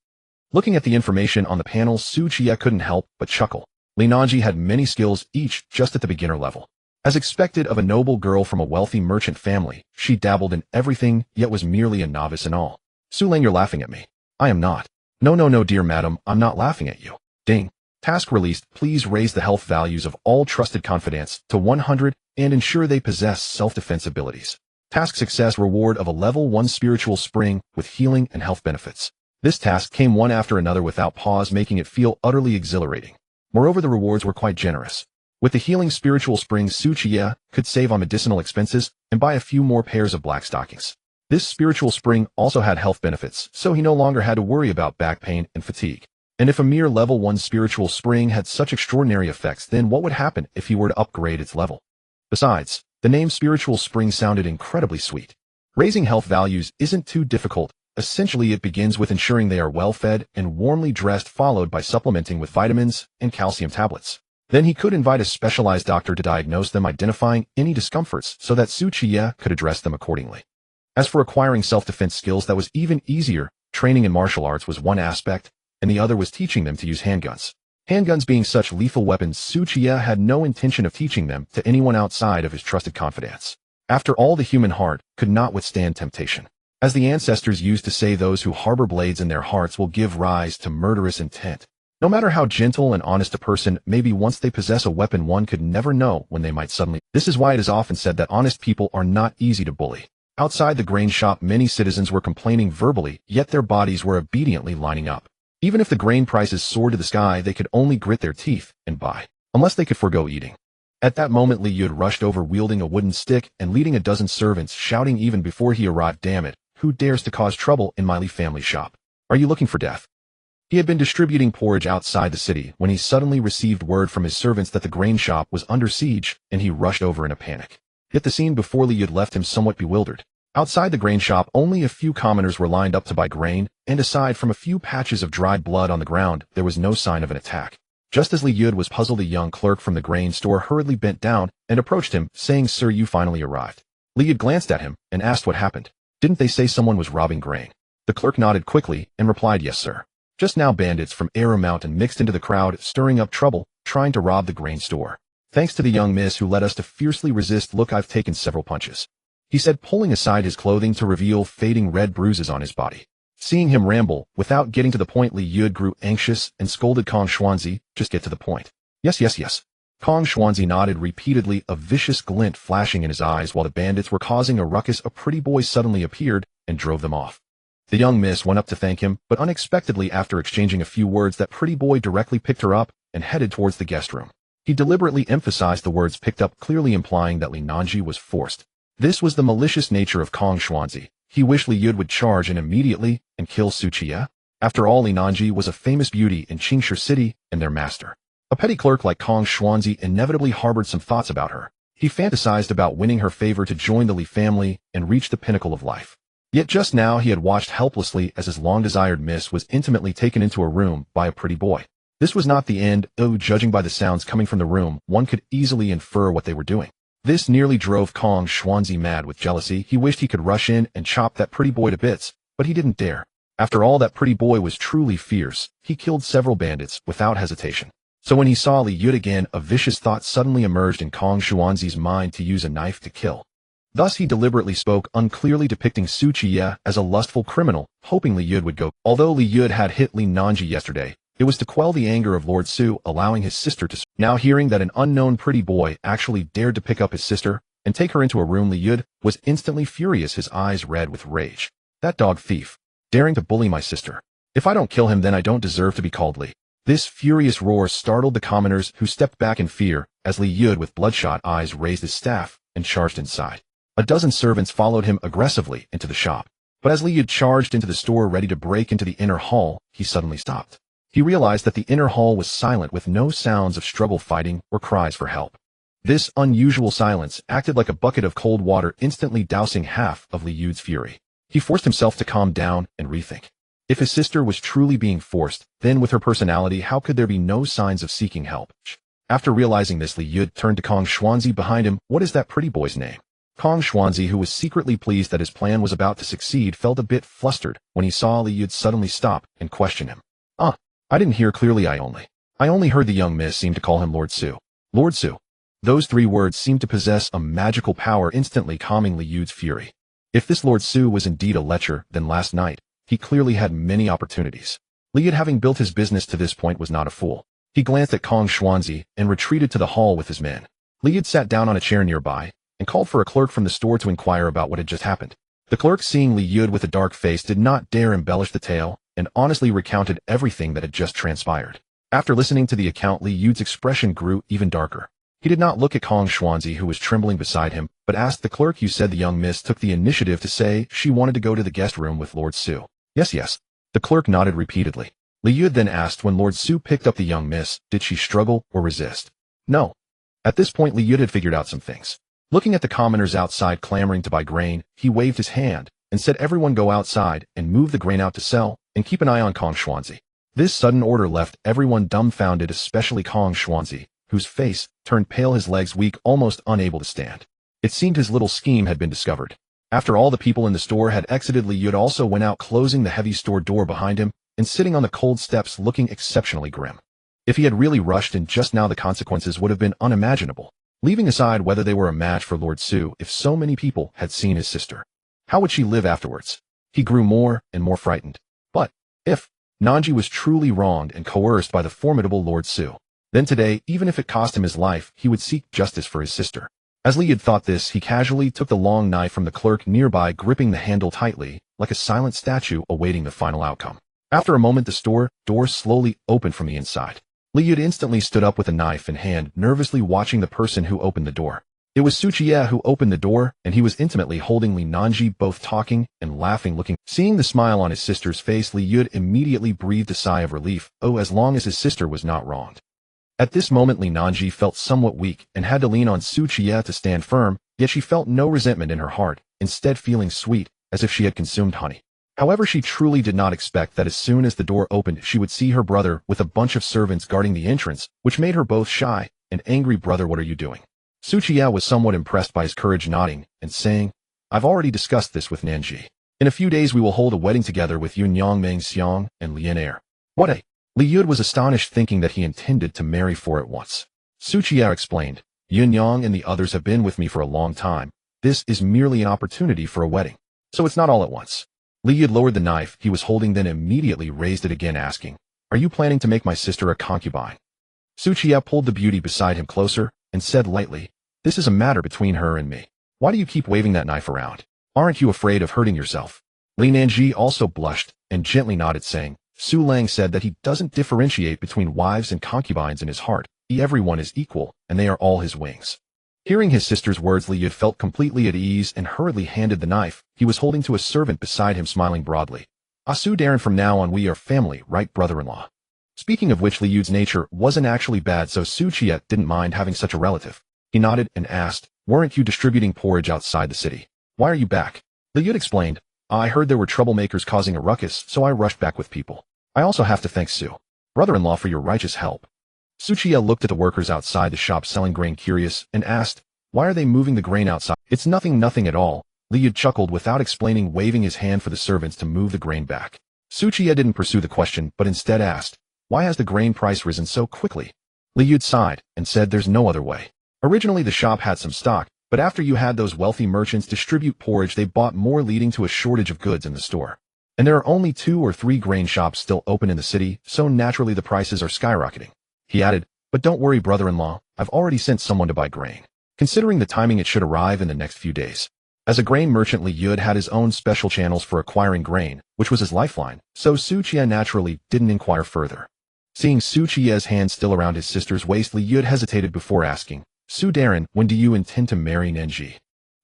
Looking at the information on the panel, Qiye couldn't help but chuckle. Li Nanji had many skills, each just at the beginner level. As expected of a noble girl from a wealthy merchant family, she dabbled in everything, yet was merely a novice in all. Sulang, you're laughing at me. I am not. No, dear madam, I'm not laughing at you. Ding. Task released. Please raise the health values of all trusted confidants to 100 and ensure they possess self-defense abilities. Task success. Reward of a level 1 spiritual spring with healing and health benefits. This task came one after another without pause, making it feel utterly exhilarating. Moreover, the rewards were quite generous. With the healing spiritual spring, Qiye could save on medicinal expenses and buy a few more pairs of black stockings. This spiritual spring also had health benefits, so he no longer had to worry about back pain and fatigue. And if a mere level 1 spiritual spring had such extraordinary effects, then what would happen if he were to upgrade its level? Besides, the name spiritual spring sounded incredibly sweet. Raising health values isn't too difficult. Essentially, it begins with ensuring they are well-fed and warmly dressed, followed by supplementing with vitamins and calcium tablets. Then he could invite a specialized doctor to diagnose them, identifying any discomforts so that Qiye could address them accordingly. As for acquiring self-defense skills, that was even easier. Training in martial arts was one aspect, and the other was teaching them to use handguns. Handguns being such lethal weapons, Qiye had no intention of teaching them to anyone outside of his trusted confidants. After all, the human heart could not withstand temptation. As the ancestors used to say, those who harbor blades in their hearts will give rise to murderous intent. No matter how gentle and honest a person may be, once they possess a weapon, one could never know when they might suddenly. This is why it is often said that honest people are not easy to bully. Outside the grain shop, many citizens were complaining verbally, yet their bodies were obediently lining up. Even if the grain prices soared to the sky, they could only grit their teeth and buy, unless they could forego eating. At that moment, Liu rushed over, wielding a wooden stick and leading a dozen servants, shouting even before he arrived, "Damn it, who dares to cause trouble in my Li family shop? Are you looking for death?" He had been distributing porridge outside the city when he suddenly received word from his servants that the grain shop was under siege, and he rushed over in a panic. Yet the scene before Liu left him somewhat bewildered. Outside the grain shop, only a few commoners were lined up to buy grain, and aside from a few patches of dried blood on the ground, there was no sign of an attack. Just as Liu was puzzled, a young clerk from the grain store hurriedly bent down and approached him, saying, "Sir, you finally arrived." Liu glanced at him and asked what happened. "Didn't they say someone was robbing grain?" The clerk nodded quickly and replied, "Yes, sir. Just now bandits from Aero Mountain mixed into the crowd, stirring up trouble, trying to rob the grain store. Thanks to the young miss who led us to fiercely resist. Look, I've taken several punches," he said, pulling aside his clothing to reveal fading red bruises on his body. Seeing him ramble without getting to the point, Liu grew anxious and scolded Kong Xuanzi, "Just get to the point." Yes. Kong Xuanzi nodded repeatedly, a vicious glint flashing in his eyes. While the bandits were causing a ruckus, a pretty boy suddenly appeared and drove them off. The young miss went up to thank him, but unexpectedly, after exchanging a few words, that pretty boy directly picked her up and headed towards the guest room. He deliberately emphasized the words picked up, clearly implying that Li Nanji was forced. This was the malicious nature of Kong Xuanzi. He wished Liu would charge in immediately and kill Qiye. After all, Li Nanji was a famous beauty in Qingshi City and their master. A petty clerk like Kong Xuanzi inevitably harbored some thoughts about her. He fantasized about winning her favor to join the Li family and reach the pinnacle of life. Yet just now he had watched helplessly as his long-desired miss was intimately taken into a room by a pretty boy. This was not the end, though judging by the sounds coming from the room, one could easily infer what they were doing. This nearly drove Kong Xuanzi mad with jealousy. He wished he could rush in and chop that pretty boy to bits, but he didn't dare. After all, that pretty boy was truly fierce. He killed several bandits without hesitation. So when he saw Liu again, a vicious thought suddenly emerged in Kong Xuanzi's mind: to use a knife to kill. Thus he deliberately spoke, unclearly depicting Qiye as a lustful criminal, hoping Liu would go. Although Liu had hit Li Nanji yesterday, it was to quell the anger of Lord Su, allowing his sister to. Now hearing that an unknown pretty boy actually dared to pick up his sister and take her into a room, Liu was instantly furious, his eyes red with rage. That dog thief, daring to bully my sister. If I don't kill him, then I don't deserve to be called Li. This furious roar startled the commoners, who stepped back in fear as Liu with bloodshot eyes raised his staff and charged inside. A dozen servants followed him aggressively into the shop. But as Liu charged into the store ready to break into the inner hall, he suddenly stopped. He realized that the inner hall was silent, with no sounds of struggle, fighting, or cries for help. This unusual silence acted like a bucket of cold water, instantly dousing half of Liu's fury. He forced himself to calm down and rethink. If his sister was truly being forced, then with her personality, how could there be no signs of seeking help? After realizing this, Liu turned to Kong Xuanzi behind him. What is that pretty boy's name? Kong Xuanzi, who was secretly pleased that his plan was about to succeed, felt a bit flustered when he saw Liu suddenly stop and question him. I didn't hear clearly. I only heard the young miss seem to call him Lord Su. Lord Su. Those three words seemed to possess a magical power, instantly calming Liu's fury. If this Lord Su was indeed a lecher, then last night, he clearly had many opportunities. Liu, having built his business to this point, was not a fool. He glanced at Kong Xuanzi and retreated to the hall with his men. Liu sat down on a chair nearby and called for a clerk from the store to inquire about what had just happened. The clerk, seeing Liu with a dark face, did not dare embellish the tale and honestly recounted everything that had just transpired. After listening to the account, Liu's expression grew even darker. He did not look at Kong Xuanzi, who was trembling beside him, but asked the clerk, "You said the young miss took the initiative to say she wanted to go to the guest room with Lord Su." Yes. The clerk nodded repeatedly. Liu then asked, when Lord Su picked up the young miss, did she struggle or resist? No. At this point, Liu had figured out some things. Looking at the commoners outside clamoring to buy grain, he waved his hand and said, "Everyone go outside and move the grain out to sell, and keep an eye on Kong Xuanzi." This sudden order left everyone dumbfounded, especially Kong Xuanzi, whose face turned pale, his legs weak, almost unable to stand. It seemed his little scheme had been discovered. After all the people in the store had exited, Liu also went out, closing the heavy store door behind him and sitting on the cold steps looking exceptionally grim. If he had really rushed in just now, the consequences would have been unimaginable. Leaving aside whether they were a match for Lord Su, if so many people had seen his sister, how would she live afterwards? He grew more and more frightened. But if Nanji was truly wronged and coerced by the formidable Lord Su, then today, even if it cost him his life, he would seek justice for his sister. As Li had thought this, he casually took the long knife from the clerk nearby, gripping the handle tightly, like a silent statue awaiting the final outcome. After a moment, the store door slowly opened from the inside. Li instantly stood up with a knife in hand, nervously watching the person who opened the door. It was Qiye who opened the door, and he was intimately holding Li Nanji, both talking and laughing. Seeing the smile on his sister's face, Li immediately breathed a sigh of relief. As long as his sister was not wronged. At this moment, Li Nanji felt somewhat weak and had to lean on Qiye to stand firm, yet she felt no resentment in her heart, instead feeling sweet, as if she had consumed honey. However, she truly did not expect that as soon as the door opened, she would see her brother with a bunch of servants guarding the entrance, which made her both shy and angry. "Brother, what are you doing?" Qiye was somewhat impressed by his courage, nodding and saying, "I've already discussed this with Nanji. In a few days we will hold a wedding together with Yunyang Meng Xiang and Lian Er." "What a..." Li was astonished, thinking that he intended to marry for at once. Qiye explained, "Yunyang and the others have been with me for a long time. This is merely an opportunity for a wedding. So it's not all at once." Li lowered the knife he was holding, then immediately raised it again, asking, "Are you planning to make my sister a concubine?" Qiye pulled the beauty beside him closer and said lightly, "This is a matter between her and me. Why do you keep waving that knife around? Aren't you afraid of hurting yourself?" Li Nanji also blushed and gently nodded, saying, "Su Lang said that he doesn't differentiate between wives and concubines in his heart. Everyone is equal, and they are all his wings." Hearing his sister's words, Li felt completely at ease and hurriedly handed the knife he was holding to a servant beside him, smiling broadly. "Su Darren, from now on we are family, right, brother-in-law?" Speaking of which, Liu's nature wasn't actually bad, so Qiye didn't mind having such a relative. He nodded and asked, "Weren't you distributing porridge outside the city? Why are you back?" Liu explained, "I heard there were troublemakers causing a ruckus, so I rushed back with people. I also have to thank Su, brother-in-law, for your righteous help." Qiye looked at the workers outside the shop selling grain, curious, and asked, "Why are they moving the grain outside?" "It's nothing at all." Liu chuckled without explaining, waving his hand for the servants to move the grain back. Qiye didn't pursue the question, but instead asked, "Why has the grain price risen so quickly?" Liu sighed and said, "There's no other way. Originally the shop had some stock, but after you had those wealthy merchants distribute porridge, they bought more, leading to a shortage of goods in the store. And there are only 2 or 3 grain shops still open in the city, so naturally the prices are skyrocketing." He added, "But don't worry, brother-in-law, I've already sent someone to buy grain. Considering the timing, it should arrive in the next few days." As a grain merchant, Liu had his own special channels for acquiring grain, which was his lifeline, so Qiye naturally didn't inquire further. Seeing Qiye's hand still around his sister's waist, Liu hesitated before asking, "Su Darren, when do you intend to marry Nanji?"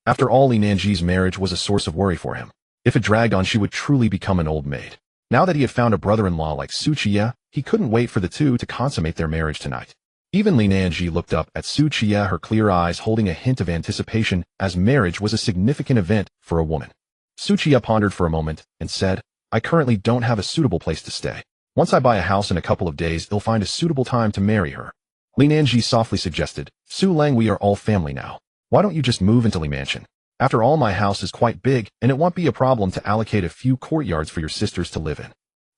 After all, Li Nanji's marriage was a source of worry for him. If it dragged on, she would truly become an old maid. Now that he had found a brother-in-law like Qiye, he couldn't wait for the two to consummate their marriage tonight. Even Li Nanji looked up at Su Qiye, her clear eyes holding a hint of anticipation, as marriage was a significant event for a woman. Su Qiye pondered for a moment and said, I currently don't have a suitable place to stay. Once I buy a house in a couple of days, I'll find a suitable time to marry her. Li Nanji softly suggested, Su Lang, we are all family now. Why don't you just move into Li Mansion? After all, my house is quite big, and it won't be a problem to allocate a few courtyards for your sisters to live in.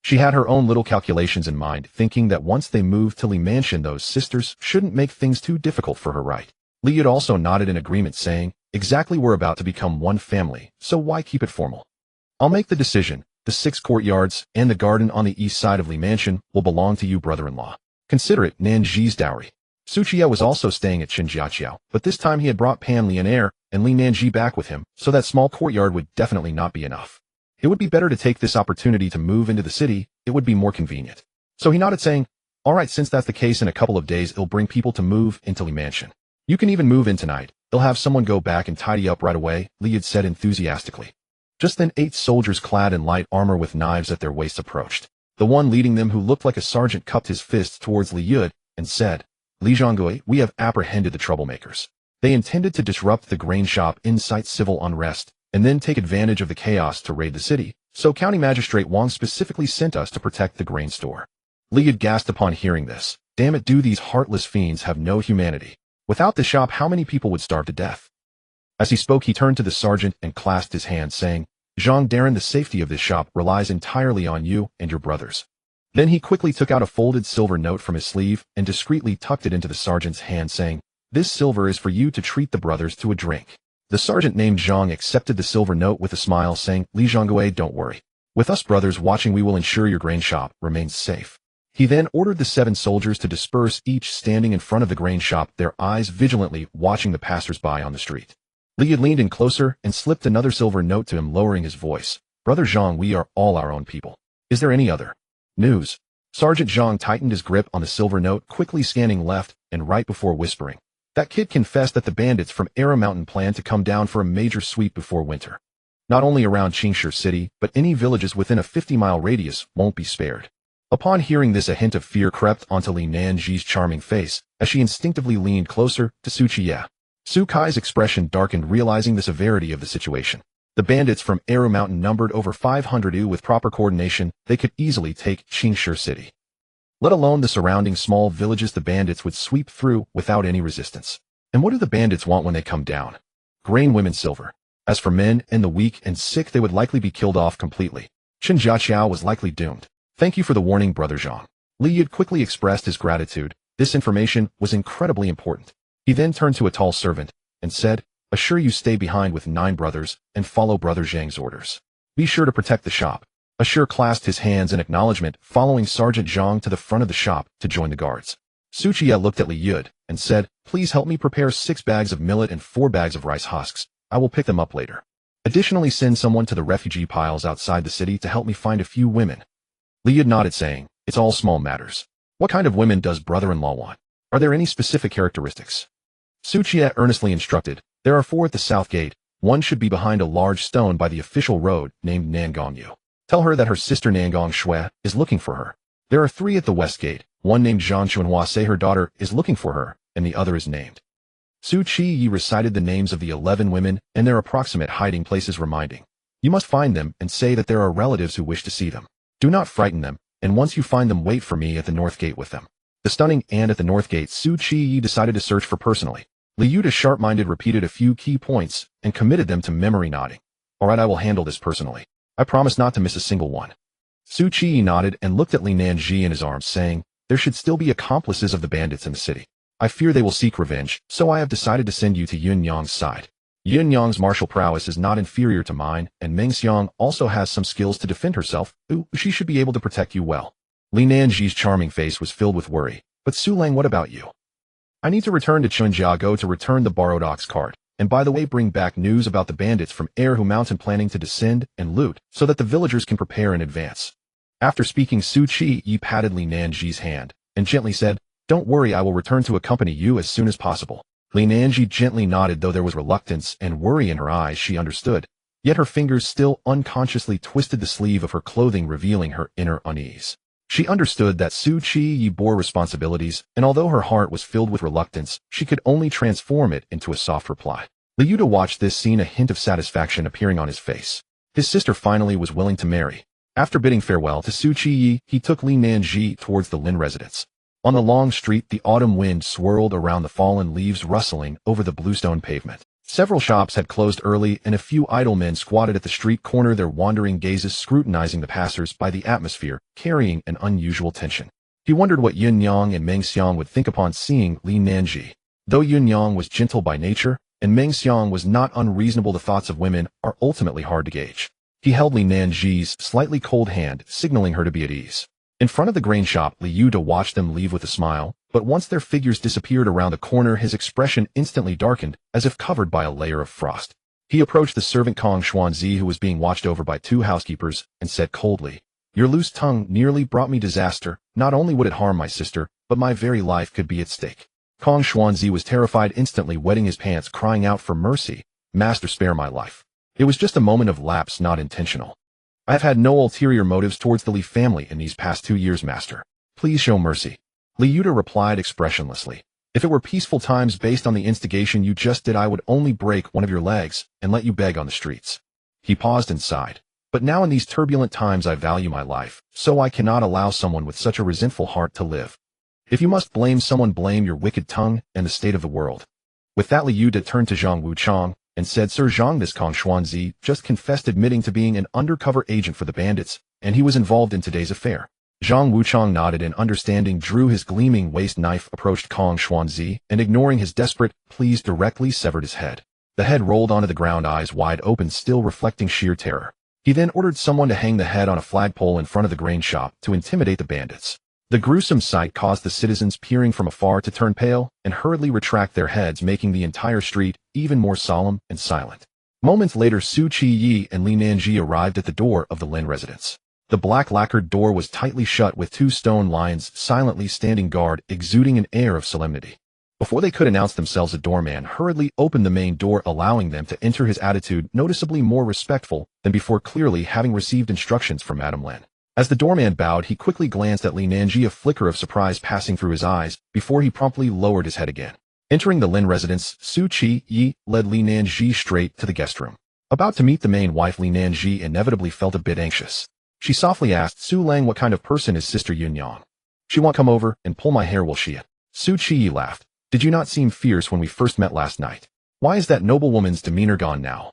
She had her own little calculations in mind, thinking that once they moved to Li Mansion, those sisters shouldn't make things too difficult for her, right? Li had also nodded in agreement, saying, exactly, we're about to become one family, so why keep it formal? I'll make the decision. The 6 courtyards and the garden on the east side of Li Mansion will belong to you, brother-in-law. Consider it Nanji's dowry. Su Qiye was also staying at Qinjiaqiao, but this time he had brought Pan Li and heir and Li Nanji back with him, so that small courtyard would definitely not be enough. It would be better to take this opportunity to move into the city. It would be more convenient. So he nodded, saying, all right, since that's the case, in a couple of days it'll bring people to move into Li Mansion. You can even move in tonight. They'll have someone go back and tidy up right away, Li had said enthusiastically. Just then 8 soldiers clad in light armor with knives at their waists approached. The one leading them, who looked like a sergeant, cupped his fist towards Li Yud and said, Li Zhonggui, we have apprehended the troublemakers. They intended to disrupt the grain shop, incite civil unrest, and then take advantage of the chaos to raid the city, so County Magistrate Wang specifically sent us to protect the grain store. Li Yud gasped upon hearing this. Damn it, do these heartless fiends have no humanity? Without the shop, how many people would starve to death? As he spoke, he turned to the sergeant and clasped his hand, saying, Zhang Darren, the safety of this shop relies entirely on you and your brothers. Then he quickly took out a folded silver note from his sleeve and discreetly tucked it into the sergeant's hand, saying, this silver is for you to treat the brothers to a drink. The sergeant named Zhang accepted the silver note with a smile, saying, Li Zhonggui, don't worry. With us brothers watching, we will ensure your grain shop remains safe. He then ordered the 7 soldiers to disperse, each standing in front of the grain shop, their eyes vigilantly watching the passers-by on the street. Li had leaned in closer and slipped another silver note to him, lowering his voice. Brother Zhang, we are all our own people. Is there any other news? Sergeant Zhang tightened his grip on the silver note, quickly scanning left and right before whispering. That kid confessed that the bandits from Arrow Mountain plan to come down for a major sweep before winter. Not only around Qingshi City, but any villages within a 50-mile radius won't be spared. Upon hearing this, a hint of fear crept onto Li Nanji's charming face as she instinctively leaned closer to Su Qiye. Su Kai's expression darkened, realizing the severity of the situation. The bandits from Arrow Mountain numbered over 500. With proper coordination, they could easily take Qingshi City. Let alone the surrounding small villages the bandits would sweep through without any resistance. And what do the bandits want when they come down? Grain, women, silver. As for men and the weak and sick, they would likely be killed off completely. Qinjiaqiao was likely doomed. Thank you for the warning, Brother Zhang. Li Yud quickly expressed his gratitude. This information was incredibly important. He then turned to a tall servant and said, assure you stay behind with 9 brothers and follow Brother Zhang's orders. Be sure to protect the shop. Assure clasped his hands in acknowledgement, following Sergeant Zhang to the front of the shop to join the guards. Su Qiye looked at Li Yud and said, please help me prepare 6 bags of millet and 4 bags of rice husks. I will pick them up later. Additionally, send someone to the refugee piles outside the city to help me find a few women. Li Yud nodded, saying, it's all small matters. What kind of women does brother-in-law want? Are there any specific characteristics? Su Qiye earnestly instructed, there are 4 at the south gate. One should be behind a large stone by the official road named Nangongyu. Tell her that her sister Nangong Shui is looking for her. There are 3 at the west gate. One named Zhang Chunhua, say her daughter is looking for her, and the other is named. Su Qiye recited the names of the 11 women and their approximate hiding places, reminding, you must find them and say that there are relatives who wish to see them. Do not frighten them, and once you find them, wait for me at the north gate with them. The stunning and at the north gate Su Qiye decided to search for personally. Li Yud, sharp-minded, repeated a few key points and committed them to memory, nodding. All right, I will handle this personally. I promise not to miss a single one. Su Qiye nodded and looked at Li Nanji in his arms, saying, there should still be accomplices of the bandits in the city. I fear they will seek revenge, so I have decided to send you to Yun Yang's side. Yun Yang's martial prowess is not inferior to mine, and Meng Xiang also has some skills to defend herself. She should be able to protect you well. Li Nanji's charming face was filled with worry. But Su Lang, what about you? I need to return to Chunjiago to return the borrowed ox cart, and by the way, bring back news about the bandits from Erhu Mountain planning to descend and loot, so that the villagers can prepare in advance. After speaking, Su Qiye patted Li Nanji's hand and gently said, don't worry, I will return to accompany you as soon as possible. Li Nanji gently nodded, though there was reluctance and worry in her eyes. She understood, yet her fingers still unconsciously twisted the sleeve of her clothing, revealing her inner unease. She understood that Su Qiye bore responsibilities, and although her heart was filled with reluctance, she could only transform it into a soft reply. Liu watched this scene, a hint of satisfaction appearing on his face. His sister finally was willing to marry. After bidding farewell to Su Qiye, he took Li Nanji towards the Lin residence. On the long street, the autumn wind swirled around, the fallen leaves rustling over the bluestone pavement. Several shops had closed early, and a few idle men squatted at the street corner, their wandering gazes scrutinizing the passers by, the atmosphere carrying an unusual tension. He wondered what Yunyang and Mengxiang would think upon seeing Li Nanji. Though Yunyang was gentle by nature, and Mengxiang was not unreasonable, the thoughts of women are ultimately hard to gauge. He held Li Nanji's slightly cold hand, signaling her to be at ease. In front of the grain shop, Liu watched them leave with a smile, but once their figures disappeared around the corner, his expression instantly darkened, as if covered by a layer of frost. He approached the servant Kong Xuanzi, who was being watched over by 2 housekeepers, and said coldly, "Your loose tongue nearly brought me disaster. Not only would it harm my sister, but my very life could be at stake." Kong Xuanzi was terrified, instantly wetting his pants, crying out for mercy, "Master, spare my life. It was just a moment of lapse, not intentional. I have had no ulterior motives towards the Li family in these past 2 years, master. Please show mercy." Liu replied expressionlessly, "If it were peaceful times based on the instigation you just did, I would only break one of your legs and let you beg on the streets." He paused and sighed. "But now in these turbulent times I value my life, so I cannot allow someone with such a resentful heart to live. If you must blame someone, blame your wicked tongue and the state of the world." With that, Liu turned to Zhang Wuchang and said, "Sir Zhang, this Kong Xuanzi just confessed, admitting to being an undercover agent for the bandits, and he was involved in today's affair." Zhang Wuchang nodded and, understanding, drew his gleaming waist knife, approached Kong Xuanzi, and ignoring his desperate pleas, directly severed his head. The head rolled onto the ground, eyes wide open, still reflecting sheer terror. He then ordered someone to hang the head on a flagpole in front of the grain shop to intimidate the bandits. The gruesome sight caused the citizens peering from afar to turn pale and hurriedly retract their heads, making the entire street even more solemn and silent. Moments later, Su Qiye and Li Nanji arrived at the door of the Lin residence. The black lacquered door was tightly shut, with 2 stone lions silently standing guard, exuding an air of solemnity. Before they could announce themselves, a doorman hurriedly opened the main door, allowing them to enter, his attitude noticeably more respectful than before, clearly having received instructions from Madame Lin. As the doorman bowed, he quickly glanced at Li Nanji, a flicker of surprise passing through his eyes, before he promptly lowered his head again. Entering the Lin residence, Su Qiye led Li Nanji straight to the guest room. About to meet the main wife, Li Nanji inevitably felt a bit anxious. She softly asked Su Lang what kind of person is Sister Yunyang. "She won't come over and pull my hair, will she?" Su Qiye laughed. "Did you not seem fierce when we first met last night? Why is that noblewoman's demeanor gone now?"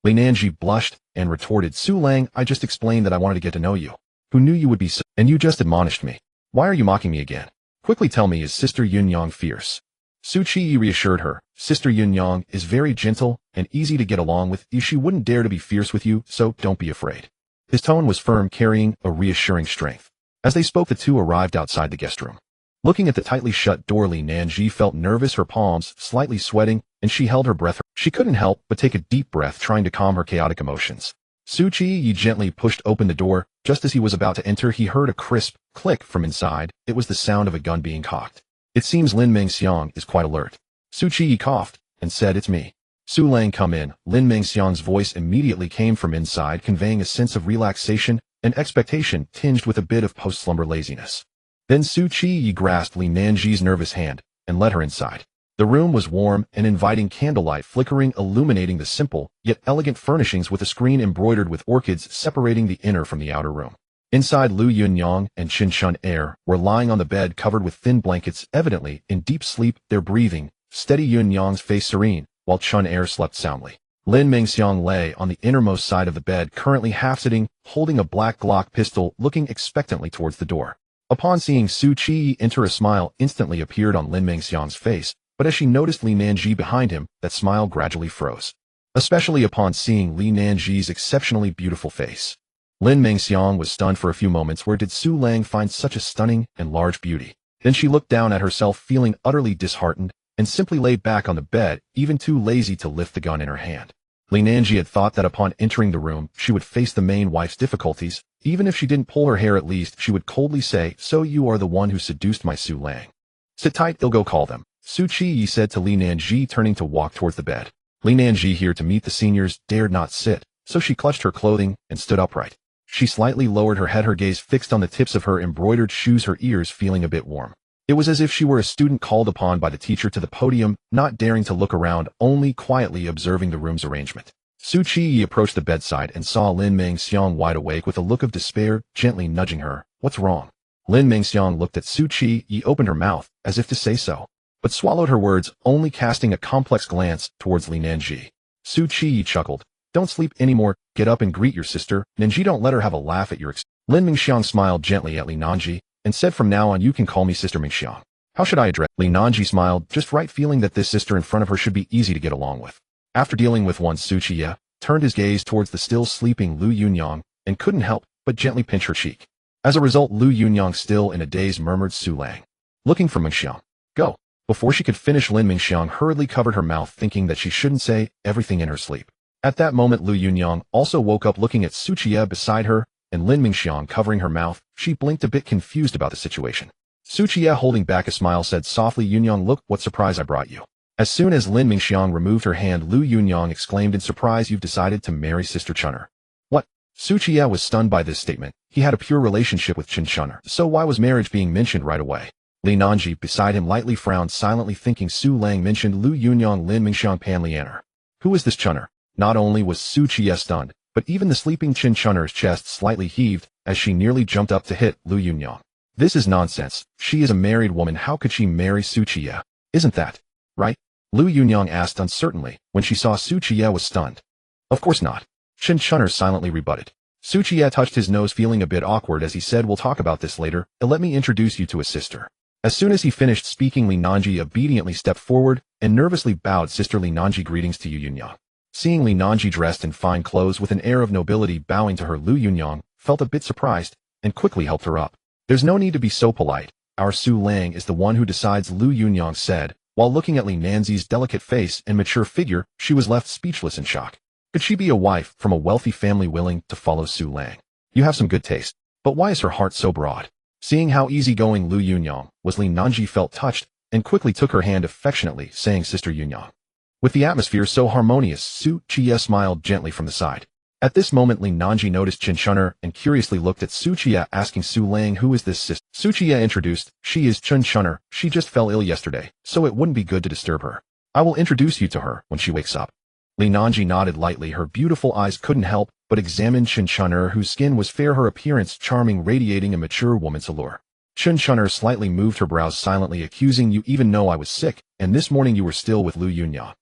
Li Nanji blushed and retorted, "Su Lang, I just explained that I wanted to get to know you. Who knew you would be so, and you just admonished me. Why are you mocking me again? Quickly tell me, is Sister Yunyang fierce?" Su Qiye reassured her, "Sister Yunyang is very gentle and easy to get along with. She wouldn't dare to be fierce with you, so don't be afraid." His tone was firm, carrying a reassuring strength. As they spoke, the 2 arrived outside the guest room. Looking at the tightly shut door, Li Nanji felt nervous, her palms slightly sweating, and she held her breath. She couldn't help but take a deep breath, trying to calm her chaotic emotions. Su Qiye gently pushed open the door. Just as he was about to enter, he heard a crisp click from inside. It was the sound of a gun being cocked. "It seems Lin Mengxiang is quite alert." Su Qiye coughed and said, "It's me. Su Lang, come in." Lin Mengxiang's voice immediately came from inside, conveying a sense of relaxation and expectation tinged with a bit of post-slumber laziness. Then Su Qiye grasped Li Nanji's nervous hand and led her inside. The room was warm and inviting, candlelight flickering, illuminating the simple yet elegant furnishings, with a screen embroidered with orchids separating the inner from the outer room. Inside, Liu Yunyang and Qin Chun were lying on the bed, covered with thin blankets, evidently in deep sleep, their breathing steady, Yunyang's face serene, while Chun slept soundly. Lin Mengxiang lay on the innermost side of the bed, currently half-sitting, holding a black Glock pistol, looking expectantly towards the door. Upon seeing Su Qiye enter, a smile instantly appeared on Lin Mengxiang's face, but as she noticed Li Nanji behind him, that smile gradually froze. Especially upon seeing Li Nanji's exceptionally beautiful face. Lin Mengxiang was stunned for a few moments. Where did Su Lang find such a stunning and large beauty? Then she looked down at herself, feeling utterly disheartened, and simply lay back on the bed, even too lazy to lift the gun in her hand. Li Nanji had thought that upon entering the room, she would face the main wife's difficulties. Even if she didn't pull her hair, at least she would coldly say, "So you are the one who seduced my Su Lang. Sit tight, they'll go call them." Su Qiye said to Li Nanji, turning to walk towards the bed. Li Nanji, here to meet the seniors, dared not sit, so she clutched her clothing and stood upright. She slightly lowered her head, her gaze fixed on the tips of her embroidered shoes, her ears feeling a bit warm. It was as if she were a student called upon by the teacher to the podium, not daring to look around, only quietly observing the room's arrangement. Qiye approached the bedside and saw Lin Mengxiang wide awake with a look of despair, gently nudging her. What's wrong? Lin Mengxiang looked at Qiye, opened her mouth, as if to say so, but swallowed her words, only casting a complex glance towards Li Nanji. Qiye chuckled. Don't sleep anymore, get up and greet your sister. Nanji, don't let her have a laugh at your Lin Mengxiang smiled gently at Li Nanji, and said, from now on you can call me Sister Mengxiang. How should I address? Li Nanji smiled, just right, feeling that this sister in front of her should be easy to get along with. After dealing with one, Qiye turned his gaze towards the still sleeping Lu Yunyang, and couldn't help but gently pinch her cheek. As a result, Lu Yunyang, still in a daze, murmured Su Lang. Looking for Mengxiang. Go. Before she could finish, Lin Mengxiang hurriedly covered her mouth, thinking that she shouldn't say everything in her sleep. At that moment, Lu Yunyang also woke up, looking at Qiye beside her, and Lin Mengxiang covering her mouth. She blinked, a bit confused about the situation. Qiye, holding back a smile, said softly, Yunyang, look what surprise I brought you. As soon as Lin Mengxiang removed her hand, Lu Yunyang exclaimed in surprise, you've decided to marry Sister Chun'er. What? Qiye was stunned by this statement. He had a pure relationship with Chun'er, so why was marriage being mentioned right away? Li Nanji beside him lightly frowned, silently thinking Su Lang mentioned Lu Yunyang, Lin Mengxiang, Pan Lianer. Who is this Chun'er? Not only was Qiye stunned, but even the sleeping Chun'er's chest slightly heaved as she nearly jumped up to hit Lu Yunyang. This is nonsense. She is a married woman. How could she marry Qiye? Isn't that right? Lu Yunyang asked uncertainly when she saw Qiye was stunned. Of course not. Chun'er silently rebutted. Qiye touched his nose, feeling a bit awkward as he said, we'll talk about this later. Let me introduce you to a sister. As soon as he finished speaking, Li Nanji obediently stepped forward and nervously bowed. Sister Li Nanji, greetings to you, Yunyang. Seeing Li Nanji dressed in fine clothes with an air of nobility bowing to her, Lu Yunyang felt a bit surprised and quickly helped her up. There's no need to be so polite. Our Su Lang is the one who decides, Lu Yunyang said. While looking at Li Nanzi's delicate face and mature figure, she was left speechless in shock. Could she be a wife from a wealthy family willing to follow Su Lang? You have some good taste. But why is her heart so broad? Seeing how easygoing Lu Yunyang was, Li Nanji felt touched and quickly took her hand affectionately, saying, Sister Yunyang. With the atmosphere so harmonious, Qiye smiled gently from the side. At this moment, Li Nanji noticed Chun'er and curiously looked at Qiye, asking Su Lang, who is this sister? Qiye introduced, she is Chun'er. She just fell ill yesterday, so it wouldn't be good to disturb her. I will introduce you to her when she wakes up. Li Nanji nodded lightly. Her beautiful eyes couldn't help but examine Chun'er, whose skin was fair, her appearance charming, radiating a mature woman's allure. Chun'er slightly moved her brows, silently accusing, you even know I was sick, and this morning you were still with Lu Yunyang.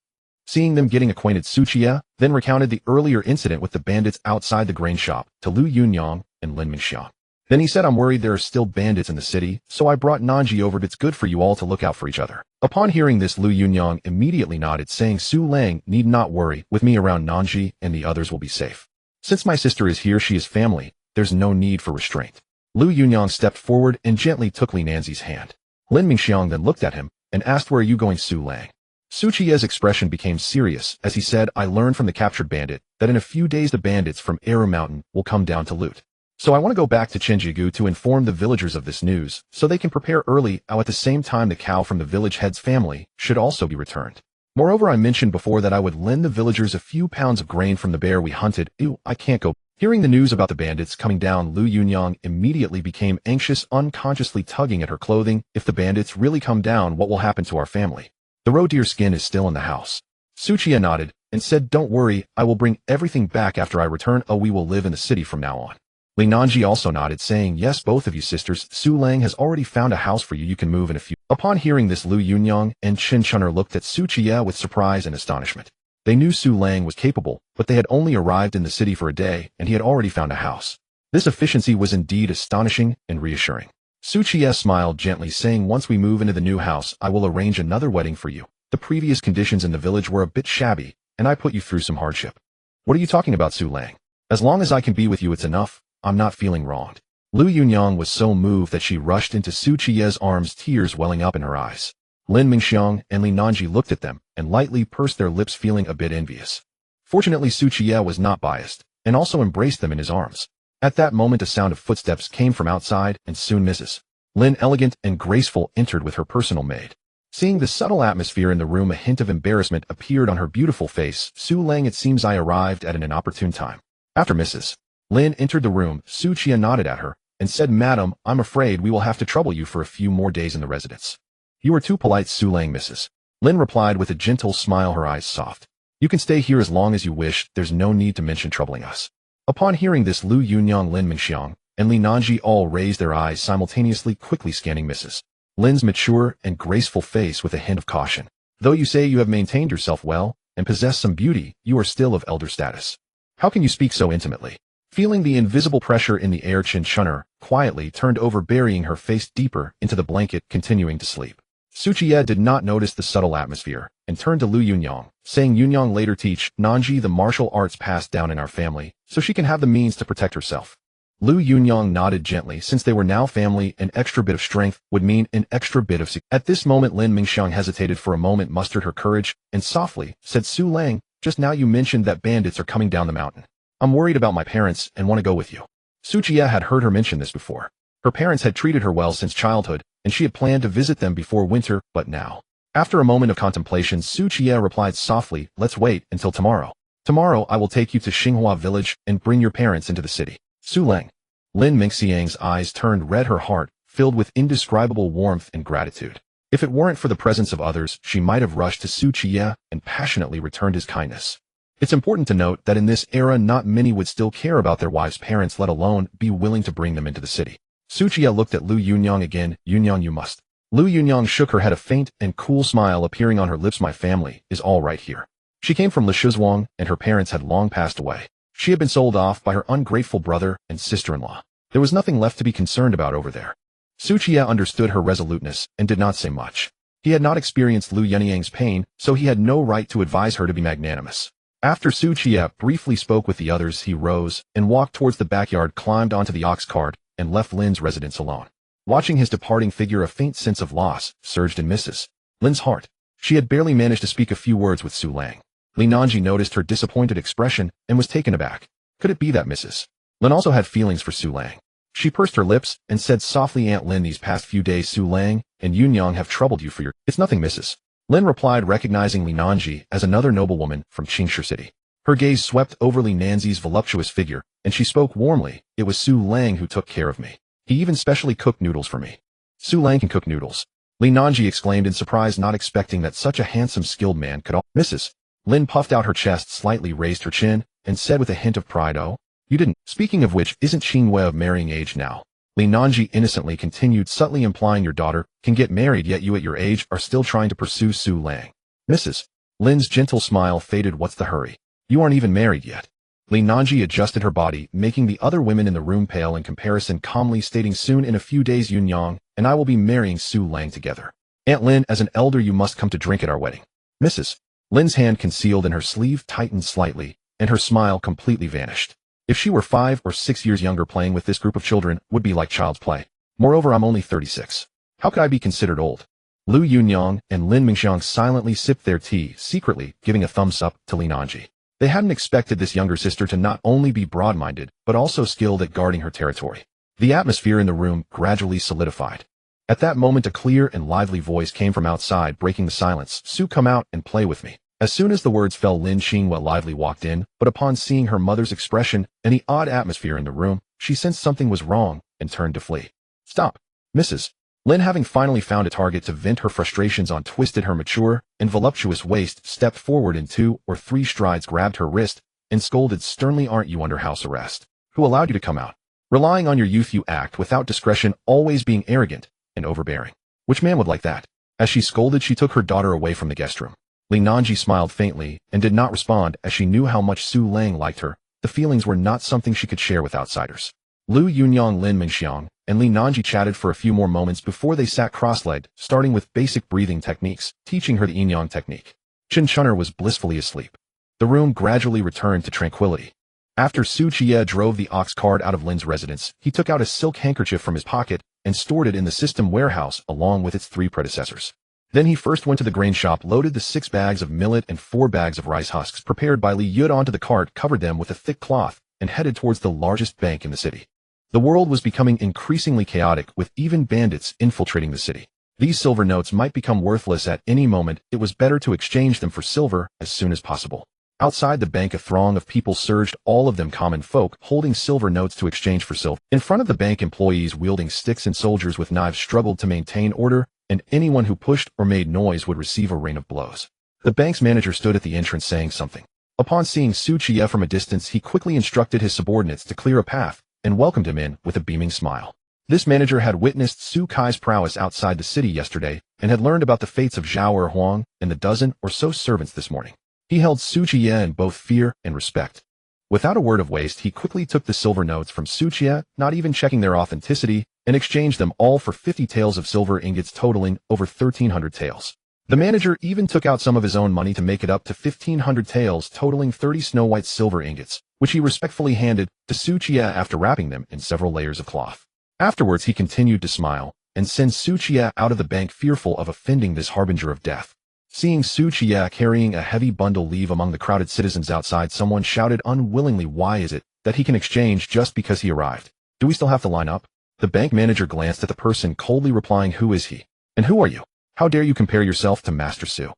Seeing them getting acquainted, Qiye then recounted the earlier incident with the bandits outside the grain shop to Lu Yunyang and Lin Mengxiang. Then he said, I'm worried there are still bandits in the city, so I brought Nanji over. It's good for you all to look out for each other. Upon hearing this, Lu Yunyang immediately nodded, saying, Su Lang need not worry. With me around, Nanji and the others will be safe. Since my sister is here, she is family. There's no need for restraint. Lu Yunyang stepped forward and gently took Li Nanzi's hand. Lin Mengxiang then looked at him and asked, where are you going, Su Lang? Qiye's expression became serious as he said, I learned from the captured bandit that in a few days the bandits from Eru Mountain will come down to loot. So I want to go back to Chenjigu to inform the villagers of this news so they can prepare early. At the same time, the cow from the village head's family should also be returned. Moreover, I mentioned before that I would lend the villagers a few pounds of grain from the bear we hunted. Ew, I can't go. Hearing the news about the bandits coming down, Lu Yunyang immediately became anxious, unconsciously tugging at her clothing. If the bandits really come down, what will happen to our family? The roe deer skin is still in the house. Qiye nodded and said, don't worry, I will bring everything back after I return. Oh, we will live in the city from now on. Li Nanji also nodded, saying, yes, both of you sisters, Su Lang has already found a house for you. You can move in a few. Upon hearing this, Lu Yunyang and Chun'er looked at Qiye with surprise and astonishment. They knew Su Lang was capable, but they had only arrived in the city for a day, and he had already found a house. This efficiency was indeed astonishing and reassuring. Qiye smiled gently, saying, once we move into the new house, I will arrange another wedding for you. The previous conditions in the village were a bit shabby, and I put you through some hardship. What are you talking about, Su Lang? As long as I can be with you, it's enough. I'm not feeling wronged. Lu Yunyang was so moved that she rushed into Qiye's arms, tears welling up in her eyes. Lin Mengxiang and Li Nanji looked at them and lightly pursed their lips, feeling a bit envious. Fortunately, Qiye was not biased and also embraced them in his arms. At that moment, a sound of footsteps came from outside, and soon Mrs. Lin, elegant and graceful, entered with her personal maid. Seeing the subtle atmosphere in the room, a hint of embarrassment appeared on her beautiful face. Su Lang, it seems I arrived at an inopportune time. After Mrs. Lin entered the room. Su Qiye nodded at her and said, "Madam, I'm afraid we will have to trouble you for a few more days in the residence." "You are too polite, Su Lang, Mrs." Lin replied with a gentle smile, her eyes soft. "You can stay here as long as you wish. There's no need to mention troubling us." Upon hearing this, Lu Yunyang, Lin Mingxiang, and Li Nanji all raised their eyes simultaneously, quickly scanning Mrs. Lin's mature and graceful face with a hint of caution. "Though you say you have maintained yourself well and possess some beauty, you are still of elder status. How can you speak so intimately?" Feeling the invisible pressure in the air, Chen Chun'er quietly turned over, burying her face deeper into the blanket, continuing to sleep. Su Qiye did not notice the subtle atmosphere and turned to Lu Yunyang, saying, "Yunyang, later teach Nanji the martial arts passed down in our family, so she can have the means to protect herself." Lu Yunyang nodded gently, since they were now family. An extra bit of strength would mean an extra bit of security. At this moment, Lin Mingxiang hesitated for a moment, mustered her courage, and softly said, "Su Lang, just now you mentioned that bandits are coming down the mountain. I'm worried about my parents and want to go with you." Su Qiye had heard her mention this before. Her parents had treated her well since childhood, and she had planned to visit them before winter, but now. After a moment of contemplation, Su Qiye replied softly, "Let's wait until tomorrow. Tomorrow I will take you to Xinghua village and bring your parents into the city." "Su Lang." Lin Mingxiang's eyes turned red, her heart filled with indescribable warmth and gratitude. If it weren't for the presence of others, she might have rushed to Su Qiye and passionately returned his kindness. It's important to note that in this era, not many would still care about their wives' parents, let alone be willing to bring them into the city. Su Qiye looked at Lu Yunyang again. "Yunyang, you must." Lu Yunyang shook her head, a faint and cool smile appearing on her lips. "My family is all right here." She came from Lishizhuang, and her parents had long passed away. She had been sold off by her ungrateful brother and sister-in-law. There was nothing left to be concerned about over there. Su Qiye understood her resoluteness and did not say much. He had not experienced Lu Yunyang's pain, so he had no right to advise her to be magnanimous. After Su Qiye briefly spoke with the others, he rose and walked towards the backyard, climbed onto the ox cart, and left Lin's residence alone. Watching his departing figure, a faint sense of loss surged in Mrs. Lin's heart. She had barely managed to speak a few words with Su Lang. Li Nanji noticed her disappointed expression and was taken aback. Could it be that Mrs. Lin also had feelings for Su Lang? She pursed her lips and said softly, "Aunt Lin, these past few days Su Lang and Yunyang have troubled you for your—" "It's nothing, Mrs. Lin replied, recognizing Li Nanji as another noblewoman from Qingshi City. Her gaze swept over Li Nanji's voluptuous figure, and she spoke warmly. "It was Su Lang who took care of me. He even specially cooked noodles for me." "Su Lang can cook noodles?" Li Nanji exclaimed in surprise, not expecting that such a handsome, skilled man could all— Mrs. Lin puffed out her chest, slightly raised her chin, and said with a hint of pride, "Oh, you didn't. Speaking of which, isn't Qingwei of marrying age now?" Li Nanji innocently continued, subtly implying your daughter can get married, yet you at your age are still trying to pursue Su Lang. Mrs. Lin's gentle smile faded. "What's the hurry? You aren't even married yet." Li Nanji adjusted her body, making the other women in the room pale in comparison, calmly stating, "Soon, in a few days, Yunyang and I will be marrying Su Lang together. Aunt Lin, as an elder, you must come to drink at our wedding." Mrs. Lin's hand concealed in her sleeve tightened slightly, and her smile completely vanished. If she were 5 or 6 years younger, playing with this group of children would be like child's play. Moreover, I'm only 36. How could I be considered old? Lu Yunyang and Lin Mingxiang silently sipped their tea, secretly giving a thumbs up to Li Nanji. They hadn't expected this younger sister to not only be broad-minded, but also skilled at guarding her territory. The atmosphere in the room gradually solidified. At that moment, a clear and lively voice came from outside, breaking the silence. "Su, come out and play with me." As soon as the words fell, Lin Qingwei lively walked in, but upon seeing her mother's expression and the odd atmosphere in the room, she sensed something was wrong and turned to flee. "Stop, Mrs. Lin," having finally found a target to vent her frustrations on, twisted her mature and voluptuous waist, stepped forward in 2 or 3 strides, grabbed her wrist, and scolded sternly, "Aren't you under house arrest? Who allowed you to come out? Relying on your youth, you act without discretion, always being arrogant and overbearing. Which man would like that?" As she scolded, she took her daughter away from the guest room. Li Nanji smiled faintly and did not respond, as she knew how much Su Lang liked her. The feelings were not something she could share with outsiders. Lu Yunyang, Lin Mingxiang, and Li Nanji chatted for a few more moments before they sat cross-legged, starting with basic breathing techniques, teaching her the yin yang technique. Chen Chun'er was blissfully asleep. The room gradually returned to tranquility. After Su Qiye drove the ox cart out of Lin's residence, he took out a silk handkerchief from his pocket and stored it in the system warehouse along with its 3 predecessors. Then he first went to the grain shop, loaded the 6 bags of millet and 4 bags of rice husks prepared by Li Yud onto the cart, covered them with a thick cloth, and headed towards the largest bank in the city. The world was becoming increasingly chaotic, with even bandits infiltrating the city. These silver notes might become worthless at any moment. It was better to exchange them for silver as soon as possible. Outside the bank, a throng of people surged, all of them common folk, holding silver notes to exchange for silver. In front of the bank, employees wielding sticks and soldiers with knives struggled to maintain order, and anyone who pushed or made noise would receive a rain of blows. The bank's manager stood at the entrance saying something. Upon seeing Qiye from a distance, he quickly instructed his subordinates to clear a path and welcomed him in with a beaming smile. This manager had witnessed Su Kai's prowess outside the city yesterday and had learned about the fates of Zhao Huang and the dozen or so servants this morning. He held Qiye in both fear and respect. Without a word of waste, he quickly took the silver notes from Qiye, not even checking their authenticity, and exchanged them all for 50 taels of silver ingots totaling over 1,300 taels. The manager even took out some of his own money to make it up to 1,500 taels, totaling 30 snow-white silver ingots, which he respectfully handed to Qiye after wrapping them in several layers of cloth. Afterwards, he continued to smile and send Qiye out of the bank, fearful of offending this harbinger of death. Seeing Qiye carrying a heavy bundle leave among the crowded citizens outside, someone shouted unwillingly, "Why is it that he can exchange just because he arrived? Do we still have to line up?" The bank manager glanced at the person, coldly replying, "Who is he? And who are you? How dare you compare yourself to Master Su?"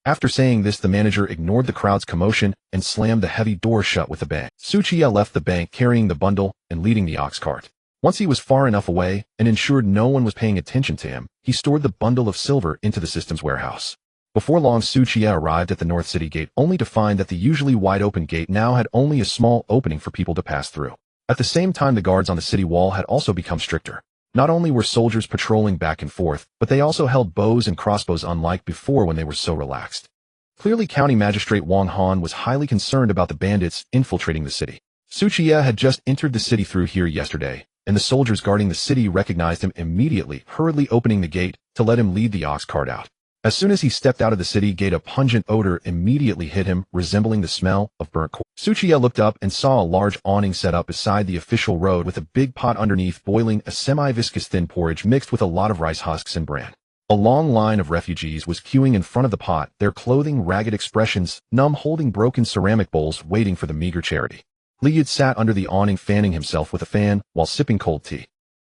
After saying this, the manager ignored the crowd's commotion and slammed the heavy door shut with a bang. Qiye left the bank carrying the bundle and leading the ox cart. Once he was far enough away and ensured no one was paying attention to him, he stored the bundle of silver into the system's warehouse. Before long, Qiye arrived at the North City Gate, only to find that the usually wide-open gate now had only a small opening for people to pass through. At the same time, the guards on the city wall had also become stricter. Not only were soldiers patrolling back and forth, but they also held bows and crossbows, unlike before when they were so relaxed. Clearly, County Magistrate Wang Han was highly concerned about the bandits infiltrating the city. Qiye had just entered the city through here yesterday, and the soldiers guarding the city recognized him immediately, hurriedly opening the gate to let him lead the ox cart out. As soon as he stepped out of the city gate, a pungent odor immediately hit him, resembling the smell of burnt corn. Qiye looked up and saw a large awning set up beside the official road with a big pot underneath boiling a semi-viscous thin porridge mixed with a lot of rice husks and bran. A long line of refugees was queuing in front of the pot, their clothing ragged, expressions numb, holding broken ceramic bowls, waiting for the meager charity. Liu sat under the awning fanning himself with a fan while sipping cold tea.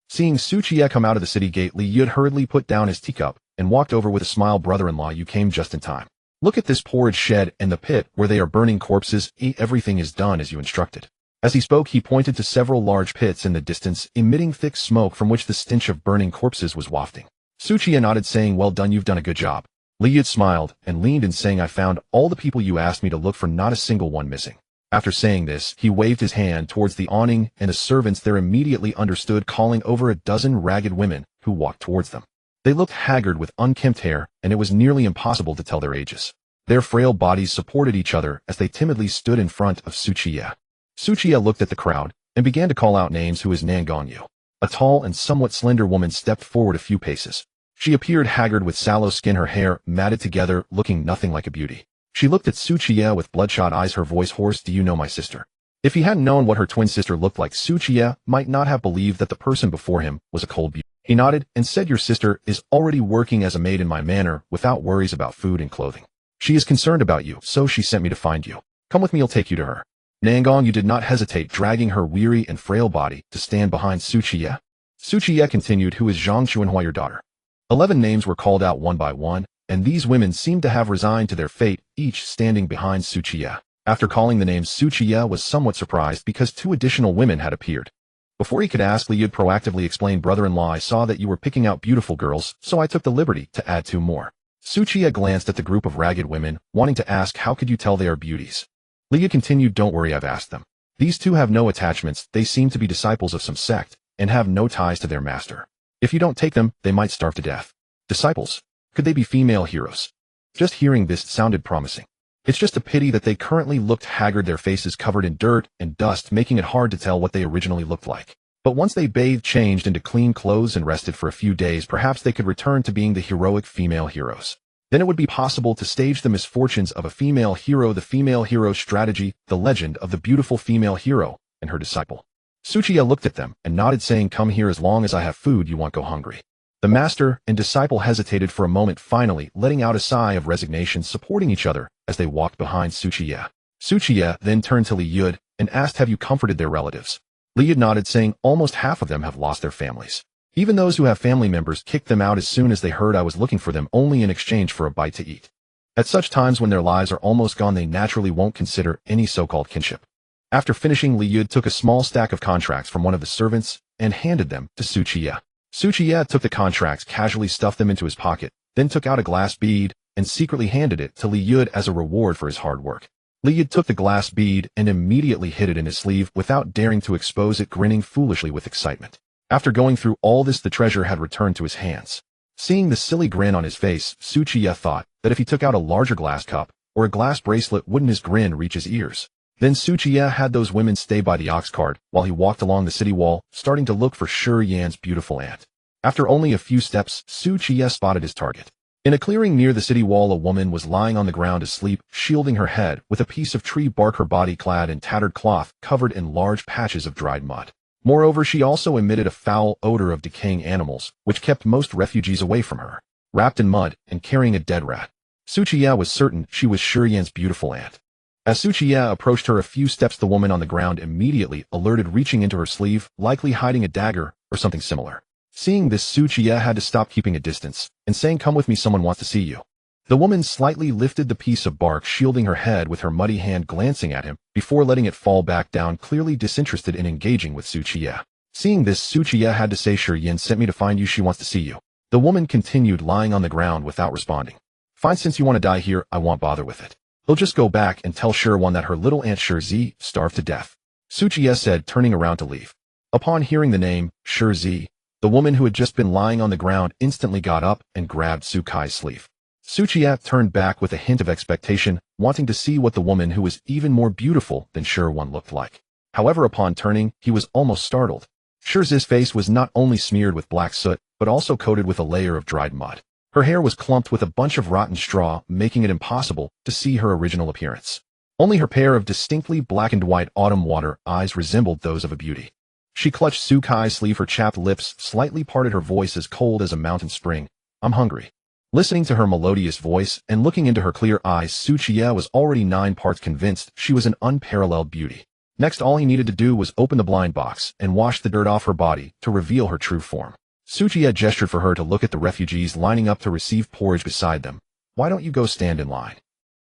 Seeing Qiye come out of the city gate, Liu hurriedly put down his teacup and walked over with a smile. "Brother-in-law, you came just in time. Look at this porridge shed and the pit where they are burning corpses. Everything is done as you instructed." As he spoke, he pointed to several large pits in the distance, emitting thick smoke from which the stench of burning corpses was wafting. Qiye nodded, saying, "Well done, you've done a good job." Liu smiled and leaned in, saying, "I found all the people you asked me to look for, not a single one missing." After saying this, he waved his hand towards the awning, and the servants there immediately understood, calling over a dozen ragged women who walked towards them. They looked haggard with unkempt hair, and it was nearly impossible to tell their ages. Their frail bodies supported each other as they timidly stood in front of Qiye. Qiye looked at the crowd and began to call out names. "Who is Nangongyu?" A tall and somewhat slender woman stepped forward a few paces. She appeared haggard with sallow skin, her hair matted together, looking nothing like a beauty. She looked at Qiye with bloodshot eyes, her voice hoarse. "Do you know my sister?" If he hadn't known what her twin sister looked like, Qiye might not have believed that the person before him was a cold beauty. He nodded and said, "Your sister is already working as a maid in my manor without worries about food and clothing. She is concerned about you, so she sent me to find you. Come with me, I'll take you to her." Nangongyu did not hesitate, dragging her weary and frail body to stand behind Qiye. Qiye continued, "Who is Zhang Chuanhua, your daughter?" 11 names were called out one by one, and these women seemed to have resigned to their fate, each standing behind Qiye. After calling the names, Qiye was somewhat surprised because 2 additional women had appeared. Before he could ask, Liu proactively explained, "Brother-in-law, I saw that you were picking out beautiful girls, so I took the liberty to add 2 more. Qiye glanced at the group of ragged women, wanting to ask, "How could you tell they are beauties?" Liu continued, "Don't worry, I've asked them. These 2 have no attachments, they seem to be disciples of some sect, and have no ties to their master. If you don't take them, they might starve to death." Disciples? Could they be female heroes? Just hearing this sounded promising. It's just a pity that they currently looked haggard, their faces covered in dirt and dust, making it hard to tell what they originally looked like. But once they bathed, changed into clean clothes, and rested for a few days, perhaps they could return to being the heroic female heroes. Then it would be possible to stage the misfortunes of a female hero, the female hero strategy, the legend of the beautiful female hero and her disciple. Qiye looked at them and nodded, saying, "Come here, as long as I have food you won't go hungry." The master and disciple hesitated for a moment, finally letting out a sigh of resignation, supporting each other as they walked behind Qiye. Qiye then turned to Liu and asked, "Have you comforted their relatives?" Liu nodded, saying, "Almost half of them have lost their families. Even those who have family members kicked them out as soon as they heard I was looking for them, only in exchange for a bite to eat." At such times when their lives are almost gone, they naturally won't consider any so-called kinship. After finishing, Liu took a small stack of contracts from one of the servants and handed them to Qiye. Qiye took the contracts, casually stuffed them into his pocket, then took out a glass bead and secretly handed it to Liu as a reward for his hard work. Liu took the glass bead and immediately hid it in his sleeve without daring to expose it, grinning foolishly with excitement. After going through all this, the treasure had returned to his hands. Seeing the silly grin on his face, Qiye thought that if he took out a larger glass cup or a glass bracelet, wouldn't his grin reach his ears? Then Qiye had those women stay by the ox cart while he walked along the city wall, starting to look for Yan's beautiful aunt. After only a few steps, Qiye spotted his target. In a clearing near the city wall, a woman was lying on the ground asleep, shielding her head with a piece of tree bark, her body clad in tattered cloth covered in large patches of dried mud. Moreover, she also emitted a foul odor of decaying animals, which kept most refugees away from her. Wrapped in mud and carrying a dead rat, Qiye was certain she was Yan's beautiful aunt. As Qiye approached her a few steps, the woman on the ground immediately alerted, reaching into her sleeve, likely hiding a dagger or something similar. Seeing this, Qiye had to stop keeping a distance and saying, "Come with me, someone wants to see you." The woman slightly lifted the piece of bark, shielding her head with her muddy hand, glancing at him before letting it fall back down, clearly disinterested in engaging with Qiye. Seeing this, Qiye had to say, "Yan sent me to find you, she wants to see you." The woman continued lying on the ground without responding. "Fine, since you want to die here, I won't bother with it. He'll just go back and tell Shirwan that her little aunt Shirzi starved to death," Qiye said, turning around to leave. Upon hearing the name, Shirzi, the woman who had just been lying on the ground instantly got up and grabbed Sukai's sleeve. Qiye turned back with a hint of expectation, wanting to see what the woman who was even more beautiful than Shirwan looked like. However, upon turning, he was almost startled. Shirzi's face was not only smeared with black soot, but also coated with a layer of dried mud. Her hair was clumped with a bunch of rotten straw, making it impossible to see her original appearance. Only her pair of distinctly blackened white autumn water eyes resembled those of a beauty. She clutched Sukai's sleeve, her chapped lips slightly parted, her voice as cold as a mountain spring. "I'm hungry." Listening to her melodious voice and looking into her clear eyes, Qiye was already 9 parts convinced she was an unparalleled beauty. Next, all he needed to do was open the blind box and wash the dirt off her body to reveal her true form. Qiye gestured for her to look at the refugees lining up to receive porridge beside them. "Why don't you go stand in line?"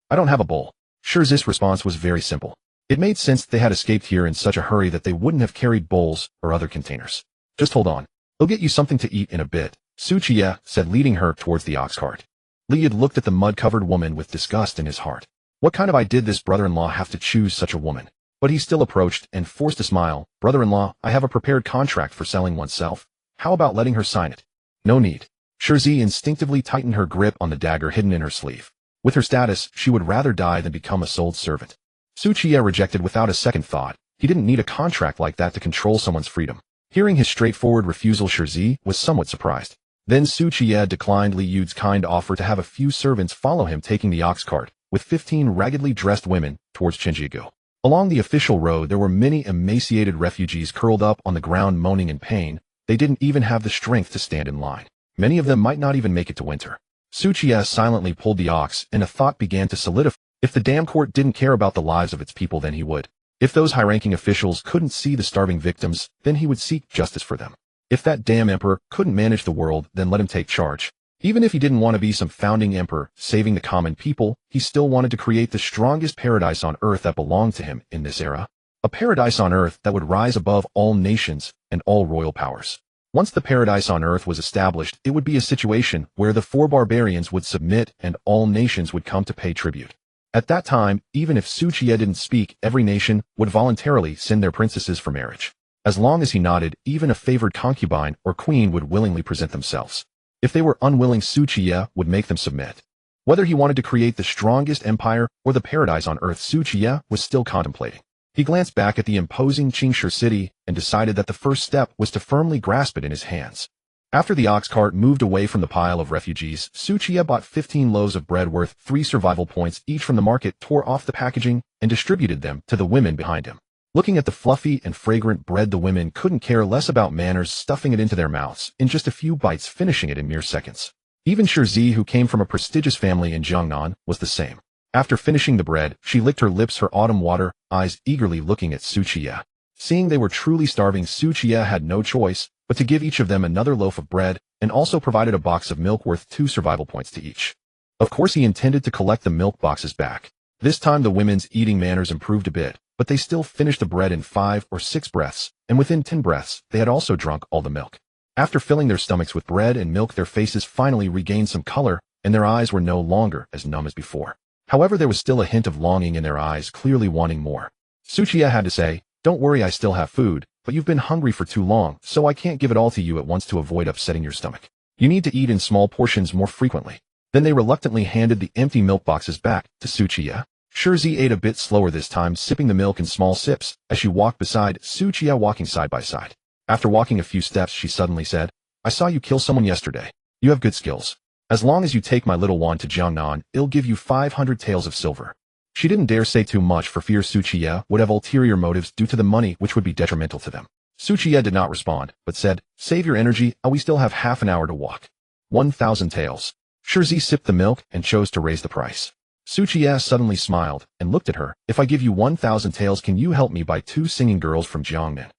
"I don't have a bowl." Shirzi's response was very simple. It made sense that they had escaped here in such a hurry that they wouldn't have carried bowls or other containers. "Just hold on. I'll get you something to eat in a bit," Qiye said, leading her towards the ox cart. Liu looked at the mud-covered woman with disgust in his heart. What kind of idea did this brother-in-law have to choose such a woman? But he still approached and forced a smile. "Brother-in-law, I have a prepared contract for selling oneself. How about letting her sign it?" "No need." Shirzi instinctively tightened her grip on the dagger hidden in her sleeve. With her status, she would rather die than become a sold servant. Qiye rejected without a second thought. He didn't need a contract like that to control someone's freedom. Hearing his straightforward refusal, Shirzi was somewhat surprised. Then Qiye declined Liu's kind offer to have a few servants follow him, taking the ox cart with 15 raggedly dressed women towards Chenjigu. Along the official road, there were many emaciated refugees curled up on the ground, moaning in pain. They didn't even have the strength to stand in line. Many of them might not even make it to winter. Qiye silently pulled the ox, and a thought began to solidify. If the damn court didn't care about the lives of its people, then he would. If those high-ranking officials couldn't see the starving victims, then he would seek justice for them. If that damn emperor couldn't manage the world, then let him take charge. Even if he didn't want to be some founding emperor saving the common people, he still wanted to create the strongest paradise on earth that belonged to him in this era. A paradise on earth that would rise above all nations and all royal powers. Once the paradise on earth was established, it would be a situation where the 4 barbarians would submit and all nations would come to pay tribute. At that time, even if Qiye didn't speak, every nation would voluntarily send their princesses for marriage. As long as he nodded, even a favored concubine or queen would willingly present themselves. If they were unwilling, Qiye would make them submit. Whether he wanted to create the strongest empire or the paradise on earth, Qiye was still contemplating. He glanced back at the imposing Qingshi city and decided that the first step was to firmly grasp it in his hands. After the ox cart moved away from the pile of refugees, Qiye bought 15 loaves of bread worth 3 survival points each from the market, tore off the packaging, and distributed them to the women behind him. Looking at the fluffy and fragrant bread, the women couldn't care less about manners, stuffing it into their mouths in just a few bites, finishing it in mere seconds. Even Shirzi, who came from a prestigious family in Jiangnan, was the same. After finishing the bread, she licked her lips, her autumn water eyes eagerly looking at Qiye. Seeing they were truly starving, Qiye had no choice but to give each of them another loaf of bread, and also provided a box of milk worth 2 survival points to each. Of course he intended to collect the milk boxes back. This time the women's eating manners improved a bit, but they still finished the bread in 5 or 6 breaths, and within 10 breaths, they had also drunk all the milk. After filling their stomachs with bread and milk, their faces finally regained some color, and their eyes were no longer as numb as before. However, there was still a hint of longing in their eyes, clearly wanting more. Qiye had to say, "Don't worry, I still have food, but you've been hungry for too long, so I can't give it all to you at once to avoid upsetting your stomach. You need to eat in small portions more frequently." Then they reluctantly handed the empty milk boxes back to Qiye. Shizi ate a bit slower this time, sipping the milk in small sips, as she walked beside Qiye, walking side by side. After walking a few steps, she suddenly said, "I saw you kill someone yesterday. You have good skills. As long as you take my little wand to Jiangnan, it'll give you 500 taels of silver." She didn't dare say too much for fear Qiye would have ulterior motives due to the money, which would be detrimental to them. Qiye did not respond, but said, "Save your energy, we still have half an hour to walk." 1,000 taels. Shizi sipped the milk and chose to raise the price. Qiye suddenly smiled and looked at her. "If I give you 1,000 taels, can you help me buy 2 singing girls from Jiangnan?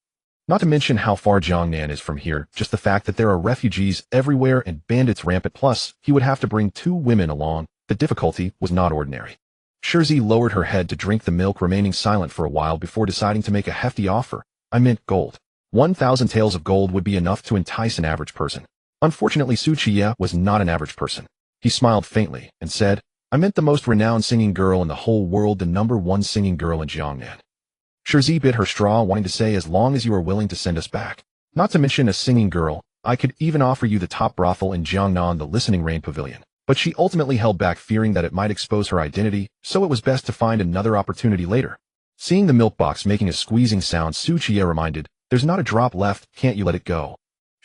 Not to mention how far Jiangnan is from here, just the fact that there are refugees everywhere and bandits rampant, plus he would have to bring 2 women along. The difficulty was not ordinary." Shizi lowered her head to drink the milk, remaining silent for a while before deciding to make a hefty offer. "I meant gold. 1,000 taels of gold would be enough to entice an average person." Unfortunately, Qiye was not an average person. He smiled faintly and said, "I meant the most renowned singing girl in the whole world, the #1 singing girl in Jiangnan." Shizi bit her straw, wanting to say, "As long as you are willing to send us back. Not to mention a singing girl, I could even offer you the top brothel in Jiangnan, the Listening Rain Pavilion." But she ultimately held back, fearing that it might expose her identity, so it was best to find another opportunity later. Seeing the milk box making a squeezing sound, Qiye reminded, "There's not a drop left, can't you let it go?"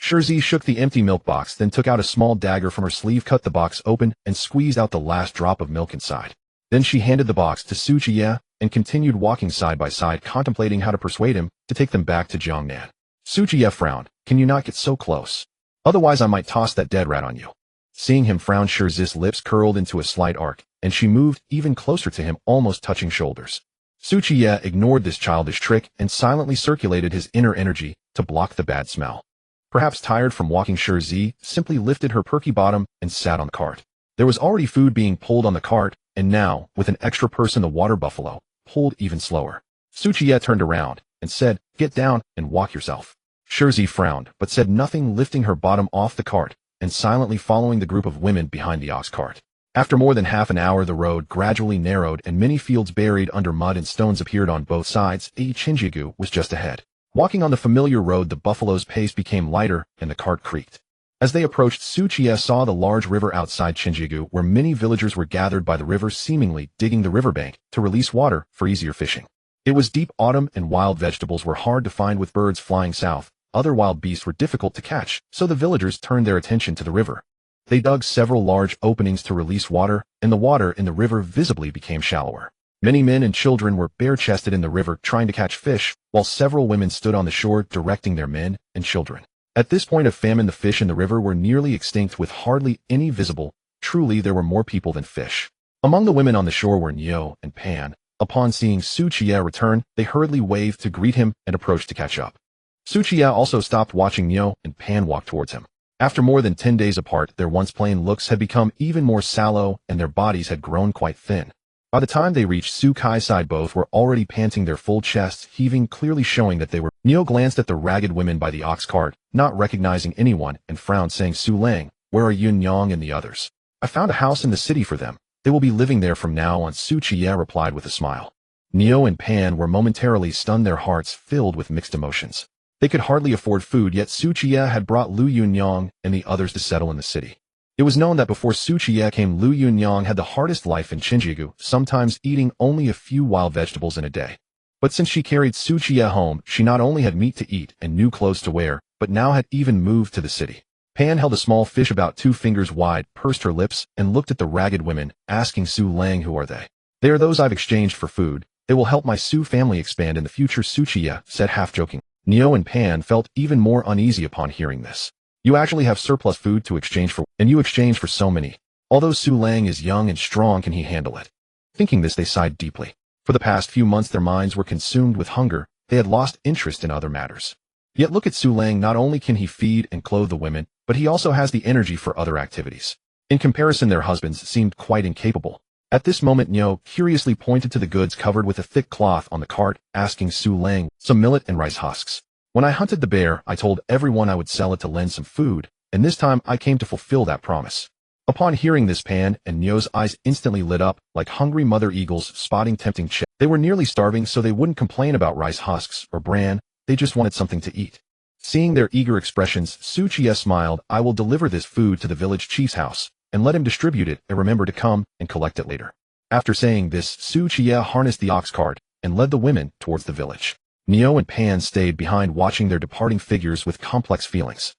Shizi shook the empty milk box, then took out a small dagger from her sleeve, cut the box open, and squeezed out the last drop of milk inside. Then she handed the box to Qiye and continued walking side by side, contemplating how to persuade him to take them back to Jiangnan. Qiye frowned. "Can you not get so close? Otherwise I might toss that dead rat on you." Seeing him frown, Shizi's lips curled into a slight arc, and she moved even closer to him, almost touching shoulders. Qiye ignored this childish trick and silently circulated his inner energy to block the bad smell. Perhaps tired from walking, Shizi simply lifted her perky bottom and sat on the cart. There was already food being pulled on the cart, and now, with an extra person, the water buffalo pulled even slower. Qiye turned around and said, "Get down and walk yourself." Shizi frowned, but said nothing, lifting her bottom off the cart and silently following the group of women behind the ox cart. After more than half an hour, the road gradually narrowed and many fields buried under mud and stones appeared on both sides. Qiye was just ahead. Walking on the familiar road, the buffalo's pace became lighter and the cart creaked. As they approached, Qiye saw the large river outside Qiye, where many villagers were gathered by the river, seemingly digging the riverbank to release water for easier fishing. It was deep autumn and wild vegetables were hard to find, with birds flying south. Other wild beasts were difficult to catch, so the villagers turned their attention to the river. They dug several large openings to release water, and the water in the river visibly became shallower. Many men and children were bare-chested in the river trying to catch fish, while several women stood on the shore directing their men and children. At this point of famine, the fish in the river were nearly extinct, with hardly any visible. Truly, there were more people than fish. Among the women on the shore were Niu and Pan. Upon seeing Qiye return, they hurriedly waved to greet him and approached to catch up. Qiye also stopped watching Niu, and Pan walked towards him. After more than 10 days apart, their once plain looks had become even more sallow, and their bodies had grown quite thin. By the time they reached Su Kai's side, both were already panting, their full chests heaving, clearly showing that they were. Niu glanced at the ragged women by the ox cart, not recognizing anyone, and frowned, saying, "Su Lang, where are Yun Yang and the others? I found a house in the city for them. They will be living there from now on." Qiye replied with a smile. Niu and Pan were momentarily stunned, their hearts filled with mixed emotions. They could hardly afford food, yet Qiye had brought Liu Yunyang and the others to settle in the city. It was known that before Qiye came, Liu Yunyang had the hardest life in Qiye, sometimes eating only a few wild vegetables in a day. But since she carried Qiye home, she not only had meat to eat and new clothes to wear, but now had even moved to the city. Pan held a small fish about 2 fingers wide, pursed her lips, and looked at the ragged women, asking Su Lang, "Who are they?" "They are those I've exchanged for food. They will help my Su family expand in the future," Qiye said half-joking. Niu and Pan felt even more uneasy upon hearing this. "You actually have surplus food to exchange for, and you exchange for so many. Although Su Lang is young and strong, can he handle it?" Thinking this, they sighed deeply. For the past few months, their minds were consumed with hunger. They had lost interest in other matters. Yet look at Su Lang, not only can he feed and clothe the women, but he also has the energy for other activities. In comparison, their husbands seemed quite incapable. At this moment, Nyo curiously pointed to the goods covered with a thick cloth on the cart, asking Su Lang some millet and rice husks. When I hunted the bear, I told everyone I would sell it to lend some food, and this time I came to fulfill that promise. Upon hearing this, Pan and Nyo's eyes instantly lit up like hungry mother eagles spotting tempting prey. They were nearly starving, so they wouldn't complain about rice husks or bran, they just wanted something to eat. Seeing their eager expressions, Su Qiye smiled. I will deliver this food to the village chief's house, and let him distribute it, and remember to come and collect it later. After saying this, Su Qiye harnessed the ox cart and led the women towards the village. Nyo and Pan stayed behind watching their departing figures with complex feelings.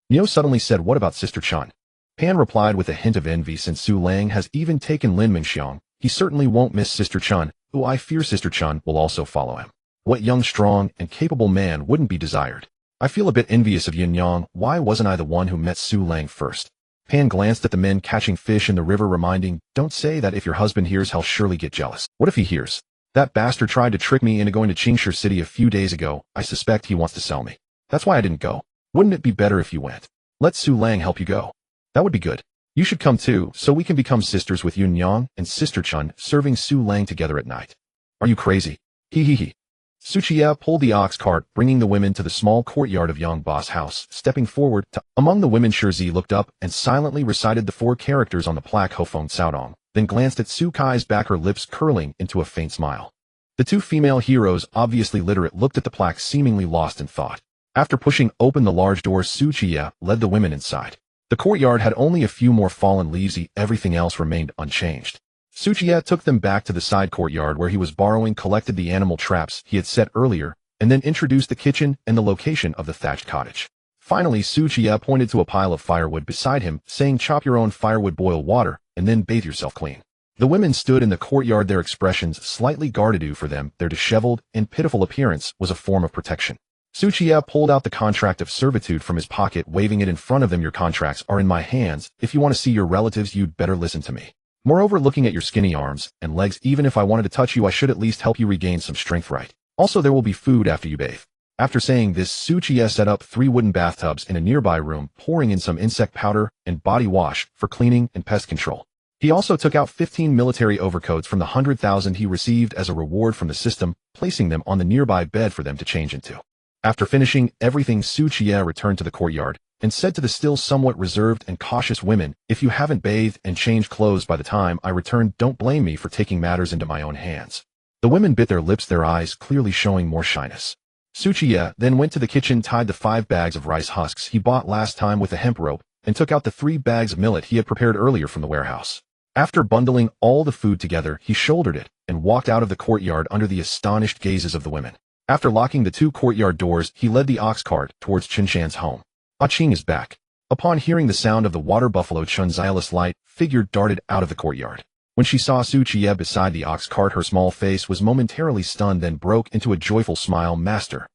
Nyo suddenly said, "What about Sister Chun?" Pan replied with a hint of envy. Since Su Lang has even taken Lin Mingxiang, he certainly won't miss Sister Chun, who I fear Sister Chun will also follow him. What young, strong, and capable man wouldn't be desired? I feel a bit envious of Yin Yang. Why wasn't I the one who met Su Lang first? Pan glanced at the men catching fish in the river, reminding, "Don't say that. If your husband hears, he'll surely get jealous." What if he hears? That bastard tried to trick me into going to Qingshi City a few days ago. I suspect he wants to sell me. That's why I didn't go. Wouldn't it be better if you went? Let Su Lang help you go. That would be good. You should come too, so we can become sisters with Yun Yang and Sister Chun, serving Su Lang together at night. Are you crazy? He he he. Su Qiye pulled the ox cart, bringing the women to the small courtyard of Yang Ba's house. Stepping forward, among the women, Shizi looked up and silently recited the 4 characters on the plaque Hofeng Caodong, then glanced at Su Kai's back, her lips curling into a faint smile. The 2 female heroes, obviously literate, looked at the plaque, seemingly lost in thought. After pushing open the large door, Su Qiye led the women inside. The courtyard had only a few more fallen leaves, everything else remained unchanged. Su Qiye took them back to the side courtyard where he was borrowing, collected the animal traps he had set earlier, and then introduced the kitchen and the location of the thatched cottage. Finally, Su Qiye pointed to a pile of firewood beside him, saying, "Chop your own firewood, boil water, and then bathe yourself clean." The women stood in the courtyard, their expressions slightly guarded. For them, their disheveled and pitiful appearance was a form of protection. Su Qiye pulled out the contract of servitude from his pocket, waving it in front of them. "Your contracts are in my hands. If you want to see your relatives, you'd better listen to me. Moreover, looking at your skinny arms and legs, even if I wanted to touch you, I should at least help you regain some strength, right? Also, there will be food after you bathe." After saying this, Su Qiye set up 3 wooden bathtubs in a nearby room, pouring in some insect powder and body wash for cleaning and pest control. He also took out 15 military overcoats from the 100,000 he received as a reward from the system, placing them on the nearby bed for them to change into. After finishing everything, Su Qiye returned to the courtyard and said to the still somewhat reserved and cautious women, "If you haven't bathed and changed clothes by the time I return, don't blame me for taking matters into my own hands." The women bit their lips, their eyes clearly showing more shyness. Su Qiye then went to the kitchen, tied the 5 bags of rice husks he bought last time with a hemp rope, and took out the 3 bags of millet he had prepared earlier from the warehouse. After bundling all the food together, he shouldered it and walked out of the courtyard under the astonished gazes of the women. After locking the 2 courtyard doors, he led the ox cart towards Qinshan's home. Ah Qing is back. Upon hearing the sound of the water buffalo, Chun's eyeless light figure darted out of the courtyard. When she saw Su Qiye beside the ox cart, her small face was momentarily stunned, then broke into a joyful smile. "Master,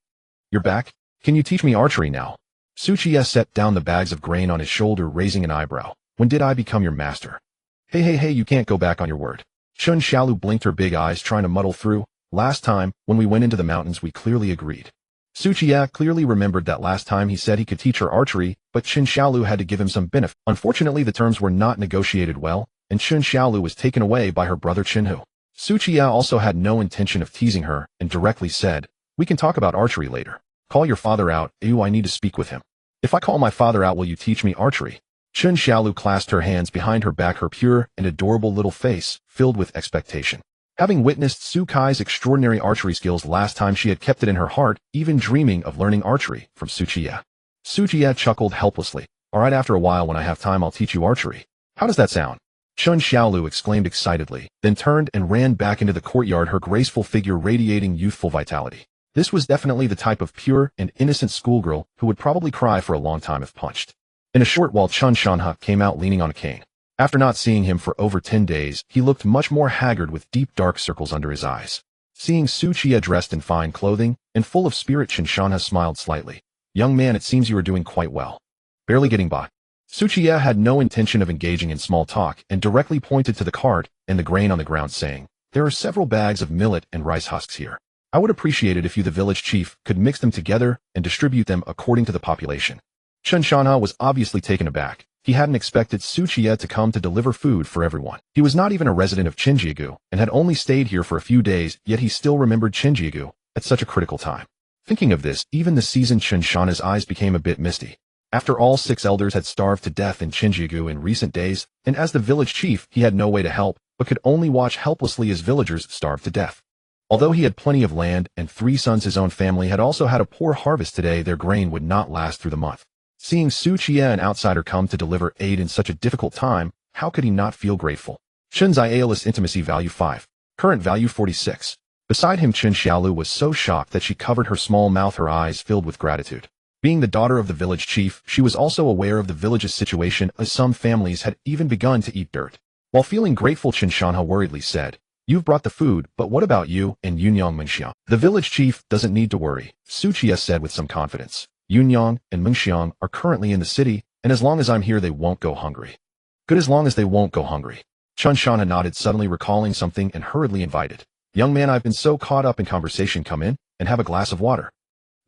you're back? Can you teach me archery now?" Su Qiye set down the bags of grain on his shoulder, raising an eyebrow. "When did I become your master?" Hey, you can't go back on your word." Chun Xiaolu blinked her big eyes, trying to muddle through. "Last time, when we went into the mountains, we clearly agreed." Su Qiye clearly remembered that last time he said he could teach her archery, but Chun Xiaolu had to give him some benefit. Unfortunately, the terms were not negotiated well, and Chun Xiaolu was taken away by her brother Qinhu. Su Qiye also had no intention of teasing her, and directly said, "We can talk about archery later. Call your father out. Ew, I need to speak with him." "If I call my father out, will you teach me archery?" Chun Xiaolu clasped her hands behind her back, her pure and adorable little face filled with expectation. Having witnessed Su Kai's extraordinary archery skills last time, she had kept it in her heart, even dreaming of learning archery from Su Qiye. Su Qiye chuckled helplessly. "All right, after a while, when I have time, I'll teach you archery. How does that sound?" Chun Xiaolu exclaimed excitedly, then turned and ran back into the courtyard, her graceful figure radiating youthful vitality. This was definitely the type of pure and innocent schoolgirl who would probably cry for a long time if punched. In a short while, Chun Shanha came out leaning on a cane. After not seeing him for over 10 days, he looked much more haggard with deep dark circles under his eyes. Seeing Su Qiye dressed in fine clothing and full of spirit, Chun Shanha smiled slightly. "Young man, it seems you are doing quite well. Barely getting by." Su Qiye had no intention of engaging in small talk and directly pointed to the cart and the grain on the ground, saying, "There are several bags of millet and rice husks here. I would appreciate it if you, the village chief, could mix them together and distribute them according to the population." Chun Shanha was obviously taken aback. He hadn't expected Qiye to come to deliver food for everyone. He was not even a resident of Qinjiagu and had only stayed here for a few days, yet he still remembered Qinjiagu at such a critical time. Thinking of this, even the seasoned Qinshanha's eyes became a bit misty. After all 6 elders had starved to death in Qinjiagu in recent days, and as the village chief, he had no way to help, but could only watch helplessly as villagers starved to death. Although he had plenty of land and 3 sons, his own family had also had a poor harvest today. Their grain would not last through the month. Seeing Qiye, an outsider, come to deliver aid in such a difficult time, how could he not feel grateful? Chun's Ayalis intimacy value 5. Current value 46. Beside him, Chen Xiaolu was so shocked that she covered her small mouth, her eyes filled with gratitude. Being the daughter of the village chief, she was also aware of the village's situation, as some families had even begun to eat dirt. While feeling grateful, Qinshanha worriedly said, "You've brought the food, but what about you and Yunyang Mengxiang?" "The village chief doesn't need to worry," Qiye said with some confidence. "Yunyang and Mengxiang are currently in the city, and as long as I'm here they won't go hungry." "Good, as long as they won't go hungry." Qinshanha nodded, suddenly recalling something, and hurriedly invited, "Young man, I've been so caught up in conversation, come in and have a glass of water."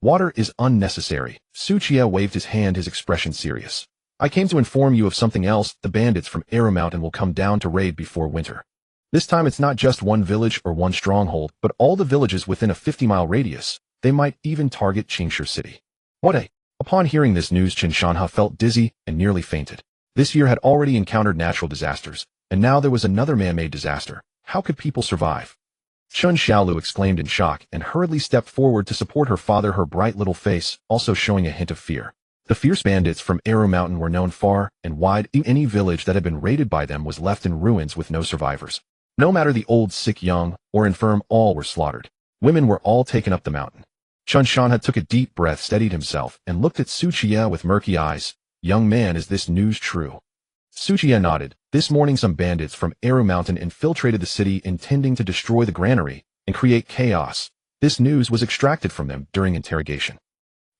"Water is unnecessary." Qiye waved his hand, his expression serious. "I came to inform you of something else. The bandits from Eru Mountain will come down to raid before winter. This time it's not just one village or one stronghold, but all the villages within a 50-mile radius. They might even target Qingshu City." "What a..." Upon hearing this news, Qinshanha felt dizzy and nearly fainted. This year had already encountered natural disasters, and now there was another man-made disaster. How could people survive? Chen Xiaolu exclaimed in shock and hurriedly stepped forward to support her father, her bright little face also showing a hint of fear. The fierce bandits from Eru Mountain were known far and wide. Any village that had been raided by them was left in ruins with no survivors. No matter the old, sick, young, or infirm, all were slaughtered. Women were all taken up the mountain. Qinshanha took a deep breath, steadied himself, and looked at Qiye with murky eyes. "Young man, is this news true?" Qiye nodded. "This morning some bandits from Eru Mountain infiltrated the city, intending to destroy the granary and create chaos. This news was extracted from them during interrogation.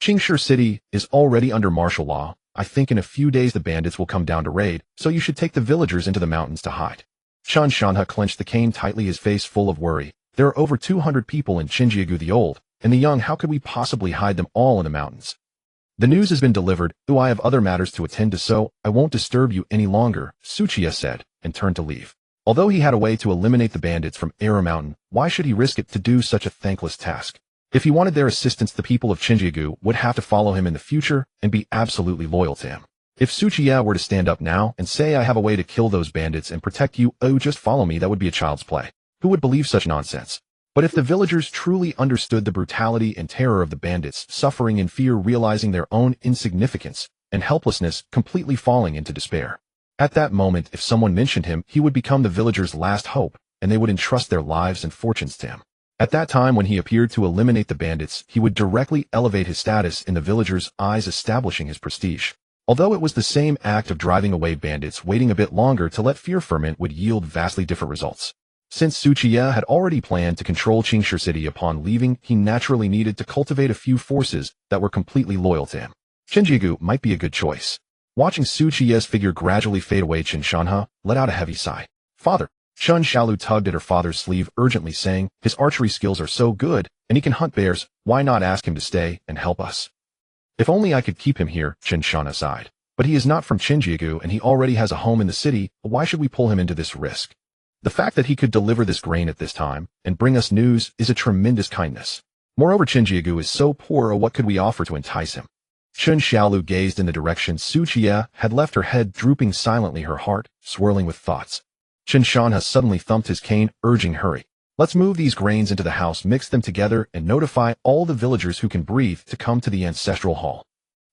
Qingshu City is already under martial law. I think in a few days the bandits will come down to raid, so you should take the villagers into the mountains to hide." Qinshanha clenched the cane tightly, his face full of worry. "There are over 200 people in Qinjiagu the Old, and the young. How could we possibly hide them all in the mountains?" "The news has been delivered. I have other matters to attend to, so I won't disturb you any longer," Qiye said, and turned to leave. Although he had a way to eliminate the bandits from Eru Mountain, why should he risk it to do such a thankless task? If he wanted their assistance, the people of Qinjiagu would have to follow him in the future and be absolutely loyal to him. If Qiye were to stand up now and say, "I have a way to kill those bandits and protect you, oh, just follow me," that would be a child's play. Who would believe such nonsense? But if the villagers truly understood the brutality and terror of the bandits, suffering in fear, realizing their own insignificance and helplessness, completely falling into despair. At that moment, if someone mentioned him, he would become the villagers' last hope, and they would entrust their lives and fortunes to him. At that time, when he appeared to eliminate the bandits, he would directly elevate his status in the villagers' eyes, establishing his prestige. Although it was the same act of driving away bandits, waiting a bit longer to let fear ferment would yield vastly different results. Since Qiye had already planned to control Qingshu City upon leaving, he naturally needed to cultivate a few forces that were completely loyal to him. Qinjiagu might be a good choice. Watching Qiye's figure gradually fade away, Qinshanha let out a heavy sigh. "Father." Chen Xiaolu tugged at her father's sleeve urgently, saying, "His archery skills are so good, and he can hunt bears. Why not ask him to stay and help us?" "If only I could keep him here," Qinshanha sighed. "But he is not from Qinjiagu, and he already has a home in the city. Why should we pull him into this risk? The fact that he could deliver this grain at this time and bring us news is a tremendous kindness. Moreover, Qinjiagu is so poor. What could we offer to entice him?" Chen Xiaolu gazed in the direction Qiye had left, her head drooping silently, her heart swirling with thoughts. Qinshanha suddenly thumped his cane, urging, "Hurry. Let's move these grains into the house, mix them together, and notify all the villagers who can breathe to come to the ancestral hall.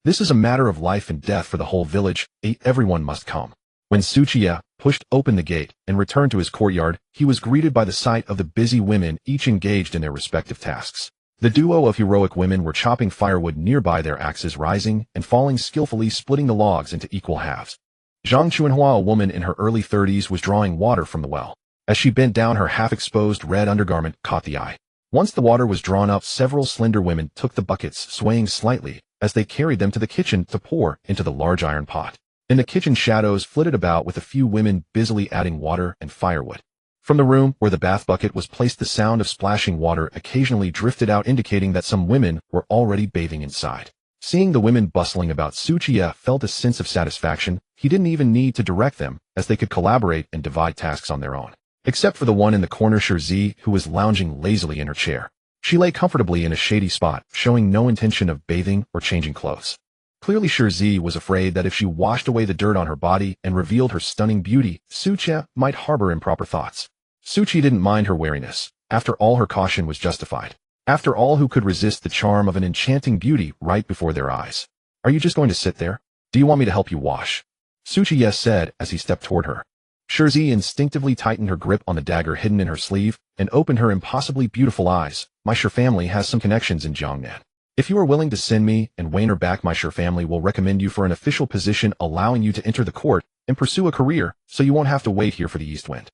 This is a matter of life and death for the whole village. Everyone must come." When Qiye pushed open the gate and returned to his courtyard, he was greeted by the sight of the busy women, each engaged in their respective tasks. The duo of heroic women were chopping firewood nearby, their axes rising and falling skillfully, splitting the logs into equal halves. Zhang Chuanhua, a woman in her early 30s, was drawing water from the well. As she bent down, her half-exposed red undergarment caught the eye. Once the water was drawn up, several slender women took the buckets, swaying slightly, as they carried them to the kitchen to pour into the large iron pot. In the kitchen, shadows flitted about, with a few women busily adding water and firewood. From the room where the bath bucket was placed, the sound of splashing water occasionally drifted out, indicating that some women were already bathing inside. Seeing the women bustling about, Qiye felt a sense of satisfaction, He didn't even need to direct them, as they could collaborate and divide tasks on their own. Except for the one in the corner, Qiye, who was lounging lazily in her chair. She lay comfortably in a shady spot, showing no intention of bathing or changing clothes. Clearly Qiye was afraid that if she washed away the dirt on her body and revealed her stunning beauty, Qiye might harbor improper thoughts. Qiye didn't mind her wariness. After all, her caution was justified. After all, who could resist the charm of an enchanting beauty right before their eyes? Are you just going to sit there? Do you want me to help you wash? Qiye said as he stepped toward her. Qiye instinctively tightened her grip on the dagger hidden in her sleeve and opened her impossibly beautiful eyes. My Shi family has some connections in Jiangnan. If you are willing to send me and Wainer back, my Shi family will recommend you for an official position, allowing you to enter the court and pursue a career, so you won't have to wait here for the east wind.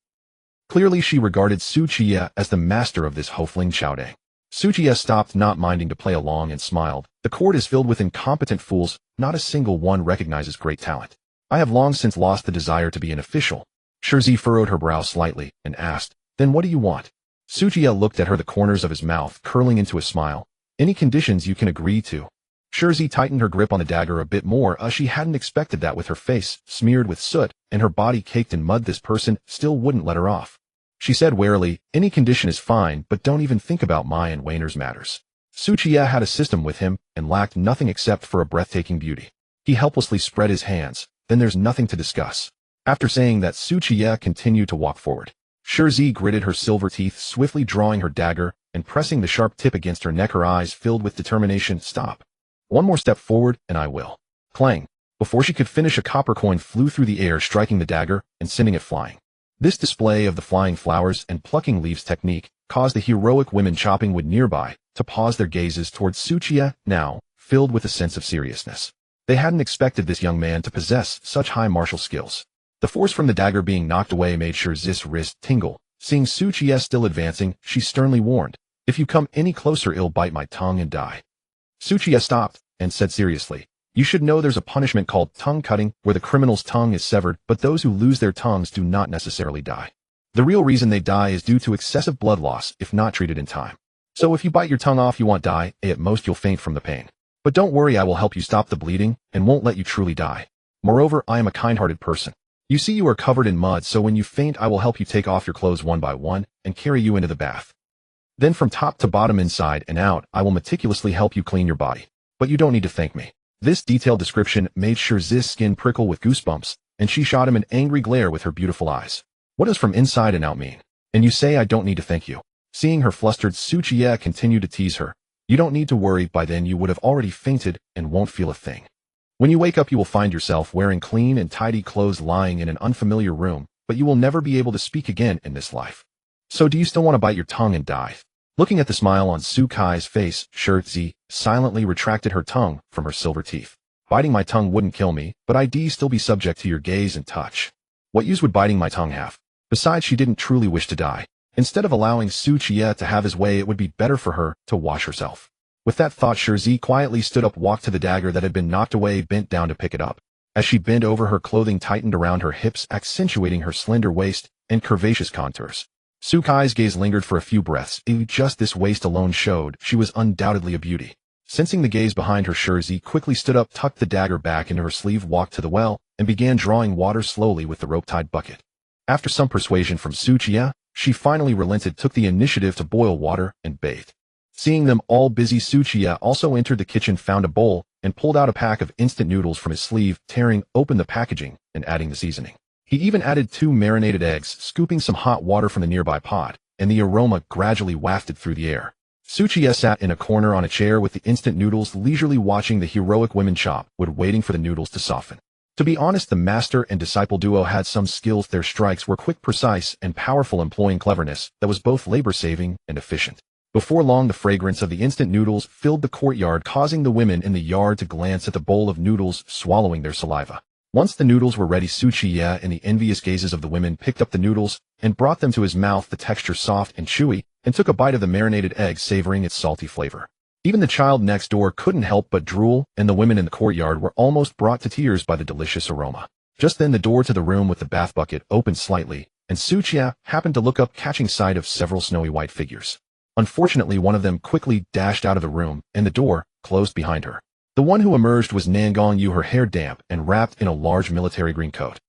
Clearly she regarded Qiye as the master of this Hofling Qiaodang. Qiye stopped, not minding to play along, and smiled. The court is filled with incompetent fools, not a single one recognizes great talent. I have long since lost the desire to be an official. Qiye furrowed her brow slightly and asked, then what do you want? Qiye looked at her, the corners of his mouth curling into a smile. Any conditions you can agree to. Qiye tightened her grip on the dagger a bit more, as she hadn't expected that. With her face smeared with soot and her body caked in mud, this person still wouldn't let her off. She said warily, any condition is fine, but don't even think about my and Wainer's matters. Qiye had a system with him and lacked nothing except for a breathtaking beauty. He helplessly spread his hands. Then there's nothing to discuss. After saying that, Qiye continued to walk forward. Qiye gritted her silver teeth, swiftly drawing her dagger and pressing the sharp tip against her neck, her eyes filled with determination. Stop. One more step forward, and I will. Clang. Before she could finish, a copper coin flew through the air, striking the dagger and sending it flying. This display of the flying flowers and plucking leaves technique caused the heroic women chopping wood nearby to pause their gazes towards Qiye, now filled with a sense of seriousness. They hadn't expected this young man to possess such high martial skills. The force from the dagger being knocked away made Qiye's wrist tingle. Seeing Qiye still advancing, she sternly warned, if you come any closer, I'll bite my tongue and die. Qiye stopped and said seriously, you should know there's a punishment called tongue cutting, where the criminal's tongue is severed, but those who lose their tongues do not necessarily die. The real reason they die is due to excessive blood loss if not treated in time. So if you bite your tongue off, you won't die, at most you'll faint from the pain. But don't worry, I will help you stop the bleeding and won't let you truly die. Moreover, I am a kind-hearted person. You see, you are covered in mud, so when you faint, I will help you take off your clothes one by one and carry you into the bath. Then from top to bottom, inside and out, I will meticulously help you clean your body. But you don't need to thank me. This detailed description made Qiye's skin prickle with goosebumps, and she shot him an angry glare with her beautiful eyes. What does from inside and out mean? And you say I don't need to thank you? Seeing her flustered, Qiye continued to tease her. You don't need to worry, by then you would have already fainted and won't feel a thing. When you wake up, you will find yourself wearing clean and tidy clothes, lying in an unfamiliar room, but you will never be able to speak again in this life. So do you still want to bite your tongue and die? Looking at the smile on Qiye's face, Qiye silently retracted her tongue from her silver teeth. Biting my tongue wouldn't kill me, but I'd still be subject to your gaze and touch. What use would biting my tongue have? Besides, she didn't truly wish to die. Instead of allowing Qiye to have his way, it would be better for her to wash herself. With that thought, Qiye quietly stood up, walked to the dagger that had been knocked away, bent down to pick it up. As she bent over, her clothing tightened around her hips, accentuating her slender waist and curvaceous contours. Qiye's gaze lingered for a few breaths. Just this waist alone showed she was undoubtedly a beauty. Sensing the gaze behind her, Qiye quickly stood up, tucked the dagger back into her sleeve, walked to the well, and began drawing water slowly with the rope-tied bucket. After some persuasion from Qiye, she finally relented, took the initiative to boil water, and bathed. Seeing them all busy, Qiye also entered the kitchen, found a bowl, and pulled out a pack of instant noodles from his sleeve, tearing open the packaging and adding the seasoning. He even added 2 marinated eggs, scooping some hot water from the nearby pot, and the aroma gradually wafted through the air. Qiye sat in a corner on a chair with the instant noodles, leisurely watching the heroic women chop wood, waiting for the noodles to soften. To be honest, the master and disciple duo had some skills. Their strikes were quick, precise, and powerful, employing cleverness that was both labor-saving and efficient. Before long, the fragrance of the instant noodles filled the courtyard, causing the women in the yard to glance at the bowl of noodles, swallowing their saliva. Once the noodles were ready, Qiye, in the envious gazes of the women, picked up the noodles and brought them to his mouth, the texture soft and chewy, and took a bite of the marinated egg, savoring its salty flavor. Even the child next door couldn't help but drool, and the women in the courtyard were almost brought to tears by the delicious aroma. Just then the door to the room with the bath bucket opened slightly, and Qiye happened to look up, catching sight of several snowy white figures. Unfortunately, one of them quickly dashed out of the room, and the door closed behind her. The one who emerged was Nangong Yu, her hair damp and wrapped in a large military green coat.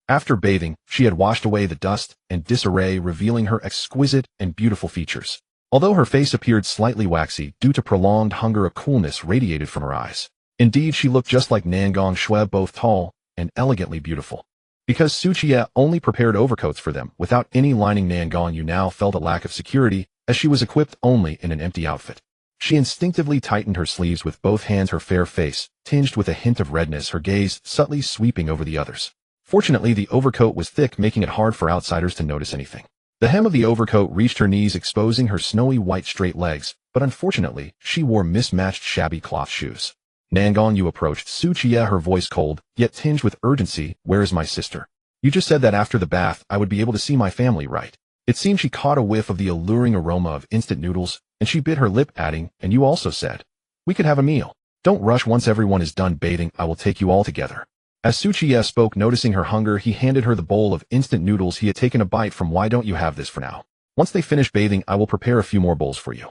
After bathing, she had washed away the dust and disarray, revealing her exquisite and beautiful features. Although her face appeared slightly waxy due to prolonged hunger, a coolness radiated from her eyes. Indeed, she looked just like Nangong Shui, both tall and elegantly beautiful. Because Qiye only prepared overcoats for them without any lining, Nangong Yu now felt a lack of security as she was equipped only in an empty outfit. She instinctively tightened her sleeves with both hands, her fair face, tinged with a hint of redness, her gaze subtly sweeping over the others. Fortunately, the overcoat was thick, making it hard for outsiders to notice anything. The hem of the overcoat reached her knees, exposing her snowy white straight legs, but unfortunately, she wore mismatched shabby cloth shoes. Nangong Yu approached Qiye, her voice cold, yet tinged with urgency. "Where is my sister? You just said that after the bath I would be able to see my family, right?" It seemed she caught a whiff of the alluring aroma of instant noodles, and she bit her lip, adding, "And you also said we could have a meal. Don't rush. Once everyone is done bathing, I will take you all together." As Qiye spoke, noticing her hunger, he handed her the bowl of instant noodles he had taken a bite from. "Why don't you have this for now? Once they finish bathing, I will prepare a few more bowls for you."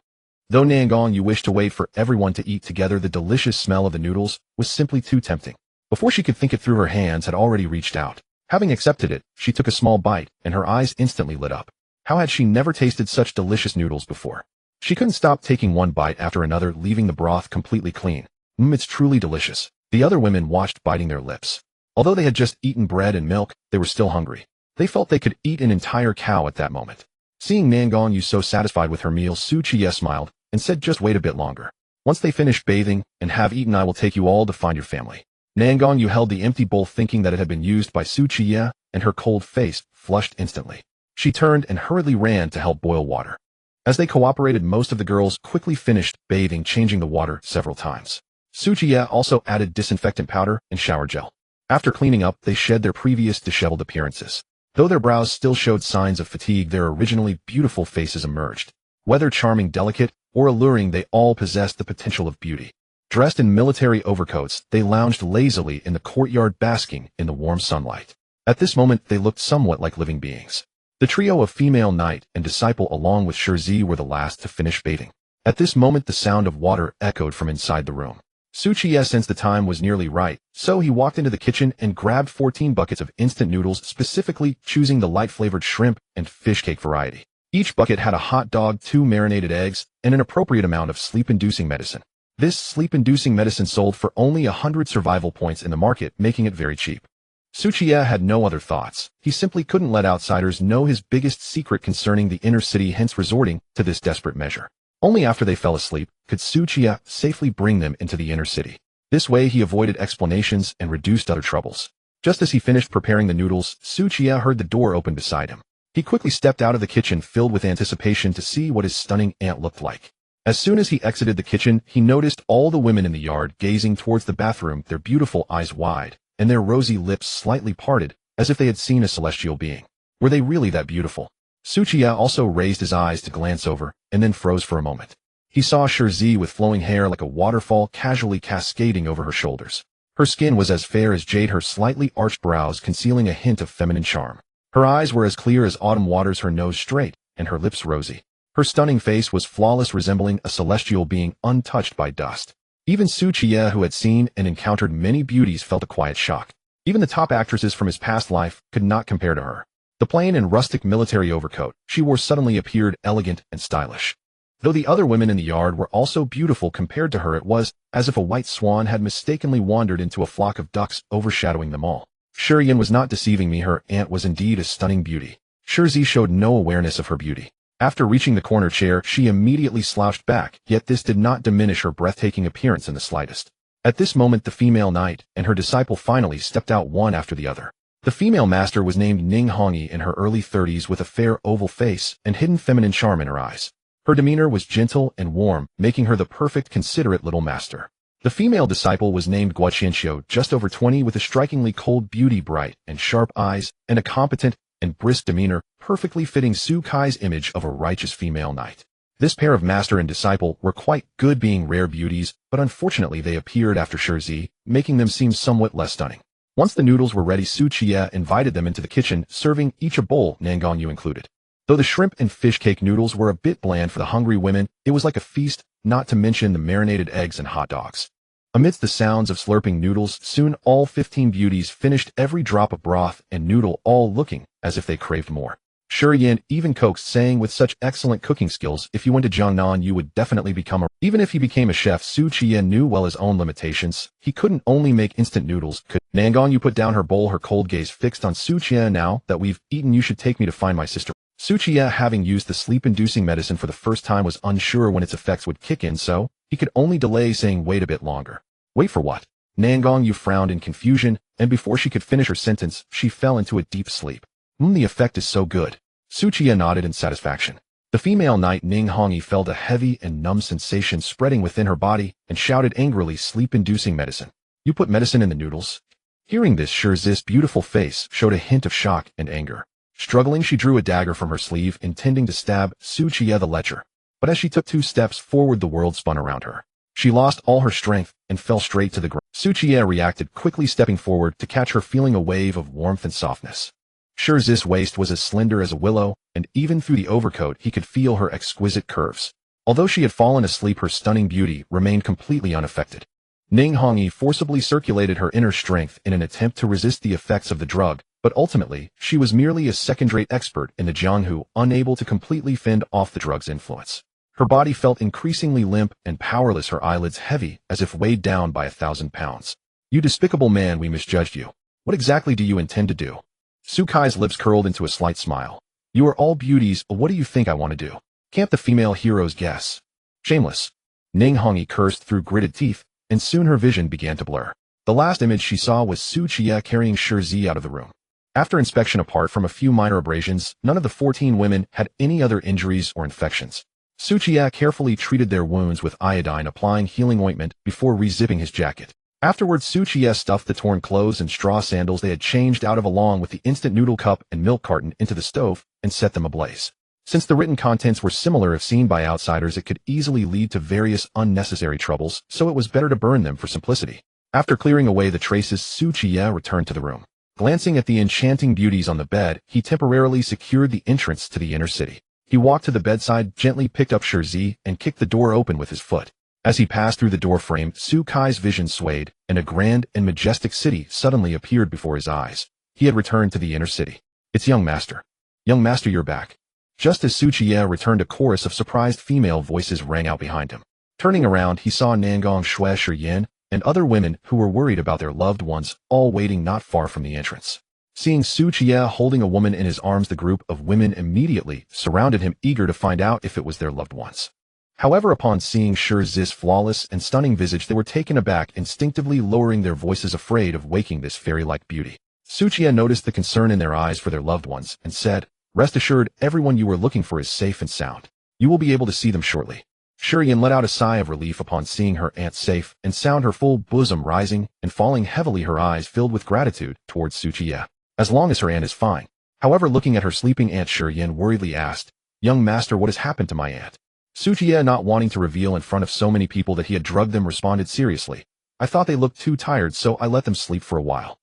Though Nangong Yu wished to wait for everyone to eat together, the delicious smell of the noodles was simply too tempting. Before she could think it through, her hands had already reached out. Having accepted it, she took a small bite, and her eyes instantly lit up. How had she never tasted such delicious noodles before? She couldn't stop taking one bite after another, leaving the broth completely clean. It's truly delicious. The other women watched, biting their lips. Although they had just eaten bread and milk, they were still hungry. They felt they could eat an entire cow at that moment. Seeing Nangong Yu so satisfied with her meal, Qiye smiled and said, "Just wait a bit longer. Once they finish bathing and have eaten, I will take you all to find your family." Nangong Yu held the empty bowl, thinking that it had been used by Qiye, and her cold face flushed instantly. She turned and hurriedly ran to help boil water. As they cooperated, most of the girls quickly finished bathing, changing the water several times. Qiye also added disinfectant powder and shower gel. After cleaning up, they shed their previous disheveled appearances. Though their brows still showed signs of fatigue, their originally beautiful faces emerged. Whether charming, delicate, or alluring, they all possessed the potential of beauty. Dressed in military overcoats, they lounged lazily in the courtyard, basking in the warm sunlight. At this moment, they looked somewhat like living beings. The trio of female knight and disciple, along with Shirzi, were the last to finish bathing. At this moment, the sound of water echoed from inside the room. Qiye sensed the time was nearly right, so he walked into the kitchen and grabbed 14 buckets of instant noodles, specifically choosing the light-flavored shrimp and fish cake variety. Each bucket had a hot dog, 2 marinated eggs, and an appropriate amount of sleep-inducing medicine. This sleep-inducing medicine sold for only 100 survival points in the market, making it very cheap. Qiye had no other thoughts. He simply couldn't let outsiders know his biggest secret concerning the inner city, hence resorting to this desperate measure. Only after they fell asleep could Qiye safely bring them into the inner city. This way he avoided explanations and reduced other troubles. Just as he finished preparing the noodles, Qiye heard the door open beside him. He quickly stepped out of the kitchen, filled with anticipation to see what his stunning aunt looked like. As soon as he exited the kitchen, he noticed all the women in the yard gazing towards the bathroom, their beautiful eyes wide, and their rosy lips slightly parted, as if they had seen a celestial being. Were they really that beautiful? Qiye also raised his eyes to glance over, and then froze for a moment. He saw Shirzi with flowing hair like a waterfall casually cascading over her shoulders. Her skin was as fair as jade, her slightly arched brows concealing a hint of feminine charm. Her eyes were as clear as autumn waters, her nose straight, and her lips rosy. Her stunning face was flawless, resembling a celestial being untouched by dust. Even Qiye, who had seen and encountered many beauties, felt a quiet shock. Even the top actresses from his past life could not compare to her. The plain and rustic military overcoat she wore suddenly appeared elegant and stylish. Though the other women in the yard were also beautiful compared to her, it was as if a white swan had mistakenly wandered into a flock of ducks, overshadowing them all. Shiryan was not deceiving me. Her aunt was indeed a stunning beauty. Shirzi showed no awareness of her beauty. After reaching the corner chair, she immediately slouched back, yet this did not diminish her breathtaking appearance in the slightest. At this moment, the female knight and her disciple finally stepped out, one after the other. The female master was named Ning Hongyi, in her early 30s, with a fair oval face and hidden feminine charm in her eyes. Her demeanor was gentle and warm, making her the perfect, considerate little master. The female disciple was named Guoqianxiu, just over 20, with a strikingly cold beauty, bright and sharp eyes, and a competent and brisk demeanor, perfectly fitting Su Kai's image of a righteous female knight. This pair of master and disciple were quite good, being rare beauties, but unfortunately they appeared after Shirzi, making them seem somewhat less stunning. Once the noodles were ready, Qiye invited them into the kitchen, serving each a bowl, Nangong Yu included. Though the shrimp and fish cake noodles were a bit bland for the hungry women, it was like a feast, not to mention the marinated eggs and hot dogs. Amidst the sounds of slurping noodles, soon all 15 beauties finished every drop of broth and noodle, all looking as if they craved more. Qiye even coaxed, saying with such excellent cooking skills, if you went to Jiangnan you would definitely become a... Even if he became a chef, Qiye knew well his own limitations. He couldn't only make instant noodles. Nangang, you put down her bowl, her cold gaze fixed on Qiye. Now that we've eaten, you should take me to find my sister. Qiye, having used the sleep-inducing medicine for the first time, was unsure when its effects would kick in, so he could only delay, saying wait a bit longer. Wait for what? Nangang Yu frowned in confusion, and before she could finish her sentence, she fell into a deep sleep. The effect is so good. Qiye nodded in satisfaction. The female knight Ning Hongyi felt a heavy and numb sensation spreading within her body and shouted angrily, sleep-inducing medicine. You put medicine in the noodles? Hearing this, Shirzis' beautiful face showed a hint of shock and anger. Struggling, she drew a dagger from her sleeve, intending to stab Qiye the lecher. But as she took 2 steps forward, the world spun around her. She lost all her strength and fell straight to the ground. Qiye reacted, quickly stepping forward to catch her, feeling a wave of warmth and softness. Shirzis' waist was as slender as a willow, and even through the overcoat he could feel her exquisite curves. Although she had fallen asleep, her stunning beauty remained completely unaffected. Ning Hongyi forcibly circulated her inner strength in an attempt to resist the effects of the drug, but ultimately, she was merely a second-rate expert in the Jianghu, unable to completely fend off the drug's influence. Her body felt increasingly limp and powerless, her eyelids heavy, as if weighed down by 1,000 pounds. You despicable man, we misjudged you. What exactly do you intend to do? Sukai's lips curled into a slight smile. You are all beauties, but what do you think I want to do? Can't the female heroes guess? Shameless. Ning Hongyi cursed through gritted teeth, and soon her vision began to blur. The last image she saw was Qiye carrying Shirzi out of the room. After inspection, apart from a few minor abrasions, none of the 14 women had any other injuries or infections. Qiye carefully treated their wounds with iodine, applying healing ointment before re-zipping his jacket. Afterwards, Qiye stuffed the torn clothes and straw sandals they had changed out of along with the instant noodle cup and milk carton into the stove and set them ablaze. Since the written contents were similar, if seen by outsiders it could easily lead to various unnecessary troubles, so it was better to burn them for simplicity. After clearing away the traces, Qiye returned to the room. Glancing at the enchanting beauties on the bed, he temporarily secured the entrance to the inner city. He walked to the bedside, gently picked up Shirzi, and kicked the door open with his foot. As he passed through the doorframe, Sukai's vision swayed, and a grand and majestic city suddenly appeared before his eyes. He had returned to the inner city. It's young master. Young master, you're back. Just as Qiye returned, a chorus of surprised female voices rang out behind him. Turning around, he saw Nangang Shui Shiyin and other women who were worried about their loved ones, all waiting not far from the entrance. Seeing Qiye holding a woman in his arms, the group of women immediately surrounded him, eager to find out if it was their loved ones. However, upon seeing Shirzi's flawless and stunning visage, they were taken aback, instinctively lowering their voices, afraid of waking this fairy-like beauty. Qiye noticed the concern in their eyes for their loved ones and said, "Rest assured, everyone you were looking for is safe and sound. You will be able to see them shortly." Shiyin let out a sigh of relief upon seeing her aunt safe and sound, her full bosom rising and falling heavily, her eyes filled with gratitude towards Qiye. As long as her aunt is fine. However, looking at her sleeping aunt, Shiyin worriedly asked, "Young master, what has happened to my aunt?" Qiye, not wanting to reveal in front of so many people that he had drugged them, responded seriously, "I thought they looked too tired, so I let them sleep for a while."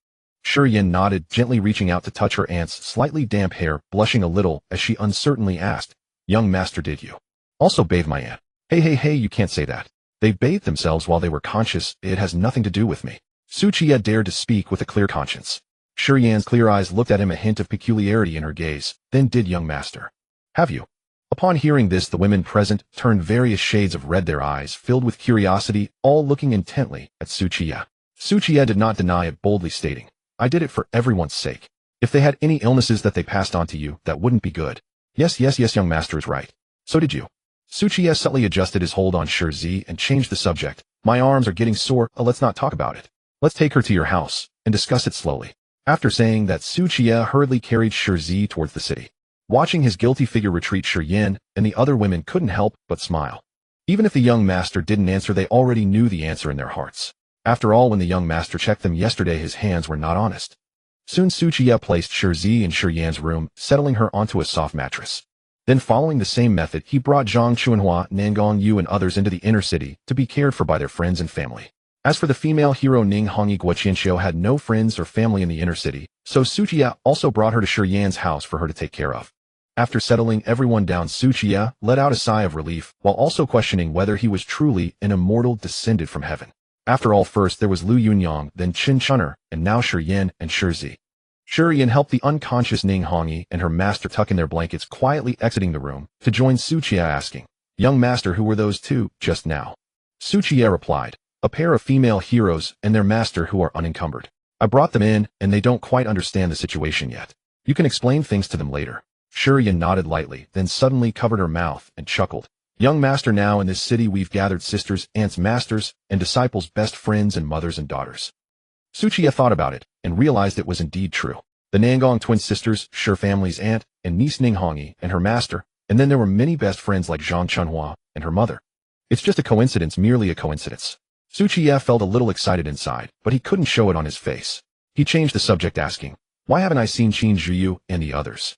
Shiyin nodded, gently reaching out to touch her aunt's slightly damp hair, blushing a little as she uncertainly asked, "Young master, did you also bathe my aunt?" Hey, you can't say that. They bathed themselves while they were conscious. It has nothing to do with me." Qiye dared to speak with a clear conscience. Shiyan's clear eyes looked at him, a hint of peculiarity in her gaze. "Then did young master. Have you?" Upon hearing this, the women present turned various shades of red, their eyes filled with curiosity, all looking intently at Qiye. Qiye did not deny it, boldly stating, "I did it for everyone's sake. If they had any illnesses that they passed on to you, that wouldn't be good." Yes, young master is right. So did you." Qiye subtly adjusted his hold on Shirzi and changed the subject. "My arms are getting sore, let's not talk about it. Let's take her to your house and discuss it slowly." After saying that, Qiye hurriedly carried Shirzi towards the city. Watching his guilty figure retreat, Shiyin and the other women couldn't help but smile. Even if the young master didn't answer, they already knew the answer in their hearts. After all, when the young master checked them yesterday, his hands were not honest. Soon Qiye placed Shirzi in Shiyan's room, settling her onto a soft mattress. Then, following the same method, he brought Zhang Chuanhua, Nangang Yu and others into the inner city to be cared for by their friends and family. As for the female hero Ning Hongyi, Guoqianxiu had no friends or family in the inner city, so Qiye also brought her to Shiyan's house for her to take care of. After settling everyone down, Qiye let out a sigh of relief, while also questioning whether he was truly an immortal descended from heaven. After all, first there was Liu Yunyang, then Qin Chun'er, and now Shi Yin and Shi Zi. Shi Yin helped the unconscious Ning Hongyi and her master tuck in their blankets, quietly exiting the room to join Qiye, asking, "Young master, who were those two just now?" Qiye replied, "A pair of female heroes and their master who are unencumbered. I brought them in, and they don't quite understand the situation yet. You can explain things to them later." Shi Yin nodded lightly, then suddenly covered her mouth and chuckled. "Young master, now in this city we've gathered sisters, aunts, masters, and disciples, best friends and mothers and daughters." Qiye thought about it, and realized it was indeed true. The Nangong twin sisters, Shi family's aunt and niece Ning Hongyi, and her master, and then there were many best friends like Zhang Chunhua and her mother. It's just a coincidence, merely a coincidence. Qiye felt a little excited inside, but he couldn't show it on his face. He changed the subject, asking, "Why haven't I seen Qin Zhiyu and the others?"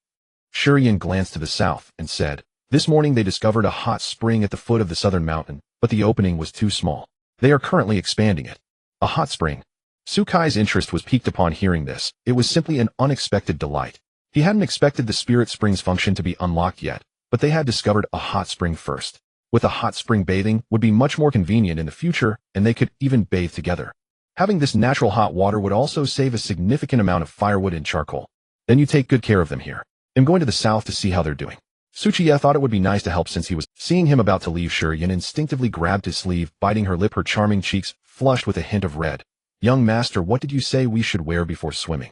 Shi Yin glanced to the south and said, "This morning they discovered a hot spring at the foot of the southern mountain, but the opening was too small. They are currently expanding it." A hot spring. Su Kai's interest was piqued upon hearing this. It was simply an unexpected delight. He hadn't expected the spirit spring's function to be unlocked yet, but they had discovered a hot spring first. With a hot spring, bathing would be much more convenient in the future, and they could even bathe together. Having this natural hot water would also save a significant amount of firewood and charcoal. Then you take good care of them here. I'm going to the south to see how they're doing. Qiye thought it would be nice to help since he was seeing him about to leave. Shi Yin instinctively grabbed his sleeve, biting her lip, her charming cheeks flushed with a hint of red. "Young master, what did you say we should wear before swimming?"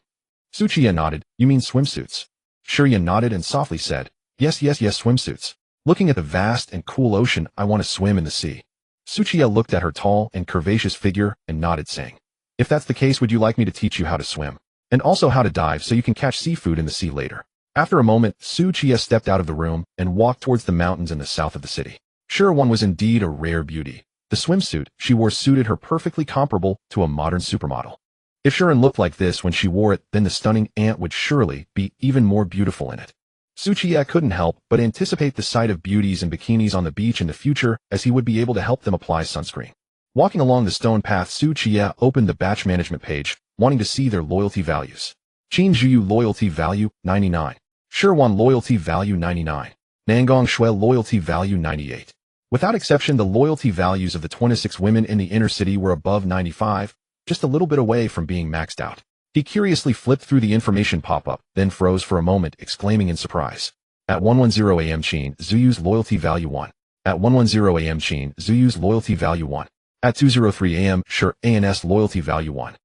Qiye nodded. "You mean swimsuits?" Shi Yin nodded and softly said, Yes, swimsuits. Looking at the vast and cool ocean, I want to swim in the sea." Qiye looked at her tall and curvaceous figure and nodded, saying, "If that's the case, would you like me to teach you how to swim? And also how to dive so you can catch seafood in the sea later?" After a moment, Qiye stepped out of the room and walked towards the mountains in the south of the city. Sure, one was indeed a rare beauty. The swimsuit she wore suited her perfectly, comparable to a modern supermodel. If Shirin looked like this when she wore it, then the stunning aunt would surely be even more beautiful in it. Qiye couldn't help but anticipate the sight of beauties in bikinis on the beach in the future, as he would be able to help them apply sunscreen. Walking along the stone path, Qiye opened the batch management page, wanting to see their loyalty values. Qin Zhiyu loyalty value, 99. Shirwan loyalty value, 99. Nangong Shui loyalty value, 98. Without exception, the loyalty values of the 26 women in the inner city were above 95, just a little bit away from being maxed out. He curiously flipped through the information pop-up, then froze for a moment, exclaiming in surprise. At 110 AM Qin Zuyu's loyalty value 1. At 110 AM Qin Zuyu's loyalty value 1. At 203 AM Shir ANS loyalty value 1.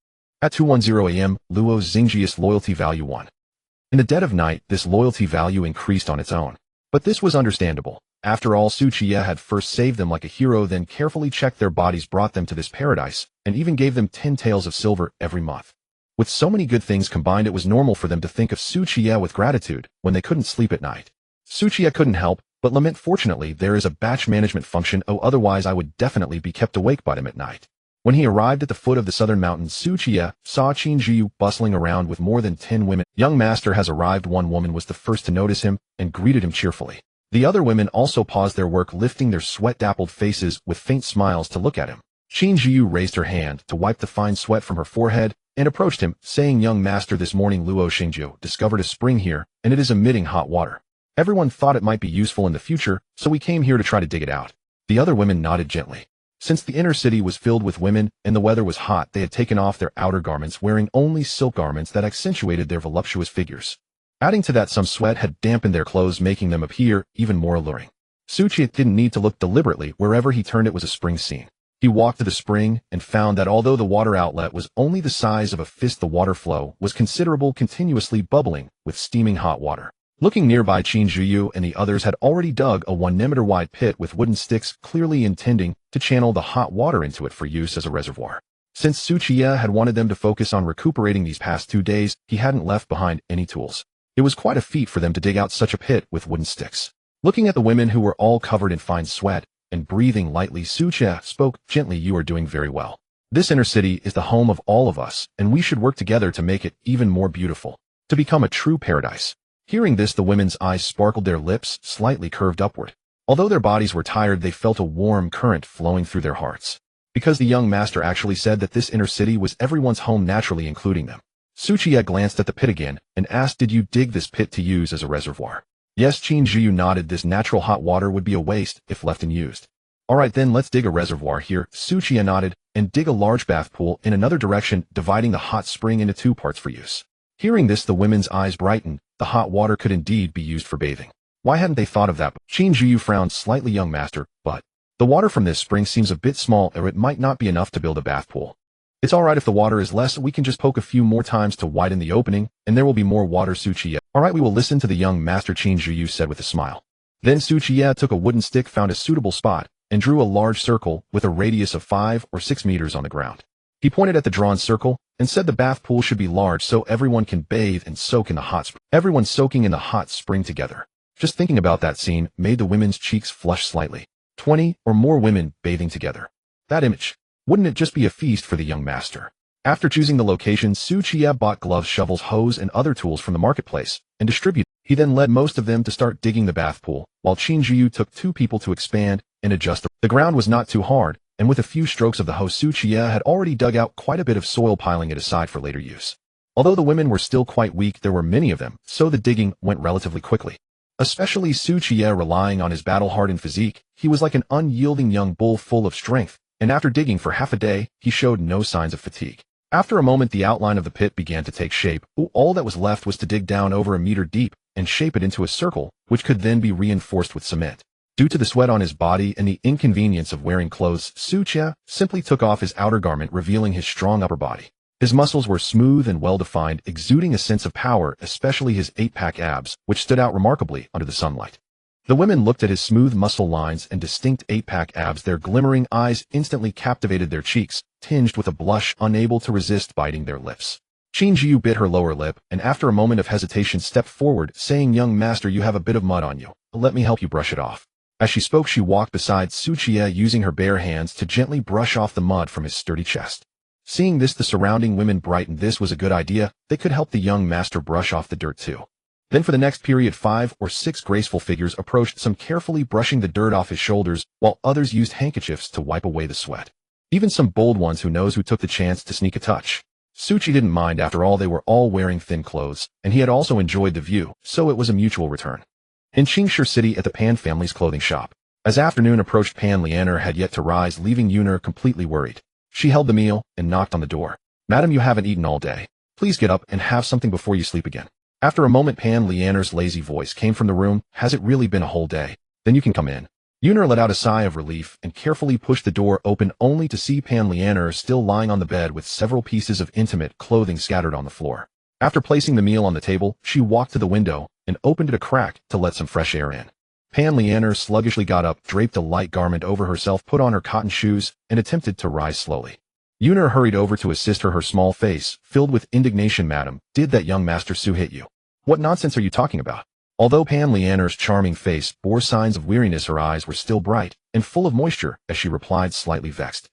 At 210 AM Luo Xingjius loyalty value 1. In the dead of night, this loyalty value increased on its own. But this was understandable. After all, Qiye had first saved them like a hero, then carefully checked their bodies, brought them to this paradise, and even gave them 10 taels of silver every month. With so many good things combined, it was normal for them to think of Qiye with gratitude when they couldn't sleep at night. Qiye couldn't help but lament, "Fortunately, there is a batch management function, otherwise I would definitely be kept awake by them at night." When he arrived at the foot of the southern mountains, Qiye saw Qin Zhiyu bustling around with more than 10 women. "Young master has arrived." One woman was the first to notice him and greeted him cheerfully. The other women also paused their work, lifting their sweat-dappled faces with faint smiles to look at him. Qin Zhiyu raised her hand to wipe the fine sweat from her forehead and approached him, saying, "Young master, this morning Luo Xingjiu discovered a spring here, and it is emitting hot water. Everyone thought it might be useful in the future, so we came here to try to dig it out." The other women nodded gently. Since the inner city was filled with women and the weather was hot, they had taken off their outer garments, wearing only silk garments that accentuated their voluptuous figures. Adding to that, some sweat had dampened their clothes, making them appear even more alluring. Qiye didn't need to look deliberately. Wherever he turned, it was a spring scene. He walked to the spring and found that although the water outlet was only the size of a fist, the water flow was considerable, continuously bubbling with steaming hot water. Looking nearby, Qin Zhiyu and the others had already dug a 1-meter-wide pit with wooden sticks, clearly intending to channel the hot water into it for use as a reservoir. Since Qiye had wanted them to focus on recuperating these past 2 days, he hadn't left behind any tools. It was quite a feat for them to dig out such a pit with wooden sticks. Looking at the women, who were all covered in fine sweat and breathing lightly, Qiye spoke gently, "You are doing very well. This inner city is the home of all of us, and we should work together to make it even more beautiful, to become a true paradise." Hearing this, the women's eyes sparkled, their lips slightly curved upward. Although their bodies were tired, they felt a warm current flowing through their hearts. Because the young master actually said that this inner city was everyone's home, naturally including them. Qiye glanced at the pit again and asked, "Did you dig this pit to use as a reservoir?" "Yes," Qin Zhiyu nodded. "This natural hot water would be a waste if left unused." All right, then let's dig a reservoir here. Su Qiye nodded, and dig a large bath pool in another direction, dividing the hot spring into 2 parts for use. Hearing this, the women's eyes brightened. The hot water could indeed be used for bathing. Why hadn't they thought of that? Qin Zhiyu frowned slightly. Young master, but the water from this spring seems a bit small, or it might not be enough to build a bath pool. It's all right if the water is less. We can just poke a few more times to widen the opening, and there will be more water. Su Qiye. All right, we will listen to the young master, Qin Zhiyu said with a smile. Then Su Qiye took a wooden stick, found a suitable spot, and drew a large circle with a radius of 5 or 6 meters on the ground. He pointed at the drawn circle and said the bath pool should be large so everyone can bathe and soak in the hot spring. Everyone soaking in the hot spring together. Just thinking about that scene made the women's cheeks flush slightly. 20 or more women bathing together. That image. Wouldn't it just be a feast for the young master? After choosing the location, Su Qiye bought gloves, shovels, hose, and other tools from the marketplace and distributed. He then led most of them to start digging the bath pool, while Qin Zhiyu took 2 people to expand and adjust. The ground was not too hard, and with a few strokes of the hose, Su Qiye had already dug out quite a bit of soil, piling it aside for later use. Although the women were still quite weak, there were many of them, so the digging went relatively quickly. Especially Su Qiye, relying on his battle-hardened physique, he was like an unyielding young bull full of strength, and after digging for half a day, he showed no signs of fatigue. After a moment, the outline of the pit began to take shape. All that was left was to dig down over a meter deep and shape it into a circle, which could then be reinforced with cement. Due to the sweat on his body and the inconvenience of wearing clothes, Su Qiye simply took off his outer garment, revealing his strong upper body. His muscles were smooth and well-defined, exuding a sense of power, especially his 8-pack abs, which stood out remarkably under the sunlight. The women looked at his smooth muscle lines and distinct 8-pack abs. Their glimmering eyes instantly captivated, their cheeks tinged with a blush, unable to resist biting their lips. Qin Zhiyu bit her lower lip, and after a moment of hesitation stepped forward, saying, "Young master, you have a bit of mud on you. Let me help you brush it off." As she spoke, she walked beside Su Qiye, using her bare hands to gently brush off the mud from his sturdy chest. Seeing this, the surrounding women brightened. This was a good idea. They could help the young master brush off the dirt too. Then for the next period, 5 or 6 graceful figures approached, some carefully brushing the dirt off his shoulders, while others used handkerchiefs to wipe away the sweat. Even some bold ones who took the chance to sneak a touch. Su Qiye didn't mind. After all, they were all wearing thin clothes, and he had also enjoyed the view, so it was a mutual return. In Qingshi City, at the Pan family's clothing shop. As afternoon approached, Pan Lianer had yet to rise, leaving Yuner completely worried. She held the meal and knocked on the door. "Madam, you haven't eaten all day. Please get up and have something before you sleep again." After a moment, Pan Lianer's lazy voice came from the room. "Has it really been a whole day? Then you can come in." Yuner let out a sigh of relief and carefully pushed the door open, only to see Pan Lianer still lying on the bed with several pieces of intimate clothing scattered on the floor. After placing the meal on the table, she walked to the window and opened it a crack to let some fresh air in. Pan Lianer sluggishly got up, draped a light garment over herself, put on her cotton shoes, and attempted to rise slowly. Yuner hurried over to assist her, her small face filled with indignation. "Madam, did that young master Su hit you? What nonsense are you talking about?" Although Pan Lianer's charming face bore signs of weariness, her eyes were still bright and full of moisture as she replied, slightly vexed.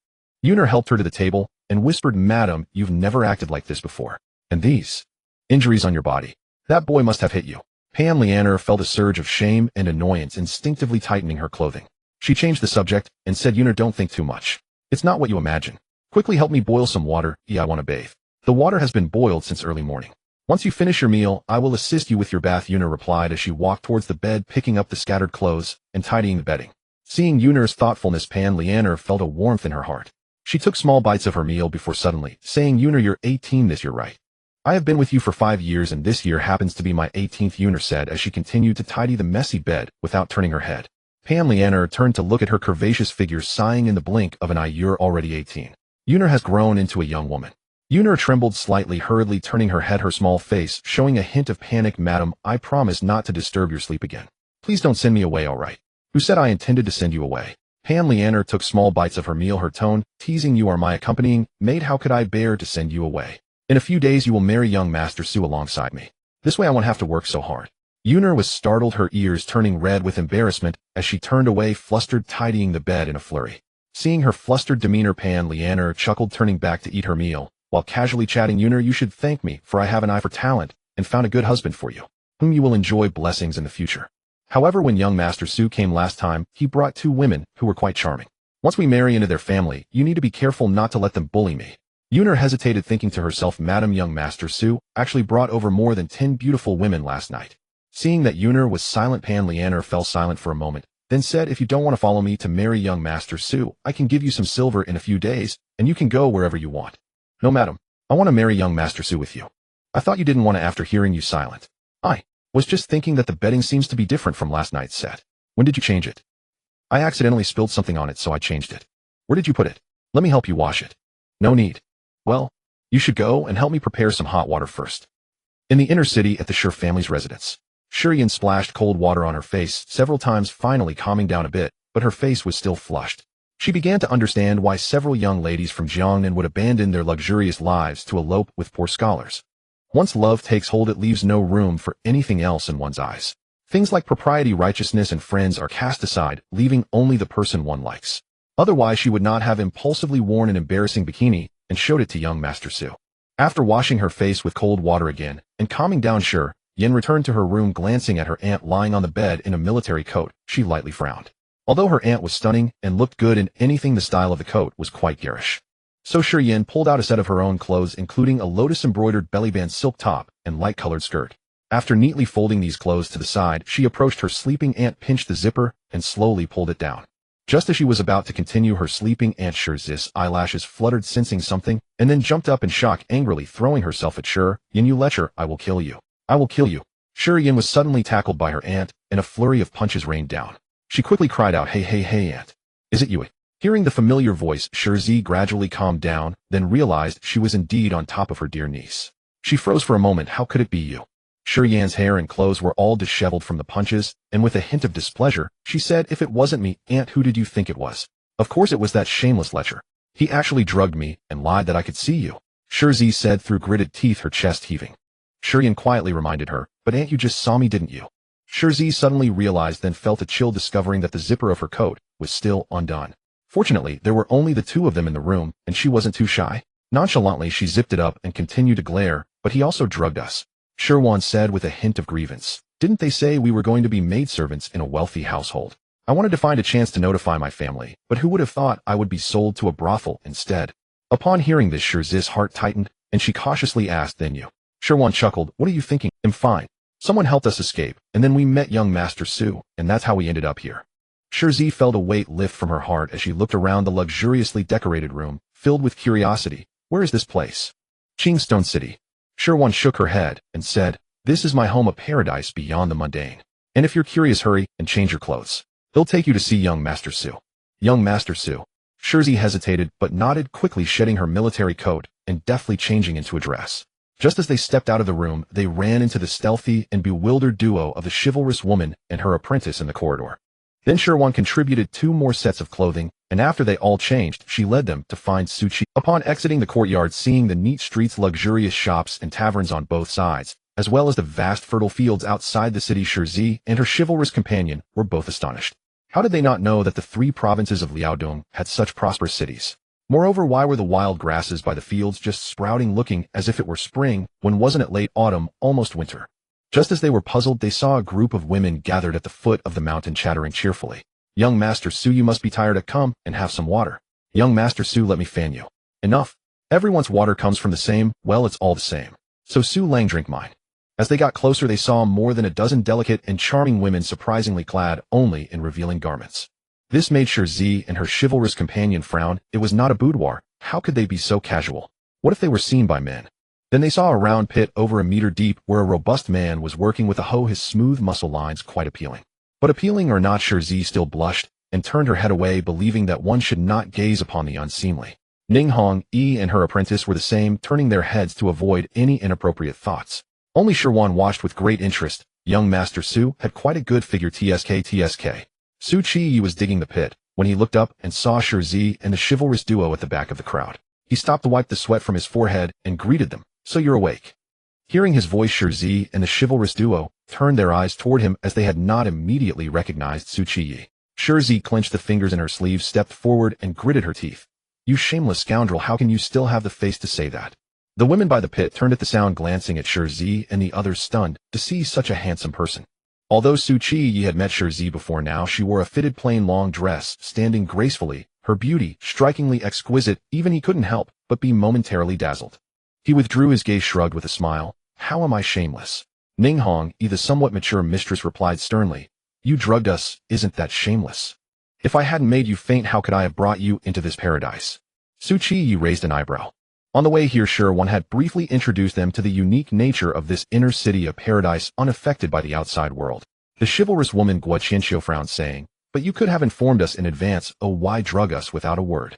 Yuner helped her to the table and whispered, "Madam, you've never acted like this before. And these injuries on your body. That boy must have hit you." Pan Lianer felt a surge of shame and annoyance, instinctively tightening her clothing. She changed the subject and said, "Yuner, don't think too much. It's not what you imagine. Quickly help me boil some water. I want to bathe. The water has been boiled since early morning. Once you finish your meal, I will assist you with your bath," Yuner replied as she walked towards the bed, picking up the scattered clothes and tidying the bedding. Seeing Yuner's thoughtfulness, Pan Lianer felt a warmth in her heart. She took small bites of her meal before suddenly saying, "Yuner, you're 18 this year, right? I have been with you for 5 years, and this year happens to be my 18th, Yuner said as she continued to tidy the messy bed without turning her head. Pan Lianer turned to look at her curvaceous figure, sighing in the blink of an eye, "You're already 18. Yuner has grown into a young woman." Yuner trembled slightly, hurriedly turning her head, her small face showing a hint of panic. "Madam, I promise not to disturb your sleep again. Please don't send me away, all right? Who said I intended to send you away?" Pan Lianer took small bites of her meal, her tone teasing. "You are my accompanying maid. How could I bear to send you away? In a few days you will marry young Master Su alongside me. This way I won't have to work so hard." Yuner was startled, her ears turning red with embarrassment as she turned away, flustered, tidying the bed in a flurry. Seeing her flustered demeanor, Pan Lianer chuckled, turning back to eat her meal, while casually chatting, "Yuner, you should thank me, for I have an eye for talent and found a good husband for you, whom you will enjoy blessings in the future." However, when young Master Su came last time, he brought 2 women who were quite charming. "Once we marry into their family, you need to be careful not to let them bully me." Yuner hesitated, thinking to herself, "Madam, young Master Su actually brought over more than 10 beautiful women last night." Seeing that Yuner was silent, Pan Lianer fell silent for a moment, then said if you don't want to follow me to marry young Master Su, I can give you some silver in a few days, and you can go wherever you want. No, madam, I want to marry young Master Su with you. I thought you didn't want to after hearing you silent. I was just thinking that the bedding seems to be different from last night's set. When did you change it? I accidentally spilled something on it, so I changed it. Where did you put it? Let me help you wash it. No need. Well, you should go and help me prepare some hot water first. In the inner city at the Shi family's residence, Shiyan splashed cold water on her face several times, finally calming down a bit, but her face was still flushed. She began to understand why several young ladies from Jiangnan would abandon their luxurious lives to elope with poor scholars. Once love takes hold, it leaves no room for anything else in one's eyes. Things like propriety, righteousness, and friends are cast aside, leaving only the person one likes. Otherwise, she would not have impulsively worn an embarrassing bikini and showed it to young Master Su. After washing her face with cold water again and calming down, Yin returned to her room. Glancing at her aunt lying on the bed in a military coat, she lightly frowned. Although her aunt was stunning and looked good in anything, the style of the coat was quite garish. So Yin pulled out a set of her own clothes, including a lotus-embroidered bellyband silk top and light-colored skirt. After neatly folding these clothes to the side, she approached her sleeping aunt, pinched the zipper, and slowly pulled it down. Just as she was about to continue, her sleeping aunt Shi's eyelashes fluttered, sensing something, and then jumped up in shock, angrily throwing herself at Yin. You lecher, I will kill you. I will kill you. Yin was suddenly tackled by her aunt, and a flurry of punches rained down. She quickly cried out, Hey, hey, hey, aunt. Is it you? Hearing the familiar voice, Shi gradually calmed down, then realized she was indeed on top of her dear niece. She froze for a moment. How could it be you? Yan's hair and clothes were all disheveled from the punches, and with a hint of displeasure, she said, If it wasn't me, aunt, who did you think it was? Of course it was that shameless lecher. He actually drugged me and lied that I could see you. Shi said through gritted teeth, her chest heaving. Yan quietly reminded her, But aunt, you just saw me, didn't you? Shi suddenly realized, then felt a chill, discovering that the zipper of her coat was still undone. Fortunately, there were only the two of them in the room, and she wasn't too shy. Nonchalantly, she zipped it up and continued to glare, But he also drugged us. Shirwan said with a hint of grievance. Didn't they say we were going to be maidservants in a wealthy household? I wanted to find a chance to notify my family, but who would have thought I would be sold to a brothel instead? Upon hearing this, Shi's heart tightened, and she cautiously asked, Then you? Shirwan chuckled. What are you thinking? I'm fine. Someone helped us escape, and then we met young Master Su, and that's how we ended up here. Shi felt a weight lift from her heart as she looked around the luxuriously decorated room, filled with curiosity. Where is this place? Qingstone City. Shirwan shook her head and said, This is my home, a paradise beyond the mundane. And if you're curious, hurry and change your clothes. They'll take you to see young Master Su. Young Master Su. Shi hesitated but nodded, quickly shedding her military coat and deftly changing into a dress. Just as they stepped out of the room, they ran into the stealthy and bewildered duo of the chivalrous woman and her apprentice in the corridor. Then Shirwan contributed 2 more sets of clothing, and after they all changed, she led them to find Qiye. Upon exiting the courtyard, seeing the neat streets, luxurious shops, and taverns on both sides, as well as the vast fertile fields outside the city, Shi and her chivalrous companion were both astonished. How did they not know that the 3 provinces of Liaodong had such prosperous cities? Moreover, why were the wild grasses by the fields just sprouting, looking as if it were spring, when wasn't it late autumn, almost winter? Just as they were puzzled, they saw a group of women gathered at the foot of the mountain, chattering cheerfully. Young Master Su, you must be tired. Come and have some water. Young Master Su, let me fan you. Enough. Everyone's water comes from the same, well, it's all the same. So Su Lang, drink mine. As they got closer, they saw more than a dozen delicate and charming women, surprisingly clad only in revealing garments. This made Shi and her chivalrous companion frown. It was not a boudoir. How could they be so casual? What if they were seen by men? Then they saw a round pit over a meter deep where a robust man was working with a hoe, his smooth muscle lines quite appealing. But appealing or not, Shi still blushed and turned her head away, believing that one should not gaze upon the unseemly. Ning Hongyi and her apprentice were the same, turning their heads to avoid any inappropriate thoughts. Only Shirwan watched with great interest. Young Master Su had quite a good figure. Tsk. Su Qiye was digging the pit when he looked up and saw Shi and the chivalrous duo at the back of the crowd. He stopped to wipe the sweat from his forehead and greeted them. So you're awake. Hearing his voice, Shi and the chivalrous duo turned their eyes toward him as they had not immediately recognized Su Qiye. Shi clenched the fingers in her sleeves, stepped forward, and gritted her teeth. You shameless scoundrel, how can you still have the face to say that? The women by the pit turned at the sound, glancing at Shi and the others, stunned to see such a handsome person. Although Su Qiye had met Shi before now, she wore a fitted plain long dress, standing gracefully, her beauty strikingly exquisite. Even he couldn't help but be momentarily dazzled. He withdrew his gaze, shrugged with a smile. How am I shameless? Ning Hongyi, the somewhat mature mistress, replied sternly. You drugged us, isn't that shameless? If I hadn't made you faint, how could I have brought you into this paradise? Qiye raised an eyebrow. On the way here, One had briefly introduced them to the unique nature of this inner city of paradise unaffected by the outside world. The chivalrous woman Qiye frowned, saying, "But you could have informed us in advance. Oh, why drug us without a word?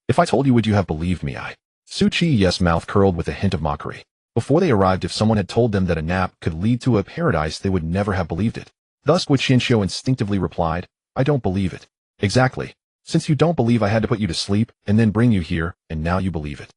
If I told you, would you have believed me?" Qiye's mouth curled with a hint of mockery. Before they arrived, if someone had told them that a nap could lead to a paradise, they would never have believed it. Thus Qiye instinctively replied, "I don't believe it." "Exactly. Since you don't believe, I had to put you to sleep and then bring you here, and now you believe it."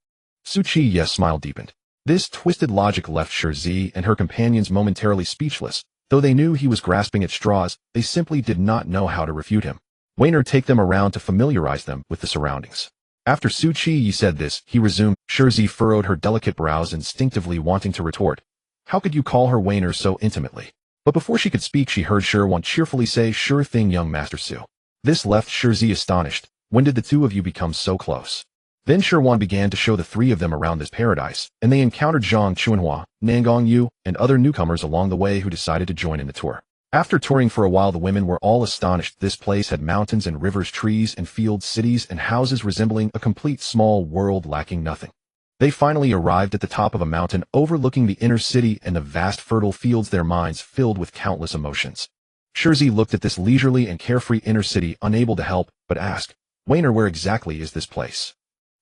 Qiye's smile deepened. This twisted logic left Qiye and her companions momentarily speechless. Though they knew he was grasping at straws, they simply did not know how to refute him. Wainer, take them around to familiarize them with the surroundings. After Qiye said this, he resumed. Qiye furrowed her delicate brows, instinctively wanting to retort, "How could you call her Wainer so intimately?" But before she could speak, she heard Shirwan cheerfully say, "Sure thing, young Master Su." This left Qiye astonished. When did the two of you become so close? Then Shirwan began to show the three of them around this paradise, and they encountered Zhang Chuanhua, Nangong Yu, and other newcomers along the way who decided to join in the tour. After touring for a while, the women were all astonished. This place had mountains and rivers, trees and fields, cities and houses, resembling a complete small world lacking nothing. They finally arrived at the top of a mountain overlooking the inner city and the vast fertile fields, their minds filled with countless emotions. Qiye looked at this leisurely and carefree inner city, unable to help but ask, "Wainer, where exactly is this place?"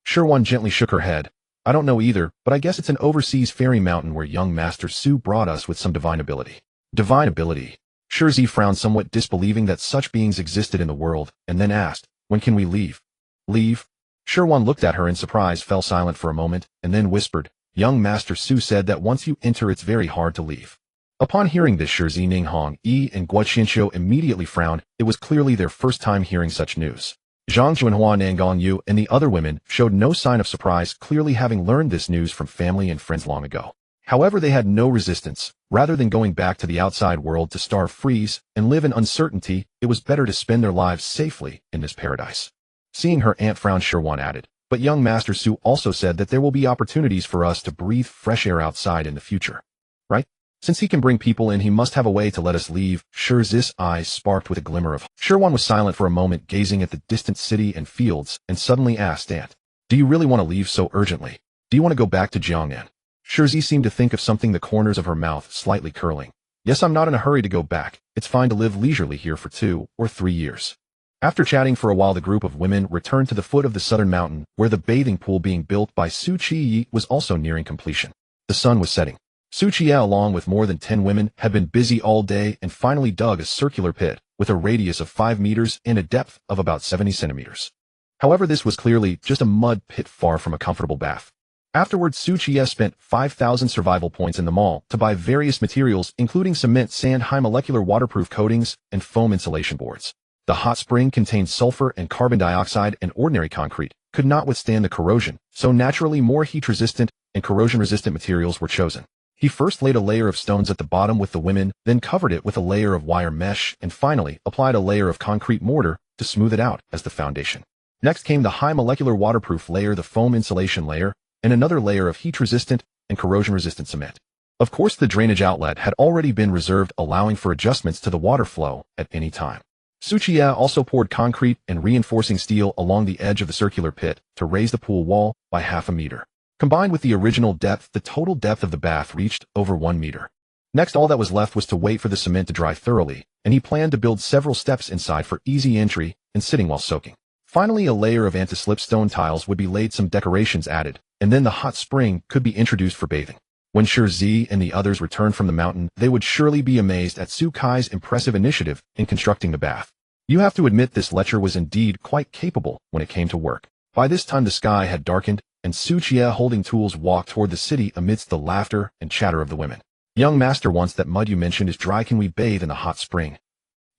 Shirwan gently shook her head. "I don't know either, but I guess it's an overseas fairy mountain where young Master Su brought us with some divine ability." Divine ability? Qiye frowned, somewhat disbelieving that such beings existed in the world, and then asked, "When can we leave?" "Leave?" Shirwan looked at her in surprise, fell silent for a moment, and then whispered, "Young Master Su said that once you enter, it's very hard to leave." Upon hearing this, Qiye, Ninghong Yi, and Qiye immediately frowned. It was clearly their first time hearing such news. Zhang Chuanhua, Nangong Yu, and the other women showed no sign of surprise, clearly having learned this news from family and friends long ago. However, they had no resistance. Rather than going back to the outside world to starve, freeze, and live in uncertainty, it was better to spend their lives safely in this paradise. Seeing her aunt frown, Shirwan added, "But young Master Su also said that there will be opportunities for us to breathe fresh air outside in the future. Right? Since he can bring people in, he must have a way to let us leave." Shirz's eyes sparked with a glimmer of hope. Shirwan was silent for a moment, gazing at the distant city and fields, and suddenly asked, "Aunt, do you really want to leave so urgently? Do you want to go back to Jiangnan?" Shirzi seemed to think of something, the corners of her mouth slightly curling. "Yes, I'm not in a hurry to go back. It's fine to live leisurely here for 2 or 3 years. After chatting for a while, the group of women returned to the foot of the southern mountain, where the bathing pool being built by Qiye was also nearing completion. The sun was setting. Qiye, along with more than 10 women, had been busy all day and finally dug a circular pit with a radius of 5 meters and a depth of about 70 centimeters. However, this was clearly just a mud pit, far from a comfortable bath. Afterwards, Qiye spent 5,000 survival points in the mall to buy various materials, including cement, sand, high molecular waterproof coatings, and foam insulation boards. The hot spring contained sulfur and carbon dioxide, and ordinary concrete could not withstand the corrosion, so naturally more heat-resistant and corrosion-resistant materials were chosen. He first laid a layer of stones at the bottom with the women, then covered it with a layer of wire mesh, and finally applied a layer of concrete mortar to smooth it out as the foundation. Next came the high molecular waterproof layer, the foam insulation layer, and another layer of heat-resistant and corrosion-resistant cement. Of course, the drainage outlet had already been reserved, allowing for adjustments to the water flow at any time. Qiye also poured concrete and reinforcing steel along the edge of the circular pit to raise the pool wall by 0.5 meter. Combined with the original depth, the total depth of the bath reached over 1 meter. Next, all that was left was to wait for the cement to dry thoroughly, and he planned to build several steps inside for easy entry and sitting while soaking. Finally, a layer of anti-slip stone tiles would be laid, some decorations added, and then the hot spring could be introduced for bathing. When Shirzy and the others returned from the mountain, they would surely be amazed at Su Kai's impressive initiative in constructing the bath. You have to admit, this lecher was indeed quite capable when it came to work. By this time the sky had darkened, and Qiye, holding tools, walked toward the city amidst the laughter and chatter of the women. "Young master, once that mud you mentioned is dry, can we bathe in the hot spring?"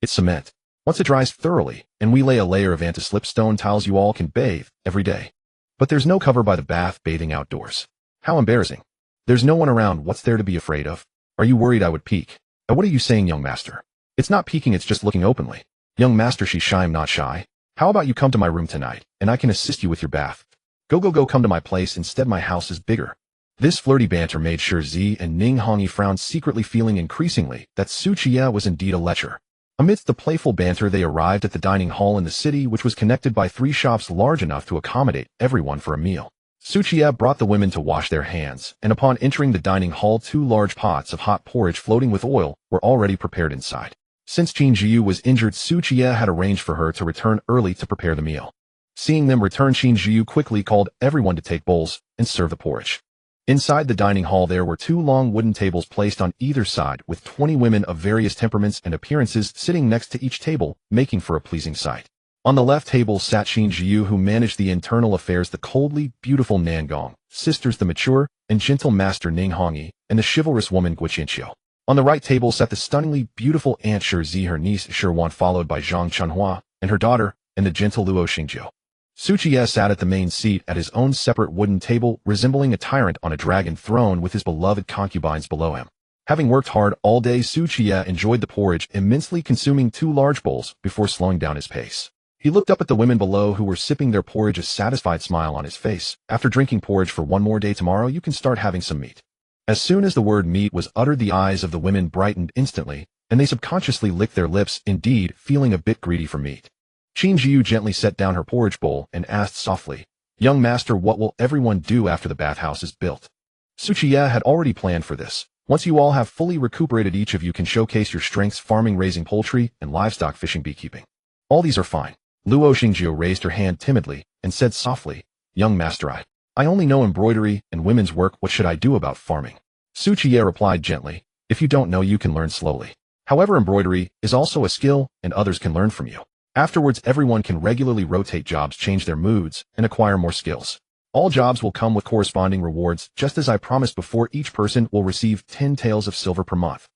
"It's cement. Once it dries thoroughly, and we lay a layer of anti-slip stone tiles, you all can bathe every day. But there's no cover by the bath, bathing outdoors. How embarrassing. There's no one around. What's there to be afraid of? Are you worried I would peek?" "What are you saying, young master? It's not peeking, it's just looking openly." "Young master, she's shy, I'm not shy. How about you come to my room tonight, and I can assist you with your bath? Go, come to my place instead, my house is bigger." This flirty banter made Shirzy and Ning Hongyi frown, secretly feeling increasingly that Qiye was indeed a lecher. Amidst the playful banter, they arrived at the dining hall in the city, which was connected by 3 shops large enough to accommodate everyone for a meal. Qiye brought the women to wash their hands, and upon entering the dining hall, 2 large pots of hot porridge floating with oil were already prepared inside. Since Qiye was injured, Qiye had arranged for her to return early to prepare the meal. Seeing them return, Qiye quickly called everyone to take bowls and serve the porridge. Inside the dining hall there were 2 long wooden tables placed on either side, with 20 women of various temperaments and appearances sitting next to each table, making for a pleasing sight. On the left table sat Qiye, who managed the internal affairs, the coldly beautiful Nangong, sisters the mature and gentle master Ninghongyi, and the chivalrous woman Guqianqiu. On the right table sat the stunningly beautiful Aunt Shizi, her niece Shiwan, followed by Zhang Chunhua and her daughter, and the gentle Luo Xingjiu. Qiye sat at the main seat at his own separate wooden table, resembling a tyrant on a dragon throne with his beloved concubines below him. Having worked hard all day, Qiye enjoyed the porridge immensely, consuming 2 large bowls before slowing down his pace. He looked up at the women below who were sipping their porridge, a satisfied smile on his face. After drinking porridge for 1 more day, tomorrow you can start having some meat. As soon as the word meat was uttered, the eyes of the women brightened instantly, and they subconsciously licked their lips, indeed feeling a bit greedy for meat. Qiye gently set down her porridge bowl and asked softly, "Young master, what will everyone do after the bathhouse is built?" Qiye had already planned for this. Once you all have fully recuperated, each of you can showcase your strengths: farming, raising poultry, and livestock, fishing, beekeeping. All these are fine. Luo Xingjiu raised her hand timidly and said softly, "Young master, I only know embroidery and women's work. What should I do about farming?" Qiye replied gently, "If you don't know, you can learn slowly. However, embroidery is also a skill, and others can learn from you. Afterwards, everyone can regularly rotate jobs, change their moods, and acquire more skills. All jobs will come with corresponding rewards. Just as I promised before, each person will receive 10 taels of silver per month."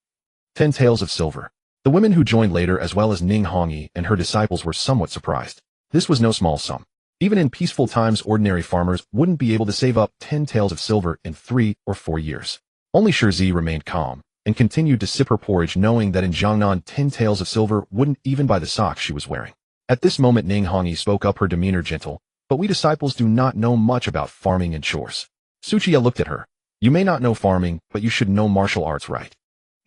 10 taels of silver. The women who joined later, as well as Ninghongyi and her disciples, were somewhat surprised. This was no small sum. Even in peaceful times, ordinary farmers wouldn't be able to save up 10 taels of silver in 3 or 4 years. Only Shizi remained calm and continued to sip her porridge, knowing that in Jiangnan 10 taels of silver wouldn't even buy the socks she was wearing. At this moment, Ninghongyi spoke up, her demeanor gentle, "But we disciples do not know much about farming and chores." Qiye looked at her. "You may not know farming, but you should know martial arts, right?"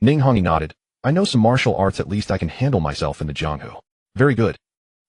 Ninghongyi nodded. "I know some martial arts, at least I can handle myself in the Jianghu." "Very good."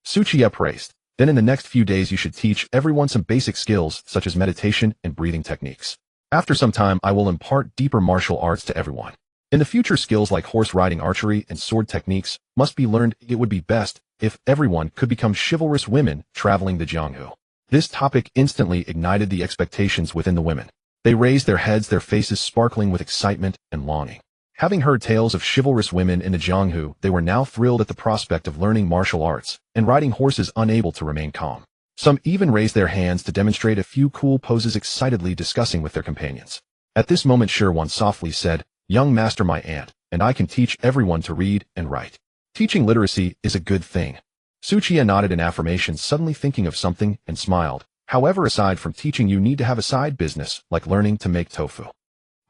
Qiye praised. "Then in the next few days you should teach everyone some basic skills such as meditation and breathing techniques. After some time I will impart deeper martial arts to everyone. In the future, skills like horse riding, archery, and sword techniques must be learned. It would be best if everyone could become chivalrous women traveling the Jianghu." This topic instantly ignited the expectations within the women. They raised their heads, their faces sparkling with excitement and longing. Having heard tales of chivalrous women in the Jianghu, they were now thrilled at the prospect of learning martial arts and riding horses, unable to remain calm. Some even raised their hands to demonstrate a few cool poses, excitedly discussing with their companions. At this moment, Shiwan softly said, "Young master, my aunt and I can teach everyone to read and write. Teaching literacy is a good thing." Qiye nodded in affirmation, suddenly thinking of something, and smiled. "However, aside from teaching, you need to have a side business, like learning to make tofu.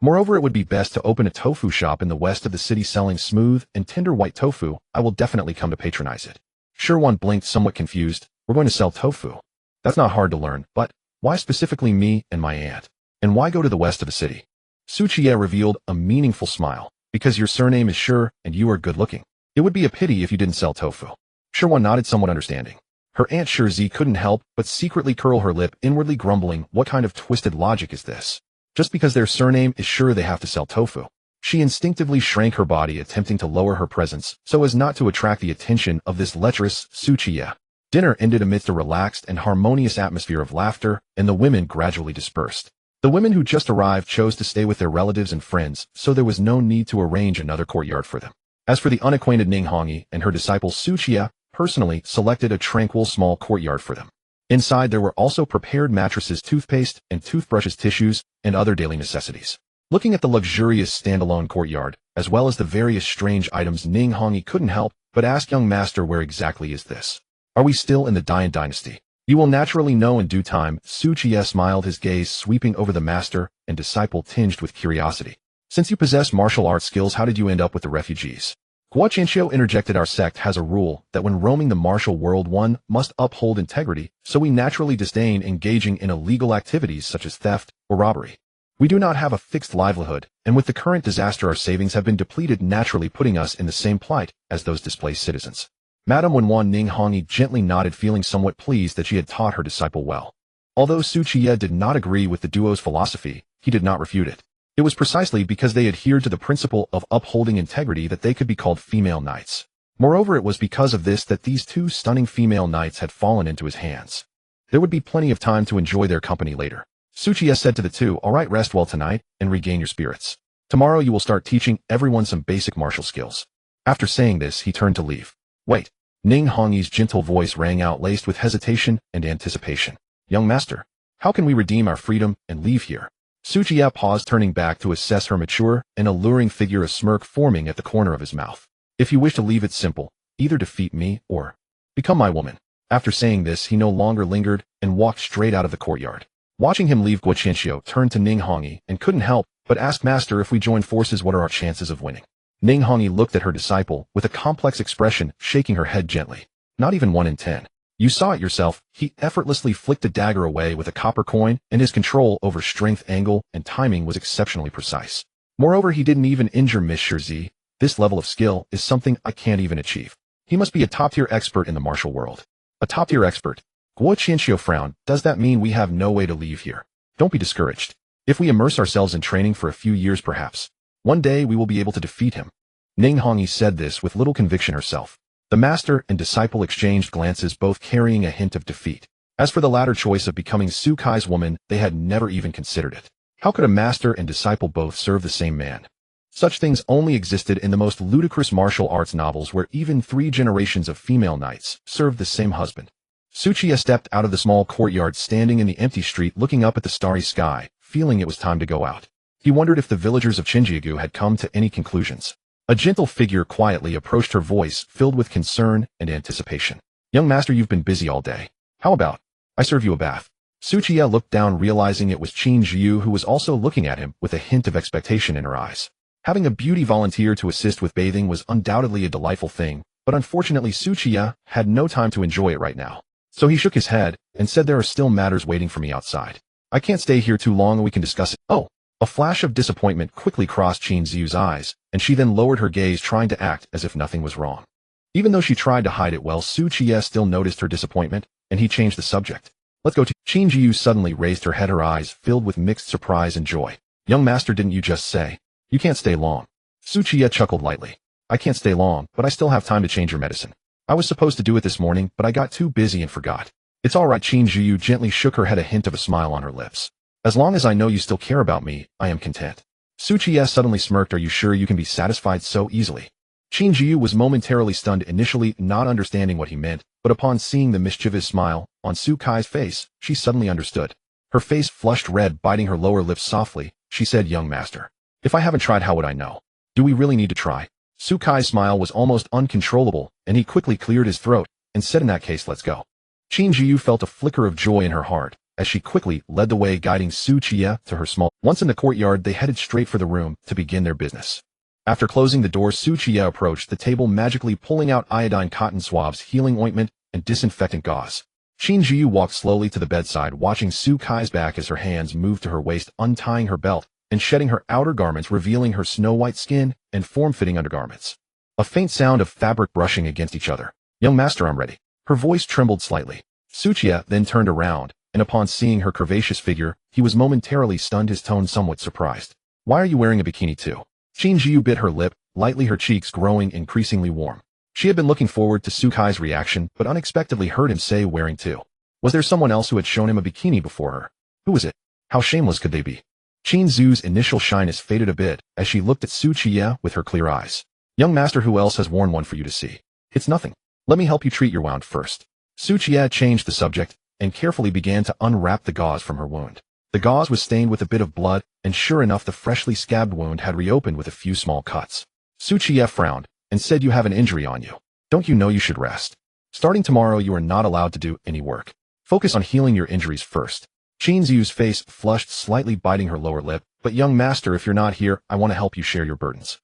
Moreover, it would be best to open a tofu shop in the west of the city selling smooth and tender white tofu. I will definitely come to patronize it." Shiwan blinked, somewhat confused. "We're going to sell tofu? That's not hard to learn, but why specifically me and my aunt? And why go to the west of the city?" Qiye revealed a meaningful smile. "Because your surname is Shi and you are good looking. It would be a pity if you didn't sell tofu." Shiwan nodded, somewhat understanding. Her Aunt Shizi couldn't help but secretly curl her lip, inwardly grumbling, what kind of twisted logic is this? Just because their surname is Shi, they have to sell tofu. She instinctively shrank her body, attempting to lower her presence so as not to attract the attention of this lecherous Qiye. Dinner ended amidst a relaxed and harmonious atmosphere of laughter, and the women gradually dispersed. The women who just arrived chose to stay with their relatives and friends, so there was no need to arrange another courtyard for them. As for the unacquainted Ninghongyi and her disciple, Qiye personally selected a tranquil small courtyard for them. Inside there were also prepared mattresses, toothpaste and toothbrushes, tissues, and other daily necessities. Looking at the luxurious standalone courtyard, as well as the various strange items, Ninghongyi couldn't help but ask, "Young master, where exactly is this? Are we still in the Dian dynasty?" "You will naturally know in due time." Qiye smiled, his gaze sweeping over the master and disciple tinged with curiosity. "Since you possess martial arts skills, how did you end up with the refugees?" Guqianqiu interjected, "Our sect has a rule that when roaming the martial world one must uphold integrity, so we naturally disdain engaging in illegal activities such as theft or robbery. We do not have a fixed livelihood, and with the current disaster our savings have been depleted, naturally putting us in the same plight as those displaced citizens. Madame Wenwan Ning Hongyi gently nodded, feeling somewhat pleased that she had taught her disciple well. Although Qiye did not agree with the duo's philosophy, he did not refute it. It was precisely because they adhered to the principle of upholding integrity that they could be called female knights. Moreover, it was because of this that these two stunning female knights had fallen into his hands. There would be plenty of time to enjoy their company later. Qiye said to the two, "All right, rest well tonight and regain your spirits. Tomorrow you will start teaching everyone some basic martial skills." After saying this, he turned to leave. "Wait." Ning Hongyi's gentle voice rang out, laced with hesitation and anticipation. "Young master, how can we redeem our freedom and leave here?" Qiye paused, turning back to assess her mature and alluring figure, a smirk forming at the corner of his mouth. "If you wish to leave, it's simple. Either defeat me or become my woman." After saying this, he no longer lingered and walked straight out of the courtyard. Watching him leave, Guo Qianxiu turned to Ning Hongyi and couldn't help but ask, "Master, if we join forces, what are our chances of winning?" Ning Hongyi looked at her disciple with a complex expression, shaking her head gently. "Not even 1 in 10. You saw it yourself." He effortlessly flicked a dagger away with a copper coin, and his control over strength, angle, and timing was exceptionally precise. Moreover, he didn't even injure Miss Shirzi. "This level of skill is something I can't even achieve. He must be a top-tier expert in the martial world." "A top-tier expert?" Guo Qianxiu frowned. "Does that mean we have no way to leave here?" "Don't be discouraged. If we immerse ourselves in training for a few years, perhaps one day we will be able to defeat him." Ning Hongyi said this with little conviction herself. The master and disciple exchanged glances, both carrying a hint of defeat. As for the latter choice of becoming Su Kai's woman, they had never even considered it. How could a master and disciple both serve the same man? Such things only existed in the most ludicrous martial arts novels, where even 3 generations of female knights served the same husband. Qiye stepped out of the small courtyard, standing in the empty street, looking up at the starry sky, feeling it was time to go out. He wondered if the villagers of Qinjiagu had come to any conclusions. A gentle figure quietly approached, her voice filled with concern and anticipation. "Young master, you've been busy all day. How about I serve you a bath?" Qiye looked down, realizing it was Qin Zhiyu, who was also looking at him with a hint of expectation in her eyes. Having a beauty volunteer to assist with bathing was undoubtedly a delightful thing, but unfortunately Qiye had no time to enjoy it right now. So he shook his head and said, "There are still matters waiting for me outside. I can't stay here too long, and we can discuss it." "Oh." A flash of disappointment quickly crossed Qin Ziyu's eyes, and she then lowered her gaze, trying to act as if nothing was wrong. Even though she tried to hide it well, Qiye still noticed her disappointment, and he changed the subject. "Let's go to..." Qin Ziyu suddenly raised her head, her eyes filled with mixed surprise and joy. "Young master, didn't you just say you can't stay long?" Qiye chuckled lightly. "I can't stay long, but I still have time to change your medicine. I was supposed to do it this morning, but I got too busy and forgot." "It's all right." Qin Ziyu gently shook her head, a hint of a smile on her lips. "As long as I know you still care about me, I am content." Qiye suddenly smirked. "Are you sure you can be satisfied so easily?" Qin Ziyu was momentarily stunned, initially not understanding what he meant, but upon seeing the mischievous smile on Su Kai's face, she suddenly understood. Her face flushed red, biting her lower lip softly, she said, "Young master, if I haven't tried, how would I know? Do we really need to try?" Su Kai's smile was almost uncontrollable, and he quickly cleared his throat and said, "In that case, let's go." Qin Ziyu felt a flicker of joy in her heart as she quickly led the way, guiding Qiye to her small. Once in the courtyard, they headed straight for the room to begin their business. After closing the door, Qiye approached the table, magically pulling out iodine cotton swabs, healing ointment, and disinfectant gauze. Qin Ziyu walked slowly to the bedside, watching Su Kai's back as her hands moved to her waist, untying her belt and shedding her outer garments, revealing her snow-white skin and form-fitting undergarments. A faint sound of fabric brushing against each other. "Young master, I'm ready." Her voice trembled slightly. Qiye then turned around, and upon seeing her curvaceous figure, he was momentarily stunned, his tone somewhat surprised. "Why are you wearing a bikini too?" Qin Ziyu bit her lip, lightly, her cheeks growing increasingly warm. She had been looking forward to Su Kai's reaction, but unexpectedly heard him say wearing too. Was there someone else who had shown him a bikini before her? Who was it? How shameless could they be? Qin Ziyu's initial shyness faded a bit as she looked at Qiye with her clear eyes. "Young master, who else has worn one for you to see?" "It's nothing. Let me help you treat your wound first." Qiye changed the subject and carefully began to unwrap the gauze from her wound. The gauze was stained with a bit of blood, and sure enough, the freshly scabbed wound had reopened with a few small cuts. Qiye frowned and said, "You have an injury on you. Don't you know you should rest? Starting tomorrow, you are not allowed to do any work. Focus on healing your injuries first." Qin Ziyu's face flushed slightly, biting her lower lip. "But young master, if you're not here, I want to help you share your burdens."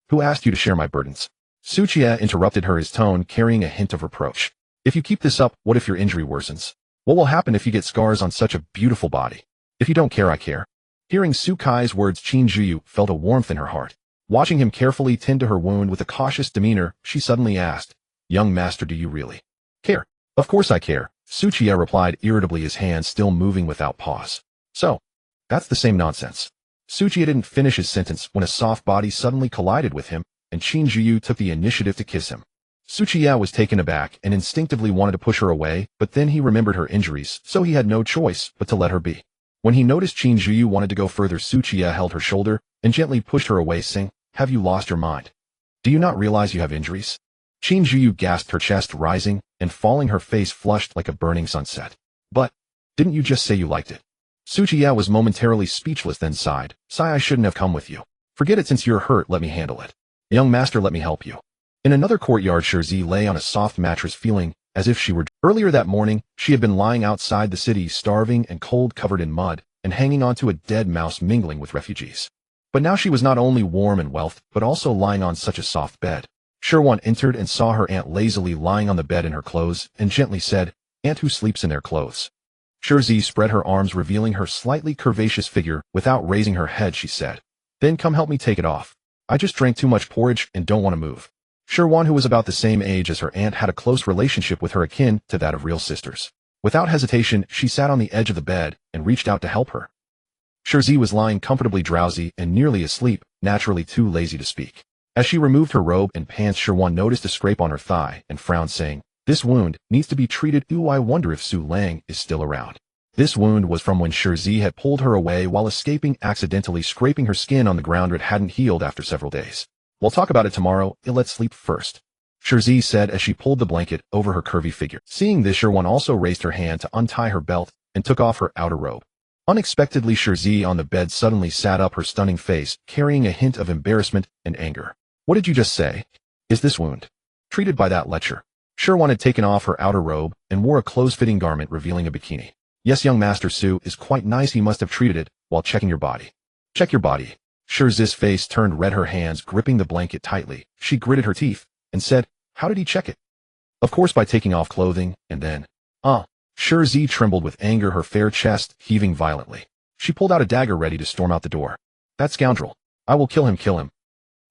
"Who asked you to share my burdens?" Qiye interrupted her, his tone carrying a hint of reproach. "If you keep this up, what if your injury worsens? What will happen if you get scars on such a beautiful body?" "If you don't care, I care." Hearing Su Kai's words, Qin Zhiyu felt a warmth in her heart. Watching him carefully tend to her wound with a cautious demeanor, she suddenly asked, "Young master, do you really care?" "Of course I care," Su Qiye replied irritably, his hand still moving without pause. "So, that's the same nonsense." Su Qiye didn't finish his sentence when a soft body suddenly collided with him, and Qin Zhiyu took the initiative to kiss him. Su Qiye was taken aback and instinctively wanted to push her away, but then he remembered her injuries, so he had no choice but to let her be. When he noticed Qin Zhiyu wanted to go further, Su Qiye held her shoulder and gently pushed her away, saying, "Have you lost your mind? Do you not realize you have injuries?" Qin Zhiyu gasped, her chest rising and falling, her face flushed like a burning sunset. "But, didn't you just say you liked it?" Su Qiye was momentarily speechless, then sighed, "Sigh, I shouldn't have come with you. Forget it, since you're hurt, let me handle it. Young master, let me help you." In another courtyard, Shirzi lay on a soft mattress, feeling as if she were. Earlier that morning, she had been lying outside the city, starving and cold, covered in mud, and hanging onto a dead mouse, mingling with refugees. But now she was not only warm and wealthy, but also lying on such a soft bed. Shirwan entered and saw her aunt lazily lying on the bed in her clothes, and gently said, "Aunt, who sleeps in their clothes?" Shirzi spread her arms, revealing her slightly curvaceous figure. Without raising her head, she said, "Then come help me take it off. I just drank too much porridge and don't want to move." Shirwan, who was about the same age as her aunt, had a close relationship with her, akin to that of real sisters. Without hesitation, she sat on the edge of the bed and reached out to help her. Shirzi was lying comfortably drowsy and nearly asleep, naturally too lazy to speak. As she removed her robe and pants, Shirwan noticed a scrape on her thigh and frowned, saying, "This wound needs to be treated. Ooh, I wonder if Su Lang is still around." This wound was from when Shirzi had pulled her away while escaping, accidentally scraping her skin on the ground. It hadn't healed after several days. "We'll talk about it tomorrow. Let's sleep first," Shirzi said as she pulled the blanket over her curvy figure. Seeing this, Shirwan also raised her hand to untie her belt and took off her outer robe. Unexpectedly, Shirzi on the bed suddenly sat up, her stunning face carrying a hint of embarrassment and anger. "What did you just say? Is this wound treated by that lecher?" Shirwan had taken off her outer robe and wore a close-fitting garment revealing a bikini. "Yes, young master, Su is quite nice. He must have treated it while checking your body." "Check your body?" Shirzi's face turned red, her hands gripping the blanket tightly. She gritted her teeth and said, "How did he check it?" "Of course, by taking off clothing, and then—" Shirzi trembled with anger, her fair chest heaving violently. She pulled out a dagger, ready to storm out the door. "That scoundrel! I will kill him, kill him."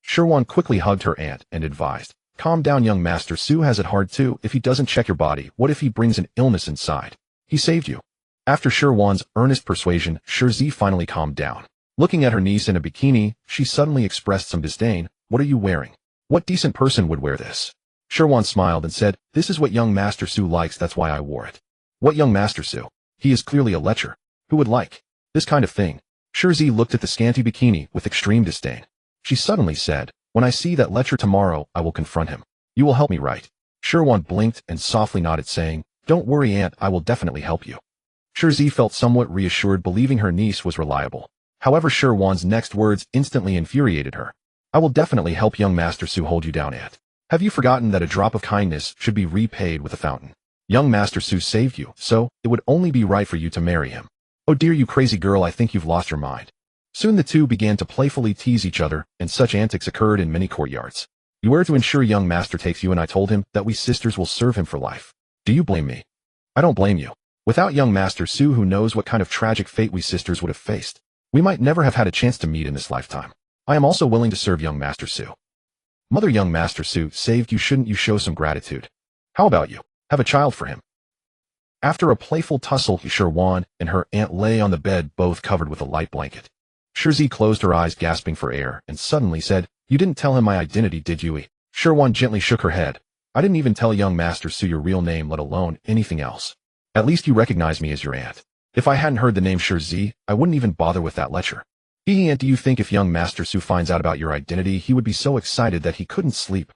Shirwan quickly hugged her aunt and advised, "Calm down, young master. Su has it hard too. If he doesn't check your body, what if he brings an illness inside? He saved you." After Shirwan's earnest persuasion, Shirzi finally calmed down. Looking at her niece in a bikini, she suddenly expressed some disdain. "What are you wearing? What decent person would wear this?" Shirwan smiled and said, "This is what young master Su likes, that's why I wore it." "What young master Su? He is clearly a lecher. Who would like this kind of thing?" Shirzi looked at the scanty bikini with extreme disdain. She suddenly said, "When I see that lecher tomorrow, I will confront him. You will help me, right?" Shirwan blinked and softly nodded, saying, "Don't worry, aunt, I will definitely help you." Shirzi felt somewhat reassured, believing her niece was reliable. However, Shirwan's next words instantly infuriated her. "I will definitely help young master Su hold you down, aunt. Have you forgotten that a drop of kindness should be repaid with a fountain? Young master Su saved you, so it would only be right for you to marry him. Oh dear, you crazy girl, I think you've lost your mind." Soon the two began to playfully tease each other, and such antics occurred in many courtyards. "You were to ensure young master takes you, and I told him that we sisters will serve him for life. Do you blame me?" "I don't blame you. Without young master Su, who knows what kind of tragic fate we sisters would have faced. We might never have had a chance to meet in this lifetime. I am also willing to serve young master Su." "Mother, young master Su saved you. Shouldn't you show some gratitude? How about you have a child for him?" After a playful tussle, Shirwan and her aunt lay on the bed, both covered with a light blanket. Shirzi closed her eyes, gasping for air, and suddenly said, "You didn't tell him my identity, did you?" Shirwan gently shook her head. "I didn't even tell young master Su your real name, let alone anything else. At least you recognize me as your aunt. If I hadn't heard the name Shirzi, I wouldn't even bother with that lecher. Aunt, do you think if young master Su finds out about your identity, he would be so excited that he couldn't sleep?"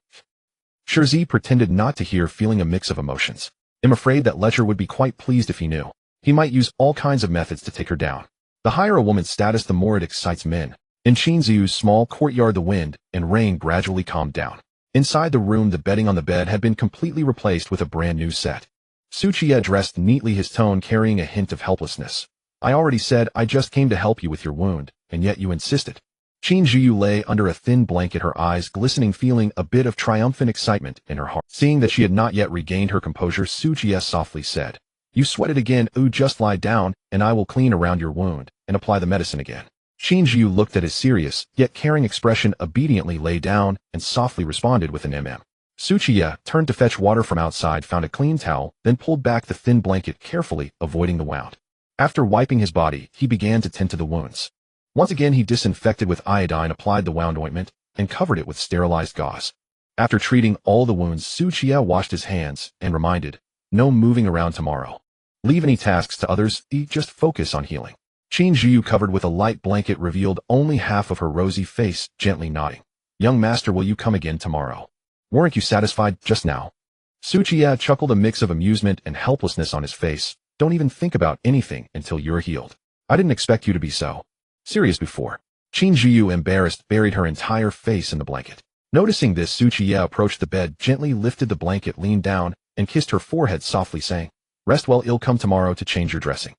Shirzi pretended not to hear, feeling a mix of emotions. "I'm afraid that lecher would be quite pleased if he knew. He might use all kinds of methods to take her down. The higher a woman's status, the more it excites men." In Qinziu's small courtyard, the wind and rain gradually calmed down. Inside the room, the bedding on the bed had been completely replaced with a brand new set. Su Qiye dressed neatly, his tone carrying a hint of helplessness. "I already said I just came to help you with your wound, and yet you insisted." Qin Zhiyu lay under a thin blanket, her eyes glistening, feeling a bit of triumphant excitement in her heart. Seeing that she had not yet regained her composure, Su Qiye softly said, "You sweated again. Just lie down, and I will clean around your wound and apply the medicine again." Qin Zhiyu looked at his serious, yet caring expression, obediently lay down, and softly responded with an Su Qiye turned to fetch water from outside, found a clean towel, then pulled back the thin blanket carefully, avoiding the wound. After wiping his body, he began to tend to the wounds. Once again he disinfected with iodine, applied the wound ointment, and covered it with sterilized gauze. After treating all the wounds, Su Qiye washed his hands, and reminded, "No moving around tomorrow. Leave any tasks to others, just focus on healing." Qin Zhiyu, covered with a light blanket, revealed only half of her rosy face, gently nodding. "Young master, will you come again tomorrow? Weren't you satisfied just now?" Su Qiye chuckled, a mix of amusement and helplessness on his face. "Don't even think about anything until you're healed. I didn't expect you to be so serious before." Qin Zhiyu, embarrassed, buried her entire face in the blanket. Noticing this, Su Qiye approached the bed, gently lifted the blanket, leaned down, and kissed her forehead softly, saying, "Rest well, I'll come tomorrow to change your dressing."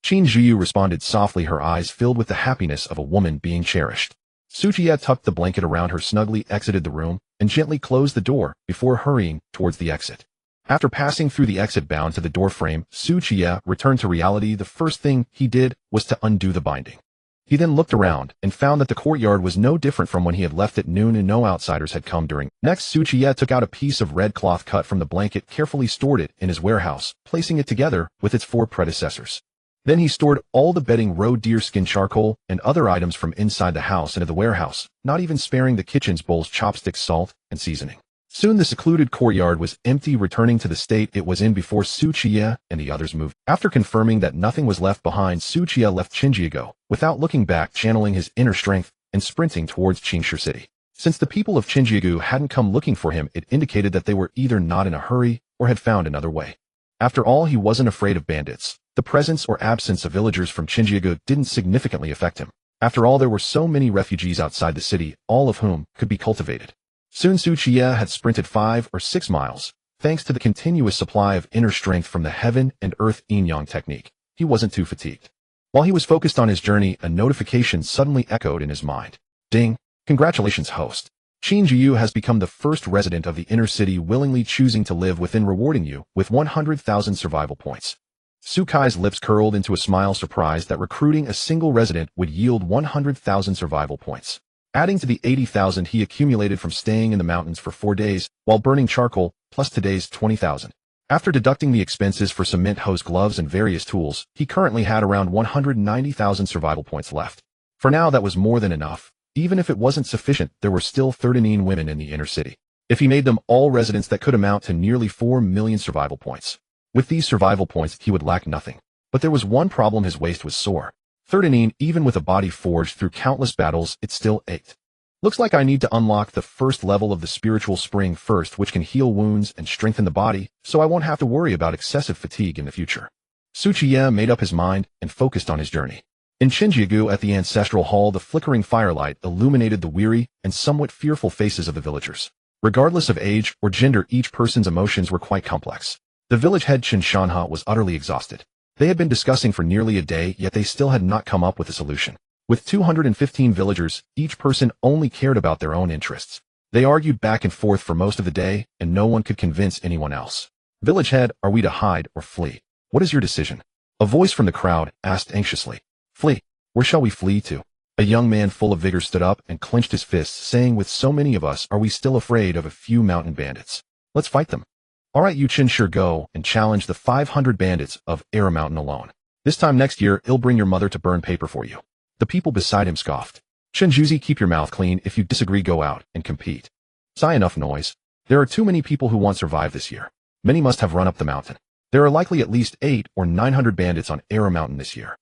Qin Zhiyu responded softly, her eyes filled with the happiness of a woman being cherished. Su Qiye tucked the blanket around her snugly, exited the room, and gently closed the door before hurrying towards the exit. After passing through the exit bound to the door frame, Su Qiye returned to reality. The first thing he did was to undo the binding. He then looked around and found that the courtyard was no different from when he had left at noon, and no outsiders had come during. Next, Su Qiye took out a piece of red cloth cut from the blanket, carefully stored it in his warehouse, placing it together with its 4 predecessors. Then he stored all the bedding, roe deerskin, charcoal, and other items from inside the house into the warehouse, not even sparing the kitchen's bowls, chopsticks, salt, and seasoning. Soon the secluded courtyard was empty, returning to the state it was in before Su Qiye and the others moved. After confirming that nothing was left behind, Su Qiye left Qinjiago, without looking back, channeling his inner strength and sprinting towards Qingshi City. Since the people of Qinjiago hadn't come looking for him, it indicated that they were either not in a hurry or had found another way. After all, he wasn't afraid of bandits. The presence or absence of villagers from Qinjiago didn't significantly affect him. After all, there were so many refugees outside the city, all of whom could be cultivated. Soon Su Qiye had sprinted 5 or 6 miles, thanks to the continuous supply of inner strength from the heaven and earth yin-yang technique. He wasn't too fatigued. While he was focused on his journey, a notification suddenly echoed in his mind. Ding! Congratulations, host. Qin Zhiyu has become the first resident of the inner city, willingly choosing to live within, rewarding you with 100,000 survival points. Su Kai's lips curled into a smile, surprised that recruiting a single resident would yield 100,000 survival points. Adding to the 80,000 he accumulated from staying in the mountains for 4 days while burning charcoal, plus today's 20,000. After deducting the expenses for cement, hose, gloves, and various tools, he currently had around 190,000 survival points left. For now, that was more than enough. Even if it wasn't sufficient, there were still 39 women in the inner city. If he made them all residents, that could amount to nearly 4 million survival points. With these survival points, he would lack nothing. But there was one problem: his waist was sore. 39, even with a body forged through countless battles, it still ached. Looks like I need to unlock the first level of the spiritual spring first, which can heal wounds and strengthen the body, so I won't have to worry about excessive fatigue in the future. Su Qiye made up his mind and focused on his journey. In Qinjiago, at the ancestral hall, the flickering firelight illuminated the weary and somewhat fearful faces of the villagers. Regardless of age or gender, each person's emotions were quite complex. The village head Qin Shanha was utterly exhausted. They had been discussing for nearly a day, yet they still had not come up with a solution. With 215 villagers, each person only cared about their own interests. They argued back and forth for most of the day, and no one could convince anyone else. "Village head, are we to hide or flee? What is your decision?" A voice from the crowd asked anxiously. "Flee. Where shall we flee to?" A young man full of vigor stood up and clenched his fists, saying, "With so many of us, are we still afraid of a few mountain bandits? Let's fight them." "All right, you Qinshi, go and challenge the 500 bandits of Era Mountain alone. This time next year, I'll bring your mother to burn paper for you." The people beside him scoffed. "Qinjuzi, keep your mouth clean. If you disagree, go out and compete." "Sigh, enough noise. There are too many people who won't survive this year. Many must have run up the mountain. There are likely at least 800 or 900 bandits on Era Mountain this year.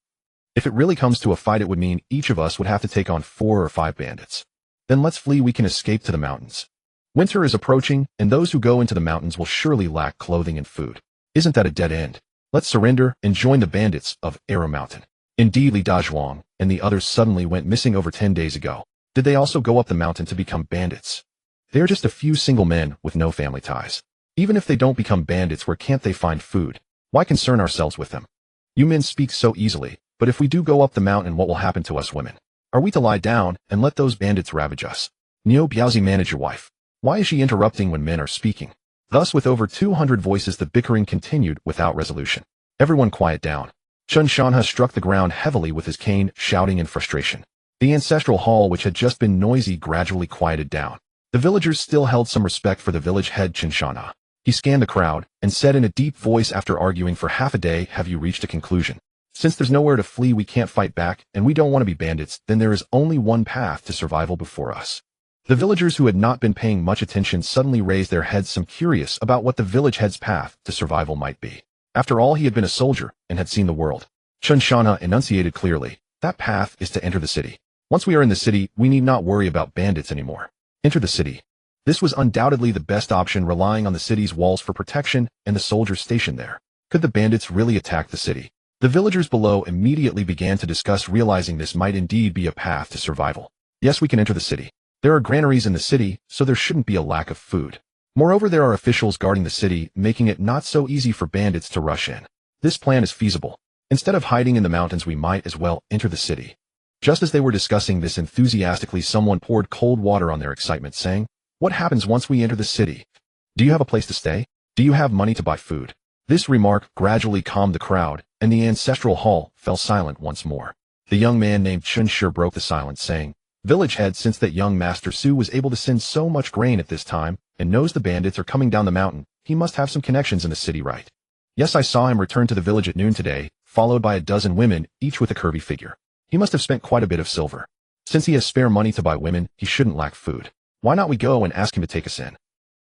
If it really comes to a fight, it would mean each of us would have to take on 4 or 5 bandits. Then let's flee. We can escape to the mountains. Winter is approaching, and those who go into the mountains will surely lack clothing and food. Isn't that a dead end? Let's surrender and join the bandits of Era Mountain." Indeed, Li Dazhuang and the others suddenly went missing over 10 days ago. Did they also go up the mountain to become bandits? They are just a few single men with no family ties. Even if they don't become bandits, where can't they find food? Why concern ourselves with them? You men speak so easily, but if we do go up the mountain, what will happen to us women? Are we to lie down and let those bandits ravage us? Niu Biaozi, manage your wife. Why is she interrupting when men are speaking? Thus, with over 200 voices, the bickering continued without resolution. "Everyone quiet down. Chun Shanha struck the ground heavily with his cane, shouting in frustration. The ancestral hall, which had just been noisy, gradually quieted down. The villagers still held some respect for the village head Chun Shanha. He scanned the crowd and said in a deep voice after arguing for half a day, "Have you reached a conclusion? Since there's nowhere to flee, we can't fight back, and we don't want to be bandits, then there is only one path to survival before us." The villagers who had not been paying much attention suddenly raised their heads, some curious about what the village head's path to survival might be. After all, he had been a soldier and had seen the world. Chun Shanha enunciated clearly, "That path is to enter the city. Once we are in the city, we need not worry about bandits anymore. Enter the city." This was undoubtedly the best option, relying on the city's walls for protection and the soldiers stationed there. Could the bandits really attack the city? The villagers below immediately began to discuss, realizing this might indeed be a path to survival. Yes, we can enter the city. There are granaries in the city, so there shouldn't be a lack of food. Moreover, there are officials guarding the city, making it not so easy for bandits to rush in. This plan is feasible. Instead of hiding in the mountains, we might as well enter the city. Just as they were discussing this enthusiastically, someone poured cold water on their excitement, saying, "What happens once we enter the city? Do you have a place to stay? Do you have money to buy food?" This remark gradually calmed the crowd, and the ancestral hall fell silent once more. The young man named Chun Shi broke the silence, saying, "Village head, since that young Master Su was able to send so much grain at this time, and knows the bandits are coming down the mountain, he must have some connections in the city, right? Yes, I saw him return to the village at noon today, followed by a dozen women, each with a curvy figure. He must have spent quite a bit of silver. Since he has spare money to buy women, he shouldn't lack food. Why not we go and ask him to take us in?"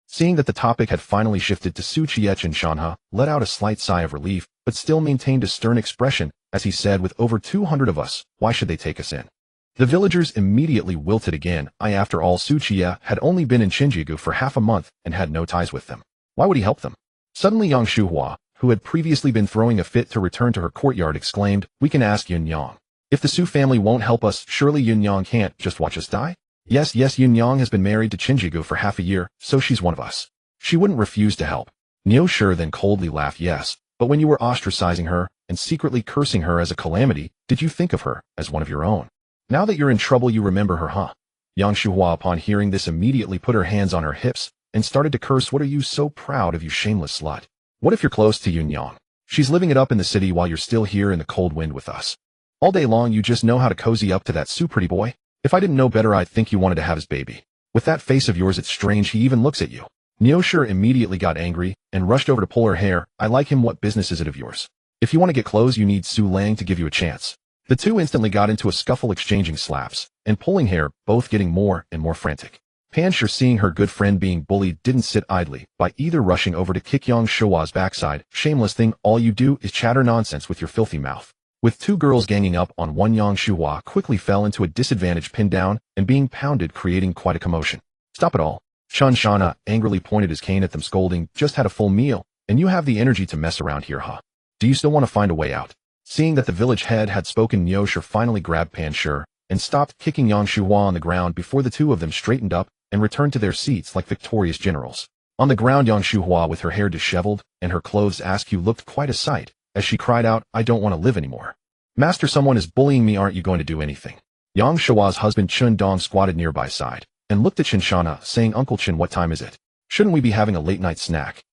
Seeing that the topic had finally shifted to Qiye, and Shanha let out a slight sigh of relief, but still maintained a stern expression as he said, "With over 200 of us, why should they take us in?" The villagers immediately wilted again. After all, Qiye had only been in Qinjigu for half a month and had no ties with them. Why would he help them? Suddenly Yang Shuhua, who had previously been throwing a fit to return to her courtyard, exclaimed, "We can ask Yun Yang. If the Su family won't help us, surely Yun Yang can't just watch us die?" Yes, Yun Yang has been married to Qinjigu for half a year, so she's one of us. She wouldn't refuse to help. Niu Shi then coldly laughed. "Yes, but when you were ostracizing her and secretly cursing her as a calamity, did you think of her as one of your own? Now that you're in trouble, you remember her, huh?" Yang Shuhua, upon hearing this, immediately put her hands on her hips and started to curse. "What are you so proud of, you shameless slut? What if you're close to Yun Yang? She's living it up in the city while you're still here in the cold wind with us. All day long you just know how to cozy up to that Su pretty boy. If I didn't know better, I'd think you wanted to have his baby. With that face of yours, it's strange he even looks at you." Niu Shi immediately got angry and rushed over to pull her hair. "I like him. What business is it of yours? If you want to get clothes, you need Su Lang to give you a chance." The two instantly got into a scuffle, exchanging slaps and pulling hair, both getting more and more frantic. Pan Shi, seeing her good friend being bullied, didn't sit idly by either, rushing over to kick Yang Shuhua's backside. "Shameless thing, all you do is chatter nonsense with your filthy mouth." With two girls ganging up on one, Yang Shuhua quickly fell into a disadvantage, pinned down and being pounded, creating quite a commotion. "Stop it all." Chun Shanha angrily pointed his cane at them, scolding, "Just had a full meal, and you have the energy to mess around here, huh? Do you still want to find a way out?" Seeing that the village head had spoken, Niu Shi finally grabbed Pan Shi and stopped kicking Yang Shuhua on the ground before the two of them straightened up and returned to their seats like victorious generals. On the ground, Yang Shuhua, with her hair disheveled and her clothes askew, looked quite a sight as she cried out, "I don't want to live anymore. Master, someone is bullying me. Aren't you going to do anything?" Yang Shuhua's husband Chun Dong squatted nearby side and looked at Chun Shanha, saying, "Uncle Chun, what time is it? Shouldn't we be having a late night snack?"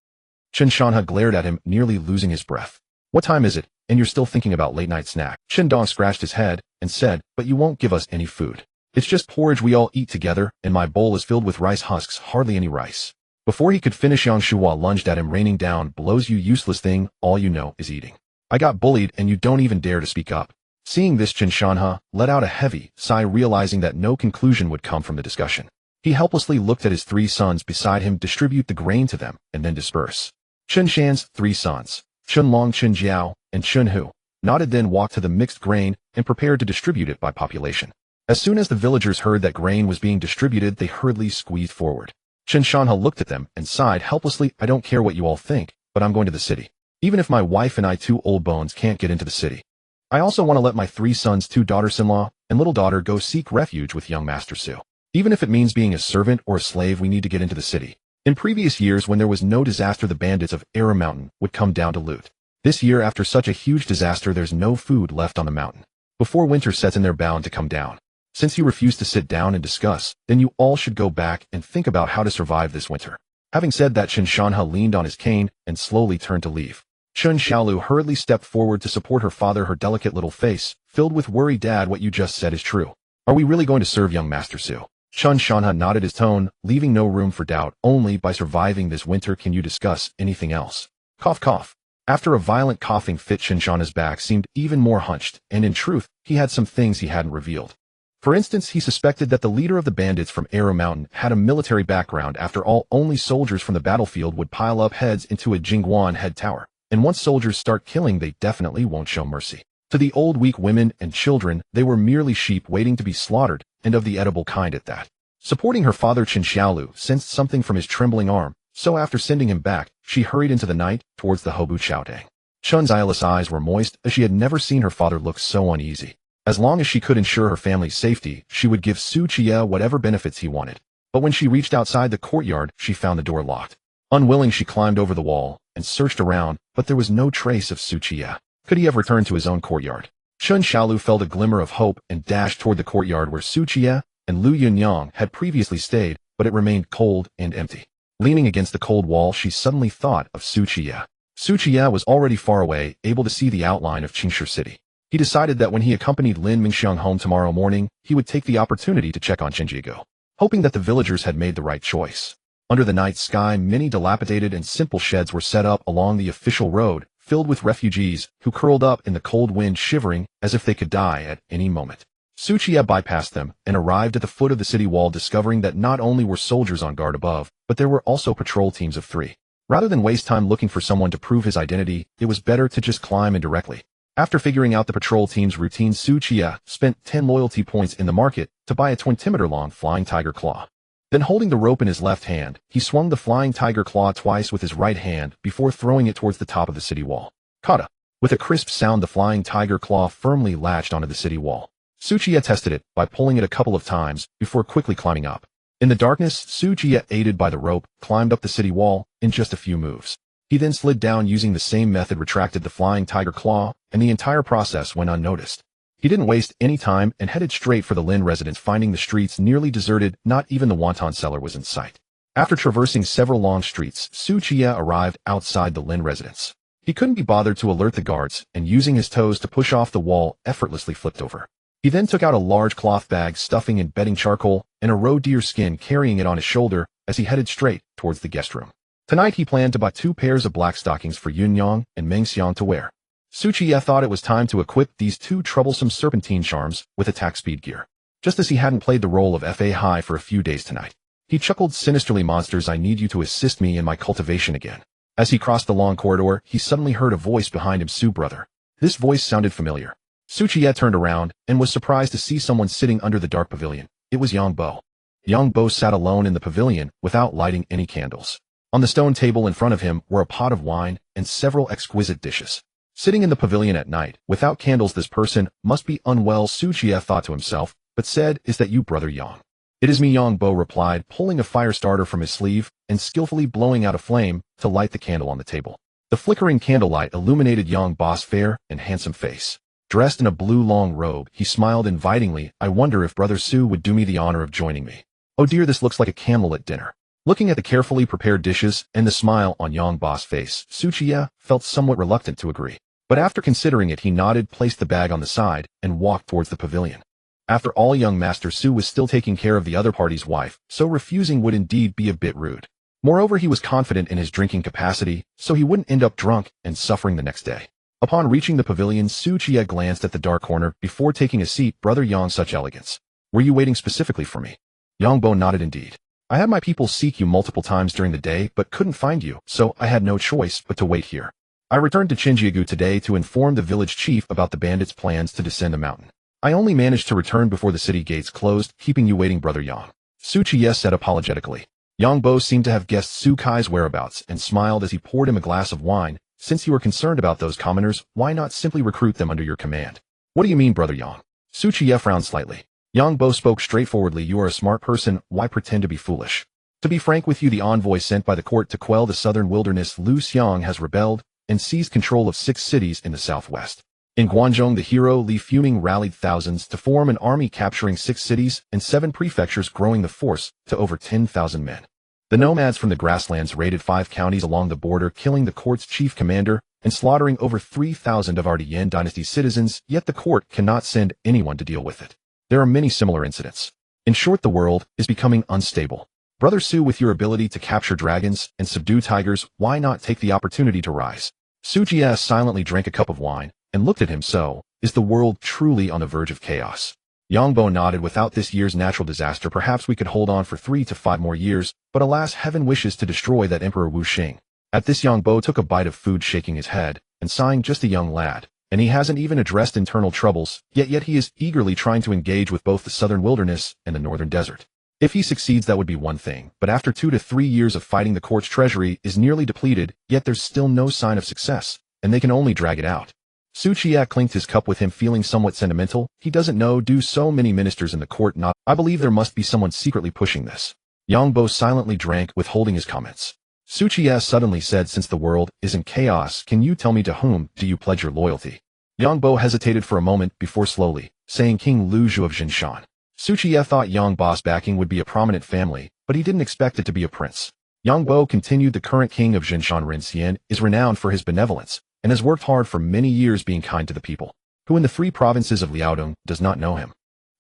Chun Shanha glared at him, nearly losing his breath. "What time is it, and you're still thinking about late night snack?" Chun Dong scratched his head and said, "But you won't give us any food. It's just porridge we all eat together, and my bowl is filled with rice husks, hardly any rice." Before he could finish, Yang Shuhua lunged at him, raining down blows. "You useless thing, all you know is eating. I got bullied and you don't even dare to speak up." Seeing this, Chun Shanha let out a heavy sigh, realizing that no conclusion would come from the discussion. He helplessly looked at his three sons beside him distribute the grain to them and then disperse. Chun Shan's three sons, Chun Long, Chun Jiao, and Chun Hu, nodded, then walked to the mixed grain and prepared to distribute it by population. As soon as the villagers heard that grain was being distributed, they hurriedly squeezed forward. Chun Shanha looked at them and sighed helplessly, "I don't care what you all think, but I'm going to the city. Even if my wife and I, two old bones, can't get into the city. I also want to let my three sons, two daughters-in-law, and little daughter go seek refuge with young Master Su. Even if it means being a servant or a slave, we need to get into the city." In previous years, when there was no disaster, the bandits of Era Mountain would come down to loot. This year, after such a huge disaster, there's no food left on the mountain. Before winter sets in, they're bound to come down. Since you refuse to sit down and discuss, then you all should go back and think about how to survive this winter. Having said that, Chun Shanha leaned on his cane and slowly turned to leave. Chun Xiaolu hurriedly stepped forward to support her father, her delicate little face filled with worry. Dad, what you just said is true. Are we really going to serve young Master Su? Chun Shanha nodded his tone, leaving no room for doubt. Only by surviving this winter can you discuss anything else. Cough, cough. After a violent coughing fit, Chun Shanha's back seemed even more hunched, and in truth, he had some things he hadn't revealed. For instance, he suspected that the leader of the bandits from Arrow Mountain had a military background. After all, only soldiers from the battlefield would pile up heads into a Jingguan head tower, and once soldiers start killing, they definitely won't show mercy. To the old, weak women and children, they were merely sheep waiting to be slaughtered, and of the edible kind at that. Supporting her father, Chun Xiaolu sensed something from his trembling arm, so after sending him back, she hurried into the night towards the Hobu Chaotang. Chun's eyeless eyes were moist, as she had never seen her father look so uneasy. As long as she could ensure her family's safety, she would give Su Qiye whatever benefits he wanted. But when she reached outside the courtyard, she found the door locked. Unwilling, she climbed over the wall and searched around, but there was no trace of Su Qiye. Could he have returned to his own courtyard? Chun Xiaolu felt a glimmer of hope and dashed toward the courtyard where Su Qiye and Liu Yunyang had previously stayed, but it remained cold and empty. Leaning against the cold wall, she suddenly thought of Su Qiye. Su Qiye was already far away, able to see the outline of Qingshi City. He decided that when he accompanied Lin Mingxiang home tomorrow morning, he would take the opportunity to check on Qinjiagu, hoping that the villagers had made the right choice. Under the night sky, many dilapidated and simple sheds were set up along the official road, filled with refugees who curled up in the cold wind, shivering as if they could die at any moment. Su Qiye bypassed them and arrived at the foot of the city wall, discovering that not only were soldiers on guard above, but there were also patrol teams of 3. Rather than waste time looking for someone to prove his identity, it was better to just climb in directly. After figuring out the patrol team's routine, Su Qiye spent 10 loyalty points in the market to buy a 20-meter-long flying tiger claw. Then, holding the rope in his left hand, he swung the flying tiger claw twice with his right hand before throwing it towards the top of the city wall. Kata! With a crisp sound, the flying tiger claw firmly latched onto the city wall. Su Qiye tested it by pulling it a couple of times before quickly climbing up. In the darkness, Su Qiye, aided by the rope, climbed up the city wall in just a few moves. He then slid down using the same method, retracted the flying tiger claw, and the entire process went unnoticed. He didn't waste any time and headed straight for the Lin residence, finding the streets nearly deserted. Not even the wonton seller was in sight. After traversing several long streets, Su Qiye arrived outside the Lin residence. He couldn't be bothered to alert the guards, and using his toes to push off the wall, effortlessly flipped over. He then took out a large cloth bag stuffing in bedding charcoal and a roe deer skin, carrying it on his shoulder as he headed straight towards the guest room. Tonight he planned to buy 2 pairs of black stockings for Yunyang and Mengxiang to wear. Su Qiye thought it was time to equip these 2 troublesome serpentine charms with attack speed gear. Just as he hadn't played the role of Fa High for a few days tonight. He chuckled sinisterly, monsters, I need you to assist me in my cultivation again. As he crossed the long corridor, he suddenly heard a voice behind him. Su, brother. This voice sounded familiar. Su Qiye turned around and was surprised to see someone sitting under the dark pavilion. It was Yang Bo. Yang Bo sat alone in the pavilion without lighting any candles. On the stone table in front of him were a pot of wine and several exquisite dishes. Sitting in the pavilion at night, without candles, this person must be unwell, Su Qiye thought to himself, but said, Is that you, brother Yang? It is me, Yang Bo replied, pulling a fire starter from his sleeve and skillfully blowing out a flame to light the candle on the table. The flickering candlelight illuminated Yang Bo's fair and handsome face. Dressed in a blue long robe, he smiled invitingly. I wonder if Brother Su would do me the honor of joining me. Oh dear, this looks like a candlelit dinner. Looking at the carefully prepared dishes and the smile on Yang Bo's face, Su Qiye felt somewhat reluctant to agree. But after considering it, he nodded, placed the bag on the side, and walked towards the pavilion. After all, young Master Su was still taking care of the other party's wife, so refusing would indeed be a bit rude. Moreover, he was confident in his drinking capacity, so he wouldn't end up drunk and suffering the next day. Upon reaching the pavilion, Su Qiye glanced at the dark corner before taking a seat. Brother Yang, such elegance. Were you waiting specifically for me? Yang Bo nodded. Indeed. I had my people seek you multiple times during the day, but couldn't find you, so I had no choice but to wait here. I returned to Qinjiagu today to inform the village chief about the bandits' plans to descend the mountain. I only managed to return before the city gates closed, keeping you waiting, Brother Yang. Su Qiye said apologetically. Yang Bo seemed to have guessed Su Kai's whereabouts and smiled as he poured him a glass of wine. Since you were concerned about those commoners, why not simply recruit them under your command? What do you mean, Brother Yang? Su Qiye frowned slightly. Yang Bo spoke straightforwardly. You are a smart person, why pretend to be foolish? To be frank with you, the envoy sent by the court to quell the southern wilderness, Liu Xiang, has rebelled and seized control of 6 cities in the southwest. In Guangzhou, the hero Li Fuming rallied thousands to form an army, capturing 6 cities and 7 prefectures, growing the force to over 10,000 men. The nomads from the grasslands raided 5 counties along the border, killing the court's chief commander and slaughtering over 3,000 of our Yan dynasty's citizens, yet the court cannot send anyone to deal with it. There are many similar incidents. In short, the world is becoming unstable. Brother Su, with your ability to capture dragons and subdue tigers, why not take the opportunity to rise? Qiye silently drank a cup of wine and looked at him. So, is the world truly on the verge of chaos? Yangbo nodded. Without this year's natural disaster, perhaps we could hold on for 3 to 5 more years, but alas, heaven wishes to destroy that Emperor Wu Xing. At this, Yangbo took a bite of food, shaking his head and sighing. Just a young lad, and he hasn't even addressed internal troubles, yet he is eagerly trying to engage with both the southern wilderness and the northern desert. If he succeeds, that would be one thing, but after 2 to 3 years of fighting, the court's treasury is nearly depleted, yet there's still no sign of success, and they can only drag it out. Qiye clinked his cup with him, feeling somewhat sentimental. He doesn't know, do so many ministers in the court not? I believe there must be someone secretly pushing this. Yangbo silently drank, withholding his comments. Qiye suddenly said, since the world is in chaos, can you tell me to whom do you pledge your loyalty? Yangbo hesitated for a moment before slowly saying King Liu Ruyu of Jinshan. Qiye thought Yangbo's backing would be a prominent family, but he didn't expect it to be a prince. Yangbo continued, the current king of Jinshan, Ren Xian, is renowned for his benevolence, and has worked hard for many years being kind to the people. Who in the 3 provinces of Liaodong does not know him?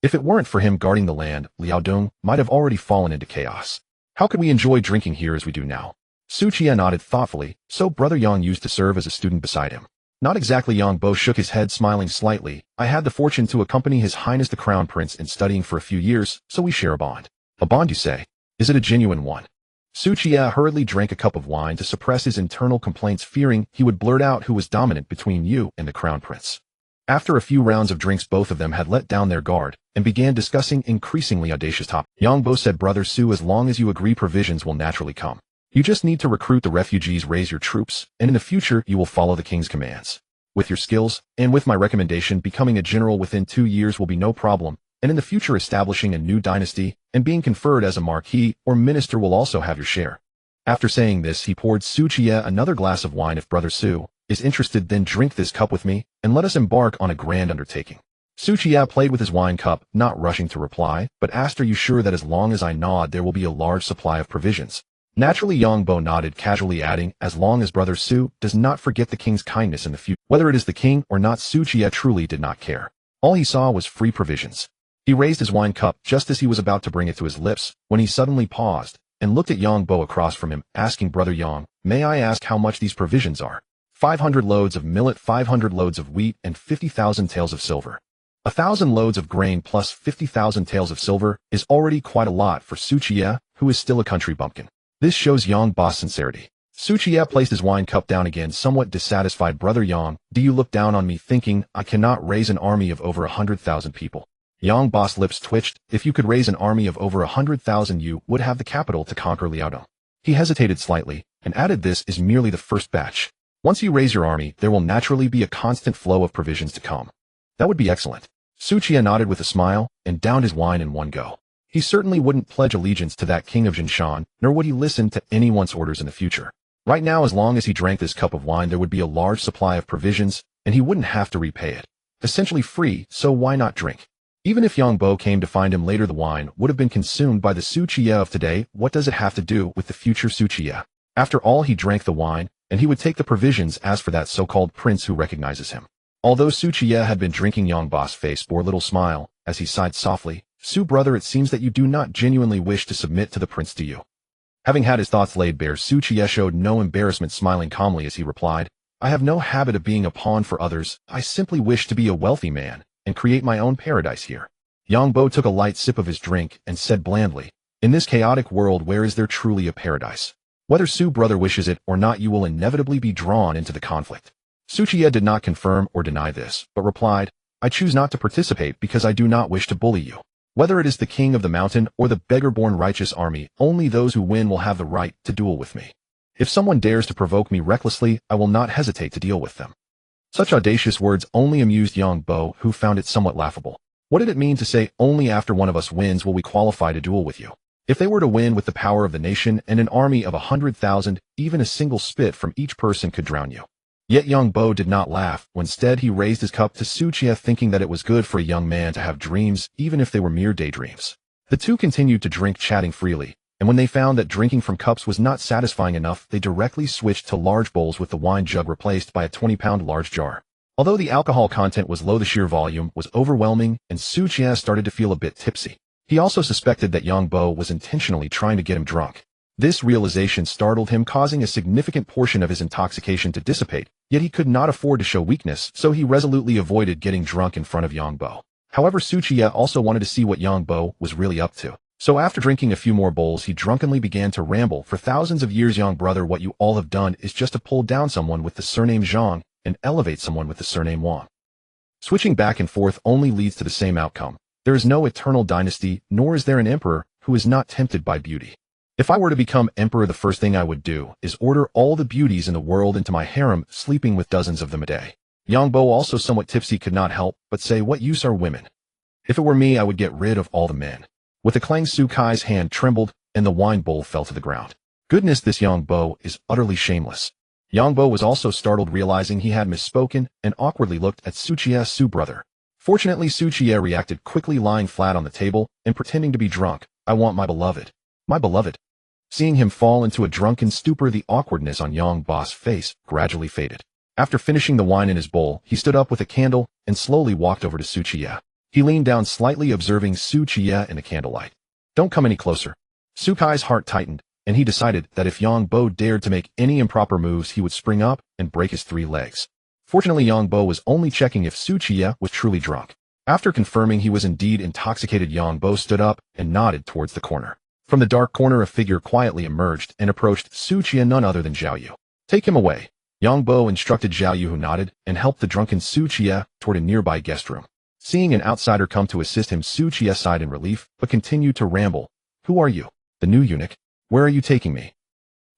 If it weren't for him guarding the land, Liaodong might have already fallen into chaos. How could we enjoy drinking here as we do now? Qiye nodded thoughtfully. So Brother Yang used to serve as a student beside him. Not exactly. Yangbo shook his head, smiling slightly. I had the fortune to accompany His Highness the Crown Prince in studying for a few years, so we share a bond. A bond, you say? Is it a genuine one? Qiye hurriedly drank a cup of wine to suppress his internal complaints, fearing he would blurt out who was dominant between you and the Crown Prince. After a few rounds of drinks, both of them had let down their guard and began discussing increasingly audacious topics. Yangbo said, Brother Su, as long as you agree, provisions will naturally come. You just need to recruit the refugees, raise your troops, and in the future you will follow the king's commands. With your skills, and with my recommendation, becoming a general within 2 years will be no problem, and in the future establishing a new dynasty and being conferred as a marquis or minister will also have your share. After saying this, he poured Qiye another glass of wine. If Brother Su is interested, then drink this cup with me, and let us embark on a grand undertaking. Qiye played with his wine cup, not rushing to reply, but asked, are you sure that as long as I nod there will be a large supply of provisions? Naturally, Yangbo nodded, casually adding, as long as Brother Su does not forget the king's kindness in the future. Whether it is the king or not, Qiye truly did not care. All he saw was free provisions. He raised his wine cup just as he was about to bring it to his lips, when he suddenly paused and looked at Yangbo across from him, asking, Brother Yang, may I ask how much these provisions are? 500 loads of millet, 500 loads of wheat, and 50,000 taels of silver. 1,000 loads of grain plus 50,000 taels of silver is already quite a lot for Qiye, who is still a country bumpkin. This shows Yangbo's sincerity. Qiye placed his wine cup down again, somewhat dissatisfied. Brother Yang, do you look down on me, thinking I cannot raise an army of over 100,000 people? Yangbo's lips twitched. If you could raise an army of over 100,000, you would have the capital to conquer Liaodong. He hesitated slightly and added, this is merely the first batch. Once you raise your army, there will naturally be a constant flow of provisions to come. That would be excellent. Qiye nodded with a smile and downed his wine in one go. He certainly wouldn't pledge allegiance to that king of Jinshan, nor would he listen to anyone's orders in the future. Right now, as long as he drank this cup of wine, there would be a large supply of provisions, and he wouldn't have to repay it. Essentially free, so why not drink? Even if Yangbo came to find him later, the wine would have been consumed by the Qiye of today. What does it have to do with the future Qiye? After all, he drank the wine, and he would take the provisions. As for that so-called prince who recognizes him. Although Qiye had been drinking, Yangbo's face bore a little smile, as he sighed softly. Su, brother, it seems that you do not genuinely wish to submit to the prince, do you? Having had his thoughts laid bare, Qiye showed no embarrassment, smiling calmly as he replied, I have no habit of being a pawn for others. I simply wish to be a wealthy man and create my own paradise here. Yangbo took a light sip of his drink and said blandly, in this chaotic world, where is there truly a paradise? Whether Su, brother, wishes it or not, you will inevitably be drawn into the conflict. Qiye did not confirm or deny this, but replied, I choose not to participate because I do not wish to bully you. Whether it is the king of the mountain or the beggar-born righteous army, only those who win will have the right to duel with me. If someone dares to provoke me recklessly, I will not hesitate to deal with them. Such audacious words only amused Yangbo, who found it somewhat laughable. What did it mean to say, only after one of us wins will we qualify to duel with you? If they were to win with the power of the nation and an army of 100,000, even a single spit from each person could drown you. Yet Yangbo did not laugh. Instead, he raised his cup to Qiye, thinking that it was good for a young man to have dreams, even if they were mere daydreams. The two continued to drink, chatting freely, and when they found that drinking from cups was not satisfying enough, they directly switched to large bowls with the wine jug replaced by a 20-pound large jar. Although the alcohol content was low, the sheer volume was overwhelming, and Qiye started to feel a bit tipsy. He also suspected that Yang Bo was intentionally trying to get him drunk. This realization startled him, causing a significant portion of his intoxication to dissipate, yet he could not afford to show weakness, so he resolutely avoided getting drunk in front of Yang Bo. However, Qiye also wanted to see what Yang Bo was really up to. So after drinking a few more bowls, he drunkenly began to ramble. For thousands of years, young brother, what you all have done is just to pull down someone with the surname Zhang and elevate someone with the surname Wang. Switching back and forth only leads to the same outcome. There is no eternal dynasty, nor is there an emperor who is not tempted by beauty. If I were to become emperor, the first thing I would do is order all the beauties in the world into my harem, sleeping with dozens of them a day. Yang Bo, also somewhat tipsy, could not help but say, what use are women? If it were me, I would get rid of all the men. With a clang, Su Kai's hand trembled, and the wine bowl fell to the ground. Goodness, this Yang Bo is utterly shameless. Yang Bo was also startled, realizing he had misspoken, and awkwardly looked at Qiye, Su brother. Fortunately, Qiye reacted quickly, lying flat on the table and pretending to be drunk. I want my beloved. My beloved. Seeing him fall into a drunken stupor, the awkwardness on Yang Bo's face gradually faded. After finishing the wine in his bowl, he stood up with a candle and slowly walked over to Qiye. He leaned down slightly, observing Qiye in the candlelight. Don't come any closer. Su Kai's heart tightened, and he decided that if Yang Bo dared to make any improper moves, he would spring up and break his 3 legs. Fortunately, Yang Bo was only checking if Qiye was truly drunk. After confirming he was indeed intoxicated, Yang Bo stood up and nodded towards the corner. From the dark corner, a figure quietly emerged and approached Qiye, none other than Zhao Yu. Take him away. Yang Bo instructed Zhao Yu, who nodded and helped the drunken Qiye toward a nearby guest room. Seeing an outsider come to assist him, Qiye sighed in relief, but continued to ramble. Who are you? The new eunuch? Where are you taking me?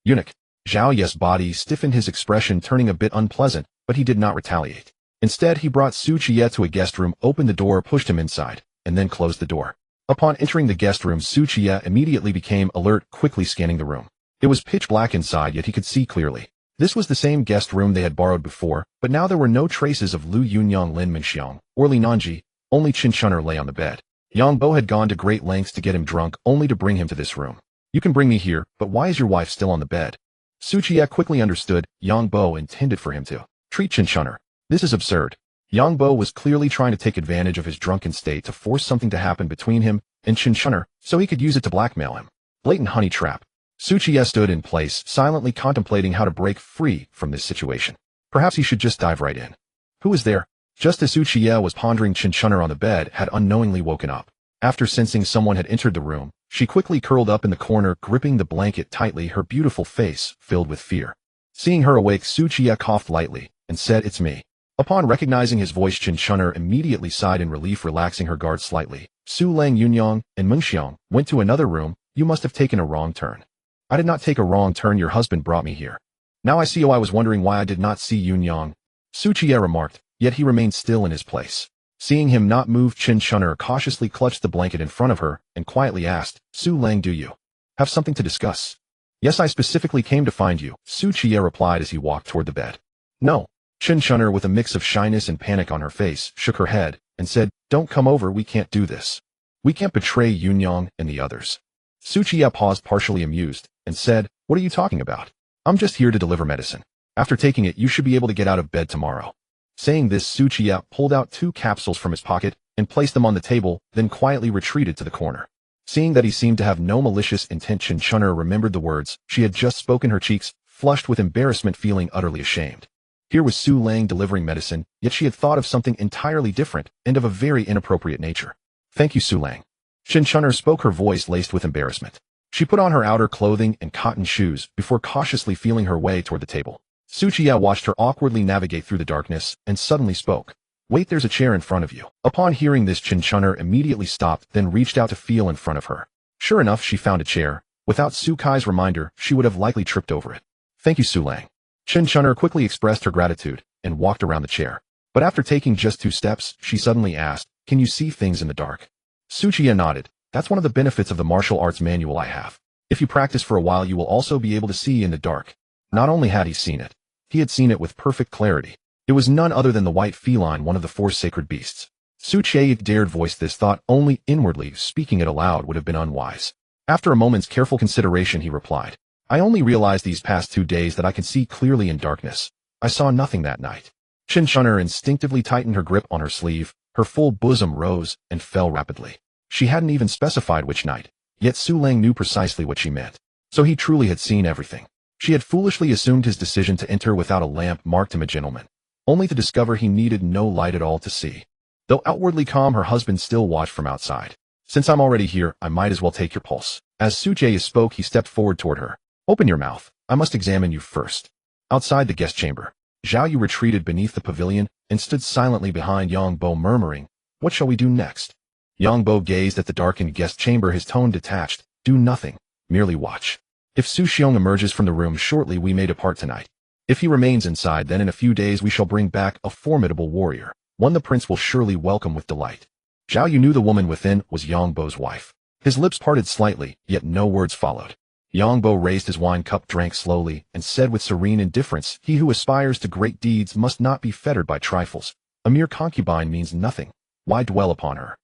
Eunuch. Zhao Yu's body stiffened, his expression turning a bit unpleasant, but he did not retaliate. Instead, he brought Qiye to a guest room, opened the door, pushed him inside, and then closed the door. Upon entering the guest room, Qiye immediately became alert, quickly scanning the room. It was pitch black inside, yet he could see clearly. This was the same guest room they had borrowed before, but now there were no traces of Liu Yunyang, Lin Minxiang, or Li Nanji. Only Qin Shun'er lay on the bed. Yang Bo had gone to great lengths to get him drunk, only to bring him to this room. You can bring me here, but why is your wife still on the bed? Qiye quickly understood Yang Bo intended for him to treat Qin Shun'er. This is absurd. Yang Bo was clearly trying to take advantage of his drunken state to force something to happen between him and Qin Shun'er, so he could use it to blackmail him. Blatant honey trap. Qiye stood in place, silently contemplating how to break free from this situation. Perhaps he should just dive right in. Who is there? Just as Qiye was pondering, Qin Shun'er on the bed had unknowingly woken up. After sensing someone had entered the room, she quickly curled up in the corner, gripping the blanket tightly, her beautiful face filled with fear. Seeing her awake, Qiye coughed lightly and said, It's me. Upon recognizing his voice, Qin Shun'er immediately sighed in relief, relaxing her guard slightly. Su Lang Yunyang and Mengxiang went to another room. You must have taken a wrong turn. I did not take a wrong turn. Your husband brought me here. Now I see. I was wondering why I did not see Yunyang. Qiye remarked, yet he remained still in his place. Seeing him not move, Qin Shun'er cautiously clutched the blanket in front of her and quietly asked, Su Lang, do you have something to discuss? Yes, I specifically came to find you, Qiye replied as he walked toward the bed. No. Qin Shun'er, with a mix of shyness and panic on her face, shook her head and said, Don't come over, we can't do this. We can't betray Yunyang and the others. Qiye paused, partially amused, and said, What are you talking about? I'm just here to deliver medicine. After taking it, you should be able to get out of bed tomorrow. Saying this, Qiye pulled out 2 capsules from his pocket and placed them on the table, then quietly retreated to the corner. Seeing that he seemed to have no malicious intent, Qin Shun'er remembered the words she had just spoken, her cheeks flushed with embarrassment, feeling utterly ashamed. Here was Su Lang delivering medicine, yet she had thought of something entirely different and of a very inappropriate nature. Thank you, Su Lang. Qin Shun'er spoke, her voice laced with embarrassment. She put on her outer clothing and cotton shoes before cautiously feeling her way toward the table. Qiye watched her awkwardly navigate through the darkness and suddenly spoke. Wait, there's a chair in front of you. Upon hearing this, Qin Shun'er immediately stopped, then reached out to feel in front of her. Sure enough, she found a chair. Without Su Kai's reminder, she would have likely tripped over it. Thank you, Su Lang. Qin Shun'er quickly expressed her gratitude and walked around the chair. But after taking just 2 steps, she suddenly asked, Can you see things in the dark? Qiye nodded. That's one of the benefits of the martial arts manual I have. If you practice for a while, you will also be able to see in the dark. Not only had he seen it, he had seen it with perfect clarity. It was none other than the white feline, one of the 4 sacred beasts. Qiye dared voice this thought only inwardly. Speaking it aloud would have been unwise. After a moment's careful consideration, he replied, I only realized these past 2 days that I could see clearly in darkness. I saw nothing that night. Chun'er instinctively tightened her grip on her sleeve, her full bosom rose and fell rapidly. She hadn't even specified which night, yet Su Lang knew precisely what she meant. So he truly had seen everything. She had foolishly assumed his decision to enter without a lamp marked him a gentleman, only to discover he needed no light at all to see. Though outwardly calm, her husband still watched from outside. Since I'm already here, I might as well take your pulse. As Qiye spoke, he stepped forward toward her. Open your mouth. I must examine you first. Outside the guest chamber, Zhao Yu retreated beneath the pavilion and stood silently behind Yang Bo, murmuring, What shall we do next? Yang Bo gazed at the darkened guest chamber, his tone detached. Do nothing. Merely watch. If Su Xiong emerges from the room shortly, we may depart tonight. If he remains inside, then in a few days we shall bring back a formidable warrior, one the prince will surely welcome with delight. Zhao Yu knew the woman within was Yang Bo's wife. His lips parted slightly, yet no words followed. Yang Bo raised his wine cup, drank slowly, and said with serene indifference, He who aspires to great deeds must not be fettered by trifles. A mere concubine means nothing. Why dwell upon her?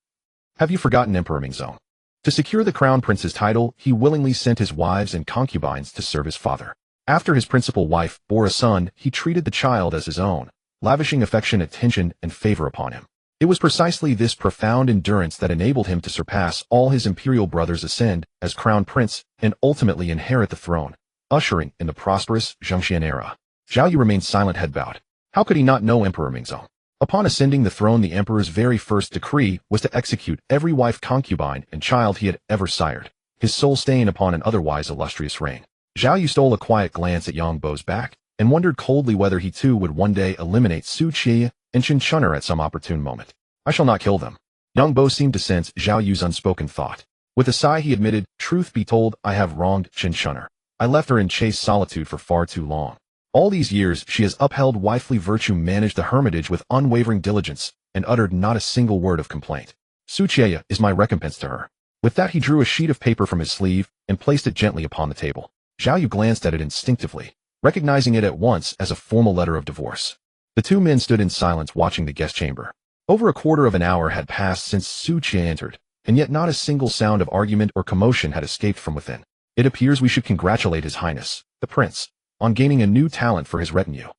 Have you forgotten Emperor Mingzong? To secure the crown prince's title, he willingly sent his wives and concubines to serve his father. After his principal wife bore a son, he treated the child as his own, lavishing affection, attention, and favor upon him. It was precisely this profound endurance that enabled him to surpass all his imperial brothers, ascend as crown prince, and ultimately inherit the throne, ushering in the prosperous Zhengxian era. Zhao Yu remained silent, head bowed. How could he not know Emperor Mingzong? Upon ascending the throne, the emperor's very first decree was to execute every wife, concubine, and child he had ever sired, his sole stain upon an otherwise illustrious reign. Zhao Yu stole a quiet glance at Yang Bo's back, and wondered coldly whether he too would one day eliminate Su Qiye and Chun'er at some opportune moment. I shall not kill them. Yang Bo seemed to sense Zhao Yu's unspoken thought. With a sigh, he admitted, Truth be told, I have wronged Chun'er. I left her in chaste solitude for far too long. All these years she has upheld wifely virtue, managed the hermitage with unwavering diligence, and uttered not a single word of complaint. Su Qiye is my recompense to her. With that, he drew a sheet of paper from his sleeve and placed it gently upon the table. Zhao Yu glanced at it instinctively, recognizing it at once as a formal letter of divorce. The two men stood in silence, watching the guest chamber. Over a quarter of an hour had passed since Su Qiye entered, and yet not a single sound of argument or commotion had escaped from within. It appears we should congratulate His Highness, the Prince, on gaining a new talent for his retinue.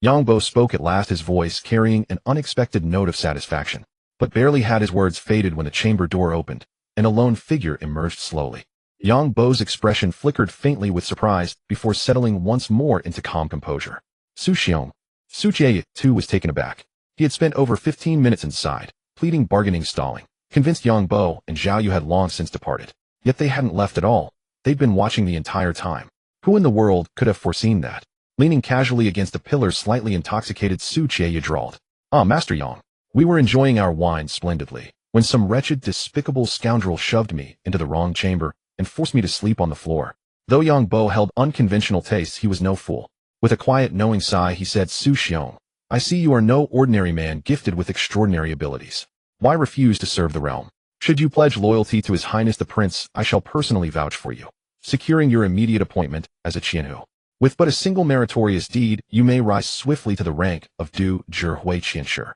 Yang Bo spoke at last, his voice carrying an unexpected note of satisfaction. But barely had his words faded when the chamber door opened, and a lone figure emerged slowly. Yang Bo's expression flickered faintly with surprise before settling once more into calm composure. Su Xiong. Su Qiye, too, was taken aback. He had spent over 15 minutes inside, pleading, bargaining, stalling. Convinced Yang Bo and Zhao Yu had long since departed. Yet they hadn't left at all. They'd been watching the entire time. Who in the world could have foreseen that? Leaning casually against a pillar, slightly intoxicated, Su Qiye drawled, Ah, Master Yang. We were enjoying our wine splendidly, when some wretched, despicable scoundrel shoved me into the wrong chamber and forced me to sleep on the floor. Though Yang Bo held unconventional tastes, he was no fool. With a quiet, knowing sigh, he said, Su Xiong, I see you are no ordinary man gifted with extraordinary abilities. Why refuse to serve the realm? Should you pledge loyalty to His Highness the Prince, I shall personally vouch for you, securing your immediate appointment as a Qianhu. With but a single meritorious deed, you may rise swiftly to the rank of Du Zhihui Qianshi.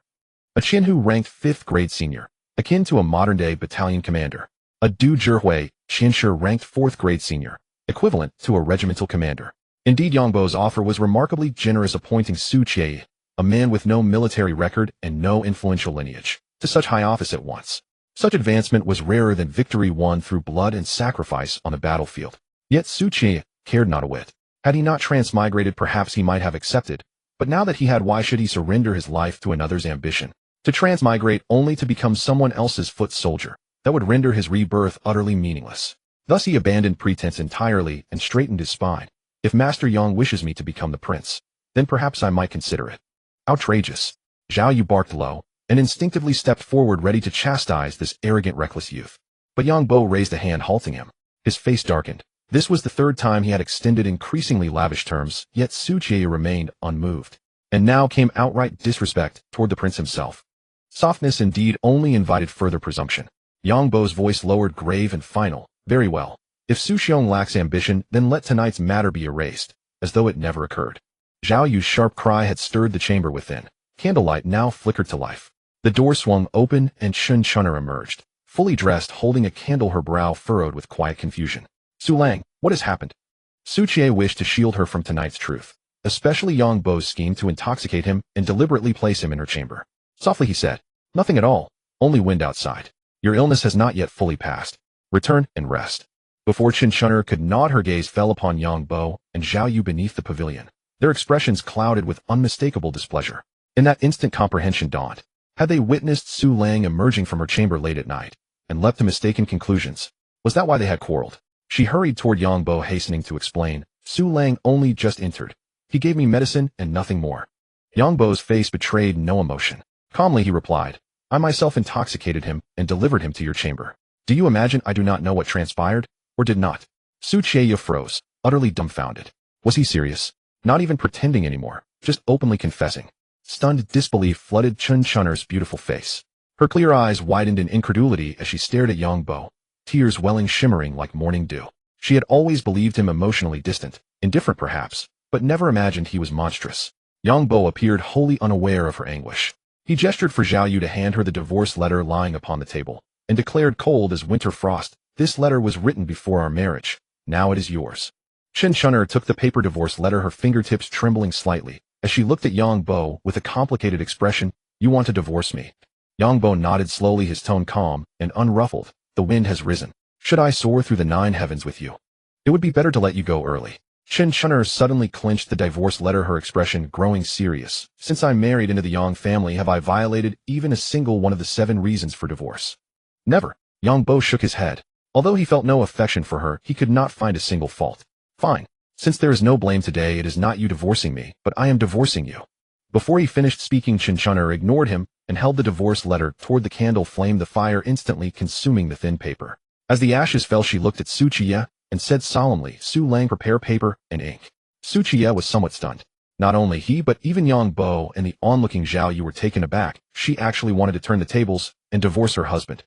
A Qianhu ranked 5th grade senior, akin to a modern-day battalion commander. A Du Zhihui Qianshi ranked 4th grade senior, equivalent to a regimental commander. Indeed, Yang Bo's offer was remarkably generous, appointing Su Qiye, a man with no military record and no influential lineage, to such high office at once. Such advancement was rarer than victory won through blood and sacrifice on the battlefield. Yet Su Qiye cared not a whit. Had he not transmigrated, perhaps he might have accepted. But now that he had, why should he surrender his life to another's ambition? To transmigrate only to become someone else's foot soldier, that would render his rebirth utterly meaningless. Thus he abandoned pretense entirely and straightened his spine. If Master Yang wishes me to become the prince, then perhaps I might consider it. Outrageous. Zhao Yu barked low, and instinctively stepped forward, ready to chastise this arrogant, reckless youth. But Yang Bo raised a hand, halting him. His face darkened. This was the third time he had extended increasingly lavish terms, yet Su Qiye remained unmoved. And now came outright disrespect toward the prince himself. Softness indeed only invited further presumption. Yang Bo's voice lowered, grave and final. Very well. If Su Xiong lacks ambition, then let tonight's matter be erased, as though it never occurred. Zhao Yu's sharp cry had stirred the chamber within. Candlelight now flickered to life. The door swung open and Chun'er emerged, fully dressed, holding a candle, her brow furrowed with quiet confusion. Su Lang, what has happened? Qiye wished to shield her from tonight's truth, especially Yang Bo's scheme to intoxicate him and deliberately place him in her chamber. Softly he said, nothing at all, only wind outside. Your illness has not yet fully passed. Return and rest. Before Chun'er could nod, her gaze fell upon Yang Bo and Zhao Yu beneath the pavilion, their expressions clouded with unmistakable displeasure. In that instant, comprehension dawned. Had they witnessed Su Lang emerging from her chamber late at night and leapt to mistaken conclusions? Was that why they had quarreled? She hurried toward Yang Bo, hastening to explain, Su Lang only just entered. He gave me medicine and nothing more. Yang Bo's face betrayed no emotion. Calmly he replied, I myself intoxicated him and delivered him to your chamber. Do you imagine I do not know what transpired, or did not? Qiye froze, utterly dumbfounded. Was he serious? Not even pretending anymore, just openly confessing. Stunned disbelief flooded Chun'er's beautiful face. Her clear eyes widened in incredulity as she stared at Yang Bo, tears welling shimmering like morning dew. She had always believed him emotionally distant, indifferent perhaps, but never imagined he was monstrous. Yang Bo appeared wholly unaware of her anguish. He gestured for Zhao Yu to hand her the divorce letter lying upon the table, and declared cold as winter frost, this letter was written before our marriage. Now it is yours. Chun'er took the paper divorce letter, her fingertips trembling slightly, as she looked at Yang Bo with a complicated expression. You want to divorce me? Yang Bo nodded slowly, his tone calm and unruffled. The wind has risen. Should I soar through the 9 heavens with you? It would be better to let you go early. Chun'er suddenly clenched the divorce letter, her expression growing serious. Since I married into the Yang family, have I violated even a single one of the 7 reasons for divorce? Never. Yang Bo shook his head. Although he felt no affection for her, he could not find a single fault. Fine. Since there is no blame today, it is not you divorcing me, but I am divorcing you. Before he finished speaking, Chun'er ignored him and held the divorce letter toward the candle flame, the fire instantly consuming the thin paper. As the ashes fell, she looked at Qiye and said solemnly, Su Lang, prepare paper and ink. Qiye was somewhat stunned. Not only he, but even Yang Bo and the onlooking Zhao Yu were taken aback. She actually wanted to turn the tables and divorce her husband.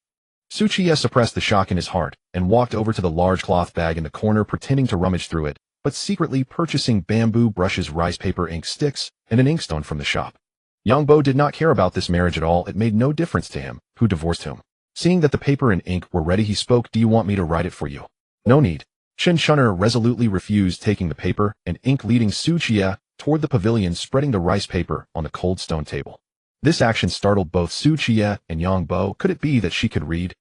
Qiye suppressed the shock in his heart and walked over to the large cloth bag in the corner, pretending to rummage through it, but secretly purchasing bamboo brushes, rice paper, ink sticks, and an inkstone from the shop. Yang Bo did not care about this marriage at all. It made no difference to him who divorced whom. Seeing that the paper and ink were ready, he spoke, Do you want me to write it for you? No need. Chun'er resolutely refused, taking the paper and ink, leading Qiye toward the pavilion, spreading the rice paper on the cold stone table. This action startled both Qiye and Yang Bo. Could it be that she could read?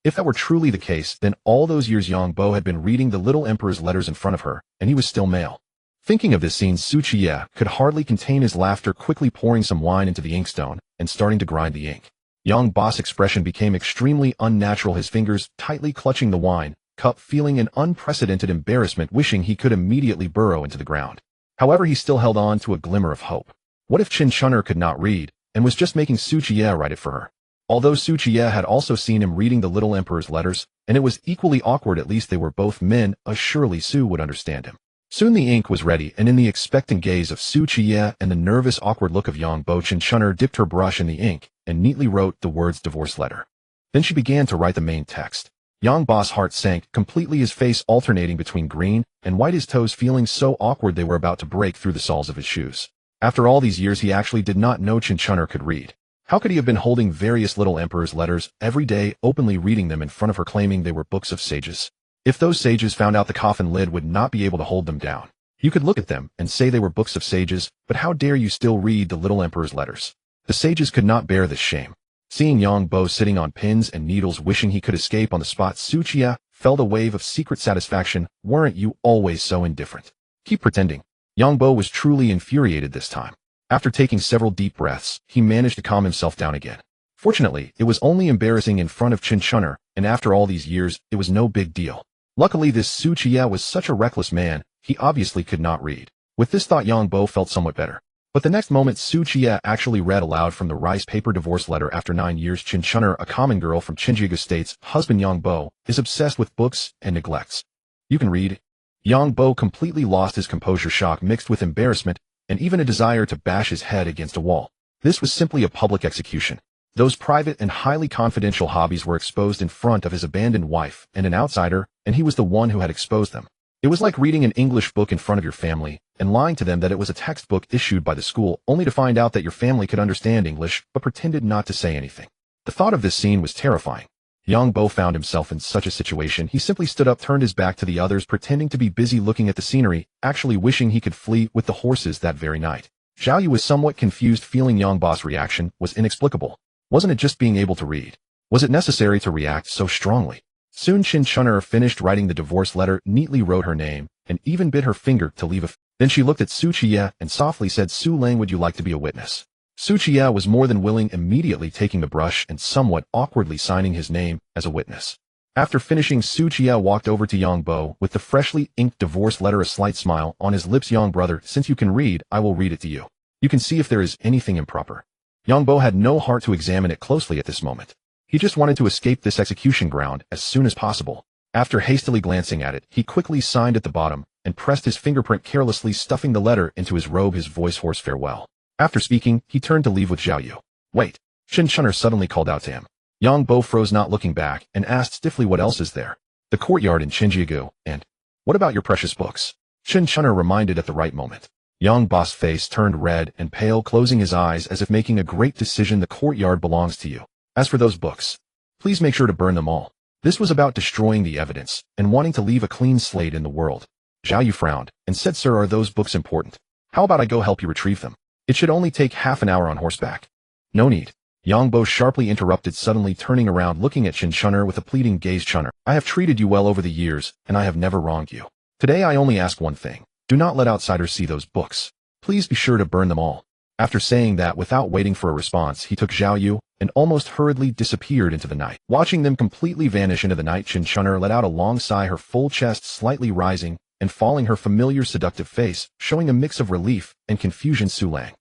If that were truly the case, then all those years Yang Bo had been reading the little emperor's letters in front of her, and he was still male. Thinking of this scene, Qiye could hardly contain his laughter, quickly pouring some wine into the inkstone and starting to grind the ink. Yang Bo's expression became extremely unnatural, his fingers tightly clutching the wine cup, feeling an unprecedented embarrassment, wishing he could immediately burrow into the ground. However, he still held on to a glimmer of hope. What if Chun'er could not read and was just making Qiye write it for her? Although Qiye had also seen him reading the little emperor's letters, and it was equally awkward, at least they were both men, surely Su would understand him. Soon the ink was ready, and in the expectant gaze of Qiye and the nervous, awkward look of Yang Bo, Chun'er dipped her brush in the ink and neatly wrote the words divorce letter. Then she began to write the main text. Yang Bo's heart sank completely, his face alternating between green and white, his toes feeling so awkward they were about to break through the soles of his shoes. After all these years, he actually did not know Chun'er could read. How could he have been holding various little emperor's letters every day, openly reading them in front of her, claiming they were books of sages? If those sages found out, the coffin lid would not be able to hold them down. You could look at them and say they were books of sages, but how dare you still read the little emperor's letters? The sages could not bear this shame. Seeing Yang Bo sitting on pins and needles, wishing he could escape on the spot, Qiye felt a wave of secret satisfaction. Weren't you always so indifferent? Keep pretending. Yang Bo was truly infuriated this time. After taking several deep breaths, he managed to calm himself down again. Fortunately, it was only embarrassing in front of Chun'er, and after all these years, it was no big deal. Luckily, this Qiye was such a reckless man, he obviously could not read. With this thought, Yang Bo felt somewhat better. But the next moment, Qiye actually read aloud from the rice paper divorce letter. After 9 years, Chun'er, a common girl from Chinjiga State's husband Yang Bo, is obsessed with books and neglects. You can read. Yang Bo completely lost his composure, shock mixed with embarrassment, and even a desire to bash his head against a wall. This was simply a public execution. Those private and highly confidential hobbies were exposed in front of his abandoned wife and an outsider, and he was the one who had exposed them. It was like reading an English book in front of your family and lying to them that it was a textbook issued by the school, only to find out that your family could understand English but pretended not to say anything. The thought of this scene was terrifying. Yang Bo found himself in such a situation. He simply stood up, turned his back to the others, pretending to be busy looking at the scenery, actually wishing he could flee with the horses that very night. Zhao Yu was somewhat confused, feeling Yang Bo's reaction was inexplicable. Wasn't it just being able to read? Was it necessary to react so strongly? Soon Qin Chun'er finished writing the divorce letter, neatly wrote her name, and even bit her finger to leave a Then she looked at Su Qiye and softly said, "Su Lang, would you like to be a witness?" Su Qiye was more than willing, immediately taking the brush and somewhat awkwardly signing his name as a witness. After finishing, Su Qiye walked over to Yang Bo with the freshly inked divorce letter, a slight smile on his lips. "Yang brother, since you can read, I will read it to you. You can see if there is anything improper." Yang Bo had no heart to examine it closely at this moment. He just wanted to escape this execution ground as soon as possible. After hastily glancing at it, he quickly signed at the bottom and pressed his fingerprint, carelessly stuffing the letter into his robe, his voice hoarse farewell. After speaking, he turned to leave with Zhao Yu. "Wait," Qin Chun'er suddenly called out to him. Yang Bo froze, not looking back, and asked stiffly, "What else is there?" "The courtyard in Qinjiagu, and what about your precious books?" Qin Chun'er reminded at the right moment. Yang Bo's face turned red and pale, closing his eyes as if making a great decision. "The courtyard belongs to you. As for those books, please make sure to burn them all." This was about destroying the evidence and wanting to leave a clean slate in the world. Zhao Yu frowned and said, "Sir, are those books important? How about I go help you retrieve them? It should only take half an hour on horseback." "No need." Yang Bo sharply interrupted, suddenly turning around, looking at Qin Chun'er with a pleading gaze. "Chun'er, I have treated you well over the years, and I have never wronged you. Today I only ask one thing. Do not let outsiders see those books. Please be sure to burn them all." After saying that, without waiting for a response, he took Zhao Yu and almost hurriedly disappeared into the night. Watching them completely vanish into the night, Qin Chun'er let out a long sigh, her full chest slightly rising and falling, her familiar seductive face showing a mix of relief and confusion. "Su Lang,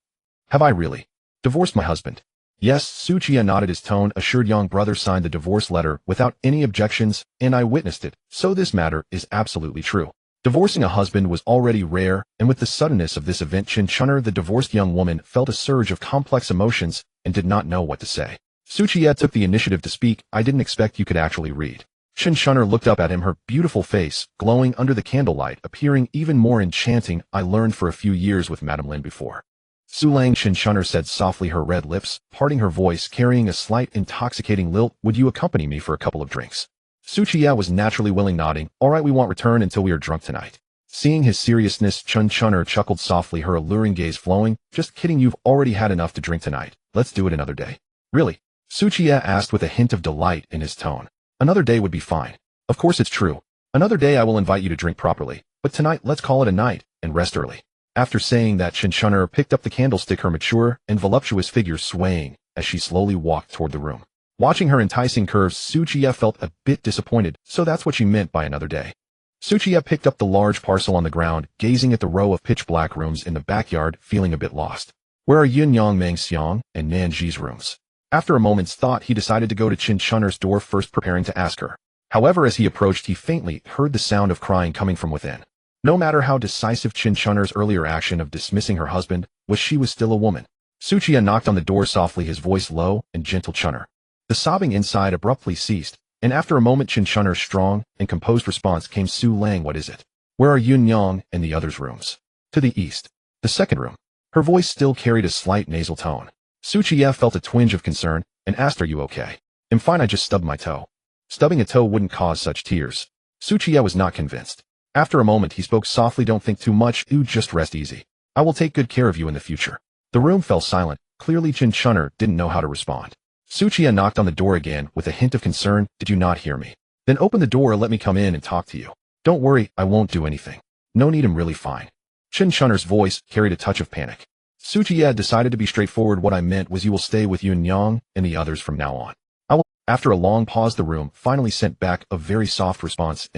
have I really divorced my husband?" "Yes," Su Qiye nodded, his tone assured. "Young brother signed the divorce letter without any objections, and I witnessed it, so this matter is absolutely true." Divorcing a husband was already rare, and with the suddenness of this event, Qin Chun'er, the divorced young woman, felt a surge of complex emotions and did not know what to say. Su Qiye took the initiative to speak. "I didn't expect you could actually read." Qin Chun'er looked up at him, her beautiful face glowing under the candlelight, appearing even more enchanting. "I learned for a few years with Madame Lin before." "Su Lang," Qin Chun'er said softly, her red lips parting, her voice carrying a slight intoxicating lilt, "would you accompany me for a couple of drinks?" Su Qiye was naturally willing, nodding. "All right, we won't return until we are drunk tonight." Seeing his seriousness, Qin Chun'er chuckled softly, her alluring gaze flowing. "Just kidding, you've already had enough to drink tonight. Let's do it another day." "Really?" Su Qiye asked with a hint of delight in his tone. "Another day would be fine. Of course it's true. Another day I will invite you to drink properly, but tonight let's call it a night and rest early." After saying that, Qin Chun'er picked up the candlestick, her mature and voluptuous figure swaying as she slowly walked toward the room. Watching her enticing curves, Su Qiye felt a bit disappointed, so that's what she meant by another day. Su Qiye picked up the large parcel on the ground, gazing at the row of pitch-black rooms in the backyard, feeling a bit lost. Where are Yun Yang, Meng Xiang, and Nan Ji's rooms? After a moment's thought, he decided to go to Qin Chun'er's door first, preparing to ask her. However, as he approached, he faintly heard the sound of crying coming from within. No matter how decisive Qin Chun'er's earlier action of dismissing her husband was, she was still a woman. Su Qiye knocked on the door softly, his voice low and gentle. "Chun'er." The sobbing inside abruptly ceased, and after a moment, Qin Chun'er's strong and composed response came. "Su Lang, what is it? Where are Yun Yang and the others' rooms?" "To the east. The second room." Her voice still carried a slight nasal tone. Su Qiye felt a twinge of concern and asked, "Are you okay?" "I'm fine, I just stubbed my toe." Stubbing a toe wouldn't cause such tears. Su Qiye was not convinced. After a moment, he spoke softly, "Don't think too much, you just rest easy. I will take good care of you in the future." The room fell silent. Clearly Qin Chun'er didn't know how to respond. Su Qiye knocked on the door again with a hint of concern. "Did you not hear me? Then open the door, let me come in and talk to you." "Don't worry, I won't do anything. No need, I'm really fine." Qin Chun'er's voice carried a touch of panic. Su Qiye decided to be straightforward. "What I meant was you will stay with Yun Yang and the others from now on. I will." After a long pause, the room finally sent back a very soft response.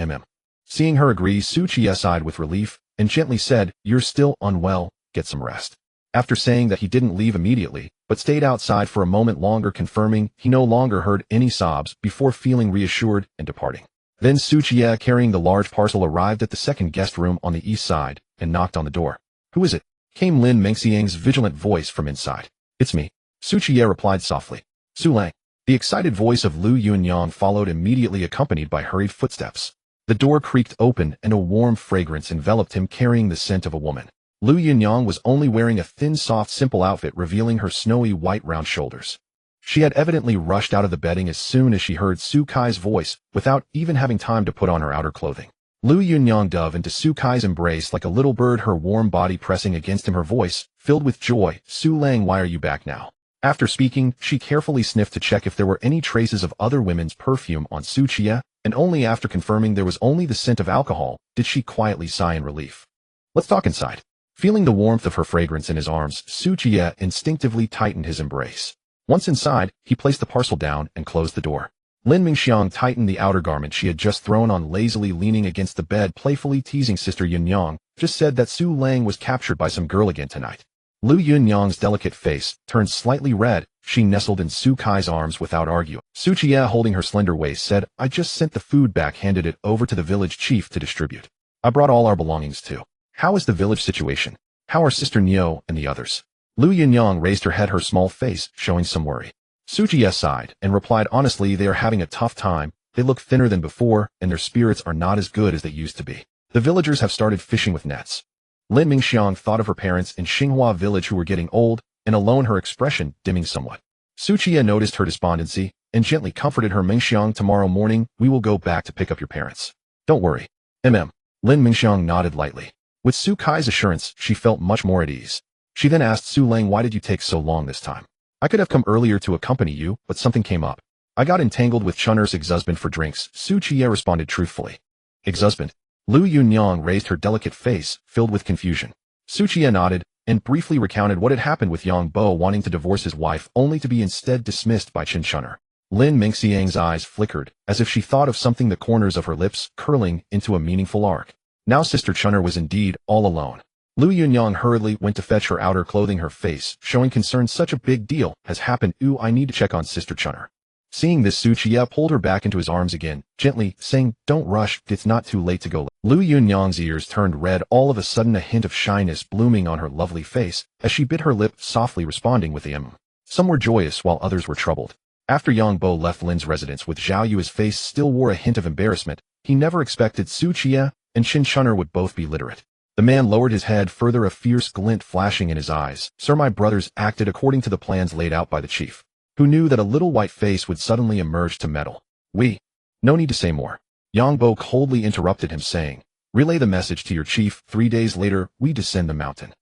Seeing her agree, Su Qiye sighed with relief and gently said, "You're still unwell, get some rest." After saying that, he didn't leave immediately, but stayed outside for a moment longer, confirming he no longer heard any sobs before feeling reassured and departing. Then Su Qiye, carrying the large parcel, arrived at the second guest room on the east side and knocked on the door. "Who is it?" came Lin Mengxiang's vigilant voice from inside. "It's me," Su Qiye replied softly. "Su Lang." The excited voice of Liu Yunyang followed immediately, accompanied by hurried footsteps. The door creaked open and a warm fragrance enveloped him, carrying the scent of a woman. Liu Yunyang was only wearing a thin, soft, simple outfit, revealing her snowy white round shoulders. She had evidently rushed out of the bedding as soon as she heard Su Kai's voice, without even having time to put on her outer clothing. Liu Yunyang dove into Su Kai's embrace like a little bird, her warm body pressing against him, her voice filled with joy. Su Lang, why are you back now? After speaking, she carefully sniffed to check if there were any traces of other women's perfume on Su Qiye, and only after confirming there was only the scent of alcohol did she quietly sigh in relief. Let's talk inside. Feeling the warmth of her fragrance in his arms, Su Qiye instinctively tightened his embrace. Once inside, he placed the parcel down and closed the door. Lin Mingxiang tightened the outer garment she had just thrown on, lazily leaning against the bed, playfully teasing Sister Yunyang. Just said that Su Lang was captured by some girl again tonight. Liu Yunyang's delicate face turned slightly red. She nestled in Su Kai's arms without arguing. Su Qiye, holding her slender waist, said, I just sent the food back, handed it over to the village chief to distribute. I brought all our belongings too. How is the village situation? How are Sister Niu and the others? Liu Yunyang raised her head, her small face showing some worry. Su Qiye sighed and replied, honestly, they are having a tough time. They look thinner than before, and their spirits are not as good as they used to be. The villagers have started fishing with nets. Lin Mingxiang thought of her parents in Xinghua village who were getting old, and alone, her expression dimming somewhat. Su Qiye noticed her despondency and gently comforted her. Mingxiang, tomorrow morning, we will go back to pick up your parents. Don't worry. Lin Mingxiang nodded lightly. With Su Kai's assurance, she felt much more at ease. She then asked Su Lang, why did you take so long this time? I could have come earlier to accompany you, but something came up. I got entangled with Chun'er's ex-husband for drinks, Su Qiye responded truthfully. Ex-husband? Liu Yunyang raised her delicate face, filled with confusion. Su Qiye nodded, and briefly recounted what had happened with Yang Bo wanting to divorce his wife only to be instead dismissed by Qin Chun'er. Lin Mingxiang's eyes flickered, as if she thought of something, the corners of her lips curling into a meaningful arc. Now Sister Chun'er was indeed all alone. Liu Yunyang hurriedly went to fetch her outer clothing, her face showing concern. Such a big deal has happened. I need to check on Sister Chun'er. Seeing this, Su Qiye pulled her back into his arms again, gently saying, don't rush, it's not too late to go. Liu Yunyang's ears turned red, all of a sudden, a hint of shyness blooming on her lovely face, as she bit her lip, softly responding with the Some were joyous while others were troubled. After Yang Bo left Lin's residence with Zhao Yu, his face still wore a hint of embarrassment. He never expected Su Qiye and Qin Chun'er would both be literate. The man lowered his head further, a fierce glint flashing in his eyes. Sir, my brothers acted according to the plans laid out by the chief, who knew that a little white face would suddenly emerge to meddle. No need to say more. Yang Bo coldly interrupted him, saying, relay the message to your chief. 3 days later, we descend the mountain.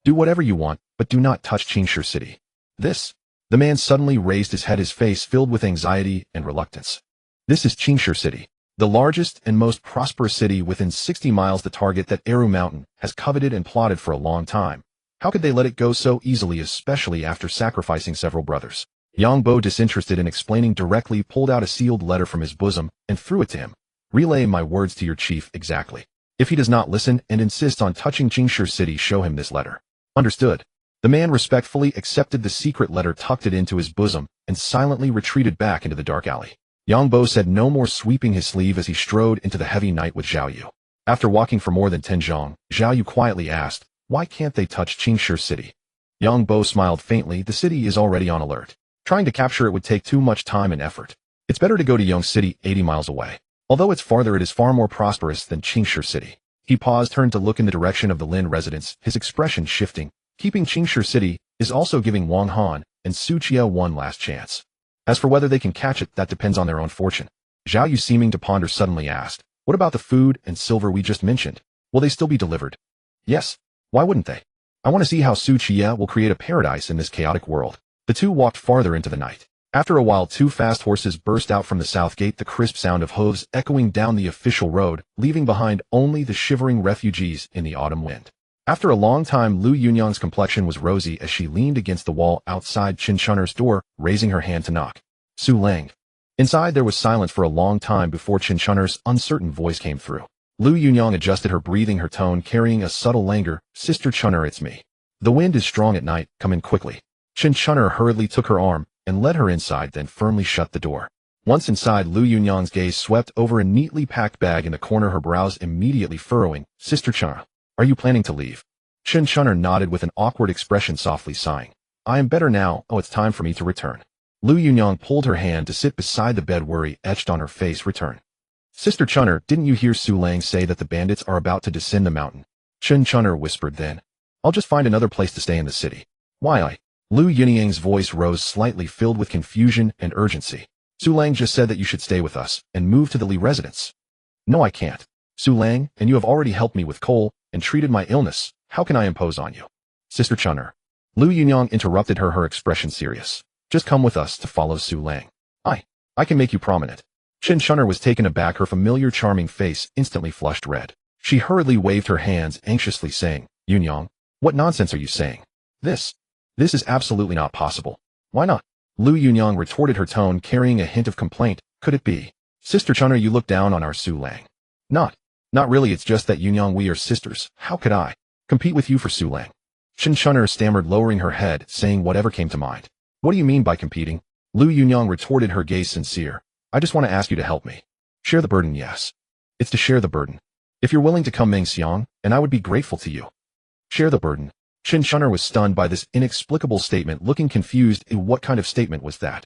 Do whatever you want, but do not touch Qingshu City. This? The man suddenly raised his head, his face filled with anxiety and reluctance. This is Qingshu City, the largest and most prosperous city within 60 miles, the target that Eru Mountain has coveted and plotted for a long time. How could they let it go so easily, especially after sacrificing several brothers? Yang Bo, disinterested in explaining directly, pulled out a sealed letter from his bosom and threw it to him. Relay my words to your chief exactly. If he does not listen and insists on touching Qingshu City, show him this letter. Understood. The man respectfully accepted the secret letter, tucked it into his bosom, and silently retreated back into the dark alley. Yang Bo said no more, sweeping his sleeve as he strode into the heavy night with Zhao Yu. After walking for more than 10 zhang, Zhao Yu quietly asked, why can't they touch Qingshu City? Yang Bo smiled faintly. The city is already on alert. Trying to capture it would take too much time and effort. It's better to go to Yong City, 80 miles away. Although it's farther, it is far more prosperous than Qingshu City. He paused, turned to look in the direction of the Lin residence, his expression shifting. Keeping Qingshu City is also giving Wang Han and Su Qiye one last chance. As for whether they can catch it, that depends on their own fortune. Zhao Yu, seeming to ponder, suddenly asked, what about the food and silver we just mentioned? Will they still be delivered? Yes. Why wouldn't they? I want to see how Su Qiye will create a paradise in this chaotic world. The two walked farther into the night. After a while, 2 fast horses burst out from the south gate, the crisp sound of hooves echoing down the official road, leaving behind only the shivering refugees in the autumn wind. After a long time, Liu Yunyang's complexion was rosy as she leaned against the wall outside Qin Chun'er's door, raising her hand to knock. Su Lang. Inside there was silence for a long time before Qin Chun'er's uncertain voice came through. Liu Yunyang adjusted her breathing, her tone carrying a subtle languor. Sister Chun'er, it's me. The wind is strong at night, come in quickly. Qin Chun'er hurriedly took her arm and led her inside, then firmly shut the door. Once inside, Liu Yunyang's gaze swept over a neatly packed bag in the corner, her brows immediately furrowing. Sister Chun'er, are you planning to leave? Qin Chun'er nodded with an awkward expression, softly sighing. I am better now. It's time for me to return. Liu Yunyang pulled her hand to sit beside the bed, worry etched on her face. Return. Sister Chun'er, didn't you hear Su Lang say that the bandits are about to descend the mountain? Qin Chun'er whispered then. I'll just find another place to stay in the city. Why Liu Yuniang's voice rose slightly, filled with confusion and urgency. Su Lang just said that you should stay with us and move to the Li residence. No, I can't. Su Lang, and you have already helped me with coal and treated my illness. How can I impose on you? Sister Chun'er. Liu Yunyang interrupted her expression serious. Just come with us to follow Su Lang. I can make you prominent. Chen Chun'er was taken aback, her familiar charming face instantly flushed red. She hurriedly waved her hands anxiously, saying, Yunyang, what nonsense are you saying? This is absolutely not possible. Why not? Liu Yunyang retorted, her tone carrying a hint of complaint. Could it be? Sister Chun'er, you look down on our Su Lang. Not really, it's just that Yunyang, we are sisters. How could I compete with you for Su Lang? Chen Chun'er stammered, lowering her head, saying whatever came to mind. What do you mean by competing? Liu Yunyang retorted, her gaze sincere. I just want to ask you to help me. Share the burden, yes. It's to share the burden. If you're willing to come Meng Xiang, and I would be grateful to you. Share the burden. Chen Chun'er was stunned by this inexplicable statement, looking confused. What kind of statement was that?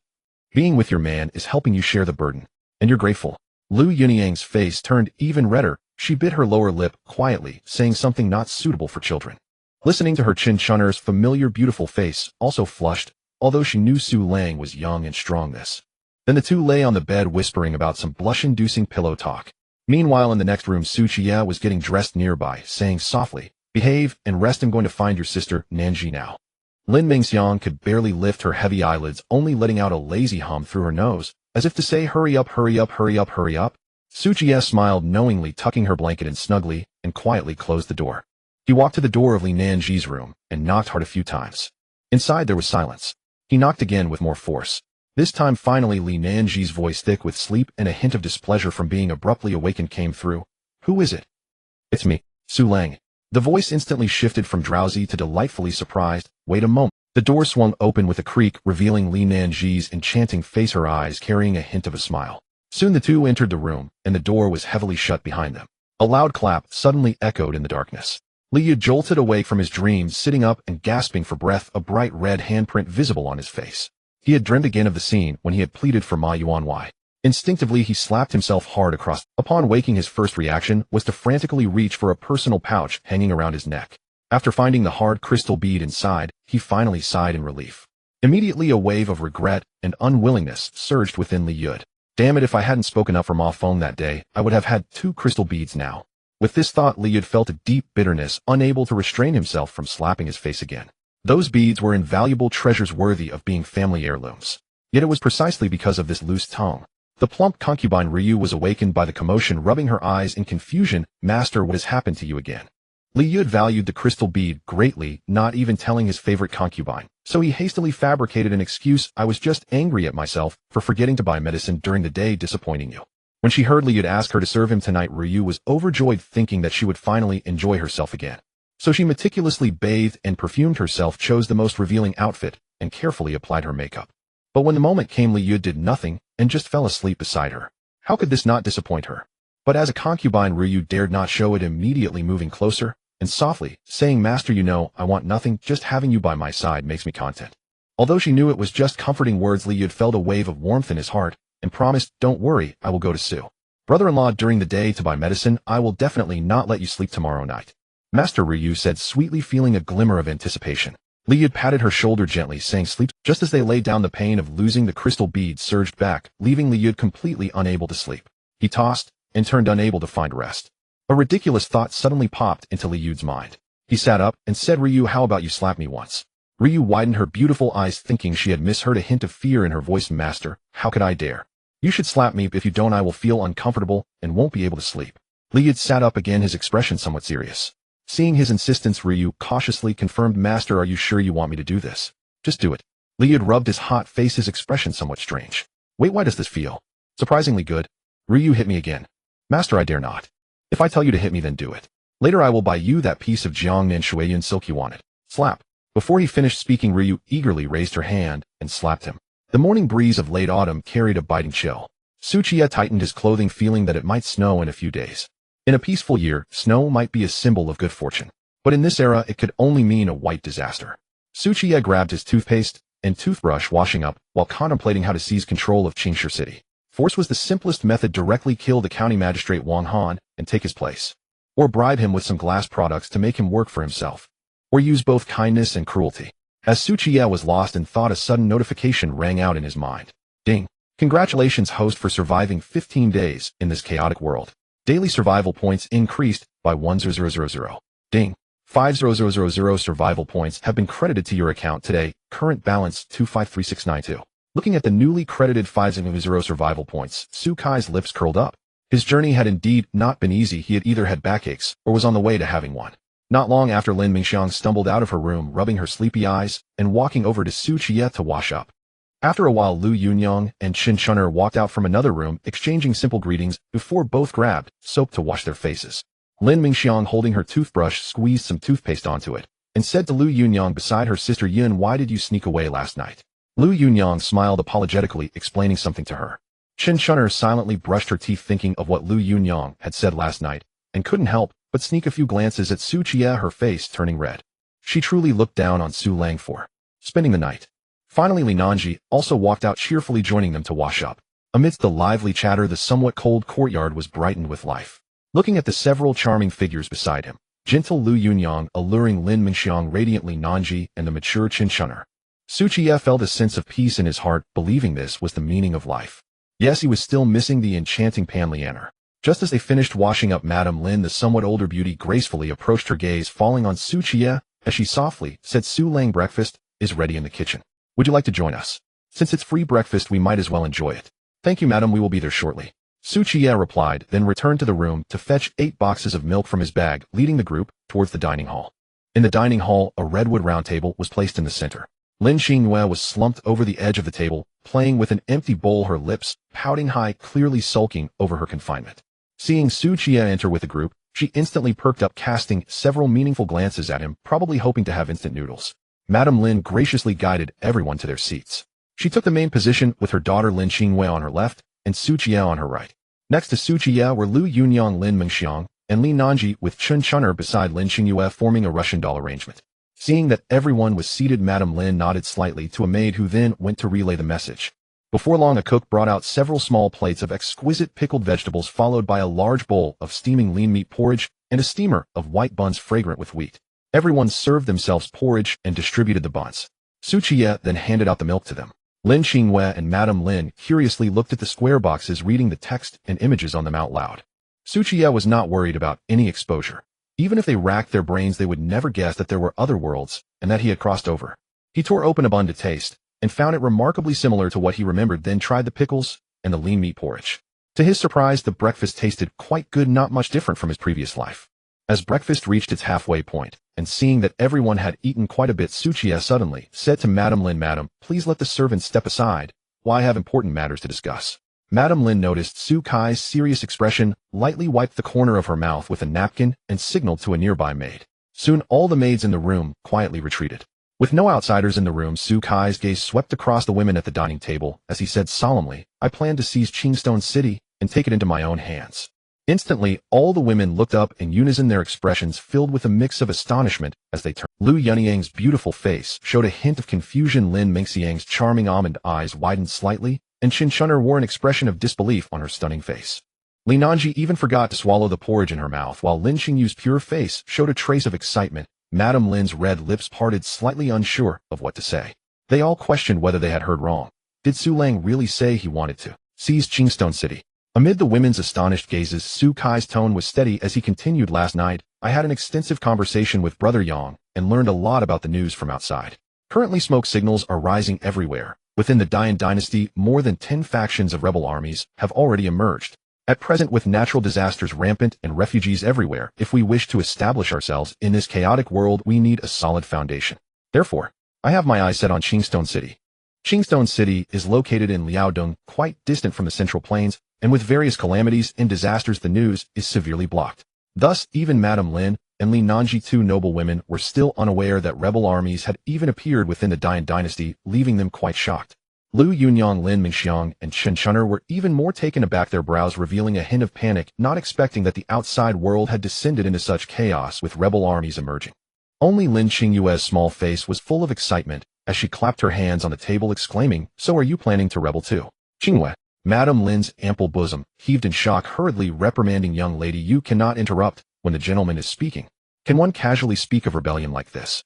Being with your man is helping you share the burden. And you're grateful. Liu Yuniang's face turned even redder. She bit her lower lip quietly, saying something not suitable for children. Listening to her, Chen Chun'er's familiar beautiful face also flushed, although she knew Su Lang was young and strong. Then the two lay on the bed whispering about some blush-inducing pillow talk. Meanwhile, in the next room, Qiye was getting dressed nearby, saying softly, Behave and rest. I'm going to find your sister, Nanji, now. Lin Mingxiang could barely lift her heavy eyelids, only letting out a lazy hum through her nose, as if to say, hurry up, hurry up, hurry up, hurry up. Qiye smiled knowingly, tucking her blanket in snugly, and quietly closed the door. He walked to the door of Li Nanji's room, and knocked hard a few times. Inside there was silence. He knocked again with more force. This time finally Li Nanji's voice, thick with sleep and a hint of displeasure from being abruptly awakened, came through. Who is it? It's me, Su Lang. The voice instantly shifted from drowsy to delightfully surprised. Wait a moment. The door swung open with a creak, revealing Li Nanji's enchanting face, her eyes carrying a hint of a smile. Soon the two entered the room, and the door was heavily shut behind them. A loud clap suddenly echoed in the darkness. Liu jolted awake from his dreams, sitting up and gasping for breath, a bright red handprint visible on his face. He had dreamed again of the scene when he had pleaded for Ma Yuanwei. Instinctively he slapped himself hard across. Upon waking, his first reaction was to frantically reach for a personal pouch hanging around his neck. After finding the hard crystal bead inside, he finally sighed in relief. Immediately a wave of regret and unwillingness surged within Liu. Damn it, if I hadn't spoken up for Ma Feng that day, I would have had 2 crystal beads now. With this thought, Liu felt a deep bitterness, unable to restrain himself from slapping his face again. Those beads were invaluable treasures worthy of being family heirlooms. Yet it was precisely because of this loose tongue. The plump concubine Ryu was awakened by the commotion, rubbing her eyes in confusion. Master, what has happened to you again? Liu valued the crystal bead greatly, not even telling his favorite concubine, so he hastily fabricated an excuse. I was just angry at myself for forgetting to buy medicine during the day, disappointing you. When she heard Liu ask her to serve him tonight, Ryu was overjoyed, thinking that she would finally enjoy herself again. So she meticulously bathed and perfumed herself, chose the most revealing outfit, and carefully applied her makeup. But when the moment came, Liu did nothing and just fell asleep beside her. How could this not disappoint her? But as a concubine, Ryu dared not show it, immediately moving closer and softly saying, Master, you know, I want nothing, just having you by my side makes me content. Although she knew it was just comforting words, Liu felt a wave of warmth in his heart and promised, don't worry, I will go to Su brother-in-law during the day to buy medicine. I will definitely not let you sleep tomorrow night. Master, Ryu said sweetly, feeling a glimmer of anticipation. Liu patted her shoulder gently, saying sleep. Just as they lay down, the pain of losing the crystal bead surged back, leaving Liu completely unable to sleep. He tossed and turned, unable to find rest. A ridiculous thought suddenly popped into Liu's mind. He sat up and said, Ryu, how about you slap me once? Ryu widened her beautiful eyes, thinking she had misheard, a hint of fear in her voice. Master, how could I dare? You should slap me. If you don't, I will feel uncomfortable and won't be able to sleep. Liu sat up again, his expression somewhat serious. Seeing his insistence, Ryu cautiously confirmed, Master, are you sure you want me to do this? Just do it. Liu rubbed his hot face, his expression somewhat strange. Wait, why does this feel surprisingly good? Ryu, hit me again. Master, I dare not. If I tell you to hit me, then do it. Later I will buy you that piece of Jiangnan Shuiyuan silk you wanted. Slap. Before he finished speaking, Ryu eagerly raised her hand and slapped him. The morning breeze of late autumn carried a biting chill. Qiye tightened his clothing, feeling that it might snow in a few days. In a peaceful year, snow might be a symbol of good fortune. But in this era, it could only mean a white disaster. Qiye grabbed his toothpaste and toothbrush, washing up while contemplating how to seize control of Qingshi City. Force was the simplest method. Directly kill the county magistrate Wang Han and take his place. Or bribe him with some glass products to make him work for himself. Or use both kindness and cruelty. As Qiye was lost in thought, a sudden notification rang out in his mind. Ding. Congratulations, host, for surviving 15 days in this chaotic world. Daily survival points increased by 1,000. Ding. 5,000 survival points have been credited to your account today. Current balance 253692. Looking at the newly credited 5,000 survival points, Qiye's lips curled up. His journey had indeed not been easy. He had either had backaches or was on the way to having one. Not long after, Lin Mingxiang stumbled out of her room, rubbing her sleepy eyes and walking over to Qiye to wash up. After a while, Liu Yunyang and Qin Chun'er walked out from another room, exchanging simple greetings before both grabbed soap to wash their faces. Lin Mingxiang, holding her toothbrush, squeezed some toothpaste onto it and said to Liu Yunyang beside her sister Yin, "Why did you sneak away last night?" Liu Yunyang smiled apologetically, explaining something to her. Qin Chun'er silently brushed her teeth, thinking of what Liu Yunyang had said last night, and couldn't help but sneak a few glances at Qiye, her face turning red. She truly looked down on Su Lang for spending the night. Finally, Li Nanji also walked out, cheerfully joining them to wash up. Amidst the lively chatter, the somewhat cold courtyard was brightened with life. Looking at the several charming figures beside him, gentle Liu Yunyang, alluring Lin Mingxiang, radiant Li Nanji, and the mature Qin Chun'er, Qiye felt a sense of peace in his heart, believing this was the meaning of life. Yes, he was still missing the enchanting Pan Lianer. Just as they finished washing up, Madame Lin, the somewhat older beauty, gracefully approached, her gaze falling on Qiye as she softly said, "Su Lang, breakfast is ready in the kitchen. Would you like to join us? Since it's free breakfast, we might as well enjoy it." "Thank you, madam, we will be there shortly," Qiye replied, then returned to the room to fetch 8 boxes of milk from his bag, leading the group towards the dining hall. In the dining hall, a redwood round table was placed in the center. Lin Xingyue was slumped over the edge of the table, playing with an empty bowl, her lips pouting high, clearly sulking over her confinement. Seeing Qiye enter with the group, she instantly perked up, casting several meaningful glances at him, probably hoping to have instant noodles. Madame Lin graciously guided everyone to their seats. She took the main position with her daughter Lin Xingyue on her left and Qiye on her right. Next to Qiye were Liu Yunyang, Lin Mingxiang, and Li Nanji, with Qin Chun'er beside Lin Xingyue, forming a Russian doll arrangement. Seeing that everyone was seated, Madame Lin nodded slightly to a maid, who then went to relay the message. Before long, a cook brought out several small plates of exquisite pickled vegetables, followed by a large bowl of steaming lean meat porridge and a steamer of white buns fragrant with wheat. Everyone served themselves porridge and distributed the buns. Qiye then handed out the milk to them. Lin Xingyue and Madame Lin curiously looked at the square boxes, reading the text and images on them out loud. Qiye was not worried about any exposure. Even if they racked their brains, they would never guess that there were other worlds and that he had crossed over. He tore open a bun to taste and found it remarkably similar to what he remembered, then tried the pickles and the lean meat porridge. To his surprise, the breakfast tasted quite good, not much different from his previous life. As breakfast reached its halfway point, and seeing that everyone had eaten quite a bit, Qiye suddenly said to Madame Lin, "Madam, please let the servants step aside, while I have important matters to discuss." Madame Lin noticed Qiye's serious expression, lightly wiped the corner of her mouth with a napkin, and signaled to a nearby maid. Soon all the maids in the room quietly retreated. With no outsiders in the room, Qiye's gaze swept across the women at the dining table as he said solemnly, "I plan to seize Qingstone City and take it into my own hands." Instantly, all the women looked up in unison, their expressions filled with a mix of astonishment as they turned. Liu Yunyang's beautiful face showed a hint of confusion. Lin Mingxiang's charming almond eyes widened slightly, and Qin Chun'er wore an expression of disbelief on her stunning face. Li Nanji even forgot to swallow the porridge in her mouth, while Lin Xingyu's pure face showed a trace of excitement. Madame Lin's red lips parted, slightly unsure of what to say. They all questioned whether they had heard wrong. Did Su Lang really say he wanted to seize Qingstone City? Amid the women's astonished gazes, Qiye's tone was steady as he continued, "Last night, I had an extensive conversation with Brother Yang and learned a lot about the news from outside. Currently, smoke signals are rising everywhere. Within the Dian dynasty, more than 10 factions of rebel armies have already emerged. At present, with natural disasters rampant and refugees everywhere, if we wish to establish ourselves in this chaotic world, we need a solid foundation. Therefore, I have my eyes set on Qingstone City. Qingstone City is located in Liaodong, quite distant from the Central Plains, and with various calamities and disasters, the news is severely blocked. Thus, even Madame Lin and Li Nanji, 2 noble women, were still unaware that rebel armies had even appeared within the Dian dynasty, leaving them quite shocked. Liu Yunyang, Lin Mingxiang, and Qin Chun'er were even more taken aback, their brows revealing a hint of panic, not expecting that the outside world had descended into such chaos with rebel armies emerging. Only Lin Xingyue's small face was full of excitement as she clapped her hands on the table, exclaiming, "So are you planning to rebel too?" "Xingyue." Madame Lin's ample bosom heaved in shock, hurriedly reprimanding, "Young lady, you cannot interrupt when the gentleman is speaking. Can one casually speak of rebellion like this?"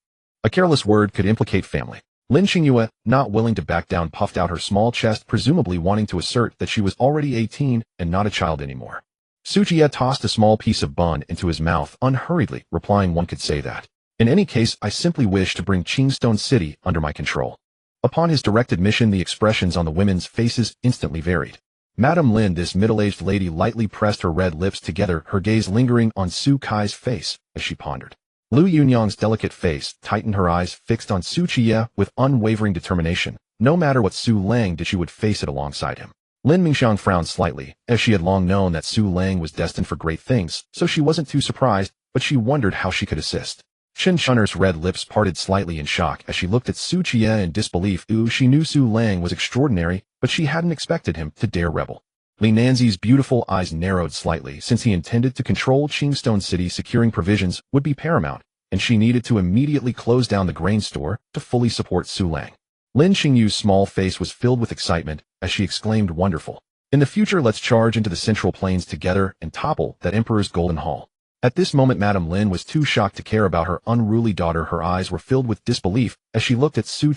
A careless word could implicate family. Lin Xingyue, not willing to back down, puffed out her small chest, presumably wanting to assert that she was already 18 and not a child anymore. Qiye tossed a small piece of bun into his mouth unhurriedly, replying, one could say that. In any case, I simply wish to bring Qingstone City under my control. Upon his direct admission, the expressions on the women's faces instantly varied. Madame Lin, this middle-aged lady, lightly pressed her red lips together, her gaze lingering on Su Kai's face as she pondered. Liu Yunyang's delicate face tightened, her eyes fixed on Qiye with unwavering determination. No matter what Su Lang did, she would face it alongside him. Lin Mingxiang frowned slightly, as she had long known that Su Lang was destined for great things, so she wasn't too surprised, but she wondered how she could assist. Shen Chun'er's red lips parted slightly in shock as she looked at Qiye in disbelief. She knew Su Lang was extraordinary, but she hadn't expected him to dare rebel. Li Nanzi's beautiful eyes narrowed slightly, since he intended to control Qingstone City. Securing provisions would be paramount, and she needed to immediately close down the grain store to fully support Su Lang. Lin Xingyu's small face was filled with excitement as she exclaimed, wonderful. In the future, let's charge into the Central Plains together and topple that Emperor's Golden Hall. At this moment, Madame Lin was too shocked to care about her unruly daughter. Her eyes were filled with disbelief as she looked at Su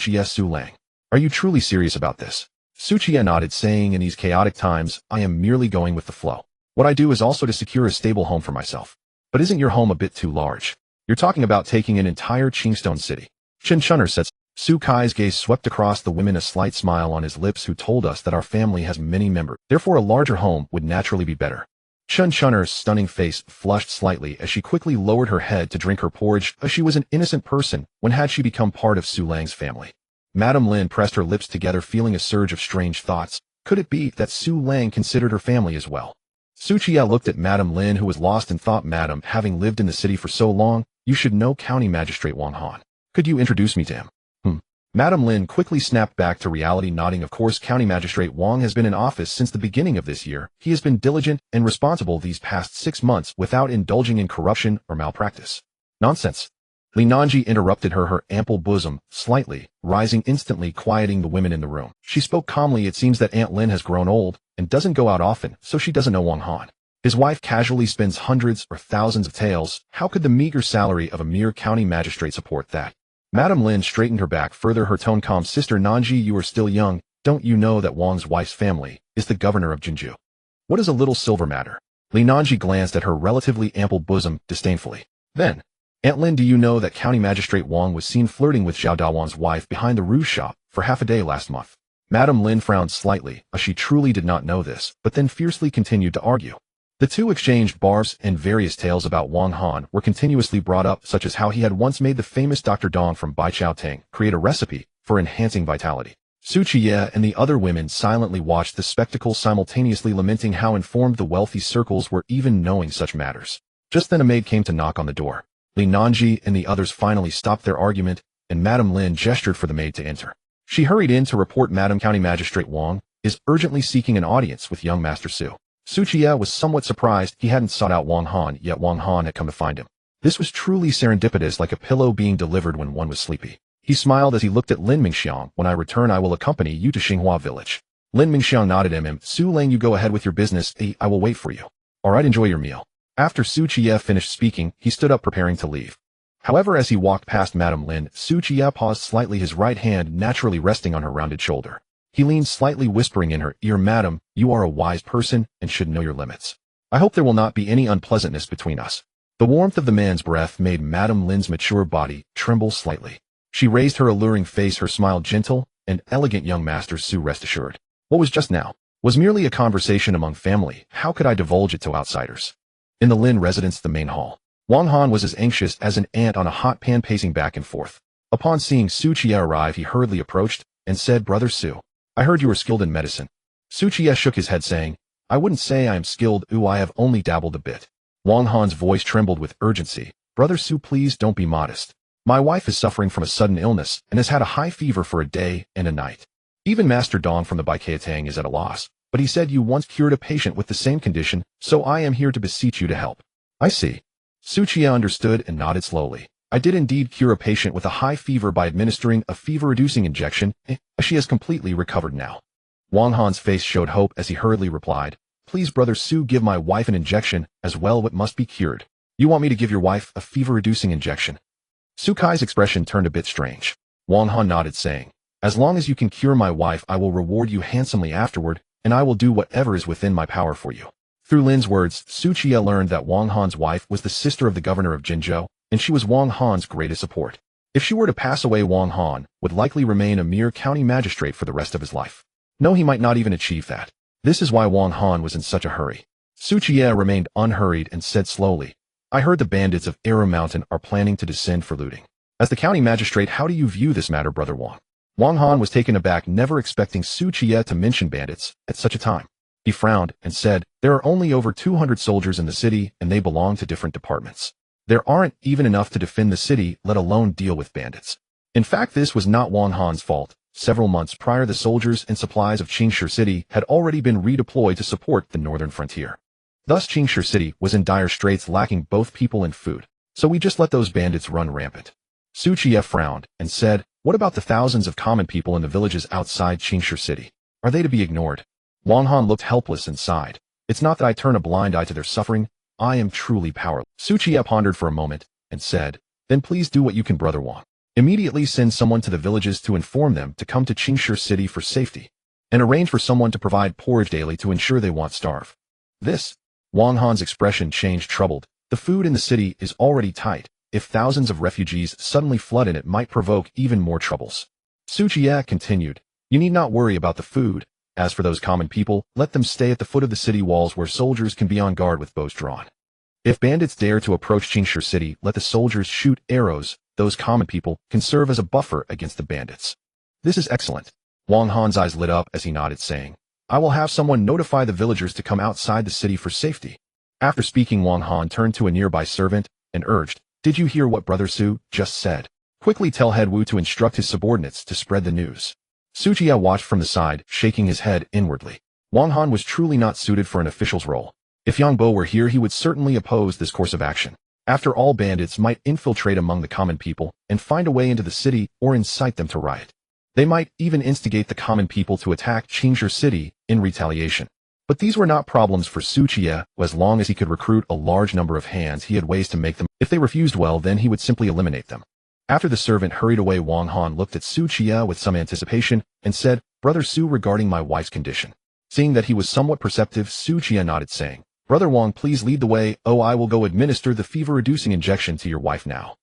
Lang. Are you truly serious about this? Qiye nodded, saying, in these chaotic times, I am merely going with the flow. What I do is also to secure a stable home for myself. But isn't your home a bit too large? You're talking about taking an entire Qingstone City. Shen Chun'er said. Su Kai's gaze swept across the women, a slight smile on his lips. Who told us that our family has many members? Therefore, a larger home would naturally be better. Shen Chun'er's stunning face flushed slightly as she quickly lowered her head to drink her porridge. She was an innocent person. When had she become part of Su Lang's family? Madame Lin pressed her lips together, feeling a surge of strange thoughts. Could it be that Su Lang considered her family as well? Qiye looked at Madame Lin, who was lost in thought. Madam, having lived in the city for so long, you should know County Magistrate Wang Han. Could you introduce me to him? Madame Lin quickly snapped back to reality, nodding. Of course, County Magistrate Wang has been in office since the beginning of this year. He has been diligent and responsible these past 6 months without indulging in corruption or malpractice. Nonsense. Li Nanji interrupted her ample bosom slightly, rising instantly, quieting the women in the room. She spoke calmly. It seems that Aunt Lin has grown old and doesn't go out often, so she doesn't know Wang Han. His wife casually spends hundreds or thousands of taels. How could the meager salary of a mere county magistrate support that? Madame Lin straightened her back further, her tone calm. Sister Nanji, you are still young. Don't you know that Wang's wife's family is the governor of Jinju? What is a little silver matter? Li Nanji glanced at her relatively ample bosom disdainfully. Then, Aunt Lin, do you know that County Magistrate Wang was seen flirting with Zhao Dawan's wife behind the rouge shop for half a day last month? Madame Lin frowned slightly, as she truly did not know this, but then fiercely continued to argue. The two exchanged barbs, and various tales about Wang Han were continuously brought up, such as how he had once made the famous Dr. Dong from Bai Chao Tang create a recipe for enhancing vitality. Qiye and the other women silently watched the spectacle, simultaneously lamenting how informed the wealthy circles were, even knowing such matters. Just then a maid came to knock on the door. Li Nanji and the others finally stopped their argument, and Madame Lin gestured for the maid to enter. She hurried in to report Madam County Magistrate Wang is urgently seeking an audience with young Master Su. Qiye was somewhat surprised he hadn't sought out Wang Han, yet Wang Han had come to find him. This was truly serendipitous, like a pillow being delivered when one was sleepy. He smiled as he looked at Lin Mingxiang. When I return, I will accompany you to Xinghua village. Lin Mingxiang nodded at him. Su Lang, you go ahead with your business. I will wait for you. Alright, enjoy your meal. After Qiye finished speaking, he stood up preparing to leave. However, as he walked past Madame Lin, Qiye paused slightly, his right hand naturally resting on her rounded shoulder. He leaned slightly, whispering in her ear, Madam, you are a wise person and should know your limits. I hope there will not be any unpleasantness between us. The warmth of the man's breath made Madame Lin's mature body tremble slightly. She raised her alluring face, her smile gentle and elegant. Young Master Su, rest assured. What was just now was merely a conversation among family. How could I divulge it to outsiders? In the Lin residence, the main hall, Wang Han was as anxious as an ant on a hot pan, pacing back and forth. Upon seeing Qiye arrive, he hurriedly approached and said, Brother Su, I heard you are skilled in medicine. Qiye shook his head, saying, I wouldn't say I am skilled. I have only dabbled a bit. Wang Han's voice trembled with urgency. Brother Su, please don't be modest. My wife is suffering from a sudden illness and has had a high fever for a day and a night. Even Master Dong from the Baikatang is at a loss, but he said you once cured a patient with the same condition, so I am here to beseech you to help. I see. Qiye understood and nodded slowly. I did indeed cure a patient with a high fever by administering a fever-reducing injection. She has completely recovered now. Wang Han's face showed hope as he hurriedly replied, Please, Brother Su, give my wife an injection as well. What must be cured? You want me to give your wife a fever-reducing injection? Su Kai's expression turned a bit strange. Wang Han nodded, saying, "As long as you can cure my wife, I will reward you handsomely afterward, and I will do whatever is within my power for you." Through Lin's words, Qiye learned that Wang Han's wife was the sister of the governor of Jinzhou, and she was Wang Han's greatest support. If she were to pass away, Wang Han would likely remain a mere county magistrate for the rest of his life. No, he might not even achieve that. This is why Wang Han was in such a hurry. Qiye remained unhurried and said slowly, "I heard the bandits of Arrow Mountain are planning to descend for looting. As the county magistrate, how do you view this matter, Brother Wang?" Wang Han was taken aback, never expecting Qiye to mention bandits at such a time. He frowned and said, "There are only over 200 soldiers in the city, and they belong to different departments. There aren't even enough to defend the city, let alone deal with bandits." In fact, this was not Wang Han's fault. Several months prior, the soldiers and supplies of Qiye City had already been redeployed to support the northern frontier. Thus, Qiye City was in dire straits, lacking both people and food. So we just let those bandits run rampant. Qiye frowned and said, "What about the thousands of common people in the villages outside Qiye City? Are they to be ignored?" Wang Han looked helpless and sighed. "It's not that I turn a blind eye to their suffering. I am truly powerless." Qiye pondered for a moment and said, "Then please do what you can, Brother Wang. Immediately send someone to the villages to inform them to come to Qiye City for safety, and arrange for someone to provide porridge daily to ensure they won't starve." This, Wang Han's expression changed, troubled. The food in the city is already tight. If thousands of refugees suddenly flood in, it might provoke even more troubles. Qiye continued, "You need not worry about the food. As for those common people, let them stay at the foot of the city walls where soldiers can be on guard with bows drawn. If bandits dare to approach Qiye City, let the soldiers shoot arrows. Those common people can serve as a buffer against the bandits." "This is excellent." Wang Han's eyes lit up as he nodded, saying, "I will have someone notify the villagers to come outside the city for safety." After speaking, Wang Han turned to a nearby servant and urged, "Did you hear what Brother Su just said? Quickly tell Head Wu to instruct his subordinates to spread the news." Qiye watched from the side, shaking his head inwardly. Wang Han was truly not suited for an official's role. If Yang Bo were here, he would certainly oppose this course of action. After all, bandits might infiltrate among the common people and find a way into the city or incite them to riot. They might even instigate the common people to attack Qiye City in retaliation. But these were not problems for Qiye. As long as he could recruit a large number of hands, he had ways to make them. If they refused, well, then he would simply eliminate them. After the servant hurried away, Wang Han looked at Qiye with some anticipation and said, "Brother Su, regarding my wife's condition." Seeing that he was somewhat perceptive, Qiye nodded, saying, "Brother Wang, please lead the way. Oh, I will go administer the fever-reducing injection to your wife now."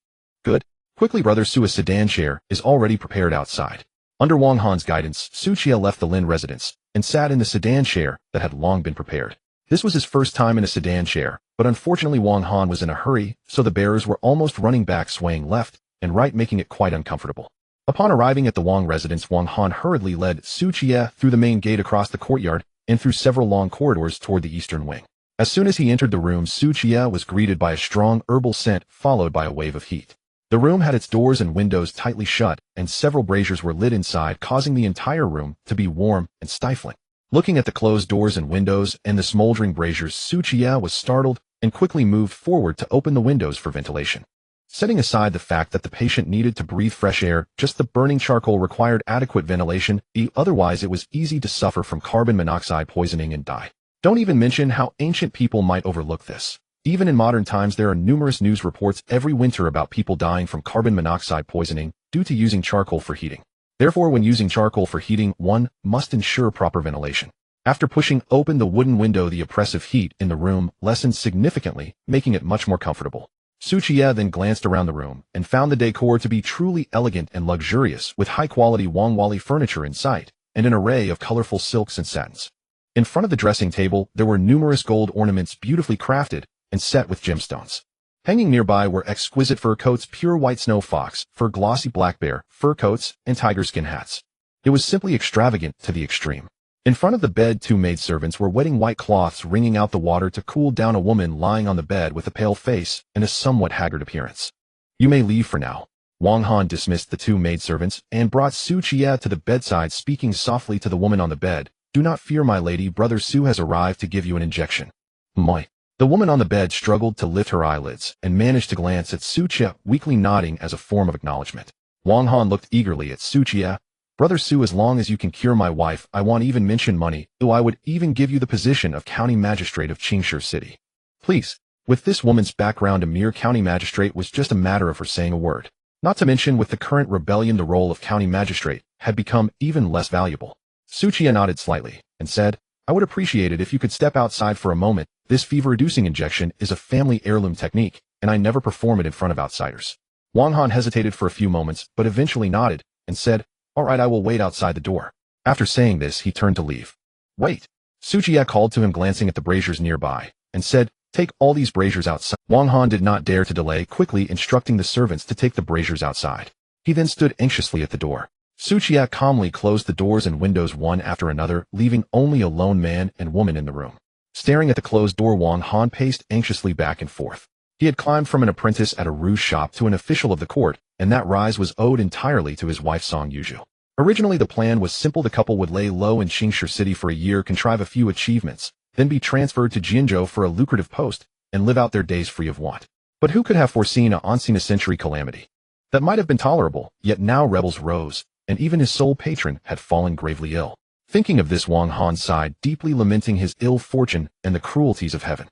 "Good. Quickly, Brother Su, a sedan chair is already prepared outside." Under Wang Han's guidance, Qiye left the Lin residence and sat in the sedan chair that had long been prepared. This was his first time in a sedan chair, but unfortunately Wang Han was in a hurry, so the bearers were almost running back, swaying left and right, making it quite uncomfortable. Upon arriving at the Wang residence, Wang Han hurriedly led Qiye through the main gate, across the courtyard, and through several long corridors toward the eastern wing. As soon as he entered the room, Qiye was greeted by a strong herbal scent, followed by a wave of heat. The room had its doors and windows tightly shut, and several braziers were lit inside, causing the entire room to be warm and stifling. Looking at the closed doors and windows and the smoldering braziers, Qiye was startled and quickly moved forward to open the windows for ventilation. Setting aside the fact that the patient needed to breathe fresh air, just the burning charcoal required adequate ventilation, otherwise it was easy to suffer from carbon monoxide poisoning and die. Don't even mention how ancient people might overlook this. Even in modern times, there are numerous news reports every winter about people dying from carbon monoxide poisoning due to using charcoal for heating. Therefore, when using charcoal for heating, one must ensure proper ventilation. After pushing open the wooden window, the oppressive heat in the room lessened significantly, making it much more comfortable. Qiye then glanced around the room and found the decor to be truly elegant and luxurious, with high-quality Wangwali furniture in sight and an array of colorful silks and satins. In front of the dressing table, there were numerous gold ornaments beautifully crafted and set with gemstones. Hanging nearby were exquisite fur coats, pure white snow fox fur, glossy black bear fur coats, and tiger skin hats. It was simply extravagant to the extreme. In front of the bed, two maidservants were wetting white cloths, wringing out the water to cool down a woman lying on the bed with a pale face and a somewhat haggard appearance. "You may leave for now." Wang Han dismissed the two maidservants and brought Qiye to the bedside, speaking softly to the woman on the bed. "Do not fear, my lady. Brother Su has arrived to give you an injection." "Moi." The woman on the bed struggled to lift her eyelids and managed to glance at Qiye, weakly nodding as a form of acknowledgement. Wang Han looked eagerly at Qiye. "Brother Su, as long as you can cure my wife, I won't even mention money. I would even give you the position of county magistrate of Qiye City. Please." With this woman's background, a mere county magistrate was just a matter of her saying a word. Not to mention, with the current rebellion, the role of county magistrate had become even less valuable. Qiye nodded slightly and said, I would appreciate it if you could step outside for a moment. This fever-reducing injection is a family heirloom technique, and I never perform it in front of outsiders. Wang Han hesitated for a few moments, but eventually nodded and said, all right, I will wait outside the door. After saying this, he turned to leave. Wait. Qiye called to him, glancing at the braziers nearby, and said, take all these braziers outside. Wang Han did not dare to delay, quickly instructing the servants to take the braziers outside. He then stood anxiously at the door. Qiye calmly closed the doors and windows one after another, leaving only a lone man and woman in the room. Staring at the closed door, Wang Han paced anxiously back and forth. He had climbed from an apprentice at a rouge shop to an official of the court, and that rise was owed entirely to his wife Song Yuju. Originally the plan was simple. The couple would lay low in Qingshi City for a year, contrive a few achievements, then be transferred to Jianzhou for a lucrative post, and live out their days free of want. But who could have foreseen a once-in-a-century calamity? That might have been tolerable, yet now rebels rose, and even his sole patron had fallen gravely ill. Thinking of this, Wang Han sighed, deeply lamenting his ill fortune and the cruelties of heaven.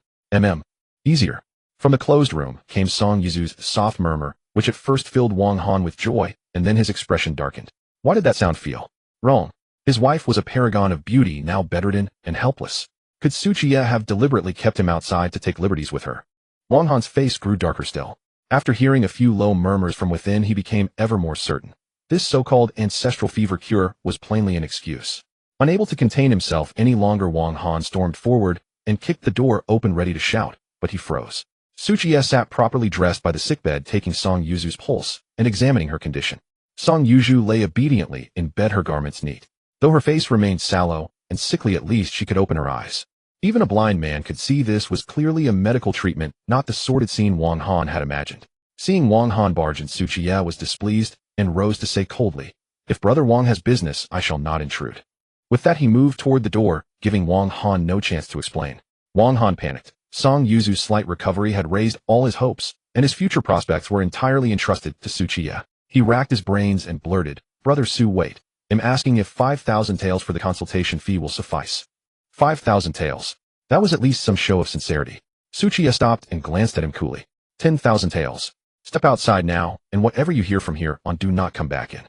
Easier. From the closed room came Song Yuzu's soft murmur, which at first filled Wang Han with joy, and then his expression darkened. Why did that sound feel wrong? His wife was a paragon of beauty, now bedridden and helpless. Could Qiye have deliberately kept him outside to take liberties with her? Wang Han's face grew darker still. After hearing a few low murmurs from within, he became ever more certain. This so-called ancestral fever cure was plainly an excuse. Unable to contain himself any longer, Wang Han stormed forward and kicked the door open, ready to shout, but he froze. Qiye sat properly dressed by the sickbed, taking Song Yuzu's pulse and examining her condition. Song Yuzu lay obediently in bed, her garments neat. Though her face remained sallow and sickly, at least she could open her eyes. Even a blind man could see this was clearly a medical treatment, not the sordid scene Wang Han had imagined. Seeing Wang Han barge in, Qiye was displeased and rose to say coldly, if Brother Wang has business, I shall not intrude. With that, he moved toward the door, giving Wang Han no chance to explain. Wang Han panicked. Song Yuzu's slight recovery had raised all his hopes, and his future prospects were entirely entrusted to Qiye. He racked his brains and blurted, Brother Su, wait. I'm asking if 5,000 taels for the consultation fee will suffice. 5,000 taels. That was at least some show of sincerity. Qiye stopped and glanced at him coolly. 10,000 taels. Step outside now, and whatever you hear from here on, do not come back in.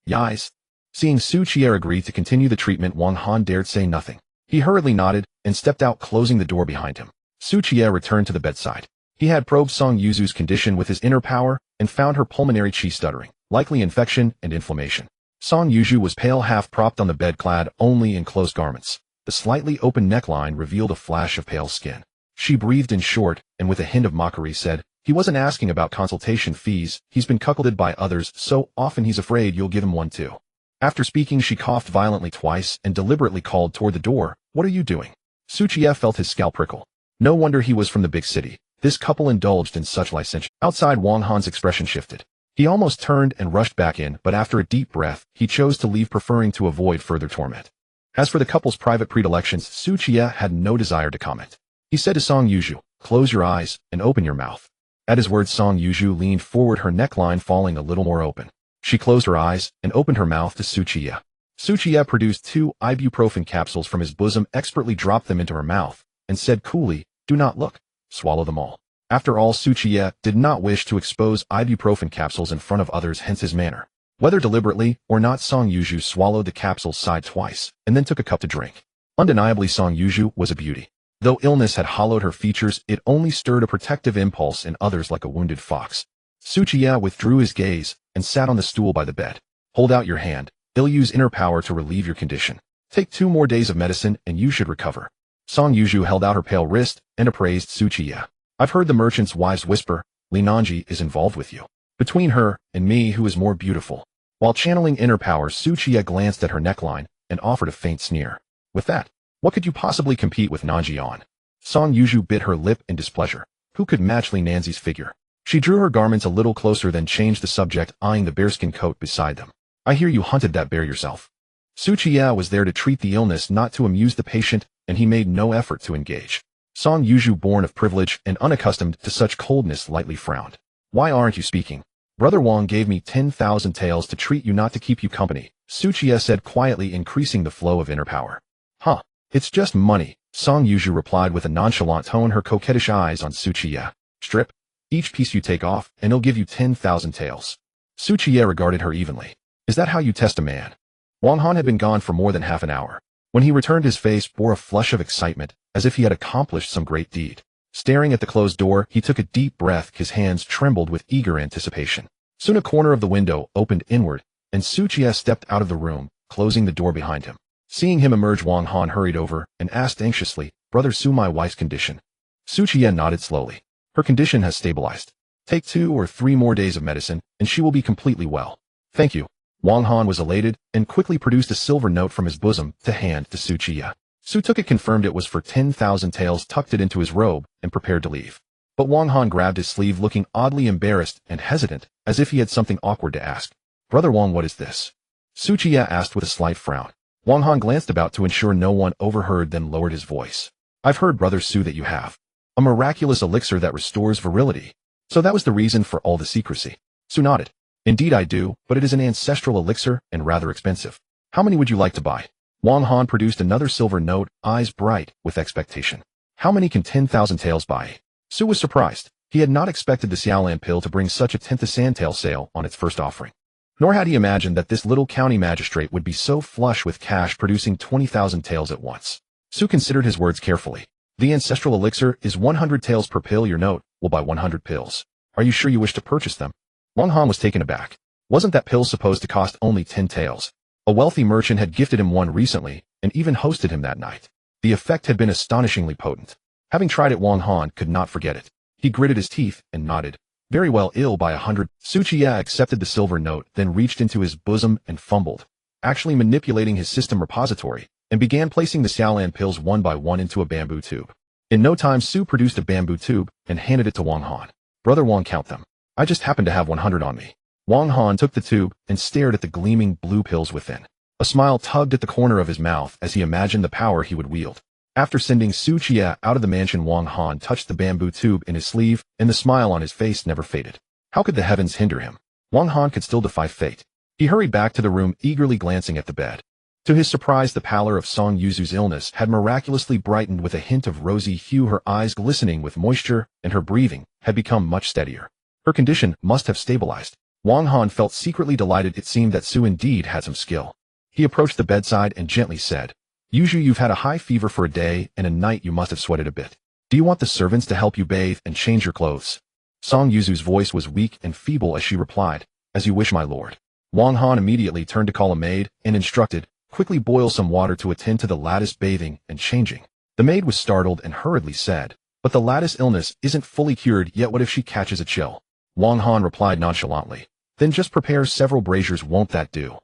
Yais. Seeing Qiye agree to continue the treatment, Wang Han dared say nothing. He hurriedly nodded and stepped out, closing the door behind him. Qiye returned to the bedside. He had probed Song Yuzu's condition with his inner power and found her pulmonary qi stuttering, likely infection and inflammation. Song Yuzu was pale, half propped on the bed, clad only in closed garments. The slightly open neckline revealed a flash of pale skin. She breathed in short and with a hint of mockery said, he wasn't asking about consultation fees. He's been cuckolded by others so often he's afraid you'll give him one too. After speaking, she coughed violently twice and deliberately called toward the door, what are you doing? Qiye felt his scalp prickle. No wonder he was from the big city. This couple indulged in such licentious. Outside, Wang Han's expression shifted. He almost turned and rushed back in, but after a deep breath, he chose to leave, preferring to avoid further torment. As for the couple's private predilections, Qiye had no desire to comment. He said to Song Yuzu, close your eyes and open your mouth. At his words, Song Yuzu leaned forward, her neckline falling a little more open. She closed her eyes and opened her mouth to Qiye. Qiye produced 2 ibuprofen capsules from his bosom, expertly dropped them into her mouth, and said coolly, do not look. Swallow them all. After all, Qiye did not wish to expose ibuprofen capsules in front of others, hence his manner. Whether deliberately or not, Song Yuzu swallowed the capsules, sighed twice, and then took a cup to drink. Undeniably, Song Yuzu was a beauty. Though illness had hollowed her features, it only stirred a protective impulse in others like a wounded fox. Qiye withdrew his gaze and sat on the stool by the bed. Hold out your hand. They'll use inner power to relieve your condition. Take 2 more days of medicine and you should recover. Song Yuzu held out her pale wrist and appraised Qiye. I've heard the merchant's wives whisper, Li Nanji is involved with you. Between her and me, who is more beautiful? While channeling inner power, Qiye glanced at her neckline and offered a faint sneer. With that, what could you possibly compete with Nanji on? Song Yuzu bit her lip in displeasure. Who could match Li Nanji's figure? She drew her garments a little closer, then changed the subject, eyeing the bearskin coat beside them. I hear you hunted that bear yourself. Qiye was there to treat the illness, not to amuse the patient, and he made no effort to engage. Song Yuzu, born of privilege and unaccustomed to such coldness, lightly frowned. Why aren't you speaking? Brother Wang gave me 10,000 taels to treat you, not to keep you company, Qiye said quietly, increasing the flow of inner power. Huh, it's just money, Song Yuzu replied with a nonchalant tone, her coquettish eyes on Qiye. Strip. Each piece you take off, and he'll give you 10,000 taels. Qiye regarded her evenly. Is that how you test a man? Wang Han had been gone for more than half an hour. When he returned, his face bore a flush of excitement, as if he had accomplished some great deed. Staring at the closed door, he took a deep breath. His hands trembled with eager anticipation. Soon a corner of the window opened inward, and Qiye stepped out of the room, closing the door behind him. Seeing him emerge, Wang Han hurried over and asked anxiously, "Brother Su, my wife's condition?" Qiye nodded slowly. "Her condition has stabilized. Take 2 or 3 more days of medicine, and she will be completely well." "Thank you." Wang Han was elated and quickly produced a silver note from his bosom to hand to Qiye. Su took it, confirmed it was for 10,000 taels, tucked it into his robe, and prepared to leave. But Wang Han grabbed his sleeve, looking oddly embarrassed and hesitant, as if he had something awkward to ask. "Brother Wang, what is this?" Qiye asked with a slight frown. Wang Han glanced about to ensure no one overheard, then lowered his voice. "I've heard, Brother Su, that you have a miraculous elixir that restores virility. So that was the reason for all the secrecy." Su nodded. "Indeed I do, but it is an ancestral elixir and rather expensive. How many would you like to buy?" Wang Han produced another silver note, eyes bright with expectation. "How many can 10,000 taels buy?" Su was surprised. He had not expected the Xiaolan pill to bring such a 10,000 tael sale on its first offering. Nor had he imagined that this little county magistrate would be so flush with cash, producing 20,000 taels at once. Su considered his words carefully. "The ancestral elixir is 100 taels per pill. Your note will buy 100 pills. Are you sure you wish to purchase them?" Wang Han was taken aback. Wasn't that pill supposed to cost only 10 taels? A wealthy merchant had gifted him one recently, and even hosted him that night. The effect had been astonishingly potent. Having tried it, Wang Han could not forget it. He gritted his teeth and nodded. "Very well, ill by 100. Qiye accepted the silver note, then reached into his bosom and fumbled, actually manipulating his system repository, and began placing the Xiaolan pills one by one into a bamboo tube. In no time, Su produced a bamboo tube and handed it to Wang Han. "Brother Wang, count them. I just happen to have 100 on me." Wang Han took the tube and stared at the gleaming blue pills within. A smile tugged at the corner of his mouth as he imagined the power he would wield. After sending Qiye out of the mansion, Wang Han touched the bamboo tube in his sleeve, and the smile on his face never faded. How could the heavens hinder him? Wang Han could still defy fate. He hurried back to the room, eagerly glancing at the bed. To his surprise, the pallor of Song Yuzu's illness had miraculously brightened with a hint of rosy hue, her eyes glistening with moisture, and her breathing had become much steadier. Her condition must have stabilized. Wang Han felt secretly delighted. It seemed that Su indeed had some skill. He approached the bedside and gently said, "Yuzu, you've had a high fever for a day and a night. You must have sweated a bit. Do you want the servants to help you bathe and change your clothes?" Song Yuzu's voice was weak and feeble as she replied, "As you wish, my lord." Wang Han immediately turned to call a maid and instructed, "Quickly boil some water to attend to the lattice bathing and changing." The maid was startled and hurriedly said, "But the lattice illness isn't fully cured yet. What if she catches a chill?" Wang Han replied nonchalantly, "Then just prepare several braziers. Won't that do?"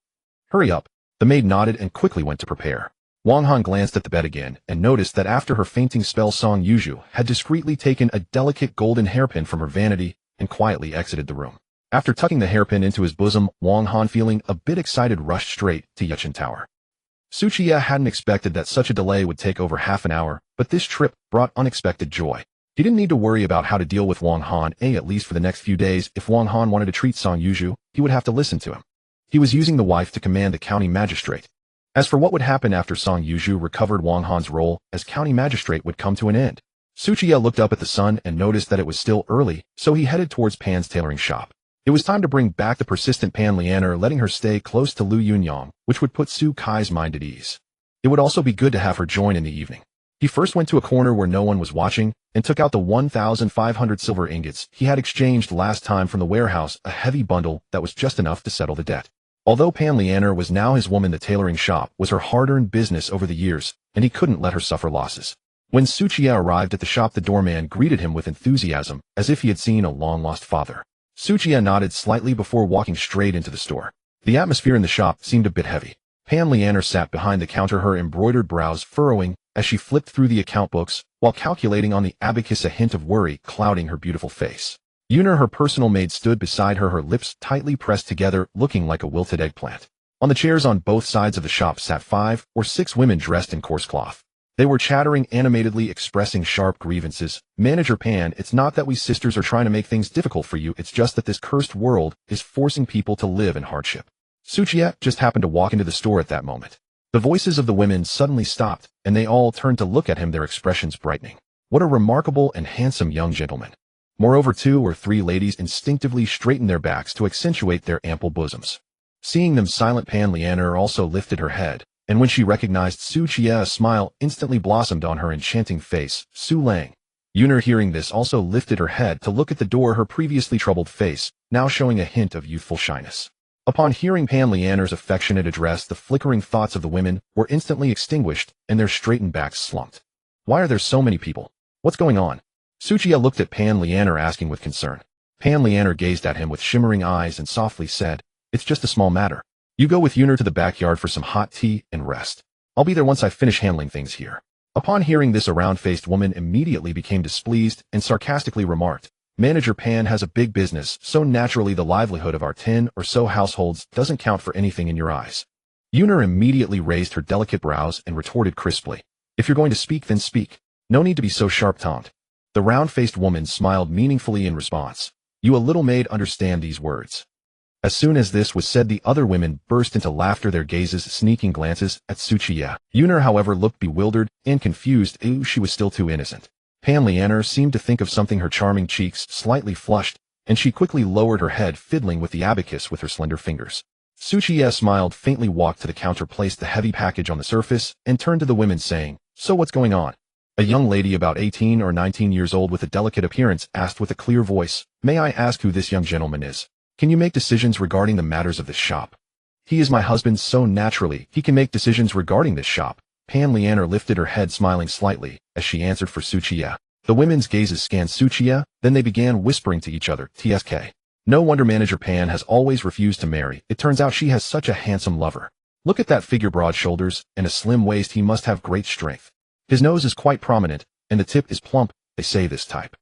"Hurry up." The maid nodded and quickly went to prepare. Wang Han glanced at the bed again and noticed that after her fainting spell, Song Yuzu had discreetly taken a delicate golden hairpin from her vanity and quietly exited the room. After tucking the hairpin into his bosom, Wang Han, feeling a bit excited, rushed straight to Yechen Tower. Qiye hadn't expected that such a delay would take over half an hour, but this trip brought unexpected joy. He didn't need to worry about how to deal with Wang Han, at least for the next few days. If Wang Han wanted to treat Song Yuzu, he would have to listen to him. He was using the wife to command the county magistrate. As for what would happen after Song Yuzu recovered, Wang Han's role as county magistrate would come to an end. Qiye looked up at the sun and noticed that it was still early, so he headed towards Pan's tailoring shop. It was time to bring back the persistent Pan Lianer, letting her stay close to Liu Yunyang, which would put Su Kai's mind at ease. It would also be good to have her join in the evening. He first went to a corner where no one was watching and took out the 1,500 silver ingots he had exchanged last time from the warehouse, a heavy bundle that was just enough to settle the debt. Although Pan Lianer was now his woman, the tailoring shop was her hard-earned business over the years, and he couldn't let her suffer losses. When Qiye arrived at the shop, the doorman greeted him with enthusiasm, as if he had seen a long-lost father. Qiye nodded slightly before walking straight into the store. The atmosphere in the shop seemed a bit heavy. Pan Lianer sat behind the counter, her embroidered brows furrowing as she flipped through the account books while calculating on the abacus, a hint of worry clouding her beautiful face. Yuner, her personal maid, stood beside her, her lips tightly pressed together, looking like a wilted eggplant. On the chairs on both sides of the shop sat 5 or 6 women dressed in coarse cloth. They were chattering animatedly, expressing sharp grievances. "Manager Pan, it's not that we sisters are trying to make things difficult for you, it's just that this cursed world is forcing people to live in hardship." Qiye just happened to walk into the store at that moment. The voices of the women suddenly stopped, and they all turned to look at him, their expressions brightening. What a remarkable and handsome young gentleman. Moreover, 2 or 3 ladies instinctively straightened their backs to accentuate their ample bosoms. Seeing them, silent Pan Lianer also lifted her head, and when she recognized Su Qiye, a smile instantly blossomed on her enchanting face. Su Lang. Yuner, hearing this, also lifted her head to look at the door, her previously troubled face now showing a hint of youthful shyness. Upon hearing Pan Lianer's affectionate address, the flickering thoughts of the women were instantly extinguished, and their straightened backs slumped. Why are there so many people? What's going on? Su Qiye looked at Pan Lianer, asking with concern. Pan Lianer gazed at him with shimmering eyes and softly said, "It's just a small matter. You go with Yuner to the backyard for some hot tea and rest. I'll be there once I finish handling things here." Upon hearing this, a round-faced woman immediately became displeased and sarcastically remarked, "Manager Pan has a big business, so naturally the livelihood of our 10 or so households doesn't count for anything in your eyes." Yuner immediately raised her delicate brows and retorted crisply, "If you're going to speak, then speak. No need to be so sharp-tongued." The round-faced woman smiled meaningfully in response. "You a little maid understand these words." As soon as this was said, the other women burst into laughter, their gazes sneaking glances at Su Qiye. Yuner, however, looked bewildered and confused. She was still too innocent. Pan Lianer seemed to think of something, her charming cheeks slightly flushed, and she quickly lowered her head, fiddling with the abacus with her slender fingers. Su Qiye smiled faintly, walked to the counter, placed the heavy package on the surface, and turned to the women, saying, "So what's going on?" A young lady about 18 or 19 years old with a delicate appearance asked with a clear voice, "May I ask who this young gentleman is? Can you make decisions regarding the matters of this shop?" "He is my husband, so naturally he can make decisions regarding this shop." Pan Lianer lifted her head, smiling slightly, as she answered for Su Qiye. The women's gazes scanned Su Qiye, then they began whispering to each other, "Tsk. No wonder Manager Pan has always refused to marry. It turns out she has such a handsome lover. Look at that figure, broad shoulders, and a slim waist. He must have great strength. His nose is quite prominent, and the tip is plump. They say this type."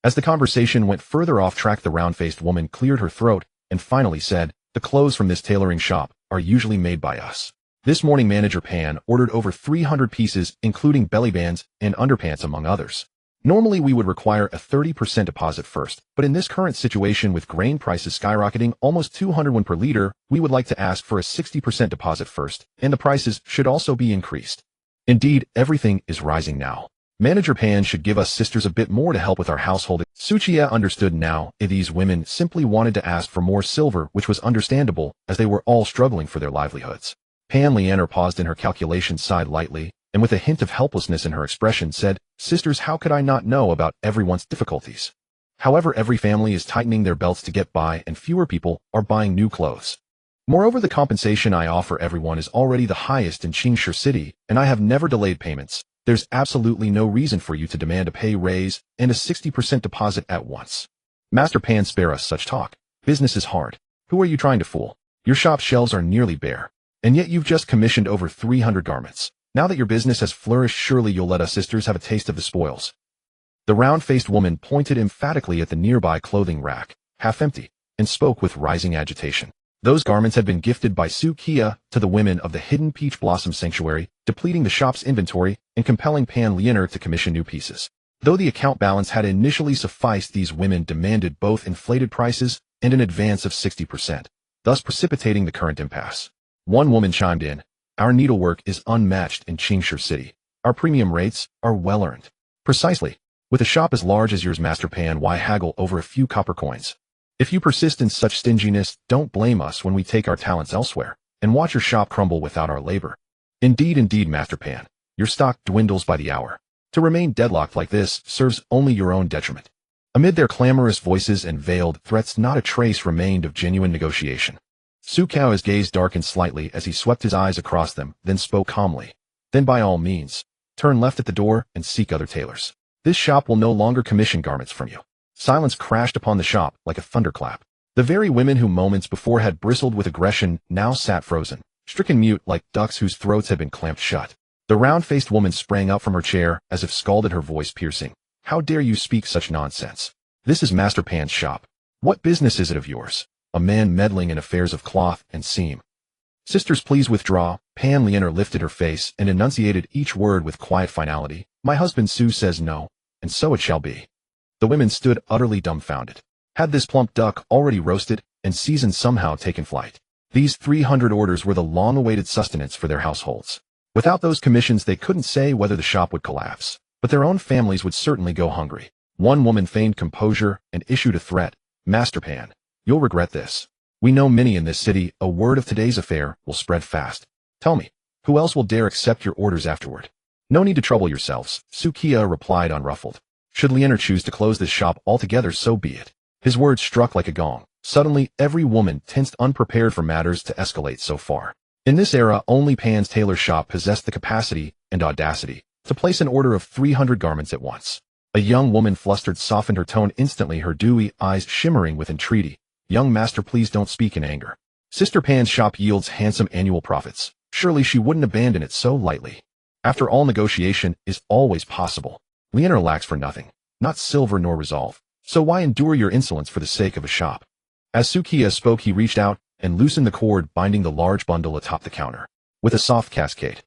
As the conversation went further off track, the round-faced woman cleared her throat and finally said, "The clothes from this tailoring shop are usually made by us. This morning Manager Pan ordered over 300 pieces, including belly bands and underpants among others. Normally we would require a 30% deposit first, but in this current situation with grain prices skyrocketing almost 200 per liter, we would like to ask for a 60% deposit first, and the prices should also be increased. Indeed, everything is rising now. Manager Pan should give us sisters a bit more to help with our household." Su Qiye understood now. These women simply wanted to ask for more silver, which was understandable, as they were all struggling for their livelihoods. Pan Lianer paused in her calculations, sighed lightly, and with a hint of helplessness in her expression said, "Sisters, how could I not know about everyone's difficulties? However, every family is tightening their belts to get by, and fewer people are buying new clothes. Moreover, the compensation I offer everyone is already the highest in Qingshu City, and I have never delayed payments. There's absolutely no reason for you to demand a pay raise and a 60% deposit at once. Master Pan, spare us such talk. Business is hard. Who are you trying to fool? Your shop shelves are nearly bare, and yet you've just commissioned over 300 garments. Now that your business has flourished, surely you'll let us sisters have a taste of the spoils." The round-faced woman pointed emphatically at the nearby clothing rack, half empty, and spoke with rising agitation. Those garments had been gifted by Su Qiye to the women of the hidden Peach Blossom Sanctuary, depleting the shop's inventory and compelling Pan Lianer to commission new pieces. Though the account balance had initially sufficed, these women demanded both inflated prices and an advance of 60%, thus precipitating the current impasse. One woman chimed in, "Our needlework is unmatched in Qingshu City. Our premium rates are well-earned." "Precisely. With a shop as large as yours, Master Pan, why haggle over a few copper coins? If you persist in such stinginess, don't blame us when we take our talents elsewhere, and watch your shop crumble without our labor." Indeed, Master Pan, your stock dwindles by the hour. To remain deadlocked like this serves only your own detriment." Amid their clamorous voices and veiled threats, not a trace remained of genuine negotiation. Su Qiye's gaze darkened slightly as he swept his eyes across them, then spoke calmly. "Then by all means, turn left at the door and seek other tailors. This shop will no longer commission garments from you." Silence crashed upon the shop like a thunderclap. The very women who moments before had bristled with aggression now sat frozen, stricken mute like ducks whose throats had been clamped shut. The round-faced woman sprang up from her chair as if scalded, her voice piercing. "How dare you speak such nonsense? This is Master Pan's shop. What business is it of yours? A man meddling in affairs of cloth and seam." "Sisters, please withdraw." Pan Lianer lifted her face and enunciated each word with quiet finality. "My husband Su says no, and so it shall be." The women stood utterly dumbfounded. Had this plump duck already roasted and seasoned somehow taken flight? These 300 orders were the long-awaited sustenance for their households. Without those commissions, they couldn't say whether the shop would collapse, but their own families would certainly go hungry. One woman feigned composure and issued a threat. Master Pan, you'll regret this. We know many in this city. A word of today's affair will spread fast. Tell me, who else will dare accept your orders afterward? No need to trouble yourselves, Qiye replied unruffled. Should Liu choose to close this shop altogether, so be it. His words struck like a gong. Suddenly, every woman tensed, unprepared for matters to escalate so far. In this era, only Pan's tailor shop possessed the capacity and audacity to place an order of 300 garments at once. A young woman flustered softened her tone instantly, her dewy eyes shimmering with entreaty. Young master, please don't speak in anger. Sister Pan's shop yields handsome annual profits. Surely she wouldn't abandon it so lightly. After all, negotiation is always possible. Liu lacks for nothing, not silver nor resolve. So why endure your insolence for the sake of a shop? As Qiye spoke, he reached out and loosened the cord binding the large bundle atop the counter. With a soft cascade,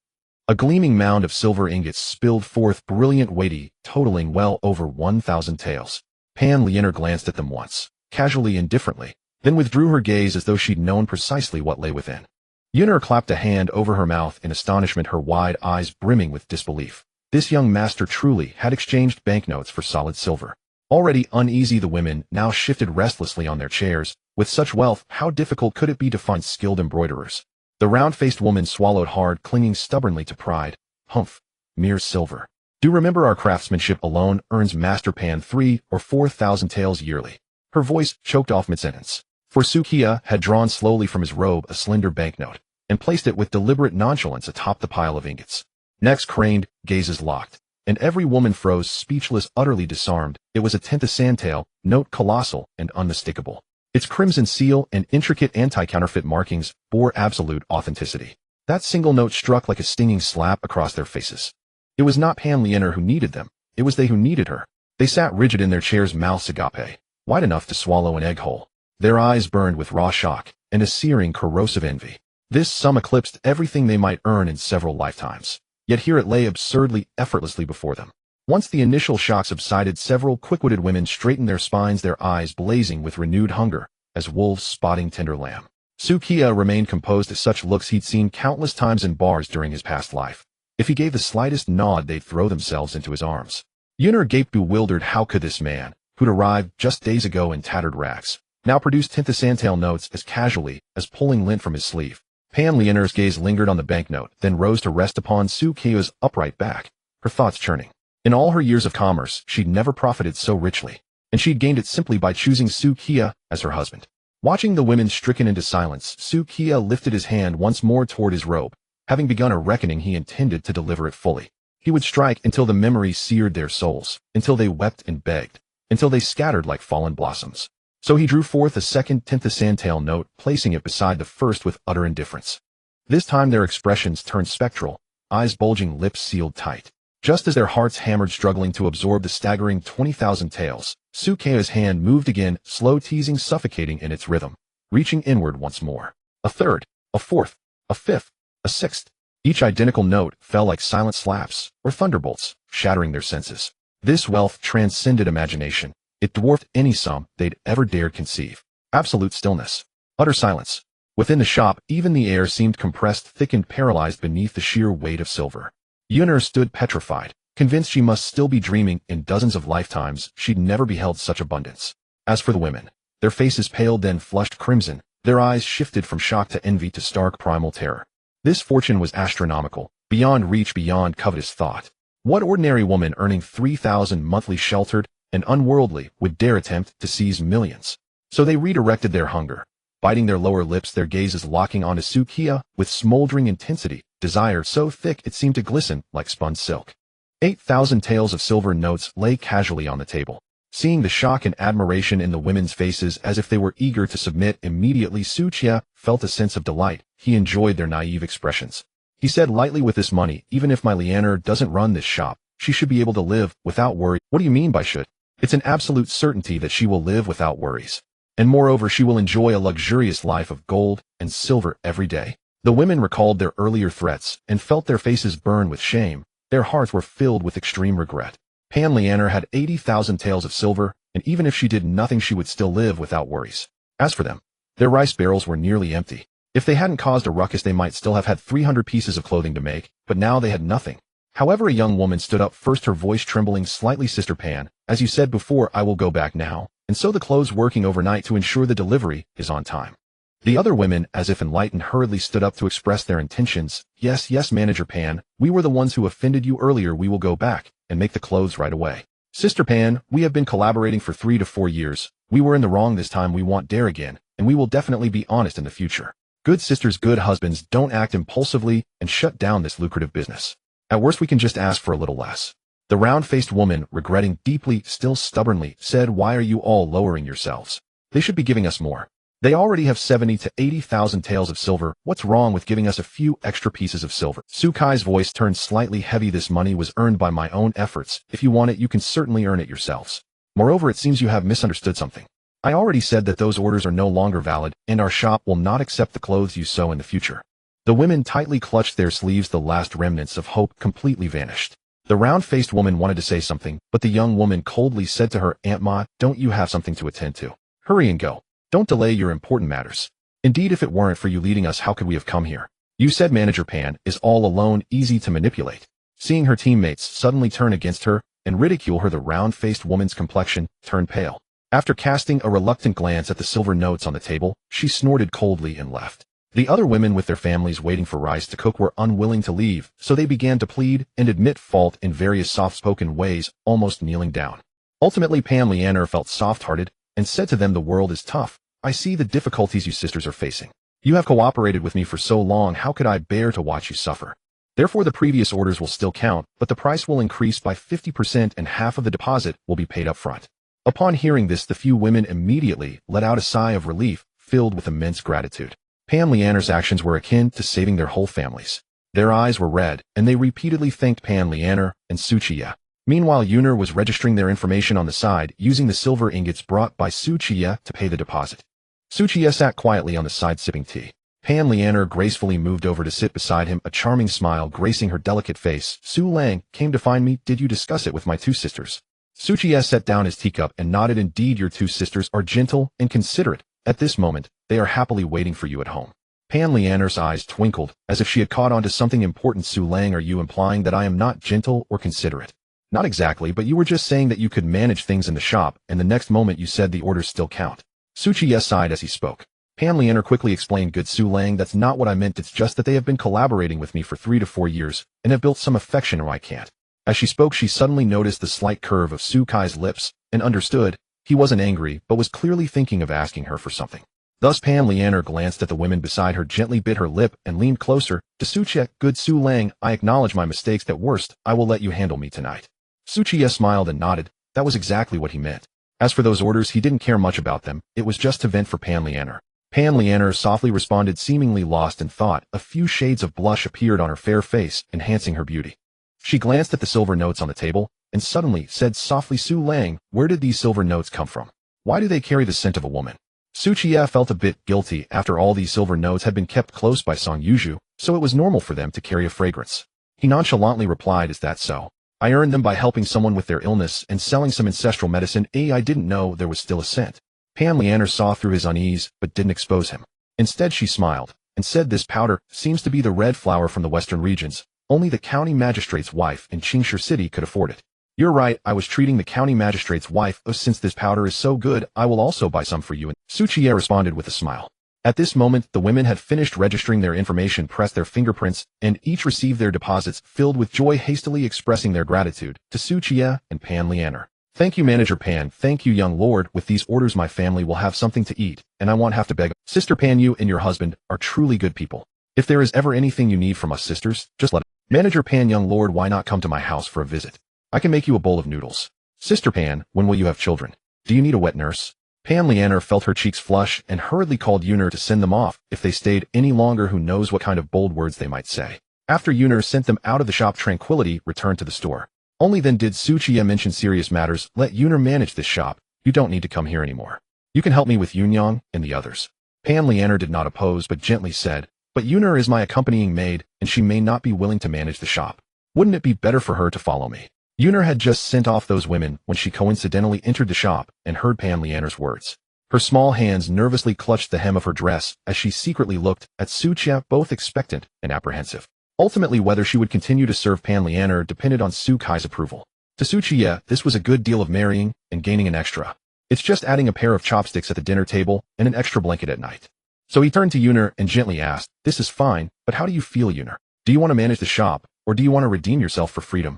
a gleaming mound of silver ingots spilled forth, brilliant, weighty, totaling well over 1,000 taels. Pan Liu glanced at them once, casually, indifferently, then withdrew her gaze as though she'd known precisely what lay within. Liu clapped a hand over her mouth in astonishment, her wide eyes brimming with disbelief. This young master truly had exchanged banknotes for solid silver. Already uneasy, the women now shifted restlessly on their chairs. With such wealth, how difficult could it be to find skilled embroiderers? The round-faced woman swallowed hard, clinging stubbornly to pride. Humph, mere silver. Do remember, our craftsmanship alone earns Master Pan 3,000 or 4,000 taels yearly. Her voice choked off mid-sentence, for Qiye had drawn slowly from his robe a slender banknote and placed it with deliberate nonchalance atop the pile of ingots. Necks craned, gazes locked, and every woman froze, speechless, utterly disarmed. It was a 10th sandtail note, colossal and unmistakable. Its crimson seal and intricate anti-counterfeit markings bore absolute authenticity. That single note struck like a stinging slap across their faces. It was not Pan Liu who needed them, it was they who needed her. They sat rigid in their chairs, mouths agape, wide enough to swallow an egg whole. Their eyes burned with raw shock and a searing, corrosive envy. This sum eclipsed everything they might earn in several lifetimes. Yet here it lay absurdly, effortlessly before them. Once the initial shock subsided, several quick-witted women straightened their spines, their eyes blazing with renewed hunger, as wolves spotting tender lamb. Qiye remained composed. As such looks he'd seen countless times in bars during his past life. If he gave the slightest nod, they'd throw themselves into his arms. Liu gaped bewildered. How could this man, who'd arrived just days ago in tattered rags, now produce 10th sandtail notes as casually as pulling lint from his sleeve? Pan Liu's gaze lingered on the banknote, then rose to rest upon Qiye's upright back, her thoughts churning. In all her years of commerce, she'd never profited so richly, and she'd gained it simply by choosing Qiye as her husband. Watching the women stricken into silence, Qiye lifted his hand once more toward his robe. Having begun a reckoning, he intended to deliver it fully. He would strike until the memory seared their souls, until they wept and begged, until they scattered like fallen blossoms. So he drew forth a second 10th sandtail note, placing it beside the first with utter indifference. This time their expressions turned spectral, eyes bulging, lips sealed tight. Just as their hearts hammered, struggling to absorb the staggering 20,000 taels, Qiye's hand moved again, slow, teasing, suffocating in its rhythm, reaching inward once more. A third, a fourth, a fifth, a sixth. Each identical note fell like silent slaps or thunderbolts, shattering their senses. This wealth transcended imagination. It dwarfed any sum they'd ever dared conceive. Absolute stillness. Utter silence. Within the shop, even the air seemed compressed, thickened, paralyzed beneath the sheer weight of silver. Liu stood petrified, convinced she must still be dreaming. In dozens of lifetimes, she'd never beheld such abundance. As for the women, their faces paled, then flushed crimson, their eyes shifted from shock to envy to stark primal terror. This fortune was astronomical, beyond reach, beyond covetous thought. What ordinary woman earning 3,000 monthly, sheltered and unworldly, would dare attempt to seize millions? So they redirected their hunger, biting their lower lips, their gazes locking onto Qiye with smoldering intensity, desire so thick it seemed to glisten like spun silk. 8,000 taels of silver notes lay casually on the table. Seeing the shock and admiration in the women's faces, as if they were eager to submit immediately, Qiye felt a sense of delight. He enjoyed their naive expressions. He said lightly, with this money, even if my Liu doesn't run this shop, she should be able to live without worry. What do you mean by should? It's an absolute certainty that she will live without worries. And moreover, she will enjoy a luxurious life of gold and silver every day. The women recalled their earlier threats and felt their faces burn with shame. Their hearts were filled with extreme regret. Pan Liu had 80,000 taels of silver, and even if she did nothing, she would still live without worries. As for them, their rice barrels were nearly empty. If they hadn't caused a ruckus, they might still have had 300 pieces of clothing to make, but now they had nothing. However, a young woman stood up first, her voice trembling slightly. Sister Pan, as you said before, I will go back now, and sew the clothes, working overnight to ensure the delivery is on time. The other women, as if enlightened, hurriedly stood up to express their intentions. Yes, yes, Manager Pan, we were the ones who offended you earlier. We will go back and make the clothes right away. Sister Pan, we have been collaborating for 3 to 4 years. We were in the wrong this time. We won't dare again, and we will definitely be honest in the future. Good sisters, good husbands, don't act impulsively and shut down this lucrative business. At worst, we can just ask for a little less. The round-faced woman, regretting deeply, still stubbornly, said, why are you all lowering yourselves? They should be giving us more. They already have 70 to 80,000 taels of silver. What's wrong with giving us a few extra pieces of silver? Su Kai's voice turned slightly heavy. This money was earned by my own efforts. If you want it, you can certainly earn it yourselves. Moreover, it seems you have misunderstood something. I already said that those orders are no longer valid, and our shop will not accept the clothes you sew in the future. The women tightly clutched their sleeves. The last remnants of hope completely vanished. The round-faced woman wanted to say something, but the young woman coldly said to her, Aunt Ma, don't you have something to attend to? Hurry and go. Don't delay your important matters. Indeed, if it weren't for you leading us, how could we have come here? You said Manager Pan is all alone, easy to manipulate. Seeing her teammates suddenly turn against her and ridicule her, the round-faced woman's complexion turned pale. After casting a reluctant glance at the silver notes on the table, she snorted coldly and left. The other women, with their families waiting for rice to cook, were unwilling to leave, so they began to plead and admit fault in various soft-spoken ways, almost kneeling down. Ultimately, Pan Leander felt soft-hearted and said to them, the world is tough. I see the difficulties you sisters are facing. You have cooperated with me for so long, how could I bear to watch you suffer? Therefore, the previous orders will still count, but the price will increase by 50% and half of the deposit will be paid up front. Upon hearing this, the few women immediately let out a sigh of relief, filled with immense gratitude. Pan Leander's actions were akin to saving their whole families. Their eyes were red, and they repeatedly thanked Pan Leander and Qiye. Meanwhile, Yuner was registering their information on the side, using the silver ingots brought by Qiye to pay the deposit. Qiye sat quietly on the side sipping tea. Pan Leander gracefully moved over to sit beside him, a charming smile gracing her delicate face. Su Lang came to find me. Did you discuss it with my 2 sisters? Qiye set down his teacup and nodded. Indeed, your 2 sisters are gentle and considerate. At this moment, they are happily waiting for you at home. Pan Leander's eyes twinkled, as if she had caught on to something important. Su Lang, are you implying that I am not gentle or considerate? Not exactly, but you were just saying that you could manage things in the shop, and the next moment you said the orders still count. Qiye sighed as he spoke. Pan Leander quickly explained, good Su Lang, that's not what I meant. It's just that they have been collaborating with me for 3 to 4 years, and have built some affection, or I can't. As she spoke, she suddenly noticed the slight curve of Su Kai's lips, and understood. He wasn't angry, but was clearly thinking of asking her for something. Thus Pan Leander glanced at the women beside her, gently bit her lip, and leaned closer to Qiye. Good Su Lang, I acknowledge my mistakes. At worst, I will let you handle me tonight. Qiye smiled and nodded. That was exactly what he meant. As for those orders, he didn't care much about them. It was just to vent for Pan Leander. Pan Leander softly responded, seemingly lost in thought. A few shades of blush appeared on her fair face, enhancing her beauty. She glanced at the silver notes on the table, and suddenly said softly, Su Lang, where did these silver notes come from? Why do they carry the scent of a woman? Qiye felt a bit guilty. After all, these silver notes had been kept close by Song Yuju, so it was normal for them to carry a fragrance. He nonchalantly replied, is that so? I earned them by helping someone with their illness and selling some ancestral medicine. I didn't know there was still a scent. Pan Leander saw through his unease, but didn't expose him. Instead, she smiled and said, this powder seems to be the red flower from the western regions. Only the county magistrate's wife in Qingshi City could afford it. You're right, I was treating the county magistrate's wife. Oh, since this powder is so good, I will also buy some for you. Qiye responded with a smile. At this moment, the women had finished registering their information, pressed their fingerprints, and each received their deposits, filled with joy, hastily expressing their gratitude to Qiye and Pan Leander. Thank you, Manager Pan. Thank you, young lord. With these orders, my family will have something to eat, and I won't have to beg. Sister Pan, you and your husband are truly good people. If there is ever anything you need from us sisters, just let us. Manager Pan, young lord, why not come to my house for a visit? I can make you a bowl of noodles. Sister Pan, when will you have children? Do you need a wet nurse? Pan Leander felt her cheeks flush and hurriedly called Yuner to send them off. If they stayed any longer, who knows what kind of bold words they might say. After Yuner sent them out of the shop, Tranquility returned to the store. Only then did Qiye mention serious matters. Let Yuner manage this shop. You don't need to come here anymore. You can help me with Yunyang and the others. Pan Leander did not oppose, but gently said, but Yuner is my accompanying maid, and she may not be willing to manage the shop. Wouldn't it be better for her to follow me? Yuner had just sent off those women when she coincidentally entered the shop and heard Pan Leander's words. Her small hands nervously clutched the hem of her dress as she secretly looked at Qiye, both expectant and apprehensive. Ultimately, whether she would continue to serve Pan Lianer depended on Su Kai's approval. To Su Qiye, this was a good deal of marrying and gaining an extra. It's just adding a pair of chopsticks at the dinner table and an extra blanket at night. So he turned to Yuner and gently asked, "This is fine, but how do you feel, Yuner? Do you want to manage the shop, or do you want to redeem yourself for freedom?"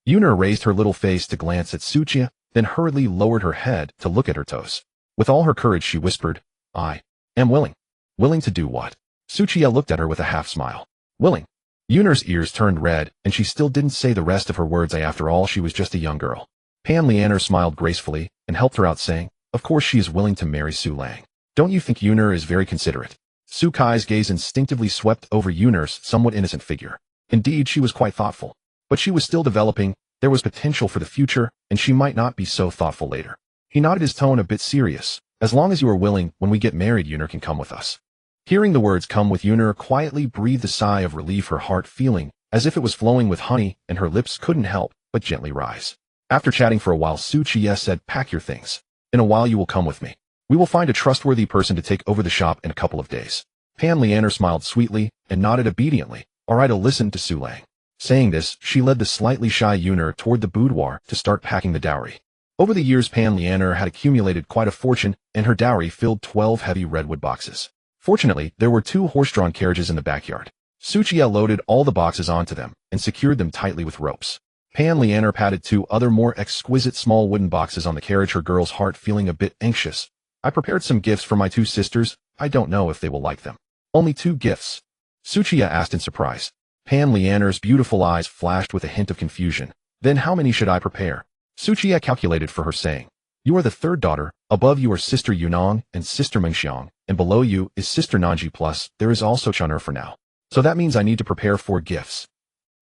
Yuner raised her little face to glance at Su Qiye, then hurriedly lowered her head to look at her toes. With all her courage, she whispered, "I am willing." "Willing to do what?" Su Qiye looked at her with a half smile. "Willing." Yuner's ears turned red, and she still didn't say the rest of her words. After all, she was just a young girl. Pan Lianer smiled gracefully and helped her out, saying, "Of course she is willing to marry Su Lang. Don't you think Yuner is very considerate?" Su Kai's gaze instinctively swept over Yuner's somewhat innocent figure. Indeed, she was quite thoughtful. But she was still developing, there was potential for the future, and she might not be so thoughtful later. He nodded, his tone a bit serious. "As long as you are willing, when we get married, Yuner can come with us." Hearing the words "come with," Yuner quietly breathed a sigh of relief, her heart feeling as if it was flowing with honey, and her lips couldn't help but gently rise. After chatting for a while, Su Qiye said, "Pack your things. In a while you will come with me. We will find a trustworthy person to take over the shop in a couple of days." Pan Lianer smiled sweetly and nodded obediently. "All right, I'll listen to Su Lang." Saying this, she led the slightly shy Yuner toward the boudoir to start packing the dowry. Over the years, Pan Lianer had accumulated quite a fortune, and her dowry filled 12 heavy redwood boxes. Fortunately, there were 2 horse-drawn carriages in the backyard. Su Qiye loaded all the boxes onto them and secured them tightly with ropes. Pan Lianer patted 2 other more exquisite small wooden boxes on the carriage, her girl's heart feeling a bit anxious. "I prepared some gifts for my 2 sisters. I don't know if they will like them." "Only 2 gifts?" Su Qiye asked in surprise. Pan Lianer's beautiful eyes flashed with a hint of confusion. "Then how many should I prepare?" Su Qiye calculated for her, saying, "You are the 3rd daughter, above you are sister Yunong and sister Mengxiang, and below you is sister Nanji, plus there is also Chun'er for now. So that means I need to prepare 4 gifts."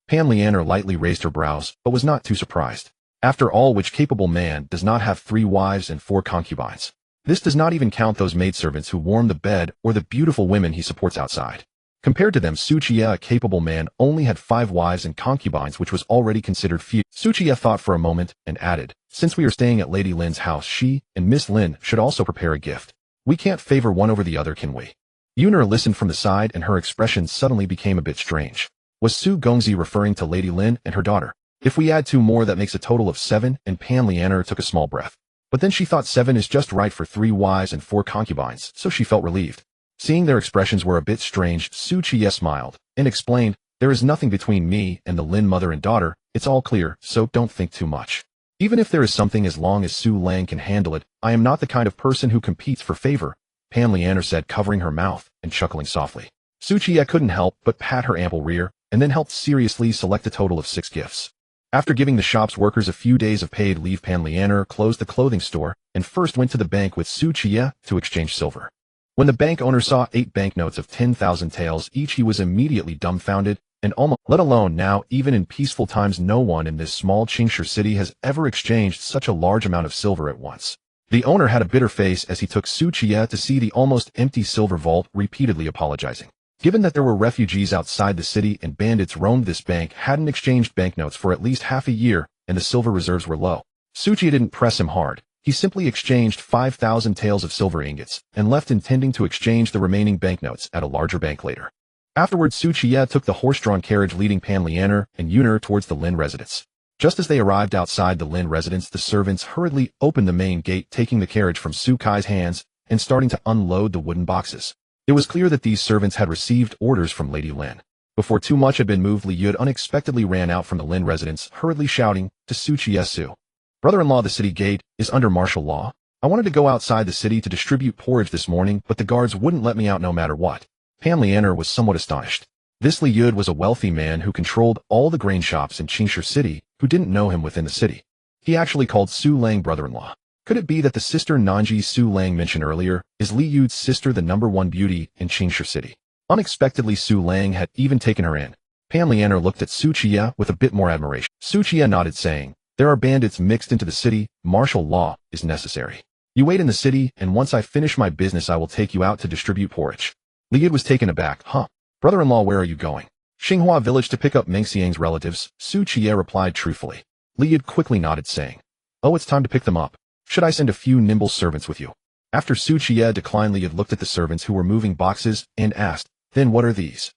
Pan Lianer lightly raised her brows, but was not too surprised. After all, which capable man does not have 3 wives and 4 concubines? This does not even count those maidservants who warm the bed or the beautiful women he supports outside. Compared to them, Su Qiye, a capable man, only had 5 wives and concubines, which was already considered few. Su Qiye thought for a moment and added, "Since we are staying at Lady Lin's house, she and Miss Lin should also prepare a gift. We can't favor one over the other, can we?" Yuner listened from the side, and her expression suddenly became a bit strange. Was Su Gongzi referring to Lady Lin and her daughter? If we add 2 more, that makes a total of 7, and Pan Lianer took a small breath. But then she thought 7 is just right for 3 wives and 4 concubines, so she felt relieved. Seeing their expressions were a bit strange, Su Qiye smiled and explained, "There is nothing between me and the Lin mother and daughter. It's all clear, so don't think too much. Even if there is something, as long as Su Lang can handle it, I am not the kind of person who competes for favor," Pan Lianer said, covering her mouth and chuckling softly. Su Qiye couldn't help but pat her ample rear, and then helped seriously select a total of 6 gifts. After giving the shop's workers a few days of paid leave, Pan Lianer closed the clothing store and first went to the bank with Su Qiye to exchange silver. When the bank owner saw 8 banknotes of 10,000 taels each, he was immediately dumbfounded, and almost, let alone now, even in peaceful times, no one in this small Qingshi city has ever exchanged such a large amount of silver at once. The owner had a bitter face as he took Su Qiye to see the almost empty silver vault, repeatedly apologizing. Given that there were refugees outside the city and bandits roamed this bank, hadn't exchanged banknotes for at least half a year, and the silver reserves were low. Su Qiye didn't press him hard. He simply exchanged 5,000 taels of silver ingots and left, intending to exchange the remaining banknotes at a larger bank later. Afterwards, Su Qiye took the horse-drawn carriage leading Pan Lianer and Yuner towards the Lin residence. Just as they arrived outside the Lin residence, the servants hurriedly opened the main gate, taking the carriage from Su Kai's hands and starting to unload the wooden boxes. It was clear that these servants had received orders from Lady Lin. Before too much had been moved, Liu unexpectedly ran out from the Lin residence, hurriedly shouting to Su Qiye, "Su, brother-in-law, the city gate is under martial law. I wanted to go outside the city to distribute porridge this morning, but the guards wouldn't let me out no matter what." Pan Lianer was somewhat astonished. This Liu was a wealthy man who controlled all the grain shops in Qingshi city, who didn't know him within the city. He actually called Su Lang brother-in-law. Could it be that the sister Nanji Su Lang mentioned earlier is Liu's sister, the #1 beauty in Qingshi city? Unexpectedly, Su Lang had even taken her in. Pan Lianer looked at Su Qiye with a bit more admiration. Su Qiye nodded, saying, "There are bandits mixed into the city. Martial law is necessary. You wait in the city, and once I finish my business, I will take you out to distribute porridge." Liu was taken aback. "Huh? Brother-in-law, where are you going?" "Xinghua village to pick up Mengxiang's relatives," Su Qiye replied truthfully. Liu quickly nodded, saying, "Oh, it's time to pick them up. Should I send a few nimble servants with you?" After Su Qiye declined, Liu looked at the servants who were moving boxes and asked, "Then what are these?"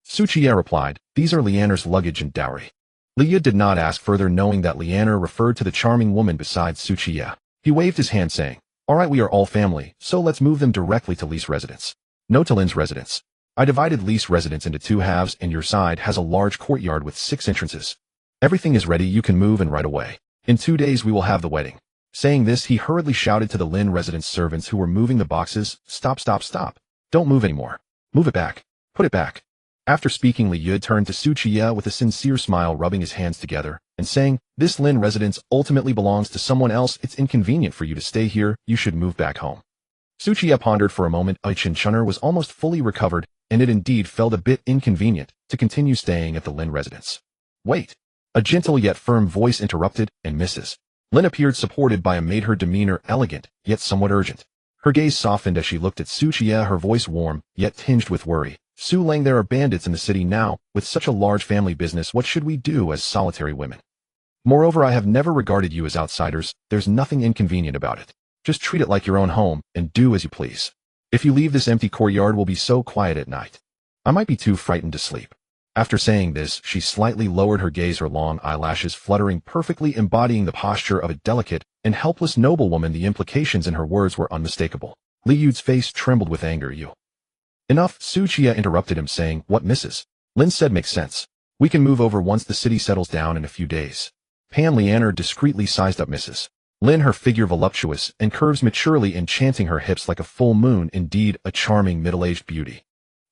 Qiye replied, "These are Lianer's luggage and dowry." Liu did not ask further, knowing that Lianer referred to the charming woman beside Qiye. He waved his hand saying, "All right, we are all family, so let's move them directly to Li's residence." "No, to Lin's residence. I divided Li's residence into 2 halves and your side has a large courtyard with 6 entrances. Everything is ready, you can move and right away. In 2 days we will have the wedding." Saying this, he hurriedly shouted to the Lin residence servants who were moving the boxes, "Stop, stop, stop. Don't move anymore. Move it back. Put it back." After speaking, Liu turned to Qiye with a sincere smile, rubbing his hands together, and saying, "This Lin residence ultimately belongs to someone else. It's inconvenient for you to stay here, you should move back home." Qiye pondered for a moment. Qiye was almost fully recovered, and it indeed felt a bit inconvenient to continue staying at the Lin residence. "Wait." A gentle yet firm voice interrupted, and Mrs. Lin appeared, supported by a maid, her demeanor elegant, yet somewhat urgent. Her gaze softened as she looked at Qiye, her voice warm, yet tinged with worry. "Su Lang, there are bandits in the city now. With such a large family business, what should we do as solitary women? Moreover, I have never regarded you as outsiders. There's nothing inconvenient about it. Just treat it like your own home, and do as you please. If you leave, this empty courtyard will be so quiet at night. I might be too frightened to sleep." After saying this, she slightly lowered her gaze, her long eyelashes fluttering, perfectly embodying the posture of a delicate and helpless noblewoman. The implications in her words were unmistakable. Liu's face trembled with anger. "You." "Enough," Qiye interrupted him, saying, "What Mrs. Lin said makes sense. We can move over once the city settles down in a few days." Lianer discreetly sized up Mrs. Lin, her figure voluptuous and curves maturely enchanting, her hips like a full moon, indeed a charming middle-aged beauty.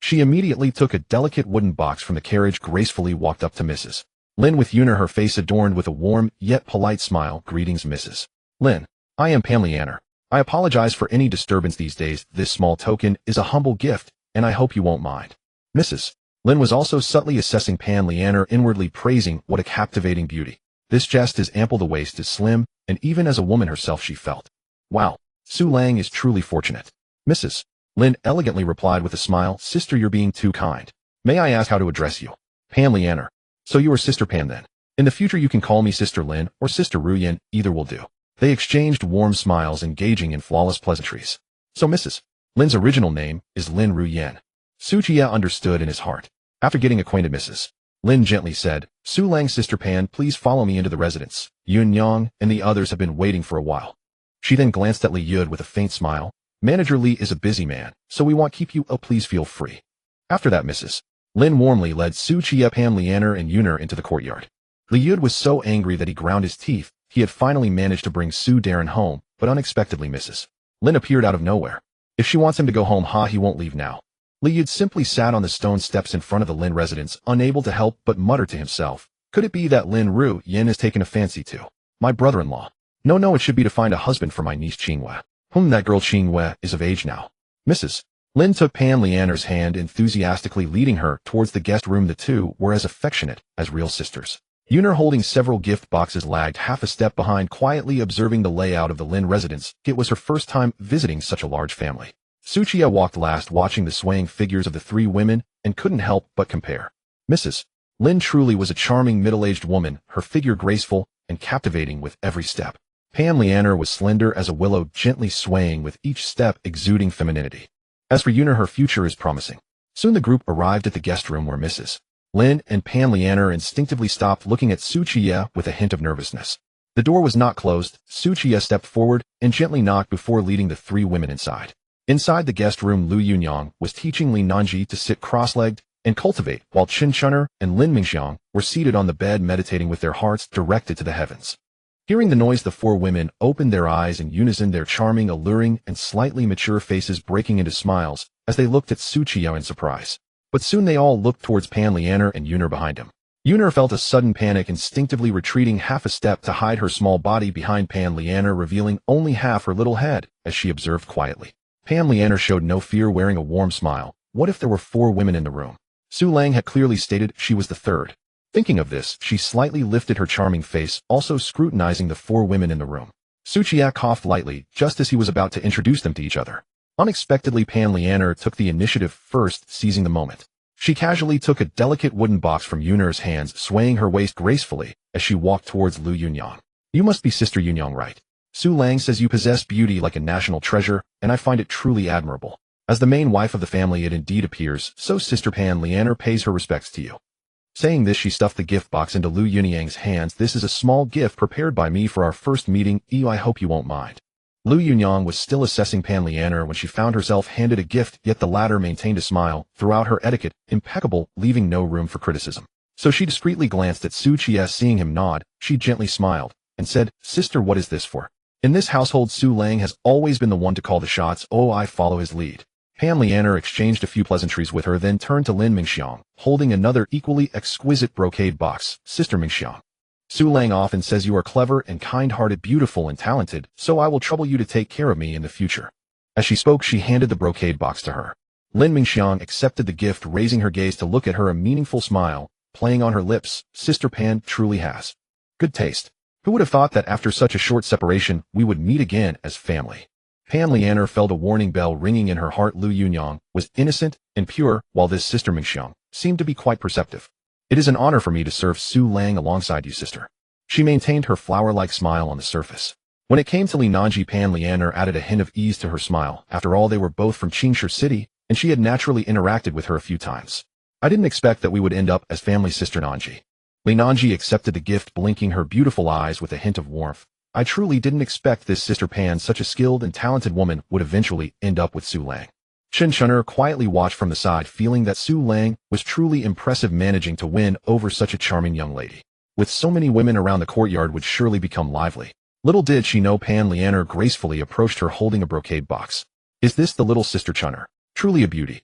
She immediately took a delicate wooden box from the carriage, gracefully walked up to Mrs. Lin with Yuner, her face adorned with a warm yet polite smile. "Greetings, Mrs. Lin. I am Lianer. I apologize for any disturbance these days. This small token is a humble gift, and I hope you won't mind." Mrs. Lin was also subtly assessing Lianer, inwardly praising what a captivating beauty. This jest is ample, the waist is slim, and even as a woman herself she felt, "Wow, Su Lang is truly fortunate." Mrs. Lin elegantly replied with a smile, "Sister, you're being too kind. May I ask how to address you?" Lianer. "So you are Sister Pan then. In the future you can call me Sister Lin or Sister Ruyan, either will do." They exchanged warm smiles, engaging in flawless pleasantries. "So Mrs. Lin's original name is Lin Ruyan." Qiye understood in his heart. After getting acquainted, Mrs. Lin gently said, "Su Lang, Sister Pan, please follow me into the residence. Yun Yang and the others have been waiting for a while." She then glanced at Liu with a faint smile. "Manager Li is a busy man, so we won't keep you. Oh, please feel free." After that, Mrs. Lin warmly led Qiye, Lianer, and Yuner into the courtyard. Liu was so angry that he ground his teeth. He had finally managed to bring Su Darren home, but unexpectedly Mrs. Lin appeared out of nowhere. If she wants him to go home, he won't leave now. Liu simply sat on the stone steps in front of the Lin residence, unable to help but mutter to himself, "Could it be that Lin Ruyan has taken a fancy to my brother-in-law? No, it should be to find a husband for my niece Qiye. That girl Qiye is of age now." Mrs. Lin took Lianer's hand, enthusiastically leading her towards the guest room. The two were as affectionate as real sisters. Yuner, holding several gift boxes, lagged half a step behind, quietly observing the layout of the Lin residence. It was her first time visiting such a large family. Qiye walked last, watching the swaying figures of the 3 women, and couldn't help but compare. Mrs. Lin truly was a charming middle-aged woman, her figure graceful and captivating with every step. Lianer was slender as a willow, gently swaying with each step, exuding femininity. As for Yuner, her future is promising. Soon the group arrived at the guest room where Mrs. Lin and Lianer instinctively stopped, looking at Qiye with a hint of nervousness. The door was not closed. Qiye stepped forward and gently knocked before leading the 3 women inside. Inside the guest room, Liu Yunyang was teaching Li Nanji to sit cross-legged and cultivate, while Qin Chun'er and Lin Mingxiang were seated on the bed, meditating with their hearts directed to the heavens. Hearing the noise, the 4 women opened their eyes in unison, their charming, alluring, and slightly mature faces breaking into smiles as they looked at Qiye in surprise. But soon they all looked towards Lianer and Yuner behind him. Yuner felt a sudden panic, instinctively retreating half a step to hide her small body behind Lianer, revealing only half her little head as she observed quietly. Lianer showed no fear, wearing a warm smile. What if there were 4 women in the room? Su Lang had clearly stated she was the 3rd. Thinking of this, she slightly lifted her charming face, also scrutinizing the 4 women in the room. Qiye coughed lightly, just as he was about to introduce them to each other. Unexpectedly, Lianer took the initiative first, seizing the moment. She casually took a delicate wooden box from Yuner's hands, swaying her waist gracefully as she walked towards Liu Yunyang. "You must be Sister Yunyang, right? Su Lang says you possess beauty like a national treasure, and I find it truly admirable." As the main wife of the family it indeed appears, so Sister Pan Lianer pays her respects to you. Saying this, she stuffed the gift box into Liu Yunyang's hands. This is a small gift prepared by me for our first meeting. I hope you won't mind. Liu Yunyang was still assessing Pan Lianer when she found herself handed a gift, yet the latter maintained a smile, throughout her etiquette, impeccable, leaving no room for criticism. So she discreetly glanced at Su Qiye. Seeing him nod, she gently smiled, and said, Sister, what is this for? In this household Su Lang has always been the one to call the shots. I follow his lead. Pan Lianer exchanged a few pleasantries with her, then turned to Lin Mingxiang, holding another equally exquisite brocade box. Sister Mingxiang, Su Lang often says you are clever and kind-hearted, beautiful and talented, so I will trouble you to take care of me in the future. As she spoke, she handed the brocade box to her. Lin Mingxiang accepted the gift, raising her gaze to look at her, a meaningful smile playing on her lips. Sister Pan truly has good taste. Who would have thought that after such a short separation, we would meet again as family? Pan Lianer felt a warning bell ringing in her heart. Liu Yunyang was innocent and pure, while this Sister Mingxiang seemed to be quite perceptive. It is an honor for me to serve Su Lang alongside you, sister. She maintained her flower-like smile on the surface. When it came to Li Nanji, Pan Lianer added a hint of ease to her smile. After all, they were both from Qingshi City, and she had naturally interacted with her a few times. I didn't expect that we would end up as family, Sister Nanji. Li Nanji accepted the gift, blinking her beautiful eyes with a hint of warmth. I truly didn't expect this Sister Pan, such a skilled and talented woman, would eventually end up with Su Lang. Chen Chun'er quietly watched from the side, feeling that Su Lang was truly impressive, managing to win over such a charming young lady. With so many women around, the courtyard would surely become lively. Little did she know Pan Lianer gracefully approached her holding a brocade box. Is this the little Sister Chun'er? Truly a beauty.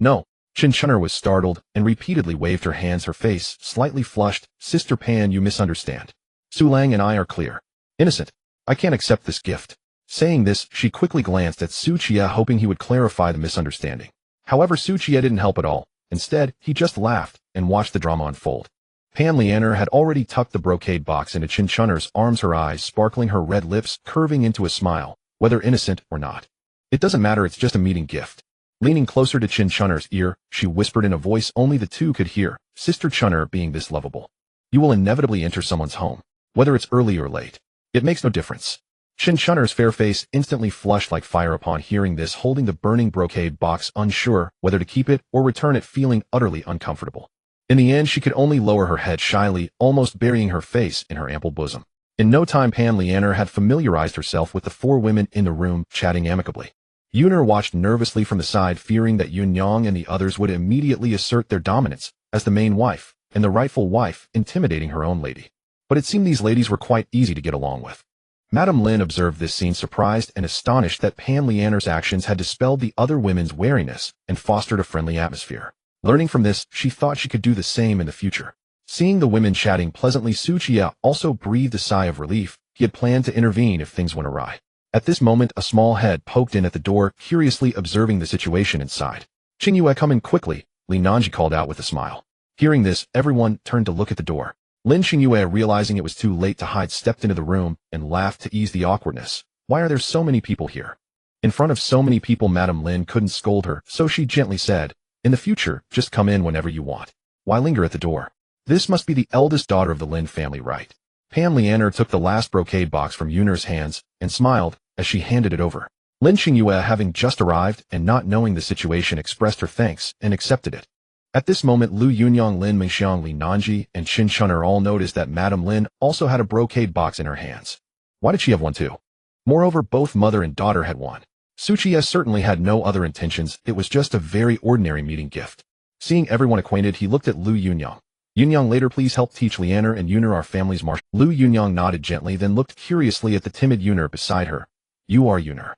No. Chen Chun'er was startled and repeatedly waved her hands, her face slightly flushed. Sister Pan, you misunderstand. Su Lang and I are clear. Innocent. I can't accept this gift. Saying this, she quickly glanced at Su Qiye, hoping he would clarify the misunderstanding. However, Su Qiye didn't help at all. Instead, he just laughed and watched the drama unfold. Pan Lianer had already tucked the brocade box into Chen Chun'er's arms, her eyes sparkling, her red lips curving into a smile, whether innocent or not. It doesn't matter, it's just a meeting gift. Leaning closer to Chen Chun'er's ear, she whispered in a voice only the two could hear, Sister Chun'er, being this lovable, you will inevitably enter someone's home, whether it's early or late. It makes no difference. Chen Chun'er's fair face instantly flushed like fire upon hearing this, holding the burning brocade box, unsure whether to keep it or return it, feeling utterly uncomfortable. In the end, she could only lower her head shyly, almost burying her face in her ample bosom. In no time, Pan Lianer had familiarized herself with the four women in the room, chatting amicably. Yuner watched nervously from the side, fearing that Yunyang and the others would immediately assert their dominance as the main wife and the rightful wife, intimidating her own lady. But it seemed these ladies were quite easy to get along with. Madame Lin observed this scene, surprised and astonished that Pan Lianer's actions had dispelled the other women's wariness and fostered a friendly atmosphere. Learning from this, she thought she could do the same in the future. Seeing the women chatting pleasantly, Su Qiye also breathed a sigh of relief. He had planned to intervene if things went awry. At this moment, a small head poked in at the door, curiously observing the situation inside. Qingyue, come in quickly, Li Nanji called out with a smile. Hearing this, everyone turned to look at the door. Lin Qingyue, realizing it was too late to hide, stepped into the room and laughed to ease the awkwardness. Why are there so many people here? In front of so many people, Madame Lin couldn't scold her, so she gently said, in the future, just come in whenever you want. Why linger at the door? This must be the eldest daughter of the Lin family, right? Pan Lianer took the last brocade box from Yuner's hands and smiled as she handed it over. Lin Qingyue, having just arrived and not knowing the situation, expressed her thanks and accepted it. At this moment, Liu Yunyang, Lin Mingxiang, Li Nanji, and Chen Chun'er all noticed that Madame Lin also had a brocade box in her hands. Why did she have one too? Moreover, both mother and daughter had one. Su Qiye certainly had no other intentions, it was just a very ordinary meeting gift. Seeing everyone acquainted, he looked at Liu Yunyang. Yunyang, later please help teach Lianer and Yuner our family's martial. Liu Yunyang nodded gently, then looked curiously at the timid Yuner beside her. You are Yuner.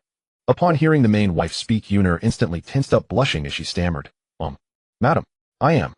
Upon hearing the main wife speak, Yuner instantly tensed up, blushing as she stammered. Madam, I am.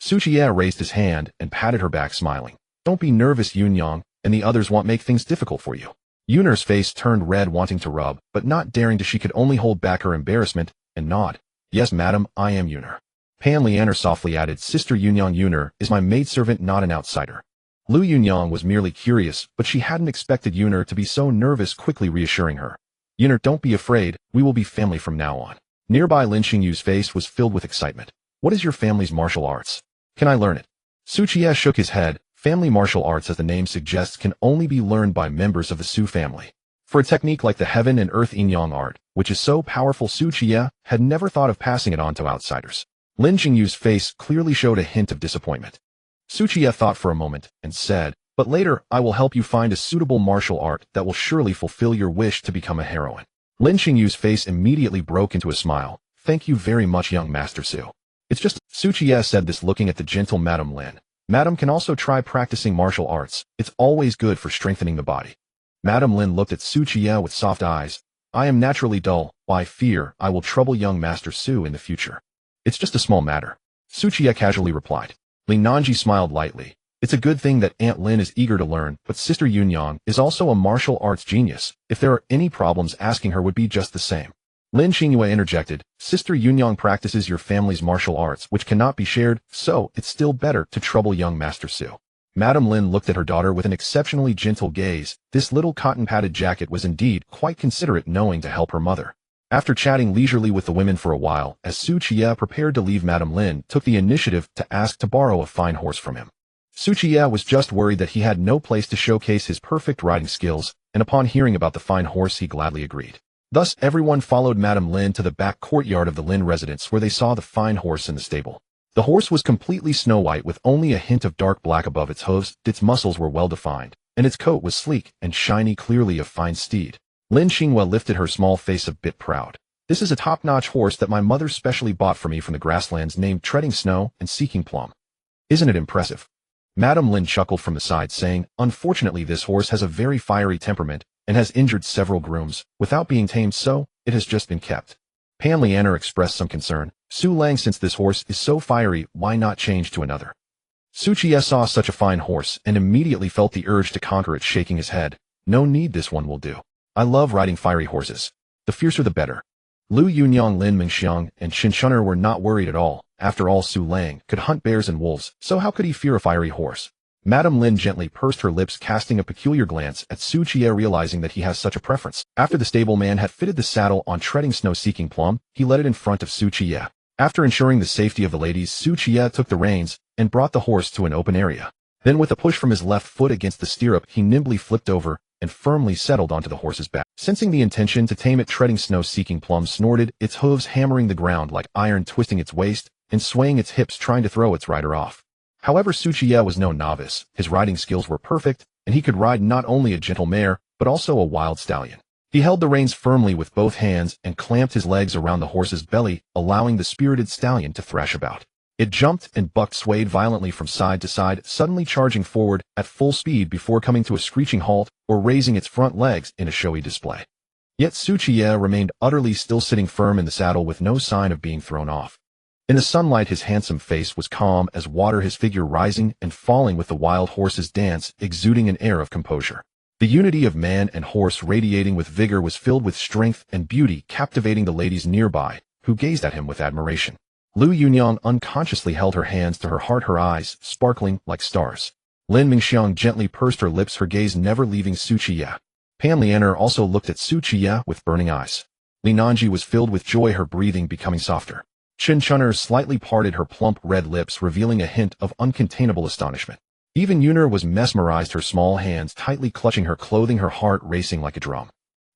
Su Qiye raised his hand and patted her back, smiling. Don't be nervous, Yunyang, and the others won't make things difficult for you. Yuner's face turned red, wanting to rub, but not daring to. She could only hold back her embarrassment and nod. Yes, madam, I am Yuner. Pan Lianer softly added, Sister Yunyang, Yuner is my maidservant, not an outsider. Liu Yunyang was merely curious, but she hadn't expected Yuner to be so nervous, quickly reassuring her. Yuner, don't be afraid, we will be family from now on. Nearby, Lin Xingyu's face was filled with excitement. What is your family's martial arts? Can I learn it? Su Qiye shook his head. Family martial arts, as the name suggests, can only be learned by members of the Su family. For a technique like the heaven and earth yin-yang art, which is so powerful, Qiye had never thought of passing it on to outsiders. Lin Qingyu's face clearly showed a hint of disappointment. Qiye thought for a moment and said, "But later I will help you find a suitable martial art that will surely fulfill your wish to become a heroine." Lin Qingyu's face immediately broke into a smile. "Thank you very much, young Master Su. It's just," Qiye said this looking at the gentle Madame Lin. "Madame can also try practicing martial arts. It's always good for strengthening the body." Madame Lin looked at Qiye with soft eyes. "I am naturally dull. Why fear I will trouble young Master Su in the future? It's just a small matter." Qiye casually replied. Li Nanji smiled lightly. "It's a good thing that Aunt Lin is eager to learn, but Sister Yunyang is also a martial arts genius. If there are any problems, asking her would be just the same." Lin Qingyue interjected, "Sister Yunyang practices your family's martial arts, which cannot be shared, so it's still better to trouble young Master Su." Madame Lin looked at her daughter with an exceptionally gentle gaze. This little cotton-padded jacket was indeed quite considerate, knowing to help her mother. After chatting leisurely with the women for a while, as Qiye prepared to leave, Madame Lin took the initiative to ask to borrow a fine horse from him. Qiye was just worried that he had no place to showcase his perfect riding skills, and upon hearing about the fine horse he gladly agreed. Thus everyone followed Madame Lin to the back courtyard of the Lin residence, where they saw the fine horse in the stable. The horse was completely snow white with only a hint of dark black above its hooves. Its muscles were well defined, and its coat was sleek and shiny, clearly a fine steed. Lin Qingyue lifted her small face a bit proud. "This is a top-notch horse that my mother specially bought for me from the grasslands, named Treading Snow and Seeking Plum. Isn't it impressive?" Madame Lin chuckled from the side, saying, "Unfortunately, this horse has a very fiery temperament and has injured several grooms. Without being tamed, so it has just been kept." Pan Lianer expressed some concern. "Su Lang, since this horse is so fiery, why not change to another?" Qiye saw such a fine horse and immediately felt the urge to conquer it, shaking his head. "No need, this one will do. I love riding fiery horses. The fiercer the better." Lu Yunyang, Lin Mingxiang, and Qin Shun'er were not worried at all. After all, Su Lang could hunt bears and wolves, so how could he fear a fiery horse? Madame Lin gently pursed her lips, casting a peculiar glance at Qiye, realizing that he has such a preference. After the stableman had fitted the saddle on Treading Snow Seeking Plum, he led it in front of Qiye. After ensuring the safety of the ladies, Qiye took the reins and brought the horse to an open area. Then with a push from his left foot against the stirrup, he nimbly flipped over and firmly settled onto the horse's back. Sensing the intention to tame it, Treading Snow Seeking Plum snorted, its hooves hammering the ground like iron, twisting its waist and swaying its hips, trying to throw its rider off. However, Qiye was no novice. His riding skills were perfect, and he could ride not only a gentle mare, but also a wild stallion. He held the reins firmly with both hands and clamped his legs around the horse's belly, allowing the spirited stallion to thrash about. It jumped and bucked, swayed violently from side to side, suddenly charging forward at full speed before coming to a screeching halt or raising its front legs in a showy display. Yet Qiye remained utterly still, sitting firm in the saddle with no sign of being thrown off. In the sunlight, his handsome face was calm as water, his figure rising and falling with the wild horse's dance, exuding an air of composure. The unity of man and horse, radiating with vigor, was filled with strength and beauty, captivating the ladies nearby, who gazed at him with admiration. Lu Yunyang unconsciously held her hands to her heart, her eyes sparkling like stars. Lin Mingxiang gently pursed her lips, her gaze never leaving Qiye. Pan Lianer also looked at Qiye with burning eyes. Li Nanji was filled with joy, her breathing becoming softer. Qin Shun'er slightly parted her plump red lips, revealing a hint of uncontainable astonishment. Even Yuner was mesmerized, her small hands tightly clutching her clothing, her heart racing like a drum.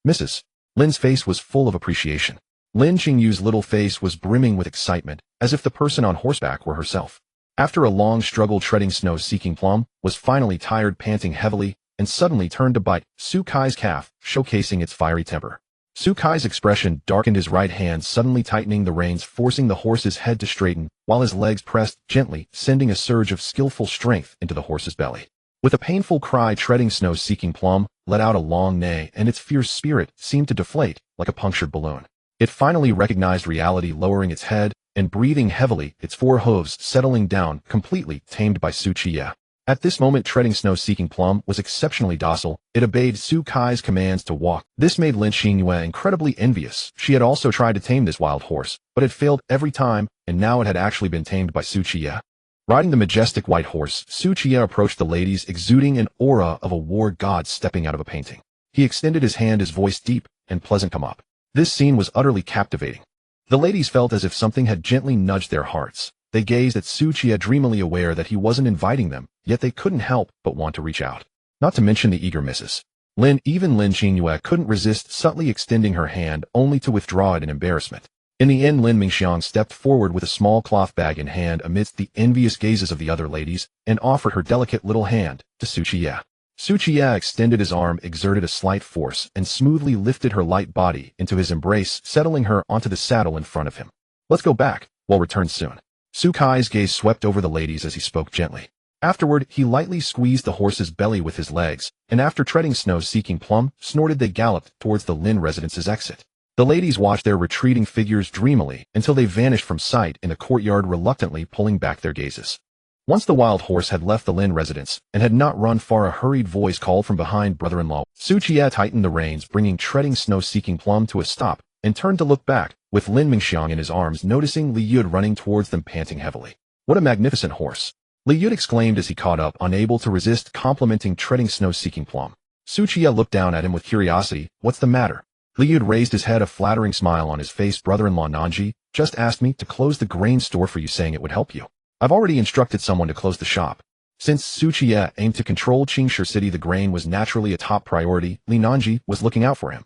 "Mrs." Lin's face was full of appreciation. Lin Qingyu's little face was brimming with excitement, as if the person on horseback were herself. After a long struggle, Treading Snow Seeking Plum was finally tired, panting heavily, and suddenly turned to bite Su Kai's calf, showcasing its fiery temper. Su Kai's expression darkened, his right hand suddenly tightening the reins, forcing the horse's head to straighten, while his legs pressed gently, sending a surge of skillful strength into the horse's belly. With a painful cry, Treading Snow Seeking Plum let out a long neigh, and its fierce spirit seemed to deflate like a punctured balloon. It finally recognized reality, lowering its head and breathing heavily, its four hooves settling down, completely tamed by Qiye. At this moment, Treading Snow Seeking Plum was exceptionally docile. It obeyed Su Kai's commands to walk. This made Lin Qingyue incredibly envious. She had also tried to tame this wild horse, but had failed every time, and now it had actually been tamed by Qiye. Riding the majestic white horse, Qiye approached the ladies, exuding an aura of a war god stepping out of a painting. He extended his hand, his voice deep and pleasant come up. This scene was utterly captivating. The ladies felt as if something had gently nudged their hearts. They gazed at Qiye, dreamily aware that he wasn't inviting them, yet they couldn't help but want to reach out. Not to mention the eager Mrs. Even Lin Qingyue couldn't resist subtly extending her hand only to withdraw it in embarrassment. In the end, Lin Mingxiang stepped forward with a small cloth bag in hand amidst the envious gazes of the other ladies and offered her delicate little hand to Qiye. Qiye extended his arm, exerted a slight force, and smoothly lifted her light body into his embrace, settling her onto the saddle in front of him. Let's go back. We'll return soon. Kai's gaze swept over the ladies as he spoke gently. Afterward, he lightly squeezed the horse's belly with his legs, and after treading snow-seeking plumb, snorted they galloped towards the Lin residence's exit. The ladies watched their retreating figures dreamily until they vanished from sight in the courtyard, reluctantly pulling back their gazes. Once the wild horse had left the Lin residence and had not run far, a hurried voice called from behind brother-in-law. Qiye tightened the reins, bringing treading snow-seeking plumb to a stop, and turned to look back, with Lin Mingxiang in his arms, noticing Liu running towards them panting heavily. What a magnificent horse! Liu exclaimed as he caught up, unable to resist complimenting treading snow-seeking plumb. Qiye looked down at him with curiosity. What's the matter? Liu raised his head, a flattering smile on his face. Brother-in-law Nanji just asked me to close the grain store for you, saying it would help you. I've already instructed someone to close the shop. Since Qiye aimed to control Qingshi City, the grain was naturally a top priority. Li Nanji was looking out for him.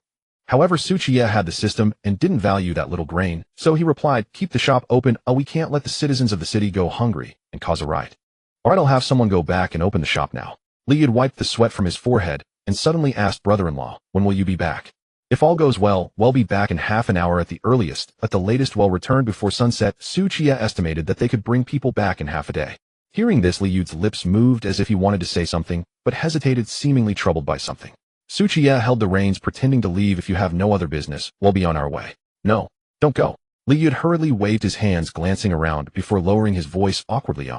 However, Qiye had the system and didn't value that little grain, so he replied, keep the shop open. We can't let the citizens of the city go hungry and cause a riot. Alright, I'll have someone go back and open the shop now. Li wiped the sweat from his forehead and suddenly asked brother-in-law, when will you be back? If all goes well, we'll be back in half an hour at the earliest. At the latest, we'll return before sunset. Qiye estimated that they could bring people back in half a day. Hearing this, Liu's lips moved as if he wanted to say something, but hesitated, seemingly troubled by something. Qiye held the reins, pretending to leave. If you have no other business, we'll be on our way. No, don't go. Liu hurriedly waved his hands, glancing around before lowering his voice awkwardly.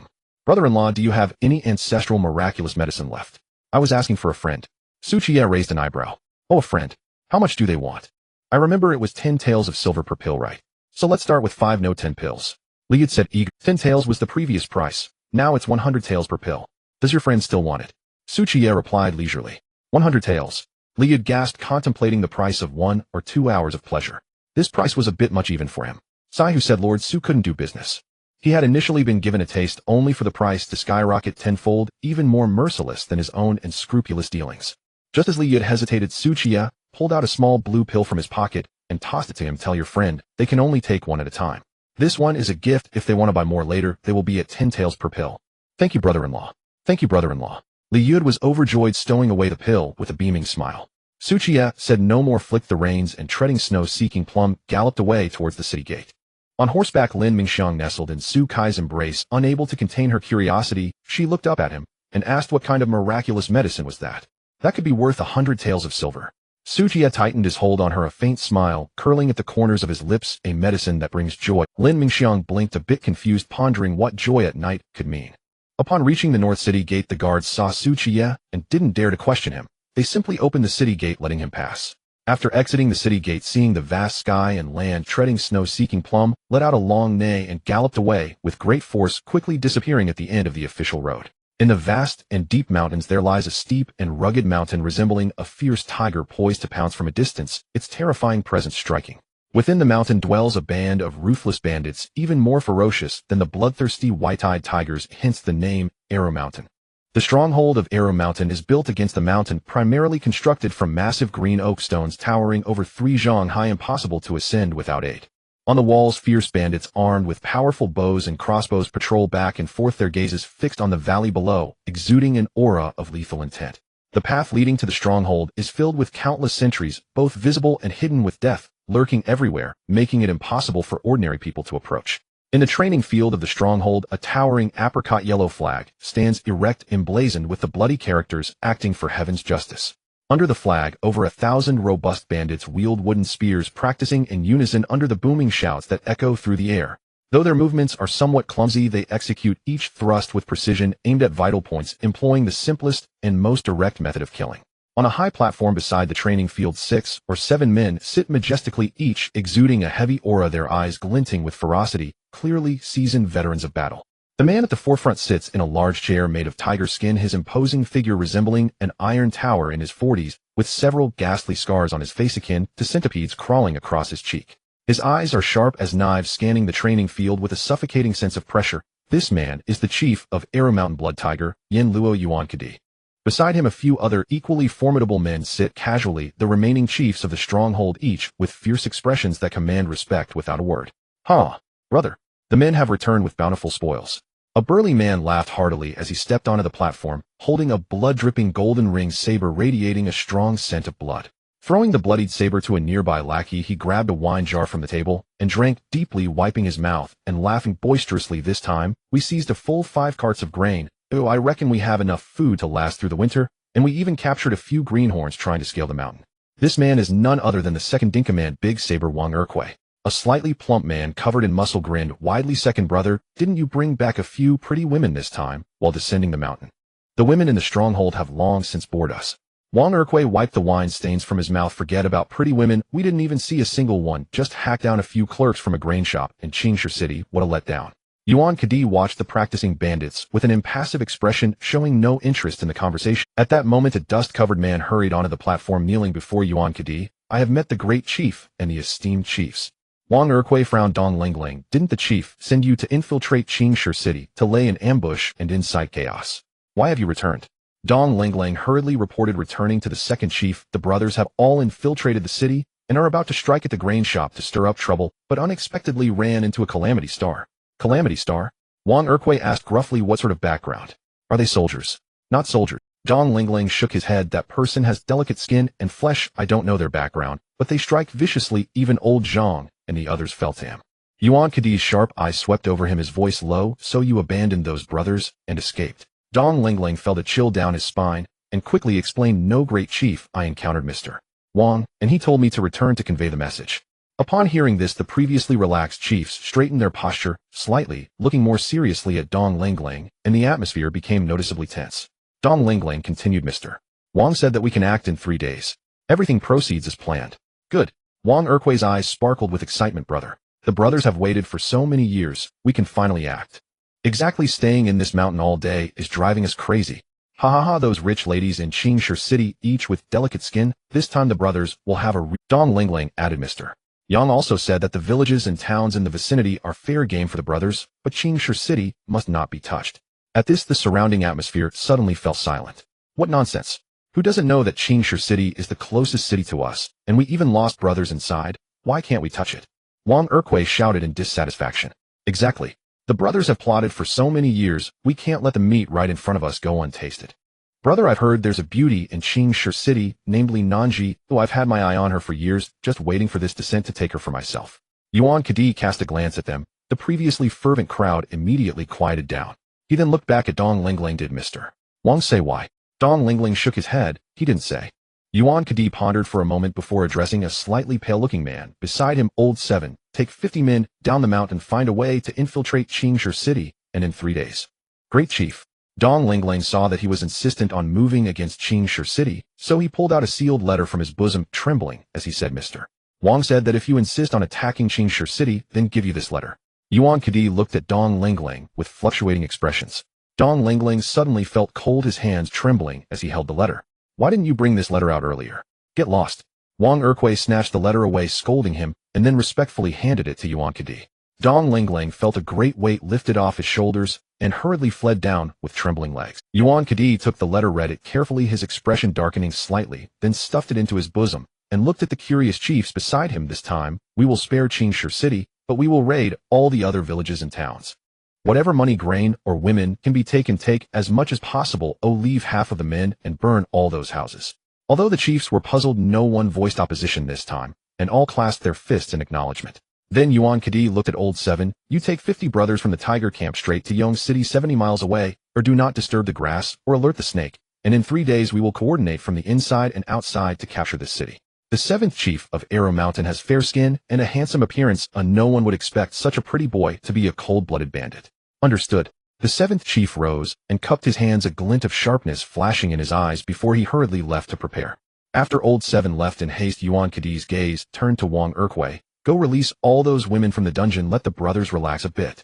Brother-in-law, do you have any ancestral miraculous medicine left? I was asking for a friend. Qiye raised an eyebrow. Oh, a friend. How much do they want? I remember it was 10 taels of silver per pill, right? So let's start with 5, no 10 pills. Liu said eager. 10 taels was the previous price. Now it's 100 taels per pill. Does your friend still want it? Qiye replied leisurely. 100 taels. Liu gasped, contemplating the price of 1 or 2 hours of pleasure. This price was a bit much even for him. Sai, who said Lord Su couldn't do business. He had initially been given a taste only for the price to skyrocket tenfold, even more merciless than his own unscrupulous dealings. Just as Liu hesitated, Qiye pulled out a small blue pill from his pocket and tossed it to him. Tell your friend, they can only take one at a time. This one is a gift. If they want to buy more later, they will be at 10 taels per pill. Thank you, brother-in-law. Thank you, brother-in-law. Liu was overjoyed, stowing away the pill with a beaming smile. Qiye said no more, flicked the reins, and treading snow-seeking plumb, galloped away towards the city gate. On horseback, Lin Mingxiang nestled in Kai's embrace, unable to contain her curiosity. She looked up at him and asked what kind of miraculous medicine was that? That could be worth 100 taels of silver. Qiye tightened his hold on her, a faint smile curling at the corners of his lips. A medicine that brings joy. Lin Mingxiang blinked, a bit confused, pondering what joy at night could mean. Upon reaching the North City Gate, the guards saw Qiye and didn't dare to question him. They simply opened the city gate, letting him pass. After exiting the city gate, seeing the vast sky and land, treading snow-seeking plumb, let out a long neigh and galloped away with great force, quickly disappearing at the end of the official road. In the vast and deep mountains there lies a steep and rugged mountain resembling a fierce tiger poised to pounce from a distance, its terrifying presence striking. Within the mountain dwells a band of ruthless bandits, even more ferocious than the bloodthirsty white-eyed tigers, hence the name Arrow Mountain. The stronghold of Arrow Mountain is built against the mountain, primarily constructed from massive green oak stones towering over 3 zhang high, impossible to ascend without aid. On the walls, fierce bandits armed with powerful bows and crossbows patrol back and forth, their gazes fixed on the valley below, exuding an aura of lethal intent. The path leading to the stronghold is filled with countless sentries, both visible and hidden, with death lurking everywhere, making it impossible for ordinary people to approach. In the training field of the stronghold, a towering apricot yellow flag stands erect, emblazoned with the bloody characters acting for heaven's justice. Under the flag, over 1,000 robust bandits wield wooden spears, practicing in unison under the booming shouts that echo through the air. Though their movements are somewhat clumsy, they execute each thrust with precision, aimed at vital points, employing the simplest and most direct method of killing. On a high platform beside the training field, 6 or 7 men sit majestically, each exuding a heavy aura, their eyes glinting with ferocity, clearly seasoned veterans of battle. The man at the forefront sits in a large chair made of tiger skin, his imposing figure resembling an iron tower, in his 40s, with several ghastly scars on his face akin to centipedes crawling across his cheek. His eyes are sharp as knives, scanning the training field with a suffocating sense of pressure. This man is the chief of Arrow Mountain Blood Tiger, Yin Luo Yuan Kadi. Beside him a few other equally formidable men sit casually, the remaining chiefs of the stronghold, each with fierce expressions that command respect without a word. "Ha, brother. The men have returned with bountiful spoils." A burly man laughed heartily as he stepped onto the platform, holding a blood-dripping golden-ringed saber radiating a strong scent of blood. Throwing the bloodied saber to a nearby lackey, he grabbed a wine jar from the table and drank deeply, wiping his mouth and laughing boisterously. "This time, we seized a full 5 carts of grain. Oh, I reckon we have enough food to last through the winter, and we even captured a few greenhorns trying to scale the mountain." This man is none other than the second-in-command Big Saber Wang Erquay. A slightly plump man covered in muscle grinned widely. "Second brother, didn't you bring back a few pretty women this time while descending the mountain? The women in the stronghold have long since bored us." Wang Erquay wiped the wine stains from his mouth. "Forget about pretty women, we didn't even see a single one, just hacked down a few clerks from a grain shop in Qiye City. What a letdown." Yuan Kadi watched the practicing bandits with an impassive expression, showing no interest in the conversation. At that moment a dust-covered man hurried onto the platform, kneeling before Yuan Kadi. "I have met the great chief and the esteemed chiefs." Wang Erquay frowned. "Dong Lingling, didn't the chief send you to infiltrate Qiye City, to lay an ambush and incite chaos? Why have you returned?" Dong Lingling hurriedly reported, returning to the second chief. "The brothers have all infiltrated the city and are about to strike at the grain shop to stir up trouble, but unexpectedly ran into a calamity star." "Calamity star?" Wang Erquay asked gruffly. "What sort of background? Are they soldiers?" "Not soldiers." Dong Lingling shook his head. "That person has delicate skin and flesh. I don't know their background, but they strike viciously. Even old Zhang and the others fell to him." Yuan Kadi's sharp eyes swept over him, his voice low. "So you abandoned those brothers and escaped?" Dong Lingling felt a chill down his spine and quickly explained. "No, great chief, I encountered Mr. Wang, and he told me to return to convey the message." Upon hearing this, the previously relaxed chiefs straightened their posture slightly, looking more seriously at Dong Lingling, and the atmosphere became noticeably tense. Dong Lingling continued. "Mr. Wang said that we can act in 3 days. Everything proceeds as planned." "Good." Wang Erquay's eyes sparkled with excitement. "Brother, the brothers have waited for so many years, we can finally act. Exactly, staying in this mountain all day is driving us crazy. Ha ha ha, those rich ladies in Qiye City, each with delicate skin, this time the brothers will have a Dong Lingling added. Mr. Yang also said that the villages and towns in the vicinity are fair game for the brothers, but Qiye City must not be touched. At this, the surrounding atmosphere suddenly fell silent. "What nonsense! Who doesn't know that Qiye City is the closest city to us, and we even lost brothers inside? Why can't we touch it?" Wang Erquay shouted in dissatisfaction. "Exactly. The brothers have plotted for so many years, we can't let the meat right in front of us go untasted. Brother, I've heard there's a beauty in Qiye City, namely Nanji, though I've had my eye on her for years, just waiting for this descent to take her for myself." Yuan Kadi cast a glance at them. The previously fervent crowd immediately quieted down. He then looked back at Dong Lingling. "Did Mr. Wang say why?" Dong Lingling shook his head. "He didn't say." Yuan Kadi pondered for a moment before addressing a slightly pale-looking man beside him. "Old 7, take 50 men down the mountain, find a way to infiltrate Qiye City, and in 3 days. "Great chief." Dong Lingling saw that he was insistent on moving against Qiye City, so he pulled out a sealed letter from his bosom, trembling as he said, "Mr. Wang said that if you insist on attacking Qiye City, then give you this letter." Yuan Kadi looked at Dong Lingling with fluctuating expressions. Dong Lingling suddenly felt cold, his hands trembling as he held the letter. "Why didn't you bring this letter out earlier? Get lost." Wang Erquay snatched the letter away, scolding him, and then respectfully handed it to Yuan Kadi. Dong Lingling felt a great weight lifted off his shoulders and hurriedly fled down with trembling legs. Yuan Kadi took the letter, read it carefully, his expression darkening slightly, then stuffed it into his bosom and looked at the curious chiefs beside him. "This time, we will spare Qiye City, but we will raid all the other villages and towns. Whatever money, grain, or women can be taken, take as much as possible. Oh, leave half of the men and burn all those houses." Although the chiefs were puzzled, no one voiced opposition this time, and all clasped their fists in acknowledgement. Then Yuan Kadi looked at Old 7. "You take 50 brothers from the tiger camp straight to Yong City, 70 miles away, or do not disturb the grass or alert the snake, and in 3 days we will coordinate from the inside and outside to capture this city. The 7th chief of Arrow Mountain has fair skin and a handsome appearance, and no one would expect such a pretty boy to be a cold-blooded bandit." "Understood." The 7th chief rose and cupped his hands, a glint of sharpness flashing in his eyes before he hurriedly left to prepare. After Old 7 left in haste, Yuan Kadi's gaze turned to Wang Erquay. "Go release all those women from the dungeon, let the brothers relax a bit."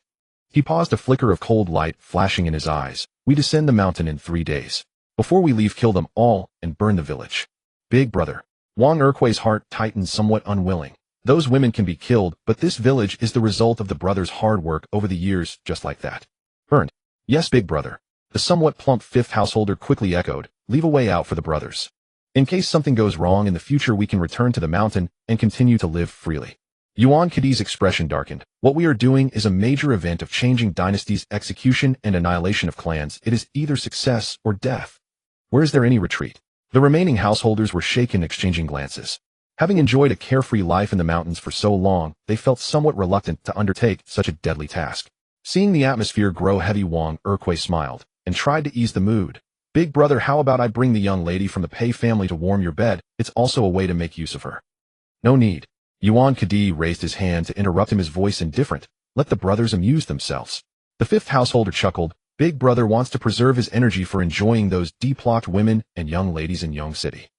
He paused, a flicker of cold light flashing in his eyes. "We descend the mountain in 3 days. Before we leave, kill them all and burn the village." "Big brother." Wang Erquay's heart tightened, somewhat unwilling. "Those women can be killed, but this village is the result of the brothers' hard work over the years, just like that." "Burned." "Yes, big brother." The somewhat plump fifth householder quickly echoed, "Leave a way out for the brothers. In case something goes wrong in the future, we can return to the mountain and continue to live freely." Yuan Kadi's expression darkened. "What we are doing is a major event of changing dynasties, execution and annihilation of clans. It is either success or death. Where is there any retreat?" The remaining householders were shaken, exchanging glances. Having enjoyed a carefree life in the mountains for so long, they felt somewhat reluctant to undertake such a deadly task. Seeing the atmosphere grow heavy, Wang Erque smiled and tried to ease the mood. "Big brother, how about I bring the young lady from the Pei family to warm your bed? It's also a way to make use of her." "No need." Yuan Kadi raised his hand to interrupt him, his voice indifferent. "Let the brothers amuse themselves." The fifth householder chuckled. "Big brother wants to preserve his energy for enjoying those deplocked women and young ladies in Yong City.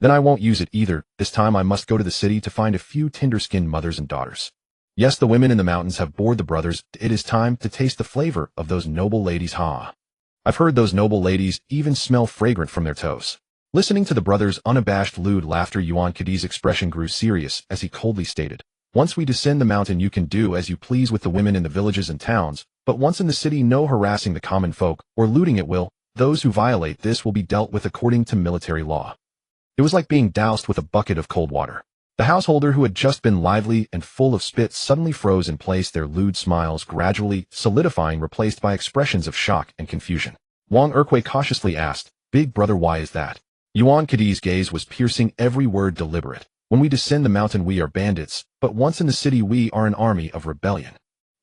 Then I won't use it either. This time I must go to the city to find a few tender-skinned mothers and daughters. Yes, the women in the mountains have bored the brothers. It is time to taste the flavor of those noble ladies. Ha! I've heard those noble ladies even smell fragrant from their toes." Listening to the brothers' unabashed lewd laughter, Yuan Kadi's expression grew serious as he coldly stated, "Once we descend the mountain, you can do as you please with the women in the villages and towns, but once in the city, no harassing the common folk or looting at will. Those who violate this will be dealt with according to military law." It was like being doused with a bucket of cold water. The householder, who had just been lively and full of spit, suddenly froze in place, their lewd smiles gradually solidifying, replaced by expressions of shock and confusion. Wang Erque cautiously asked, "Big brother, why is that?" Yuan Kadi's gaze was piercing, every word deliberate. "When we descend the mountain, we are bandits, but once in the city, we are an army of rebellion.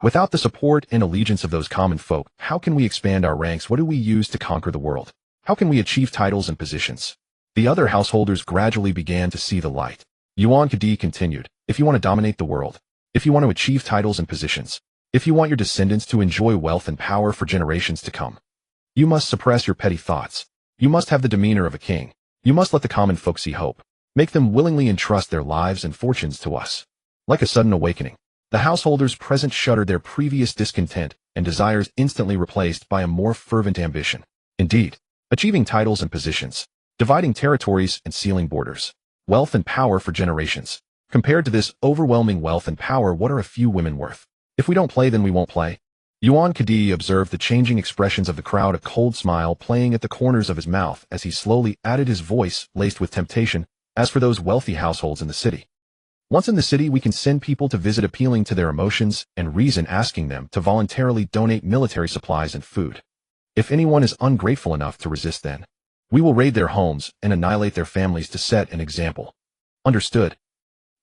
Without the support and allegiance of those common folk, how can we expand our ranks? What do we use to conquer the world? How can we achieve titles and positions?" The other householders gradually began to see the light. Yuan Kadi continued, "If you want to dominate the world, if you want to achieve titles and positions, if you want your descendants to enjoy wealth and power for generations to come, you must suppress your petty thoughts. You must have the demeanor of a king. You must let the common folk see hope. Make them willingly entrust their lives and fortunes to us." Like a sudden awakening, the householders present shuddered, their previous discontent and desires instantly replaced by a more fervent ambition. Indeed, achieving titles and positions, dividing territories and sealing borders, wealth and power for generations. Compared to this overwhelming wealth and power, what are a few women worth? If we don't play, then we won't play. Yuan Kadi observed the changing expressions of the crowd, a cold smile playing at the corners of his mouth as he slowly added, his voice laced with temptation, "As for those wealthy households in the city, once in the city, we can send people to visit, appealing to their emotions and reason, asking them to voluntarily donate military supplies and food. If anyone is ungrateful enough to resist, then we will raid their homes and annihilate their families to set an example. Understood?"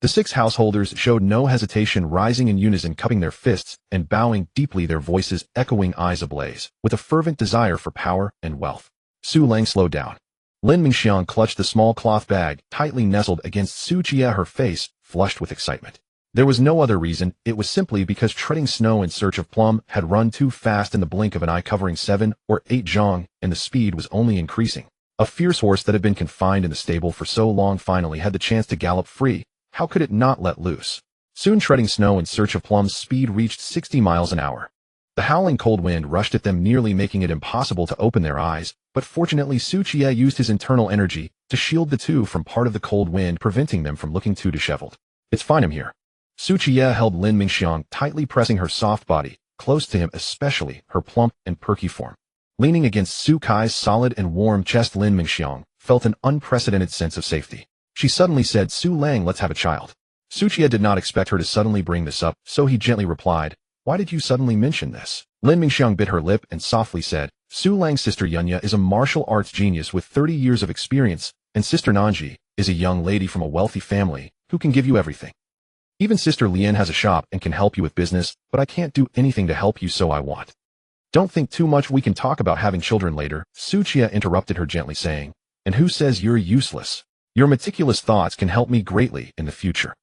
The six householders showed no hesitation, rising in unison, cupping their fists and bowing deeply, their voices echoing, eyes ablaze with a fervent desire for power and wealth. Su Lang slowed down. Lin Mingxiang clutched the small cloth bag tightly nestled against Su Qiye, her face flushed with excitement. There was no other reason. It was simply because treading snow in search of plum had run too fast, in the blink of an eye, covering 7 or 8 zhang, and the speed was only increasing. A fierce horse that had been confined in the stable for so long finally had the chance to gallop free. How could it not let loose? Soon, treading snow in search of plums, speed reached 60 miles an hour. The howling cold wind rushed at them, nearly making it impossible to open their eyes, but fortunately Su Qiye used his internal energy to shield the two from part of the cold wind, preventing them from looking too disheveled. "It's fine, I'm here." Su Qiye held Lin Mingxiang, tightly pressing her soft body close to him, especially her plump and perky form. Leaning against Su Kai's solid and warm chest, Lin Mingxiang felt an unprecedented sense of safety. She suddenly said, "Su Lang, let's have a child." Su Qiye did not expect her to suddenly bring this up, so he gently replied, "Why did you suddenly mention this?" Lin Mingxiang bit her lip and softly said, "Su Lang's sister Yunya is a martial arts genius with 30 years of experience, and sister Nanji is a young lady from a wealthy family who can give you everything. Even sister Lian has a shop and can help you with business, but I can't do anything to help you, so I want." "Don't think too much, we can talk about having children later," Su Qiye interrupted her gently, saying, "And who says you're useless? Your meticulous thoughts can help me greatly in the future."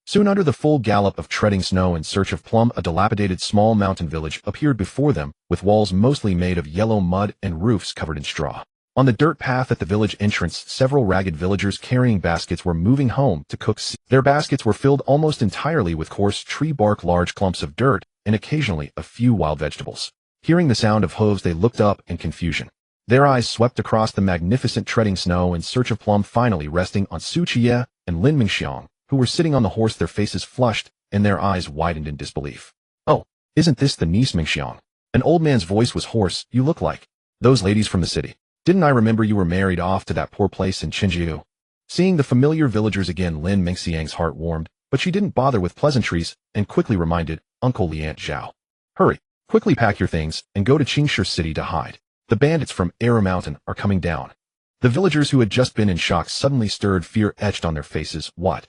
Soon, under the full gallop of treading snow in search of plum, a dilapidated small mountain village appeared before them, with walls mostly made of yellow mud and roofs covered in straw. On the dirt path at the village entrance, several ragged villagers carrying baskets were moving home to cook. Their baskets were filled almost entirely with coarse tree bark, large clumps of dirt, and occasionally a few wild vegetables. Hearing the sound of hooves, they looked up in confusion. Their eyes swept across the magnificent treading snow in search of plum, finally resting on Su Qiye and Lin Mingxiang, who were sitting on the horse, their faces flushed and their eyes widened in disbelief. "Oh, isn't this the niece Mingxiang?" An old man's voice was hoarse. You look like those ladies from the city. Didn't I remember you were married off to that poor place in Qinjiu? Seeing the familiar villagers again, Lin Mingxiang's heart warmed, but she didn't bother with pleasantries and quickly reminded Uncle Lian Zhao. Hurry, quickly pack your things and go to Qingshi City to hide. The bandits from Era Mountain are coming down. The villagers who had just been in shock suddenly stirred, fear etched on their faces. What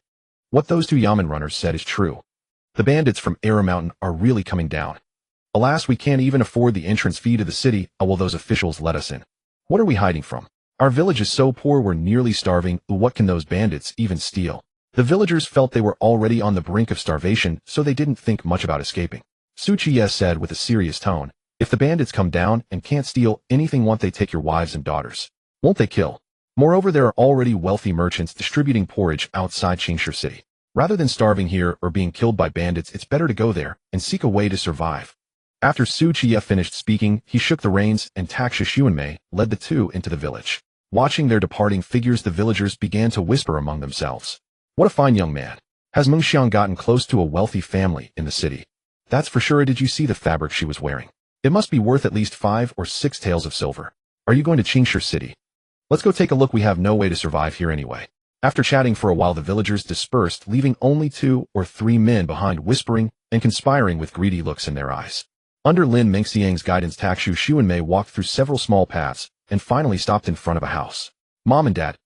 those two Yamen runners said is true. The bandits from Era Mountain are really coming down. Alas, we can't even afford the entrance fee to the city. How will those officials let us in? What are we hiding from? Our village is so poor we're nearly starving. What can those bandits even steal? The villagers felt they were already on the brink of starvation, so they didn't think much about escaping. Qiye said with a serious tone, if the bandits come down and can't steal anything, won't they take your wives and daughters? Won't they kill? Moreover, there are already wealthy merchants distributing porridge outside Qingshi City. Rather than starving here or being killed by bandits, it's better to go there and seek a way to survive. After Qiye finished speaking, he shook the reins and Taxia Xuanmei led the two into the village. Watching their departing figures, the villagers began to whisper among themselves. What a fine young man. Has Mengxiang gotten close to a wealthy family in the city? That's for sure. Did you see the fabric she was wearing? It must be worth at least 5 or 6 taels of silver. Are you going to Qingshi City? Let's go take a look. We have no way to survive here anyway. After chatting for a while, the villagers dispersed, leaving only 2 or 3 men behind, whispering and conspiring with greedy looks in their eyes. Under Lin Mingxiang's guidance, Taxia Xuanmei walked through several small paths and finally stopped in front of a house. Mom and Dad.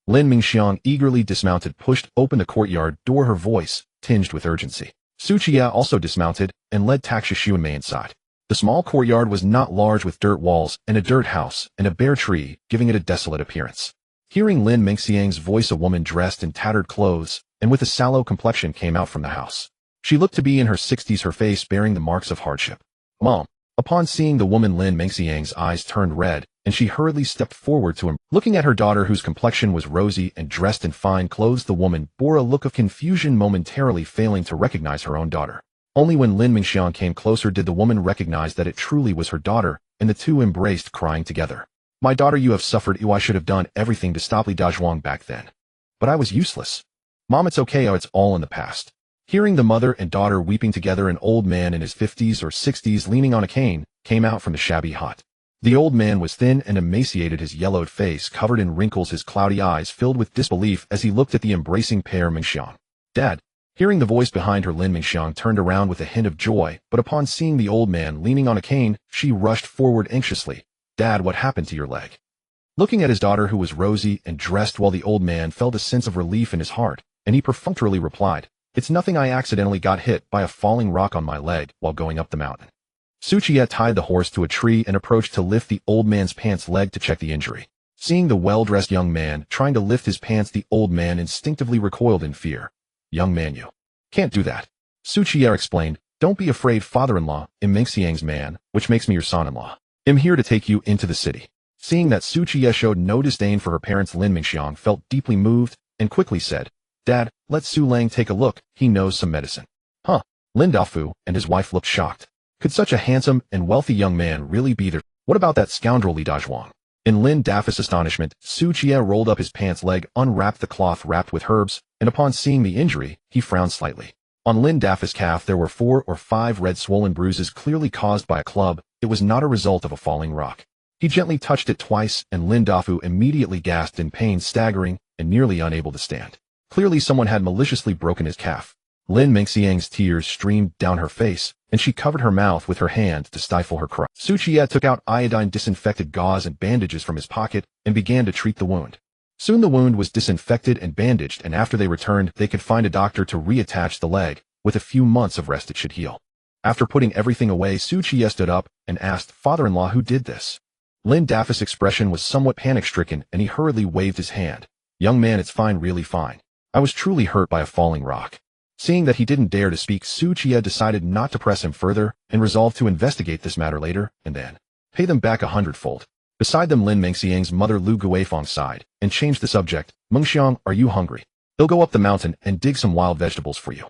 Lin Mingxiang eagerly dismounted, pushed open the courtyard door, her voice tinged with urgency. Qiye also dismounted and led Taxia Xuanmei inside. The small courtyard was not large, with dirt walls and a dirt house and a bare tree, giving it a desolate appearance. Hearing Lin Mingxiang's voice, a woman dressed in tattered clothes and with a sallow complexion came out from the house. She looked to be in her 60s, her face bearing the marks of hardship. Mom. Upon seeing the woman, Lin Mingxiang's eyes turned red, and she hurriedly stepped forward to him. Looking at her daughter, whose complexion was rosy and dressed in fine clothes, the woman bore a look of confusion, momentarily failing to recognize her own daughter. Only when Lin Mingxiang came closer did the woman recognize that it truly was her daughter, and the two embraced, crying together. My daughter, you have suffered. I should have done everything to stop Li Dazhuang back then. But I was useless. Mom, it's okay. It's all in the past. Hearing the mother and daughter weeping together, an old man in his 50s or 60s leaning on a cane came out from the shabby hut. The old man was thin and emaciated, his yellowed face covered in wrinkles, his cloudy eyes filled with disbelief as he looked at the embracing pair. Mingxiang. Dad. Hearing the voice behind her, Lin Mingxiang turned around with a hint of joy, but upon seeing the old man leaning on a cane, she rushed forward anxiously. Dad, what happened to your leg? Looking at his daughter, who was rosy and dressed well, the old man felt a sense of relief in his heart, and he perfunctorily replied, It's nothing. I accidentally got hit by a falling rock on my leg while going up the mountain. Qiye tied the horse to a tree and approached to lift the old man's pants leg to check the injury. Seeing the well-dressed young man trying to lift his pants, the old man instinctively recoiled in fear. Young man, you can't do that. Qiye explained, Don't be afraid, father-in-law. I'm Mingxiang's man, which makes me your son-in-law. I'm here to take you into the city. Seeing that Qiye showed no disdain for her parents, Lin Mingxiang felt deeply moved and quickly said, Dad, let Su Lang take a look. He knows some medicine. Huh? Lin Dafu and his wife looked shocked. Could such a handsome and wealthy young man really be there? What about that scoundrel Li Dazhuang? In Lin Dafu's astonishment, Qiye rolled up his pants leg, unwrapped the cloth wrapped with herbs, and upon seeing the injury, he frowned slightly. On Lin Dafu's calf there were 4 or 5 red swollen bruises, clearly caused by a club. It was not a result of a falling rock. He gently touched it twice, and Lin Dafu immediately gasped in pain, staggering and nearly unable to stand. Clearly someone had maliciously broken his calf. Lin Mingxiang's tears streamed down her face, and she covered her mouth with her hand to stifle her cry. Qiye took out iodine-disinfected gauze and bandages from his pocket and began to treat the wound. Soon the wound was disinfected and bandaged, and after they returned, they could find a doctor to reattach the leg. With a few months of rest, it should heal. After putting everything away, Qiye stood up and asked, Father-in-law, who did this? Lin Dafu's expression was somewhat panic-stricken, and he hurriedly waved his hand. Young man, it's fine, really fine. I was truly hurt by a falling rock. Seeing that he didn't dare to speak, Qiye decided not to press him further and resolved to investigate this matter later and then pay them back 100-fold. Beside them, Lin Mingxiang's mother Lu Guifang sighed and changed the subject. Mengxiang, are you hungry? They'll go up the mountain and dig some wild vegetables for you.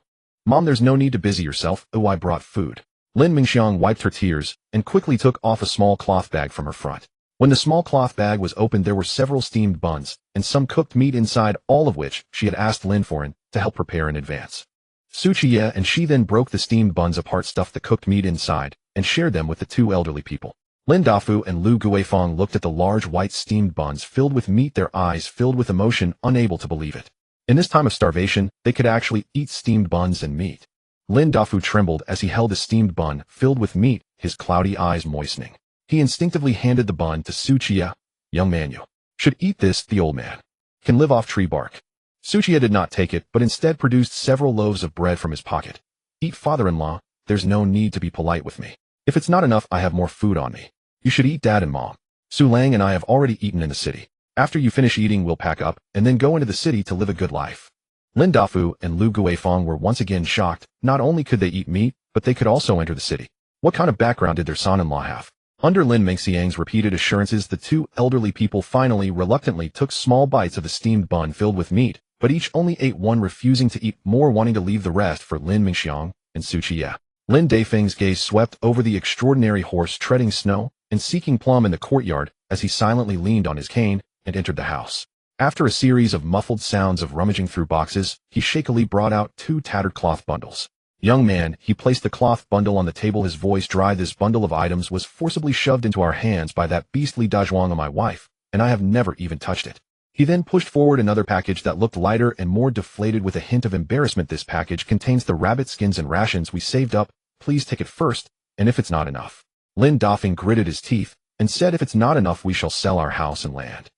Mom, there's no need to busy yourself. Oh, I brought food. Lin Mingxiang wiped her tears and quickly took off a small cloth bag from her front. When the small cloth bag was opened, there were several steamed buns and some cooked meat inside, all of which she had asked Lin Foran to help prepare in advance. Qiye and she then broke the steamed buns apart, stuffed the cooked meat inside, and shared them with the two elderly people. Lin Dafu and Liu Guifang looked at the large white steamed buns filled with meat, their eyes filled with emotion, unable to believe it. In this time of starvation, they could actually eat steamed buns and meat. Lin Dafu trembled as he held a steamed bun filled with meat, his cloudy eyes moistening. He instinctively handed the bun to Qiye. Young man, you should eat this, the old man can live off tree bark. Qiye did not take it, but instead produced several loaves of bread from his pocket. Eat, father-in-law, there's no need to be polite with me. If it's not enough, I have more food on me. You should eat, dad and mom. Su Lang and I have already eaten in the city. After you finish eating, we'll pack up, and then go into the city to live a good life. Lin Dafu and Liu Guifang were once again shocked. Not only could they eat meat, but they could also enter the city. What kind of background did their son-in-law have? Under Lin Mengxiang's repeated assurances, the two elderly people finally reluctantly took small bites of the steamed bun filled with meat, but each only ate one, refusing to eat more, wanting to leave the rest for Lin Mengxiang and Qiye. Lin Daifeng's gaze swept over the extraordinary horse treading snow and seeking plum in the courtyard as he silently leaned on his cane and entered the house. After a series of muffled sounds of rummaging through boxes, he shakily brought out two tattered cloth bundles. Young man, he placed the cloth bundle on the table, his voice dry. This bundle of items was forcibly shoved into our hands by that beastly Dazhuang of my wife, and I have never even touched it. He then pushed forward another package that looked lighter and more deflated with a hint of embarrassment. This package contains the rabbit skins and rations we saved up. Please take it first, and if it's not enough. Lin Dafeng gritted his teeth and said, if it's not enough, we shall sell our house and land.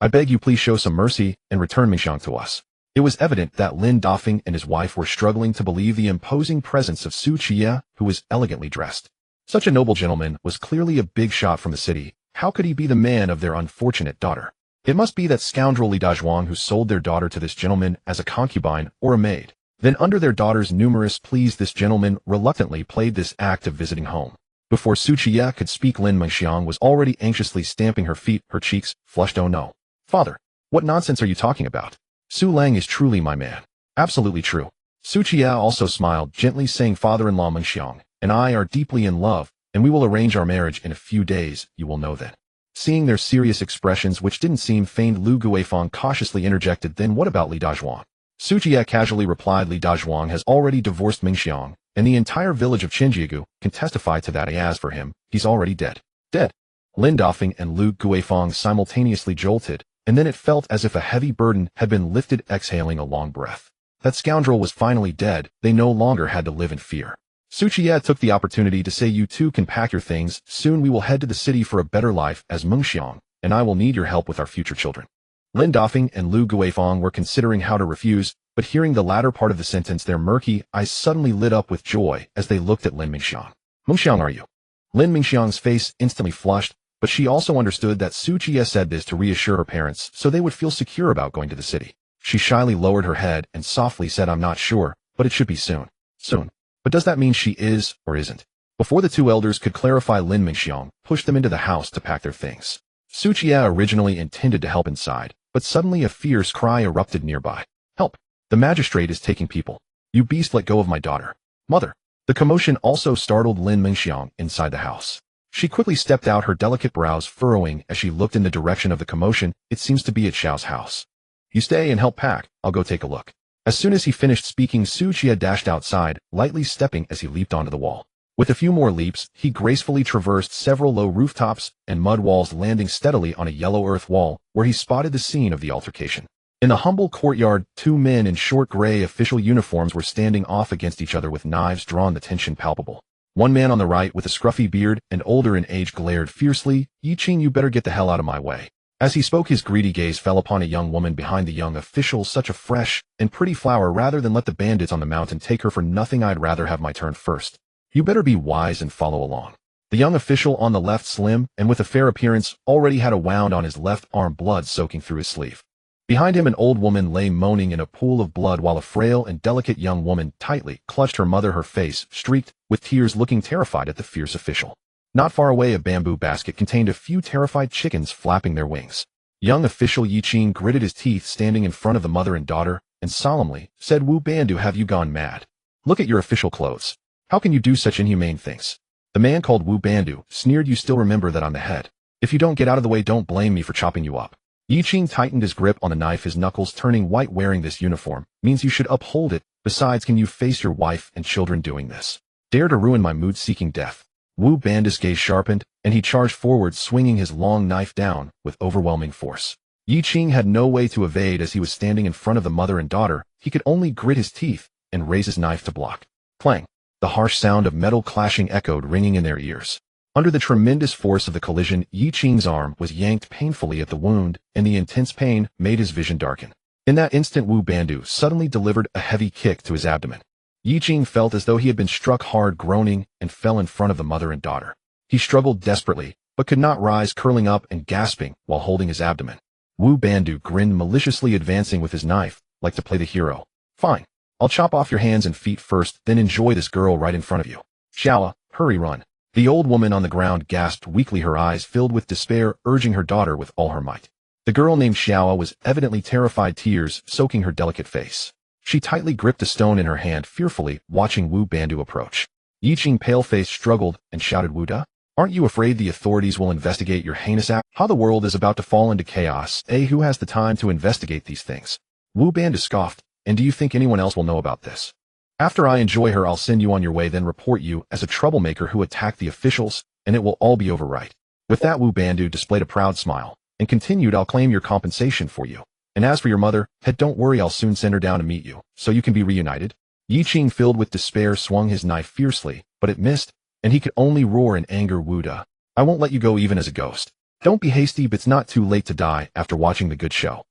I beg you, please show some mercy and return Mengxiang to us. It was evident that Lin Dafeng and his wife were struggling to believe the imposing presence of Qiye, who was elegantly dressed. Such a noble gentleman was clearly a big shot from the city. How could he be the man of their unfortunate daughter? It must be that scoundrel Li Dazhuang who sold their daughter to this gentleman as a concubine or a maid. Then under their daughter's numerous pleas, this gentleman reluctantly played this act of visiting home. Before Qiye could speak, Lin Mengxiang was already anxiously stamping her feet, her cheeks flushed. Oh no. Father, what nonsense are you talking about? Su Lang is truly my man. Absolutely true. Qiye also smiled gently, saying, father-in-law Mengxiang and I are deeply in love, and we will arrange our marriage in a few days, you will know then. Seeing their serious expressions, which didn't seem feigned, Liu Guifang cautiously interjected, then what about Li Dazhuang? Qiye casually replied, Li Dazhuang has already divorced Mengxiang, and the entire village of Qinjiagu can testify to that. As for him, he's already dead. Dead. Lin Dafeng and Liu Guifang simultaneously jolted, and then it felt as if a heavy burden had been lifted, exhaling a long breath. That scoundrel was finally dead. They no longer had to live in fear. Qiye took the opportunity to say, you two can pack your things. Soon we will head to the city for a better life as Mengxiang, and I will need your help with our future children. Lin Dafeng and Liu Guifang were considering how to refuse, but hearing the latter part of the sentence, their murky eyes suddenly lit up with joy as they looked at Lin Mengxiang. Mengxiang, are you? Lin Mengxiang's face instantly flushed, but she also understood that Qiye said this to reassure her parents so they would feel secure about going to the city. She shyly lowered her head and softly said, I'm not sure, but it should be soon. Soon. But does that mean she is or isn't? Before the two elders could clarify, Lin Mengxiang pushed them into the house to pack their things. Qiye originally intended to help inside, but suddenly a fierce cry erupted nearby. Help! The magistrate is taking people. You beast, let go of my daughter. Mother! The commotion also startled Lin Mengxiang inside the house. She quickly stepped out, her delicate brows furrowing as she looked in the direction of the commotion. It seems to be at Xiao's house. You stay and help pack, I'll go take a look. As soon as he finished speaking, Qiye dashed outside, lightly stepping as he leaped onto the wall. With a few more leaps, he gracefully traversed several low rooftops and mud walls, landing steadily on a yellow earth wall, where he spotted the scene of the altercation. In the humble courtyard, two men in short gray official uniforms were standing off against each other with knives drawn, the tension palpable. One man on the right with a scruffy beard and older in age glared fiercely, Yiqing, you better get the hell out of my way. As he spoke, his greedy gaze fell upon a young woman behind the young official, such a fresh and pretty flower. Rather than let the bandits on the mountain take her for nothing, I'd rather have my turn first. You better be wise and follow along. The young official on the left, slim and with a fair appearance, already had a wound on his left arm, blood soaking through his sleeve. Behind him, an old woman lay moaning in a pool of blood, while a frail and delicate young woman tightly clutched her mother, her face streaked with tears, looking terrified at the fierce official. Not far away, a bamboo basket contained a few terrified chickens flapping their wings. Young official Yiqing gritted his teeth, standing in front of the mother and daughter, and solemnly said, Wu Bandu, have you gone mad? Look at your official clothes. How can you do such inhumane things? The man called Wu Bandu sneered, you still remember that I'm the head. If you don't get out of the way, don't blame me for chopping you up. Yiqing tightened his grip on the knife, his knuckles turning white. Wearing this uniform means you should uphold it Besides, can you face your wife and children doing this? Dare to ruin my mood-seeking death. Wu Bandu's gaze sharpened, and he charged forward, swinging his long knife down with overwhelming force. Yi Qing had no way to evade as he was standing in front of the mother and daughter. He could only grit his teeth and raise his knife to block. Clang! The harsh sound of metal clashing echoed, ringing in their ears. Under the tremendous force of the collision, Yi Qing's arm was yanked painfully at the wound, and the intense pain made his vision darken. In that instant, Wu Bandu suddenly delivered a heavy kick to his abdomen. Yi Qing felt as though he had been struck hard, groaning, and fell in front of the mother and daughter. He struggled desperately, but could not rise, curling up and gasping while holding his abdomen. Wu Bandu grinned maliciously, advancing with his knife, like to play the hero. Fine. I'll chop off your hands and feet first, then enjoy this girl right in front of you. Xiaoa, hurry, run. The old woman on the ground gasped weakly, her eyes filled with despair, urging her daughter with all her might. The girl named Xiaoa was evidently terrified, tears soaking her delicate face. She tightly gripped a stone in her hand, fearfully watching Wu Bandu approach. Yi Qing, pale-faced, struggled and shouted, Wu Da? Aren't you afraid the authorities will investigate your heinous act? How the world is about to fall into chaos, who has the time to investigate these things? Wu Bandu scoffed. And do you think anyone else will know about this? After I enjoy her, I'll send you on your way, then report you as a troublemaker who attacked the officials, and it will all be over, right? With that, Wu Bandu displayed a proud smile and continued, I'll claim your compensation for you. And as for your mother, don't worry, I'll soon send her down to meet you, so you can be reunited. Yi Qing, filled with despair, swung his knife fiercely, but it missed, and he could only roar in anger, Wu Da, I won't let you go even as a ghost. Don't be hasty, but it's not too late to die after watching the good show.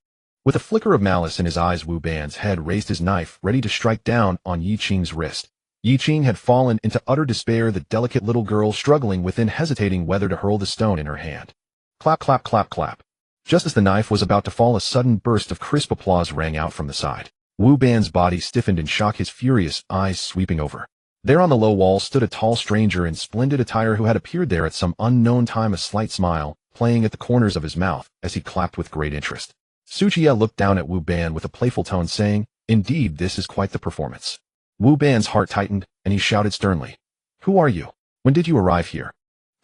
With a flicker of malice in his eyes, Wu Ban's head raised his knife, ready to strike down on Yi Qing's wrist. Yi Qing had fallen into utter despair, the delicate little girl struggling within, hesitating whether to hurl the stone in her hand. Clap, clap, clap, clap. Just as the knife was about to fall, a sudden burst of crisp applause rang out from the side. Wu Ban's body stiffened in shock, his furious eyes sweeping over. There on the low wall stood a tall stranger in splendid attire who had appeared there at some unknown time, a slight smile playing at the corners of his mouth as he clapped with great interest. Qiye looked down at Wu Ban with a playful tone, saying, Indeed, this is quite the performance. Wu Ban's heart tightened, and he shouted sternly, Who are you? When did you arrive here?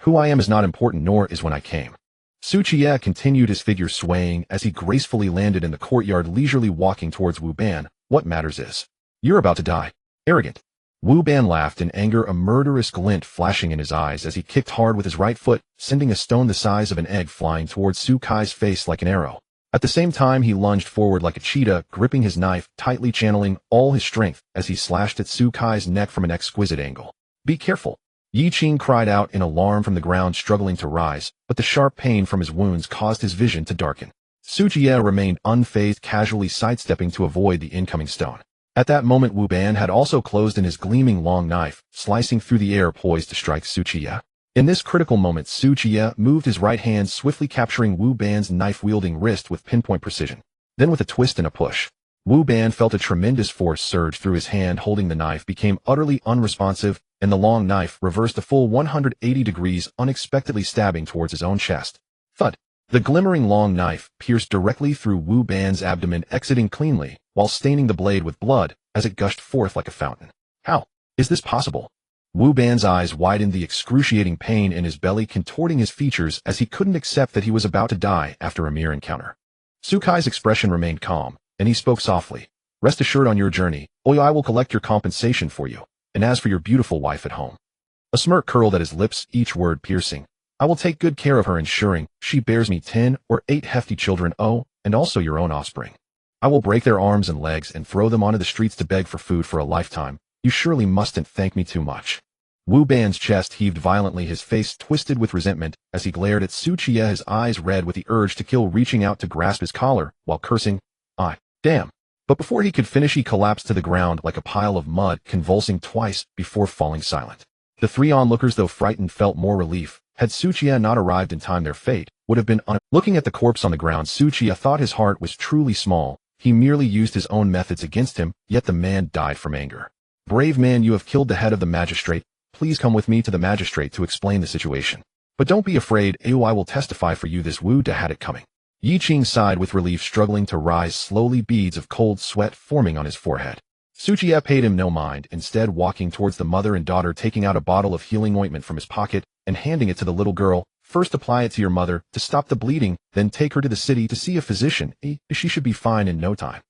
Who I am is not important, nor is when I came. Qiye continued, his figure swaying as he gracefully landed in the courtyard, leisurely walking towards Wu Ban. What matters is, you're about to die. Arrogant. Wu Ban laughed in anger, a murderous glint flashing in his eyes as he kicked hard with his right foot, sending a stone the size of an egg flying towards Su Kai's face like an arrow. At the same time, he lunged forward like a cheetah, gripping his knife, tightly channeling all his strength as he slashed at Su Kai's neck from an exquisite angle. Be careful. Yi Qing cried out in alarm from the ground, struggling to rise, but the sharp pain from his wounds caused his vision to darken. Qiye remained unfazed, casually sidestepping to avoid the incoming stone. At that moment, Wu Ban had also closed in his gleaming long knife, slicing through the air, poised to strike Qiye. In this critical moment, Qiye moved his right hand, swiftly capturing Wu Ban's knife-wielding wrist with pinpoint precision. Then with a twist and a push, Wu Ban felt a tremendous force surge through his hand, holding the knife became utterly unresponsive, and the long knife reversed a full 180 degrees, unexpectedly stabbing towards his own chest. Thud! The glimmering long knife pierced directly through Wu Ban's abdomen, exiting cleanly, while staining the blade with blood as it gushed forth like a fountain. How is this possible? Wu Ban's eyes widened, the excruciating pain in his belly contorting his features as he couldn't accept that he was about to die after a mere encounter. Su Kai's expression remained calm, and he spoke softly. Rest assured, on your journey, I will collect your compensation for you, and as for your beautiful wife at home. A smirk curled at his lips, each word piercing. I will take good care of her, ensuring she bears me 10 or 8 hefty children, and also your own offspring. I will break their arms and legs and throw them onto the streets to beg for food for a lifetime. You surely mustn't thank me too much. Wu Ban's chest heaved violently, his face twisted with resentment as he glared at Qiye, his eyes red with the urge to kill, reaching out to grasp his collar while cursing, damn. But before he could finish, he collapsed to the ground like a pile of mud, convulsing twice before falling silent. The 3 onlookers, though frightened, felt more relief. Had Qiye not arrived in time, their fate would have been Looking at the corpse on the ground, Qiye thought his heart was truly small. He merely used his own methods against him, yet the man died from anger. Brave man, you have killed the head of the magistrate. Please come with me to the magistrate to explain the situation. But don't be afraid, I will testify for you. This Wu Da had it coming. Yi Qing sighed with relief, struggling to rise slowly, beads of cold sweat forming on his forehead. Qiye paid him no mind, instead walking towards the mother and daughter, taking out a bottle of healing ointment from his pocket and handing it to the little girl. First apply it to your mother to stop the bleeding, then take her to the city to see a physician. She should be fine in no time.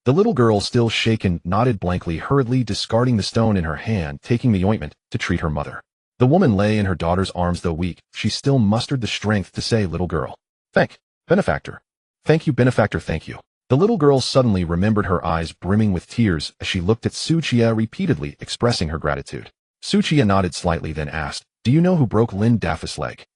The little girl, still shaken, nodded blankly, hurriedly discarding the stone in her hand, taking the ointment to treat her mother. The woman lay in her daughter's arms. Though weak, she still mustered the strength to say, "Little girl. Benefactor. Thank you, benefactor, thank you." The little girl suddenly remembered, her eyes brimming with tears as she looked at Qiye, repeatedly expressing her gratitude. Qiye nodded slightly, then asked, "Do you know who broke Lin Dafa's leg?"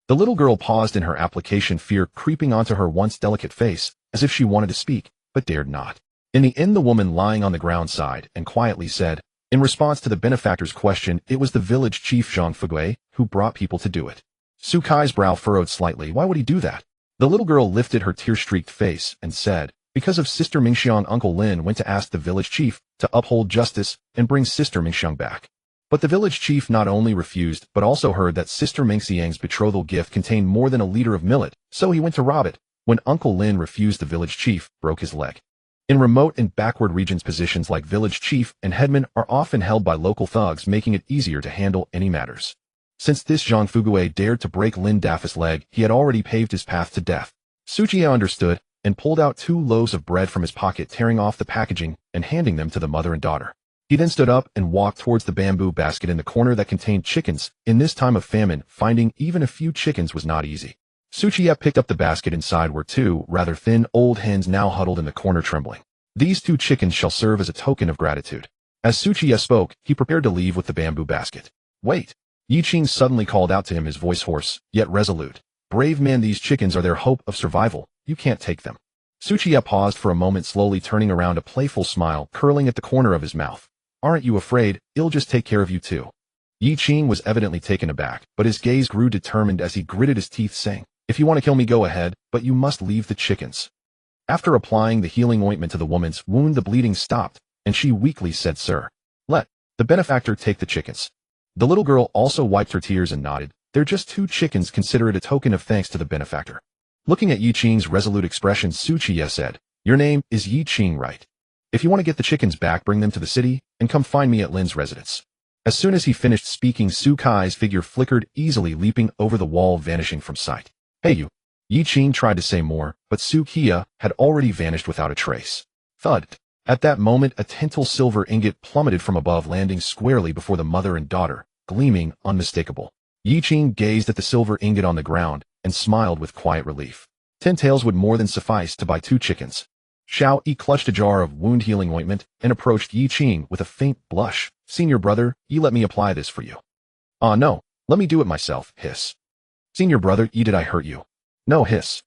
The little girl paused in her application, fear creeping onto her once delicate face, as if she wanted to speak, but dared not. In the end, the woman lying on the ground sighed and quietly said, in response to the benefactor's question, "It was the village chief Zhang Fugui who brought people to do it." Kai's brow furrowed slightly. Why would he do that? The little girl lifted her tear-streaked face and said, "Because of Sister Mingxiang, Uncle Lin went to ask the village chief to uphold justice and bring Sister Mingxiang back. But the village chief not only refused, but also heard that Sister Mingxiang's betrothal gift contained more than a liter of millet, so he went to rob it. When Uncle Lin refused, the village chief broke his leg." In remote and backward regions, positions like village chief and headman are often held by local thugs, making it easier to handle any matters. Since this Zhang Fugui dared to break Lin Dafa's leg, he had already paved his path to death. Qiye understood and pulled out 2 loaves of bread from his pocket, tearing off the packaging and handing them to the mother and daughter. He then stood up and walked towards the bamboo basket in the corner that contained chickens. In this time of famine, finding even a few chickens was not easy. Qiye picked up the basket. Inside were 2 rather thin old hens, now huddled in the corner trembling. "These 2 chickens shall serve as a token of gratitude." As Qiye spoke, he prepared to leave with the bamboo basket. "Wait!" Yiqing suddenly called out to him, his voice hoarse, yet resolute. "Brave man, these chickens are their hope of survival. You can't take them." Qiye paused for a moment, slowly turning around, a playful smile curling at the corner of his mouth. "Aren't you afraid? I'll just take care of you too." Yiqing was evidently taken aback, but his gaze grew determined as he gritted his teeth, saying, "If you want to kill me, go ahead, but you must leave the chickens." After applying the healing ointment to the woman's wound, the bleeding stopped, and she weakly said, "Sir, let the benefactor take the chickens." The little girl also wiped her tears and nodded. "They're just 2 chickens. Consider it a token of thanks to the benefactor." Looking at Yiqing's resolute expression, Qiye said, "Your name is Yiqing, right? If you want to get the chickens back, bring them to the city and come find me at Lin's residence." As soon as he finished speaking, Kai's figure flickered easily, leaping over the wall, vanishing from sight. "Hey you!" Yiqing tried to say more, but Qiye had already vanished without a trace. Thud! At that moment, a tintal silver ingot plummeted from above, landing squarely before the mother and daughter, gleaming unmistakable. Yiqing gazed at the silver ingot on the ground and smiled with quiet relief. 10 taels would more than suffice to buy 2 chickens. Xiao Yi clutched a jar of wound-healing ointment and approached Yiqing with a faint blush. "Senior brother, Yi, let me apply this for you." "Ah, no, let me do it myself," hiss. "Senior brother, Yi, did I hurt you?" "No," hiss.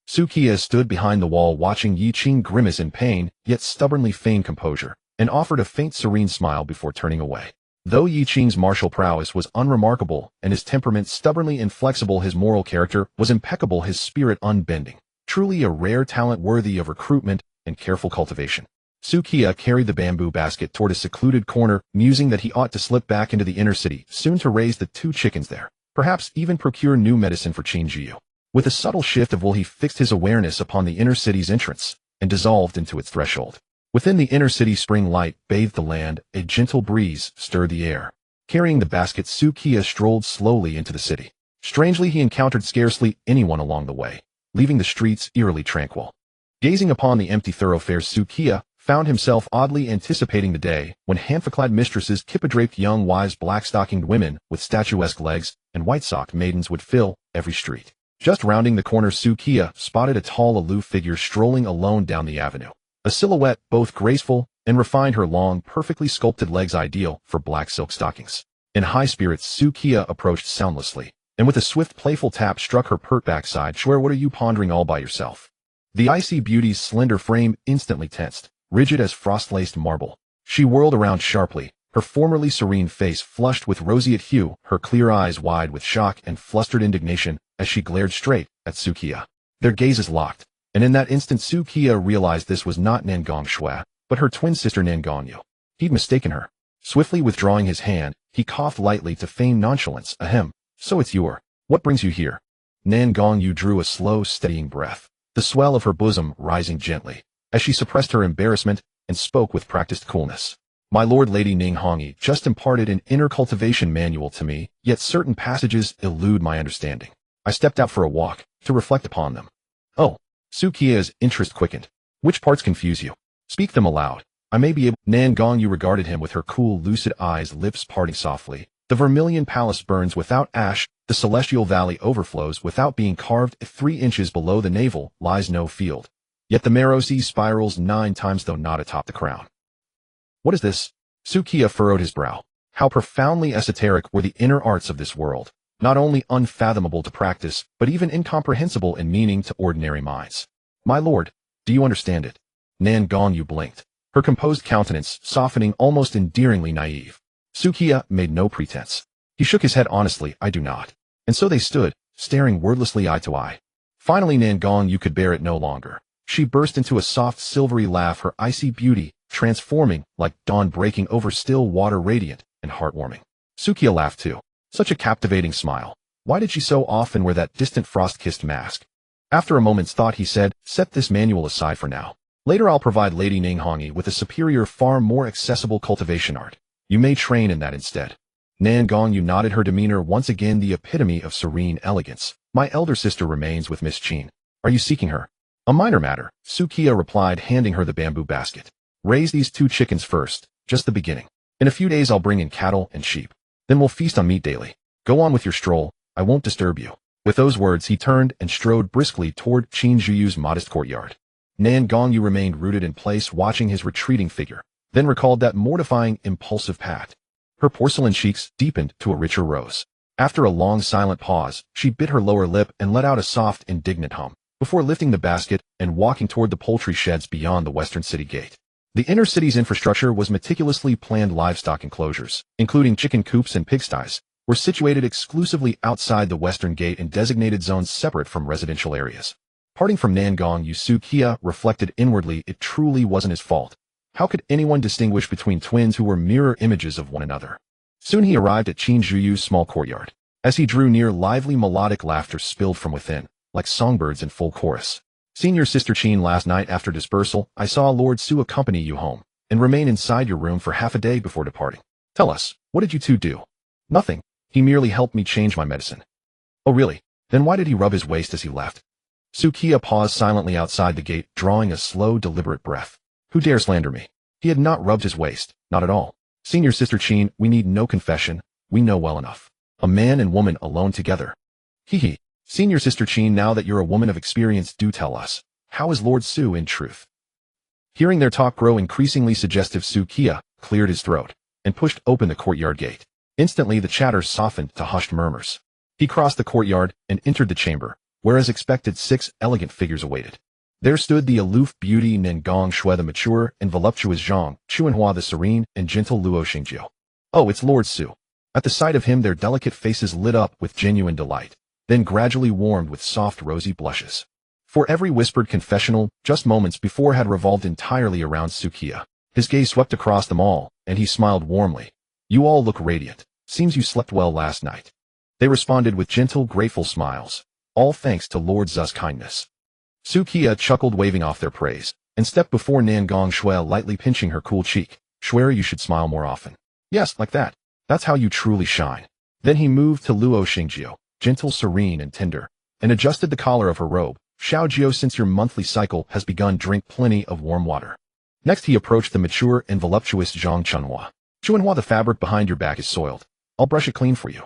Qiye stood behind the wall, watching Yiqing grimace in pain, yet stubbornly feign composure, and offered a faint serene smile before turning away. Though Yiqing's martial prowess was unremarkable and his temperament stubbornly inflexible, his moral character was impeccable, his spirit unbending. Truly a rare talent worthy of recruitment and careful cultivation. Qiye carried the bamboo basket toward a secluded corner, musing that he ought to slip back into the inner city, soon to raise the 2 chickens there. Perhaps even procure new medicine for Qingjiu. With a subtle shift of will, he fixed his awareness upon the inner city's entrance and dissolved into its threshold. Within the inner city, spring light bathed the land, a gentle breeze stirred the air. Carrying the basket, Qiye strolled slowly into the city. Strangely, he encountered scarcely anyone along the way, leaving the streets eerily tranquil. Gazing upon the empty thoroughfares, Qiye found himself oddly anticipating the day when hanfa-clad mistresses, kippa-draped young wise black-stockinged women with statuesque legs, and white-socked maidens would fill every street. Just rounding the corner, Qiye spotted a tall, aloof figure strolling alone down the avenue. A silhouette both graceful and refined, her long, perfectly sculpted legs ideal for black silk stockings. In high spirits, Qiye approached soundlessly, and with a swift, playful tap struck her pert backside. "Swear, what are you pondering all by yourself?" The icy beauty's slender frame instantly tensed, rigid as frost-laced marble. She whirled around sharply, her formerly serene face flushed with roseate hue, her clear eyes wide with shock and flustered indignation as she glared straight at Qiye. Their gazes locked, and in that instant Qiye realized this was not Nangong Shui, but her twin sister Nangongyu. He'd mistaken her. Swiftly withdrawing his hand, he coughed lightly to feign nonchalance. "Ahem, so it's you. What brings you here?" Nangongyu drew a slow, steadying breath, the swell of her bosom rising gently, as she suppressed her embarrassment and spoke with practiced coolness. "My lord, Lady Ning Hongyi just imparted an inner cultivation manual to me, yet certain passages elude my understanding. I stepped out for a walk, to reflect upon them." "Oh." Qiye's interest quickened. "Which parts confuse you?" Speak them aloud. I may be able— Nan Gongyu regarded him with her cool, lucid eyes, lips parting softly. The Vermilion Palace burns without ash, the Celestial Valley overflows without being carved. 3 inches below the navel lies no field. Yet the marrow sea spirals 9 times though not atop the crown. What is this? Qiye furrowed his brow. How profoundly esoteric were the inner arts of this world, not only unfathomable to practice, but even incomprehensible in meaning to ordinary minds. My lord, do you understand it? Nan Gongyu blinked, her composed countenance softening almost endearingly naive. Qiye made no pretense. He shook his head honestly, I do not. And so they stood, staring wordlessly eye to eye. Finally Nan Gongyu could bear it no longer. She burst into a soft silvery laugh, her icy beauty transforming like dawn breaking over still water, radiant and heartwarming. Qiye laughed too. Such a captivating smile. Why did she so often wear that distant frost-kissed mask? After a moment's thought he said, set this manual aside for now. Later I'll provide Lady Ninghongyi with a superior, far more accessible cultivation art. You may train in that instead. Nan Gongyu nodded, her demeanor once again the epitome of serene elegance. My elder sister remains with Miss Qin. Are you seeking her? A minor matter, Qiye replied, handing her the bamboo basket. Raise these 2 chickens first, just the beginning. In a few days I'll bring in cattle and sheep. Then we'll feast on meat daily. Go on with your stroll, I won't disturb you. With those words he turned and strode briskly toward Qin Zhuyu's modest courtyard. Nan Gongyu remained rooted in place, watching his retreating figure, then recalled that mortifying, impulsive pact. Her porcelain cheeks deepened to a richer rose. After a long silent pause, she bit her lower lip and let out a soft, indignant hum, before lifting the basket and walking toward the poultry sheds beyond the western city gate. The inner city's infrastructure was meticulously planned. Livestock enclosures, including chicken coops and pigsties, were situated exclusively outside the western gate in designated zones separate from residential areas. Parting from Nan Gongyu, Qiye reflected inwardly, it truly wasn't his fault. How could anyone distinguish between twins who were mirror images of one another? Soon he arrived at Qin Zhuyu's small courtyard. As he drew near, lively melodic laughter spilled from within, like songbirds in full chorus. Senior Sister Qin, last night after dispersal, I saw Lord Su accompany you home, and remain inside your room for half a day before departing. Tell us, what did you 2 do? Nothing. He merely helped me change my medicine. Oh really? Then why did he rub his waist as he left? Qiye paused silently outside the gate, drawing a slow, deliberate breath. Who dare slander me? He had not rubbed his waist, not at all. Senior Sister Qin, we need no confession, we know well enough. A man and woman alone together. Hee. Senior Sister Qin, now that you're a woman of experience, do tell us, how is Lord Su in truth? Hearing their talk grow increasingly suggestive, Qiye cleared his throat and pushed open the courtyard gate. Instantly the chatter softened to hushed murmurs. He crossed the courtyard and entered the chamber, where as expected 6 elegant figures awaited. There stood the aloof beauty Nan Gongshui, the mature and voluptuous Zhang Chuanhua, the serene and gentle Luo Xingjiu. Oh, it's Lord Su. At the sight of him their delicate faces lit up with genuine delight, then gradually warmed with soft rosy blushes. For every whispered confessional, just moments before, had revolved entirely around Qiye. His gaze swept across them all, and he smiled warmly. You all look radiant. Seems you slept well last night. They responded with gentle, grateful smiles. All thanks to Lord Zu's kindness. Qiye chuckled, waving off their praise, and stepped before Nan Gongshui, lightly pinching her cool cheek. Swear you should smile more often. Yes, like that. That's how you truly shine. Then he moved to Luo Xingjiu, gentle, serene, and tender, and adjusted the collar of her robe. Xiaojiu, since your monthly cycle has begun, drink plenty of warm water. Next he approached the mature and voluptuous Zhang Chunhua. Chuanhua, the fabric behind your back is soiled. I'll brush it clean for you.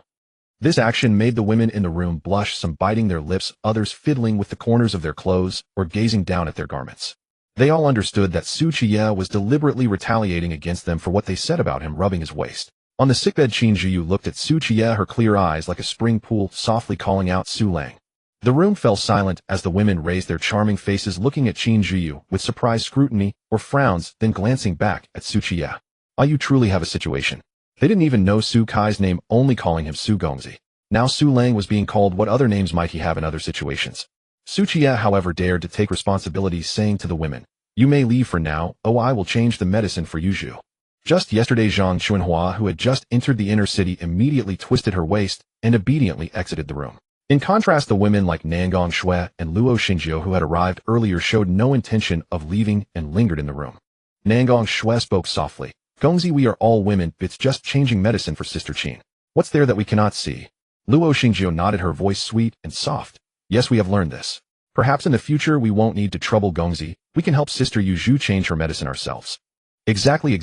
This action made the women in the room blush, some biting their lips, others fiddling with the corners of their clothes or gazing down at their garments. They all understood that Qiye was deliberately retaliating against them for what they said about him rubbing his waist. On the sickbed, Qin Zhiyu looked at Qiye, her clear eyes like a spring pool, softly calling out Su Lang. The room fell silent as the women raised their charming faces, looking at Qin Zhiyu with surprised scrutiny or frowns, then glancing back at Qiye. Ah, you truly have a situation. They didn't even know Su Kai's name, only calling him Su Gongzi. Now Su Lang was being called. What other names might he have in other situations? Qiye, however, dared to take responsibility, saying to the women, you may leave for now. Oh, I will change the medicine for you, Zhu. Just yesterday Zhang Chuanhua, who had just entered the inner city, immediately twisted her waist and obediently exited the room. In contrast, the women like Nan Gongshui and Luo Xingjiu, who had arrived earlier, showed no intention of leaving and lingered in the room. Nan Gongshui spoke softly. Gongzi, we are all women, it's just changing medicine for Sister Qin. What's there that we cannot see? Luo Xingjiu nodded, her voice sweet and soft. Yes, we have learned this. Perhaps in the future we won't need to trouble Gongzi. We can help Sister Yu Zhu change her medicine ourselves. Exactly.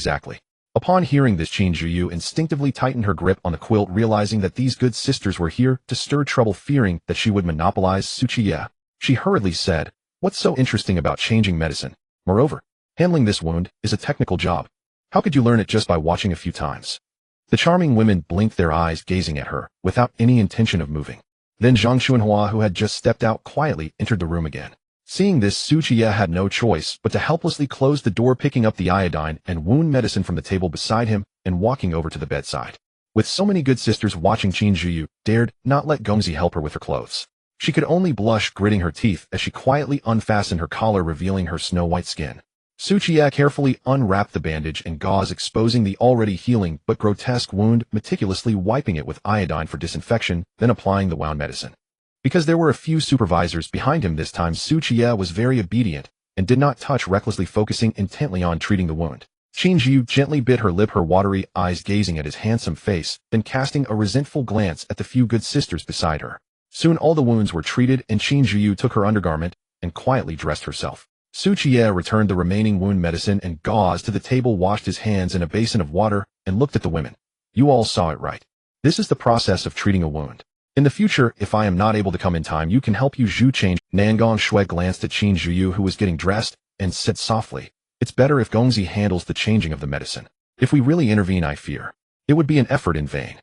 Upon hearing this, Qin Zhuyu instinctively tightened her grip on the quilt, realizing that these good sisters were here to stir trouble, fearing that she would monopolize Qiye. She hurriedly said, "What's so interesting about changing medicine? Moreover, handling this wound is a technical job. How could you learn it just by watching a few times?" The charming women blinked their eyes, gazing at her, without any intention of moving. Then Zhang Xuanhua, who had just stepped out, quietly entered the room again. Seeing this, Qiye had no choice but to helplessly close the door, picking up the iodine and wound medicine from the table beside him and walking over to the bedside. With so many good sisters watching, Qin Zhuyu dared not let Gongzi help her with her clothes. She could only blush, gritting her teeth as she quietly unfastened her collar, revealing her snow-white skin. Qiye carefully unwrapped the bandage and gauze, exposing the already healing but grotesque wound, meticulously wiping it with iodine for disinfection, then applying the wound medicine. Because there were a few supervisors behind him this time, Qiye was very obedient and did not touch, recklessly focusing intently on treating the wound. Qin Zhuyu gently bit her lip, her watery eyes gazing at his handsome face, then casting a resentful glance at the few good sisters beside her. Soon all the wounds were treated, and Qin Zhuyu took her undergarment and quietly dressed herself. Qiye returned the remaining wound medicine and gauze to the table, washed his hands in a basin of water, and looked at the women. "You all saw it right. This is the process of treating a wound. In the future, if I am not able to come in time, you can help Yu Zhu change." Nangang Shui glanced at Qin Zhuyu, who was getting dressed, and said softly, "It's better if Gongzi handles the changing of the medicine. If we really intervene, I fear it would be an effort in vain.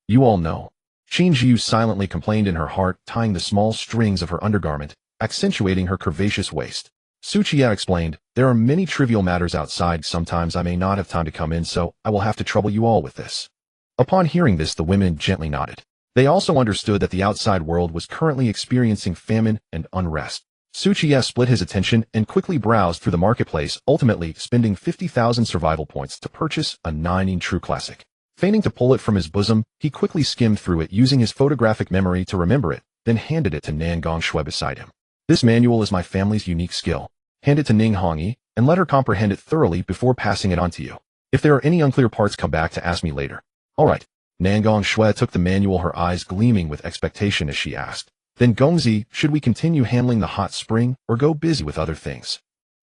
You all know." Qin Zhuyu silently complained in her heart, tying the small strings of her undergarment, accentuating her curvaceous waist. Qiye explained, "There are many trivial matters outside. Sometimes I may not have time to come in, so I will have to trouble you all with this." Upon hearing this, the women gently nodded. They also understood that the outside world was currently experiencing famine and unrest. Qiye split his attention and quickly browsed through the marketplace, ultimately spending 50,000 survival points to purchase a 9 true classic. Feigning to pull it from his bosom, he quickly skimmed through it, using his photographic memory to remember it, then handed it to Nangang Shui beside him. "This manual is my family's unique skill. Hand it to Ning Hongyi and let her comprehend it thoroughly before passing it on to you. If there are any unclear parts, come back to ask me later." "All right." Nangang Shui took the manual, her eyes gleaming with expectation as she asked, "Then Gongzi, should we continue handling the hot spring or go busy with other things?"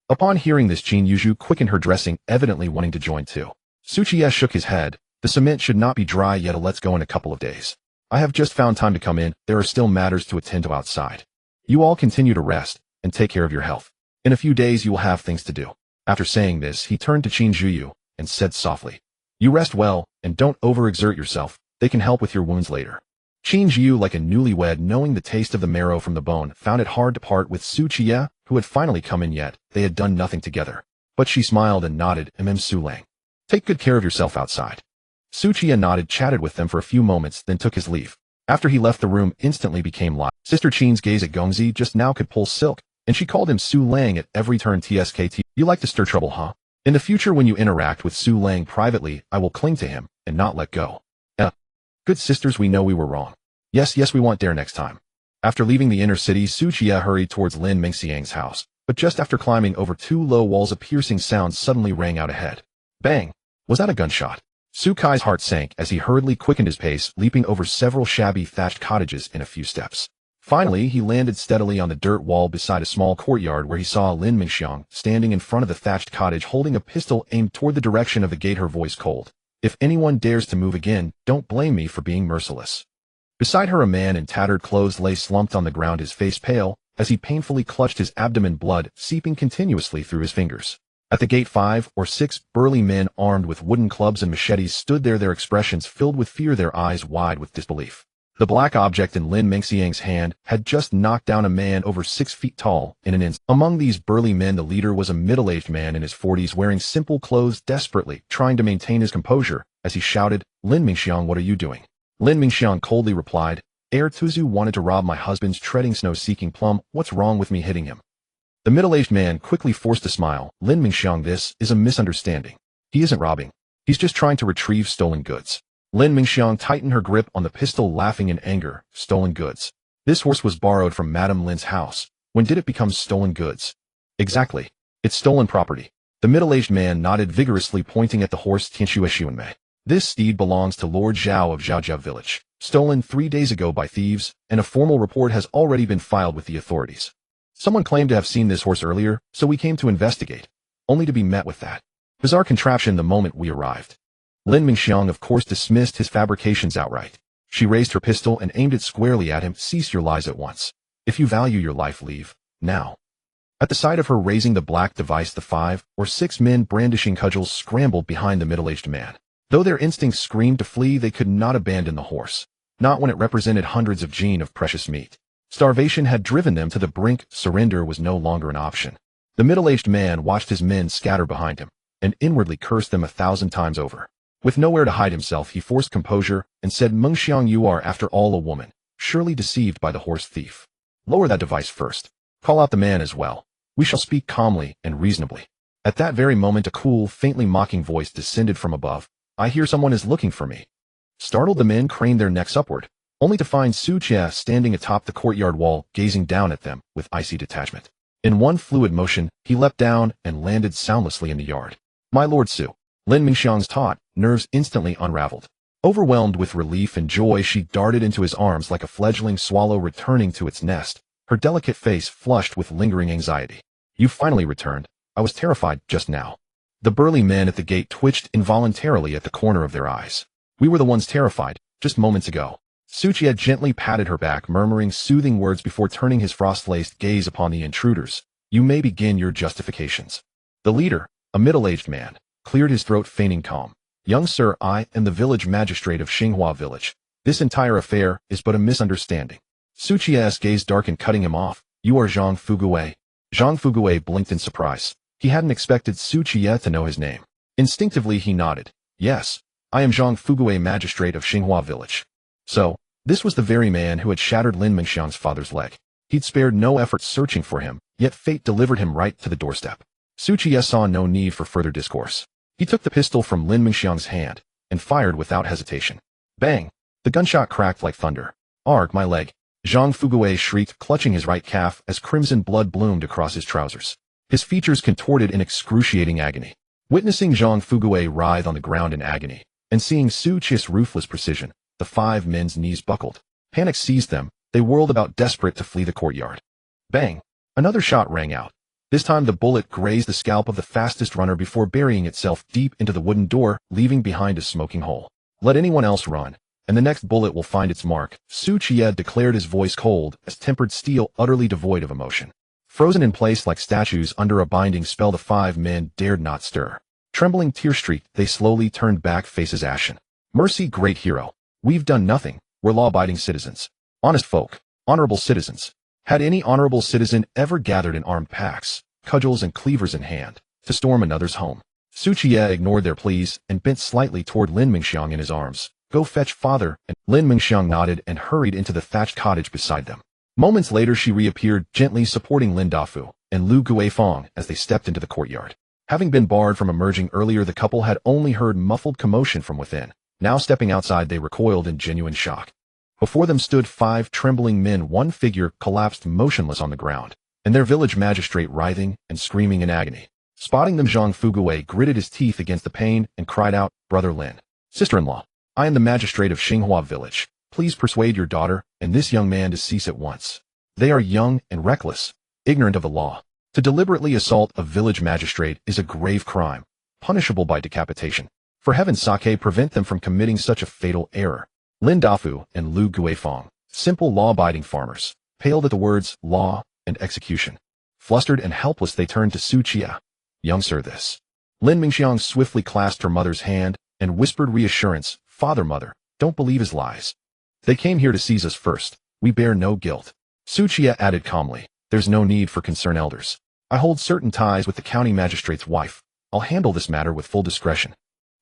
Upon hearing this, Qin Yuzhu quickened her dressing, evidently wanting to join too. Qiye shook his head. "The cement should not be dry yet. Let's go in a couple of days. I have just found time to come in. There are still matters to attend to outside. You all continue to rest and take care of your health. In a few days you will have things to do." After saying this, he turned to Qin Zhuyu and said softly, "You rest well and don't overexert yourself. They can help with your wounds later." Qin Zhuyu, like a newlywed knowing the taste of the marrow from the bone, found it hard to part with Qiye, who had finally come in, yet they had done nothing together. But she smiled and nodded. Su Lang, take good care of yourself outside." Qiye nodded, chatted with them for a few moments, then took his leave. After he left, the room instantly became light. Sister Qin's gaze at Gongzi just now could pull silk, and she called him Su Lang at every turn. "Tskt, you like to stir trouble, huh? In the future, when you interact with Su Lang privately, I will cling to him and not let go." "Good sisters, we know we were wrong. Yes, we won't dare next time." After leaving the inner city, Qiye hurried towards Lin Mingxiang's house, but just after climbing over 2 low walls, a piercing sound suddenly rang out ahead. Bang! Was that a gunshot? Su Kai's heart sank as he hurriedly quickened his pace, leaping over several shabby thatched cottages in a few steps. Finally, he landed steadily on the dirt wall beside a small courtyard, where he saw Lin Mingxiang standing in front of the thatched cottage, holding a pistol aimed toward the direction of the gate, her voice cold. "If anyone dares to move again, don't blame me for being merciless." Beside her, a man in tattered clothes lay slumped on the ground, his face pale, as he painfully clutched his abdomen, blood seeping continuously through his fingers. At the gate, 5 or 6 burly men armed with wooden clubs and machetes stood there, their expressions filled with fear, their eyes wide with disbelief. The black object in Lin Mingxiang's hand had just knocked down a man over 6 feet tall in an instant. Among these burly men, the leader was a middle-aged man in his 40s, wearing simple clothes, desperately trying to maintain his composure as he shouted, "Lin Mingxiang, what are you doing?" Lin Mingxiang coldly replied, "Heir Tuzu wanted to rob my husband's treading snow seeking plum. What's wrong with me hitting him?" The middle-aged man quickly forced a smile. "Lin Mingxiang, this is a misunderstanding. He isn't robbing. He's just trying to retrieve stolen goods." Lin Mingxiang tightened her grip on the pistol, laughing in anger. "Stolen goods? This horse was borrowed from Madame Lin's house. When did it become stolen goods?" "Exactly. It's stolen property." The middle-aged man nodded vigorously, pointing at the horse Tianshueshuanmei. "This steed belongs to Lord Zhao of Zhaojia village. Stolen 3 days ago by thieves, and a formal report has already been filed with the authorities." Someone claimed to have seen this horse earlier, so we came to investigate, only to be met with that bizarre contraption the moment we arrived. Lin Mingxiang of course dismissed his fabrications outright. She raised her pistol and aimed it squarely at him. Cease your lies at once. If you value your life, leave, now. At the sight of her raising the black device, the 5 or 6 men brandishing cudgels scrambled behind the middle-aged man. Though their instincts screamed to flee, they could not abandon the horse, not when it represented hundreds of jin of precious meat. Starvation had driven them to the brink. Surrender was no longer an option. The middle-aged man watched his men scatter behind him, and inwardly cursed them 1,000 times over. With nowhere to hide himself, he forced composure and said, Mengxiang, you are after all a woman, surely deceived by the horse thief. Lower that device first. Call out the man as well. We shall speak calmly and reasonably. At that very moment a cool, faintly mocking voice descended from above. I hear someone is looking for me. Startled, the men craned their necks upward, only to find Su Qiye standing atop the courtyard wall, gazing down at them with icy detachment. In one fluid motion, he leapt down and landed soundlessly in the yard. My lord Su. Lin Mingxiang's taut nerves instantly unraveled. Overwhelmed with relief and joy, she darted into his arms like a fledgling swallow returning to its nest, her delicate face flushed with lingering anxiety. You finally returned. I was terrified just now. The burly men at the gate twitched involuntarily at the corner of their eyes. We were the ones terrified, just moments ago. Su Qiye gently patted her back, murmuring soothing words before turning his frost-laced gaze upon the intruders. You may begin your justifications. The leader, a middle-aged man, cleared his throat, feigning calm. Young sir, I am the village magistrate of Xinghua village. This entire affair is but a misunderstanding. Su Qiye's gaze darkened, cutting him off. You are Zhang Fuguwei. Zhang Fuguwei blinked in surprise. He hadn't expected Su Qiye to know his name. Instinctively he nodded. Yes, I am Zhang Fuguwei, magistrate of Xinghua village. So, this was the very man who had shattered Lin Mingxiang's father's leg. He'd spared no effort searching for him, yet fate delivered him right to the doorstep. Su Qiye saw no need for further discourse. He took the pistol from Lin Mingxiang's hand and fired without hesitation. Bang! The gunshot cracked like thunder. Arg, my leg! Zhang Fuguwei shrieked, clutching his right calf as crimson blood bloomed across his trousers. His features contorted in excruciating agony. Witnessing Zhang Fuguwei writhe on the ground in agony, and seeing Su Qiye's ruthless precision, the 5 men's knees buckled. Panic seized them. They whirled about, desperate to flee the courtyard. Bang! Another shot rang out. This time the bullet grazed the scalp of the fastest runner before burying itself deep into the wooden door, leaving behind a smoking hole. Let anyone else run, and the next bullet will find its mark, Su Qiye declared, his voice cold as tempered steel, utterly devoid of emotion. Frozen in place like statues under a binding spell, the 5 men dared not stir. Trembling, tear-streaked, they slowly turned back, faces ashen. Mercy, great hero. We've done nothing. We're law-abiding citizens. Honest folk. Honorable citizens. Had any honorable citizen ever gathered in armed packs, cudgels and cleavers in hand, to storm another's home? Su Qiye ignored their pleas and bent slightly toward Lin Mingxiang in his arms. Go fetch father, and Lin Mingxiang nodded and hurried into the thatched cottage beside them. Moments later she reappeared, gently supporting Lin Dafu and Lu Guifang as they stepped into the courtyard. Having been barred from emerging earlier, the couple had only heard muffled commotion from within. Now stepping outside, they recoiled in genuine shock. Before them stood 5 trembling men. One figure collapsed motionless on the ground, and their village magistrate writhing and screaming in agony. Spotting them, Zhang Fuguwei gritted his teeth against the pain and cried out, Brother Lin, sister-in-law, I am the magistrate of Xinghua village. Please persuade your daughter and this young man to cease at once. They are young and reckless, ignorant of the law. To deliberately assault a village magistrate is a grave crime, punishable by decapitation. For heaven's sake, prevent them from committing such a fatal error. Lin Dafu and Lu Guifang, simple law-abiding farmers, paled at the words law and execution. Flustered and helpless, they turned to Su Qiye. Young sir, this. Lin Mingxiang swiftly clasped her mother's hand and whispered reassurance. Father, mother, don't believe his lies. They came here to seize us first. We bear no guilt. Su Qiye added calmly. There's no need for concern, elders. I hold certain ties with the county magistrate's wife. I'll handle this matter with full discretion.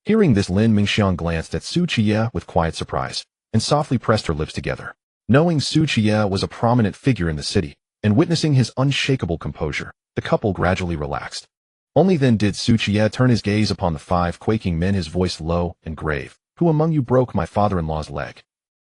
Hearing this, Lin Mingxiang glanced at Su Qiye with quiet surprise, and softly pressed her lips together. Knowing Su Qiye was a prominent figure in the city, and witnessing his unshakable composure, the couple gradually relaxed. Only then did Su Qiye turn his gaze upon the 5 quaking men, his voice low and grave. Who among you broke my father-in-law's leg?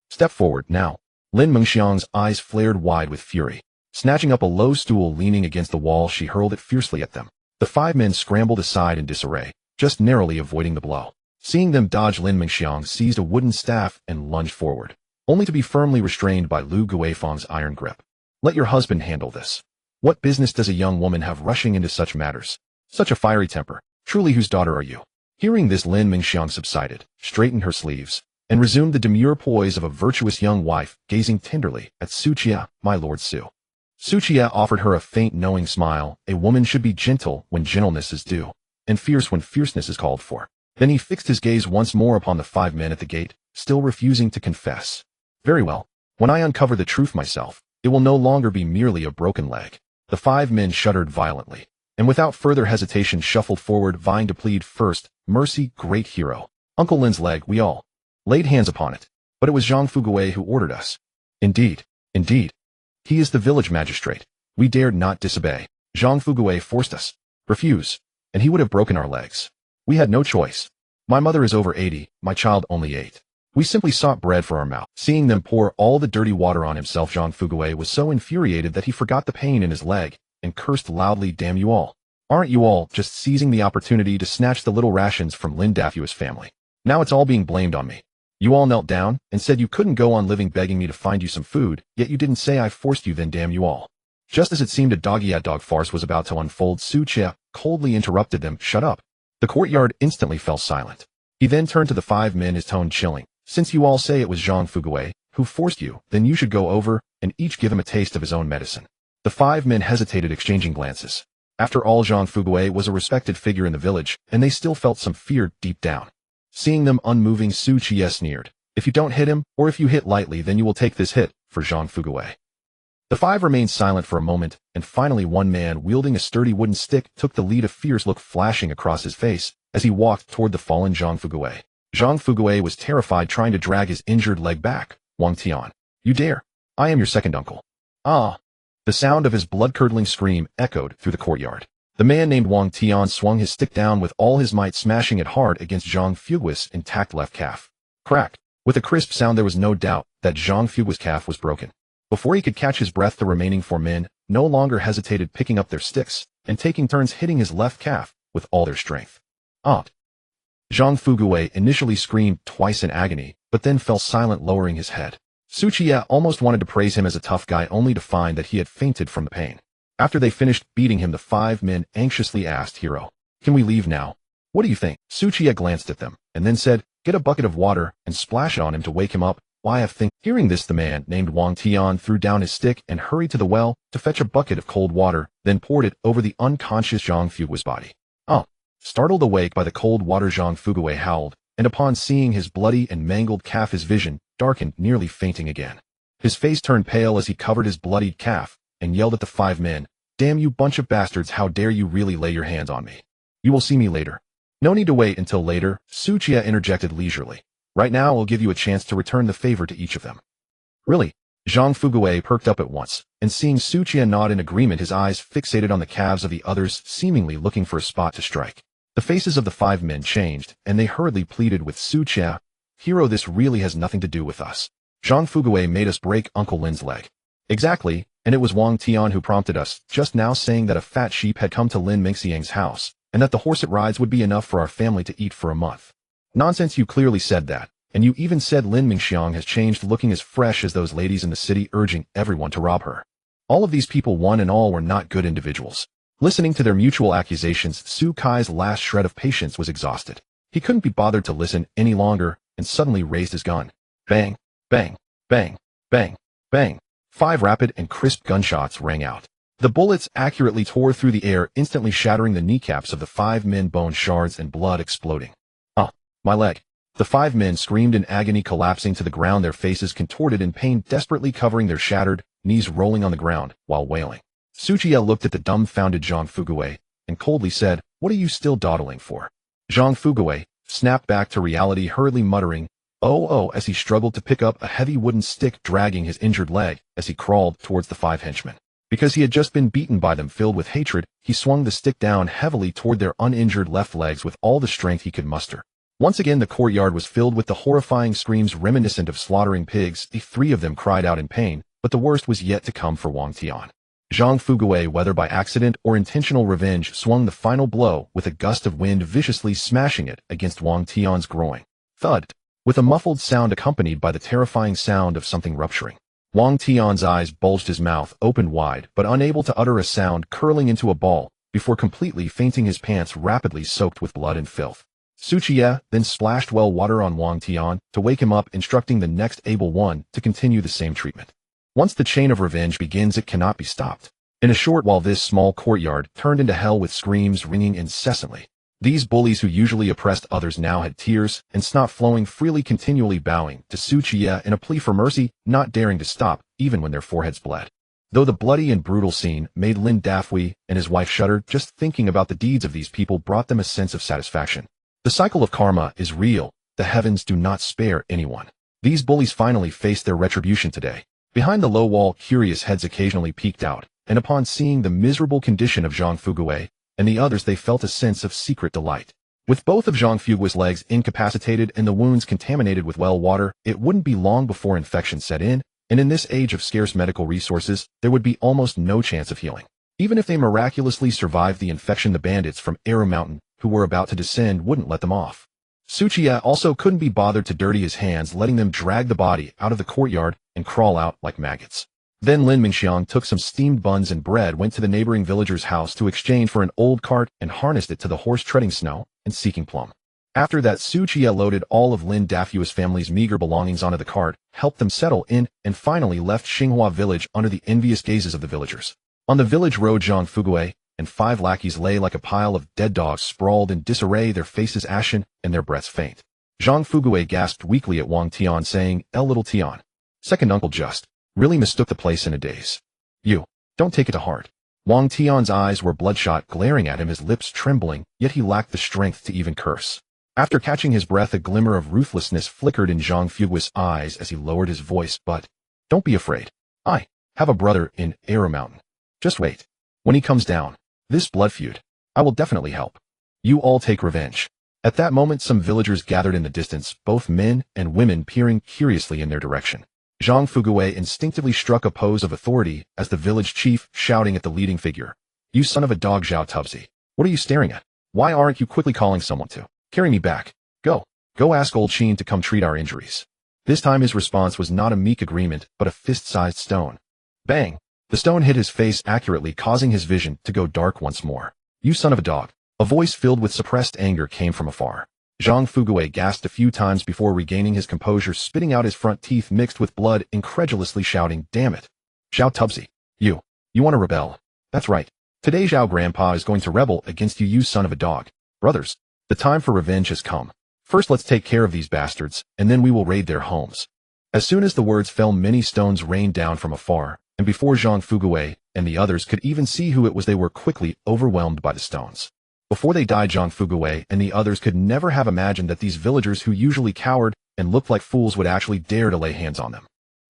Step forward, now. Lin Mingxiang's eyes flared wide with fury. Snatching up a low stool leaning against the wall, she hurled it fiercely at them. The 5 men scrambled aside in disarray, just narrowly avoiding the blow. Seeing them dodge, Lin Mingxiang seized a wooden staff and lunged forward, only to be firmly restrained by Lu Guifang's iron grip. Let your husband handle this. What business does a young woman have rushing into such matters? Such a fiery temper. Truly, whose daughter are you? Hearing this, Lin Mingxiang subsided, straightened her sleeves, and resumed the demure poise of a virtuous young wife, gazing tenderly at Su Qiye, my lord Su. Su Qiye offered her a faint knowing smile. A woman should be gentle when gentleness is due, and fierce when fierceness is called for. Then he fixed his gaze once more upon the 5 men at the gate, still refusing to confess. Very well. When I uncover the truth myself, it will no longer be merely a broken leg. The 5 men shuddered violently, and without further hesitation shuffled forward, vying to plead first, mercy, great hero. Uncle Lin's leg, we all laid hands upon it. But it was Zhang Fugui who ordered us. Indeed. Indeed. He is the village magistrate. We dared not disobey. Zhang Fugui forced us. Refuse. And he would have broken our legs. We had no choice. My mother is over 80, my child only 8. We simply sought bread for our mouth. Seeing them pour all the dirty water on himself, Zhang Fugui was so infuriated that he forgot the pain in his leg, and cursed loudly, damn you all. Aren't you all just seizing the opportunity to snatch the little rations from Lin Dafua's family? Now it's all being blamed on me. You all knelt down and said you couldn't go on living begging me to find you some food, yet you didn't say I forced you, then damn you all. Just as it seemed a dog-eat-dog farce was about to unfold, Su Qiye coldly interrupted them. Shut up. The courtyard instantly fell silent. He then turned to the 5 men, his tone chilling. Since you all say it was Zhang Fugui who forced you, then you should go over and each give him a taste of his own medicine. The 5 men hesitated, exchanging glances. After all, Zhang Fugui was a respected figure in the village, and they still felt some fear deep down. Seeing them unmoving, Su Qiye sneered. If you don't hit him, or if you hit lightly, then you will take this hit, for Zhang Fugui. The 5 remained silent for a moment, and finally one man, wielding a sturdy wooden stick, took the lead, a fierce look flashing across his face as he walked toward the fallen Zhang Fugui. Zhang Fugui was terrified, trying to drag his injured leg back. Wang Tian. You dare? I am your second uncle. Ah! The sound of his blood-curdling scream echoed through the courtyard. The man named Wang Tian swung his stick down with all his might, smashing it hard against Zhang Fugui's intact left calf. Crack! With a crisp sound, there was no doubt that Zhang Fugui's calf was broken. Before he could catch his breath, the remaining 4 men no longer hesitated, picking up their sticks and taking turns hitting his left calf with all their strength. Aunt! Zhang Fugui initially screamed twice in agony, but then fell silent, lowering his head. Su Qiye almost wanted to praise him as a tough guy, only to find that he had fainted from the pain. After they finished beating him, the 5 men anxiously asked, Hero, can we leave now? What do you think? Su Qiye glanced at them, and then said, Get a bucket of water and splash it on him to wake him up. Why have things... Hearing this, the man named Wang Tian threw down his stick and hurried to the well to fetch a bucket of cold water, then poured it over the unconscious Zhang Fugui's body. Startled awake by the cold water, Zhang Fugui howled, and upon seeing his bloody and mangled calf, his vision darkened, nearly fainting again. His face turned pale as he covered his bloodied calf and yelled at the 5 men, Damn you bunch of bastards, how dare you really lay your hands on me? You will see me later. No need to wait until later, Su Qiye interjected leisurely. Right now I'll give you a chance to return the favor to each of them. Really? Zhang Fugui perked up at once, and seeing Su Qiye nod in agreement, his eyes fixated on the calves of the others, seemingly looking for a spot to strike. The faces of the 5 men changed, and they hurriedly pleaded with Su Qiye, Hero, this really has nothing to do with us. Zhang Fugui made us break Uncle Lin's leg. Exactly, and it was Wang Tian who prompted us, just now, saying that a fat sheep had come to Lin Mingxiang's house, and that the horse it rides would be enough for our family to eat for a month. Nonsense, you clearly said that, and you even said Lin Mingxiang has changed, looking as fresh as those ladies in the city, urging everyone to rob her. All of these people, one and all, were not good individuals. Listening to their mutual accusations, Su Kai's last shred of patience was exhausted. He couldn't be bothered to listen any longer, and suddenly raised his gun. Bang, bang, bang, bang, bang. 5 rapid and crisp gunshots rang out. The bullets accurately tore through the air, instantly shattering the kneecaps of the 5 men, bone shards and blood exploding. My leg. The 5 men screamed in agony, collapsing to the ground, their faces contorted in pain, desperately covering their shattered knees, rolling on the ground while wailing. Su Qiye looked at the dumbfounded Zhang Fugui and coldly said, What are you still dawdling for? Zhang Fugui snapped back to reality, hurriedly muttering, Oh, as he struggled to pick up a heavy wooden stick, dragging his injured leg as he crawled towards the 5 henchmen. Because he had just been beaten by them, filled with hatred, he swung the stick down heavily toward their uninjured left legs with all the strength he could muster. Once again, the courtyard was filled with the horrifying screams reminiscent of slaughtering pigs. The 3 of them cried out in pain, but the worst was yet to come for Wang Tian. Zhang Fugui, whether by accident or intentional revenge, swung the final blow with a gust of wind, viciously smashing it against Wang Tian's groin. Thud! With a muffled sound accompanied by the terrifying sound of something rupturing. Wang Tian's eyes bulged, his mouth opened wide, but unable to utter a sound, curling into a ball, before completely fainting, his pants rapidly soaked with blood and filth. Qiye then splashed well water on Wang Tian to wake him up, instructing the next able one to continue the same treatment. Once the chain of revenge begins, it cannot be stopped. In a short while, this small courtyard turned into hell with screams ringing incessantly. These bullies who usually oppressed others now had tears and snot flowing freely, continually bowing to Qiye in a plea for mercy, not daring to stop even when their foreheads bled. Though the bloody and brutal scene made Lin Dafui and his wife shudder, just thinking about the deeds of these people brought them a sense of satisfaction. The cycle of karma is real. The heavens do not spare anyone. These bullies finally faced their retribution today. Behind the low wall, curious heads occasionally peeked out, and upon seeing the miserable condition of Zhang Fuguei and the others, they felt a sense of secret delight. With both of Zhang Fugui's legs incapacitated and the wounds contaminated with well water, it wouldn't be long before infection set in, and in this age of scarce medical resources, there would be almost no chance of healing. Even if they miraculously survived the infection, the bandits from Eru Mountain, who were about to descend, wouldn't let them off. Qiye also couldn't be bothered to dirty his hands, letting them drag the body out of the courtyard and crawl out like maggots. Then Lin Mingxiang took some steamed buns and bread, went to the neighboring villager's house to exchange for an old cart, and harnessed it to the horse, treading snow and seeking plum. After that, Qiye loaded all of Lin Dafui's family's meager belongings onto the cart, helped them settle in, and finally left Xinghua village under the envious gazes of the villagers. On the village road, Zhang Fuguei and 5 lackeys lay like a pile of dead dogs, sprawled in disarray, their faces ashen and their breaths faint. Zhang Fuguei gasped weakly at Wang Tian, saying, Little Tian. Second uncle just really mistook the place in a daze. You don't take it to heart. Wang Tian's eyes were bloodshot, glaring at him, his lips trembling, yet he lacked the strength to even curse. After catching his breath, a glimmer of ruthlessness flickered in Zhang Fugui's eyes as he lowered his voice. But don't be afraid. I have a brother in Eru Mountain. Just wait. When he comes down, this blood feud, I will definitely help. You all take revenge. At that moment, some villagers gathered in the distance, both men and women peering curiously in their direction. Zhang Fuguei instinctively struck a pose of authority as the village chief, shouting at the leading figure. You son of a dog, Zhao Tubzi. What are you staring at? Why aren't you quickly calling someone to carry me back? Go ask old Qin to come treat our injuries. This time his response was not a meek agreement, but a fist-sized stone. Bang! The stone hit his face accurately, causing his vision to go dark once more. You son of a dog. A voice filled with suppressed anger came from afar. Zhang Fuguei gasped a few times before regaining his composure, spitting out his front teeth mixed with blood, incredulously shouting, Damn it. Zhao Tubzi. You want to rebel? That's right. Today Zhao Grandpa is going to rebel against you, you son of a dog. Brothers, the time for revenge has come. First let's take care of these bastards, and then we will raid their homes. As soon as the words fell, many stones rained down from afar, and before Zhang Fuguei and the others could even see who it was, they were quickly overwhelmed by the stones. Before they died, Zhang Fuguei and the others could never have imagined that these villagers, who usually cowered and looked like fools, would actually dare to lay hands on them.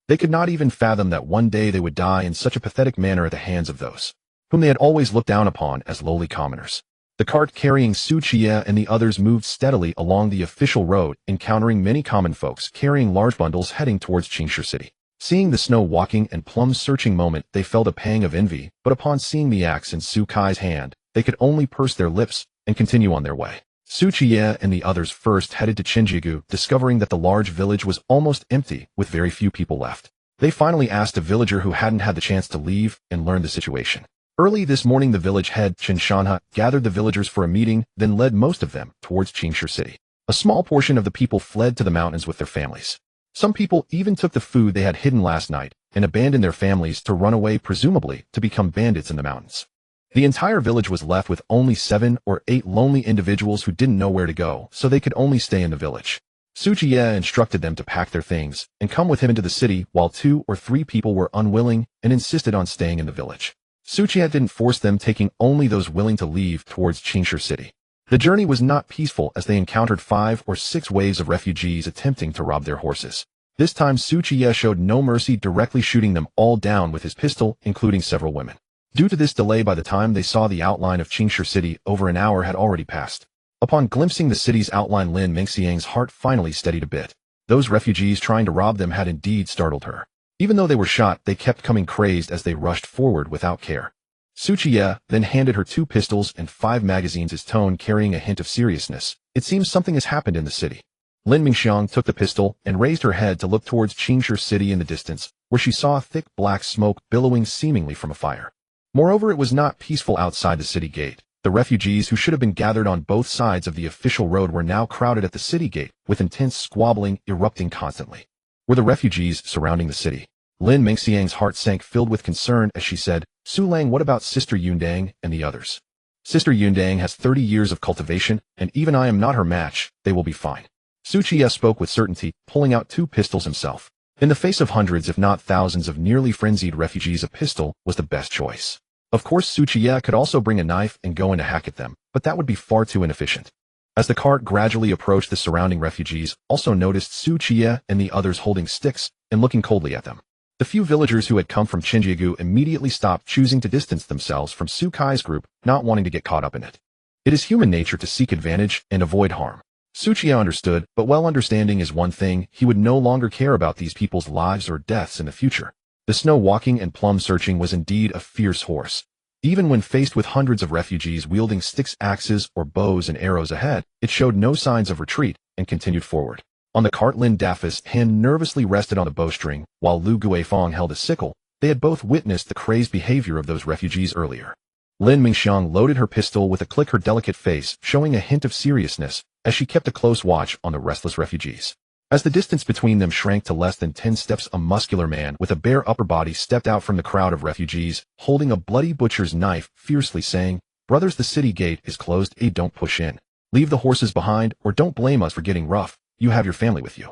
They could not even fathom that one day they would die in such a pathetic manner at the hands of those whom they had always looked down upon as lowly commoners. The cart carrying Qiye and the others moved steadily along the official road, encountering many common folks carrying large bundles heading towards Qingshu City. Seeing the snow walking and plum searching moment, they felt a pang of envy, but upon seeing the axe in Su Kai's hand, they could only purse their lips and continue on their way. Qiye and the others first headed to Qinjigu, discovering that the large village was almost empty, with very few people left. They finally asked a villager who hadn't had the chance to leave and learn the situation. Early this morning, the village head, Chen Shanha, gathered the villagers for a meeting, then led most of them towards Qingshu City. A small portion of the people fled to the mountains with their families. Some people even took the food they had hidden last night and abandoned their families to run away, presumably to become bandits in the mountains. The entire village was left with only 7 or 8 lonely individuals who didn't know where to go, so they could only stay in the village. Qiye instructed them to pack their things and come with him into the city, while 2 or 3 people were unwilling and insisted on staying in the village. Qiye didn't force them, taking only those willing to leave towards Qingshu City. The journey was not peaceful, as they encountered 5 or 6 waves of refugees attempting to rob their horses. This time Qiye showed no mercy, directly shooting them all down with his pistol, including several women. Due to this delay, by the time they saw the outline of Qingshu City, over an hour had already passed. Upon glimpsing the city's outline, Lin Mingxiang's heart finally steadied a bit. Those refugees trying to rob them had indeed startled her. Even though they were shot, they kept coming, crazed as they rushed forward without care. Qiye then handed her 2 pistols and 5 magazines, his tone carrying a hint of seriousness. It seems something has happened in the city. Lin Mingxiang took the pistol and raised her head to look towards Qingshu City in the distance, where she saw thick black smoke billowing seemingly from a fire. Moreover, it was not peaceful outside the city gate. The refugees who should have been gathered on both sides of the official road were now crowded at the city gate, with intense squabbling erupting constantly. Were the refugees surrounding the city? Lin Mingxiang's heart sank, filled with concern, as she said, "Su Lang, what about Sister Yundang and the others? Sister Yundang has 30 years of cultivation, and even I am not her match. They will be fine." Su Qiye spoke with certainty, pulling out 2 pistols himself. In the face of hundreds if not thousands of nearly frenzied refugees, a pistol was the best choice. Of course, Su Qiye could also bring a knife and go in to hack at them, but that would be far too inefficient. As the cart gradually approached, the surrounding refugees also noticed Su Qiye and the others holding sticks and looking coldly at them. The few villagers who had come from Qinjiagu immediately stopped, choosing to distance themselves from Su Kai's group, not wanting to get caught up in it. It is human nature to seek advantage and avoid harm. Su Qiye understood, but while understanding is one thing, he would no longer care about these people's lives or deaths in the future. The snow walking and plum searching was indeed a fierce horse. Even when faced with hundreds of refugees wielding sticks, axes, or bows and arrows ahead, it showed no signs of retreat and continued forward. On the cart, Lin Dafa's hand nervously rested on the bowstring, while Lu Guifeng held a sickle. They had both witnessed the crazed behavior of those refugees earlier. Lin Mingxiang loaded her pistol with a click, her delicate face showing a hint of seriousness, as she kept a close watch on the restless refugees. As the distance between them shrank to less than 10 steps, a muscular man with a bare upper body stepped out from the crowd of refugees, holding a bloody butcher's knife, fiercely saying, "Brothers, the city gate is closed. Don't push in. Leave the horses behind, or don't blame us for getting rough. You have your family with you."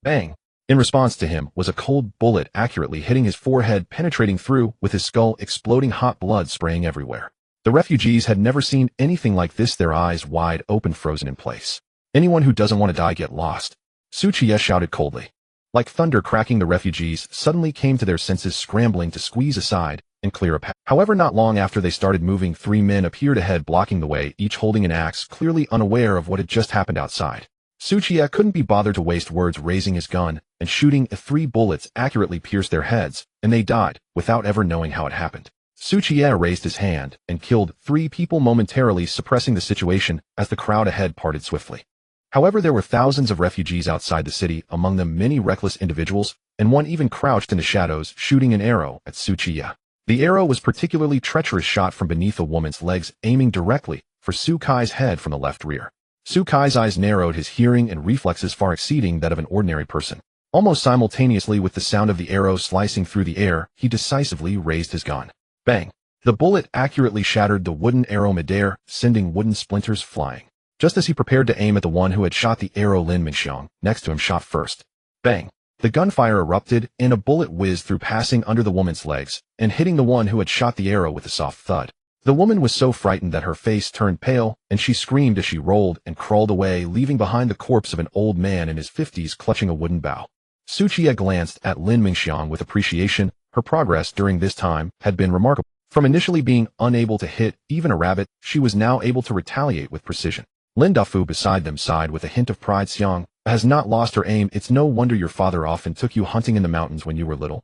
Bang! In response to him was a cold bullet, accurately hitting his forehead, penetrating through, with his skull exploding, hot blood spraying everywhere. The refugees had never seen anything like this, their eyes wide open, frozen in place. "Anyone who doesn't want to die, get lost," Su Qiye shouted coldly. Like thunder cracking, the refugees suddenly came to their senses, scrambling to squeeze aside and clear a path. However, not long after they started moving, 3 men appeared ahead, blocking the way, each holding an axe, clearly unaware of what had just happened outside. Su Qiye couldn't be bothered to waste words, raising his gun and shooting. 3 bullets accurately pierced their heads, and they died without ever knowing how it happened. Su Qiye raised his hand and killed 3 people, momentarily suppressing the situation as the crowd ahead parted swiftly. However, there were thousands of refugees outside the city, among them many reckless individuals, and one even crouched in the shadows, shooting an arrow at Su Qiye. The arrow was particularly treacherous, shot from beneath a woman's legs, aiming directly for Su Kai's head from the left rear. Su Kai's eyes narrowed, his hearing and reflexes far exceeding that of an ordinary person. Almost simultaneously with the sound of the arrow slicing through the air, he decisively raised his gun. Bang! The bullet accurately shattered the wooden arrow midair, sending wooden splinters flying. Just as he prepared to aim at the one who had shot the arrow, Lin Mingxiang, next to him, shot first. Bang! The gunfire erupted, and a bullet whizzed through, passing under the woman's legs, and hitting the one who had shot the arrow with a soft thud. The woman was so frightened that her face turned pale, and she screamed as she rolled and crawled away, leaving behind the corpse of an old man in his 50s clutching a wooden bow. Su Qiye glanced at Lin Mingxiang with appreciation. Her progress during this time had been remarkable. From initially being unable to hit even a rabbit, she was now able to retaliate with precision. Lin Dafu beside them sighed with a hint of pride. "Xiang has not lost her aim. It's no wonder your father often took you hunting in the mountains when you were little."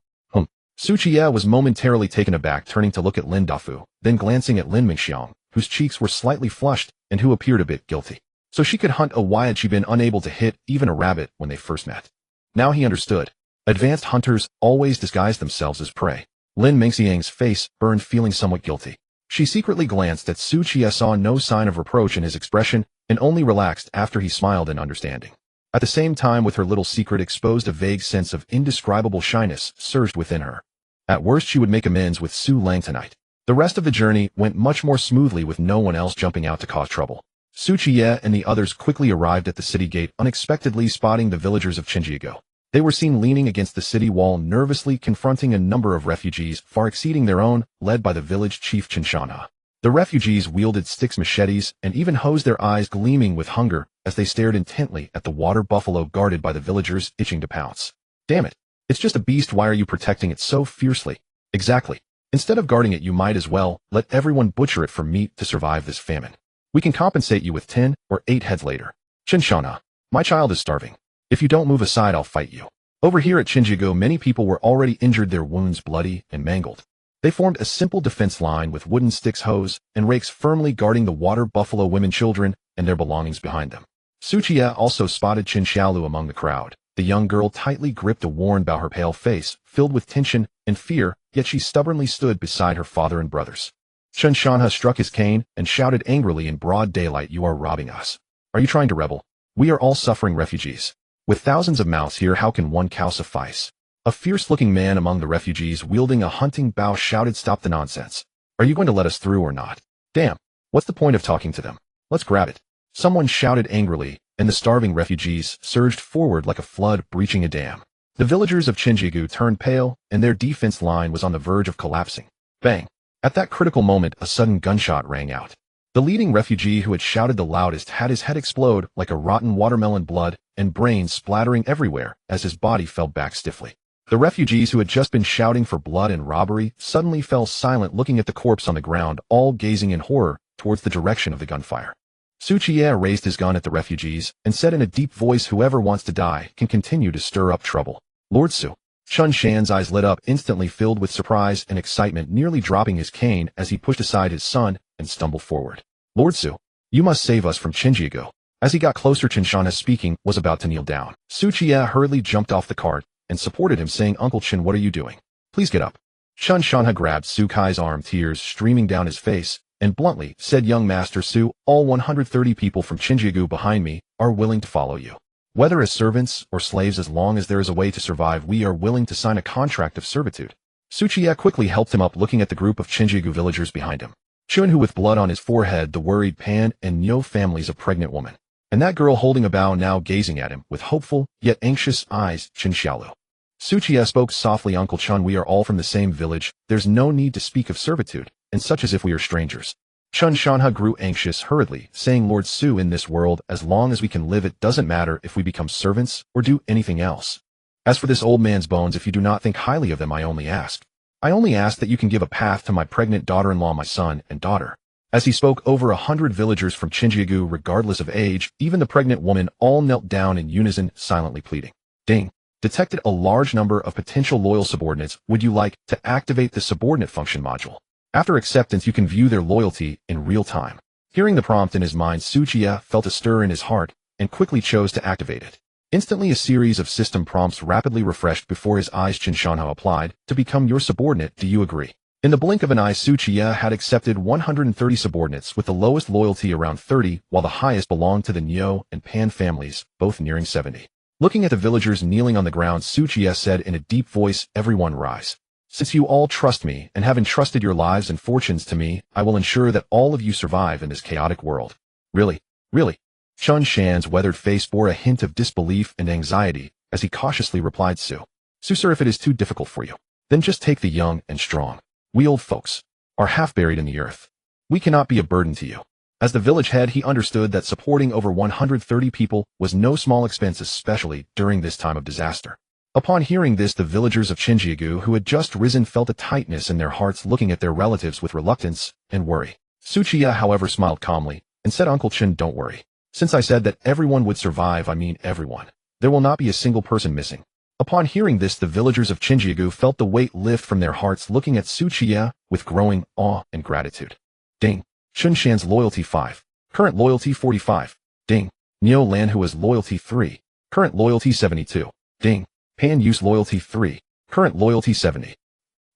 Su Qiye was momentarily taken aback, turning to look at Lin Dafu, then glancing at Lin Mingxiang, whose cheeks were slightly flushed and who appeared a bit guilty. So she could hunt. Why had she been unable to hit even a rabbit when they first met? Now he understood. Advanced hunters always disguise themselves as prey. Lin Mingxiang's face burned, feeling somewhat guilty. She secretly glanced at Su Qiye, saw no sign of reproach in his expression, and only relaxed after he smiled in understanding. At the same time, with her little secret exposed, a vague sense of indescribable shyness surged within her. At worst, she would make amends with Su Lang tonight. The rest of the journey went much more smoothly, with no one else jumping out to cause trouble. Su Qiye and the others quickly arrived at the city gate, unexpectedly spotting the villagers of Qinjiagu. They were seen leaning against the city wall, nervously confronting a number of refugees far exceeding their own, led by the village chief Qinshanha. The refugees wielded sticks, machetes, and even hoes, their eyes gleaming with hunger as they stared intently at the water buffalo guarded by the villagers, itching to pounce. "Damn it! It's just a beast. Why are you protecting it so fiercely?" "Exactly. Instead of guarding it, you might as well let everyone butcher it for meat to survive this famine. We can compensate you with 10 or 8 heads later." "Qinshanha, my child is starving. If you don't move aside, I'll fight you." Over here at Qinjiagu, many people were already injured, their wounds bloody and mangled. They formed a simple defense line with wooden sticks, hoes, and rakes firmly guarding the water buffalo, women, children, and their belongings behind them. Su Qiye also spotted Qin Xiaolu among the crowd, The young girl tightly gripped a worn bow, her pale face filled with tension and fear, yet she stubbornly stood beside her father and brothers. Chen Shanha struck his cane and shouted angrily in broad daylight, "You are robbing us. Are you trying to rebel? We are all suffering refugees. With thousands of mouths here, how can one cow suffice?" A fierce-looking man among the refugees wielding a hunting bow shouted, "Stop the nonsense. Are you going to let us through or not? Damn, what's the point of talking to them? Let's grab it." Someone shouted angrily, and the starving refugees surged forward like a flood breaching a dam. The villagers of Qinjigu turned pale, and their defense line was on the verge of collapsing. Bang! At that critical moment, a sudden gunshot rang out. The leading refugee who had shouted the loudest had his head explode like a rotten watermelon, blood and brains splattering everywhere as his body fell back stiffly. The refugees who had just been shouting for blood and robbery suddenly fell silent, looking at the corpse on the ground, all gazing in horror towards the direction of the gunfire. Qiye raised his gun at the refugees and said in a deep voice, "Whoever wants to die can continue to stir up trouble." "Lord Su." Chun Shan's eyes lit up, instantly filled with surprise and excitement, nearly dropping his cane as he pushed aside his son and stumbled forward. "Lord Su, you must save us from Qinjigu." As he got closer, Chen Shanha speaking was about to kneel down. Qiye hurriedly jumped off the cart and supported him, saying, "Uncle Chen, what are you doing? Please get up." Chen Shanha grabbed Su Kai's arm, tears streaming down his face, and bluntly said, "Young Master Su, all 130 people from Qinjigu behind me are willing to follow you. Whether as servants or slaves, as long as there is a way to survive, we are willing to sign a contract of servitude." Qiye quickly helped him up, looking at the group of Qinjigu villagers behind him. Chun, who with blood on his forehead, the worried Pan and Nyo families, a pregnant woman, and that girl holding a bow now gazing at him with hopeful yet anxious eyes, Chen Xiaolu. Qiye spoke softly, "Uncle Chun, we are all from the same village. There's no need to speak of servitude, and such as if we are strangers." Chun Shanha grew anxious hurriedly, saying, "Lord Su, in this world, as long as we can live, it doesn't matter if we become servants or do anything else. As for this old man's bones, if you do not think highly of them, I only ask that you can give a path to my pregnant daughter-in-law, my son and daughter." As he spoke, over 100 villagers from Qinjigu, regardless of age, even the pregnant woman, all knelt down in unison, silently pleading. Ding! Detected a large number of potential loyal subordinates. Would you like to activate the subordinate function module? After acceptance, you can view their loyalty in real time. Hearing the prompt in his mind, Qiye felt a stir in his heart and quickly chose to activate it. Instantly, a series of system prompts rapidly refreshed before his eyes. Chen Shanha applied, "To become your subordinate, do you agree?" In the blink of an eye, Qiye had accepted 130 subordinates, with the lowest loyalty around 30, while the highest belonged to the Nyo and Pan families, both nearing 70. Looking at the villagers kneeling on the ground, Qiye said in a deep voice, "Everyone rise. Since you all trust me and have entrusted your lives and fortunes to me, I will ensure that all of you survive in this chaotic world." "Really? Really?" Chun Shan's weathered face bore a hint of disbelief and anxiety as he cautiously replied, Su, sir, if it is too difficult for you, then just take the young and strong. We old folks are half buried in the earth. We cannot be a burden to you." As the village head, he understood that supporting over 130 people was no small expense, especially during this time of disaster. Upon hearing this, the villagers of Qinjigu who had just risen felt a tightness in their hearts, looking at their relatives with reluctance and worry. Qiye, however, smiled calmly and said, "Uncle Chen, don't worry. Since I said that everyone would survive, I mean everyone. There will not be a single person missing." Upon hearing this, the villagers of Qinjigu felt the weight lift from their hearts, looking at Qiye with growing awe and gratitude. Ding. Chun Shan's loyalty 5. Current loyalty 45. Ding. Neo Lan, who has loyalty 3. Current loyalty 72. Ding. Pan Yu's loyalty 3. Current loyalty 70.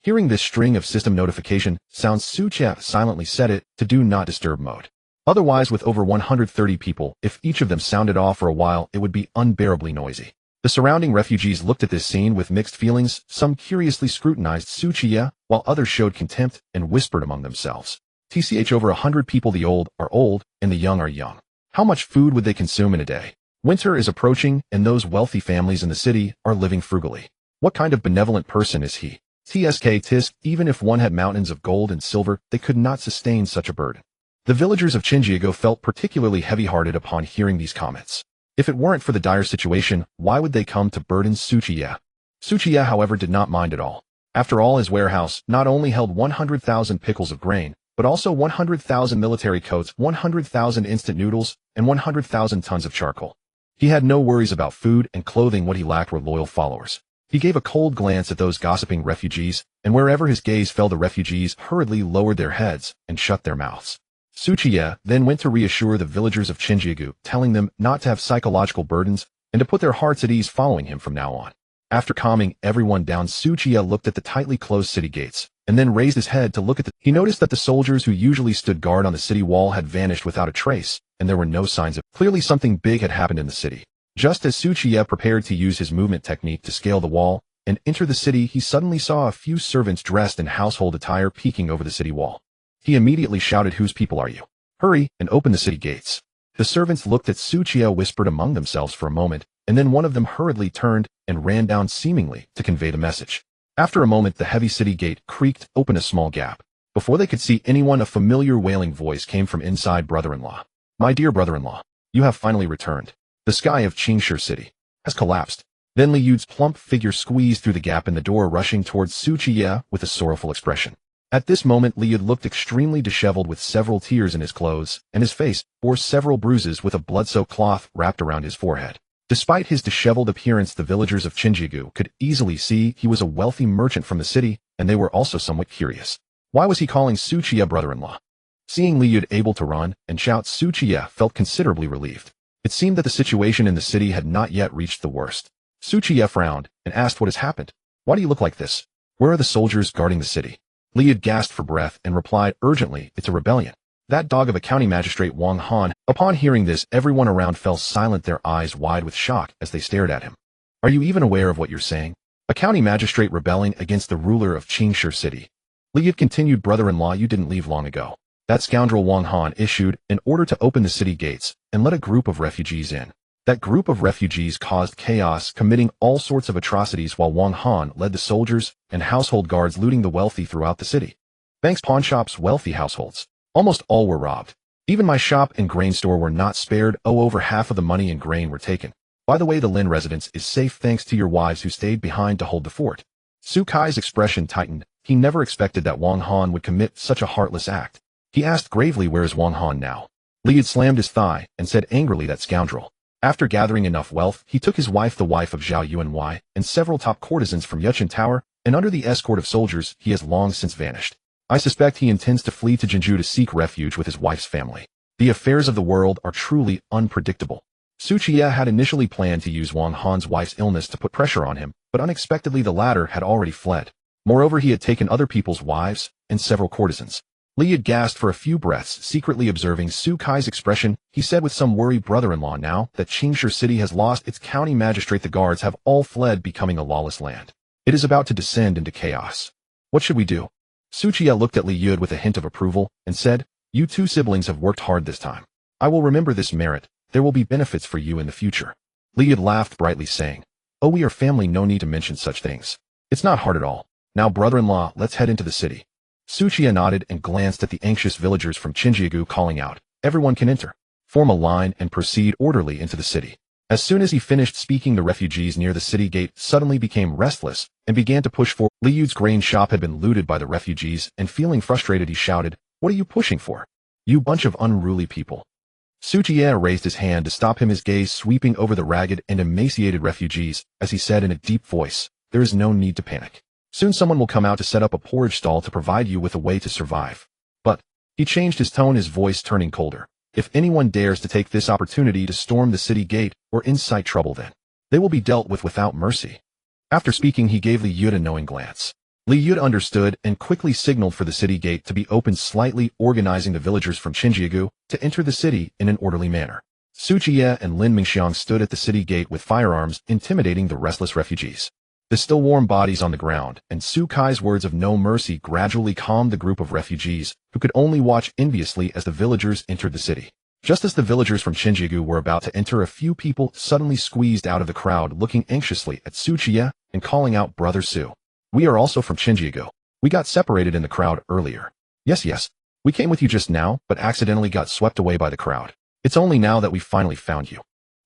Hearing this string of system notification sounds, Qiye silently set it to do not disturb mode. Otherwise, with over 130 people, if each of them sounded off for a while, it would be unbearably noisy. The surrounding refugees looked at this scene with mixed feelings. Some curiously scrutinized Qiye, while others showed contempt and whispered among themselves. Over 100 people, the old are old and the young are young. How much food would they consume in a day? Winter is approaching, and those wealthy families in the city are living frugally. What kind of benevolent person is he? Tisk, even if one had mountains of gold and silver, they could not sustain such a burden. The villagers of Qinjigu felt particularly heavy-hearted upon hearing these comments. If it weren't for the dire situation, why would they come to burden Qiye? Qiye, however, did not mind at all. After all, his warehouse not only held 100,000 pickles of grain, but also 100,000 military coats, 100,000 instant noodles, and 100,000 tons of charcoal. He had no worries about food and clothing. What he lacked were loyal followers. He gave a cold glance at those gossiping refugees, and wherever his gaze fell, the refugees hurriedly lowered their heads and shut their mouths. Qiye then went to reassure the villagers of Qinjigu, telling them not to have psychological burdens and to put their hearts at ease following him from now on. After calming everyone down, Qiye looked at the tightly closed city gates, and then raised his head to look at He noticed that the soldiers who usually stood guard on the city wall had vanished without a trace, and there were no signs of Clearly something big had happened in the city. Just as Qiye prepared to use his movement technique to scale the wall and enter the city, he suddenly saw a few servants dressed in household attire peeking over the city wall. He immediately shouted, "Whose people are you? Hurry and open the city gates." The servants looked at Qiye, whispered among themselves for a moment, and then one of them hurriedly turned and ran down, seemingly to convey the message. After a moment, the heavy city gate creaked open a small gap. Before they could see anyone, a familiar wailing voice came from inside. "Brother-in-law, my dear brother-in-law, you have finally returned. The sky of Qingshe City has collapsed." Then Liyu's plump figure squeezed through the gap in the door, rushing towards Qiye with a sorrowful expression. At this moment, Liu looked extremely disheveled, with several tears in his clothes, and his face bore several bruises with a blood-soaked cloth wrapped around his forehead. Despite his disheveled appearance, the villagers of Qinjigu could easily see he was a wealthy merchant from the city, and they were also somewhat curious. Why was he calling Qiye brother-in-law? Seeing Liu able to run and shout, Qiye felt considerably relieved. It seemed that the situation in the city had not yet reached the worst. Qiye frowned and asked, "What has happened? Why do you look like this? Where are the soldiers guarding the city?" Liu gasped for breath and replied urgently, "It's a rebellion. That dog of a county magistrate Wang Han." Upon hearing this, everyone around fell silent, their eyes wide with shock as they stared at him. "Are you even aware of what you're saying? A county magistrate rebelling against the ruler of Qingshe City?" Liu continued, "Brother-in-law, you didn't leave long ago. That scoundrel Wang Han issued an order to open the city gates and let a group of refugees in. That group of refugees caused chaos, committing all sorts of atrocities, while Wang Han led the soldiers and household guards, looting the wealthy throughout the city. Banks, pawn shops, wealthy households. Almost all were robbed. Even my shop and grain store were not spared. Over half of the money and grain were taken. By the way, the Lin residence is safe thanks to your wives who stayed behind to hold the fort." Su Kai's expression tightened. He never expected that Wang Han would commit such a heartless act. He asked gravely, "Where is Wang Han now?" Liu slammed his thigh and said angrily, "That scoundrel. After gathering enough wealth, he took his wife, the wife of Zhao Yuanwei, and several top courtesans from Yuchen Tower, and under the escort of soldiers, he has long since vanished. I suspect he intends to flee to Jinju to seek refuge with his wife's family. The affairs of the world are truly unpredictable." Qiye had initially planned to use Wang Han's wife's illness to put pressure on him, but unexpectedly the latter had already fled. Moreover, he had taken other people's wives and several courtesans. Liu gasped for a few breaths, secretly observing Su Kai's expression. He said with some worry, "Brother-in-law, now that Qingshe City has lost its county magistrate, the guards have all fled, becoming a lawless land. It is about to descend into chaos. What should we do?" Qiye looked at Liu with a hint of approval and said, "You two siblings have worked hard this time. I will remember this merit. There will be benefits for you in the future." Liu laughed brightly, saying, "Oh, we are family, no need to mention such things. It's not hard at all. Now, brother-in-law, let's head into the city." Qiye nodded and glanced at the anxious villagers from Qinjigu, calling out, "Everyone can enter. Form a line and proceed orderly into the city." As soon as he finished speaking, the refugees near the city gate suddenly became restless and began to push forward. Liu's grain shop had been looted by the refugees, and feeling frustrated, he shouted, "What are you pushing for? You bunch of unruly people." Qiye raised his hand to stop him, his gaze sweeping over the ragged and emaciated refugees, as he said in a deep voice, "There is no need to panic. Soon someone will come out to set up a porridge stall to provide you with a way to survive." But he changed his tone, his voice turning colder. "If anyone dares to take this opportunity to storm the city gate or incite trouble, then they will be dealt with without mercy." After speaking, he gave Liu a knowing glance. Liu understood and quickly signaled for the city gate to be opened slightly, organizing the villagers from Qinjigu to enter the city in an orderly manner. Qiye and Lin Mingxiang stood at the city gate with firearms, intimidating the restless refugees. The still warm bodies on the ground and Su Kai's words of no mercy gradually calmed the group of refugees, who could only watch enviously as the villagers entered the city. Just as the villagers from Qinjigu were about to enter, a few people suddenly squeezed out of the crowd, looking anxiously at Qiye and calling out, "Brother Su, we are also from Qinjigu. We got separated in the crowd earlier. Yes, we came with you just now, but accidentally got swept away by the crowd. It's only now that we finally found you.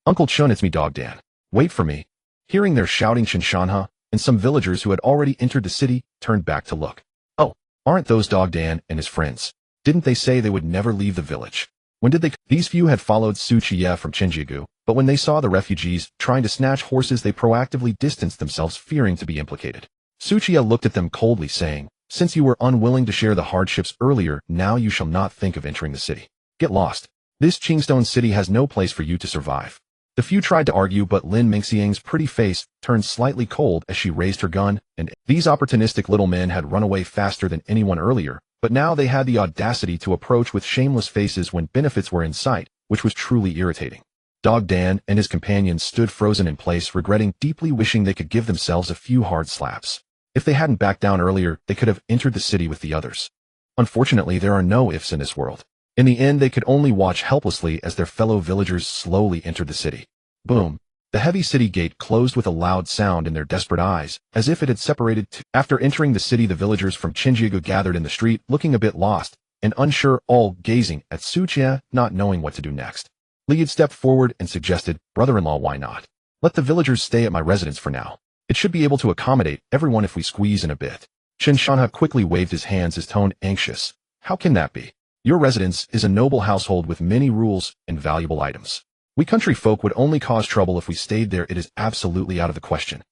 Uncle Chun, it's me, Dog Dan. Wait for me." Hearing their shouting, Shinshanha and some villagers who had already entered the city turned back to look. "Oh, aren't those Dog Dan and his friends? Didn't they say they would never leave the village? When did they?" These few had followed Qiye from Qinjigu, but when they saw the refugees trying to snatch horses, they proactively distanced themselves, fearing to be implicated. Qiye looked at them coldly, saying, "Since you were unwilling to share the hardships earlier, now you shall not think of entering the city. Get lost. This Qingstone city has no place for you to survive." The few tried to argue, but Lin Mingxiang's pretty face turned slightly cold as she raised her gun, and these opportunistic little men had run away faster than anyone earlier, but now they had the audacity to approach with shameless faces when benefits were in sight, which was truly irritating. Dog Dan and his companions stood frozen in place, regretting, deeply wishing they could give themselves a few hard slaps. If they hadn't backed down earlier, they could have entered the city with the others. Unfortunately, there are no ifs in this world. In the end, they could only watch helplessly as their fellow villagers slowly entered the city. Boom. The heavy city gate closed with a loud sound in their desperate eyes, as if it had separated two. After entering the city, the villagers from Qinjiagu gathered in the street, looking a bit lost and unsure, all gazing at Qiye, not knowing what to do next. Liu stepped forward and suggested, "Brother-in-law, why not? Let the villagers stay at my residence for now. It should be able to accommodate everyone if we squeeze in a bit." Chen Shanha quickly waved his hands, his tone anxious. "How can that be? Your residence is a noble household with many rules and valuable items. We country folk would only cause trouble if we stayed there. It is absolutely out of the question."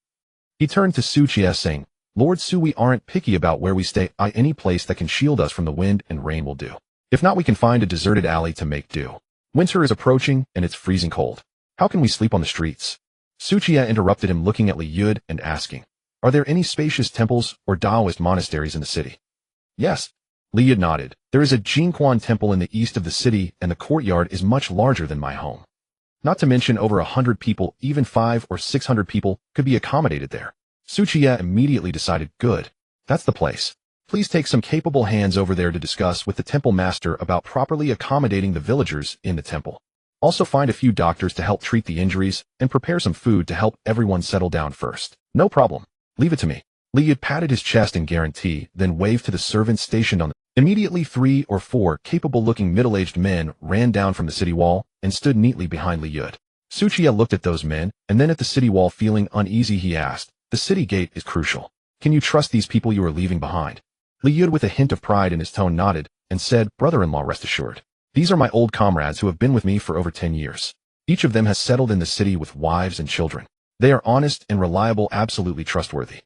He turned to Qiye, saying, "Lord Su, we aren't picky about where we stay. Any place that can shield us from the wind and rain will do. If not, we can find a deserted alley to make do. Winter is approaching, and it's freezing cold. How can we sleep on the streets?" Qiye interrupted him, looking at Liu and asking, "Are there any spacious temples or Taoist monasteries in the city?" "Yes." Liu nodded. "There is a Jingquan temple in the east of the city, and the courtyard is much larger than my home. Not to mention over 100 people, even 500 or 600 people, could be accommodated there." Qiye immediately decided, "Good. That's the place. Please take some capable hands over there to discuss with the temple master about properly accommodating the villagers in the temple. Also find a few doctors to help treat the injuries, and prepare some food to help everyone settle down first." "No problem. Leave it to me." Liu patted his chest in guarantee, then waved to the servants stationed on the. Immediately 3 or 4 capable-looking middle-aged men ran down from the city wall and stood neatly behind Liu. Qiye looked at those men, and then at the city wall. Feeling uneasy, he asked, "The city gate is crucial. Can you trust these people you are leaving behind?" Liu, with a hint of pride in his tone, nodded and said, "Brother-in-law, rest assured. These are my old comrades who have been with me for over 10 years. Each of them has settled in the city with wives and children. They are honest and reliable, absolutely trustworthy."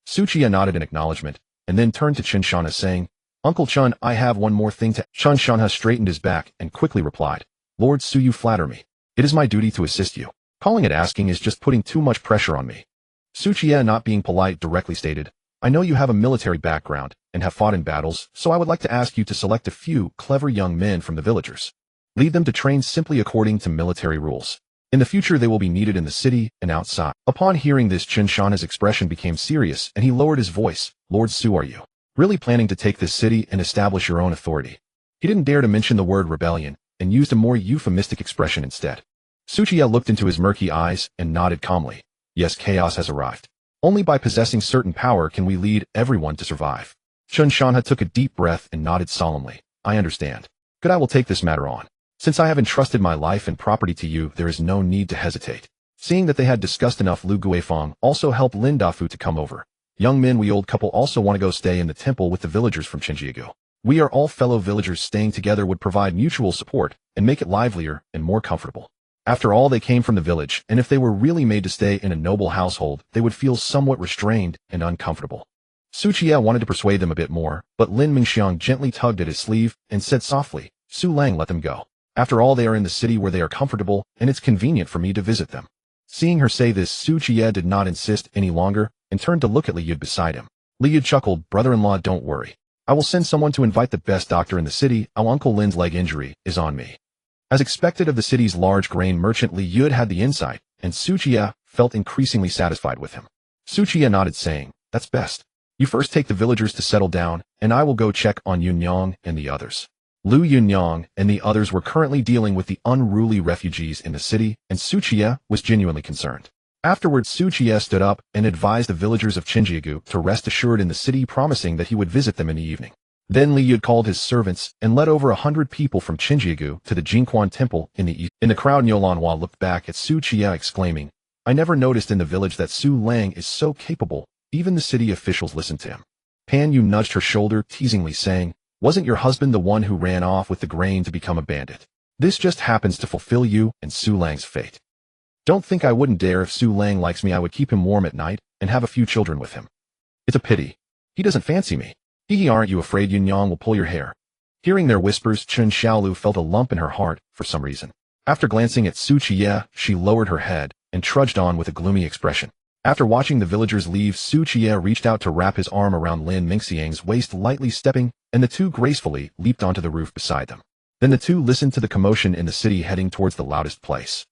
Qiye nodded in acknowledgement, and then turned to Chen Shanha, saying, "Uncle Chen, I have one more thing to." Chen Shanha straightened his back and quickly replied, "Lord Su, you flatter me. It is my duty to assist you. Calling it asking is just putting too much pressure on me." Qiye, not being polite, directly stated, "I know you have a military background and have fought in battles, so I would like to ask you to select a few clever young men from the villagers. Lead them to train simply according to military rules. In the future, they will be needed in the city and outside." Upon hearing this, Chen Shanha's expression became serious, and he lowered his voice. "Lord Su, are you really planning to take this city and establish your own authority?" He didn't dare to mention the word rebellion, and used a more euphemistic expression instead. Qiye looked into his murky eyes and nodded calmly. "Yes, chaos has arrived. Only by possessing certain power can we lead everyone to survive." Chen Shanha took a deep breath and nodded solemnly. "I understand. Good, I will take this matter on. Since I have entrusted my life and property to you, there is no need to hesitate." Seeing that they had discussed enough, Lu Guifeng also helped Lin Dafu to come over. "Young men, we old couple also want to go stay in the temple with the villagers from Qinjiagu. We are all fellow villagers. Staying together would provide mutual support and make it livelier and more comfortable. After all, they came from the village, and if they were really made to stay in a noble household, they would feel somewhat restrained and uncomfortable." Qiye wanted to persuade them a bit more, but Lin Mingxiang gently tugged at his sleeve and said softly, "Su Lang, let them go. After all, they are in the city where they are comfortable, and it's convenient for me to visit them." Seeing her say this, Qiye did not insist any longer and turned to look at Liu beside him. Liu chuckled, "Brother-in-law, don't worry. I will send someone to invite the best doctor in the city. Our Uncle Lin's leg injury is on me." As expected of the city's large grain merchant, Liu had the insight, and Qiye felt increasingly satisfied with him. Qiye nodded, saying, "That's best. You first take the villagers to settle down, and I will go check on Yunyang and the others." Lu Yunyang and the others were currently dealing with the unruly refugees in the city, and Qiye was genuinely concerned. Afterwards, Qiye stood up and advised the villagers of Qinjiagu to rest assured in the city, promising that he would visit them in the evening. Then Liu called his servants and led over 100 people from Qinjiagu to the Jingquan temple in the east. In the crowd, Nyolanhua looked back at Qiye, exclaiming, "I never noticed in the village that Su Lang is so capable. Even the city officials listened to him." Pan Yu nudged her shoulder, teasingly saying, "Wasn't your husband the one who ran off with the grain to become a bandit? This just happens to fulfill you and Su Lang's fate. Don't think I wouldn't dare. If Su Lang likes me, I would keep him warm at night and have a few children with him. It's a pity he doesn't fancy me. Hee, aren't you afraid Yunyang will pull your hair?" Hearing their whispers, Chen Xiaolu felt a lump in her heart for some reason. After glancing at Qiye, she lowered her head and trudged on with a gloomy expression. After watching the villagers leave, Qiye reached out to wrap his arm around Lin Mingxiang's waist, lightly stepping, and the two gracefully leaped onto the roof beside them. Then the two listened to the commotion in the city heading towards the loudest place.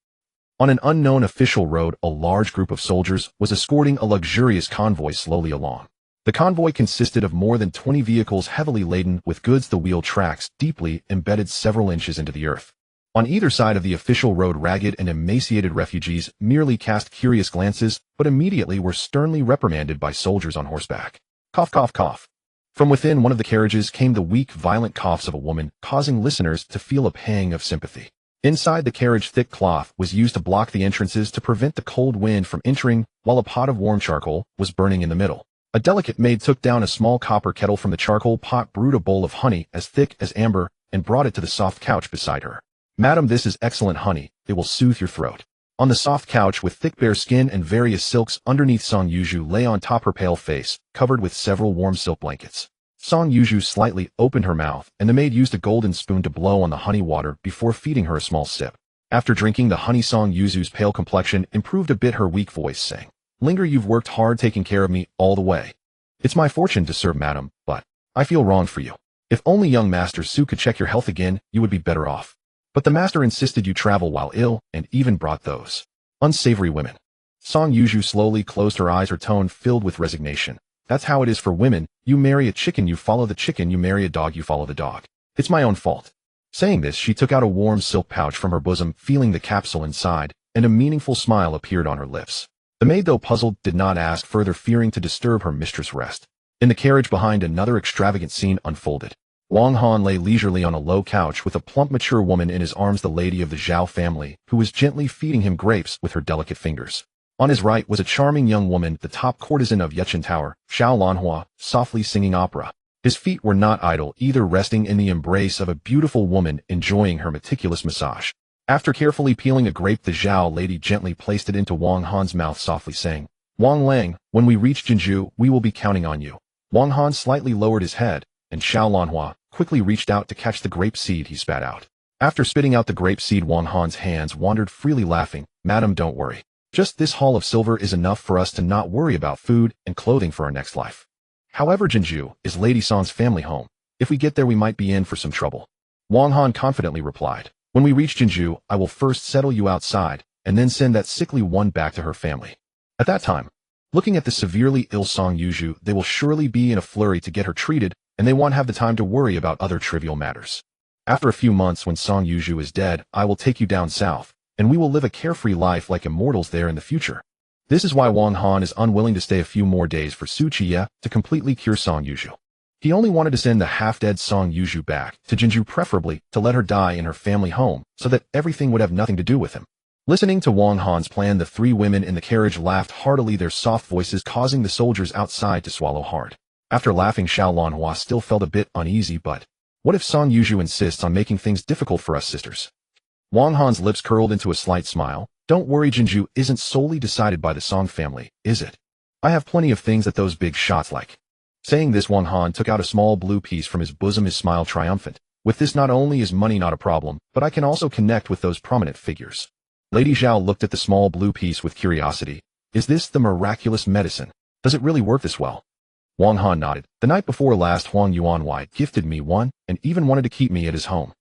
On an unknown official road, a large group of soldiers was escorting a luxurious convoy slowly along. The convoy consisted of more than 20 vehicles heavily laden with goods, the wheel tracks deeply embedded several inches into the earth. On either side of the official road, ragged and emaciated refugees merely cast curious glances, but immediately were sternly reprimanded by soldiers on horseback. Cough, cough, cough. From within one of the carriages came the weak, violent coughs of a woman, causing listeners to feel a pang of sympathy. Inside the carriage, thick cloth was used to block the entrances to prevent the cold wind from entering, while a pot of warm charcoal was burning in the middle. A delicate maid took down a small copper kettle from the charcoal pot, brewed a bowl of honey as thick as amber, and brought it to the soft couch beside her. "Madam, this is excellent honey. It will soothe your throat." On the soft couch with thick bare skin and various silks underneath, Song Yuju lay on top, her pale face covered with several warm silk blankets. Song Yuju slightly opened her mouth, and the maid used a golden spoon to blow on the honey water before feeding her a small sip. After drinking the honey, Song Yuju's pale complexion improved a bit, her weak voice saying, "Linger, you've worked hard taking care of me all the way. It's my fortune to serve, madam, but I feel wronged for you. If only young Master Su could check your health again, you would be better off. But the master insisted you travel while ill, and even brought those unsavory women." Song Yuju slowly closed her eyes, her tone filled with resignation. "That's how it is for women. You marry a chicken, you follow the chicken. You marry a dog, you follow the dog. It's my own fault." Saying this, she took out a warm silk pouch from her bosom, feeling the capsule inside, and a meaningful smile appeared on her lips. The maid, though puzzled, did not ask further, fearing to disturb her mistress' rest. In the carriage behind, another extravagant scene unfolded. Wang Han lay leisurely on a low couch with a plump, mature woman in his arms, the lady of the Zhao family, who was gently feeding him grapes with her delicate fingers. On his right was a charming young woman, the top courtesan of Yechen Tower, Xiao Lanhua, softly singing opera. His feet were not idle either, resting in the embrace of a beautiful woman enjoying her meticulous massage. After carefully peeling a grape, the Zhao lady gently placed it into Wang Han's mouth, softly saying, "Wang Lang, when we reach Jinju, we will be counting on you." Wang Han slightly lowered his head, and Xiao Lanhua quickly reached out to catch the grape seed he spat out. After spitting out the grape seed, Wang Han's hands wandered freely, laughing, "Madam, don't worry. Just this haul of silver is enough for us to not worry about food and clothing for our next life. However, Jinju is Lady San's family home. If we get there, we might be in for some trouble." Wang Han confidently replied, "When we reach Jinju, I will first settle you outside, and then send that sickly one back to her family. At that time, looking at the severely ill Song Yuju, they will surely be in a flurry to get her treated, and they won't have the time to worry about other trivial matters. After a few months, when Song Yuju is dead, I will take you down south, and we will live a carefree life like immortals there in the future." This is why Wang Han is unwilling to stay a few more days for Qiye to completely cure Song Yuju. He only wanted to send the half-dead Song Yuju back to Jinju, preferably to let her die in her family home, so that everything would have nothing to do with him. Listening to Wang Han's plan, the three women in the carriage laughed heartily, their soft voices causing the soldiers outside to swallow hard. After laughing, Xiao Lanhua still felt a bit uneasy, but what if Song Yuju insists on making things difficult for us sisters? Wang Han's lips curled into a slight smile. "Don't worry, Jinju isn't solely decided by the Song family, is it? I have plenty of things that those big shots like." Saying this, Wang Han took out a small blue piece from his bosom, his smile triumphant. "With this, not only is money not a problem, but I can also connect with those prominent figures." Lady Zhao looked at the small blue piece with curiosity. "Is this the miraculous medicine? Does it really work this well?" Wang Han nodded. "The night before last, Huang Yuanwei gifted me one, and even wanted to keep me at his home.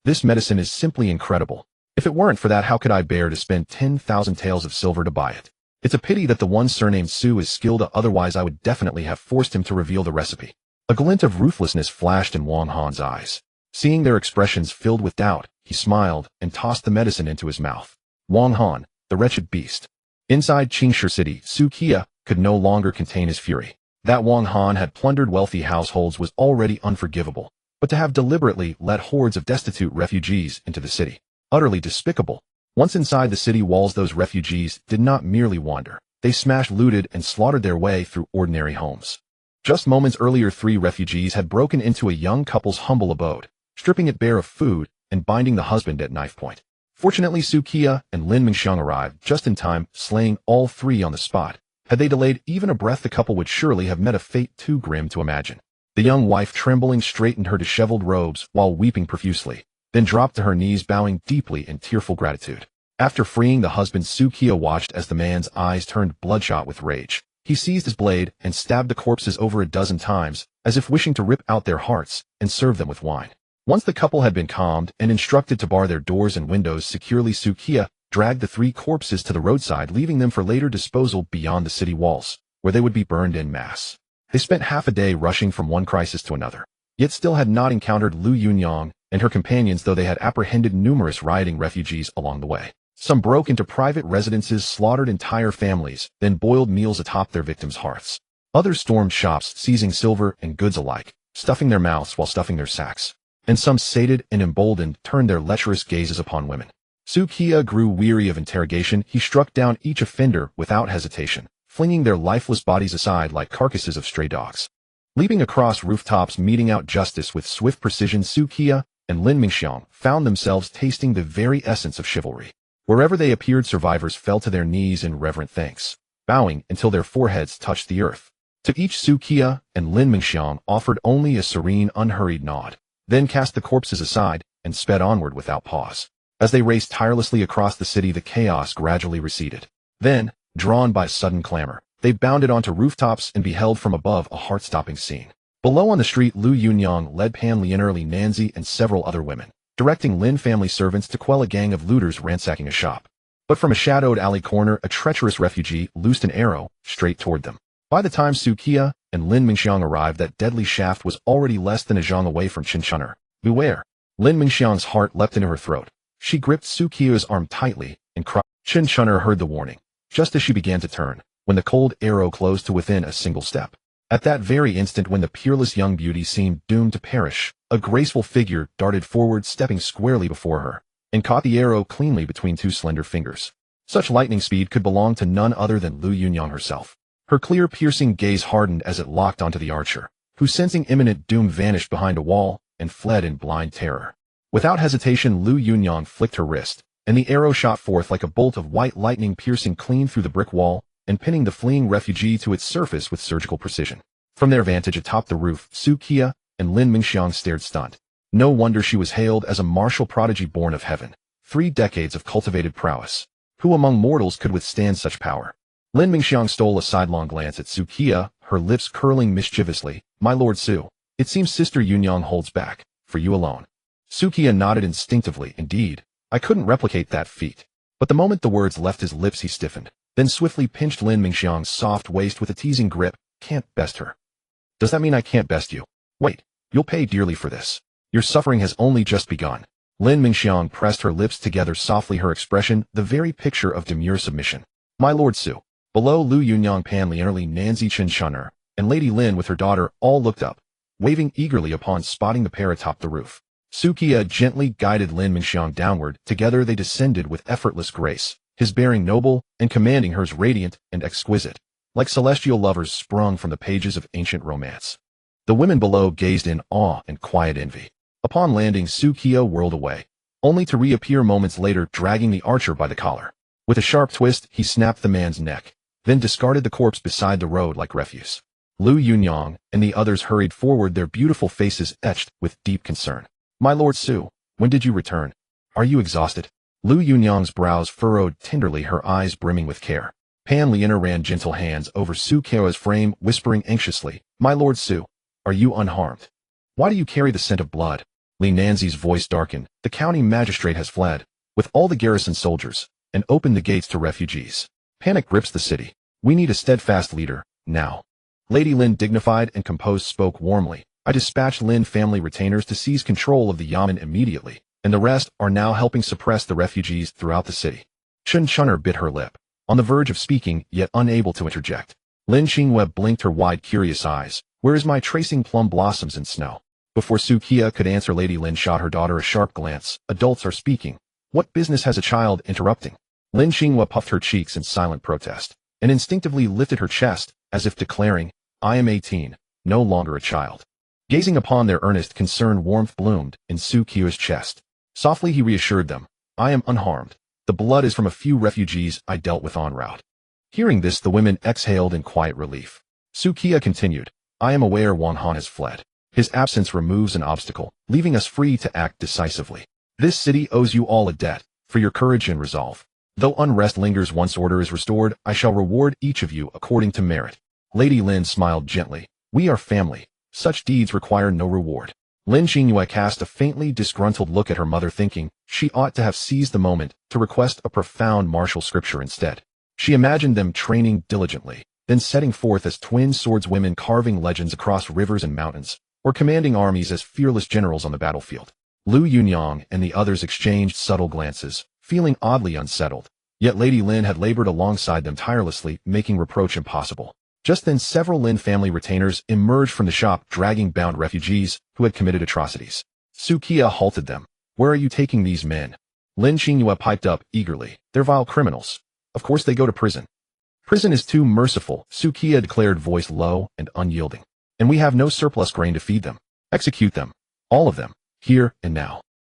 This medicine is simply incredible. If it weren't for that, how could I bear to spend 10,000 taels of silver to buy it? It's a pity that the one surnamed Su is skilled, otherwise I would definitely have forced him to reveal the recipe." A glint of ruthlessness flashed in Wang Han's eyes. Seeing their expressions filled with doubt, he smiled and tossed the medicine into his mouth. Wang Han, the wretched beast. Inside Qingshi City, Qiye could no longer contain his fury. That Wang Han had plundered wealthy households was already unforgivable, but to have deliberately let hordes of destitute refugees into the city, utterly despicable. Once inside the city walls, those refugees did not merely wander. They smashed, looted, and slaughtered their way through ordinary homes. Just moments earlier, 3 refugees had broken into a young couple's humble abode, stripping it bare of food and binding the husband at knife point. Fortunately, Qiye and Lin Mingxiang arrived just in time, slaying all 3 on the spot. Had they delayed even a breath, the couple would surely have met a fate too grim to imagine. The young wife, trembling, straightened her disheveled robes while weeping profusely. then dropped to her knees, bowing deeply in tearful gratitude. After freeing the husband, Qiye watched as the man's eyes turned bloodshot with rage. He seized his blade and stabbed the corpses over a dozen times, as if wishing to rip out their hearts and serve them with wine. Once the couple had been calmed and instructed to bar their doors and windows securely, Qiye dragged the 3 corpses to the roadside, leaving them for later disposal beyond the city walls, where they would be burned en masse. They spent half a day rushing from one crisis to another, yet still had not encountered Liu Yunyang and her companions, though they had apprehended numerous rioting refugees along the way. Some broke into private residences, slaughtered entire families, then boiled meals atop their victims' hearths. Others stormed shops, seizing silver and goods alike, stuffing their mouths while stuffing their sacks. And some, sated and emboldened, turned their lecherous gazes upon women. Qiye grew weary of interrogation. He struck down each offender without hesitation, flinging their lifeless bodies aside like carcasses of stray dogs. Leaping across rooftops, meting out justice with swift precision, Qiye and Lin Mingxiang found themselves tasting the very essence of chivalry. Wherever they appeared, survivors fell to their knees in reverent thanks, bowing until their foreheads touched the earth. To each, Qiye and Lin Mingxiang offered only a serene, unhurried nod, then cast the corpses aside and sped onward without pause. As they raced tirelessly across the city, the chaos gradually receded. Then, drawn by sudden clamor, they bounded onto rooftops and beheld from above a heart-stopping scene. Below on the street, Liu Yunyang led Pan Lianerli, Nanzi, and several other women, directing Lin family servants to quell a gang of looters ransacking a shop. But from a shadowed alley corner, a treacherous refugee loosed an arrow straight toward them. By the time Qiye and Lin Mingxiang arrived, that deadly shaft was already less than a zhang away from Qinchun'er. Beware! Lin Mingxiang's heart leapt into her throat. She gripped Qiye's arm tightly and cried. Qinchun'er heard the warning, just as she began to turn, when the cold arrow closed to within a single step. At that very instant, when the peerless young beauty seemed doomed to perish, a graceful figure darted forward, stepping squarely before her, and caught the arrow cleanly between 2 slender fingers. Such lightning speed could belong to none other than Liu Yunyang herself. Her clear, piercing gaze hardened as it locked onto the archer, who, sensing imminent doom, vanished behind a wall and fled in blind terror. Without hesitation, Liu Yunyang flicked her wrist, and the arrow shot forth like a bolt of white lightning, piercing clean through the brick wall and pinning the fleeing refugee to its surface with surgical precision. From their vantage atop the roof, Qiye and Lin Mingxiang stared stunned. No wonder she was hailed as a martial prodigy born of heaven. 3 decades of cultivated prowess. Who among mortals could withstand such power? Lin Mingxiang stole a sidelong glance at Qiye, her lips curling mischievously. My lord Su, it seems Sister Yunyang holds back, for you alone. Qiye nodded instinctively. Indeed, I couldn't replicate that feat. But the moment the words left his lips, he stiffened, then swiftly pinched Lin Mingxiang's soft waist with a teasing grip. Can't best her. Does that mean I can't best you? Wait, you'll pay dearly for this. Your suffering has only just begun. Lin Mingxiang pressed her lips together softly, her expression the very picture of demure submission. My lord Su. Below, Liu Yunyang, Pan Lianerli, Nanzi, Qinchun'er, and Lady Lin with her daughter all looked up, waving eagerly upon spotting the pair atop the roof. Qiye gently guided Lin Mingxiang downward. Together they descended with effortless grace, his bearing noble and commanding, hers radiant and exquisite, like celestial lovers sprung from the pages of ancient romance. The women below gazed in awe and quiet envy. Upon landing, Qiye whirled away, only to reappear moments later, dragging the archer by the collar. With a sharp twist, he snapped the man's neck, then discarded the corpse beside the road like refuse. Liu Yunyang and the others hurried forward, their beautiful faces etched with deep concern. My lord Su, when did you return? Are you exhausted? Liu Yunyang's brows furrowed tenderly, her eyes brimming with care. Pan Lianer ran gentle hands over Qiye's frame, whispering anxiously, My lord Su, are you unharmed? Why do you carry the scent of blood? Li Nanzi's voice darkened. The county magistrate has fled, with all the garrison soldiers, and opened the gates to refugees. Panic grips the city. We need a steadfast leader, now. Lady Lin, dignified and composed, spoke warmly. I dispatched Lin family retainers to seize control of the yamen immediately, and the rest are now helping suppress the refugees throughout the city. Qinchun'er bit her lip, on the verge of speaking, yet unable to interject. Lin Qingwei blinked her wide, curious eyes. Where is my tracing plum blossoms in snow? Before Qiye could answer, Lady Lin shot her daughter a sharp glance. Adults are speaking. What business has a child interrupting? Lin Qingwei puffed her cheeks in silent protest, and instinctively lifted her chest, as if declaring, I am 18, no longer a child. Gazing upon their earnest concern, warmth bloomed in Qiye's chest. Softly he reassured them, I am unharmed. The blood is from a few refugees I dealt with en route. Hearing this, the women exhaled in quiet relief. Qiye continued, I am aware Wang Han has fled. His absence removes an obstacle, leaving us free to act decisively. This city owes you all a debt, for your courage and resolve. Though unrest lingers once order is restored, I shall reward each of you according to merit. Lady Lin smiled gently. We are family. Such deeds require no reward. Lin Xingyue cast a faintly disgruntled look at her mother, thinking she ought to have seized the moment to request a profound martial scripture instead. She imagined them training diligently, then setting forth as twin swordswomen, carving legends across rivers and mountains, or commanding armies as fearless generals on the battlefield. Liu Yunyang and the others exchanged subtle glances, feeling oddly unsettled. Yet Lady Lin had labored alongside them tirelessly, making reproach impossible. Just then several Lin family retainers emerged from the shop, dragging bound refugees who had committed atrocities. Qiye halted them. Where are you taking these men? Lin Xingyue piped up eagerly. They're vile criminals. Of course they go to prison. Prison is too merciful, Qiye declared, voice low and unyielding. And we have no surplus grain to feed them. Execute them. All of them. Here and now.